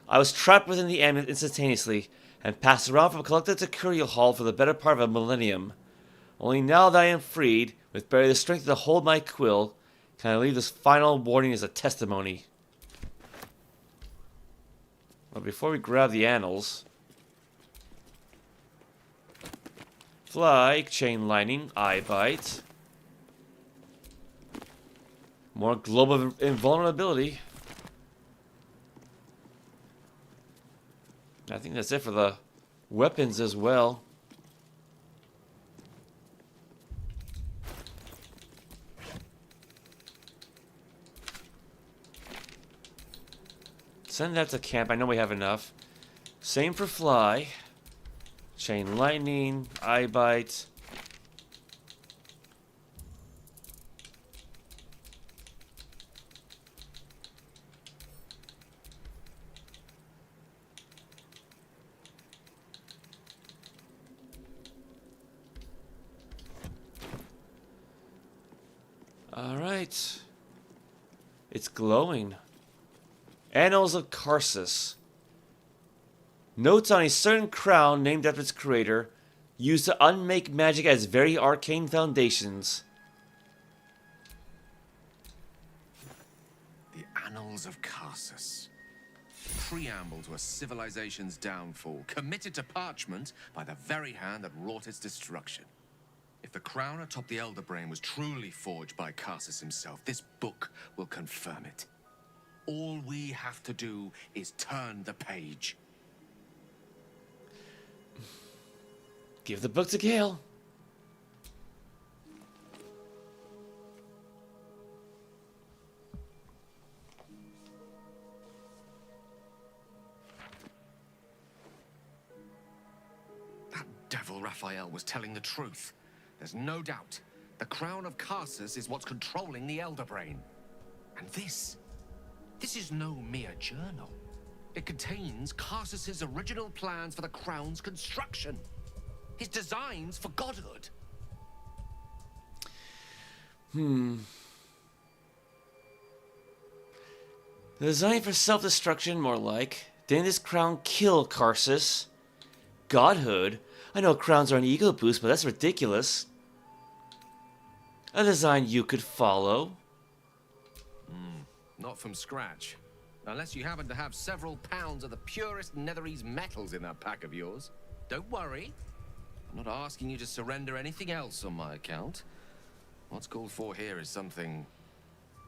I was trapped within the amulet instantaneously, and passed around from collector to curial hall for the better part of a millennium. Only now that I am freed, with barely the strength to hold my quill, can I leave this final warning as a testimony. But before we grab the annals... Fly, chain lightning, eye bite. More global invulnerability. I think that's it for the weapons as well. Send that to camp. I know we have enough. Same for fly. Chain lightning, eye bite. Alright. It's glowing. Annals of Karsus. Notes on a certain crown named after its creator, used to unmake magic as very arcane foundations. The Annals of Karsus. Preamble to a civilization's downfall, committed to parchment by the very hand that wrought its destruction. If the crown atop the Elder Brain was truly forged by Karsus himself, this book will confirm it. All we have to do is turn the page. Give the book to Gale. That devil Raphael was telling the truth. There's no doubt. The crown of Karsus is what's controlling the Elder Brain. And this is no mere journal. It contains Karsus's original plans for the crown's construction. His designs for godhood. The design for self-destruction, more like. Didn't this crown kill Karsus? Godhood? I know crowns are an ego boost, but that's ridiculous. A design you could follow. Not from scratch. Unless you happen to have several pounds of the purest Netherese metals in that pack of yours. Don't worry. I'm not asking you to surrender anything else on my account. What's called for here is something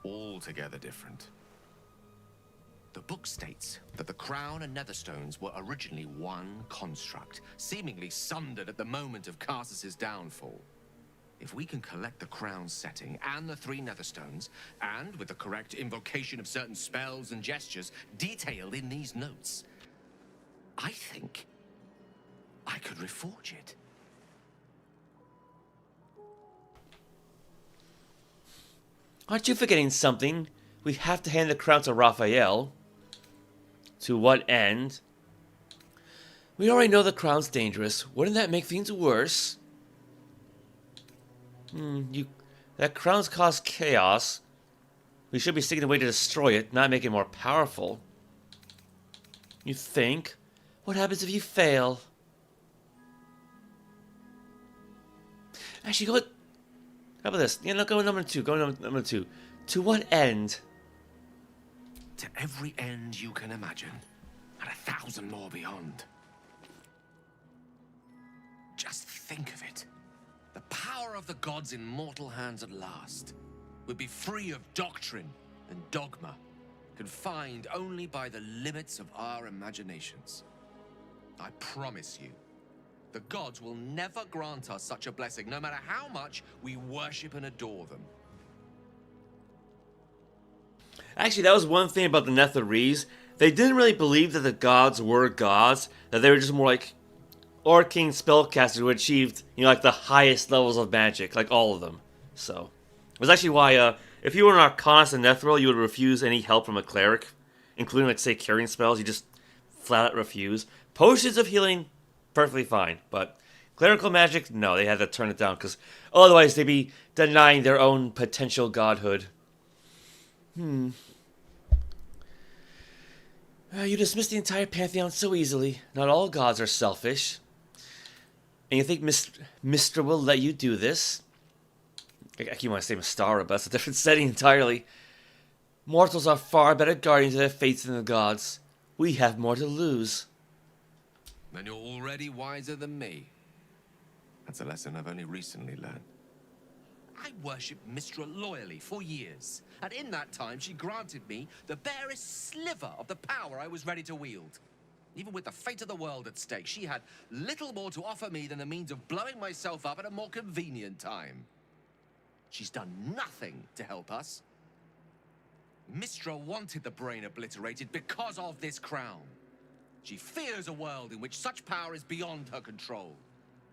altogether different. The book states that the crown and netherstones were originally one construct, seemingly sundered at the moment of Karsus's downfall. If we can collect the crown's setting and the 3 netherstones, and with the correct invocation of certain spells and gestures detailed in these notes, I think I could reforge it. Aren't you forgetting something? We have to hand the crown to Raphael. To what end? We already know the crown's dangerous. Wouldn't that make things worse? That crown's caused chaos. We should be seeking a way to destroy it, not make it more powerful. You think? What happens if you fail? Actually, how about this? Go number 2. Go number 2. To what end? To every end you can imagine, and 1,000 more beyond. Just think of it. The power of the gods in mortal hands at last would be free of doctrine and dogma, confined only by the limits of our imaginations. I promise you, the gods will never grant us such a blessing, no matter how much we worship and adore them. Actually, that was one thing about the Netherese. They didn't really believe that the gods were gods, that they were just more like arcane spellcasters who achieved, like the highest levels of magic, like all of them. So, it was actually why, if you were an Arcanist in Netheril, you would refuse any help from a cleric, including, like, say, curing spells. You just flat out refuse. Potions of healing, perfectly fine, but clerical magic, no, they had to turn it down, because otherwise they'd be denying their own potential godhood. You dismiss the entire pantheon so easily. Not all gods are selfish. And you think Mystra will let you do this? I keep wanting to say Mystara, but that's a different setting entirely. Mortals are far better guardians of their fates than the gods. We have more to lose. Then you're already wiser than me. That's a lesson I've only recently learned. I worshipped Mystra loyally for years, and in that time she granted me the barest sliver of the power I was ready to wield. Even with the fate of the world at stake, she had little more to offer me than the means of blowing myself up at a more convenient time. She's done nothing to help us. Mystra wanted the brain obliterated because of this crown. She fears a world in which such power is beyond her control,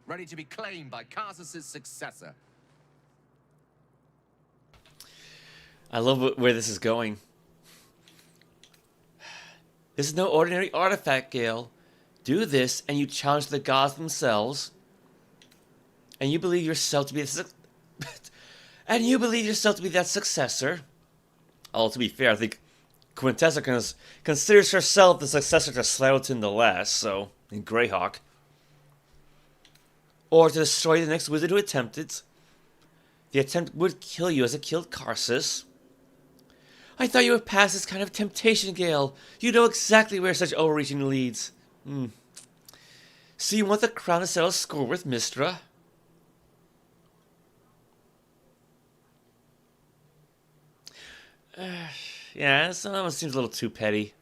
ready to be claimed by Karsus' successor. I love where this is going. This is no ordinary artifact, Gale. Do this, and you challenge the gods themselves. And you believe yourself to be that successor. Oh, to be fair, I think Quintessa considers herself the successor to Slarotin the Last, so, in Greyhawk. Or to destroy the next wizard who attempted. The attempt would kill you as it killed Karsus. I thought you would pass this kind of temptation, Gale. You know exactly where such overreaching leads. So you want the crown to settle score with Mystra? Yeah, that one seems a little too petty.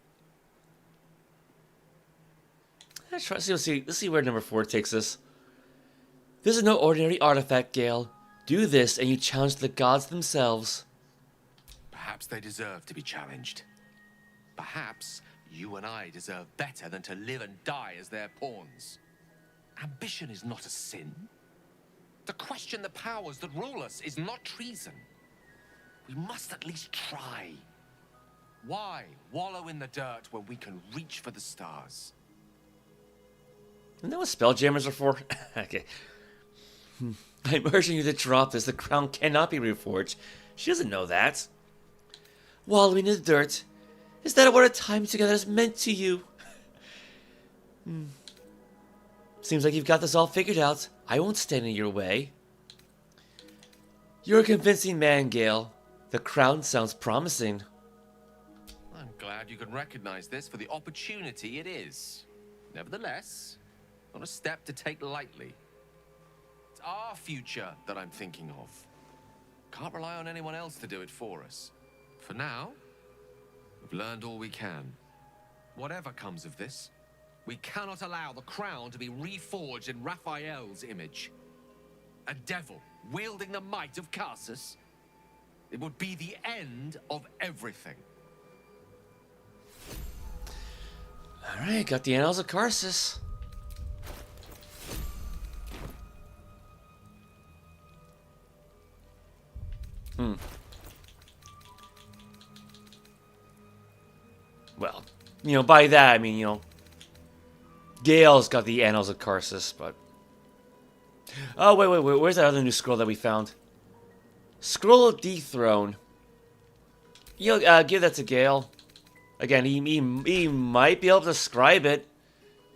Let's see where number 4 takes us. This is no ordinary artifact, Gale. Do this, and you challenge the gods themselves. Perhaps they deserve to be challenged. Perhaps you and I deserve better than to live and die as their pawns. Ambition is not a sin. To question the powers that rule us is not treason. We must at least try. Why wallow in the dirt when we can reach for the stars? Isn't that what spelljammers are for? Okay. I'm urging you to drop this. The crown cannot be reforged. She doesn't know that. Wallowing in the dirt. Is that what a time together has meant to you? Seems like you've got this all figured out. I won't stand in your way. You're a convincing man, Gale. The crown sounds promising. I'm glad you can recognize this for the opportunity it is. Nevertheless, not a step to take lightly. It's our future that I'm thinking of. Can't rely on anyone else to do it for us. For now, we've learned all we can. Whatever comes of this, we cannot allow the crown to be reforged in Raphael's image. A devil wielding the might of Karsus. It would be the end of everything. Alright, got the Annals of Karsus. Well, by that I mean, Gale's got the Annals of Karsus, but... Oh, wait, where's that other new scroll that we found? Scroll of Dethrone. Give that to Gale. Again, he might be able to scribe it.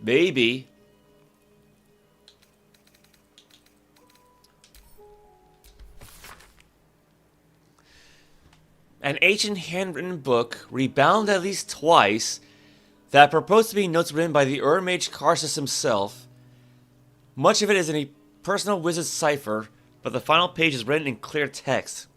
Maybe. An ancient handwritten book, rebound at least twice, that purports to be notes written by the Mage Karsus himself. Much of it is in a personal wizard's cipher, but the final page is written in clear text.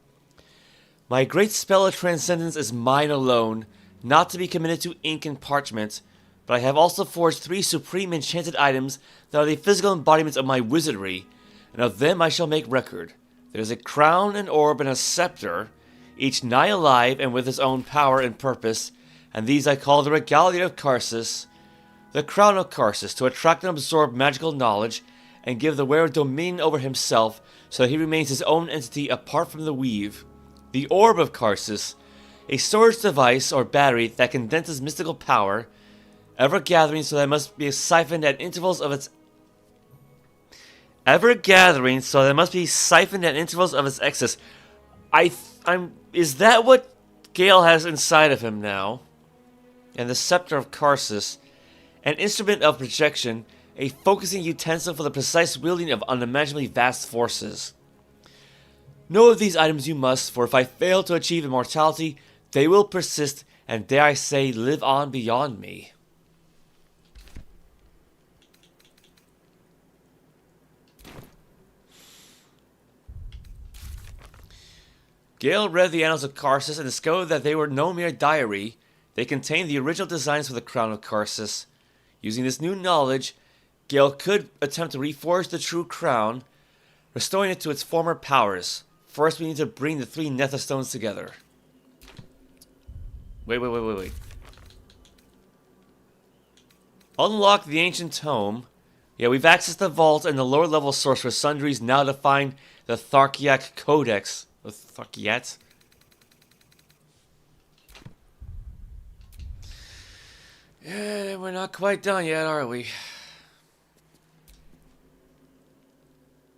My great spell of transcendence is mine alone, not to be committed to ink and parchment, but I have also forged 3 supreme enchanted items that are the physical embodiments of my wizardry, and of them I shall make record. There is a crown, an orb, and a scepter, each nigh alive and with its own power and purpose, and these I call the regalia of Karsus. the Crown of Karsus to attract and absorb magical knowledge and give the wearer dominion over himself so that he remains his own entity apart from the weave. The Orb of Karsus, a storage device or battery that condenses mystical power, ever gathering so that it must be siphoned at intervals of its excess. Is that what Gale has inside of him now? And the Scepter of Karsus, an instrument of projection, a focusing utensil for the precise wielding of unimaginably vast forces. Know of these items you must, for if I fail to achieve immortality, they will persist, and dare I say, live on beyond me. Gale read the Annals of Karsus and discovered that they were no mere diary. They contained the original designs for the Crown of Karsus. Using this new knowledge, Gale could attempt to reforge the true crown, restoring it to its former powers. First, we need to bring the 3 Netherstones together. Wait. Unlock the ancient tome. Yeah, we've accessed the vault and the lower level Sorcerous Sundries now to find the Tharkiak Codex. The Tharkiat? Yeah, we're not quite done yet, are we?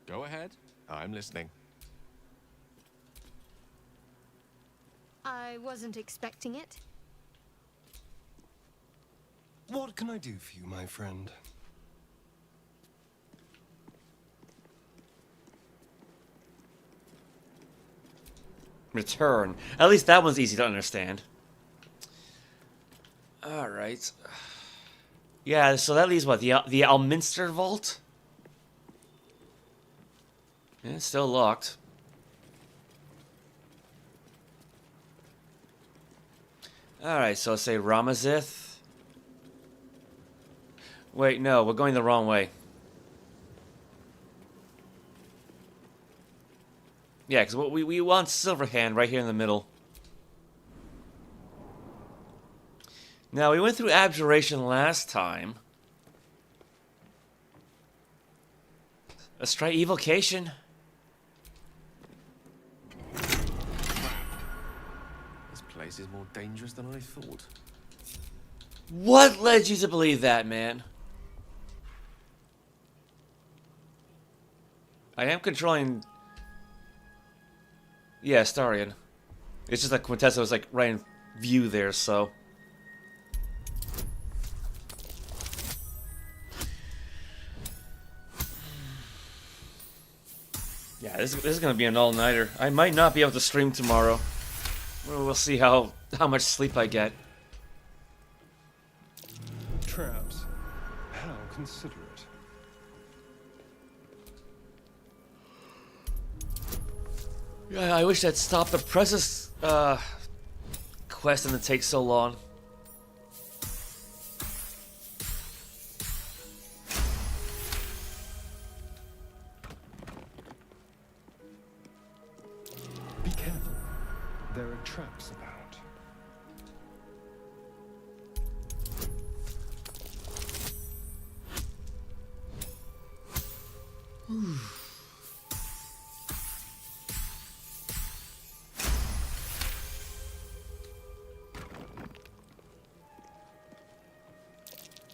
Go ahead. I'm listening. I wasn't expecting it. What can I do for you, my friend? Return. At least that one's easy to understand. Alright. Yeah, so that leaves what? The Alminster Vault? Yeah, it's still locked. Alright, so say Ramazith. Wait, no, we're going the wrong way. Yeah, because we want Silverhand right here in the middle. Now, we went through Abjuration last time. Let's try Evocation. This place is more dangerous than I thought. What led you to believe that, man? I am controlling... Yeah, Starion. It's just that Quintessa was like right in view there, so... Yeah, this is gonna be an all-nighter. I might not be able to stream tomorrow. We'll see how much sleep I get. Traps. How considerate. Yeah, I wish I'd stopped the Precious quest and it takes so long. Be careful. There are traps about.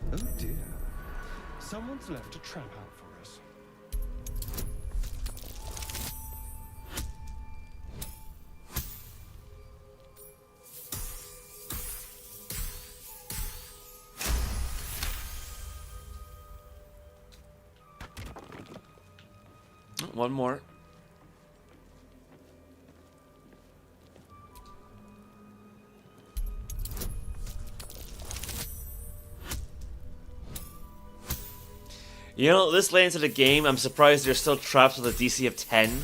Oh dear. Someone's left a trap out for us. One more. You know, this late into the game, I'm surprised there's still traps with a DC of 10.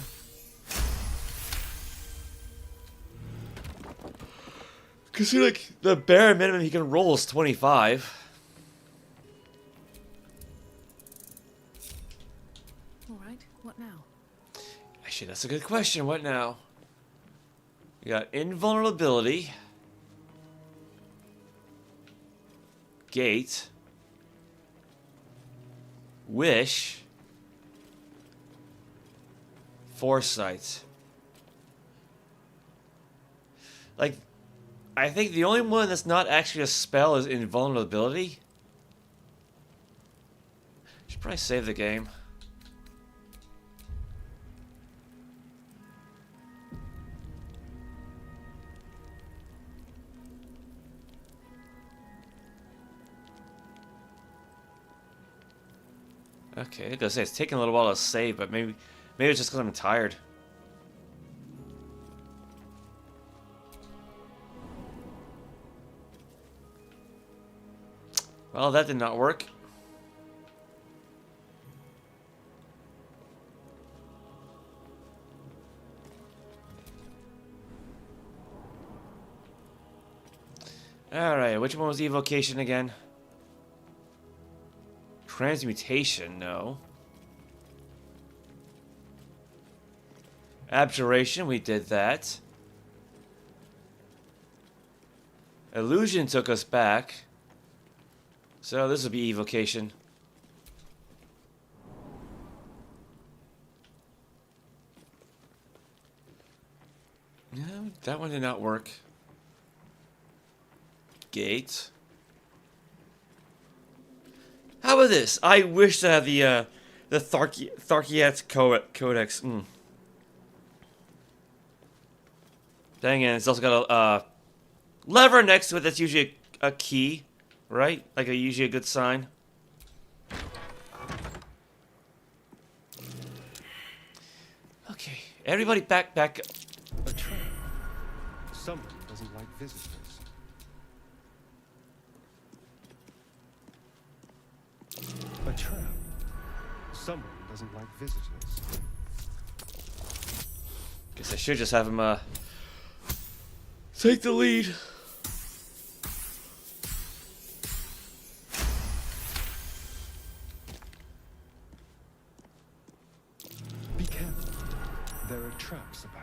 Because, like, the bare minimum he can roll is 25. Alright, what now? Actually, that's a good question. What now? You got invulnerability. Gate. Wish. Foresight. Like, I think the only one that's not actually a spell is invulnerability. Should probably save the game. Okay, I was gonna say it's taking a little while to save, but maybe it's just because I'm tired. Well, that did not work. Alright, which one was evocation again? Transmutation, no. Abjuration, we did that. Illusion took us back. So this will be evocation. No, that one did not work. Gate. How about this? I wish to have the Tharkiat Codex. Dang it, it's also got a lever next to it that's usually a key, right? Like usually a good sign. Okay, everybody back. A trap. Someone doesn't like visitors. A trap. Someone doesn't like visitors. Guess I should just have him take the lead. Be careful. There are traps about.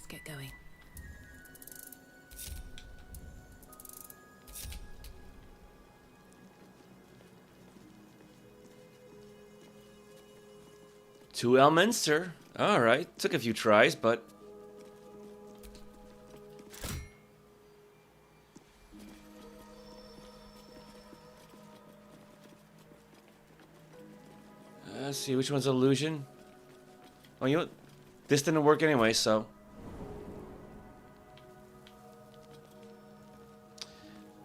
Get going. To Elminster. Alright, took a few tries, but... let's see, which one's illusion? Oh, you know what? This didn't work anyway, so...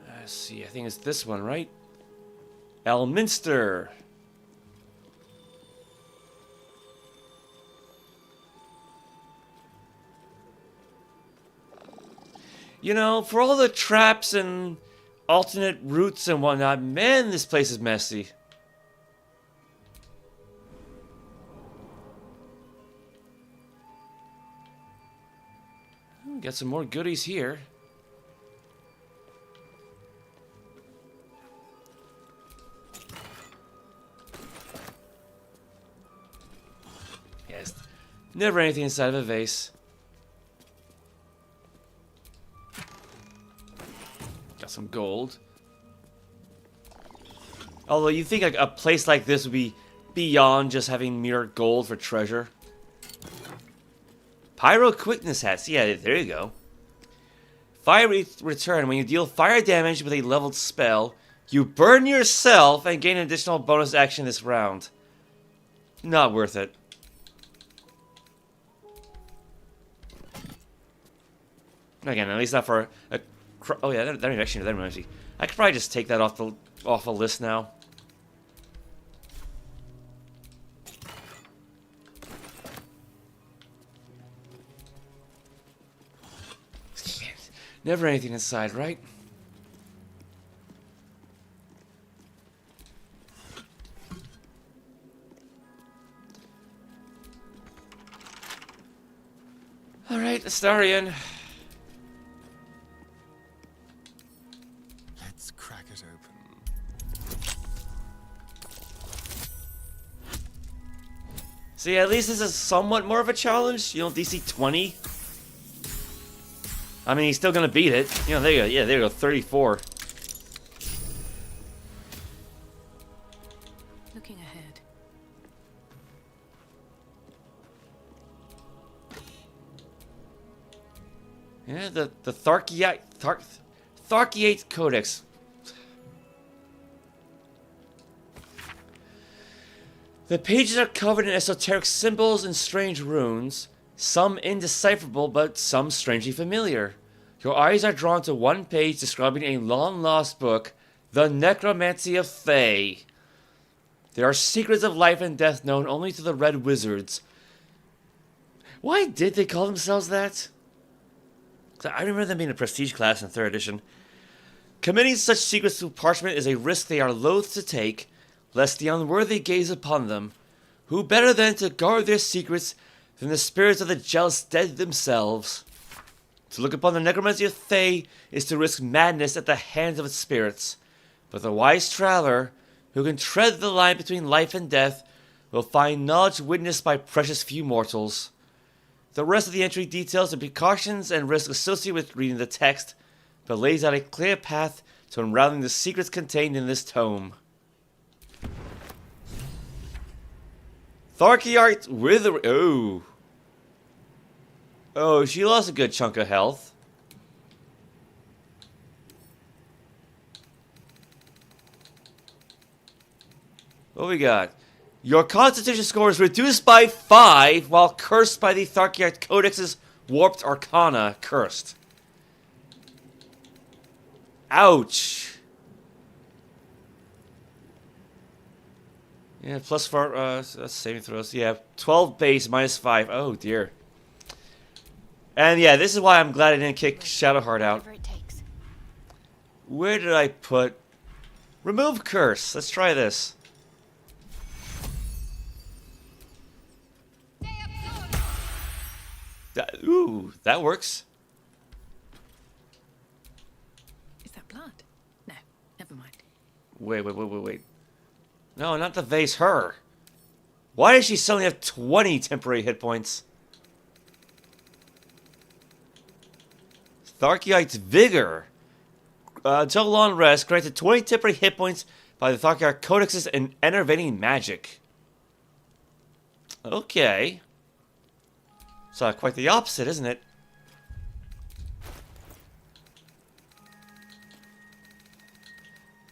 let's see, I think it's this one, right? Elminster. You know, for all the traps and alternate routes and whatnot, man, this place is messy. Got some more goodies here. Yes, never anything inside of a vase. Got some gold. Although you think like a place like this would be beyond just having mere gold for treasure. Pyro quickness hats. Yeah, there you go. Fire return. When you deal fire damage with a leveled spell, you burn yourself and gain an additional bonus action this round. Not worth it. Again, at least not for a... Oh yeah, that actually... I could probably just take that off the list now. Never anything inside, right? Alright, Astarion. Let's crack it open. See, at least this is somewhat more of a challenge. You know, DC 20. I mean, he's still gonna beat it. You know, there you go. Yeah, there you go. 34. Looking ahead. Yeah, the Tharkiate Codex. The pages are covered in esoteric symbols and strange runes, some indecipherable but some strangely familiar. Your eyes are drawn to one page describing a long-lost book, The Necromancy of Thay. There are secrets of life and death known only to the Red Wizards. Why did they call themselves that? I remember them being a prestige class in 3rd edition. Committing such secrets to parchment is a risk they are loath to take, lest the unworthy gaze upon them. Who better than to guard their secrets than the spirits of the jealous dead themselves? To look upon the necromancy of Thay is to risk madness at the hands of its spirits. But the wise traveler, who can tread the line between life and death, will find knowledge witnessed by precious few mortals. The rest of the entry details the precautions and risks associated with reading the text, but lays out a clear path to unraveling the secrets contained in this tome. Tharkiate Wither... Oh. Oh, she lost a good chunk of health. What we got? Your constitution score is reduced by 5 while cursed by the Tharkiate Codex's warped arcana. Cursed. Ouch. Yeah, plus 4, that's saving throws. Yeah, 12 base, minus 5. Oh, dear. And yeah, this is why I'm glad I didn't kick Shadowheart out. Where did I put... Remove curse. Let's try this. Ooh, that works. Is that blood? No, never mind. Wait. No, not the vase, her. Why does she suddenly have 20 temporary hit points? Tharkiate's Vigor. Until long rest, granted 20 temporary hit points by the Tharkiate Codex's and enervating magic. Okay. So quite the opposite, isn't it?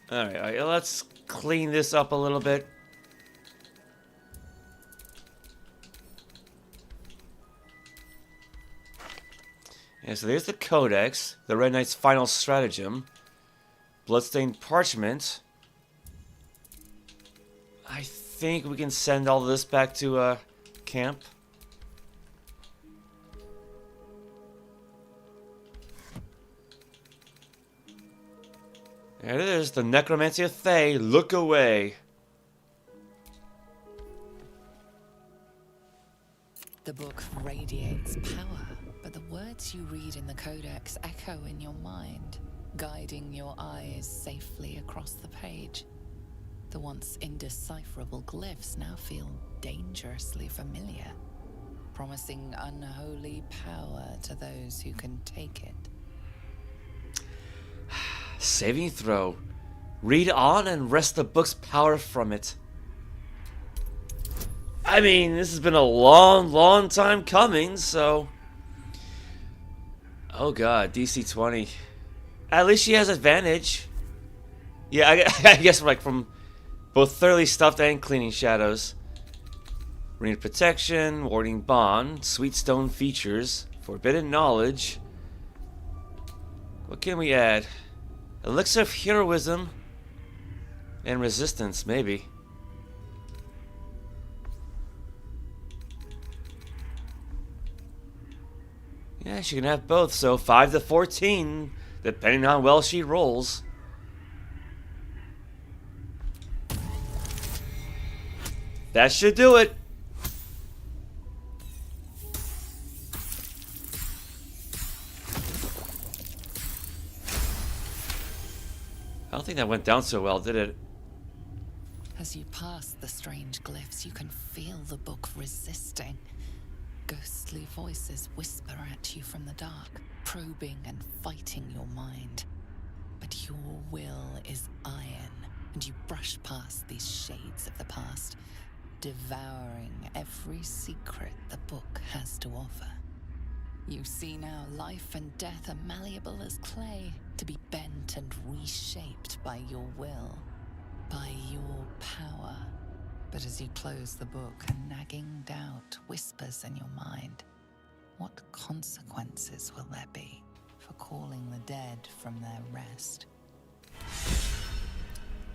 Alright, let's clean this up a little bit. Yeah, so there's the Codex, the Red Knight's final stratagem, bloodstained parchment. I think we can send all this back to camp. There it is, the Necromancy of Thay. Look away. The book radiates power, but the words you read in the Codex echo in your mind, guiding your eyes safely across the page. The once indecipherable glyphs now feel dangerously familiar, promising unholy power to those who can take it. Saving throw. Read on and wrest the book's power from it. I mean, this has been a long time coming, so... Oh god, DC 20. At least she has advantage. Yeah, I guess like from both thoroughly stuffed and cleaning shadows. Radiant protection, warding bond, sweet stone features, forbidden knowledge. What can we add? Elixir of heroism and resistance, maybe. Yeah, she can have both, so 5 to 14, depending on how well she rolls. That should do it. I don't think that went down so well, did it? As you pass the strange glyphs, you can feel the book resisting. Ghostly voices whisper at you from the dark, probing and fighting your mind. But your will is iron, and you brush past these shades of the past, devouring every secret the book has to offer. You see now life and death are malleable as clay, to be bent and reshaped by your will, by your power. But as you close the book, a nagging doubt whispers in your mind. What consequences will there be for calling the dead from their rest?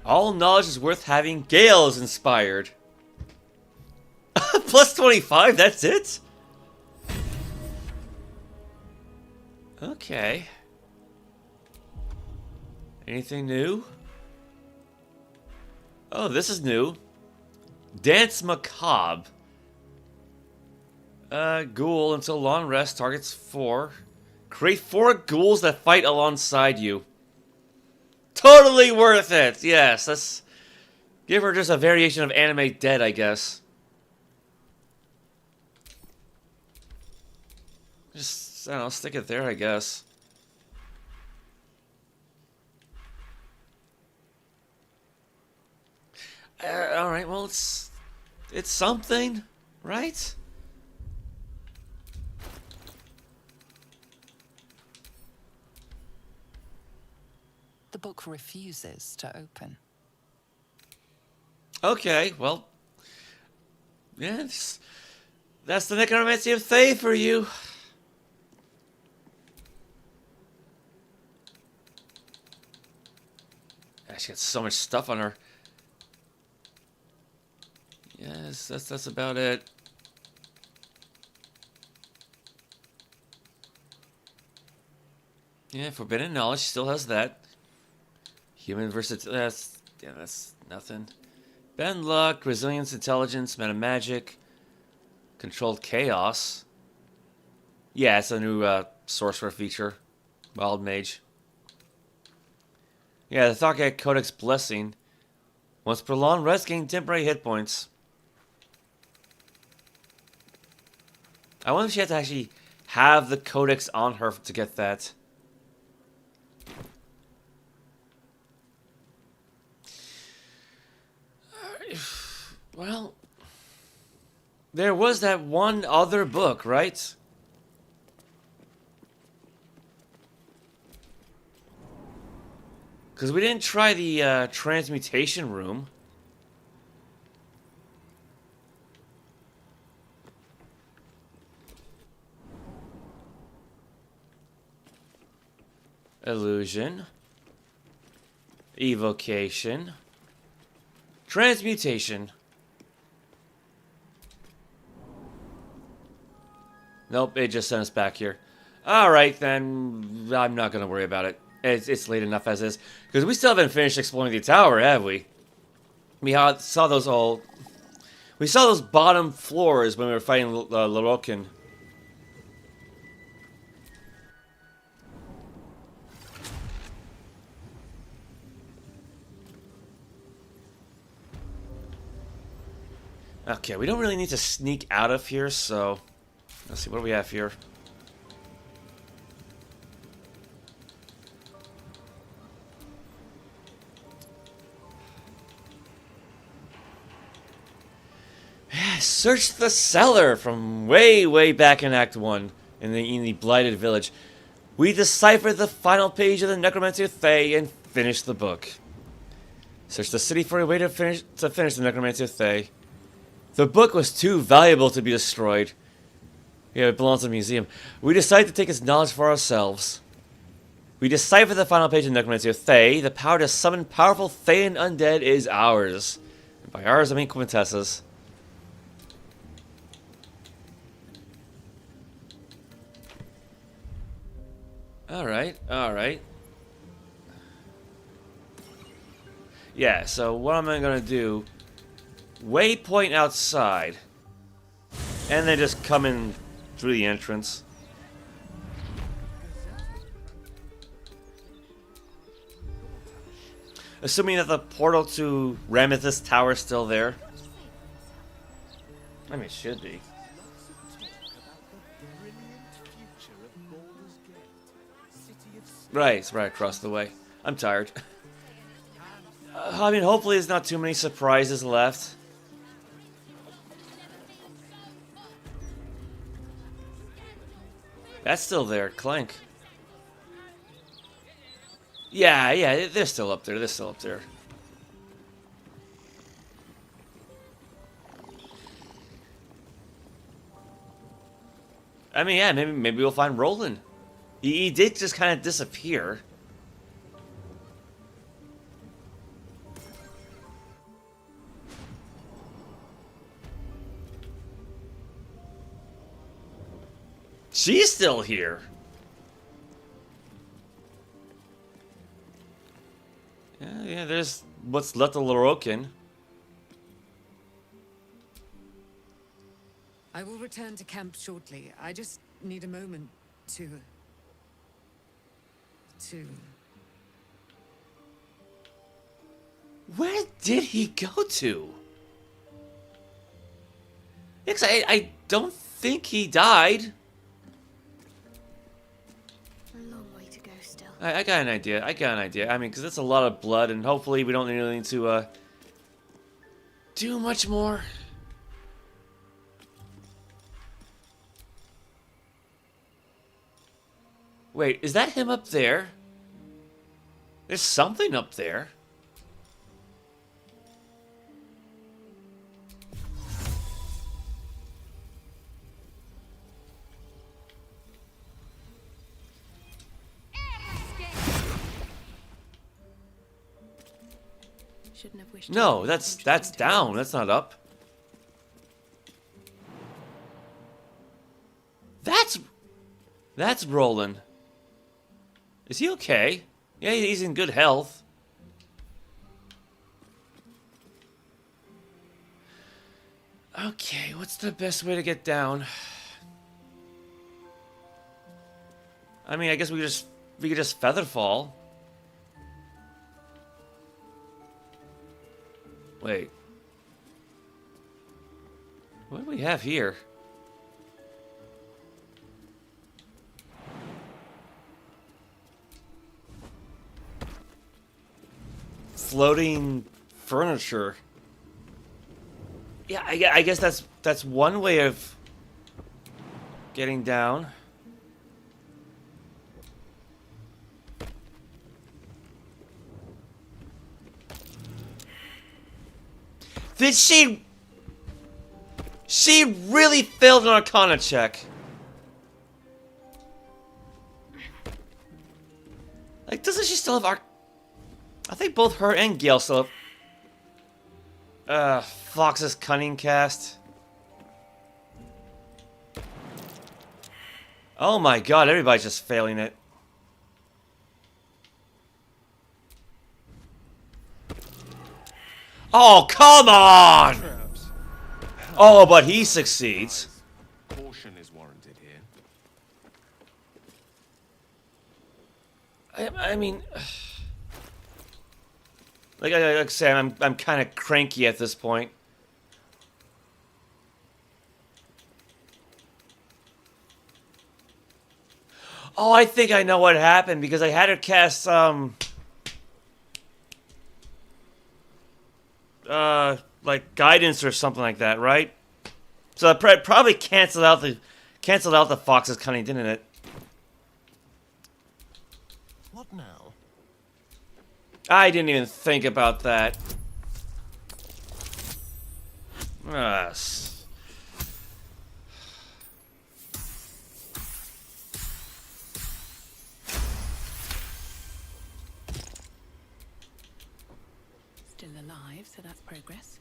All knowledge is worth having. Gale is inspired. Plus 25, that's it? Okay. Anything new? Oh, this is new. Dance Macabre. Ghoul until long rest targets 4. Create 4 ghouls that fight alongside you. Totally worth it. Yes, let's give her just a variation of anime dead, I guess. Just, I don't know, stick it there, I guess. Alright, well, it's something, right? The book refuses to open. Okay, well, yes, that's the necromancy of Thay for you. She got so much stuff on her. Yes, that's about it. Yeah, forbidden knowledge still has that. Human versatility. That's nothing. Bend luck, resilience, intelligence, meta magic, controlled chaos. Yeah, it's a new sorcerer feature. Wild mage. Yeah, the Thought Codex blessing. Once prolonged rest, gain temporary hit points. I wonder if she had to actually have the codex on her to get that. Well, there was that one other book, right? Because we didn't try the transmutation room. Illusion. Evocation. Transmutation. Nope, it just sent us back here. Alright, then I'm not going to worry about it. It's late enough as is. Because we still haven't finished exploring the tower, have we? We saw those all... We saw those bottom floors when we were fighting Lorroakan. Okay, we don't really need to sneak out of here, so... Let's see, what do we have here? searched the cellar from way back in Act 1 in the Blighted Village. We deciphered the final page of the Necromancer Thay and finished the book. Searched the city for a way to finish the Necromancer Thay. The book was too valuable to be destroyed. Yeah, it belongs to the museum. We decided to take its knowledge for ourselves. We deciphered the final page of Necromancer Thay. The power to summon powerful Thay and undead is ours. And by ours, I mean Quintessa's. Alright, alright. Yeah, so what am I gonna do? Waypoint outside. And then just come in through the entrance. Assuming that the portal to Rameth's tower is still there. I mean, it should be. Right, it's right across the way. I'm tired. I mean, hopefully there's not too many surprises left. That's still there, Clank. Yeah, they're still up there, I mean, yeah, maybe we'll find Roland. He did just kind of disappear. She's still here. Yeah, there's what's left of Lorroakan. I will return to camp shortly. I just need a moment to... Where did he go to? Because I don't think he died. A long way to go still. I got an idea. I mean, because that's a lot of blood, and hopefully we don't really need to do much more. Wait, is that him up there? There's something up there. Shouldn't have wished. No, that's down. That's not up. That's Roland. Is he okay? Yeah, he's in good health. Okay, what's the best way to get down? I mean, I guess we could just feather fall. Wait. What do we have here? Floating furniture. Yeah, I guess that's one way of getting down. Did she really failed an Arcana check. Like, doesn't she still have I think both her and Gale still have... Fox's Cunning Cast. Oh my god, everybody's just failing it. Oh, come on! Oh, but he succeeds. Caution is warranted here. I mean... Like I said, I'm kind of cranky at this point. Oh, I think I know what happened because I had her cast like guidance or something like that, right? So it probably canceled out the fox's cunning, didn't it? What now? I didn't even think about that. Still alive, so that's progress.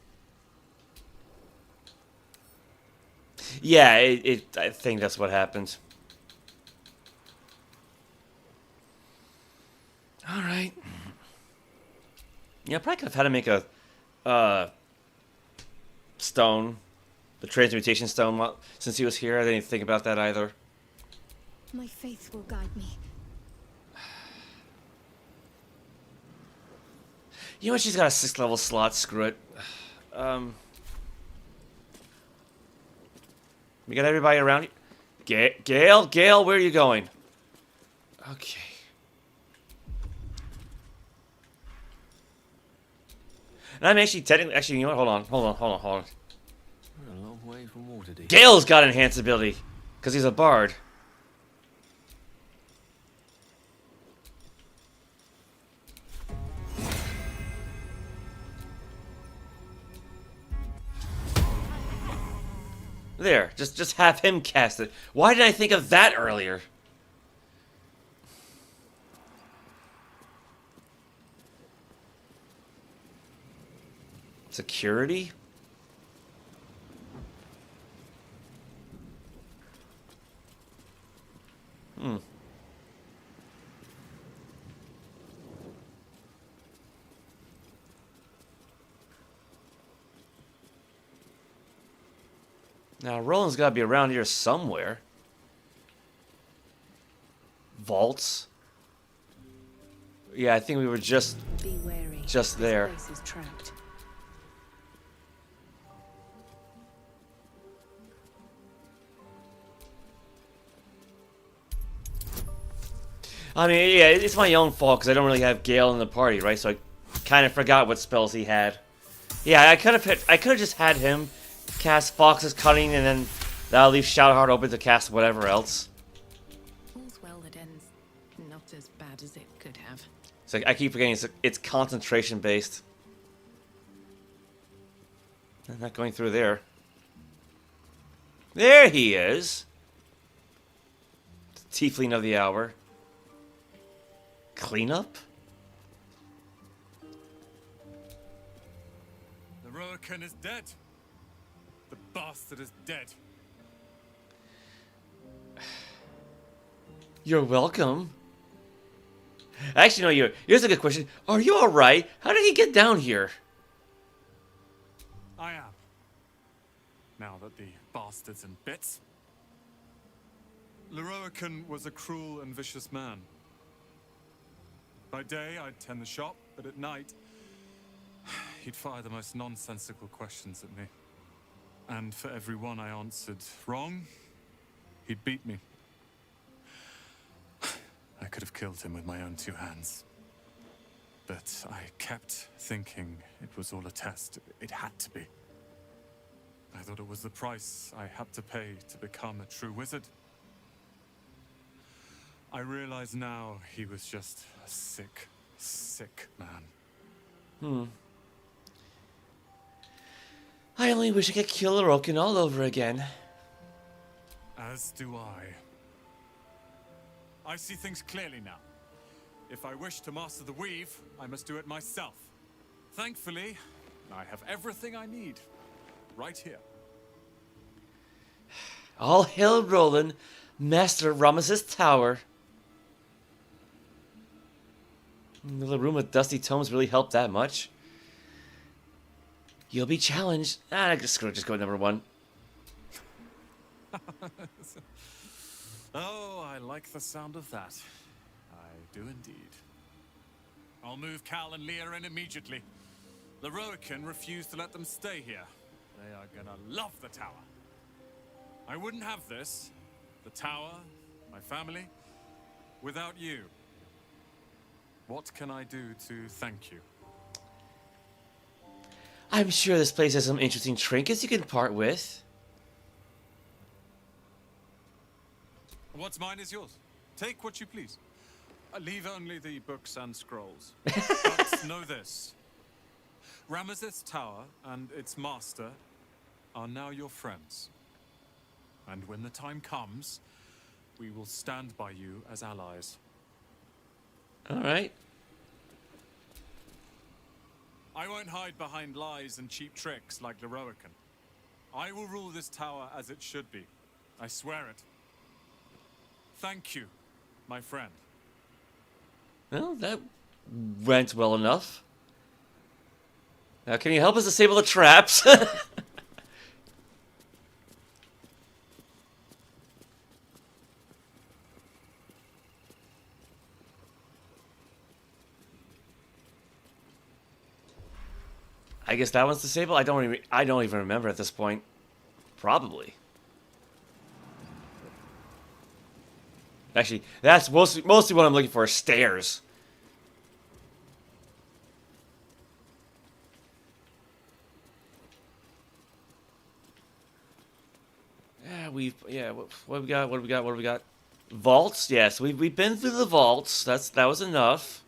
Yeah, I think that's what happened. All right. Yeah, I probably could have had to make a stone, the transmutation stone, since he was here. I didn't think about that either. My faith will guide me. You know what? She's got a 6th level slot. Screw it. We got everybody around you. Gale, where are you going? Okay. And I'm actually, you know what? Hold on. We're a long way from Waterdeep. Gale's got enhanced ability, because he's a bard. There, just have him cast it. Why did I think of that earlier? Security? Now, Roland's got to be around here somewhere. Vaults. Yeah, I think we were just there. This place is trapped. I mean, yeah, it's my own fault because I don't really have Gale in the party, right? So I kind of forgot what spells he had. Yeah, I could have just had him cast Fox's Cunning, and then that'll leave Shadowheart open to cast whatever else. All's well that ends not as bad as it could have. So I keep forgetting it's concentration based. I'm not going through there. There he is. Tiefling of the hour. Cleanup? Lorroakan is dead. The bastard is dead. You're welcome. Actually, no, here's a good question. Are you alright? How did he get down here? I am. Now that the bastard's in bits. Lorroakan was a cruel and vicious man. By day, I'd tend the shop, but at night, he'd fire the most nonsensical questions at me. And for every one I answered wrong, he'd beat me. I could have killed him with my own 2 hands. But I kept thinking it was all a test. It had to be. I thought it was the price I had to pay to become a true wizard. I realize now he was just a sick, sick man. I only wish I could kill Lorroakan all over again. As do I. I see things clearly now. If I wish to master the weave, I must do it myself. Thankfully, I have everything I need right here. All hail Roland, master of Ramesses Tower. The room with dusty tomes really helped that much. You'll be challenged. Just go number 1. Oh, I like the sound of that. I do indeed. I'll move Cal and Leah in immediately. Lorroakan refused to let them stay here. They are gonna love the tower. I wouldn't have this, the tower, my family, without you. What can I do to thank you? I'm sure this place has some interesting trinkets you can part with. What's mine is yours. Take what you please. Leave only the books and scrolls. But know this. Ramesses Tower and its master are now your friends. And when the time comes, we will stand by you as allies. Alright. I won't hide behind lies and cheap tricks like Lorroakan. I will rule this tower as it should be. I swear it. Thank you, my friend. Well, that went well enough. Now, can you help us disable the traps? I guess that one's disabled. I don't even remember at this point. Probably. Actually, that's mostly what I'm looking for. Stairs. Yeah, what we got? Vaults. Yes, we've been through the vaults. That was enough.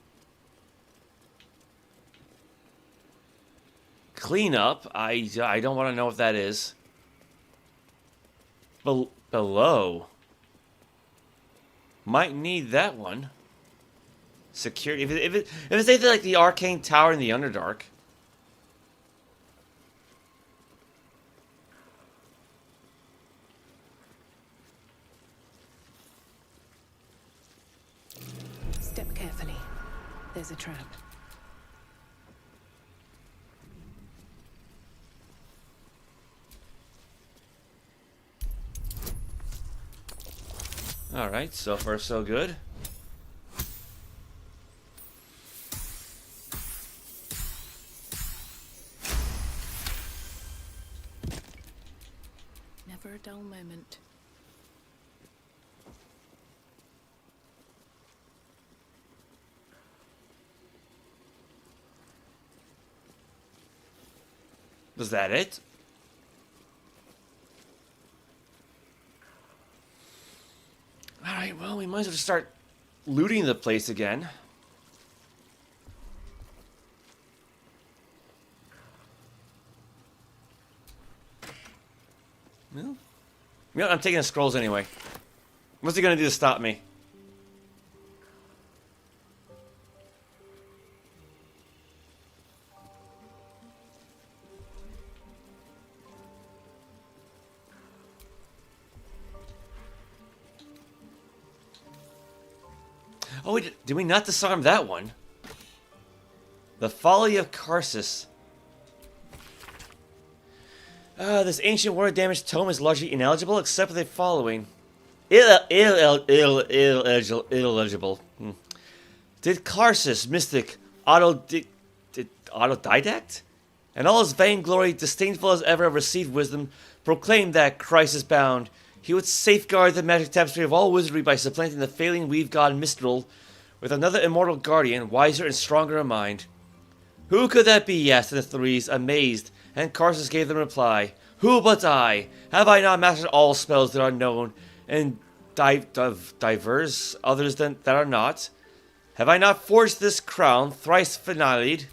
Clean up. I don't want to know what that is. Below. Might need that one. Security. If it's anything like the arcane tower in the Underdark. Step carefully. There's a trap. Alright, so far so good. Never a dull moment. Was that it? Alright, well, we might as well just start looting the place again. Well, you know, I'm taking the scrolls anyway. What's he gonna do to stop me? Oh, wait, did we not disarm that one? The Folly of Karsus. This ancient water-damaged tome is largely ineligible, except for the following. Illegible. Did Karsus, mystic, autodidact? And all his vainglory, disdainful as ever of received wisdom, proclaimed that, crisis-bound, he would safeguard the magic tapestry of all wizardry by supplanting the failing weave god Mistral with another immortal guardian, wiser and stronger in mind. Who could that be? Asked the Threes, amazed, and Karsus gave them reply. Who but I? Have I not mastered all spells that are known, and divers others that are not? Have I not forged this crown, thrice finalied,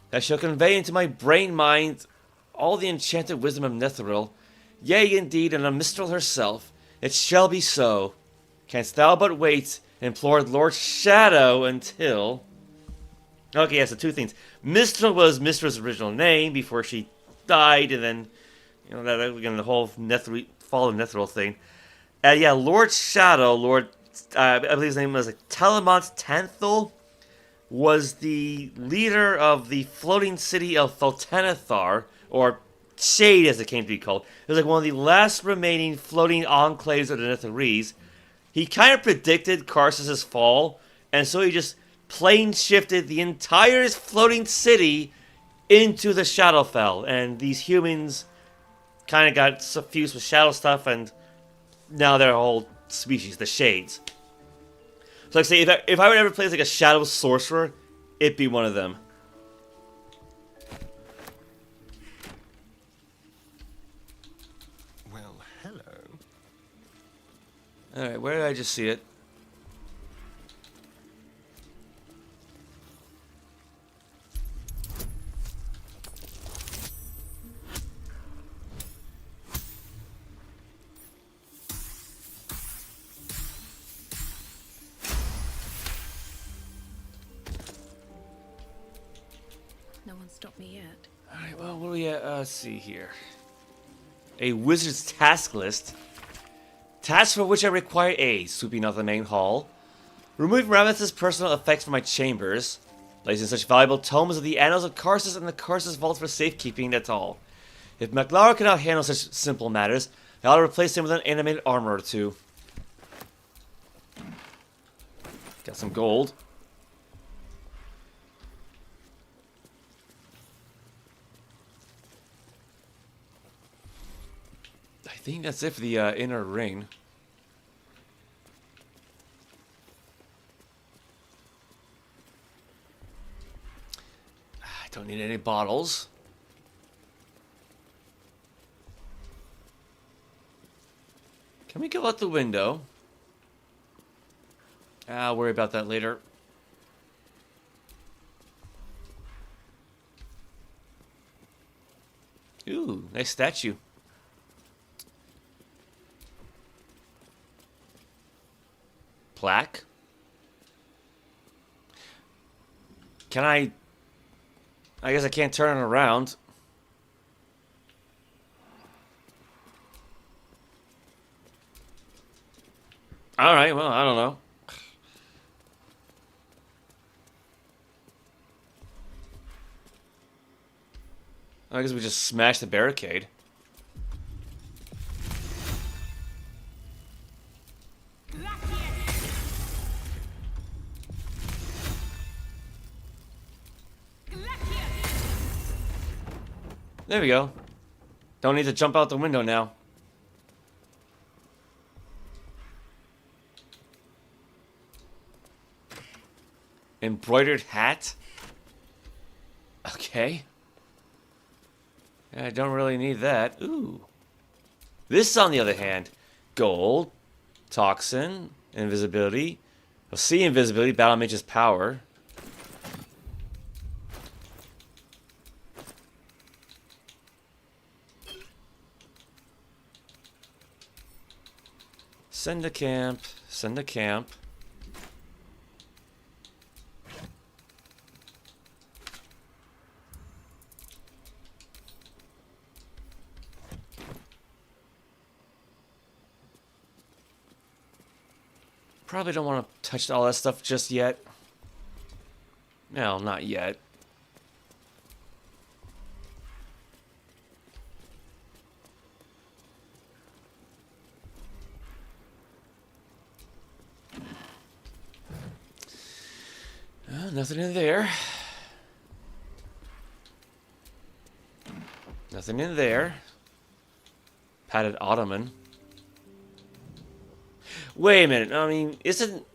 that shall convey into my brain mind all the enchanted wisdom of Netheril? Yea, indeed, and of Mistral herself, it shall be so. Canst thou but wait, implored Lord Shadow, until... Okay, yeah, so two things. Mistral was Mistral's original name before she died, and then, you know, that again, the whole fall of Netheril thing. Yeah, Lord Shadow, I believe his name was like Telemont Tanthal, was the leader of the floating city of Theltanithar, or Shade as it came to be called. It was like one of the last remaining floating enclaves of the Netherese. He kind of predicted Karsus' fall, and so he just plane shifted the entire floating city into the Shadowfell, and these humans kind of got suffused with shadow stuff, and now they're a whole species, the Shades. So like I say, if I would ever play as like a shadow sorcerer, it'd be one of them. Well, hello. Alright, where did I just see it? No one stopped me yet. Alright, well, what do we at? Let's see here. A wizard's task list. Tasks for which I require aid. Sweeping out the main hall. Removing Rameth's personal effects from my chambers. Placing such valuable tomes of the Annals of Karsus and the Karsus Vault for safekeeping, that's all. If McLaren cannot handle such simple matters, I ought to replace him with an animated armor or two. Got some gold. I think that's it for the inner ring. I don't need any bottles. Can we go out the window? I'll worry about that later. Ooh, nice statue. Plaque. Can I guess I can't turn it around. Alright, well, I don't know. I guess we just smashed the barricade. There we go. Don't need to jump out the window now. Embroidered hat? Okay. I don't really need that. Ooh. This, on the other hand, gold, toxin, invisibility. Well, see invisibility, battle mage's power. Send to camp. Send to camp. Probably don't want to touch all that stuff just yet. No, not yet. Nothing in there. Nothing in there. Padded ottoman. Wait a minute. I mean, isn't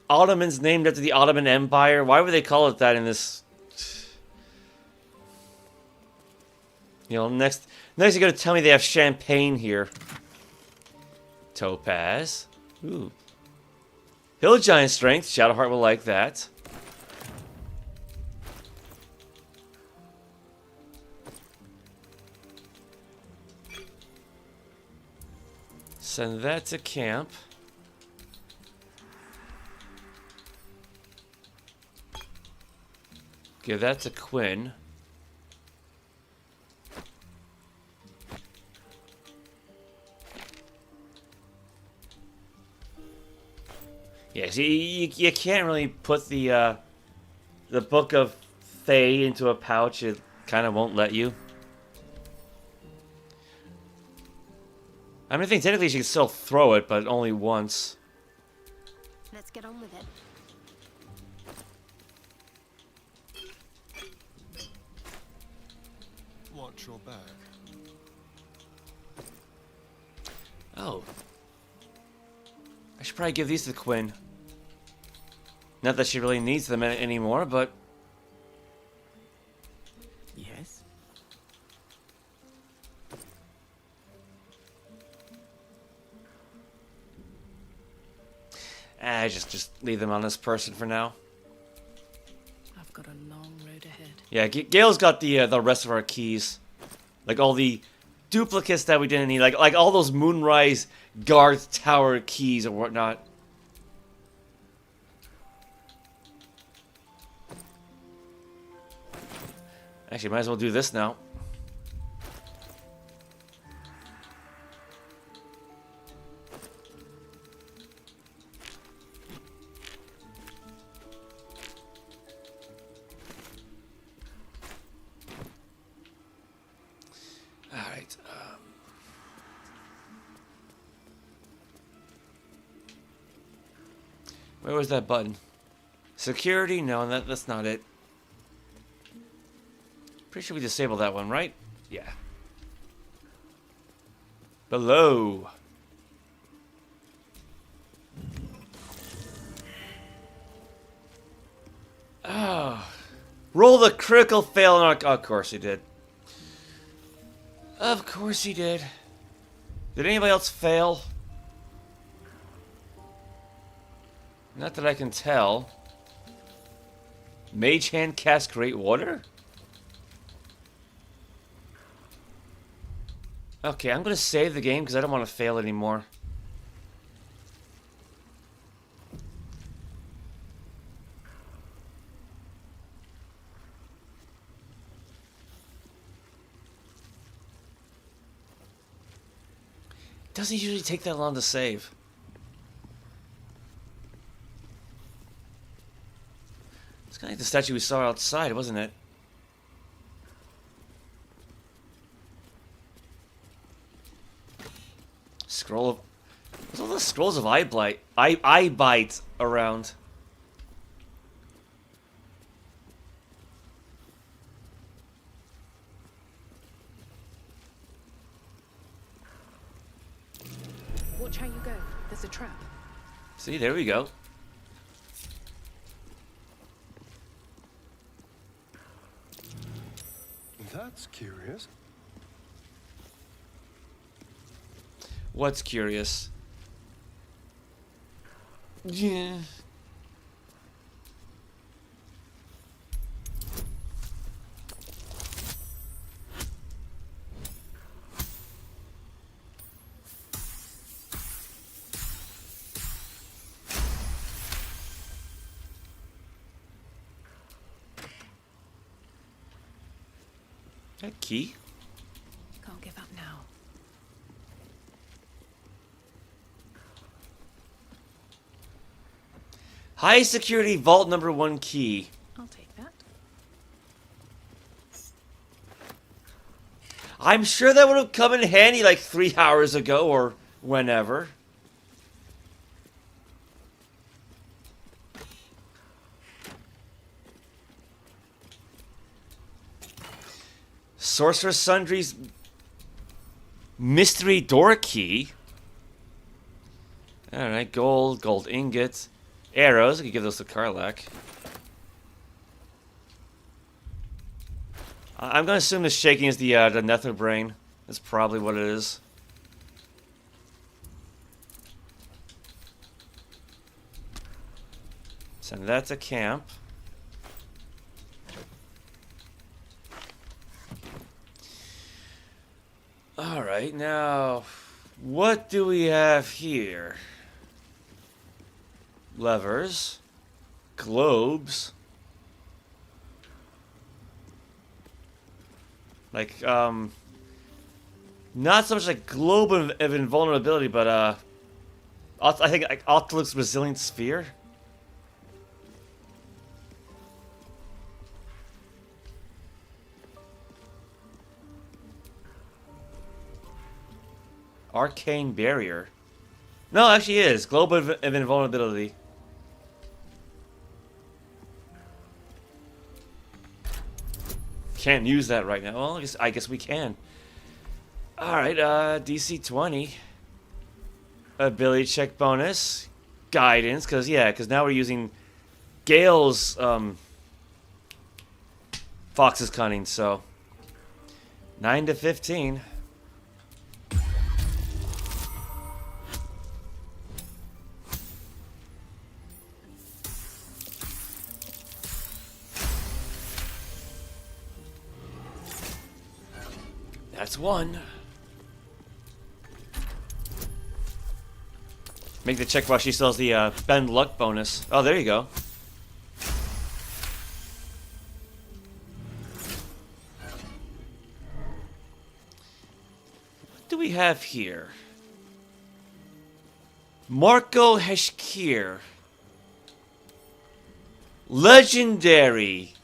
Ottomans named after the Ottoman Empire? Why would they call it that in this? You know, next you're gonna tell me they have champagne here. Topaz. Ooh. Hill Giant Strength. Shadowheart will like that. Send that to camp. Give that to Quinn. Yeah, see, you can't really put the Book of Thay into a pouch. It kind of won't let you. I mean, I think technically she can still throw it, but only once. Let's get on with it. Watch your back. Oh. I should probably give these to Quinn. Not that she really needs them anymore, but... Yes? Just leave them on this person for now. I've got a long road ahead. Yeah, Gale's got the rest of our keys. Like all the duplicates that we didn't need. Like all those Moonrise Guard Tower keys or whatnot. Actually, might as well do this now. Alright, where was that button? Security? No, that's not it. Pretty sure we disabled that one, right? Yeah. Below. Oh. Roll the critical fail on our... Of course he did. Of course he did. Did anybody else fail? Not that I can tell. Mage Hand cast Great Water? Okay, I'm gonna save the game because I don't want to fail anymore. Doesn't usually take that long to save. It's kind of like the statue we saw outside, wasn't it? Scroll of... There's all the scrolls of eye bite around. Watch how you go. There's a trap. See, there we go. That's curious. What's curious? Yeah. That key? Can't give up now. High security vault number 1 key. I'll take that. I'm sure that would have come in handy like 3 hours ago or whenever. Sorcerous Sundries mystery door key. Alright, gold ingots. Arrows, I could give those to Karlach. I'm gonna assume the shaking is the nether brain. That's probably what it is. Send that to camp. Alright, now what do we have here? Levers, globes, like, not so much like globe of invulnerability, but, I think, like, Octolith's resilient sphere? Arcane barrier. No, actually it is. Globe of invulnerability. Can't use that right now. Well, I guess we can. Alright, DC 20. Ability check bonus. Guidance, because now we're using Gale's, Fox's Cunning, so. 9 to 15. That's one. Make the check while she still has the bend luck bonus. Oh, there you go. What do we have here? Marco Heshkir. Legendary.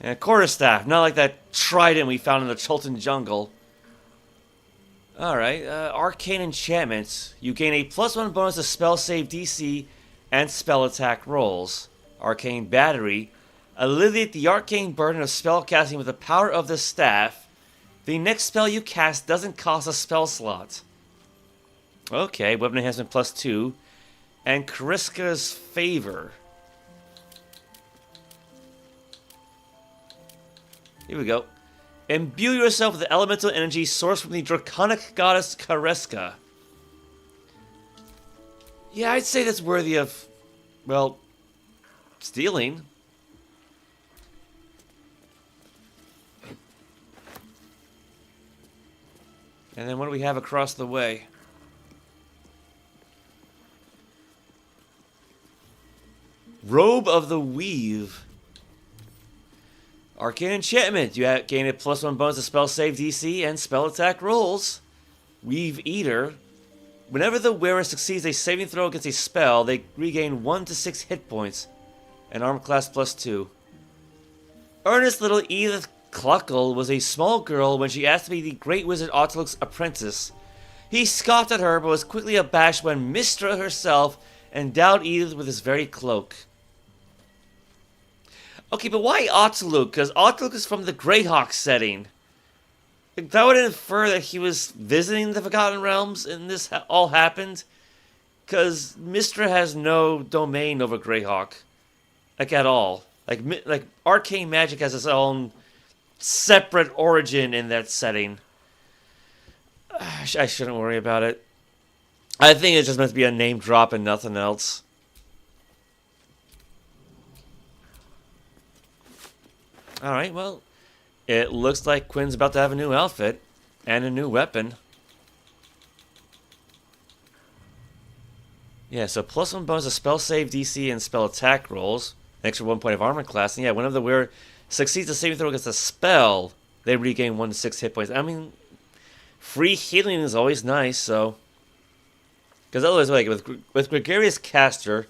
And a quarterstaff, not like that trident we found in the Cholton jungle. Alright, arcane enchantments. You gain a +1 bonus to spell save DC and spell attack rolls. Arcane battery. Alleviate the arcane burden of spell casting with the power of the staff. The next spell you cast doesn't cost a spell slot. Okay, weapon enhancement +2. And Kariska's favor. Here we go. Imbue yourself with the elemental energy sourced from the draconic goddess Kariska. Yeah, I'd say that's worthy of, well, stealing. And then what do we have across the way? Robe of the Weave. Arcane enchantment. You gain a +1 bonus to spell save DC and spell attack rolls. Weave Eater. Whenever the wearer succeeds a saving throw against a spell, they regain 1 to 6 hit points and armor class +2. Earnest little Edith Cluckle was a small girl when she asked to be the great wizard Otluk's apprentice. He scoffed at her but was quickly abashed when Mystra herself endowed Edith with his very cloak. Okay, but why Otluk? Because Otluk is from the Greyhawk setting. Like, that would infer that he was visiting the Forgotten Realms and this all happened. Because Mystra has no domain over Greyhawk. Like, at all. Like arcane magic has its own separate origin in that setting. I shouldn't worry about it. I think it's just meant to be a name drop and nothing else. Alright, well, it looks like Quinn's about to have a new outfit and a new weapon. Yeah, so +1 bonus to spell save DC and spell attack rolls. An extra 1 point of armor class. And yeah, whenever the wearer succeeds a saving throw against a spell, they regain 1 to 6 hit points. I mean, free healing is always nice, so. Because otherwise, like, with Gregarious Caster,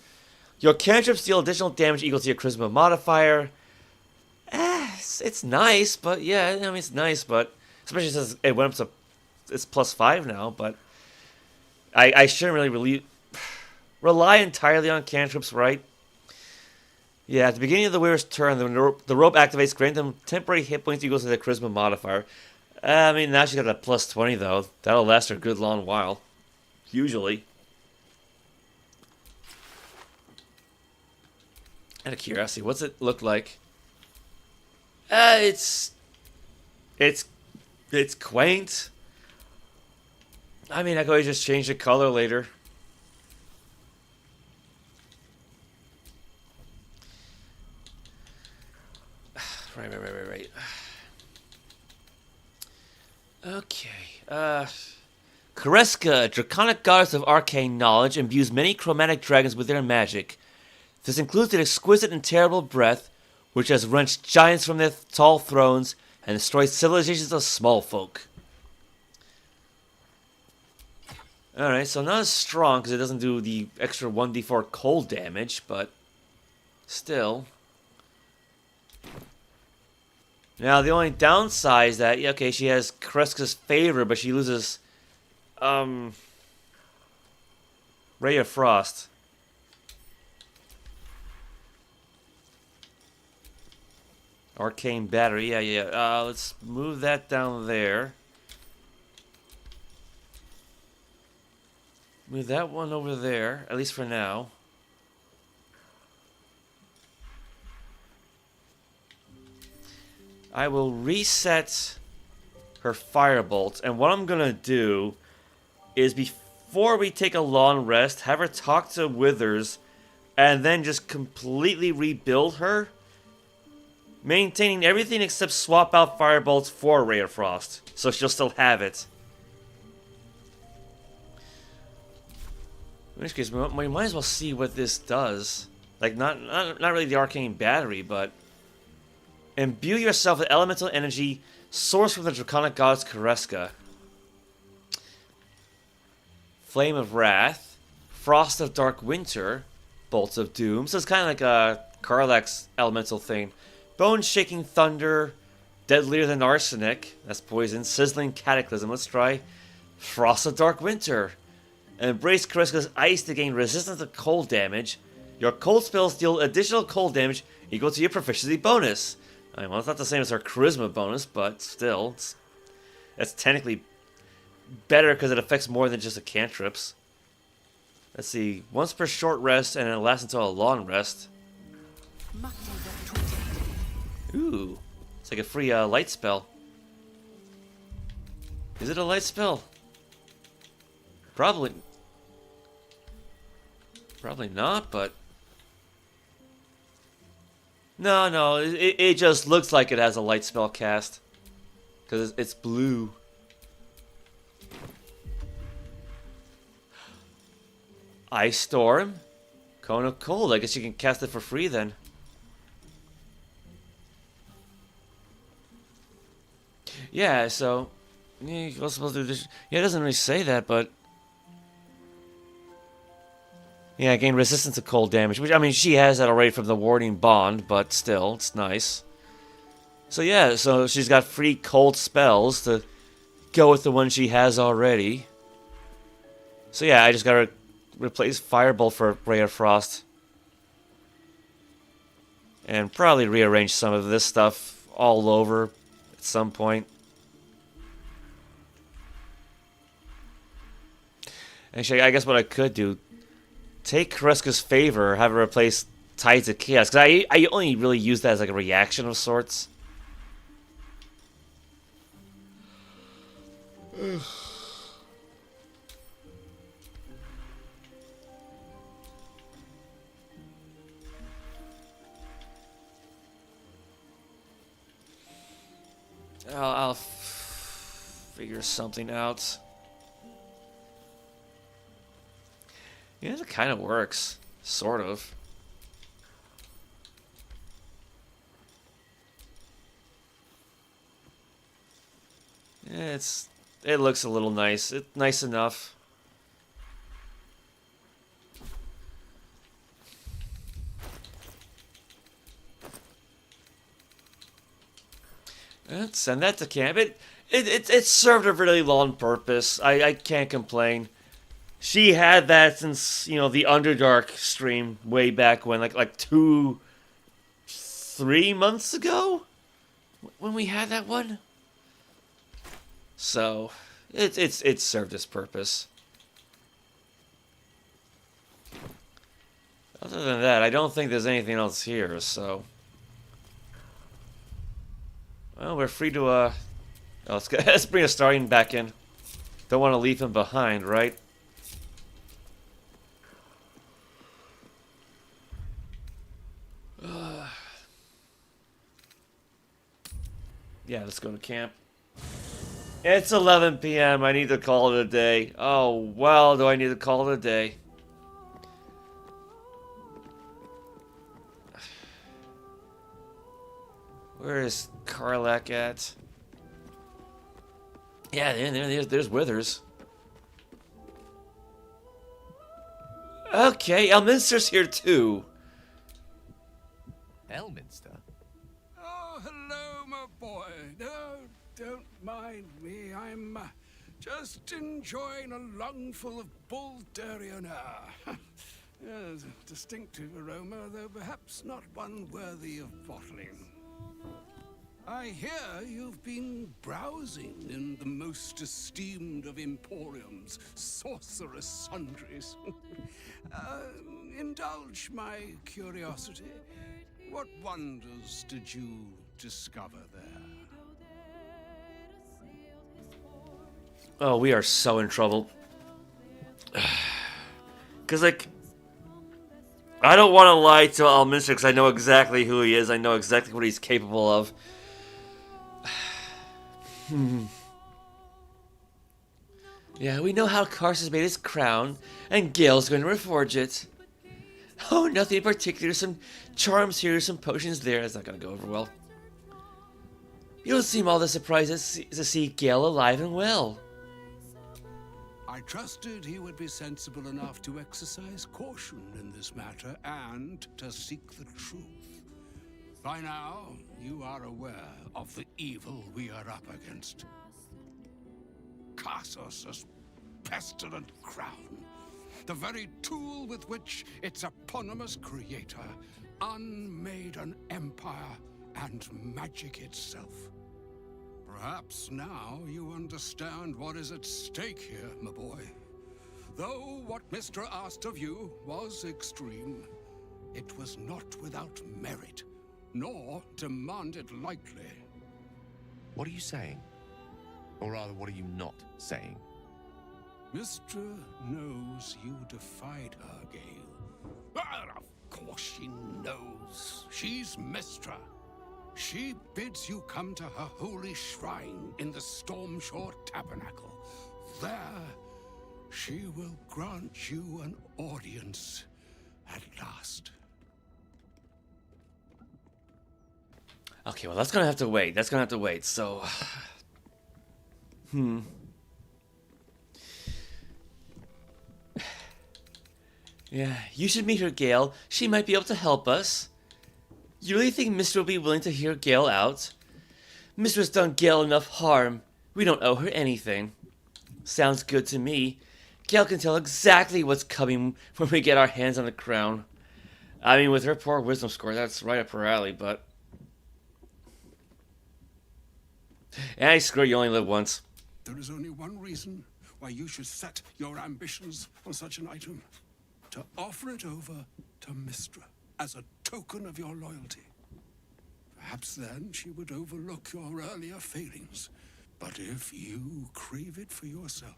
your cantrips deal additional damage equal to your charisma modifier. It's nice, but yeah, I mean, it's nice, but especially since it went up to, it's +5 now, but I shouldn't really rely entirely on cantrips, right? Yeah, at the beginning of the wearer's turn, the rope activates, grant them temporary hit points equal to their charisma modifier. I mean, now she's got a +20, though. That'll last her a good long while. Usually. Out of curiosity, what's it look like? It's quaint. I mean, I could always just change the color later. Right. Okay. Kariska, draconic goddess of arcane knowledge, imbues many chromatic dragons with their magic. This includes an exquisite and terrible breath, which has wrenched giants from their tall thrones and destroyed civilizations of small folk. Alright, so not as strong because it doesn't do the extra 1d4 cold damage, but still. Now, the only downside is that, yeah, okay, she has Kreska's favor, but she loses, Ray of Frost. Arcane battery, yeah. Let's move that down there. Move that one over there, at least for now. I will reset her firebolt, and what I'm gonna do is before we take a long rest, have her talk to Withers, and then just completely rebuild her. Maintaining everything except swap out firebolts for Ray of Frost, so she'll still have it. In which case, we might as well see what this does. Like, not really the arcane battery, but... Imbue yourself with elemental energy sourced from the draconic goddess Kareska. Flame of Wrath, Frost of Dark Winter, Bolts of Doom. So it's kind of like a Karlach's elemental thing. Bone-shaking thunder, deadlier than arsenic. That's poison. Sizzling cataclysm. Let's try Frost of Dark Winter. Embrace Kareska's ice to gain resistance to cold damage. Your cold spells deal additional cold damage equal to your proficiency bonus. I mean, well, it's not the same as our charisma bonus, but still, it's technically better because it affects more than just the cantrips. Let's see, once per short rest, and it lasts until a long rest. Ooh, it's like a free light spell. Is it a light spell? Probably not, but... No, it just looks like it has a light spell cast. Because it's blue. Ice Storm. Cone of Cold. I guess you can cast it for free then. Yeah, so... Yeah, you're supposed to do this. Yeah, it doesn't really say that, but... Yeah, gain resistance to cold damage, which, I mean, she has that already from the Warding Bond, but still, it's nice. So yeah, so she's got free cold spells to go with the one she has already. So yeah, I just gotta replace Firebolt for Ray of Frost. And probably rearrange some of this stuff all over at some point. Actually, I guess what I could do... Take Kareska's Favor, have her replace Tides of Chaos. Because I only really use that as like a reaction of sorts. I'll figure something out. Yeah, it kind of works. Sort of. Yeah, it looks a little nice. It's nice enough. Let's send that to camp. It served a really long purpose. I can't complain. She had that since, you know, the Underdark stream way back when, like 3 months ago? When we had that one? So, it served its purpose. Other than that, I don't think there's anything else here, so... Well, we're free to, oh, let's bring Astarion back in. Don't want to leave him behind, right? Yeah, let's go to camp. It's 11 p.m. I need to call it a day. Oh, well, do I need to call it a day? Where is Karlach at? Yeah, there's Withers. Okay, Elminster's here too. Elminster? Oh, hello, my boy. No, don't mind me. I'm just enjoying a lungful of Baldurian air. Yes, a distinctive aroma, though perhaps not one worthy of bottling. I hear you've been browsing in the most esteemed of emporiums, Sorcerous Sundries. Indulge my curiosity. What wonders did you discover there? Oh, we are so in trouble. Because, like, I don't want to lie to Alminster because I know exactly who he is. I know exactly what he's capable of. Yeah, we know how Karsus made his crown, and Gale's going to reforge it. Oh, nothing in particular. Some charms here, some potions there. That's not going to go over well. You don't seem all that surprised to see Gale alive and well. I trusted he would be sensible enough to exercise caution in this matter and to seek the truth. By now, you are aware of the evil we are up against. Karsus' pestilent crown, the very tool with which its eponymous creator unmade an empire and magic itself. Perhaps now you understand what is at stake here, my boy. Though what Mystra asked of you was extreme, it was not without merit, nor demanded lightly. What are you saying? Or rather, what are you not saying? Mystra knows you defied her, Gale. Of course she knows. She's Mystra. She bids you come to her holy shrine in the Stormshore Tabernacle. There, she will grant you an audience at last. Okay, well, that's gonna have to wait. That's gonna have to wait, so... Yeah, you should meet her, Gale. She might be able to help us. You really think Mister will be willing to hear Gale out? Mistress done Gale enough harm. We don't owe her anything. Sounds good to me. Gale can tell exactly what's coming when we get our hands on the crown. I mean, with her poor wisdom score, that's right up her alley, but... I screw you only live once. There is only one reason why you should set your ambitions on such an item. To offer it over to Mystra as a token of your loyalty. Perhaps then she would overlook your earlier failings. But if you crave it for yourself,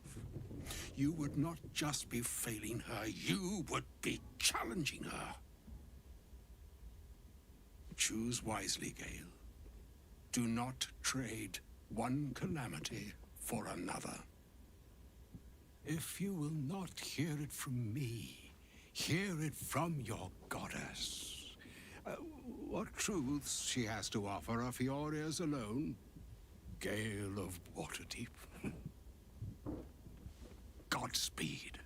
you would not just be failing her, you would be challenging her. Choose wisely, Gale. Do not trade one calamity for another. If you will not hear it from me, hear it from your goddess. What truths she has to offer are for your ears alone, Gale of Waterdeep. Godspeed.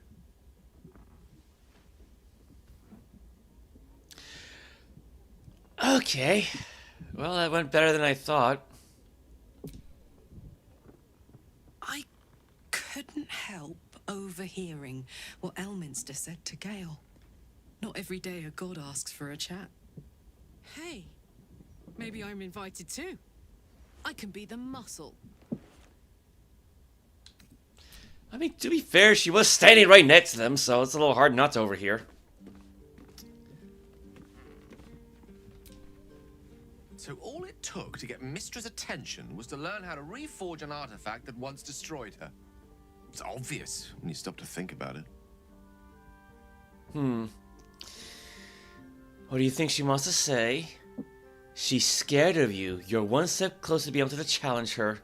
Okay. Well, that went better than I thought. I couldn't help overhearing what Elminster said to Gale. Not every day a god asks for a chat. Hey, maybe I'm invited too. I can be the muscle. I mean, to be fair, she was standing right next to them, so it's a little hard not to overhear. So all it took to get Mystra's attention was to learn how to reforge an artifact that once destroyed her. It's obvious when you stop to think about it. What do you think she wants to say? She's scared of you. You're one step closer to being able to challenge her.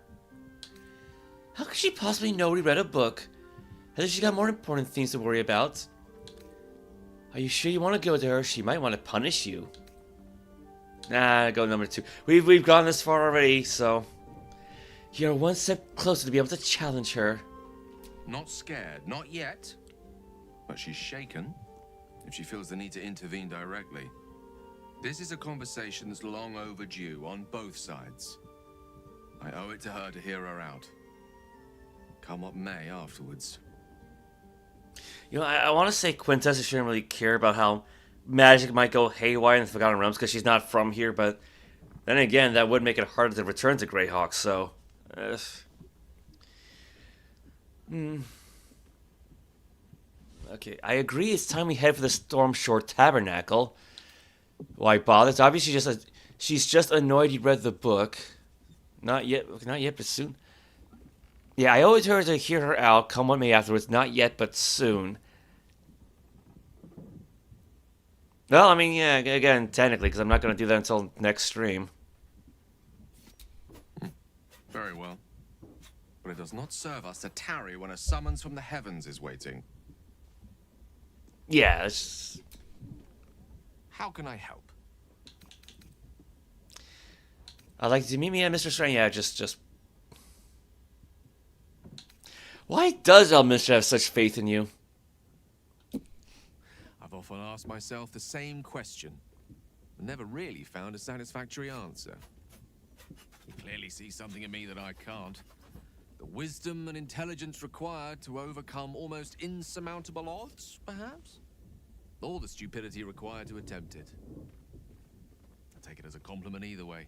How could she possibly know we read a book? Hasn't she got more important things to worry about? Are you sure you want to go to her? She might want to punish you. Nah, go number 2. We've gone this far already, so... You're one step closer to be able to challenge her. Not scared, not yet. But she's shaken if she feels the need to intervene directly. This is a conversation that's long overdue on both sides. I owe it to her to hear her out. Come what may afterwards. You know, I want to say Quintessa shouldn't really care about how magic might go haywire in the Forgotten Realms because she's not from here, but then again, that would make it harder to return to Greyhawk, so... Okay, I agree it's time we head for the Stormshore Tabernacle. Why bother? It's obviously she's just annoyed you read the book. Not yet, but soon. Yeah, I owe it to her to hear her out, come what may afterwards. Not yet, but soon. Well, I mean, yeah, again, technically, because I'm not going to do that until next stream. Very well. But it does not serve us to tarry when a summons from the heavens is waiting. Yeah, it's... How can I help? I'd like to meet me at Mr. Strange. Yeah, just... Why does Elminster have such faith in you? I've often asked myself the same question, but never really found a satisfactory answer. He clearly sees something in me that I can't. The wisdom and intelligence required to overcome almost insurmountable odds, perhaps? Or the stupidity required to attempt it. I take it as a compliment either way.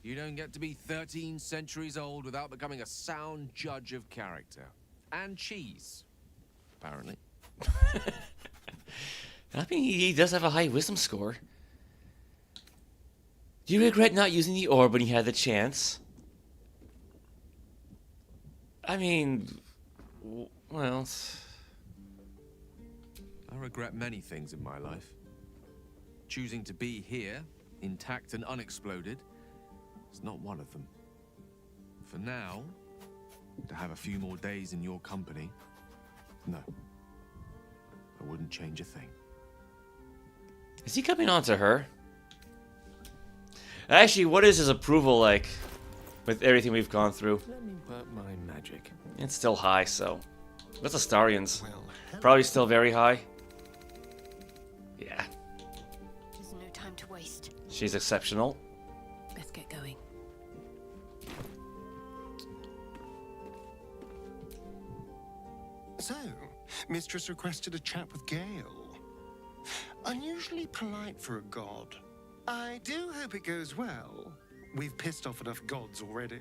You don't get to be 13 centuries old without becoming a sound judge of character. And cheese, apparently. I mean, he does have a high wisdom score. Do you regret not using the orb when you had the chance? I mean, well... I regret many things in my life. Choosing to be here, intact and unexploded, is not one of them. For now, to have a few more days in your company, no. I wouldn't change a thing. Is he coming on to her? Actually, what is his approval like with everything we've gone through? Let me work my magic. It's still high, so... What's Astarian's? Probably still very high. Yeah. There's no time to waste. She's exceptional. Let's get going. So, Mistress requested a chat with Gale. Unusually polite for a god. I do hope it goes well. We've pissed off enough gods already.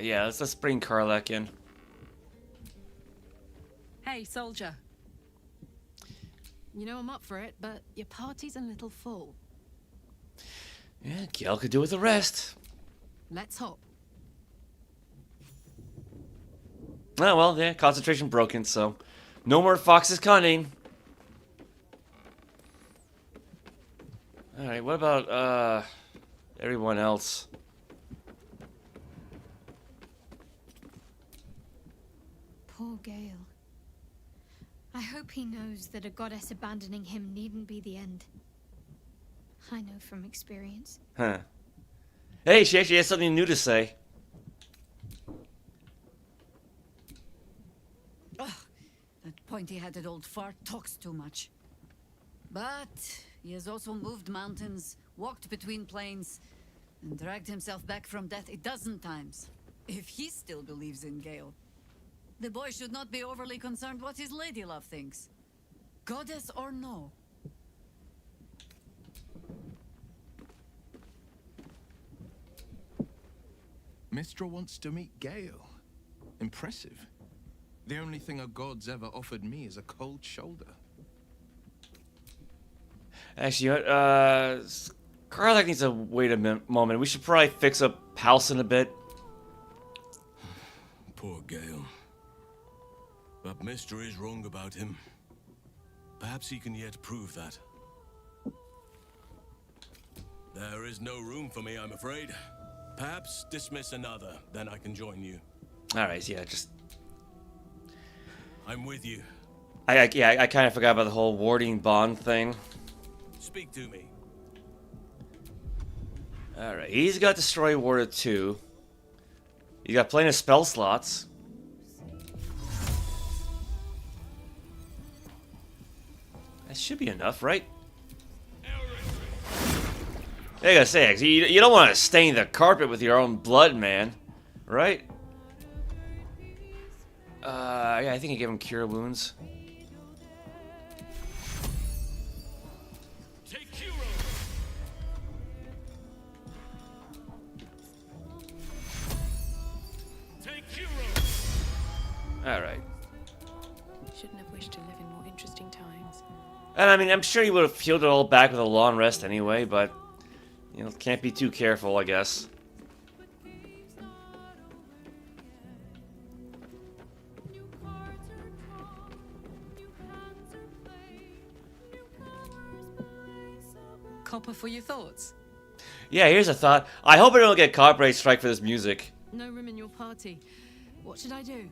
Yeah, let's bring Karlach in. Hey, soldier. You know I'm up for it, but your party's a little full. Yeah, Gale could do with the rest. Let's hop. Oh, well, yeah, concentration broken, so... No more foxes cunning. Alright, what about, everyone else? Poor Gale. I hope he knows that a goddess abandoning him needn't be the end. I know from experience. Huh. Hey, she actually has something new to say. That pointy-headed old fart talks too much. But he has also moved mountains, walked between planes, and dragged himself back from death 12 times. If he still believes in Gale, the boy should not be overly concerned what his ladylove thinks. Goddess or no. Mistra wants to meet Gale. Impressive. The only thing a god's ever offered me is a cold shoulder. Actually, you know what, Karlach needs to wait a moment. We should probably fix up Halsin a bit. Poor Gale. But Mistra is wrong about him. Perhaps he can yet prove that. There is no room for me, I'm afraid. Perhaps dismiss another, then I can join you. Alright, yeah, just... I'm with you. I kind of forgot about the whole warding bond thing. Speak to me. Alright, he's got Destroy Warder 2. He's got plenty of spell slots. That should be enough, right? I gotta say, you don't want to stain the carpet with your own blood, man. Right? Yeah, I think I gave him Cure Wounds. Alright. Shouldn't have wished to live in more interesting times. And I mean, I'm sure he would have healed it all back with a long rest anyway, but... You know, can't be too careful, I guess. copper for your thoughts? Yeah, here's a thought. I hope I don't get copyright strike for this music. No room in your party. What should I do?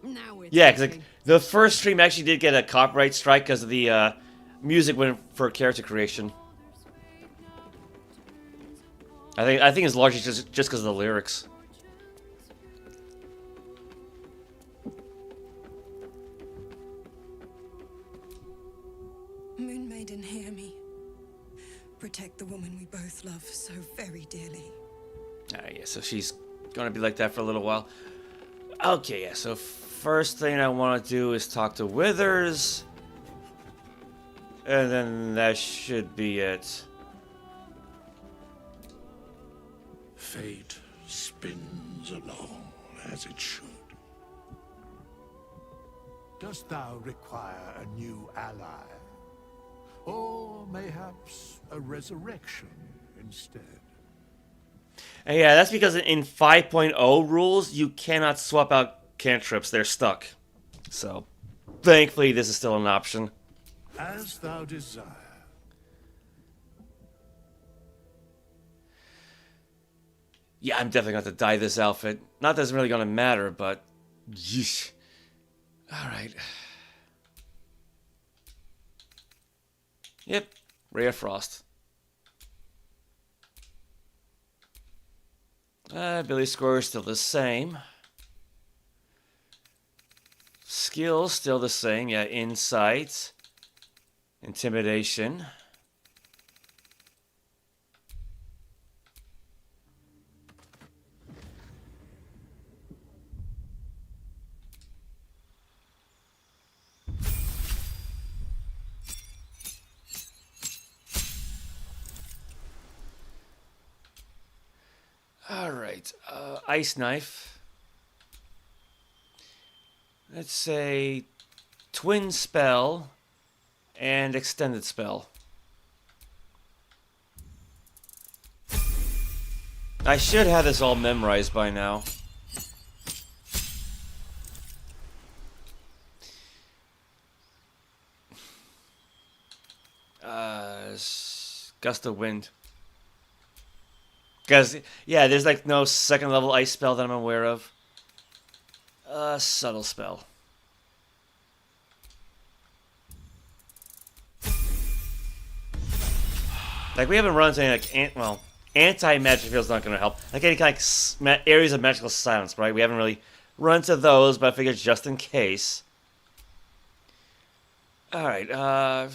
Now we're Yeah, because talking. like, the first stream actually did get a copyright strike because of the music went for character creation. I think it's largely just because of the lyrics. Moon Maiden, hear me. Protect the woman we both love so very dearly. Yeah, so she's gonna be like that for a little while. Okay, yeah, so first thing I want to do is talk to Withers. And then that should be it. Fate spins along as it should. Dost thou require a new ally? Or mayhaps a resurrection instead? And yeah, that's because in 5.0 rules, you cannot swap out cantrips. They're stuck. So, thankfully, this is still an option. As thou desire. Yeah, I'm definitely going to dye this outfit. Not that it's really going to matter, but... Yeesh. Alright. Yep, Ray of Frost. Ability score is still the same. Skills still the same. Yeah, insight. Intimidation. Alright, Ice Knife. Let's say Twin Spell and Extended Spell. I should have this all memorized by now. Gust of Wind. Because, yeah, there's like no second level ice spell that I'm aware of. Subtle Spell. Like, we haven't run into any, like, anti-magic field's not going to help. Like, any kind of areas of magical silence, right? We haven't really run into those, but I figured just in case. Alright,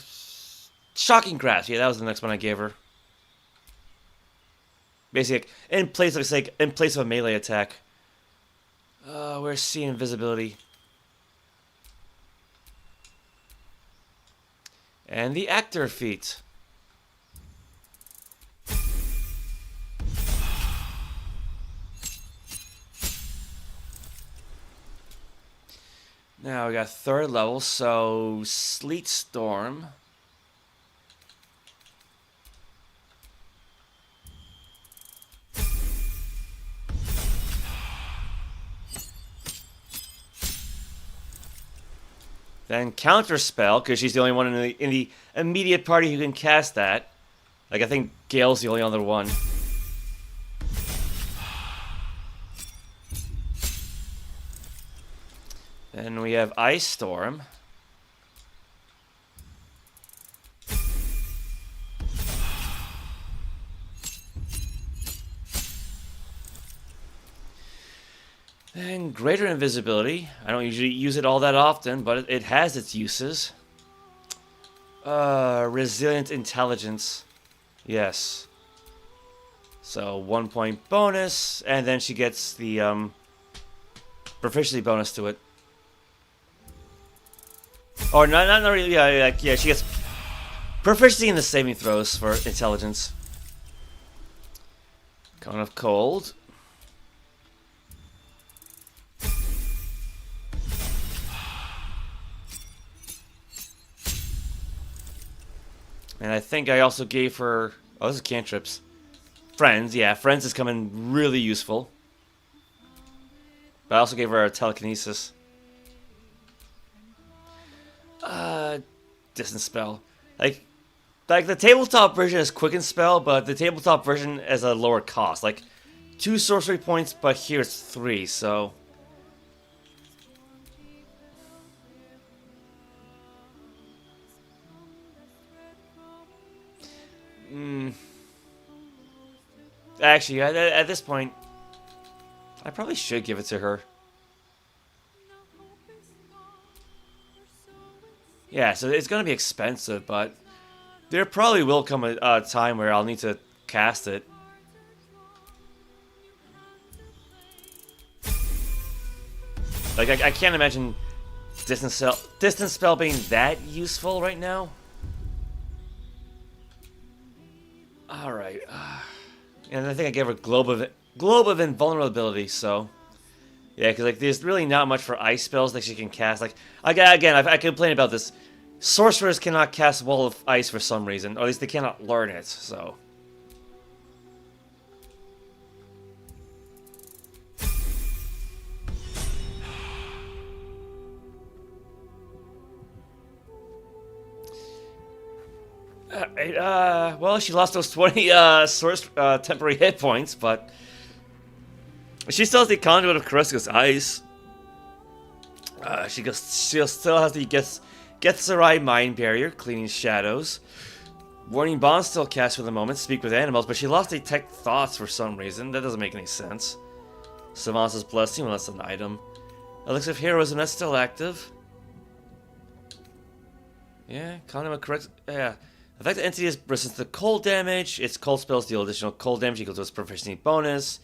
Shocking Grasp. Yeah, that was the next one I gave her. Basically, in place of a melee attack. Where's C invisibility? And the actor feat. Now we got third level, so Sleet Storm. Then Counter Spell, because she's the only one in the immediate party who can cast that. Like, I think Gale's the only other one. Then we have Ice Storm. And Greater Invisibility. I don't usually use it all that often, but it has its uses. Resilient Intelligence. Yes. So 1 point bonus, and then she gets the proficiency bonus to it. Or not really. Yeah, she gets proficiency in the saving throws for intelligence. Cone of Cold. And I think I also gave her... Oh, this is cantrips. Friends, yeah. Friends is coming really useful. But I also gave her a telekinesis. Distance spell. Like, Like, the tabletop version is quicken spell, but the tabletop version is a lower cost. Like, 2 sorcery points, but here it's 3, so... Actually, at this point, I probably should give it to her. Yeah, so it's going to be expensive, but there probably will come a time where I'll need to cast it. Like, I can't imagine distance spell being that useful right now. Alright. And I think I gave her Globe of Invulnerability, so... Yeah, because like, there's really not much for ice spells that she can cast. Like, again, I complain about this. Sorcerers cannot cast Wall of Ice for some reason, or at least they cannot learn it, so... Well, she lost those 20 temporary hit points, but she still has the Conduit of Kreska's Ice. She still has the Gethzerai Mind Barrier, cleaning shadows. Warning Bond still cast for the moment, speak with animals, but she lost Detect Thoughts for some reason. That doesn't make any sense. Savant's Blessing, well, that's an item. Elixir of Heroism, that's still active. Yeah, Conduit of Kreska, yeah. Affected entity is resistant to cold damage. Its cold spells deal additional cold damage equal to its proficiency bonus.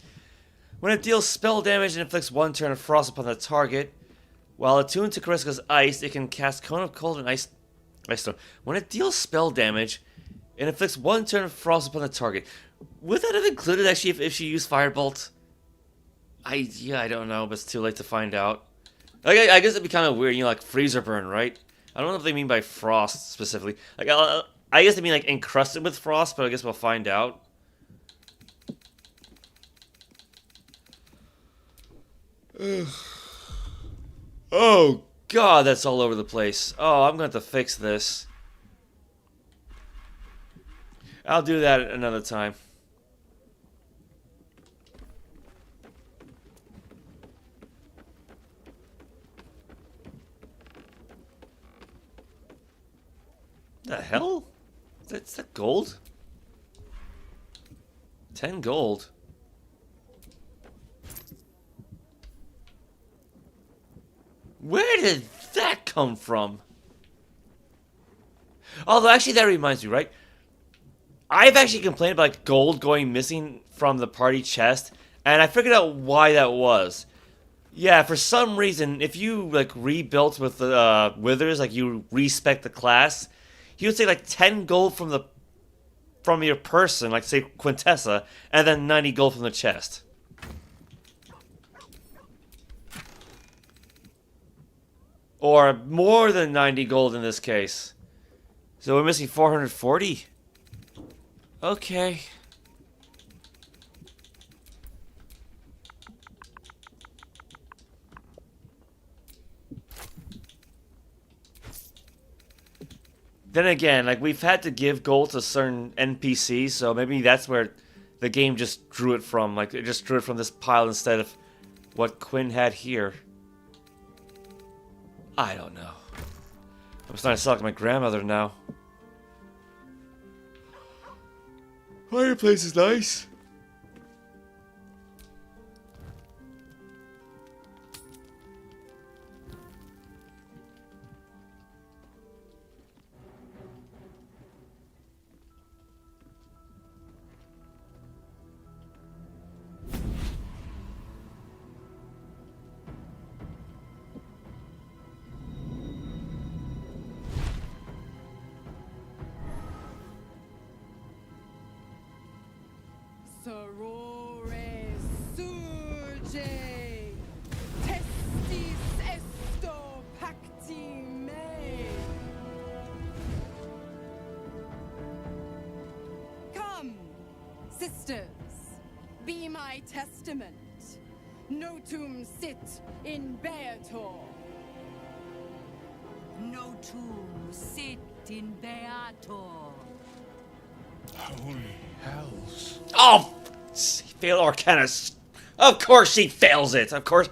When it deals spell damage, it inflicts 1 turn of frost upon the target. While attuned to Kreska's Ice, it can cast Cone of Cold and Ice Storm. When it deals spell damage, it inflicts 1 turn of frost upon the target. Would that have included actually if she used Firebolt? I don't know, but it's too late to find out. Like, I guess it'd be kind of weird, you know, like freezer burn, right? I don't know if they mean by frost specifically. Like, I guess they mean like encrusted with frost, but I guess we'll find out. Oh god, that's all over the place. Oh, I'm going to have to fix this. I'll do that another time. The hell? Is that gold? 10 gold. Where did that come from? Although, actually, that reminds me, right? I've actually complained about like, gold going missing from the party chest, and I figured out why that was. Yeah, for some reason, if you like rebuilt with the withers, like you respec the class, he would take like 10 gold from your person, like say Quintessa, and then 90 gold from the chest. Or more than 90 gold in this case. So we're missing 440. Okay. Then again, like we've had to give gold to certain NPCs, so maybe that's where the game just drew it from. Like it just drew it from this pile instead of what Quinn had here. I don't know. I'm starting to sound like my grandmother now. Fireplace is nice. Sorcerous Sundries, testis esto pacti me. Come, sisters, be my testament. Notum sit in Beator. Notum sit in Beator. Holy hells. Oh! Fail Arcana. Of course she fails it. Of course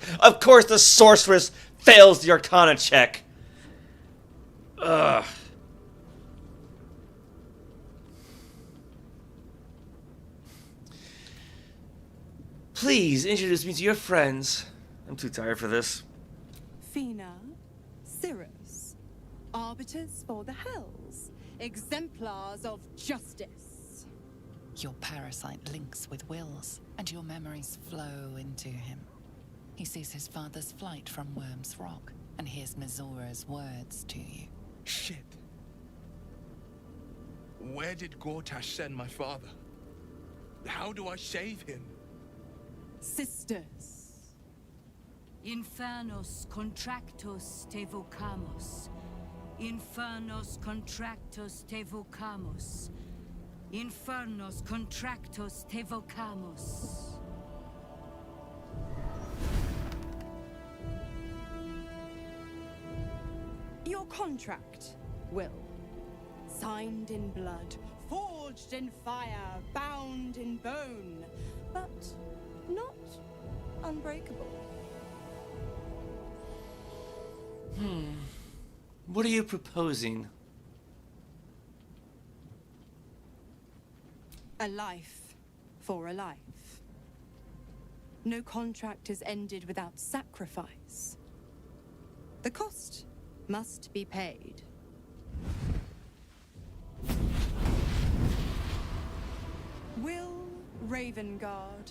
the sorceress fails the Arcana check. Ugh. Please introduce me to your friends. I'm too tired for this. Fina, Cirrus, arbiters for the hells, exemplars of justice. Your parasite links with Will's, and your memories flow into him. He sees his father's flight from Wyrm's Rock, and hears Mizora's words to you. Shit. Where did Gortash send my father? How do I save him? Sisters. Infernos contractos te vocamos. Infernos contractos te vocamos. Infernos contractos te vocamos. Your contract, Will. Signed in blood, forged in fire, bound in bone, but not unbreakable. What are you proposing? A life for a life. No contract is ended without sacrifice. The cost must be paid. Will Ravengard,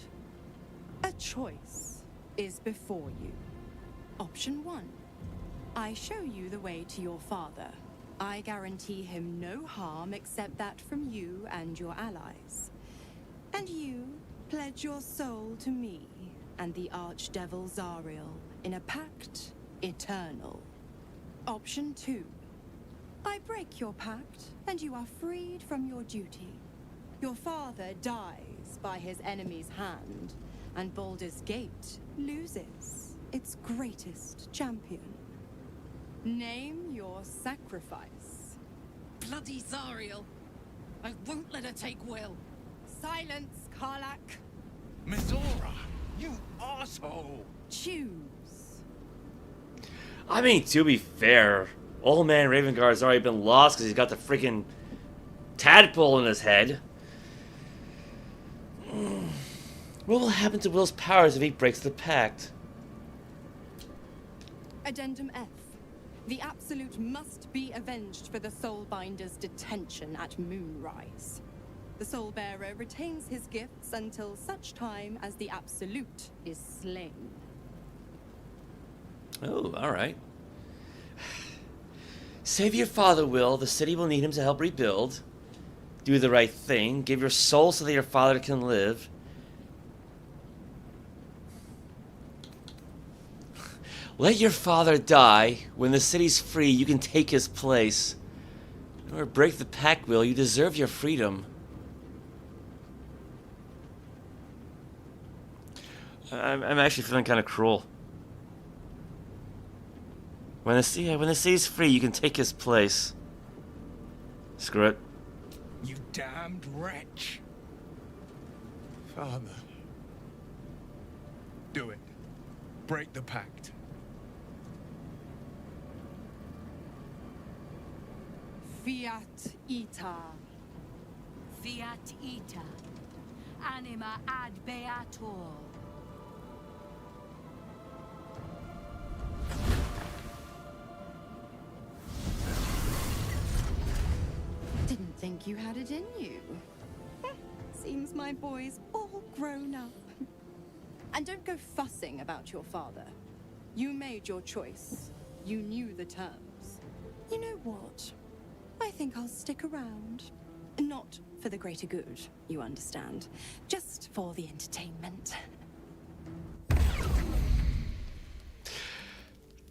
a choice is before you. Option 1. I show you the way to your father. I guarantee him no harm except that from you and your allies. And you pledge your soul to me and the Archdevil Zariel in a pact eternal. Option 2. I break your pact and you are freed from your duty. Your father dies by his enemy's hand, and Baldur's Gate loses its greatest champion. Name your sacrifice. Bloody Zariel! I won't let her take Will. Silence, Karlak. Mizora, you asshole! Choose. I mean, to be fair, old man Ravengard's already been lost because he's got the freaking tadpole in his head. What will happen to Will's powers if he breaks the pact? Addendum F. The Absolute must be avenged for the Soulbinder's detention at Moonrise. The Soulbearer retains his gifts until such time as the Absolute is slain. Oh, alright. Save your father, Will. The city will need him to help rebuild. Do the right thing. Give your soul so that your father can live. Let your father die. When the city's free, you can take his place. Or break the pact, Will. You deserve your freedom. I'm actually feeling kind of cruel. When the city's free, you can take his place. Screw it. You damned wretch. Father. Do it. Break the pact. Fiat Ita. Fiat ita. Anima ad beator. Didn't think you had it in you. Seems my boy's all grown up. And don't go fussing about your father. You made your choice. You knew the terms. You know what? I think I'll stick around. Not for the greater good, you understand. Just for the entertainment.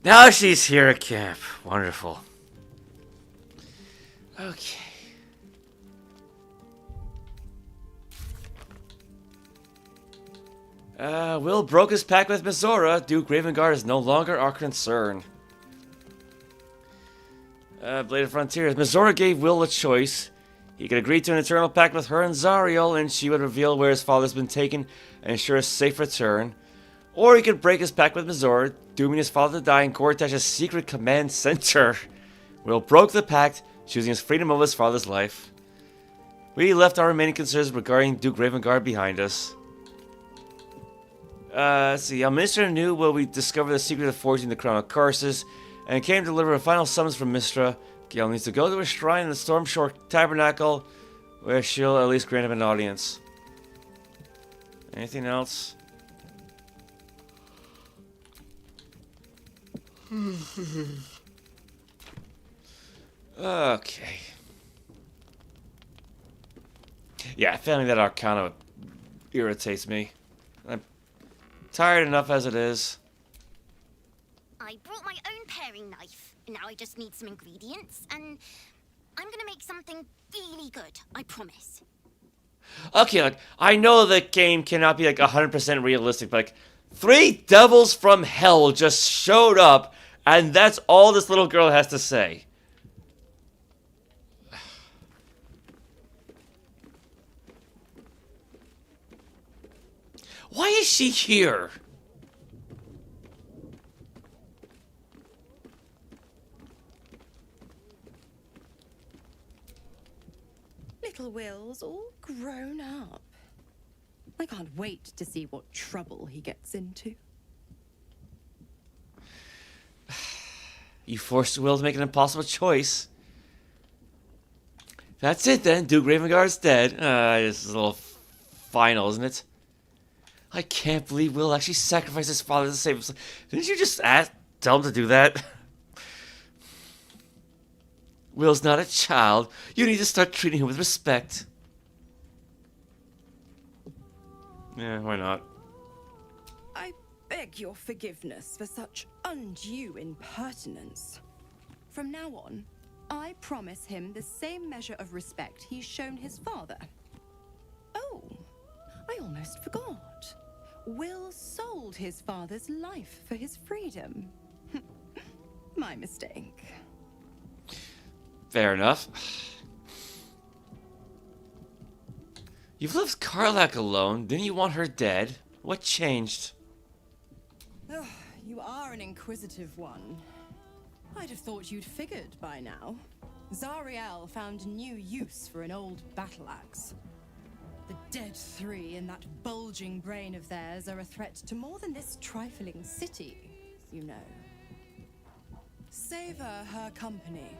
Now she's here at camp. Wonderful. Okay. Will broke his pact with Mizora. Duke Ravengard is no longer our concern. Blade of Frontiers. Mizora gave Will a choice. He could agree to an eternal pact with her and Zariel, and she would reveal where his father's been taken and ensure a safe return. Or he could break his pact with Mizor, dooming his father to die in Gortash's secret command center. Will broke the pact, choosing his freedom over his father's life. We left our remaining concerns regarding Duke Ravengard behind us. Let's see. Our minister knew where we discovered the secret of forging the crown of curses, and came to deliver a final summons from Mystra. Gale needs to go to a shrine in the Stormshore Tabernacle, where she'll at least grant him an audience. Anything else? Okay. Yeah, failing that arcana irritates me. I'm tired enough as it is. I brought my own paring knife, and now I just need some ingredients, and I'm gonna make something really good, I promise. Okay, like, I know the game cannot be like 100% realistic, but like, 3 devils from hell just showed up, and that's all this little girl has to say. Why is she here? Little Will's all grown up. I can't wait to see what trouble he gets into. You forced Will to make an impossible choice. That's it then. Duke Ravengard's dead. This is a little final, isn't it? I can't believe Will actually sacrificed his father to save himself. Didn't you just tell him to do that? Will's not a child. You need to start treating him with respect. Yeah, why not? I beg your forgiveness for such undue impertinence. From now on, I promise him the same measure of respect he's shown his father. Oh, I almost forgot. Will sold his father's life for his freedom. My mistake. Fair enough. You've left Karlach alone. Didn't you want her dead? What changed? Ugh, you are an inquisitive one. I'd have thought you'd figured by now. Zariel found new use for an old battle axe. The dead 3 in that bulging brain of theirs are a threat to more than this trifling city, you know. Savor her company.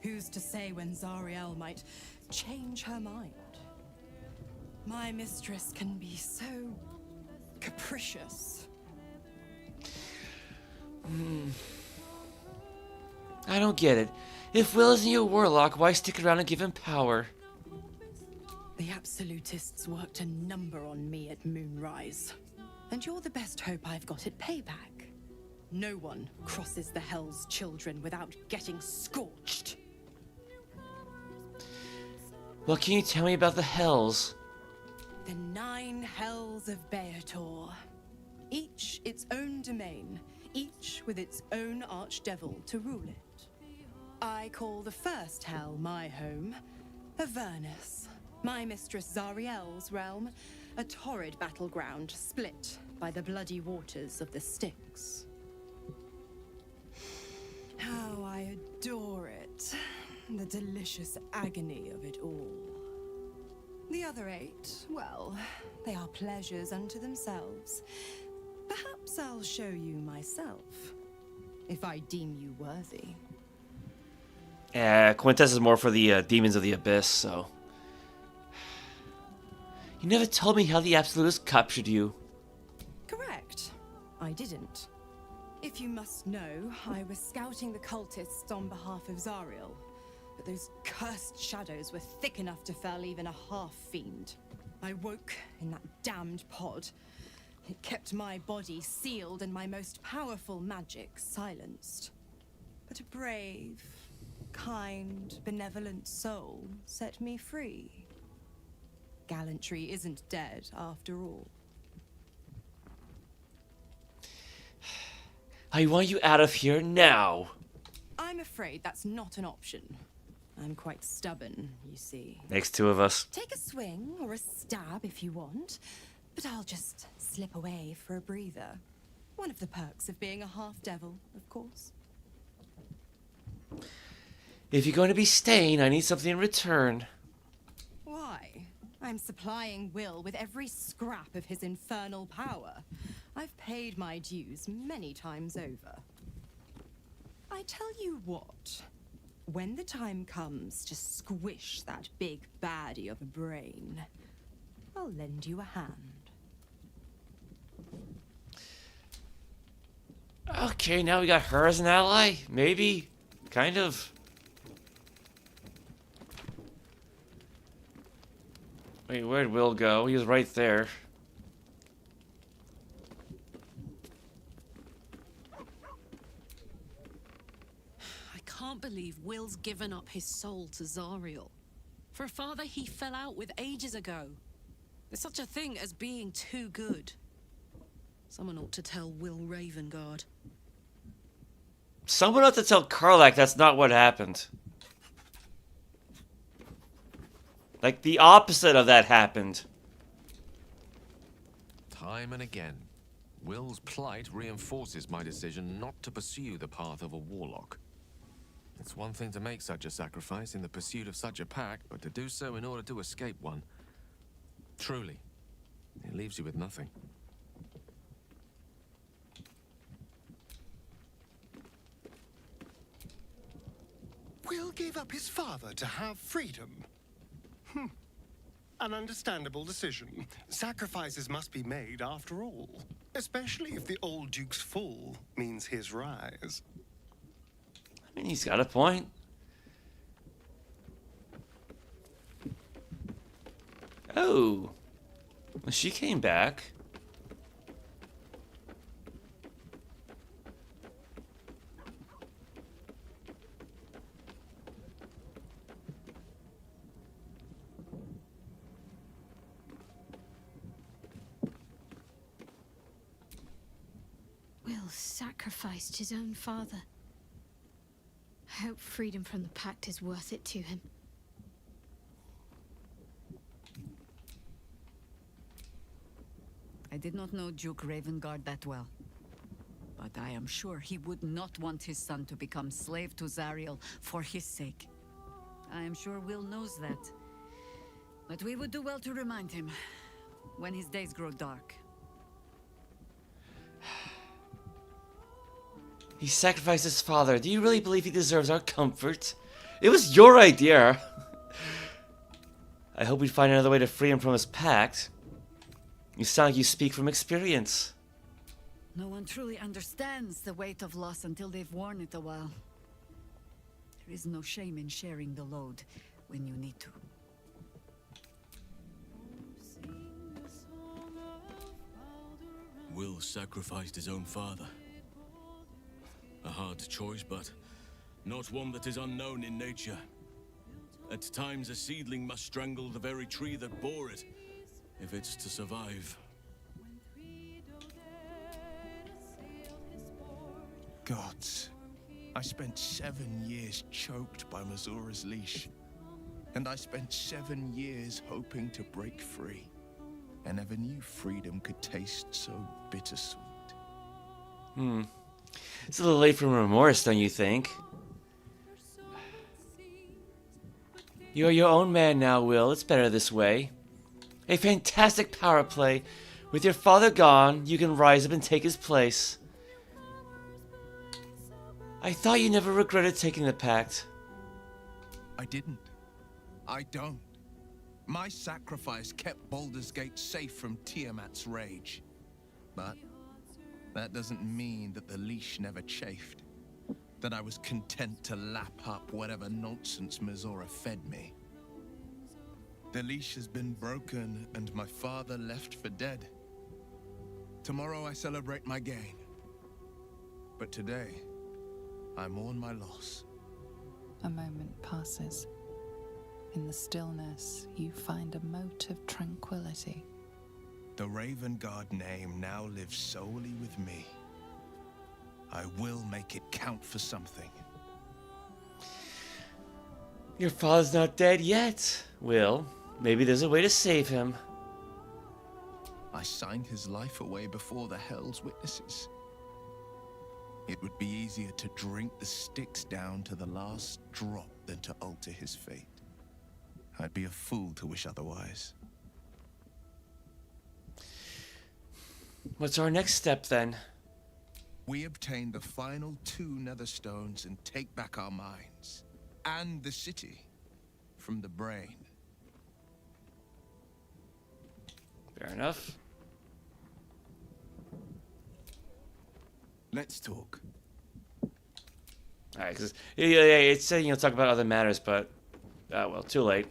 Who's to say when Zariel might change her mind? My mistress can be so capricious. I don't get it. If Will isn't your warlock, why stick around and give him power? The absolutists worked a number on me at Moonrise. And you're the best hope I've got at payback. No one crosses the Hell's Children without getting scorched. What can you tell me about the Hells? The 9 Hells of Beator. Each its own domain, each with its own archdevil to rule it. I call the first Hell my home, Avernus. My mistress Zariel's realm, a torrid battleground split by the bloody waters of the Styx. How I adore it. The delicious agony of it all. The other 8, well, they are pleasures unto themselves. Perhaps I'll show you myself, if I deem you worthy. Quintess is more for the demons of the abyss, so... You never told me how the Absolutists captured you. Correct. I didn't. If you must know, I was scouting the cultists on behalf of Zariel. But those cursed shadows were thick enough to fell even a half-fiend. I woke in that damned pod. It kept my body sealed and my most powerful magic silenced. But a brave, kind, benevolent soul set me free. Gallantry isn't dead after all. I want you out of here now. I'm afraid that's not an option. I'm quite stubborn, you see. Makes two of us. Take a swing or a stab if you want, but I'll just slip away for a breather. One of the perks of being a half-devil, of course. If you're going to be staying, I need something in return. Why? I'm supplying Will with every scrap of his infernal power. I've paid my dues many times over. I tell you what, when the time comes to squish that big baddie of a brain, I'll lend you a hand. Okay, now we got her as an ally? Maybe? Kind of. Wait, where'd Will go? He was right there. I can't believe Will's given up his soul to Zariel. For a father he fell out with ages ago. There's such a thing as being too good. Someone ought to tell Will Ravengard. Someone ought to tell Karlach that's not what happened. Like, the opposite of that happened. Time and again, Will's plight reinforces my decision not to pursue the path of a warlock. It's one thing to make such a sacrifice in the pursuit of such a pact, but to do so in order to escape one. Truly, it leaves you with nothing. Will gave up his father to have freedom. An understandable decision. Sacrifices must be made after all. Especially if the old Duke's fall means his rise. I mean, he's got a point. Oh. Well, she came back. Sacrificed his own father. I hope freedom from the pact is worth it to him. I did not know Duke Ravengard that well, but I am sure he would not want his son to become slave to Zariel for his sake. I am sure Will knows that, but we would do well to remind him when his days grow dark. He sacrificed his father. Do you really believe he deserves our comfort? It was your idea. I hope we find another way to free him from his pact. You sound like you speak from experience. No one truly understands the weight of loss until they've worn it a while. There is no shame in sharing the load when you need to. Will sacrificed his own father. A hard choice, but not one that is unknown in nature. At times, a seedling must strangle the very tree that bore it, if it's to survive. Gods, I spent 7 years choked by Mazura's leash. And I spent 7 years hoping to break free. I never knew freedom could taste so bittersweet. It's a little late for remorse, don't you think? You're your own man now, Will. It's better this way. A fantastic power play. With your father gone, you can rise up and take his place. I thought you never regretted taking the pact. I didn't. I don't. My sacrifice kept Baldur's Gate safe from Tiamat's rage. But that doesn't mean that the leash never chafed. That I was content to lap up whatever nonsense Mazura fed me. The leash has been broken and my father left for dead. Tomorrow I celebrate my gain. But today, I mourn my loss. A moment passes. In the stillness, you find a mote of tranquility. The Ravengard name now lives solely with me. I will make it count for something. Your father's not dead yet, Will. Maybe there's a way to save him. I signed his life away before the Hell's witnesses. It would be easier to drink the sticks down to the last drop than to alter his fate. I'd be a fool to wish otherwise. What's our next step then? We obtain the final 2 nether stones and take back our minds. And the city. From the brain. Fair enough. Let's talk. Alright, because it said, you know, talk about other matters, but well, too late.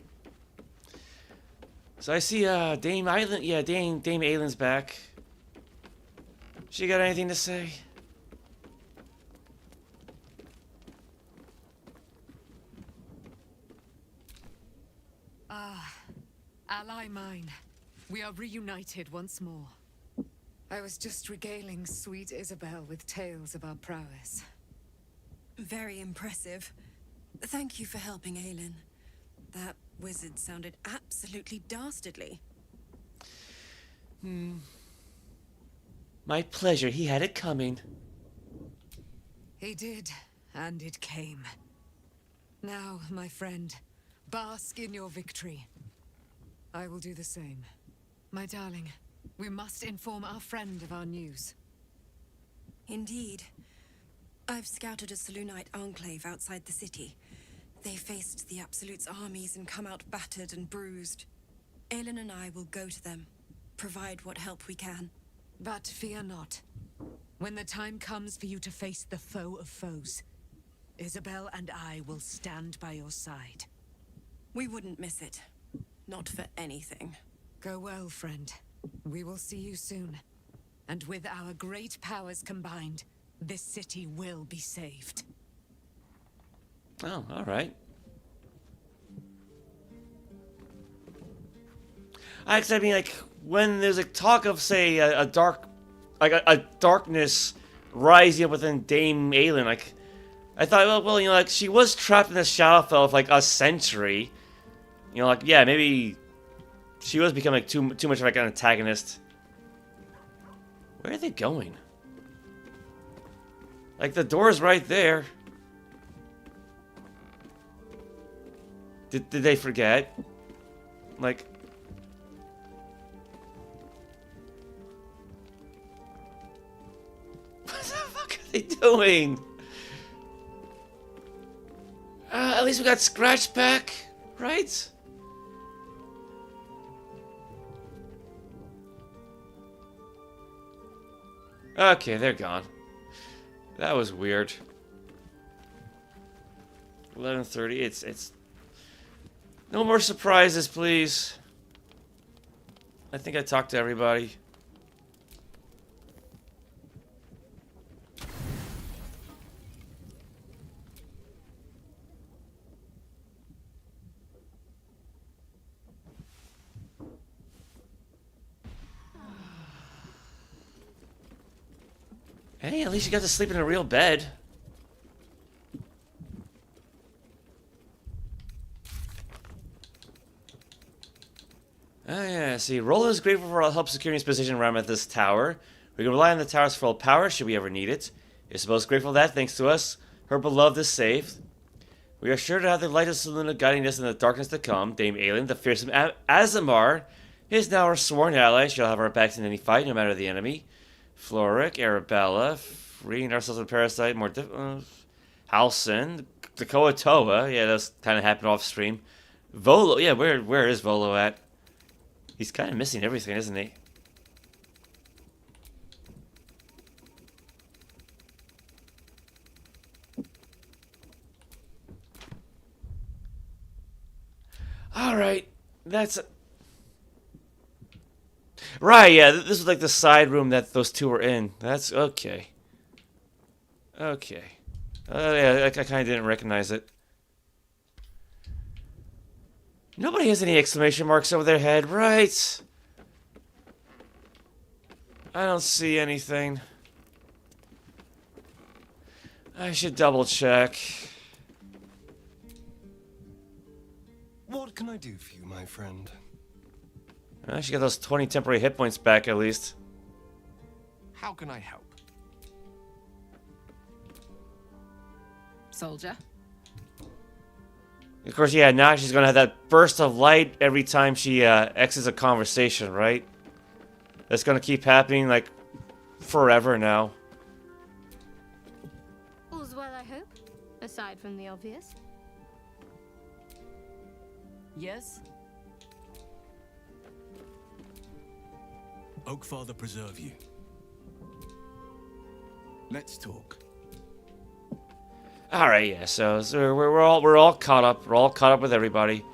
So I see Dame Aylin. Yeah, Dame Aylin's back. She got anything to say? Ally mine, we are reunited once more. I was just regaling sweet Isabel with tales of our prowess. Very impressive. Thank you for helping Aylin. That wizard sounded absolutely dastardly. My pleasure. He had it coming. He did, and it came. Now, my friend, bask in your victory. I will do the same. My darling, we must inform our friend of our news. Indeed. I've scouted a Selûnite enclave outside the city. They faced the Absolute's armies and come out battered and bruised. Aylin and I will go to them, provide what help we can. But fear not. When the time comes for you to face the foe of foes, Isabel and I will stand by your side. We wouldn't miss it. Not for anything. Go well, friend. We will see you soon. And with our great powers combined, this city will be saved. Oh, alright. I mean, like, when there's a talk of, say, a darkness rising up within Dame Aylin, like, I thought, well, you know, like, she was trapped in the Shadowfell for, like, a century. You know, like, yeah, maybe she was becoming too much of, like, an antagonist. Where are they going? Like, the door's right there. Did they forget? Like... What the fuck are they doing? At least we got Scratch back, right? Okay, they're gone. That was weird. 11:30. It's. No more surprises, please. I think I talked to everybody. Hey, at least you got to sleep in a real bed. Oh yeah, see, Roland is grateful for our help securing his position around at this tower. We can rely on the tower's full power should we ever need it. Isabel's grateful that, thanks to us, her beloved is saved. We are sure to have the light of Selûne guiding us in the darkness to come. Dame Aylin, the fearsome Azamar, is now our sworn ally. She'll have our backs in any fight, no matter the enemy. Floric, Arabella, freeing ourselves from Parasite, more Halcyon, the Koatoa, yeah, that's kind of happened off stream. Volo, yeah, where is Volo at? He's kind of missing everything, isn't he? Alright, that's... Right, yeah, this was like the side room that those two were in. That's okay. Okay. Yeah, I kind of didn't recognize it. Nobody has any exclamation marks over their head, right? I don't see anything. I should double check. can I do for you, my friend? She got those 20 temporary hit points back at least. How can I help? Soldier. Of course, yeah, now she's gonna have that burst of light every time she exits a conversation, right? That's gonna keep happening, like, forever now. All's well, I hope, aside from the obvious. Yes? Oakfather preserve you. Let's talk. All right, yeah. So we're all caught up. We're all caught up with everybody.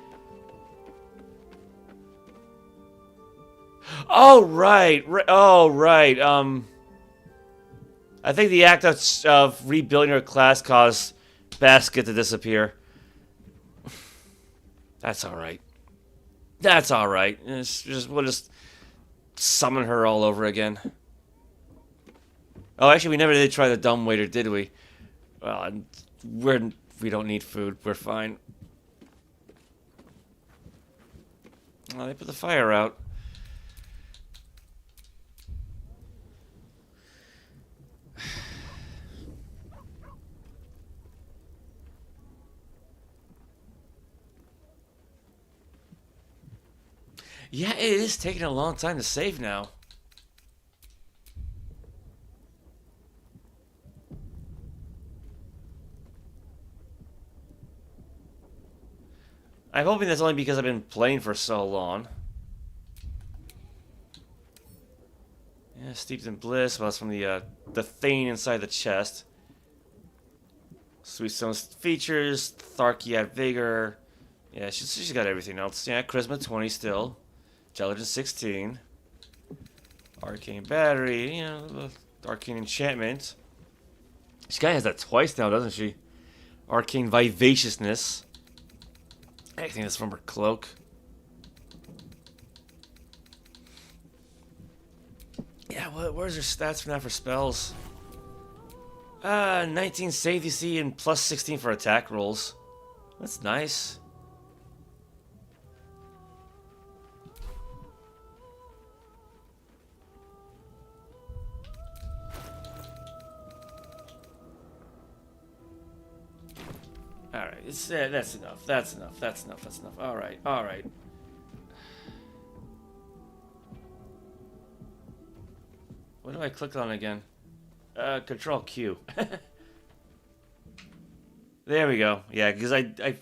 Oh right. Oh right. I think the act of rebuilding her class caused Basket to disappear. That's all right. That's all right. We'll just summon her all over again. Oh, actually, we never did try the dumb waiter, did we? Well, we don't need food. We're fine. Oh, they put the fire out. Yeah, it is taking a long time to save now. I'm hoping that's only because I've been playing for so long. Yeah, steeped in bliss. Well, that's from the thing inside the chest. Sweet Stone's features. Tharkiad vigor. Yeah, she's got everything else. Yeah, charisma 20 still. Intelligence 16. Arcane battery. You know, arcane enchantment. This guy has that twice now, doesn't she? Arcane vivaciousness. I think that's from her cloak. Yeah, where's her stats for that for spells? 19 save DC and plus 16 for attack rolls. That's nice. Alright, that's enough. That's enough. That's enough. That's enough. Alright, alright. What do I click on again? Control Q. There we go. Yeah, because I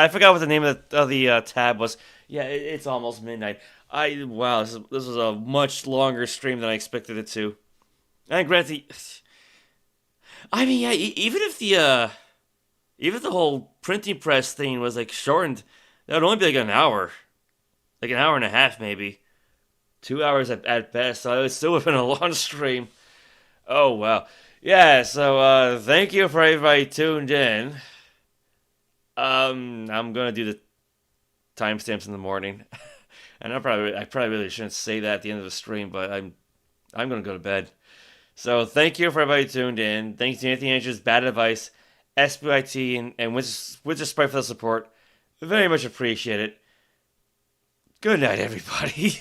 forgot what the name of the tab was. Yeah, it's almost midnight. Wow, this was a much longer stream than I expected it to. And granted, I mean, yeah, even if the whole printing press thing was like shortened, that would only be like an hour, like an hour and a half maybe, 2 hours at best. So it still would have been a long stream. Oh wow, yeah. So thank you for everybody tuned in. I'm gonna do the timestamps in the morning, and I probably really shouldn't say that at the end of the stream, but I'm gonna go to bed. So thank you for everybody tuned in. Thanks to Anthony Andrews, Bad Advice, SPIT, and Wizard Sprite for the support. Very much appreciate it. Good night, everybody.